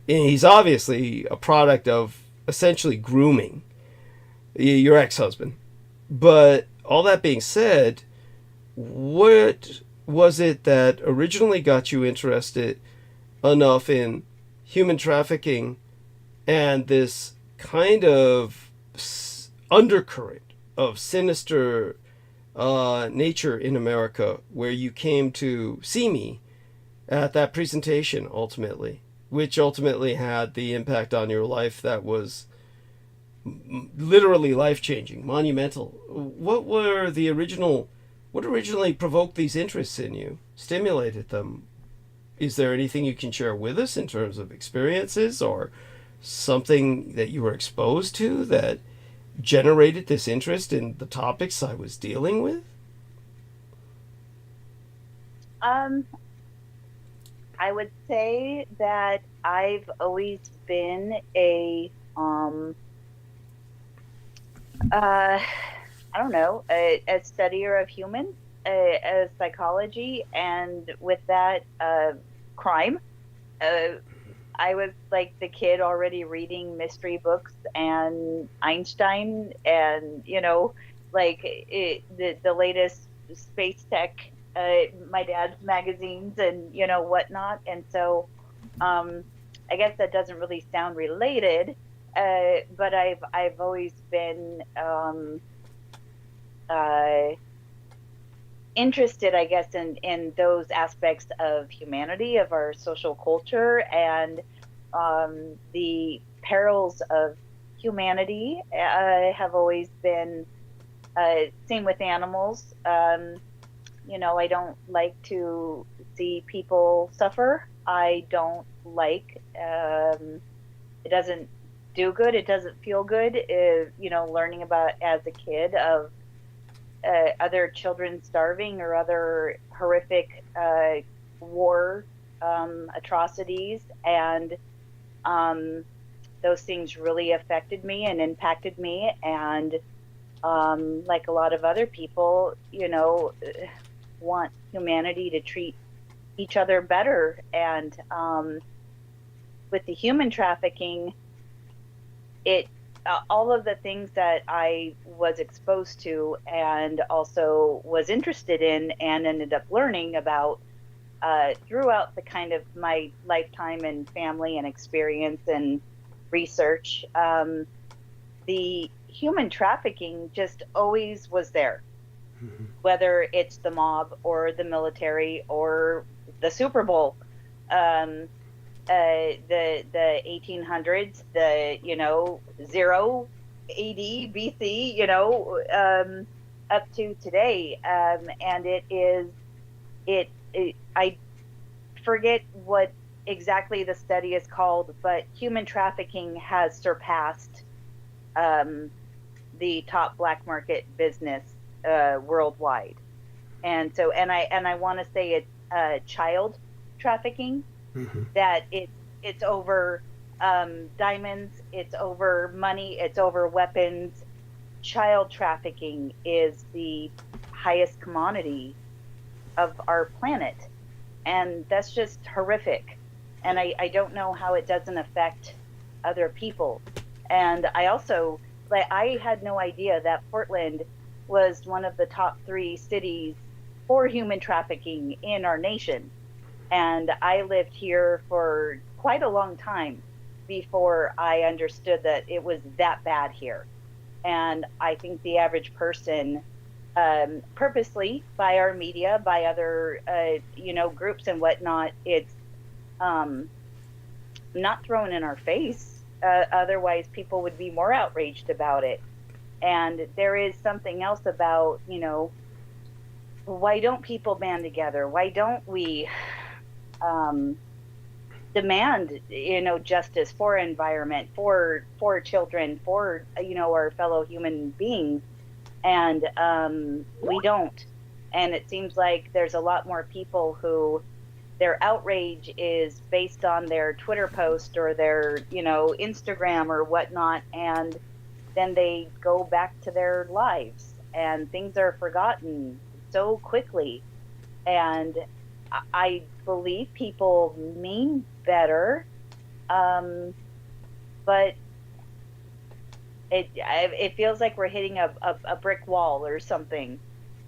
S1: And he's obviously a product of essentially grooming, your ex-husband. But all that being said, what was it that originally got you interested enough in human trafficking and this kind of undercurrent of sinister nature in America, where you came to see me at that presentation ultimately, which ultimately had the impact on your life that was literally life-changing, monumental? What originally provoked these interests in you, stimulated them? Is there anything you can share with us in terms of experiences or something that you were exposed to that generated this interest in the topics I was dealing with?
S7: I would say that I've always been a studier of humans, a psychology, and with that, crime. I was like the kid already reading mystery books and Einstein, and the latest space tech my dad's magazines and whatnot, and so I guess that doesn't really sound related, but I've always been interested, I guess, in those aspects of humanity, of our social culture, and the perils of humanity have always been, same with animals. I don't like to see people suffer. I don't like, it doesn't do good. It doesn't feel good, learning about, as a kid, of other children starving or other horrific war atrocities. And those things really affected me and impacted me. And like a lot of other people, want humanity to treat each other better. And with the human trafficking, all of the things that I was exposed to and also was interested in and ended up learning about throughout the kind of my lifetime and family and experience and research, the human trafficking just always was there. Whether it's the mob or the military or the Super Bowl, the 1800s, the 0 AD, BC, up to today, and I forget what exactly the study is called, but human trafficking has surpassed the top black market business worldwide. And so, and I want to say it's child trafficking, that it's over diamonds, it's over money, it's over weapons. Child trafficking is the highest commodity of our planet, and that's just horrific. And I don't know how it doesn't affect other people. And I also, I had no idea that Portland was one of the top 3 cities for human trafficking in our nation. And I lived here for quite a long time before I understood that it was that bad here. And I think the average person, purposely by our media, by other, groups and whatnot, it's not thrown in our face. Otherwise, people would be more outraged about it. And there is something else about, why don't people band together? Why don't we demand, justice for environment, for children, for, our fellow human beings? And we don't. And it seems like there's a lot more people who their outrage is based on their Twitter post or their, Instagram or whatnot, and then they go back to their lives and things are forgotten so quickly. And I believe people mean better, but it feels like we're hitting a brick wall or something.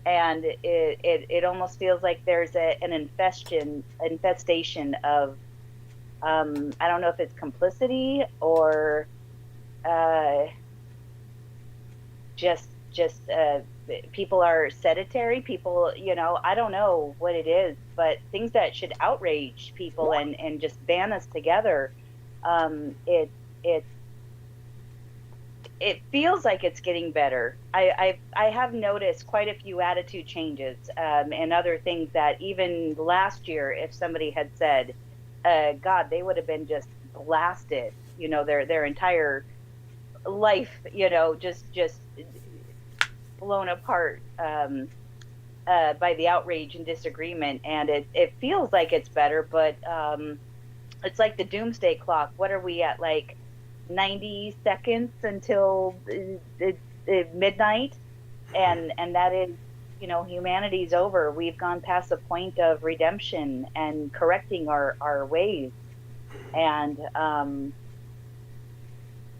S7: And it almost feels like there's an infestation of, I don't know if it's complicity or just people are sedentary. People, I don't know what it is, but things that should outrage people and just band us together. It feels like it's getting better. I have noticed quite a few attitude changes and other things that even last year, if somebody had said, God, they would have been just blasted, their entire life, just blown apart by the outrage and disagreement. And it feels like it's better, but it's like the doomsday clock. What are we at, like 90 seconds until midnight? And that is, humanity's over. We've gone past the point of redemption and correcting our ways. And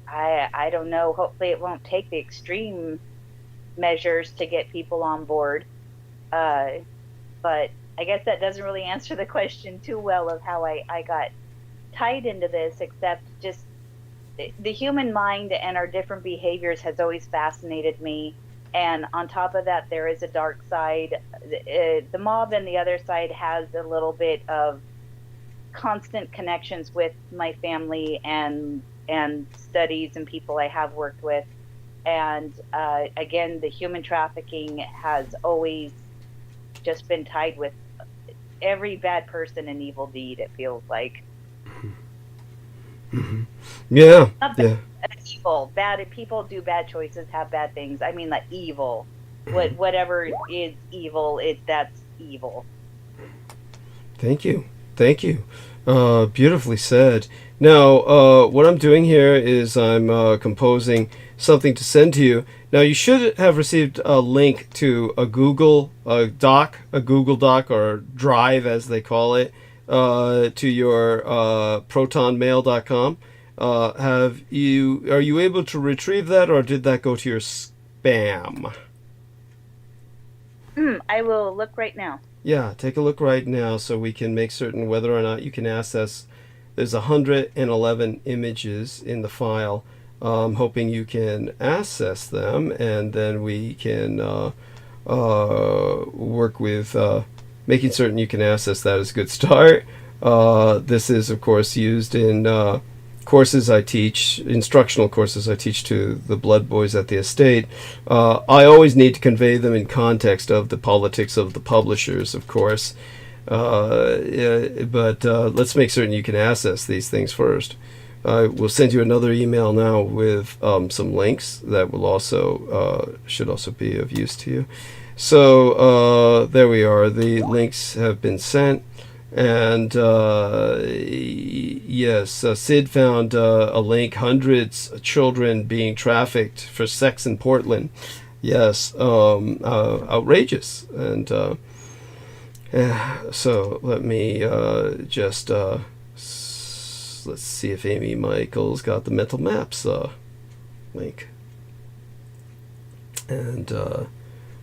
S7: I don't know, hopefully it won't take the extreme measures to get people on board. But I guess that doesn't really answer the question too well of how I got tied into this, except just the human mind and our different behaviors has always fascinated me. And on top of that, there is a dark side. The mob and the other side has a little bit of constant connections with my family and studies and people I have worked with. And again, the human trafficking has always just been tied with every bad person and evil deed, it feels like.
S1: Mm-hmm. Yeah.
S7: Not bad, evil. Bad people do bad choices, have bad things. I mean, like evil. Whatever is evil, that's evil.
S1: Thank you. Thank you. Beautifully said. Now, what I'm doing here is I'm composing something to send to you. Now, you should have received a link to a Google Doc or Drive, as they call it, to your protonmail.com. Are you able to retrieve that, or did that go to your spam?
S7: I will look right now.
S1: Yeah, take a look right now so we can make certain whether or not you can access. There's 111 images in the file. I'm hoping you can access them, and then we can work with making certain you can access that is a good start. This is, of course, used in courses I teach, instructional courses I teach to the blood boys at the estate. I always need to convey them in context of the politics of the publishers, of course. But let's make certain you can access these things first. I will send you another email now with some links that will also should also be of use to you. So there we are. The links have been sent. And yes, Sid found a link, hundreds of children being trafficked for sex in Portland. Yes, outrageous. And so let me just let's see if Amy Michaels got the mental maps link, and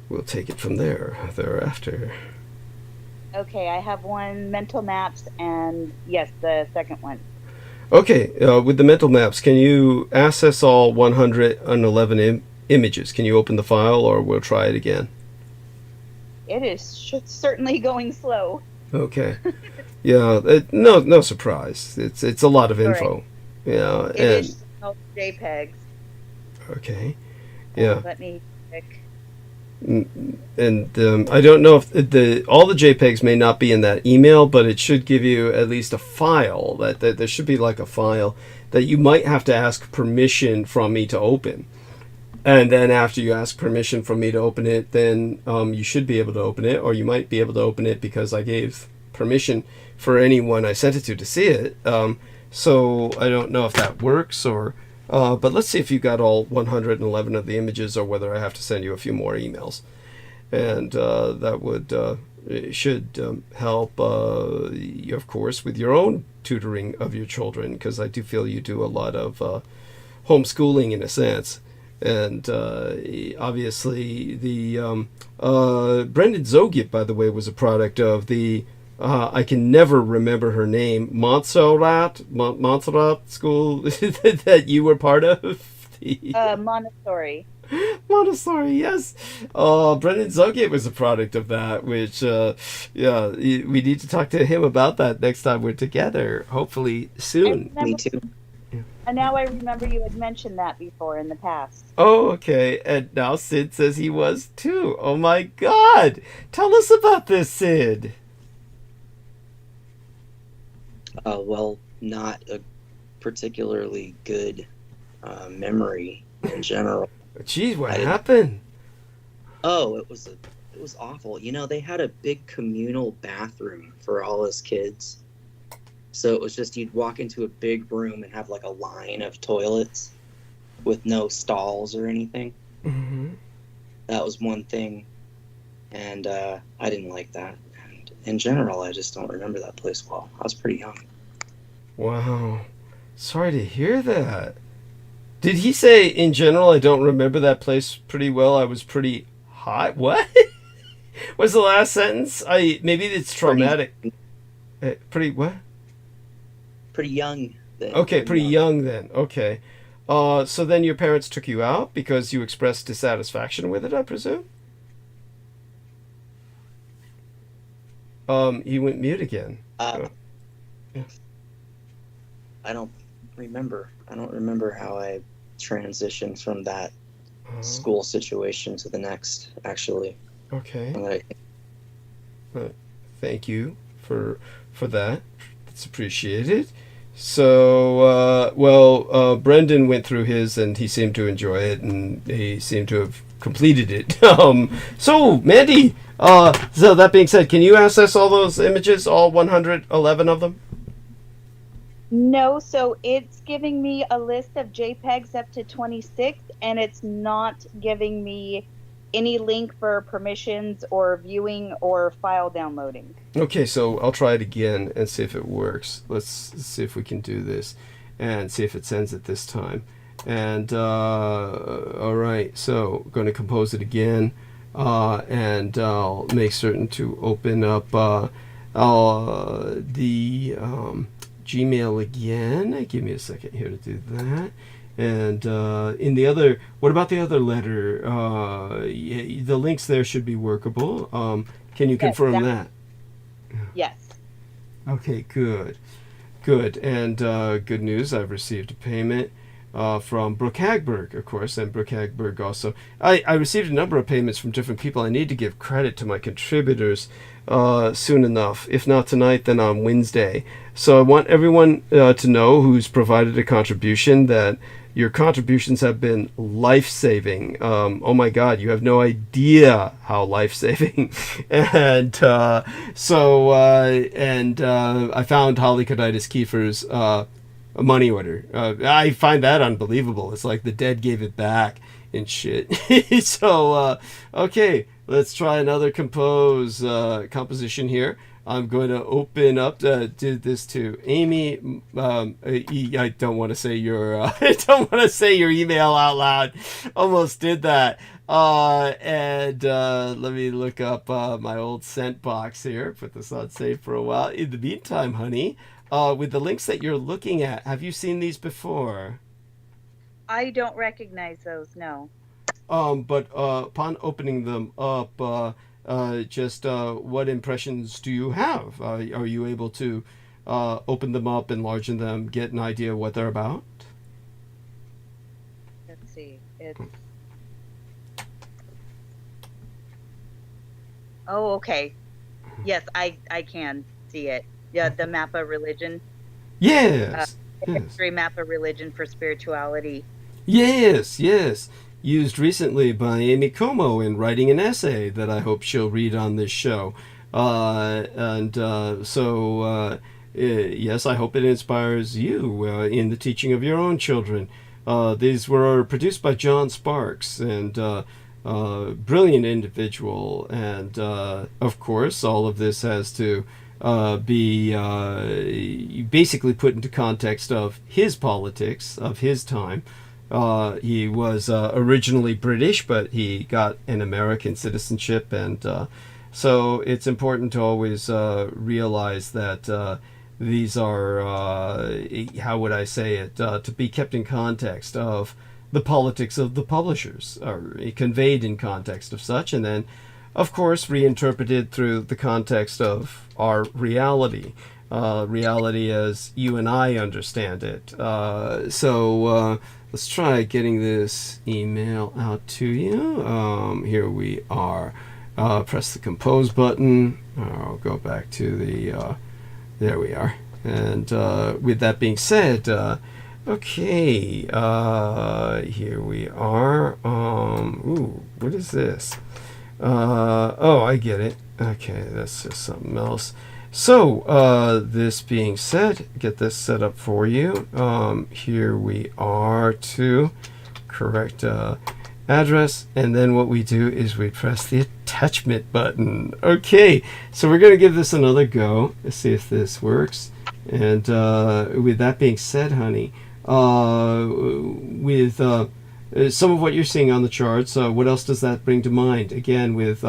S1: we'll take it from thereafter.
S7: Okay, I have one, mental maps, and yes, the second one.
S1: Okay, with the mental maps, can you access all 111 images? Can you open the file, or we'll try it again?
S7: It is certainly going slow.
S1: Okay. Yeah, no surprise. It's a lot of info.
S7: Right.
S1: Yeah,
S7: It is JPEGs.
S1: Okay. Yeah.
S7: Let me pick.
S1: And I don't know if all the JPEGs may not be in that email, but it should give you at least a file. That there should be like a file that you might have to ask permission from me to open. And then after you ask permission from me to open it, then you should be able to open it, or you might be able to open it because I gave permission for anyone I sent it to see it. So I don't know if that works, or but let's see if you got all 111 of the images, or whether I have to send you a few more emails. And that would should help, of course, with your own tutoring of your children, because I do feel you do a lot of homeschooling in a sense. And obviously the Brendan Zogit, by the way, was a product of the I can never remember her name, Montserrat school that you were part of.
S7: Montessori.
S1: Montessori, yes. Brendan Zogit was a product of that, which yeah, we need to talk to him about that next time we're together, hopefully soon.
S4: Me too.
S7: And now I remember you had mentioned that before in the past.
S1: Oh, okay. And now Sid says he was too. Oh my God! Tell us about this, Sid.
S4: Well, not a particularly good memory in general.
S1: Geez, what happened?
S4: Oh, it was awful. You know, they had a big communal bathroom for all us kids. So it was just, you'd walk into a big room and have like a line of toilets with no stalls or anything.
S1: Mm-hmm.
S4: That was one thing. And I didn't like that. And in general, I just don't remember that place well. I was pretty young.
S1: Wow. Sorry to hear that. Did he say, in general, I don't remember that place pretty well? I was pretty hot? What? What's the last sentence? Maybe it's traumatic. Pretty what?
S4: Pretty young. Then.
S1: Okay, pretty young then. Okay. So then your parents took you out because you expressed dissatisfaction with it, I presume? He went mute again.
S4: Yeah. I don't remember. I don't remember how I transitioned from that school situation to the next, actually.
S1: Okay. Thank you for that. It's appreciated. So, Brendan went through his, and he seemed to enjoy it, and he seemed to have completed it. So, Mandy, so that being said, can you access all those images, all 111 of them?
S7: No, so it's giving me a list of JPEGs up to 26, and it's not giving me any link for permissions or viewing or file downloading. Okay, so I'll try it again and see if it works. Let's see if we can do this and see if it sends it this time. And all right, so I'm going to compose it again, and I'll make certain to open up the Gmail again. Give me a second here to do that. And in the other, what about the other letter? The links there should be workable. Can you confirm that?
S10: Yes.
S7: Okay, good. And good news, I've received a payment from Brooke Hagberg, of course, and Brooke Hagberg also. I received a number of payments from different people. I need to give credit to my contributors soon enough. If not tonight, then on Wednesday. So I want everyone to know who's provided a contribution that your contributions have been life-saving. Oh my God, you have no idea how life-saving. And I found Holly Coditis Kiefer's money order. I find that unbelievable. It's like the dead gave it back and shit. So, okay, let's try another composition here. I'm going to open up do this to Amy. I don't want to say your I don't want to say your email out loud. Almost did that. And let me look up my old sent box here. Put this on safe for a while. In the meantime, honey, with the links that you're looking at, have you seen these before?
S10: I don't recognize those, no.
S7: But upon opening them up, what impressions do you have? Are you able to open them up, enlarge them, get an idea what they're about?
S10: Let's see. It's... Oh, okay. Yes, I can see it. Yeah, the map of religion.
S7: Yes.
S10: History map of religion for spirituality.
S7: Yes. Used recently by Amy Como in writing an essay that I hope she'll read on this show. Yes, I hope it inspires you in the teaching of your own children. These were produced by John Sparks, and brilliant individual. And of course, all of this has to be basically put into context of his politics, of his time. He was originally British, but he got an American citizenship, and so it's important to always realize that these are, how would I say it, to be kept in context of the politics of the publishers, or conveyed in context of such, and then, of course, reinterpreted through the context of our reality. Reality as you and I understand it. Let's try getting this email out to you. Here we are. Press the compose button. I'll go back to the... there we are. And with that being said, okay, here we are. What is this? Oh, I get it. Okay, that's just something else. So, this being said, get this set up for you. Here we are to correct address, and then what we do is we press the attachment button. Okay, so we're going to give this another go. Let's see if this works. And with that being said, honey, with some of what you're seeing on the charts, what else does that bring to mind? Again, with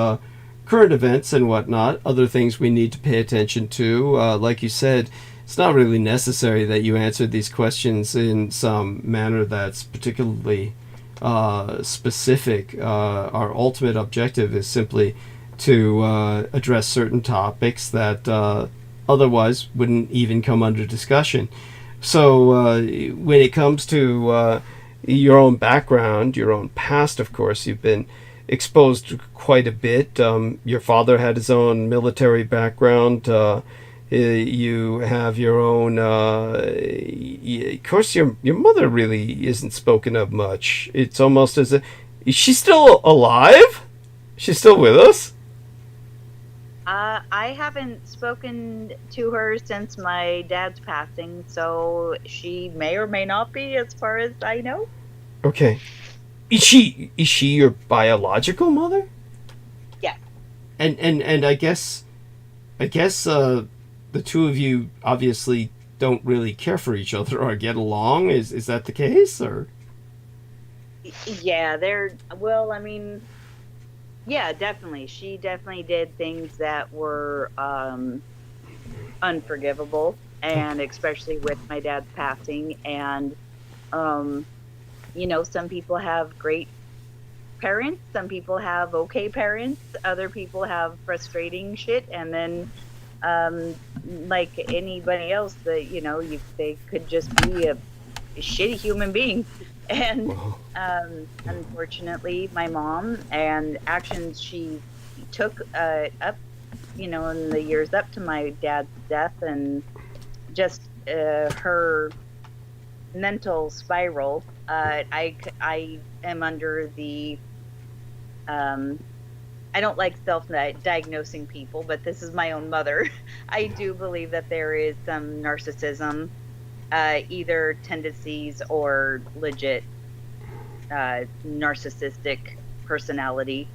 S1: current events and whatnot, other things we need to pay attention to. Like you said, it's not really necessary that you answer these questions in some manner that's particularly specific. Our ultimate objective is simply to address certain topics that otherwise wouldn't even come under discussion. So when it comes to your own background, your own past, of course, you've been exposed to quite a bit. Your father had his own military background. You have your own. Of course, your mother really isn't spoken of much. It's almost as if is she still alive? She's still with us?
S10: I haven't spoken to her since my dad's passing, so she may or may not be, as far as I know.
S1: Okay. Is she your biological mother?
S10: Yeah.
S1: And I guess the two of you obviously don't really care for each other or get along. Is that the case, or?
S10: Yeah, well, I mean, yeah, definitely. She definitely did things that were unforgivable, and especially with my dad's passing. And, some people have great parents, some people have okay parents, other people have frustrating shit, and then, like anybody else, they could just be a shitty human being. And unfortunately, my mom and actions she took up, in the years up to my dad's death, and just her mental spiral. I am under the. I don't like self-diagnosing people, but this is my own mother. I do believe that there is some narcissism. Either tendencies or legit narcissistic personality.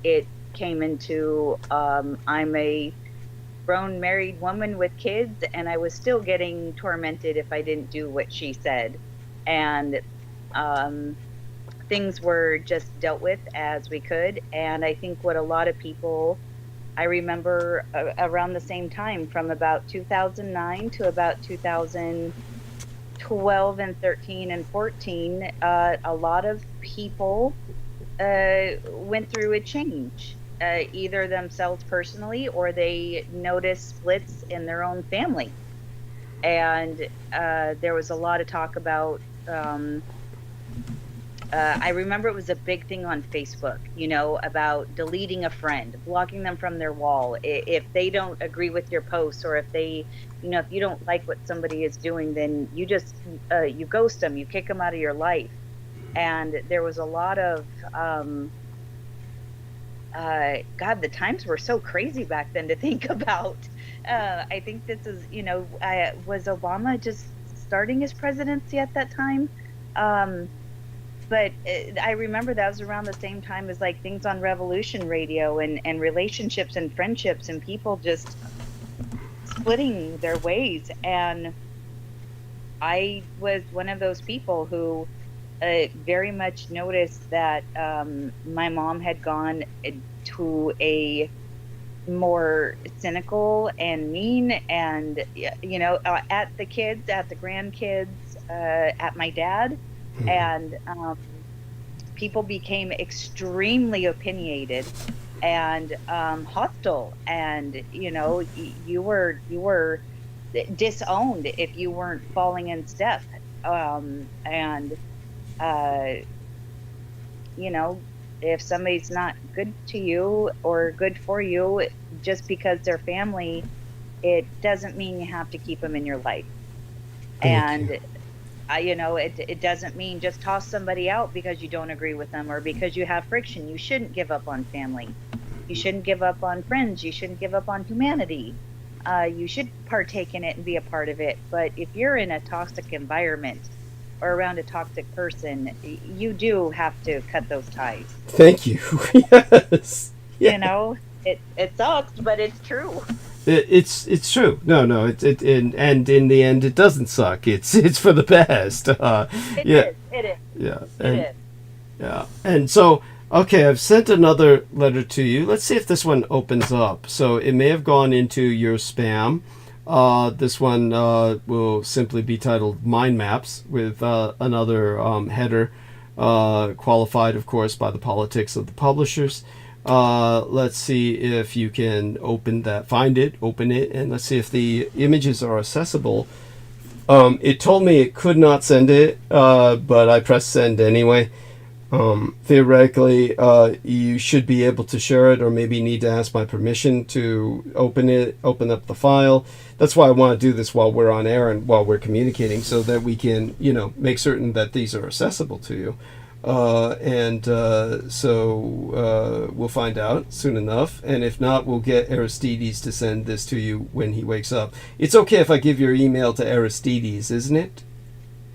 S10: It came into I'm a grown married woman with kids, and I was still getting tormented if I didn't do what she said. And things were just dealt with as we could. And I think what a lot of people, I remember around the same time, from about 2009 to about 2012 and 13 and 14, a lot of people went through a change, either themselves personally or they noticed splits in their own family. And there was a lot of talk about I remember it was a big thing on Facebook, about deleting a friend, blocking them from their wall. If they don't agree with your posts, or if they, if you don't like what somebody is doing, then you just, you ghost them, you kick them out of your life. And there was a lot of, God, the times were so crazy back then to think about. I think this is, was Obama just starting his presidency at that time? But I remember that was around the same time as like things on Revolution Radio and relationships and friendships and people just splitting their ways. And I was one of those people who very much noticed that my mom had gone to a more cynical and mean and, at the kids, at the grandkids, at my dad. And people became extremely opinionated and hostile, and you were disowned if you weren't falling in step. If somebody's not good to you or good for you, just because they're family, it doesn't mean you have to keep them in your life. And it doesn't mean just toss somebody out because you don't agree with them or because you have friction. You shouldn't give up on family. You shouldn't give up on friends. You shouldn't give up on humanity. You should partake in it and be a part of it. But if you're in a toxic environment or around a toxic person, you do have to cut those ties.
S1: Thank you. Yes. Yeah.
S10: It sucks, but it's true.
S1: It's true. No, and in the end, it doesn't suck. It's for the best.
S10: It is.
S1: Yeah.
S10: It is.
S1: Yeah. And so, okay, I've sent another letter to you. Let's see if this one opens up. So it may have gone into your spam. This one will simply be titled Mind Maps with another header, qualified, of course, by the politics of the publishers. Let's see if you can open it, and let's see if the images are accessible. It told me it could not send it, but I pressed send anyway. Theoretically, you should be able to share it, or maybe need to ask my permission to open up the file. That's why I want to do this while we're on air and while we're communicating, so that we can, make certain that these are accessible to you. So we'll find out soon enough, and if not, we'll get Aristides to send this to you when he wakes up. It's okay if I give your email to Aristides, isn't it?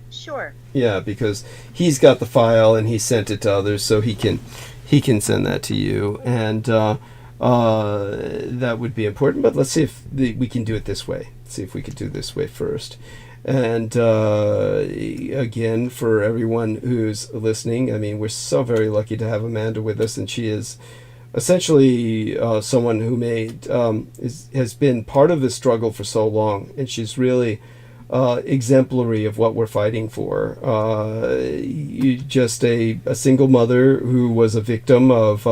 S10: Sure.
S1: Yeah, because he's got the file and he sent it to others, so he can send that to you, and that would be important. But let's see if we can do it this way. See if we could do it this way first. And again, for everyone who's listening, I mean, we're so very lucky to have Amanda with us, and she is essentially someone who has been part of this struggle for so long, and she's really exemplary of what we're fighting for. Just a single mother who was a victim of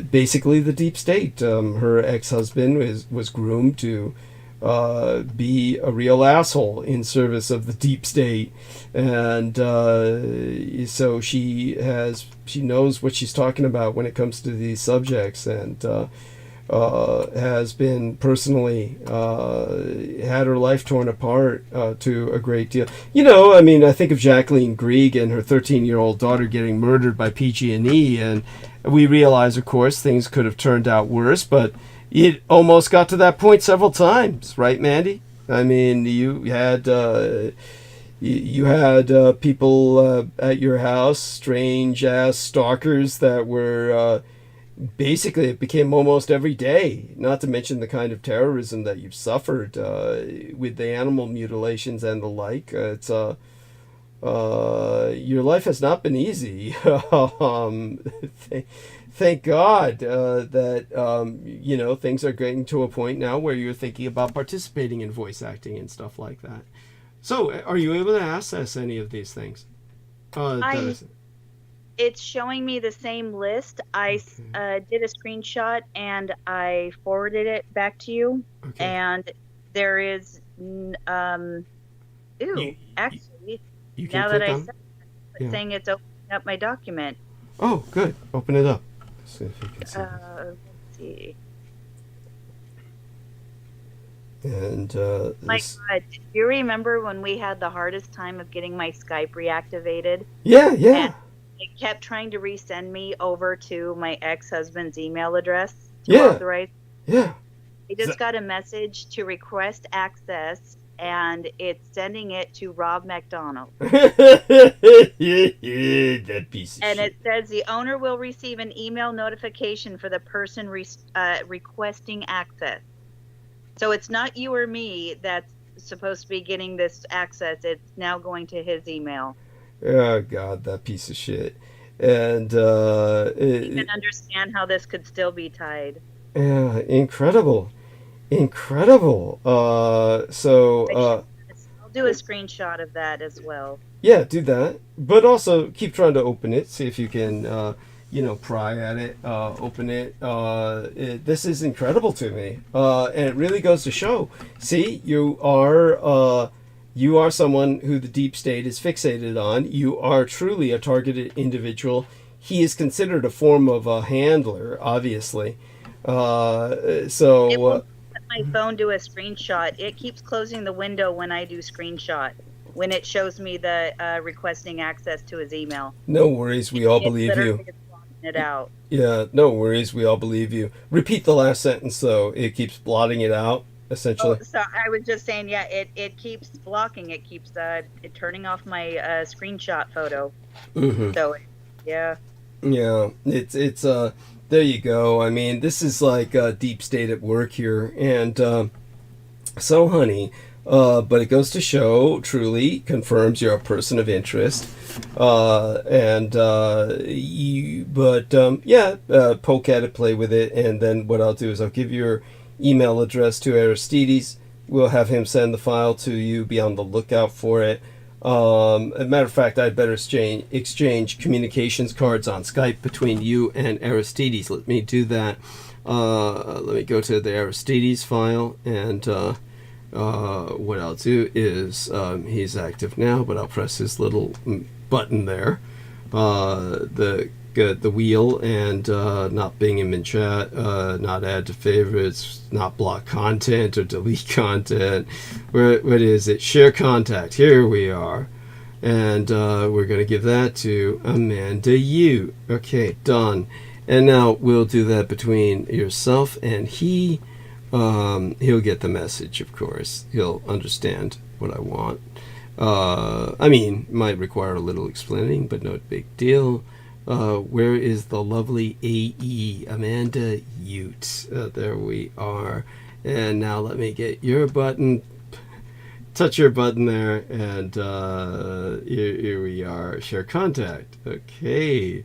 S1: basically the deep state. Her ex-husband was groomed to be a real asshole in service of the deep state, and so she knows what she's talking about when it comes to these subjects, and has been personally had her life torn apart to a great deal. I mean, I think of Jacqueline Grieg and her 13-year-old daughter getting murdered by PG&E, and we realize, of course, things could have turned out worse, but it almost got to that point several times, right, Mandy? I mean, you had people at your house, strange-ass stalkers that were basically, it became almost every day, not to mention the kind of terrorism that you've suffered with the animal mutilations and the like. Your life has not been easy. Thank God that things are getting to a point now where you're thinking about participating in voice acting and stuff like that. So, are you able to access any of these things?
S10: It's showing me the same list. I did a screenshot and I forwarded it back to you. Okay. And there is, actually,
S1: you
S10: now that I said it's saying it's opening up my document.
S1: Oh, good. Open it up. Let's see if you can see.
S10: Let's see.
S1: And
S10: my God, do you remember when we had the hardest time of getting my Skype reactivated?
S1: Yeah.
S10: And it kept trying to resend me over to my ex-husband's email address to authorize.
S1: Yeah.
S10: I just got a message to request access, and it's sending it to Rob McDonald.
S1: That piece of
S10: and
S1: shit.
S10: It says the owner will receive an email notification for the person requesting access. So it's not you or me that's supposed to be getting this access. It's now going to his email.
S1: Oh, God, that piece of shit. And
S10: you can understand how this could still be tied.
S1: Yeah, incredible. I'll
S10: do a screenshot of that as well.
S1: Yeah, do that. But also keep trying to open it. See if you can, pry at it, open it. This is incredible to me. And it really goes to show. See, you are someone who the deep state is fixated on. You are truly a targeted individual. He is considered a form of a handler, obviously.
S10: It won't let my phone do a screenshot. It keeps closing the window when I do screenshot, when it shows me the requesting access to his email.
S1: No worries, we all believe you.
S10: It out.
S1: Yeah, no worries, we all believe you. Repeat the last sentence, though. It keeps blotting it out. Essentially.
S10: So I was just saying, it keeps blocking. It keeps turning off my screenshot photo.
S1: Mm-hmm.
S10: So, yeah.
S1: Yeah, it's there you go. I mean, this is like deep state at work here, and so, honey, But it goes to show, truly confirms you're a person of interest. Poke at it, play with it, and then what I'll do is I'll give your email address to Aristides. We'll have him send the file to you. Be on the lookout for it. As a matter of fact, I'd better exchange communications cards on Skype between you and Aristides. Let me do that. Let me go to the Aristides file, and what I'll do is he's active now, but I'll press his little button there, the wheel, and not ping him in chat, not add to favorites, not block content or delete content. What is it? Share contact. Here we are. And we're going to give that to Amanda Yu. Okay, done. And now we'll do that between yourself and he. He'll get the message, of course. He'll understand what I want. Might require a little explaining, but no big deal. Where is the lovely AE, Amanda Ute? There we are. And now let me get your button. Touch your button there, and here we are. Share contact. Okay.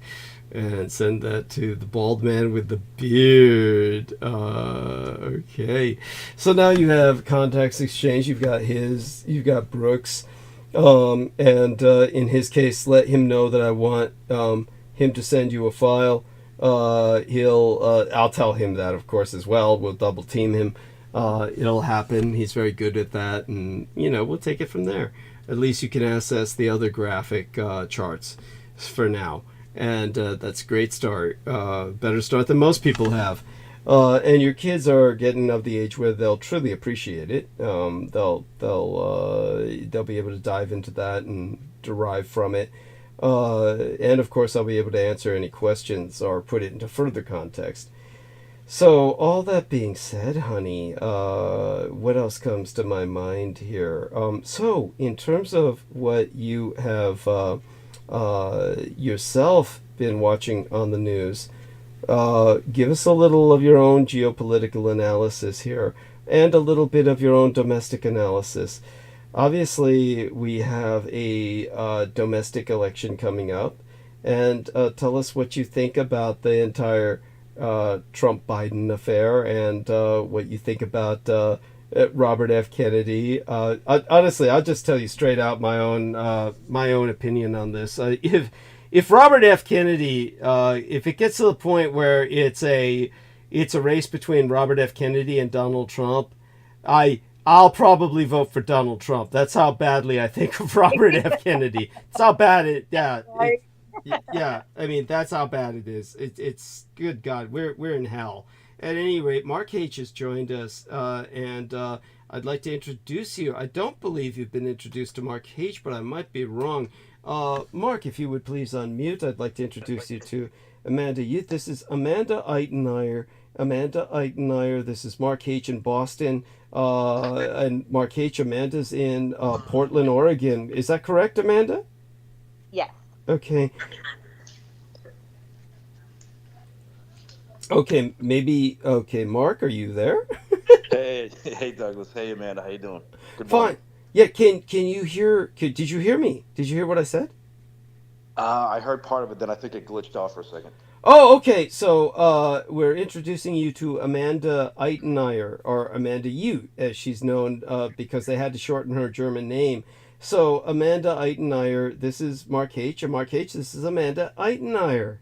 S1: And send that to the bald man with the beard. Okay. So now you have contacts exchange. You've got Brooks. And in his case, let him know that I want him to send you a file. I'll tell him that, of course, as well. We'll double team him. It'll happen. He's very good at that, and we'll take it from there. At least you can access the other graphic charts for now, and that's a great start. Better start than most people have. And your kids are getting of the age where they'll truly appreciate it. They'll be able to dive into that and derive from it. And of course, I'll be able to answer any questions or put it into further context. So, all that being said, honey, what else comes to my mind here? So, in terms of what you have yourself been watching on the news, give us a little of your own geopolitical analysis here, and a little bit of your own domestic analysis. Obviously, we have a domestic election coming up, and tell us what you think about the entire Trump-Biden affair, and what you think about Robert F. Kennedy. Honestly, I'll just tell you straight out my own opinion on this. If Robert F. Kennedy, if it gets to the point where it's a race between Robert F. Kennedy and Donald Trump, I'll probably vote for Donald Trump. That's how badly I think of Robert F. Kennedy. It's how bad it. Yeah. That's how bad it is. It's good God, we're in hell. At any rate, Mark H has joined us, and I'd like to introduce you. I don't believe you've been introduced to Mark H, but I might be wrong. Mark, if you would please unmute, I'd like to introduce you to Amanda Youth. This is Amanda Eitenayer. This is Mark H in Boston, and Mark H, Amanda's in Portland, Oregon. Is that correct, Amanda?
S10: Yes.
S1: Okay. Okay, maybe. Okay, Mark, are you there?
S11: Hey, Douglas. Hey, Amanda. How you doing? Good morning.
S1: Fine. Yeah. Can you hear? Did you hear me? Did you hear what I said?
S11: I heard part of it. Then I think it glitched off for a second.
S1: Oh, okay. So we're introducing you to Amanda Eitenayer, or Amanda Yu, as she's known, because they had to shorten her German name. So Amanda Eitenayer, this is Mark H. And Mark H, this is Amanda Eitenayer.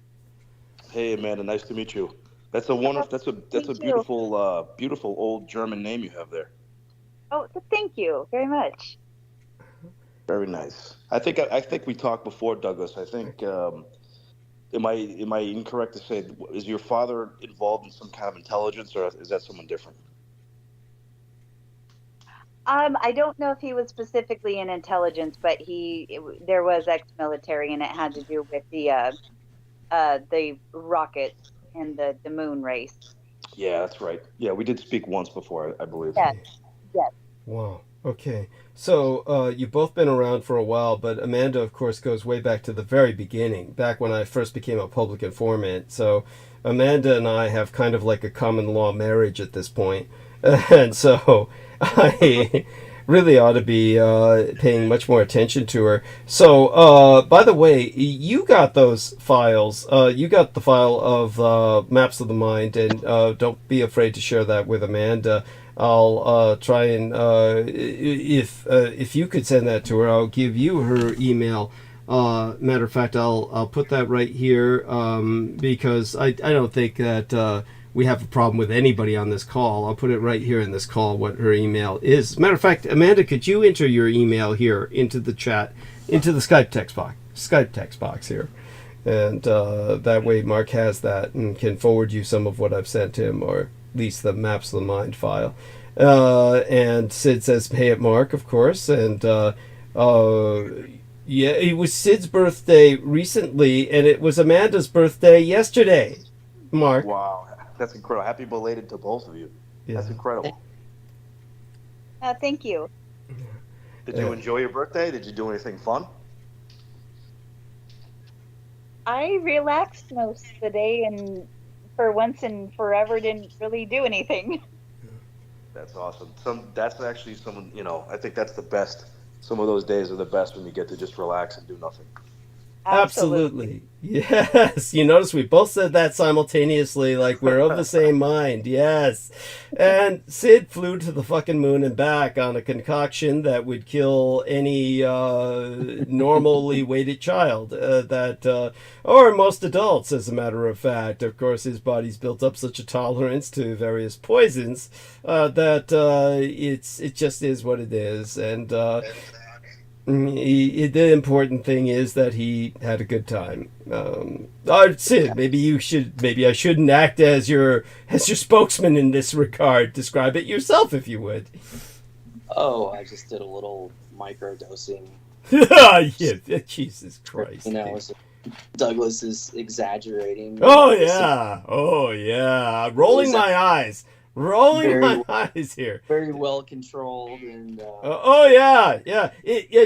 S11: Hey, Amanda. Nice to meet you. That's a wonderful. That's a beautiful, beautiful old German name you have there.
S10: Oh, thank you very much.
S11: Very nice. I think we talked before, Douglas. I think. Am I incorrect to say, is your father involved in some kind of intelligence, or is that someone different?
S10: I don't know if he was specifically in intelligence, but there was ex-military, and it had to do with the rockets and the moon race.
S11: Yeah, that's right. Yeah, we did speak once before, I believe.
S10: Yes.
S1: Wow. Okay. So you've both been around for a while, but Amanda, of course, goes way back to the very beginning, back when I first became a public informant. So Amanda and I have kind of like a common law marriage at this point. And so really ought to be paying much more attention to her. So, by the way, you got those files. You got the file of Maps of the Mind, and don't be afraid to share that with Amanda. I'll try and if you could send that to her, I'll give you her email. Matter of fact, I'll put that right here because I don't think that we have a problem with anybody on this call. I'll put it right here in this call what her email is. Matter of fact, Amanda, could you enter your email here into the chat, into the Skype text box here, and that way Mark has that and can forward you some of what I've sent him, or at least the Maps of the Mind file. And Sid says, "Hey, it Mark, of course," and yeah, it was Sid's birthday recently, and it was Amanda's birthday yesterday. Mark.
S11: Wow, that's incredible. Happy belated to both of you. Yeah. That's incredible.
S10: Thank you.
S11: Did you enjoy your birthday? Did you do anything fun?
S10: I relaxed most of the day, and for once and forever didn't really do anything.
S11: That's awesome. That's actually some, I think that's the best. Some of those days are the best when you get to just relax and do nothing.
S1: Absolutely. Yes. You notice we both said that simultaneously, like we're of the same mind. Yes. And Sid flew to the fucking moon and back on a concoction that would kill any normally weighted child or most adults, as a matter of fact. Of course, his body's built up such a tolerance to various poisons that it just is what it is. And the important thing is that he had a good time. Sid, maybe I shouldn't act as your spokesman in this regard. Describe it yourself, if you would.
S4: Oh, I just did a little micro dosing.
S1: Yeah, Jesus Christ.
S4: Douglas is exaggerating.
S1: Oh yeah, rolling my eyes. My eyes here.
S4: Very well controlled and.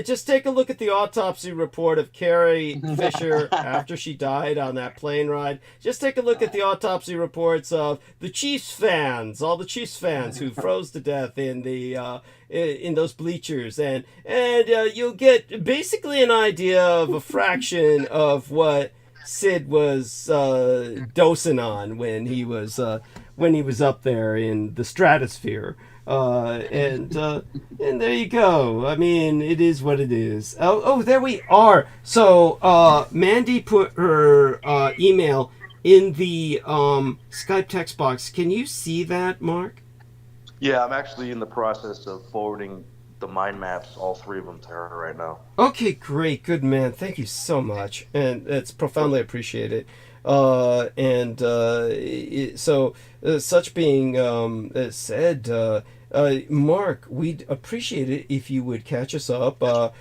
S1: Just take a look at the autopsy report of Carrie Fisher after she died on that plane ride. Just take a look at the autopsy reports of the Chiefs fans, all the Chiefs fans who froze to death in the in those bleachers, and you'll get basically an idea of a fraction of what Sid was dosing on when he was up there in the stratosphere. And there you go. I mean, it is what it is. Oh, there we are. So Mandy put her email in the Skype text box. Can you see that, Mark?
S11: Yeah, I'm actually in the process of forwarding the mind maps, all three of them, to her right now.
S1: Okay, great. Good man. Thank you so much. And it's profoundly appreciated. Such being said, Mark, we'd appreciate it if you would catch us up, as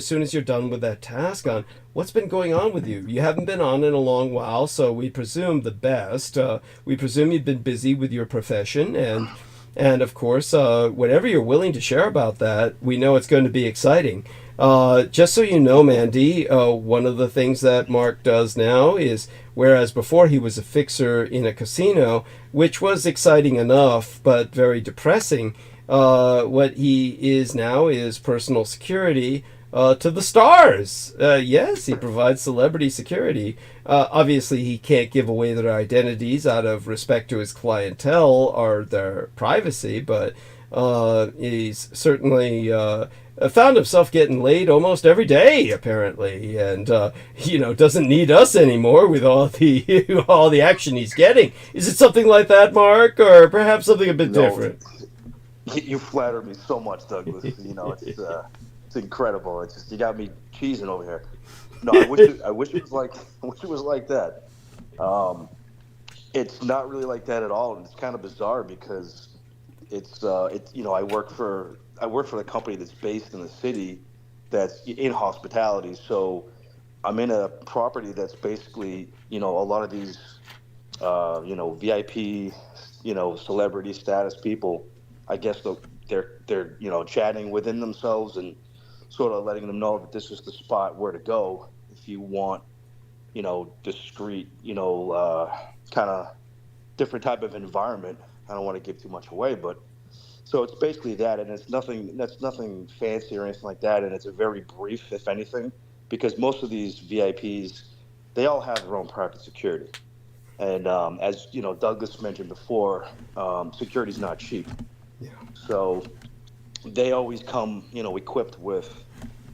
S1: soon as you're done with that task on what's been going on with you. You haven't been on in a long while, so we presume the best. We presume you've been busy with your profession, and of course, whatever you're willing to share about that, we know it's going to be exciting. Just so you know, Mandy, one of the things that Mark does now is, whereas before he was a fixer in a casino, which was exciting enough, but very depressing, what he is now is personal security to the stars. Yes, he provides celebrity security. Obviously, he can't give away their identities out of respect to his clientele or their privacy, but he's certainly found himself getting laid almost every day, apparently, and doesn't need us anymore with all the action he's getting. Is it something like that, Mark, or perhaps something a bit different?
S11: You flatter me so much, Douglas. It's incredible. It's just, you got me cheesing over here. No, I wish it was like that. It's not really like that at all, and it's kind of bizarre because I work for the company that's based in the city that's in hospitality. So I'm in a property that's basically, a lot of these, VIP, celebrity status people, I guess they're chatting within themselves and sort of letting them know that this is the spot where to go if you want, discreet, kind of different type of environment. I don't want to give too much away, but So it's basically that, and it's nothing. That's nothing fancy or anything like that, and it's a very brief, if anything, because most of these VIPs, they all have their own private security, and as you know, Douglas mentioned before, security is not cheap.
S1: Yeah.
S11: So they always come, equipped with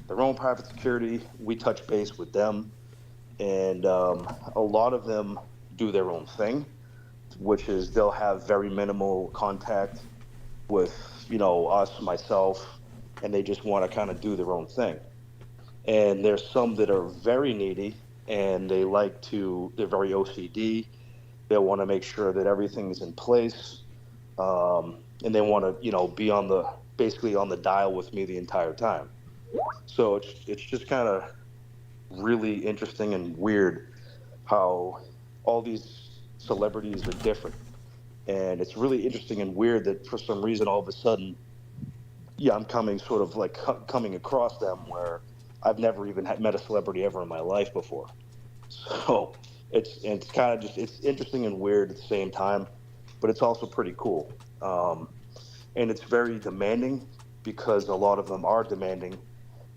S11: their own private security. We touch base with them, and a lot of them do their own thing, which is they'll have very minimal contact with us, myself, and they just want to kind of do their own thing. And there's some that are very needy, and they're very OCD. They want to make sure that everything's in place, and they want to be basically on the dial with me the entire time. So it's just kind of really interesting and weird how all these celebrities are different. And it's really interesting and weird that for some reason, all of a sudden, I'm coming across them where I've never even met a celebrity ever in my life before. So it's kind of it's interesting and weird at the same time, but it's also pretty cool. And it's very demanding because a lot of them are demanding,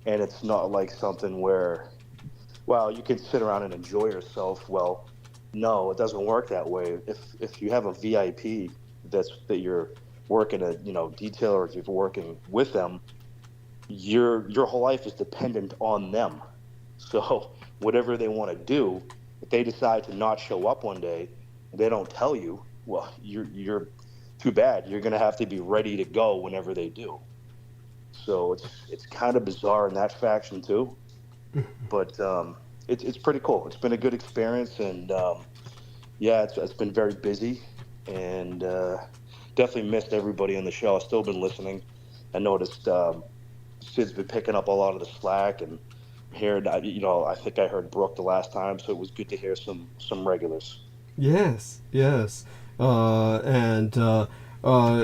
S11: and it's not like something where, well, you can sit around and enjoy yourself. Well, no, it doesn't work that way. If you have a VIP that you're working at, detail, or if you're working with them, your whole life is dependent on them. So whatever they want to do, if they decide to not show up one day, they don't tell you, well, you're too bad. You're going to have to be ready to go whenever they do. So it's kind of bizarre in that faction too, but it's pretty cool. It's been a good experience, and it's been very busy, and definitely missed everybody on the show. I've still been listening. I noticed Sid's been picking up a lot of the slack, and I think I heard Brooke the last time, so it was good to hear some regulars.
S1: Yes.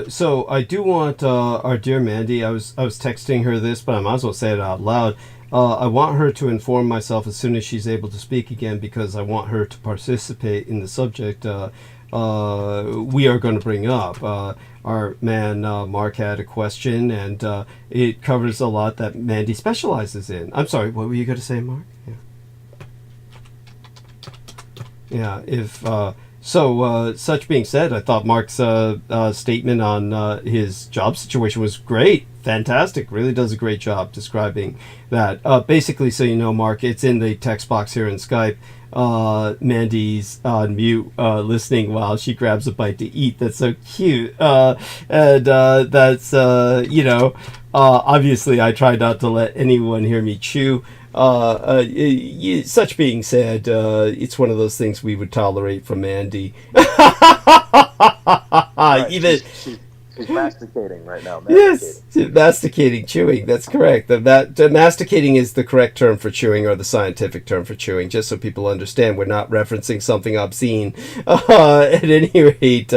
S1: So I do want our dear Mandy, I was texting her this, but I might as well say it out loud. I want her to inform myself as soon as she's able to speak again, because I want her to participate in the subject we are going to bring up. Our man Mark had a question, and it covers a lot that Mandy specializes in. I'm sorry, what were you going to say, Mark? Such being said, I thought Mark's statement on his job situation was great. Fantastic. Really does a great job describing that. Basically, so you know, Mark, it's in the text box here in Skype. Mandy's on mute listening while she grabs a bite to eat. That's so cute. That's, obviously I try not to let anyone hear me chew. Such being said, it's one of those things we would tolerate from Mandy.
S11: Right,
S1: Even
S11: she's masticating right now.
S1: Yes, masticating, chewing. That's correct. Masticating is the correct term for chewing, or the scientific term for chewing. Just so people understand, we're not referencing something obscene. At any rate,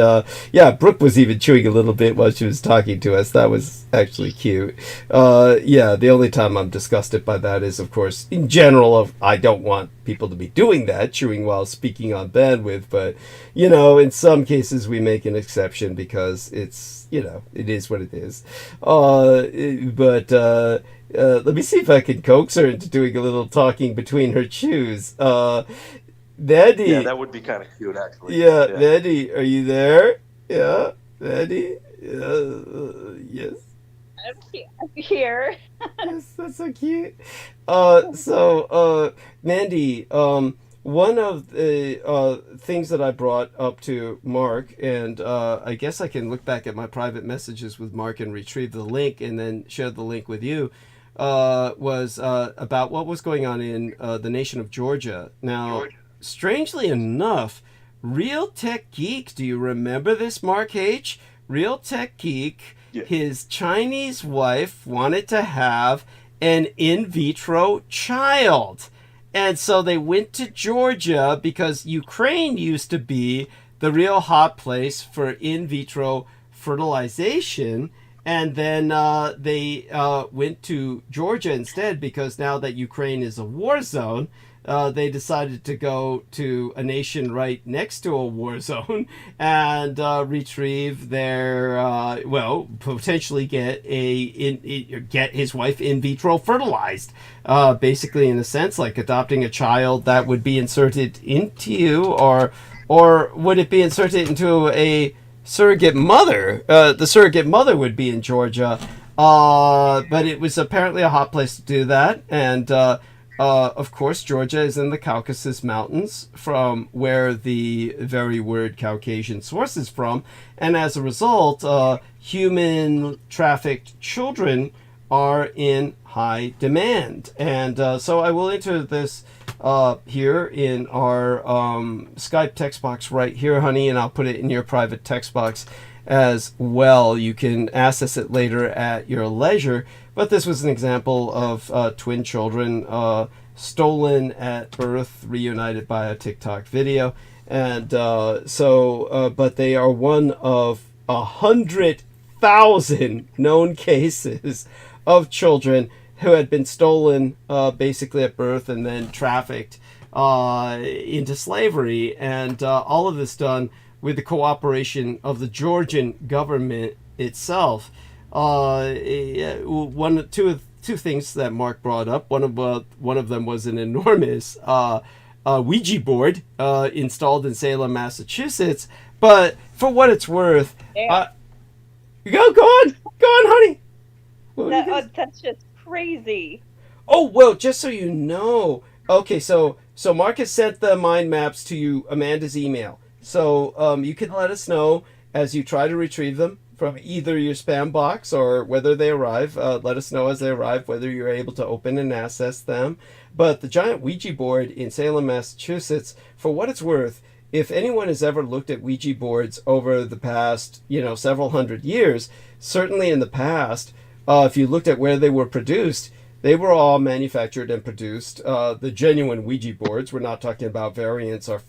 S1: Brooke was even chewing a little bit while she was talking to us. That was actually cute. The only time I'm disgusted by that is, of course, in general, I don't want people to be doing that, chewing while speaking on bandwidth. But in some cases we make an exception because it's. It is what it is. Let me see if I can coax her into doing a little talking between her chews. Mandy.
S11: Yeah, that would be kind of cute, actually.
S1: Yeah, Mandy, are you there? Yeah, Mandy? Yes.
S10: I'm here.
S1: Yes, that's so cute. Mandy, one of the things that I brought up to Mark, and I guess I can look back at my private messages with Mark and retrieve the link and then share the link with you, was about what was going on in the nation of Georgia. Now, strangely enough, Real Tech Geek, do you remember this, Mark H? Real Tech Geek,
S11: yeah.
S1: His Chinese wife wanted to have an in vitro child. And so they went to Georgia because Ukraine used to be the real hot place for in vitro fertilization. And then they went to Georgia instead, because now that Ukraine is a war zone, they decided to go to a nation right next to a war zone and retrieve their, potentially get his wife in vitro fertilized. Basically, in a sense, like adopting a child that would be inserted into you, or would it be inserted into a surrogate mother? The surrogate mother would be in Georgia, but it was apparently a hot place to do that, and of course, Georgia is in the Caucasus Mountains, from where the very word Caucasian sources from, and as a result, human trafficked children are in high demand. And so I will enter this here in our Skype text box right here, honey, and I'll put it in your private text box as well. You can access it later at your leisure. But this was an example of twin children stolen at birth, reunited by a TikTok video. And but they are one of 100,000 known cases of children who had been stolen basically at birth and then trafficked into slavery. And all of this done with the cooperation of the Georgian government itself. Two things that Mark brought up. One of them was an enormous Ouija board installed in Salem, Massachusetts. But for what it's worth, go on, honey.
S10: That's just crazy.
S1: Oh well, just so you know. Okay, so Mark has sent the mind maps to you, Amanda's email. So you can let us know as you try to retrieve them from either your spam box or whether they arrive. Let us know as they arrive whether you're able to open and access them. But the giant Ouija board in Salem, Massachusetts, for what it's worth, if anyone has ever looked at Ouija boards over the past, several hundred years, certainly in the past, if you looked at where they were produced, they were all manufactured and produced. The genuine Ouija boards, we're not talking about variants or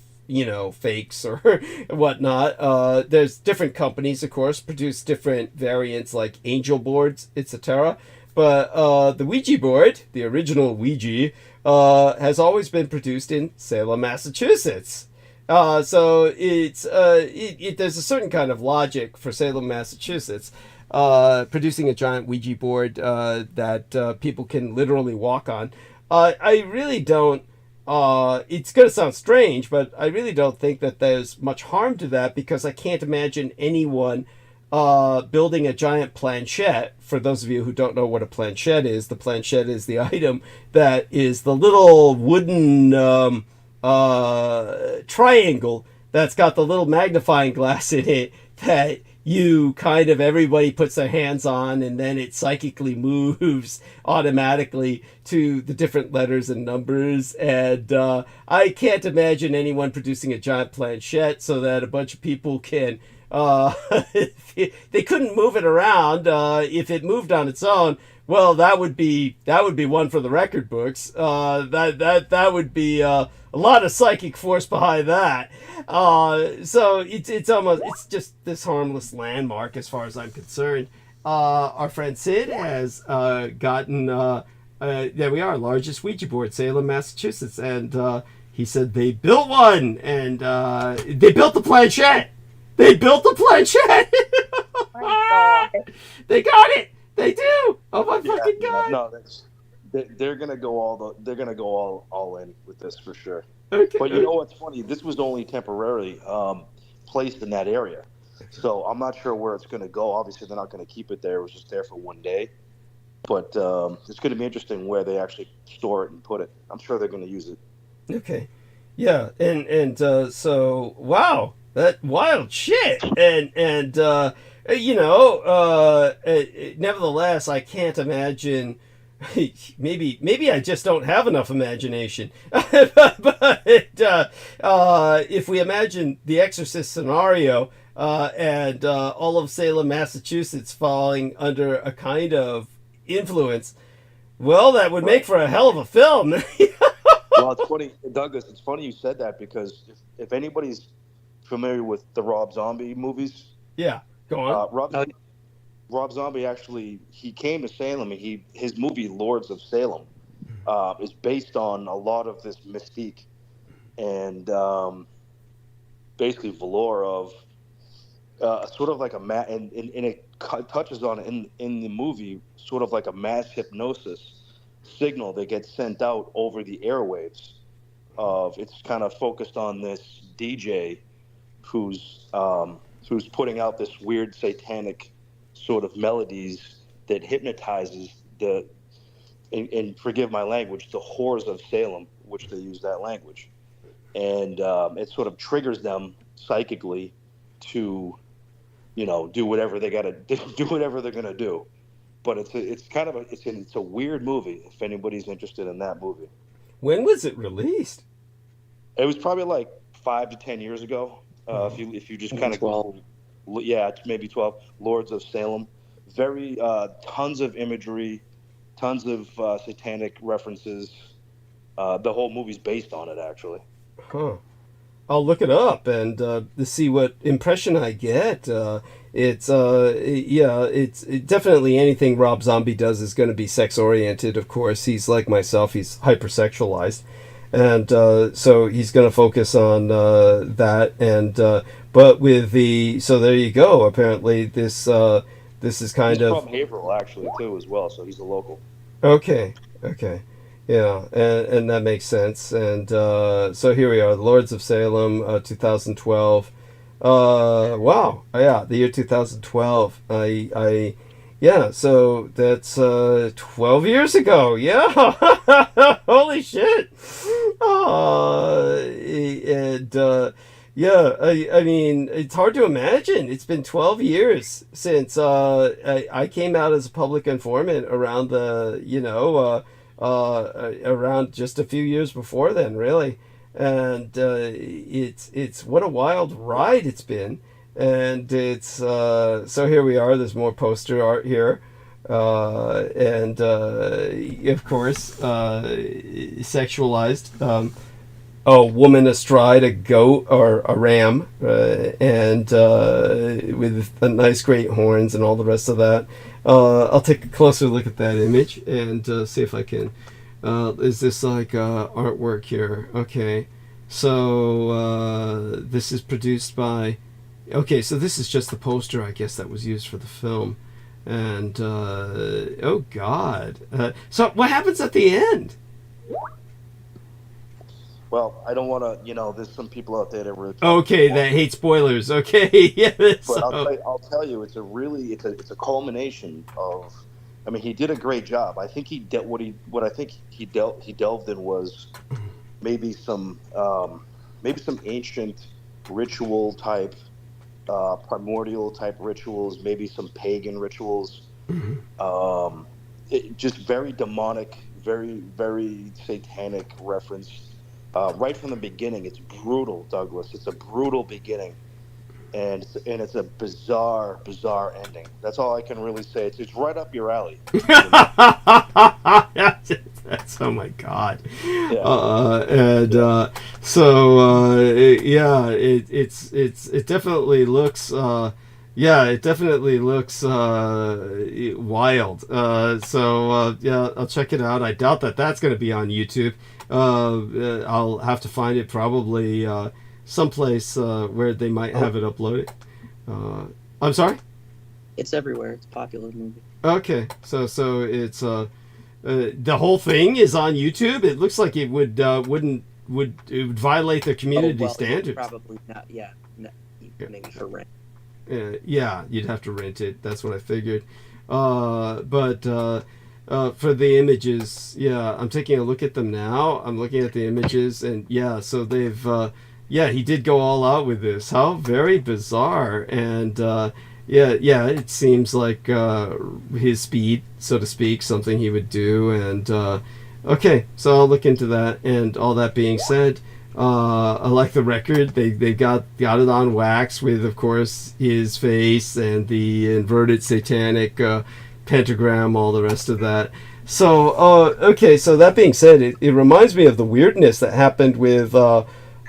S1: fakes or whatnot. There's different companies, of course, produce different variants like angel boards, etc. But the Ouija board, the original Ouija, has always been produced in Salem, Massachusetts. So it's there's a certain kind of logic for Salem, Massachusetts, producing a giant Ouija board that people can literally walk on. I really don't. It's going to sound strange, but I really don't think that there's much harm to that, because I can't imagine anyone building a giant planchette. For those of you who don't know what a planchette is, the planchette is the item that is the little wooden triangle that's got the little magnifying glass in it that everybody puts their hands on, and then it psychically moves automatically to the different letters and numbers. And I can't imagine anyone producing a giant planchette so that a bunch of people can they couldn't move it around. If it moved on its own, well, that would be one for the record books. That would be a lot of psychic force behind that. So it's just this harmless landmark as far as I'm concerned. Our friend Sid has gotten there we are, largest Ouija board, Salem, Massachusetts, and he said they built one, and they built the planchette. They built the planchette.
S10: Oh my God.
S1: They got it. They do. Oh my fucking God.
S11: No, they're gonna go all in with this for sure.
S1: Okay.
S11: But you know what's funny? This was only temporarily placed in that area, so I'm not sure where it's gonna go. Obviously, they're not gonna keep it there. It was just there for one day. But it's gonna be interesting where they actually store it and put it. I'm sure they're gonna use it.
S1: Okay. Yeah, and so wow, that wild shit, and nevertheless, I can't imagine. Maybe I just don't have enough imagination. but if we imagine the Exorcist scenario and all of Salem, Massachusetts falling under a kind of influence, well, that would make for a hell of a film.
S11: Well, it's funny, Douglas. It's funny you said that, because if anybody's familiar with the Rob Zombie movies,
S1: yeah, go on.
S11: Rob Zombie actually, he came to Salem. His movie Lords of Salem is based on a lot of this mystique and basically velour of sort of like and it touches on in the movie sort of like a mass hypnosis signal that gets sent out over the airwaves. It's kind of focused on this DJ who's putting out this weird satanic sort of melodies that hypnotizes and forgive my language, the whores of Salem, which they use that language, and it sort of triggers them psychically to, do whatever they gotta do, whatever they're gonna do. But it's a weird movie. If anybody's interested in that movie,
S1: when was it released?
S11: It was probably like 5 to 10 years ago. If you just kind of
S4: 12.
S11: Yeah, maybe 12. Lords of Salem, very tons of imagery, tons of satanic references. The whole movie's based on it, actually.
S1: Huh. I'll look it up and to see what impression I get. It's definitely anything Rob Zombie does is going to be sex oriented. Of course, he's like myself; he's hypersexualized, and so he's going to focus on that. And but with so there you go. Apparently, this is kind
S11: he's
S1: of
S11: from Haverhill, actually, too, as well. So he's a local.
S1: Okay. Yeah, and that makes sense. And so here we are, Lords of Salem, 2012. Wow, yeah, the year 2012. So that's 12 years ago. Yeah, holy shit. I mean, it's hard to imagine. It's been 12 years since I came out as a public informant around around just a few years before then, really. And it's what a wild ride it's been. And it's so here we are. There's more poster art here, and of course sexualized. A woman astride a goat or a ram, and with a nice great horns and all the rest of that. I'll take a closer look at that image and see if I can. Is this like artwork here? Okay, so this is produced by. Okay, so this is just the poster, I guess, that was used for the film. And oh God! So what happens at the end?
S11: Well, I don't want to, there's some people out there that really.
S1: Okay, that hate spoilers. Okay, yeah.
S11: But I'll tell you, it's a culmination of. I mean, he did a great job. I think he delved in was maybe some ancient ritual type, primordial type rituals, maybe some pagan rituals. Mm-hmm. Just very demonic, very very satanic reference. Right from the beginning, it's brutal, Douglas. It's a brutal beginning, and it's a bizarre ending. That's all I can really say. It's right up your alley.
S1: That's oh my God.
S11: Yeah.
S1: It definitely looks. It definitely looks wild. I'll check it out. I doubt that's going to be on YouTube. I'll have to find it probably someplace where they might have it uploaded. I'm sorry?
S4: It's everywhere. It's a popular movie.
S1: Okay, so it's the whole thing is on YouTube. It looks like it would violate their community standards.
S4: Probably not. Yeah, no, maybe for rent.
S1: Yeah, you'd have to rent it. That's what I figured. But for the images, yeah, I'm taking a look at them now. I'm looking at the images, and yeah, so they've, he did go all out with this. How very bizarre. And it seems like his speed, so to speak, something he would do. And okay, so I'll look into that. And all that being said, I like the record. They got it on wax with, of course, his face and the inverted satanic pentagram, all the rest of that. So okay, so that being said, it reminds me of the weirdness that happened with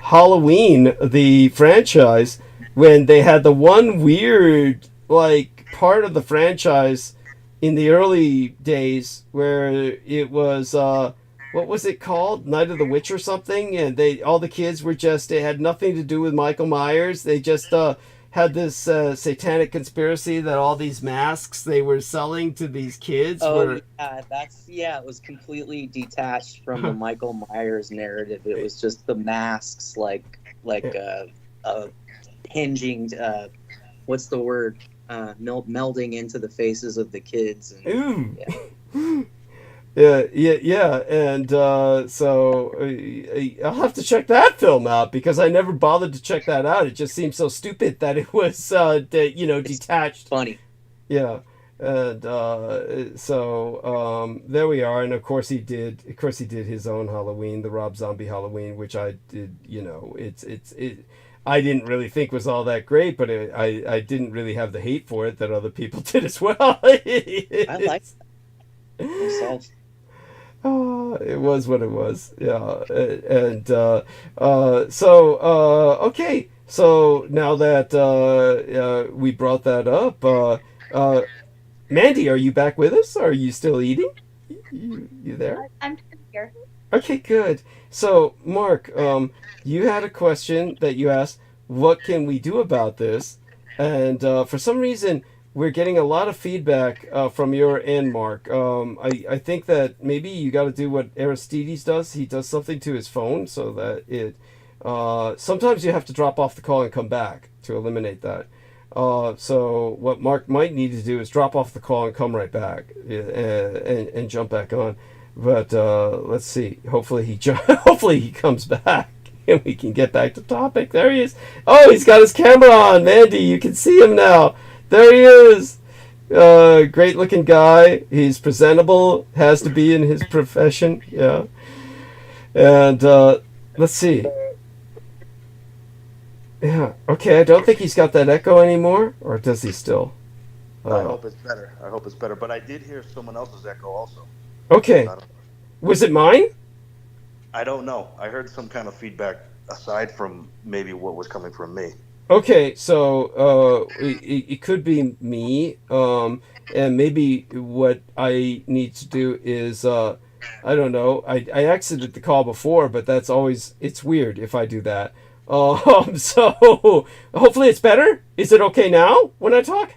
S1: Halloween, the franchise, when they had the one weird, like, part of the franchise in the early days where it was what was it called, Night of the Witch or something, and all the kids were just, it had nothing to do with Michael Myers. They just had this satanic conspiracy that all these masks they were selling to these kids were...
S4: Yeah, it was completely detached from the Michael Myers narrative. It was just the masks, hinging, what's the word, melding into the faces of the kids. And,
S1: yeah, and so I'll have to check that film out because I never bothered to check that out. It just seems so stupid that it was, detached.
S4: Funny.
S1: Yeah, and so there we are. And of course he did his own Halloween, the Rob Zombie Halloween, which I did. I didn't really think was all that great, but I didn't really have the hate for it that other people did as well.
S4: I like it myself.
S1: It was what it was. Yeah. And okay. So now that we brought that up, Mandy, are you back with us? Are you still eating? You there?
S7: I'm here.
S1: Okay, good. So, Mark, you had a question that you asked, what can we do about this? And for some reason, we're getting a lot of feedback from your end, Mark. I think that maybe you got to do what Aristides does. He does something to his phone so that it... sometimes you have to drop off the call and come back to eliminate that. So what Mark might need to do is drop off the call and come right back and jump back on. But let's see. Hopefully he comes back and we can get back to topic. There he is. Oh, he's got his camera on. Mandy, you can see him now. There he is. Great looking guy. He's presentable. Has to be in his profession. Yeah. And let's see. Yeah. Okay. I don't think he's got that echo anymore, or does he still?
S11: I hope it's better. But I did hear someone else's echo also.
S1: Okay. Was it mine?
S11: I don't know. I heard some kind of feedback aside from maybe what was coming from me.
S1: Okay, so it could be me, and maybe what I need to do is, I don't know, I exited the call before, but it's weird if I do that. So hopefully it's better. Is it okay now when I talk?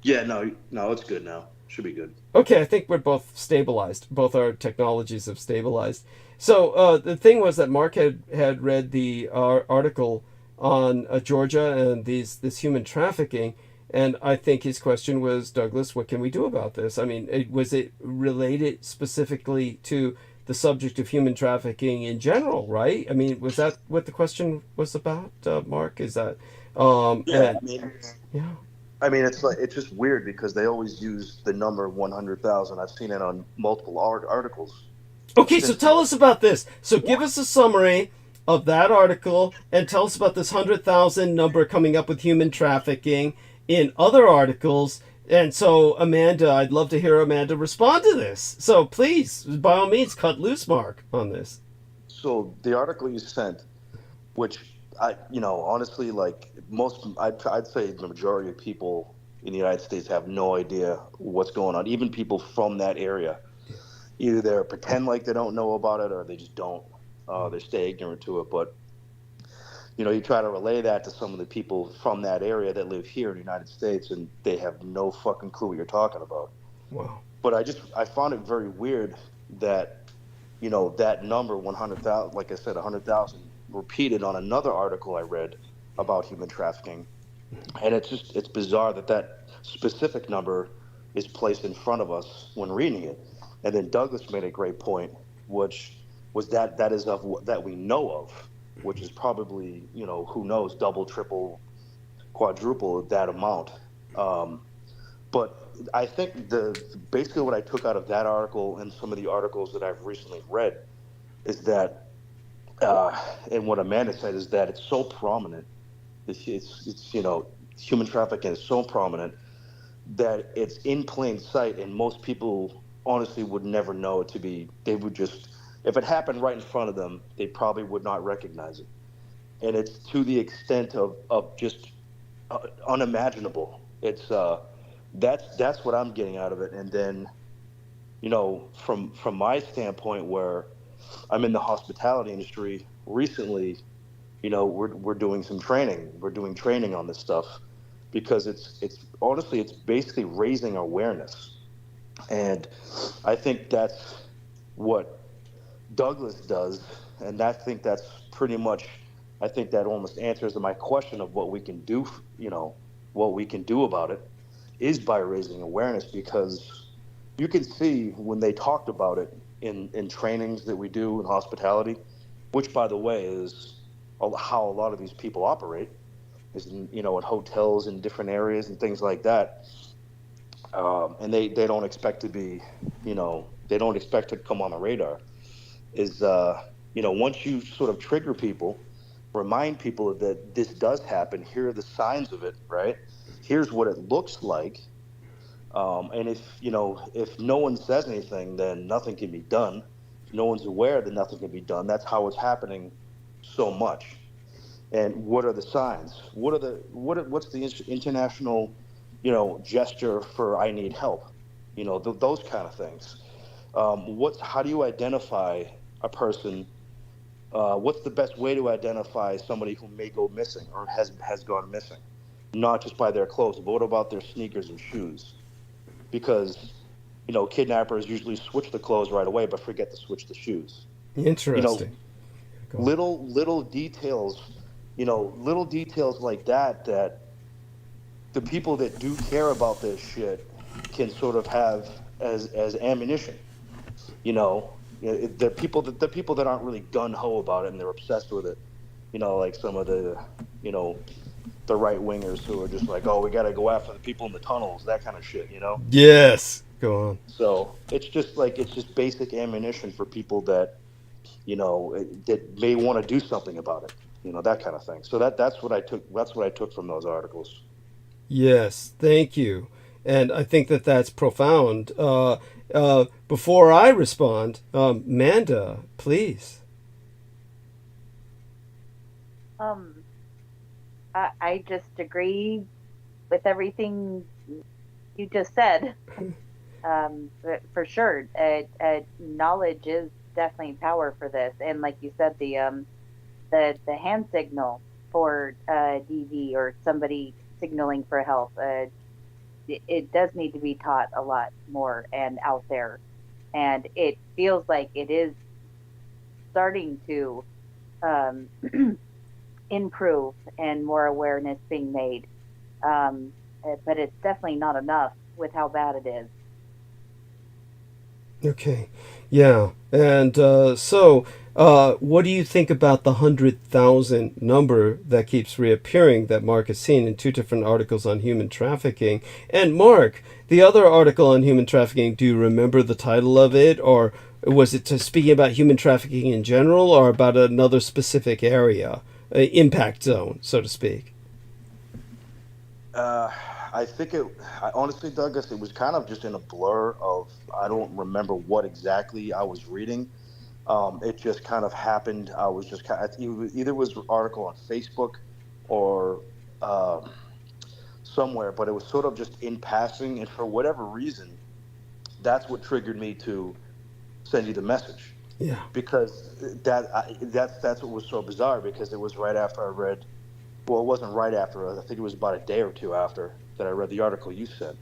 S11: Yeah, no, it's good now. Should be good.
S1: Okay, I think we're both stabilized. Both our technologies have stabilized. So the thing was that Mark had read the article on Georgia and this human trafficking, and I think his question was, Douglas, what can we do about this? I mean, was it related specifically to the subject of human trafficking in general, right? I mean, was that what the question was about, Mark? Is that yeah.
S11: I mean, it's just weird because they always use the number 100,000. I've seen it on multiple articles.
S1: Okay, so tell us about this. So give us a summary of that article and tell us about this 100,000 number coming up with human trafficking in other articles. And so, Amanda, I'd love to hear Amanda respond to this. So please, by all means, cut loose, Mark, on this.
S11: So the article you sent, which honestly, like I'd say the majority of people in the United States have no idea what's going on. Even people from that area, either they pretend like they don't know about it or they just don't. They stay ignorant to it. But you try to relay that to some of the people from that area that live here in the United States, and they have no fucking clue what you're talking about.
S1: Wow.
S11: But I found it very weird that that number 100,000, like I said, 100,000 repeated on another article I read about human trafficking. And it's bizarre that specific number is placed in front of us when reading it. And then Douglas made a great point, which was that is of that we know of, which is probably, who knows, double, triple, quadruple that amount. But I think basically what I took out of that article and some of the articles that I've recently read is that, and what Amanda said is that it's so prominent. It's human trafficking is so prominent that it's in plain sight, and most people honestly would never know it to be. They would just, if it happened right in front of them, they probably would not recognize it. And it's to the extent of just unimaginable. It's that's what I'm getting out of it. And then, from my standpoint, where I'm in the hospitality industry recently, we're doing some training. We're doing training on this stuff because it's honestly, it's basically raising awareness. And I think that's what Douglas does. And I think that's pretty much, I think that almost answers my question of what we can do, what we can do about it is by raising awareness, because you can see when they talked about it in trainings that we do in hospitality, which, by the way, is how a lot of these people operate, is in hotels in different areas and things like that. And they don't expect to be, they don't expect to come on the radar. Is once you sort of trigger people, remind people that this does happen. Here are the signs of it, right? Here's what it looks like. And if no one says anything, then nothing can be done. If no one's aware, then nothing can be done. That's how it's happening so much. And what are the signs? What's the international, gesture for I need help? Those kind of things. How do you identify a person? What's the best way to identify somebody who may go missing or has gone missing? Not just by their clothes, but what about their sneakers and shoes? Because kidnappers usually switch the clothes right away, but forget to switch the shoes.
S1: Interesting.
S11: Little details, little details like that the people that do care about this shit can sort of have as ammunition. The people that aren't really gun ho about it and they're obsessed with it. Like some of the the right wingers who are just like, oh, we got to go after the people in the tunnels, that kind of shit.
S1: Yes. Go on.
S11: So it's just basic ammunition for people that that may want to do something about it, that kind of thing. So that's what I took from those articles.
S1: Yes, thank you. And I think that that's profound. Before I respond, Manda, please.
S10: I just agree with everything you just said. For sure, knowledge is definitely power for this, and like you said, the hand signal for DV or somebody signaling for help, it does need to be taught a lot more and out there, and it feels like it is starting to improve and more awareness being made, but it's definitely not enough with how bad it is.
S1: Okay, yeah, and what do you think about the 100,000 number that keeps reappearing that Mark has seen in two different articles on human trafficking? And Mark, the other article on human trafficking, do you remember the title of it, or was it speaking about human trafficking in general, or about another specific area, impact zone, so to speak?
S11: I think honestly, Douglas, it was kind of just in a blur of, I don't remember what exactly I was reading. It just kind of happened. I was just either was an article on Facebook or somewhere, but it was sort of just in passing. And for whatever reason, that's what triggered me to send you the message.
S1: Yeah.
S11: Because that's what was so bizarre, because it was right after I read. Well, it wasn't right after. I think it was about a day or two after that I read the article you sent.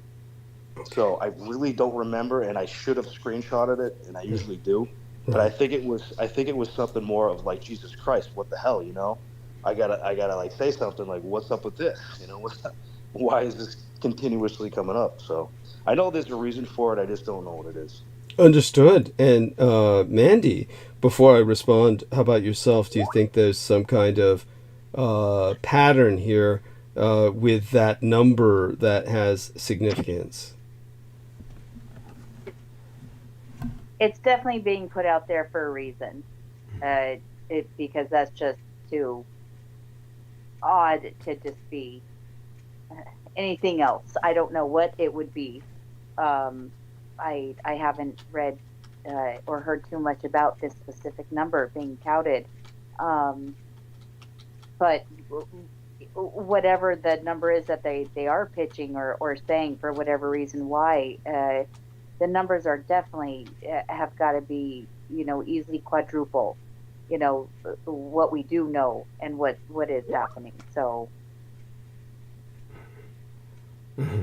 S11: Okay. So I really don't remember, and I should have screenshotted it, and I usually do. But I think it was something more of like, Jesus Christ, what the hell, I gotta like say something like, what's up with this? Why is this continuously coming up? So I know there's a reason for it. I just don't know what it is.
S1: Understood. And Mandy, before I respond, how about yourself? Do you think there's some kind of pattern here with that number that has significance?
S10: It's definitely being put out there for a reason, because that's just too odd to just be anything else. I don't know what it would be. I haven't read or heard too much about this specific number being touted. But
S7: whatever the number is that they are pitching or saying for whatever reason why, the numbers are definitely have got to be, easily quadruple, what we do know and what is happening. So.
S1: Mm-hmm.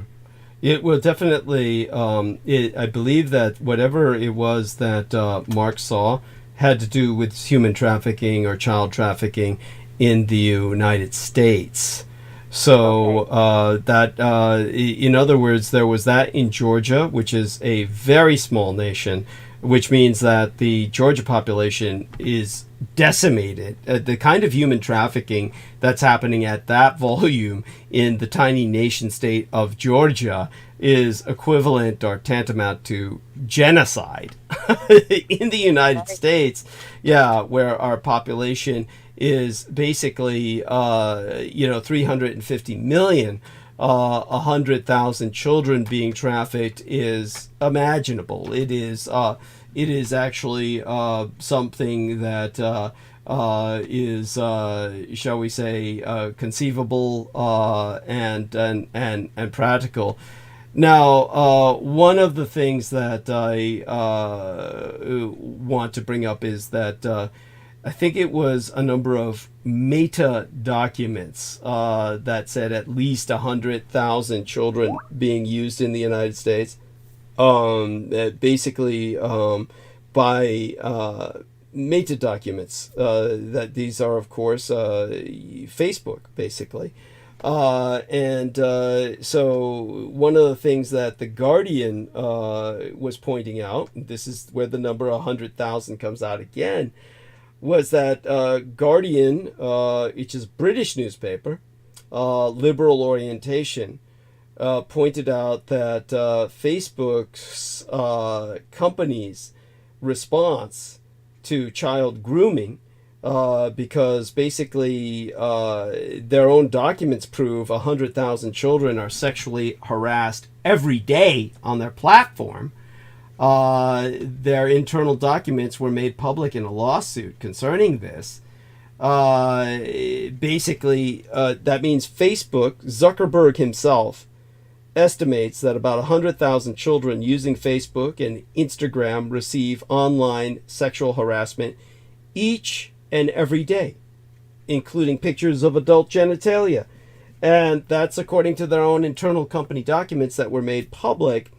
S1: It will definitely, I believe that whatever it was that Mark saw had to do with human trafficking or child trafficking in the United States. So in other words, there was that in Georgia, which is a very small nation, which means that the Georgia population is decimated. The kind of human trafficking that's happening at that volume in the tiny nation state of Georgia is equivalent or tantamount to genocide in the United States. Yeah, where our population is basically 350 million. 100,000 children being trafficked is imaginable. It is actually something that is, shall we say, conceivable and practical. Now, one of the things that I want to bring up is that I think it was a number of meta documents that said at least 100,000 children being used in the United States. Basically, by meta documents. That these are, of course, Facebook, basically. So one of the things that The Guardian was pointing out, this is where the number 100,000 comes out again, was that Guardian, which is a British newspaper, liberal orientation, pointed out that Facebook's company's response to child grooming, because basically their own documents prove 100,000 children are sexually harassed every day on their platform. Their internal documents were made public in a lawsuit concerning this. Basically, that means Facebook, Zuckerberg himself, estimates that about 100,000 children using Facebook and Instagram receive online sexual harassment each and every day, including pictures of adult genitalia. And that's according to their own internal company documents that were made public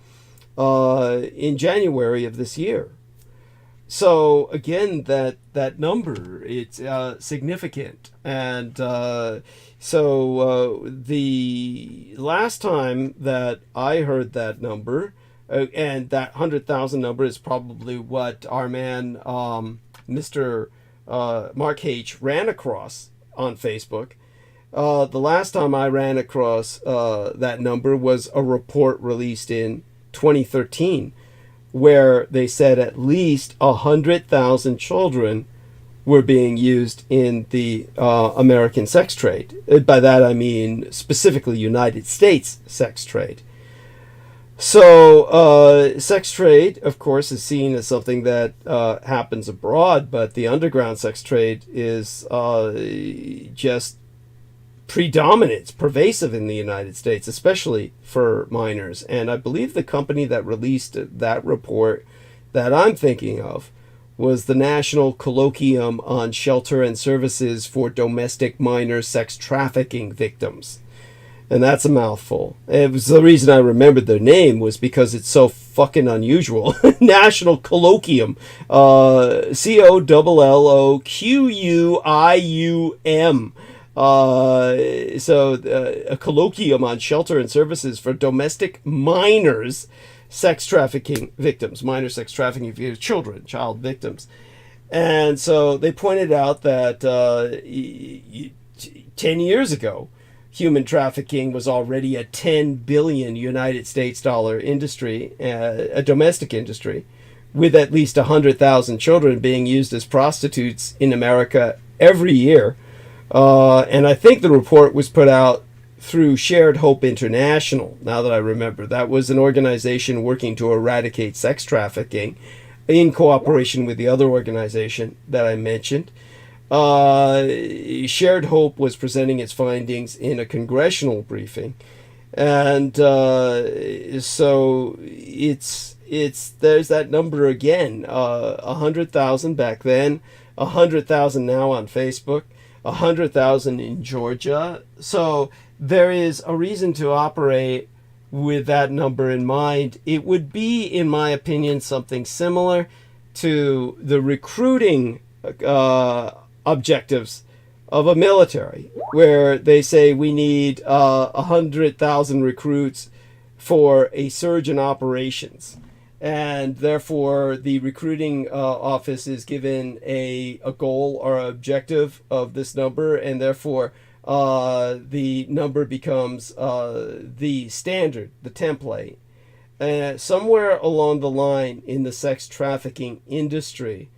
S1: in January of this year. So again, that number, it's significant. And so the last time that I heard that number, and that 100,000 number is probably what our man Mr. Mark H. ran across on Facebook. The last time I ran across that number was a report released in 2013, where they said at least 100,000 children were being used in the American sex trade. By that I mean specifically United States sex trade. So sex trade, of course, is seen as something that happens abroad, but the underground sex trade is just predominant, it's pervasive in the United States, especially for minors. And I believe the company that released that report that I'm thinking of was the National Colloquium on Shelter and Services for Domestic Minor Sex Trafficking Victims. And that's a mouthful. It was the reason I remembered their name was because it's so fucking unusual. National Colloquium. COLLOQUIUM. So a colloquium on shelter and services for domestic minors sex trafficking victims, minor sex trafficking children, child victims. And so they pointed out that 10 years ago, human trafficking was already a 10 billion United States dollar industry, a domestic industry, with at least 100,000 children being used as prostitutes in America every year. And I think the report was put out through Shared Hope International, now that I remember. That was an organization working to eradicate sex trafficking in cooperation with the other organization that I mentioned. Shared Hope was presenting its findings in a congressional briefing. And so it's there's that number again, 100,000 back then, 100,000 now on Facebook, 100,000 in Georgia. So there is a reason to operate with that number in mind. It would be, in my opinion, something similar to the recruiting objectives of a military, where they say we need 100,000 recruits for a surge in operations. And therefore, the recruiting office is given a goal or objective of this number, and therefore the number becomes the standard, the template. Somewhere along the line in the sex trafficking industry,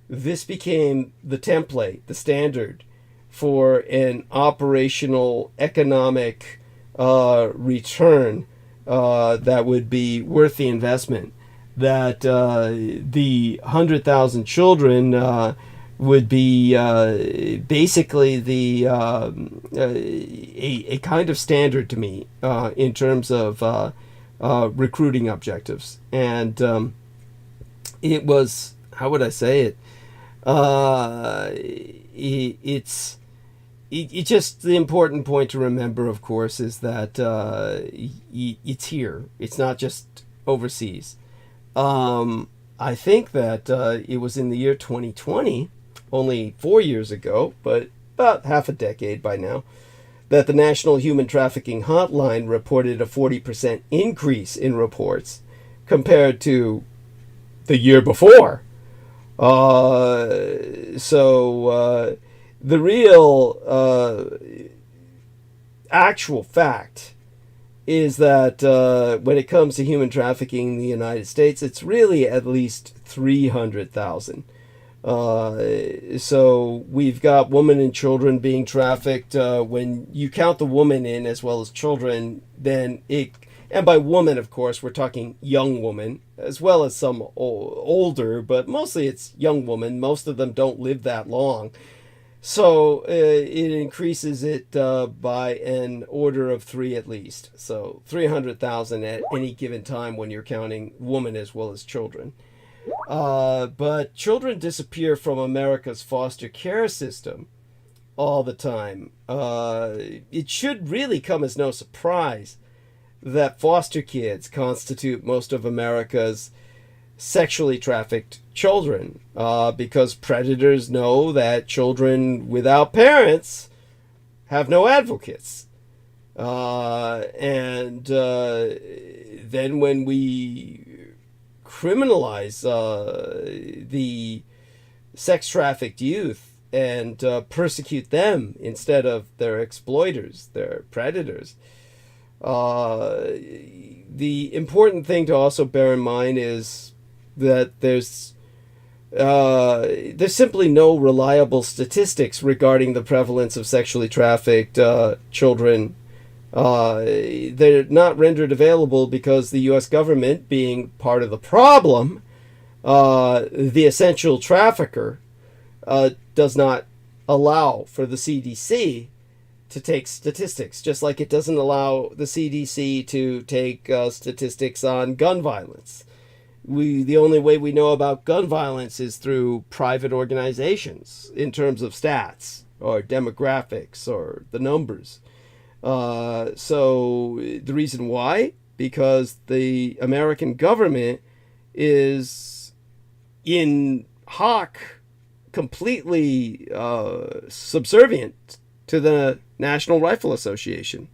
S1: this became the template, the standard for an operational economic return that would be worth the investment. That the 100,000 children would be basically the a kind of standard to me in terms of recruiting objectives. And it was, how would I say it? It's just the important point to remember, of course, is that it's here. It's not just overseas. I think that it was in the year 2020, only 4 years ago, but about half a decade by now, that the National Human Trafficking Hotline reported a 40% increase in reports compared to the year before. So the real actual fact is that when it comes to human trafficking in the United States, it's really at least 300,000. So we've got women and children being trafficked. When you count the woman in as well as children, then and by woman, of course, we're talking young woman, as well as some older, but mostly it's young woman. Most of them don't live that long. So it increases it by an order of 3 at least. So 300,000 at any given time when you're counting women as well as children. But children disappear from America's foster care system all the time. It should really come as no surprise that foster kids constitute most of America's sexually trafficked children, because predators know that children without parents have no advocates. And then when we criminalize the sex trafficked youth and persecute them instead of their exploiters, their predators, the important thing to also bear in mind is that there's simply no reliable statistics regarding the prevalence of sexually trafficked children. They're not rendered available because the U.S. government, being part of the problem, the essential trafficker, does not allow for the CDC to take statistics, just like it doesn't allow the CDC to take statistics on gun violence. The only way we know about gun violence is through private organizations in terms of stats or demographics or the numbers. So the reason why? Because the American government is in hoc completely subservient to the National Rifle Association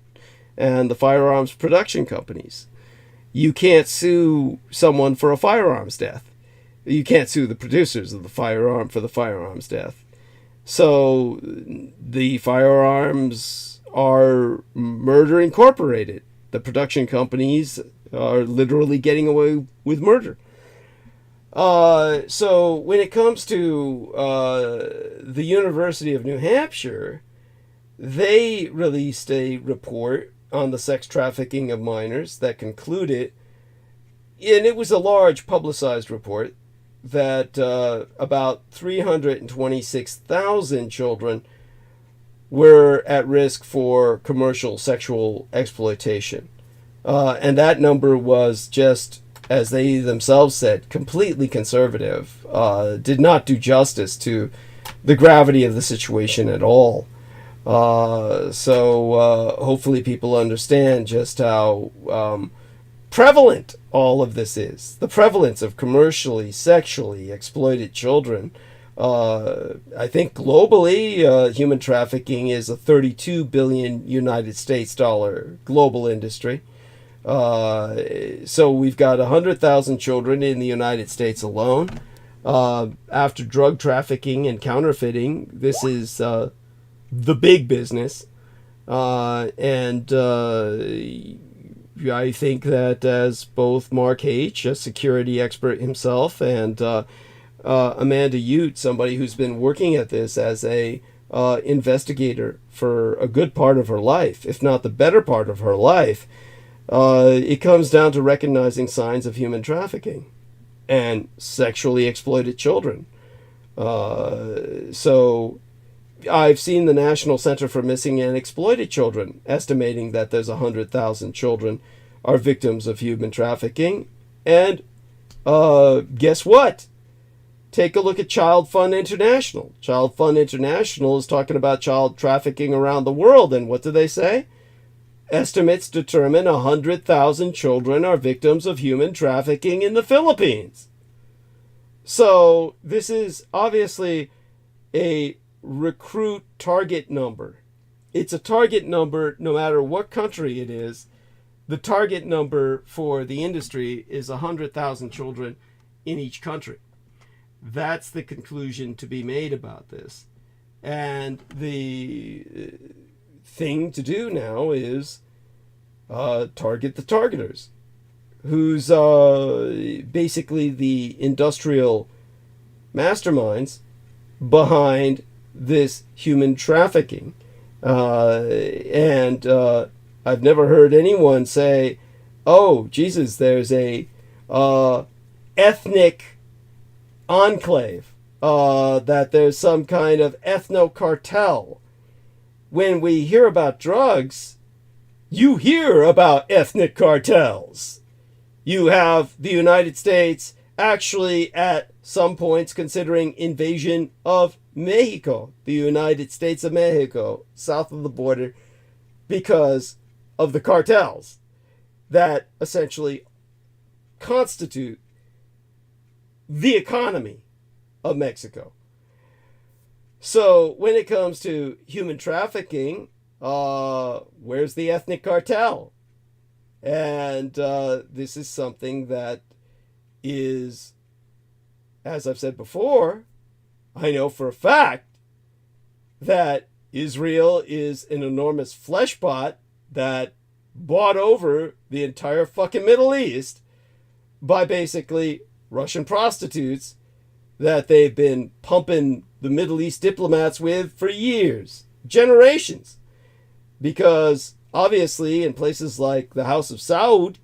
S1: and the firearms production companies. You can't sue someone for a firearms death. You can't sue the producers of the firearm for the firearms death. So the firearms are Murder Incorporated. The production companies are literally getting away with murder. So when it comes to the University of New Hampshire, they released a report on the sex trafficking of minors that concluded, and it was a large publicized report, that about 326,000 children were at risk for commercial sexual exploitation. And that number was just, as they themselves said, completely conservative, did not do justice to the gravity of the situation at all. So hopefully people understand just how prevalent all of this is. The prevalence of commercially, sexually exploited children. I think globally, human trafficking is a 32 billion United States dollar global industry. So we've got 100,000 children in the United States alone. After drug trafficking and counterfeiting, this is the big business. And I think that as both Mark H., a security expert himself, and Amanda Ute, somebody who's been working at this as a investigator for a good part of her life, if not the better part of her life, it comes down to recognizing signs of human trafficking and sexually exploited children. So I've seen the National Center for Missing and Exploited Children estimating that there's 100,000 children are victims of human trafficking. And guess what? Take a look at Child Fund International. Child Fund International is talking about child trafficking around the world. And what do they say? Estimates determine 100,000 children are victims of human trafficking in the Philippines. So this is obviously a recruit target number. It's a target number no matter what country it is. The target number for the industry is 100,000 children in each country. That's the conclusion to be made about this. And the thing to do now is target the targeters, who's basically the industrial masterminds behind this human trafficking. And I've never heard anyone say, oh, Jesus, there's a ethnic enclave, that there's some kind of ethno cartel. When we hear about drugs, you hear about ethnic cartels. You have the United States actually at some points considering invasion of Mexico, the United States of Mexico, south of the border, because of the cartels that essentially constitute the economy of Mexico. So when it comes to human trafficking, where's the ethnic cartel? And this is something that is, as I've said before, I know for a fact that Israel is an enormous fleshpot that bought over the entire fucking Middle East by basically Russian prostitutes that they've been pumping the Middle East diplomats with for years, generations. Because obviously in places like the House of Saud,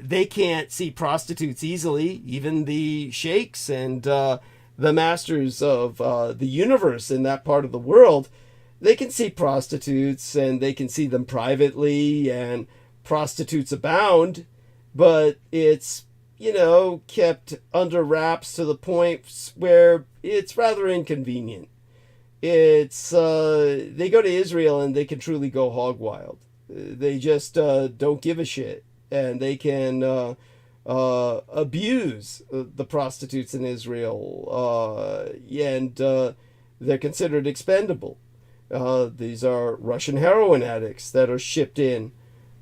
S1: they can't see prostitutes easily. Even the sheikhs and the masters of the universe in that part of the world, they can see prostitutes and they can see them privately, and prostitutes abound, but it's, kept under wraps to the point where it's rather inconvenient. It's they go to Israel and they can truly go hog wild. They just don't give a shit, and they can abuse the prostitutes in Israel, and they're considered expendable. These are Russian heroin addicts that are shipped in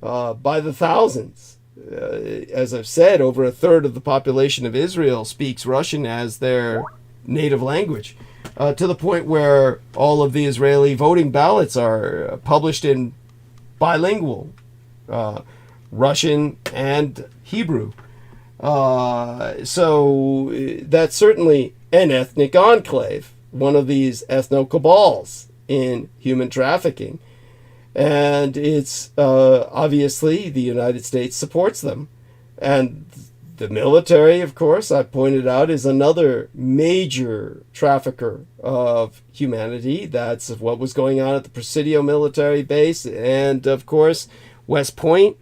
S1: by the thousands. As I've said, over a third of the population of Israel speaks Russian as their native language, to the point where all of the Israeli voting ballots are published in bilingual, Russian and Hebrew. So that's certainly an ethnic enclave, one of these ethno cabals in human trafficking. And it's obviously the United States supports them. And The military, of course, I pointed out, is another major trafficker of humanity. That's what was going on at the Presidio military base and, of course, West Point.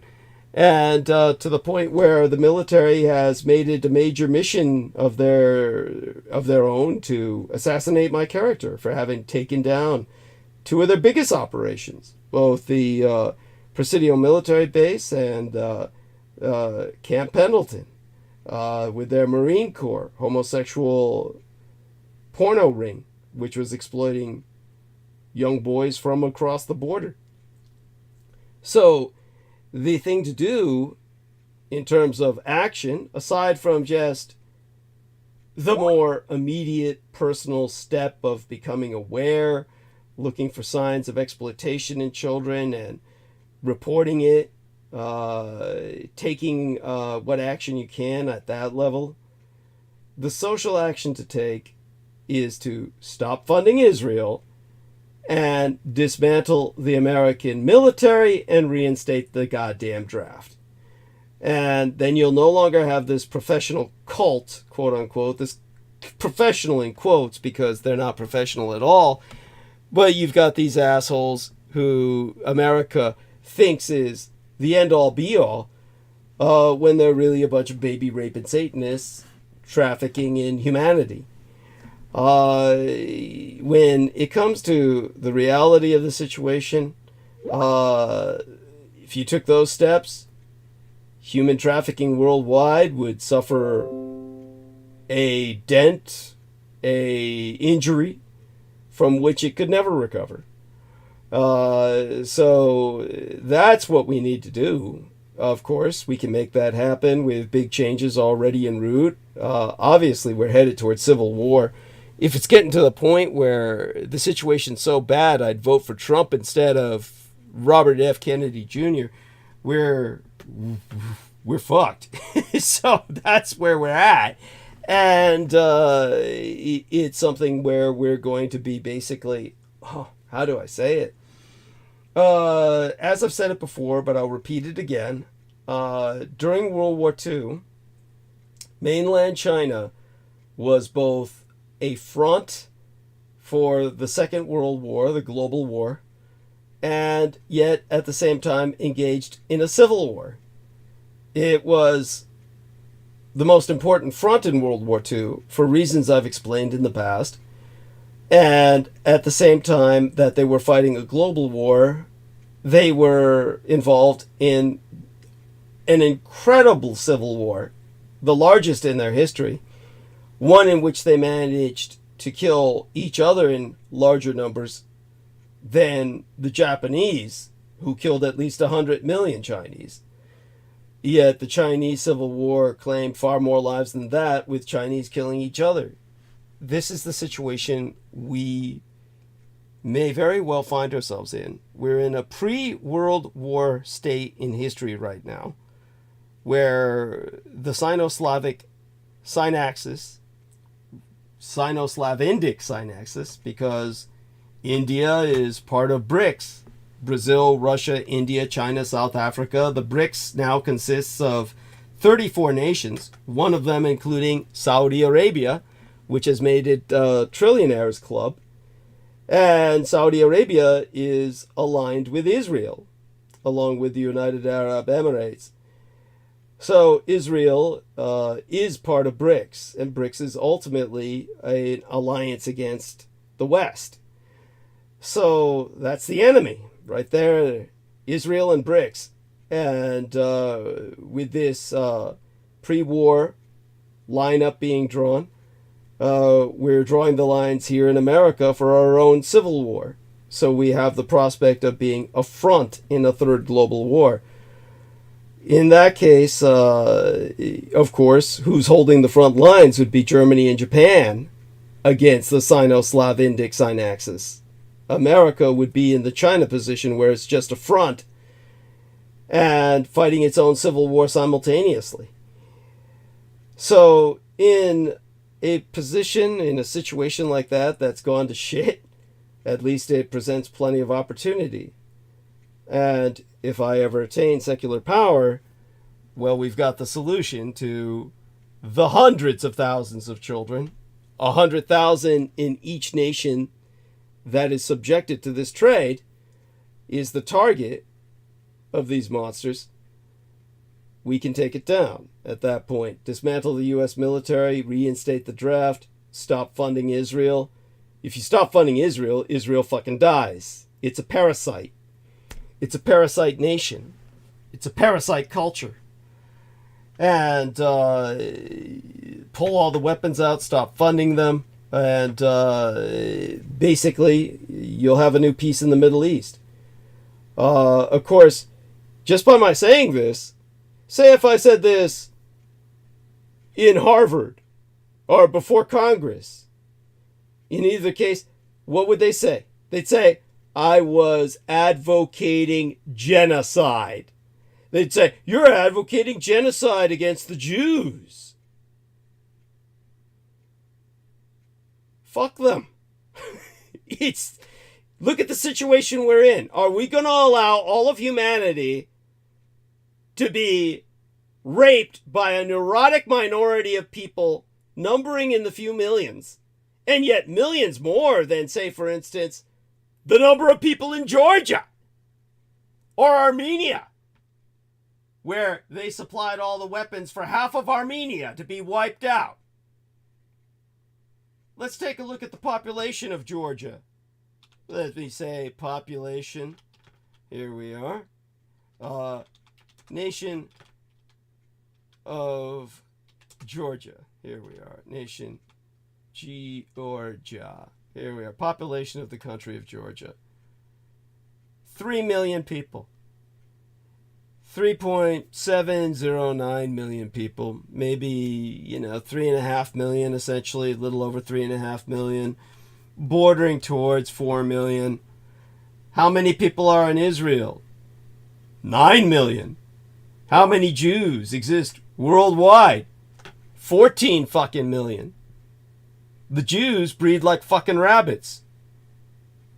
S1: And to the point where the military has made it a major mission of their own to assassinate my character for having taken down two of their biggest operations, both the Presidio military base and Camp Pendleton, with their Marine Corps homosexual porno ring, which was exploiting young boys from across the border. So the thing to do in terms of action, aside from just the more immediate personal step of becoming aware, looking for signs of exploitation in children and reporting it, taking what action you can at that level, the social action to take is to stop funding Israel and dismantle the American military and reinstate the goddamn draft. And then you'll no longer have this professional cult, quote unquote, this professional in quotes because they're not professional at all, but you've got these assholes who America thinks is the end-all be-all when they're really a bunch of baby raping Satanists trafficking in humanity. When it comes to the reality of the situation, if you took those steps, human trafficking worldwide would suffer a dent, a injury from which it could never recover. So that's what we need to do. Of course, we can make that happen with big changes already en route. Obviously, we're headed towards civil war. If it's getting to the point where the situation's so bad, I'd vote for Trump instead of Robert F. Kennedy Jr., we're fucked. So that's where we're at. And it's something where we're going to be basically, how do I say it? As I've said it before, but I'll repeat it again. During World War II, mainland China was both a front for the Second World War, the global war, and yet at the same time engaged in a civil war. It was the most important front in World War II for reasons I've explained in the past. And at the same time that they were fighting a global war, they were involved in an incredible civil war, the largest in their history, one in which they managed to kill each other in larger numbers than the Japanese, who killed at least 100 million Chinese. Yet the Chinese Civil War claimed far more lives than that, with Chinese killing each other. This is the situation we may very well find ourselves in. We're in a pre-World War state in history right now, where the Sino-Slavic synaxis, Sino-Slavindic synaxis, because India is part of BRICS, Brazil, Russia, India, China, South Africa. The BRICS now consists of 34 nations, one of them including Saudi Arabia, which has made it a trillionaires club. And Saudi Arabia is aligned with Israel, along with the United Arab Emirates. So Israel is part of BRICS, and BRICS is ultimately an alliance against the West. So that's the enemy right there, Israel and BRICS. And with this pre-war lineup being drawn, we're drawing the lines here in America for our own civil war. So we have the prospect of being a front in a third global war. In that case, of course, who's holding the front lines would be Germany and Japan against the Sino-Slavindic synaxis. America would be in the China position where it's just a front and fighting its own civil war simultaneously. So in a position, in a situation like that that's gone to shit, at least it presents plenty of opportunity. And if I ever attain secular power, Well, we've got the solution to the hundreds of thousands of children, 100,000 in each nation that is subjected to this trade, is the target of these monsters. We can take it down at that point. Dismantle the U.S. military, reinstate the draft, stop funding Israel. If you stop funding Israel, Israel fucking dies. It's a parasite. It's a parasite nation. It's a parasite culture. And pull all the weapons out, stop funding them, and basically you'll have a new peace in the Middle East. Of course, just by my saying this, say if I said this in Harvard or before Congress, in either case, what would they say? They'd say, I was advocating genocide. They'd say, you're advocating genocide against the Jews. Fuck them. Look at the situation we're in. Are we going to allow all of humanity to be raped by a neurotic minority of people numbering in the few millions, and yet millions more than, say, for instance, the number of people in Georgia or Armenia, where they supplied all the weapons for half of Armenia to be wiped out? Let's take a look at the population of Georgia. Let me say population. Here we are. Nation of Georgia. Here we are. Nation Georgia. Here we are. Population of the country of Georgia. 3 million people. 3.709 million people. Maybe, 3.5 million, essentially. A little over 3.5 million. Bordering towards 4 million. How many people are in Israel? 9 million. How many Jews exist worldwide? 14 fucking million. The Jews breed like fucking rabbits.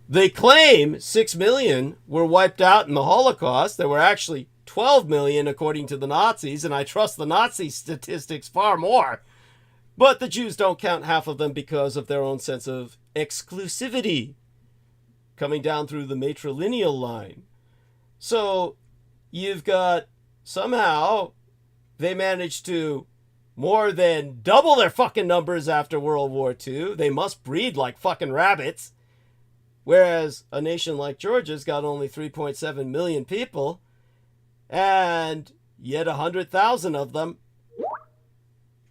S1: They claim 6 million were wiped out in the Holocaust. There were actually 12 million according to the Nazis, and I trust the Nazi statistics far more. But the Jews don't count half of them because of their own sense of exclusivity coming down through the matrilineal line. So you've got, somehow they managed to more than double their fucking numbers after World War II. They must breed like fucking rabbits. Whereas a nation like Georgia's got only 3.7 million people, and yet 100,000 of them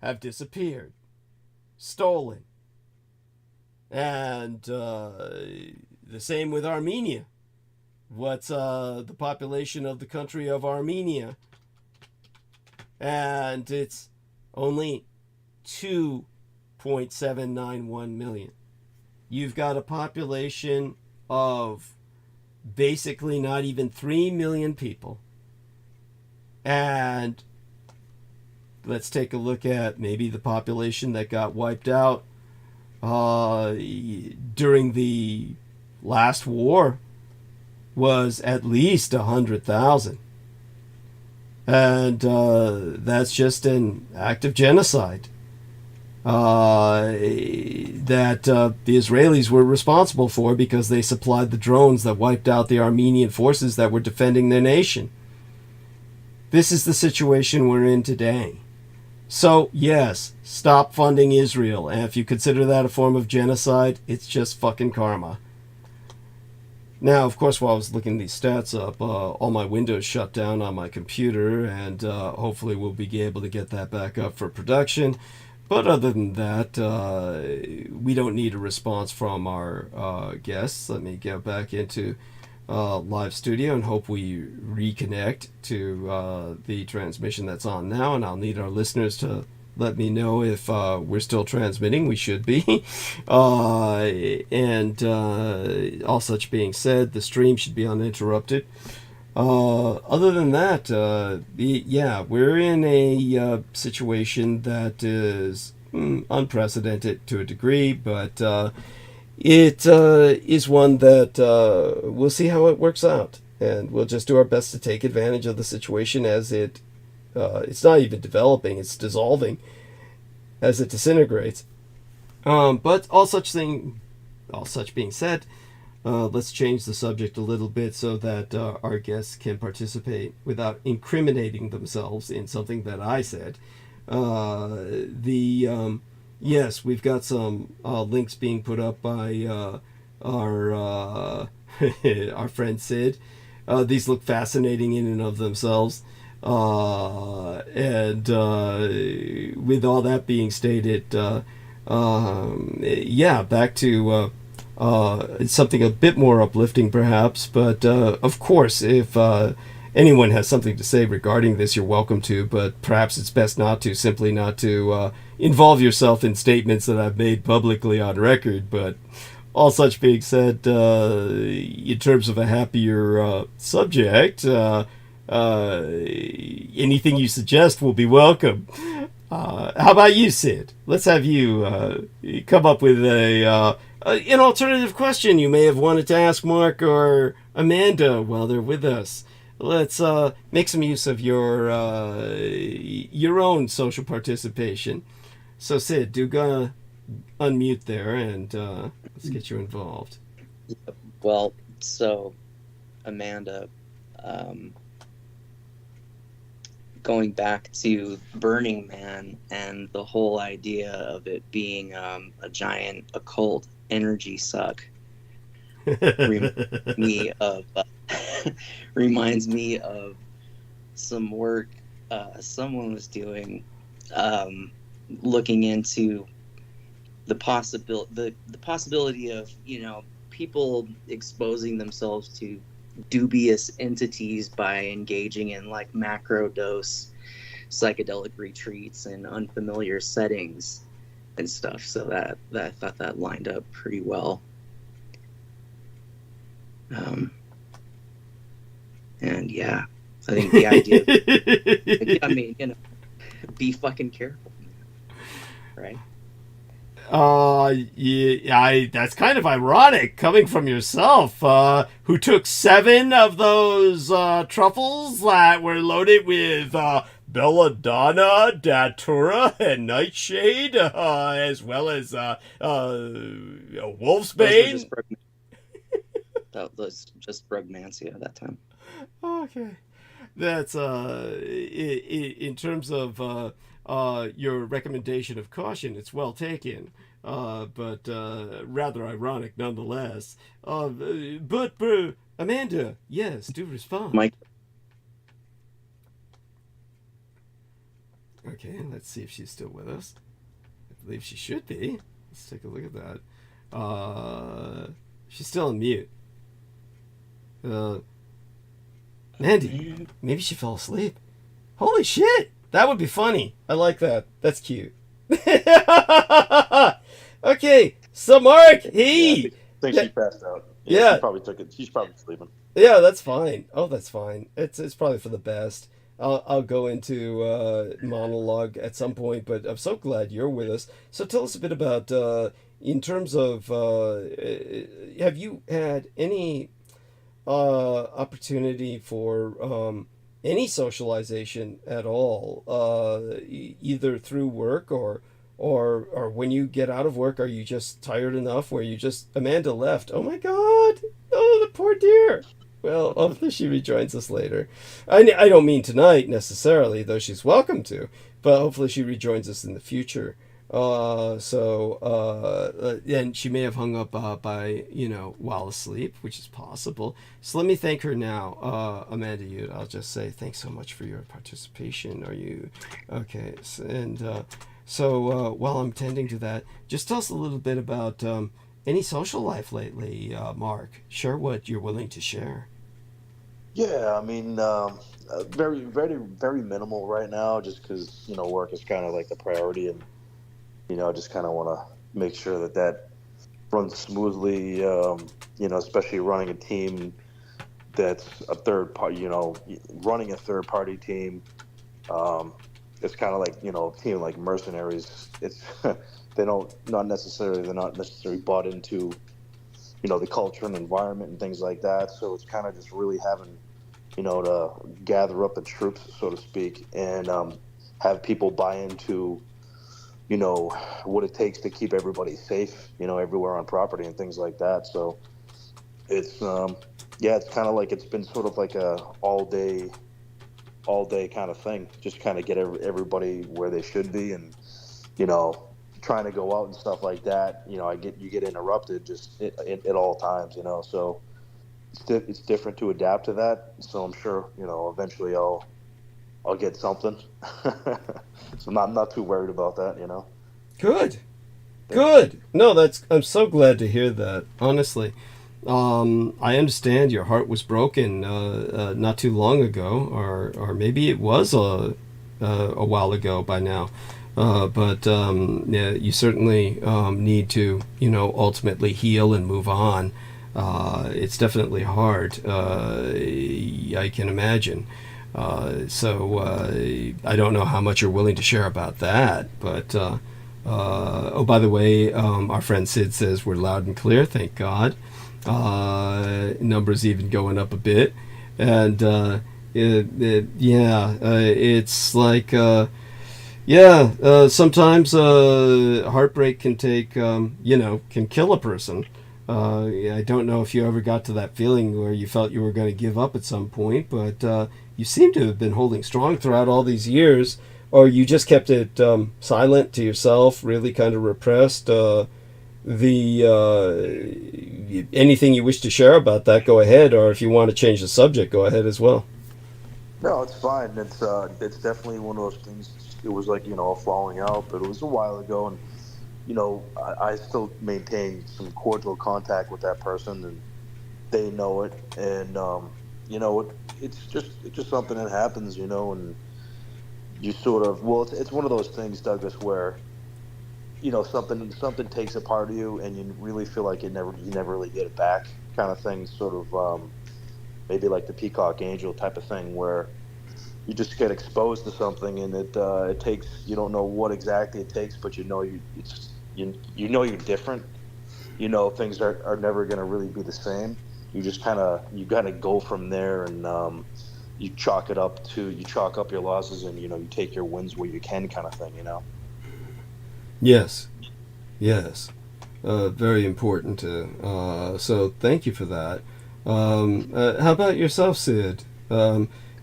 S1: have disappeared, stolen. And the same with Armenia. What's the population of the country of Armenia? And it's only 2.791 million. You've got a population of basically not even 3 million people. And let's take a look at maybe the population that got wiped out during the last war was at least 100,000. And that's just an act of genocide that the Israelis were responsible for because they supplied the drones that wiped out the Armenian forces that were defending their nation. This is the situation we're in today. So, yes, stop funding Israel. And if you consider that a form of genocide, it's just fucking karma. Now, of course, while I was looking these stats up, all my windows shut down on my computer, and hopefully we'll be able to get that back up for production. But other than that, we don't need a response from our guests. Let me go back into live studio and hope we reconnect to the transmission that's on now, and I'll need our listeners to let me know if we're still transmitting. We should be. And all such being said, the stream should be uninterrupted. Other than that, yeah, we're in a situation that is unprecedented to a degree, but it is one that we'll see how it works out. And we'll just do our best to take advantage of the situation as it It's not even developing; it's dissolving as it disintegrates. But all such being said, let's change the subject a little bit so that our guests can participate without incriminating themselves in something that I said. Yes, we've got some links being put up by our our friend Sid. These look fascinating in and of themselves. And with all that being stated, back to something a bit more uplifting perhaps, but of course, if anyone has something to say regarding this, you're welcome to, but perhaps it's best not to, simply not to involve yourself in statements that I've made publicly on record. But all such being said, in terms of a happier subject, anything you suggest will be welcome. How about you, Sid? Let's have you come up with an alternative question you may have wanted to ask Mark or Amanda while they're with us. Let's make some use of your own social participation. So, Sid, do go unmute there and let's get you involved.
S4: Well, so Amanda, going back to Burning Man and the whole idea of it being a giant occult energy suck reminds me of some work someone was doing, looking into the possibility of, people exposing themselves to dubious entities by engaging in like macro dose psychedelic retreats in unfamiliar settings and stuff. So that I thought that lined up pretty well. And yeah, I think the idea be fucking careful, right?
S1: That's kind of ironic coming from yourself, who took 7 of those truffles that were loaded with belladonna, datura, and nightshade, as well as wolfsbane.
S4: That was just brugmansia at that time.
S1: Okay, that's in terms of your recommendation of caution, it's well taken, but rather ironic nonetheless. But Amanda, yes, do respond.
S4: Mike.
S1: Okay, let's see if she's still with us. I believe she should be. Let's take a look at that. She's still on mute. Mandy, maybe she fell asleep. Holy shit! That would be funny. I like that. That's cute. Okay, so Mark, hey!
S11: Yeah, I think she passed out.
S1: Yeah.
S11: She probably took it. She's probably sleeping.
S1: Yeah, that's fine. Oh, that's fine. It's probably for the best. I'll go into monologue at some point, but I'm so glad you're with us. So tell us a bit about, in terms of, have you had any opportunity for any socialization at all, either through work or when you get out of work? Are you just tired enough where you just... Amanda left. Oh my god! Oh, the poor dear! Well, hopefully she rejoins us later. I don't mean tonight necessarily, though she's welcome to, but hopefully she rejoins us in the future. And she may have hung up by, while asleep, which is possible. So let me thank her now. Amanda, I'll just say thanks so much for your participation. Are you okay? So while I'm tending to that, just tell us a little bit about any social life lately, Mark. Share what you're willing to share.
S11: Yeah, I mean, very, very, very minimal right now, just because, work is kind of like the priority, and I just kind of want to make sure that runs smoothly, especially running a team that's a third party, running a third party team. It's kind of like, a team like mercenaries. It's, they're not necessarily bought into, the culture and environment and things like that. So it's kind of just really having to gather up the troops, so to speak, and have people buy into, what it takes to keep everybody safe, everywhere on property and things like that. So it's, it's kind of like, it's been sort of like a all day kind of thing, just kind of get everybody where they should be. And, trying to go out and stuff like that, you get interrupted just at all times, so it's different to adapt to that. So I'm sure, eventually I'll get something. So I'm not too worried about that,
S1: Good. No, I'm so glad to hear that, honestly. I understand your heart was broken not too long ago, or maybe it was a while ago by now. But you certainly need to, ultimately heal and move on. It's definitely hard. I can imagine. So I don't know how much you're willing to share about that. But, by the way, our friend Sid says we're loud and clear, thank God. Numbers even going up a bit. And, it's like... sometimes heartbreak can take, can kill a person. I don't know if you ever got to that feeling where you felt you were going to give up at some point, but you seem to have been holding strong throughout all these years, or you just kept it silent to yourself, really kind of repressed. Anything you wish to share about that, go ahead, or if you want to change the subject, go ahead as well.
S11: No, it's fine. It's definitely one of those things. It was like, a falling out, but it was a while ago, and I still maintain some cordial contact with that person, and they know it, and it's just something that happens, and you sort of, it's one of those things, Douglas, where something takes a part of you, and you really feel like you never really get it back, kind of thing, sort of maybe like the Peacock Angel type of thing, where you just get exposed to something, and it takes, you don't know what exactly it takes, but you're different. Things are never going to really be the same. You just you got to go from there, and you chalk up your losses, and you take your wins where you can, kind of thing.
S1: Yes. Very important. So thank you for that. How about yourself, Sid?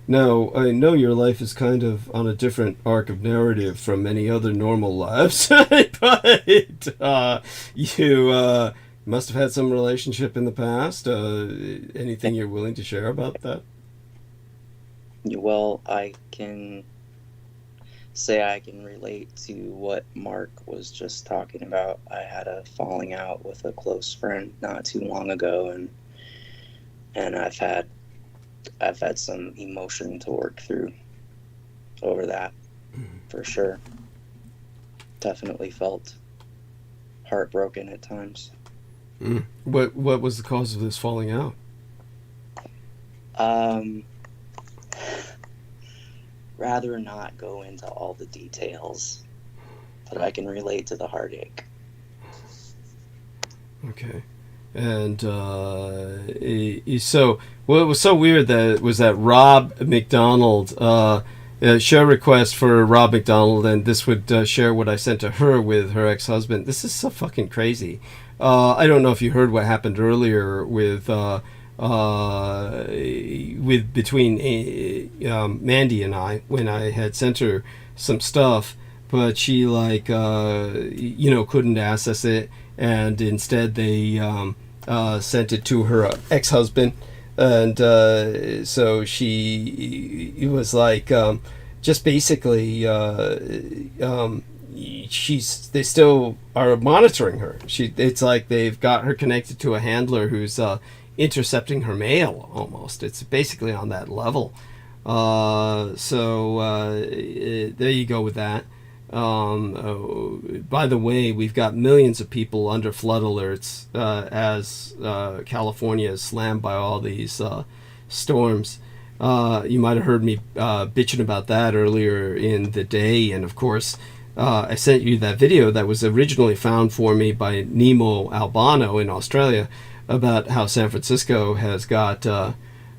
S1: Now, I know your life is kind of on a different arc of narrative from many other normal lives, but you must have had some relationship in the past. Anything you're willing to share about that?
S4: Well, I can say I can relate to what Mark was just talking about. I had a falling out with a close friend not too long ago, and I've had some emotion to work through over that, for sure. Definitely felt heartbroken at times.
S1: What was the cause of this falling out?
S4: Rather not go into all the details, but I can relate to the heartache.
S1: Okay. And so what was so weird that Rob McDonald, show request for Rob McDonald, and this would share what I sent to her with her ex-husband. This is so fucking crazy. I don't know if you heard what happened earlier with between Mandy and I, when I had sent her some stuff, but she couldn't access it, and instead they sent it to her ex-husband, and so it was just basically they still are monitoring her. It's like they've got her connected to a handler who's intercepting her mail almost. It's basically on that level. So there you go with that. By the way, we've got millions of people under flood alerts as California is slammed by all these storms. You might have heard me bitching about that earlier in the day, and of course I sent you that video that was originally found for me by Nemo Albano in Australia about how San Francisco has got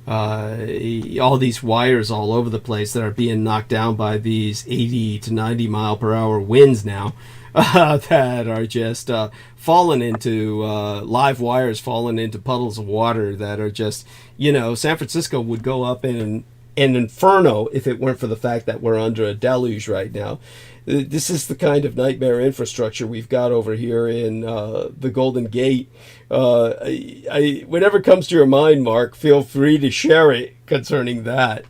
S1: all these wires all over the place that are being knocked down by these 80 to 90 mile per hour winds now, that are just falling into live wires, falling into puddles of water that are just, San Francisco would go up in an inferno if it weren't for the fact that we're under a deluge right now. This is the kind of nightmare infrastructure we've got over here in the Golden Gate. Whatever comes to your mind, Mark, feel free to share it concerning that.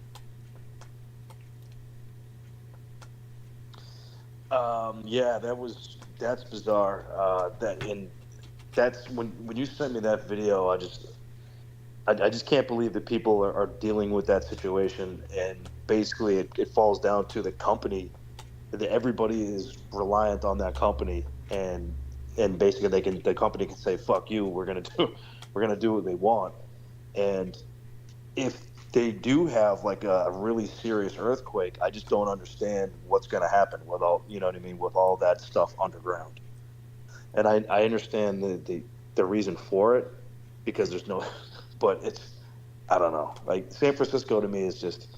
S11: Yeah, that's bizarre. That's when you sent me that video, I just can't believe that people are dealing with that situation, and basically it falls down to the company. That everybody is reliant on that company, and basically the company can say fuck you, we're gonna do what they want. And if they do have like a really serious earthquake, I just don't understand what's gonna happen with all, you know what I mean, with all that stuff underground. And I understand the reason for it, because there's no but I don't know, like San Francisco to me is just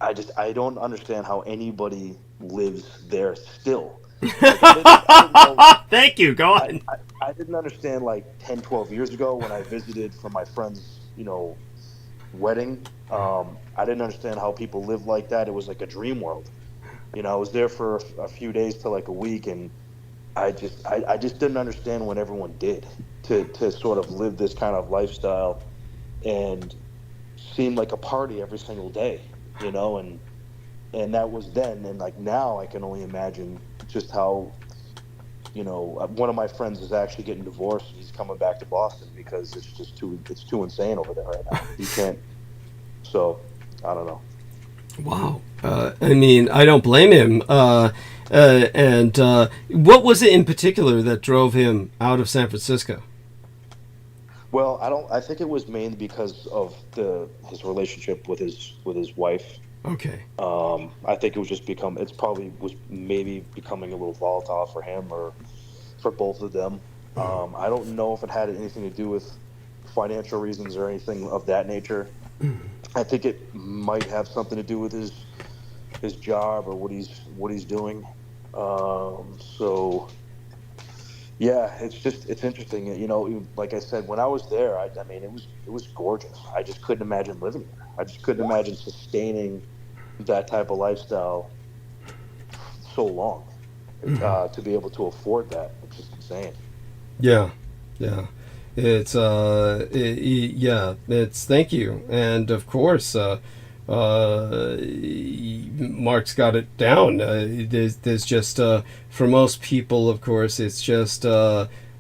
S11: I don't understand how anybody lives there still. Like, I didn't know,
S1: Thank you. Go on.
S11: I didn't understand like 10, 12 years ago when I visited for my friend's, wedding. I didn't understand how people live like that. It was like a dream world. I was there for a few days to like a week, and I just didn't understand what everyone did to sort of live this kind of lifestyle and seem like a party every single day. And that was then, and like now I can only imagine just how, one of my friends is actually getting divorced, and he's coming back to Boston because it's too insane over there right now. He can't. So I don't know.
S1: Wow. I mean, I don't blame him. And what was it in particular that drove him out of San Francisco?
S11: Well, I think it was mainly because of his relationship with his wife.
S1: Okay.
S11: I think it was just it probably was maybe becoming a little volatile for him or for both of them. I don't know if it had anything to do with financial reasons or anything of that nature. I think it might have something to do with his job or what he's doing. So yeah, it's interesting. Like I said, when I was there, I mean, it was gorgeous. I just couldn't imagine living there. I just couldn't imagine sustaining that type of lifestyle so long, to be able to afford that, which is insane.
S1: Yeah. It's thank you. And of course, Mark's got it down. There's just for most people, of course, it's just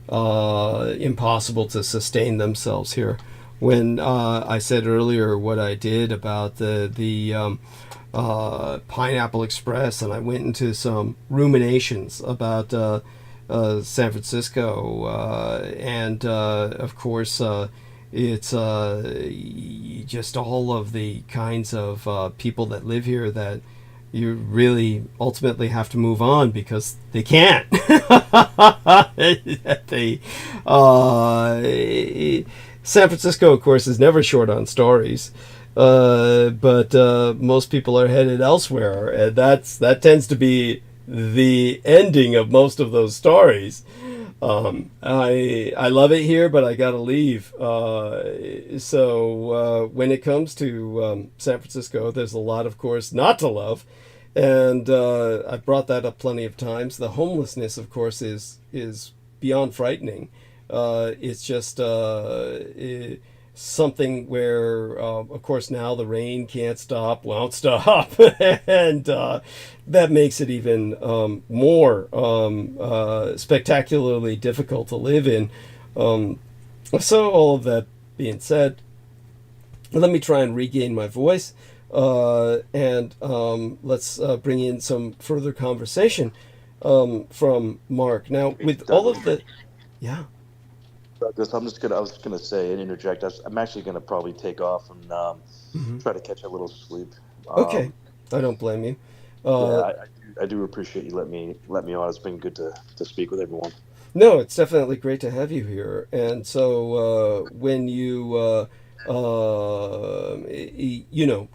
S1: impossible to sustain themselves here. When I said earlier what I did about the Pineapple Express, and I went into some ruminations about San Francisco, and of course it's just all of the kinds of people that live here that you really ultimately have to move on because they can't. San Francisco, of course, is never short on stories, but most people are headed elsewhere, and that tends to be the ending of most of those stories. I love it here, but I gotta leave. So when it comes to San Francisco, there's a lot, of course, not to love, and I've brought that up plenty of times. The homelessness, of course, is beyond frightening. It's just something where, of course, now the rain can't stop, won't stop, and that makes it even more spectacularly difficult to live in. So all of that being said, let me try and regain my voice, and let's bring in some further conversation from Mark. Now, with all of the... Yeah.
S11: I was gonna say and interject. I'm actually gonna probably take off and try to catch a little sleep.
S1: Okay, I don't blame you.
S11: I do appreciate you let me on. It's been good to speak with everyone.
S1: No, it's definitely great to have you here. And so when you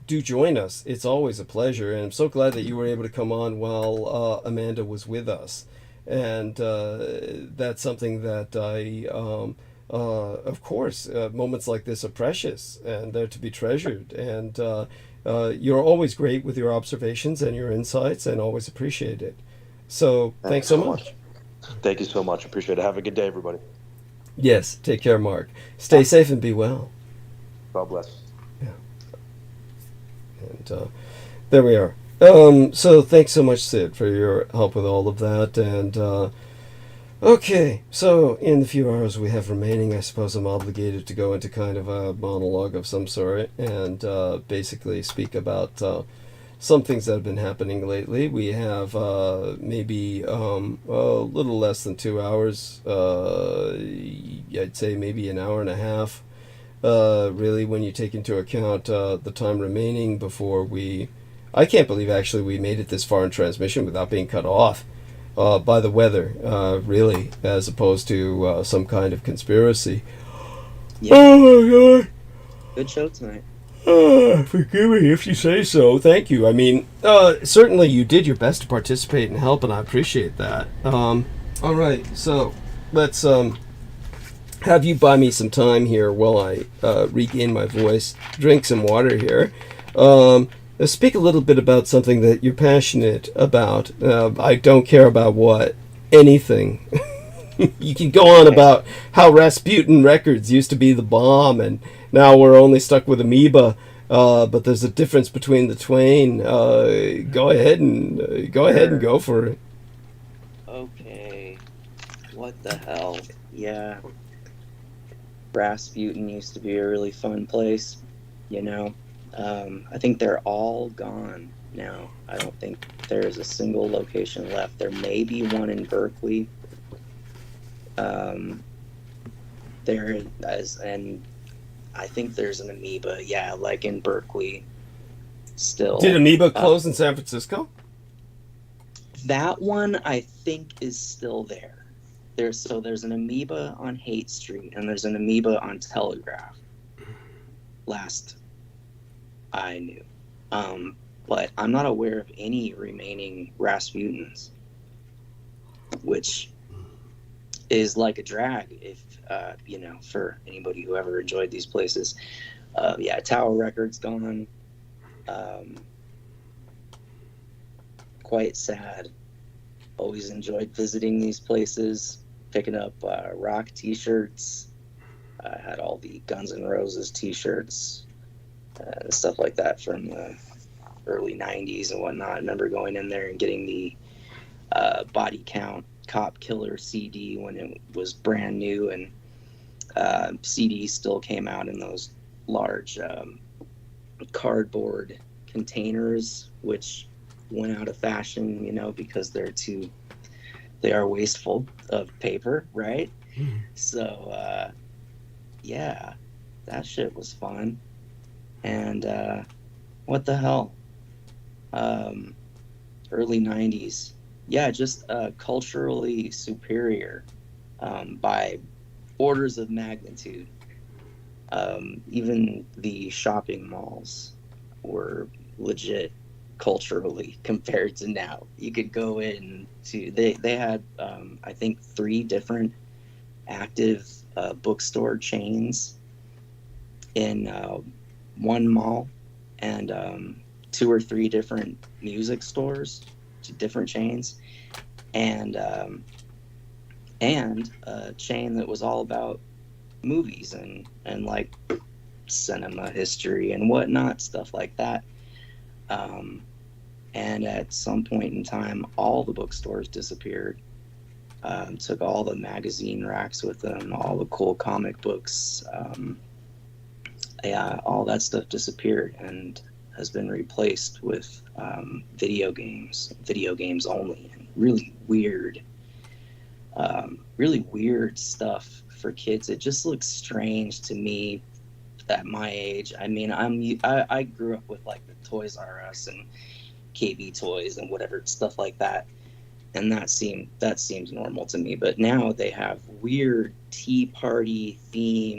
S1: do join us. It's always a pleasure, and I'm so glad that you were able to come on while Amanda was with us. And that's something that of course, moments like this are precious and they're to be treasured. And you're always great with your observations and your insights, and always appreciate it. So thanks so much.
S11: Thank you so much. Appreciate it. Have a good day, everybody.
S1: Yes, take care, Mark. Stay safe and be well.
S11: God bless.
S1: Yeah. And there we are. So thanks so much, Sid, for your help with all of that. And okay, so in the few hours we have remaining, I suppose I'm obligated to go into kind of a monologue of some sort and basically speak about some things that have been happening lately. We have maybe a little less than 2 hours. I'd say maybe an hour and a half, really, when you take into account the time remaining before we... I can't believe actually we made it this far in transmission without being cut off by the weather, really, as opposed to some kind of conspiracy.
S4: Yeah.
S1: Oh my God.
S4: Good show tonight.
S1: Forgive me if you say so. Thank you. I mean, certainly you did your best to participate and help, and I appreciate that. All right, so let's have you buy me some time here while I regain my voice, drink some water here. Let's speak a little bit about something that you're passionate about. I don't care about what. Anything. You can go on about how Rasputin Records used to be the bomb, and now we're only stuck with Amoeba. But there's a difference between the twain. Go ahead and go for it.
S4: Okay. What the hell? Yeah. Rasputin used to be a really fun place, you know. I think they're all gone now. I don't think there's a single location left. There may be one in Berkeley. There is, and I think there's an Amoeba, yeah, like in Berkeley still.
S1: Did Amoeba close in San Francisco?
S4: That one I think is still there. There's an Amoeba on Haight Street, and there's an Amoeba on Telegraph. Last I knew. But I'm not aware of any remaining Rasputins, which is like a drag if, for anybody who ever enjoyed these places. Yeah, Tower Records gone. Quite sad. Always enjoyed visiting these places, picking up rock t-shirts. I had all the Guns N' Roses t-shirts, stuff like that from the early 90s and whatnot. I remember going in there and getting the Body Count Cop Killer CD when it was brand new, and CDs still came out in those large cardboard containers, which went out of fashion, because they are wasteful of paper, right? So yeah, that shit was fun. And what the hell, early 90s, yeah, just culturally superior by orders of magnitude. Even the shopping malls were legit culturally compared to now. You could go in to, they had I think 3 different active bookstore chains in one mall, and 2 or 3 different music stores, different chains, and a chain that was all about movies and like cinema history and whatnot, stuff like that. And at some point in time, all the bookstores disappeared. Took all the magazine racks with them, all the cool comic books. Yeah, all that stuff disappeared and has been replaced with video games only, and really weird stuff for kids. It just looks strange to me at my age. I mean, I grew up with like the Toys R Us and KB Toys and whatever stuff like that, and that seems normal to me. But now they have weird Tea Party themed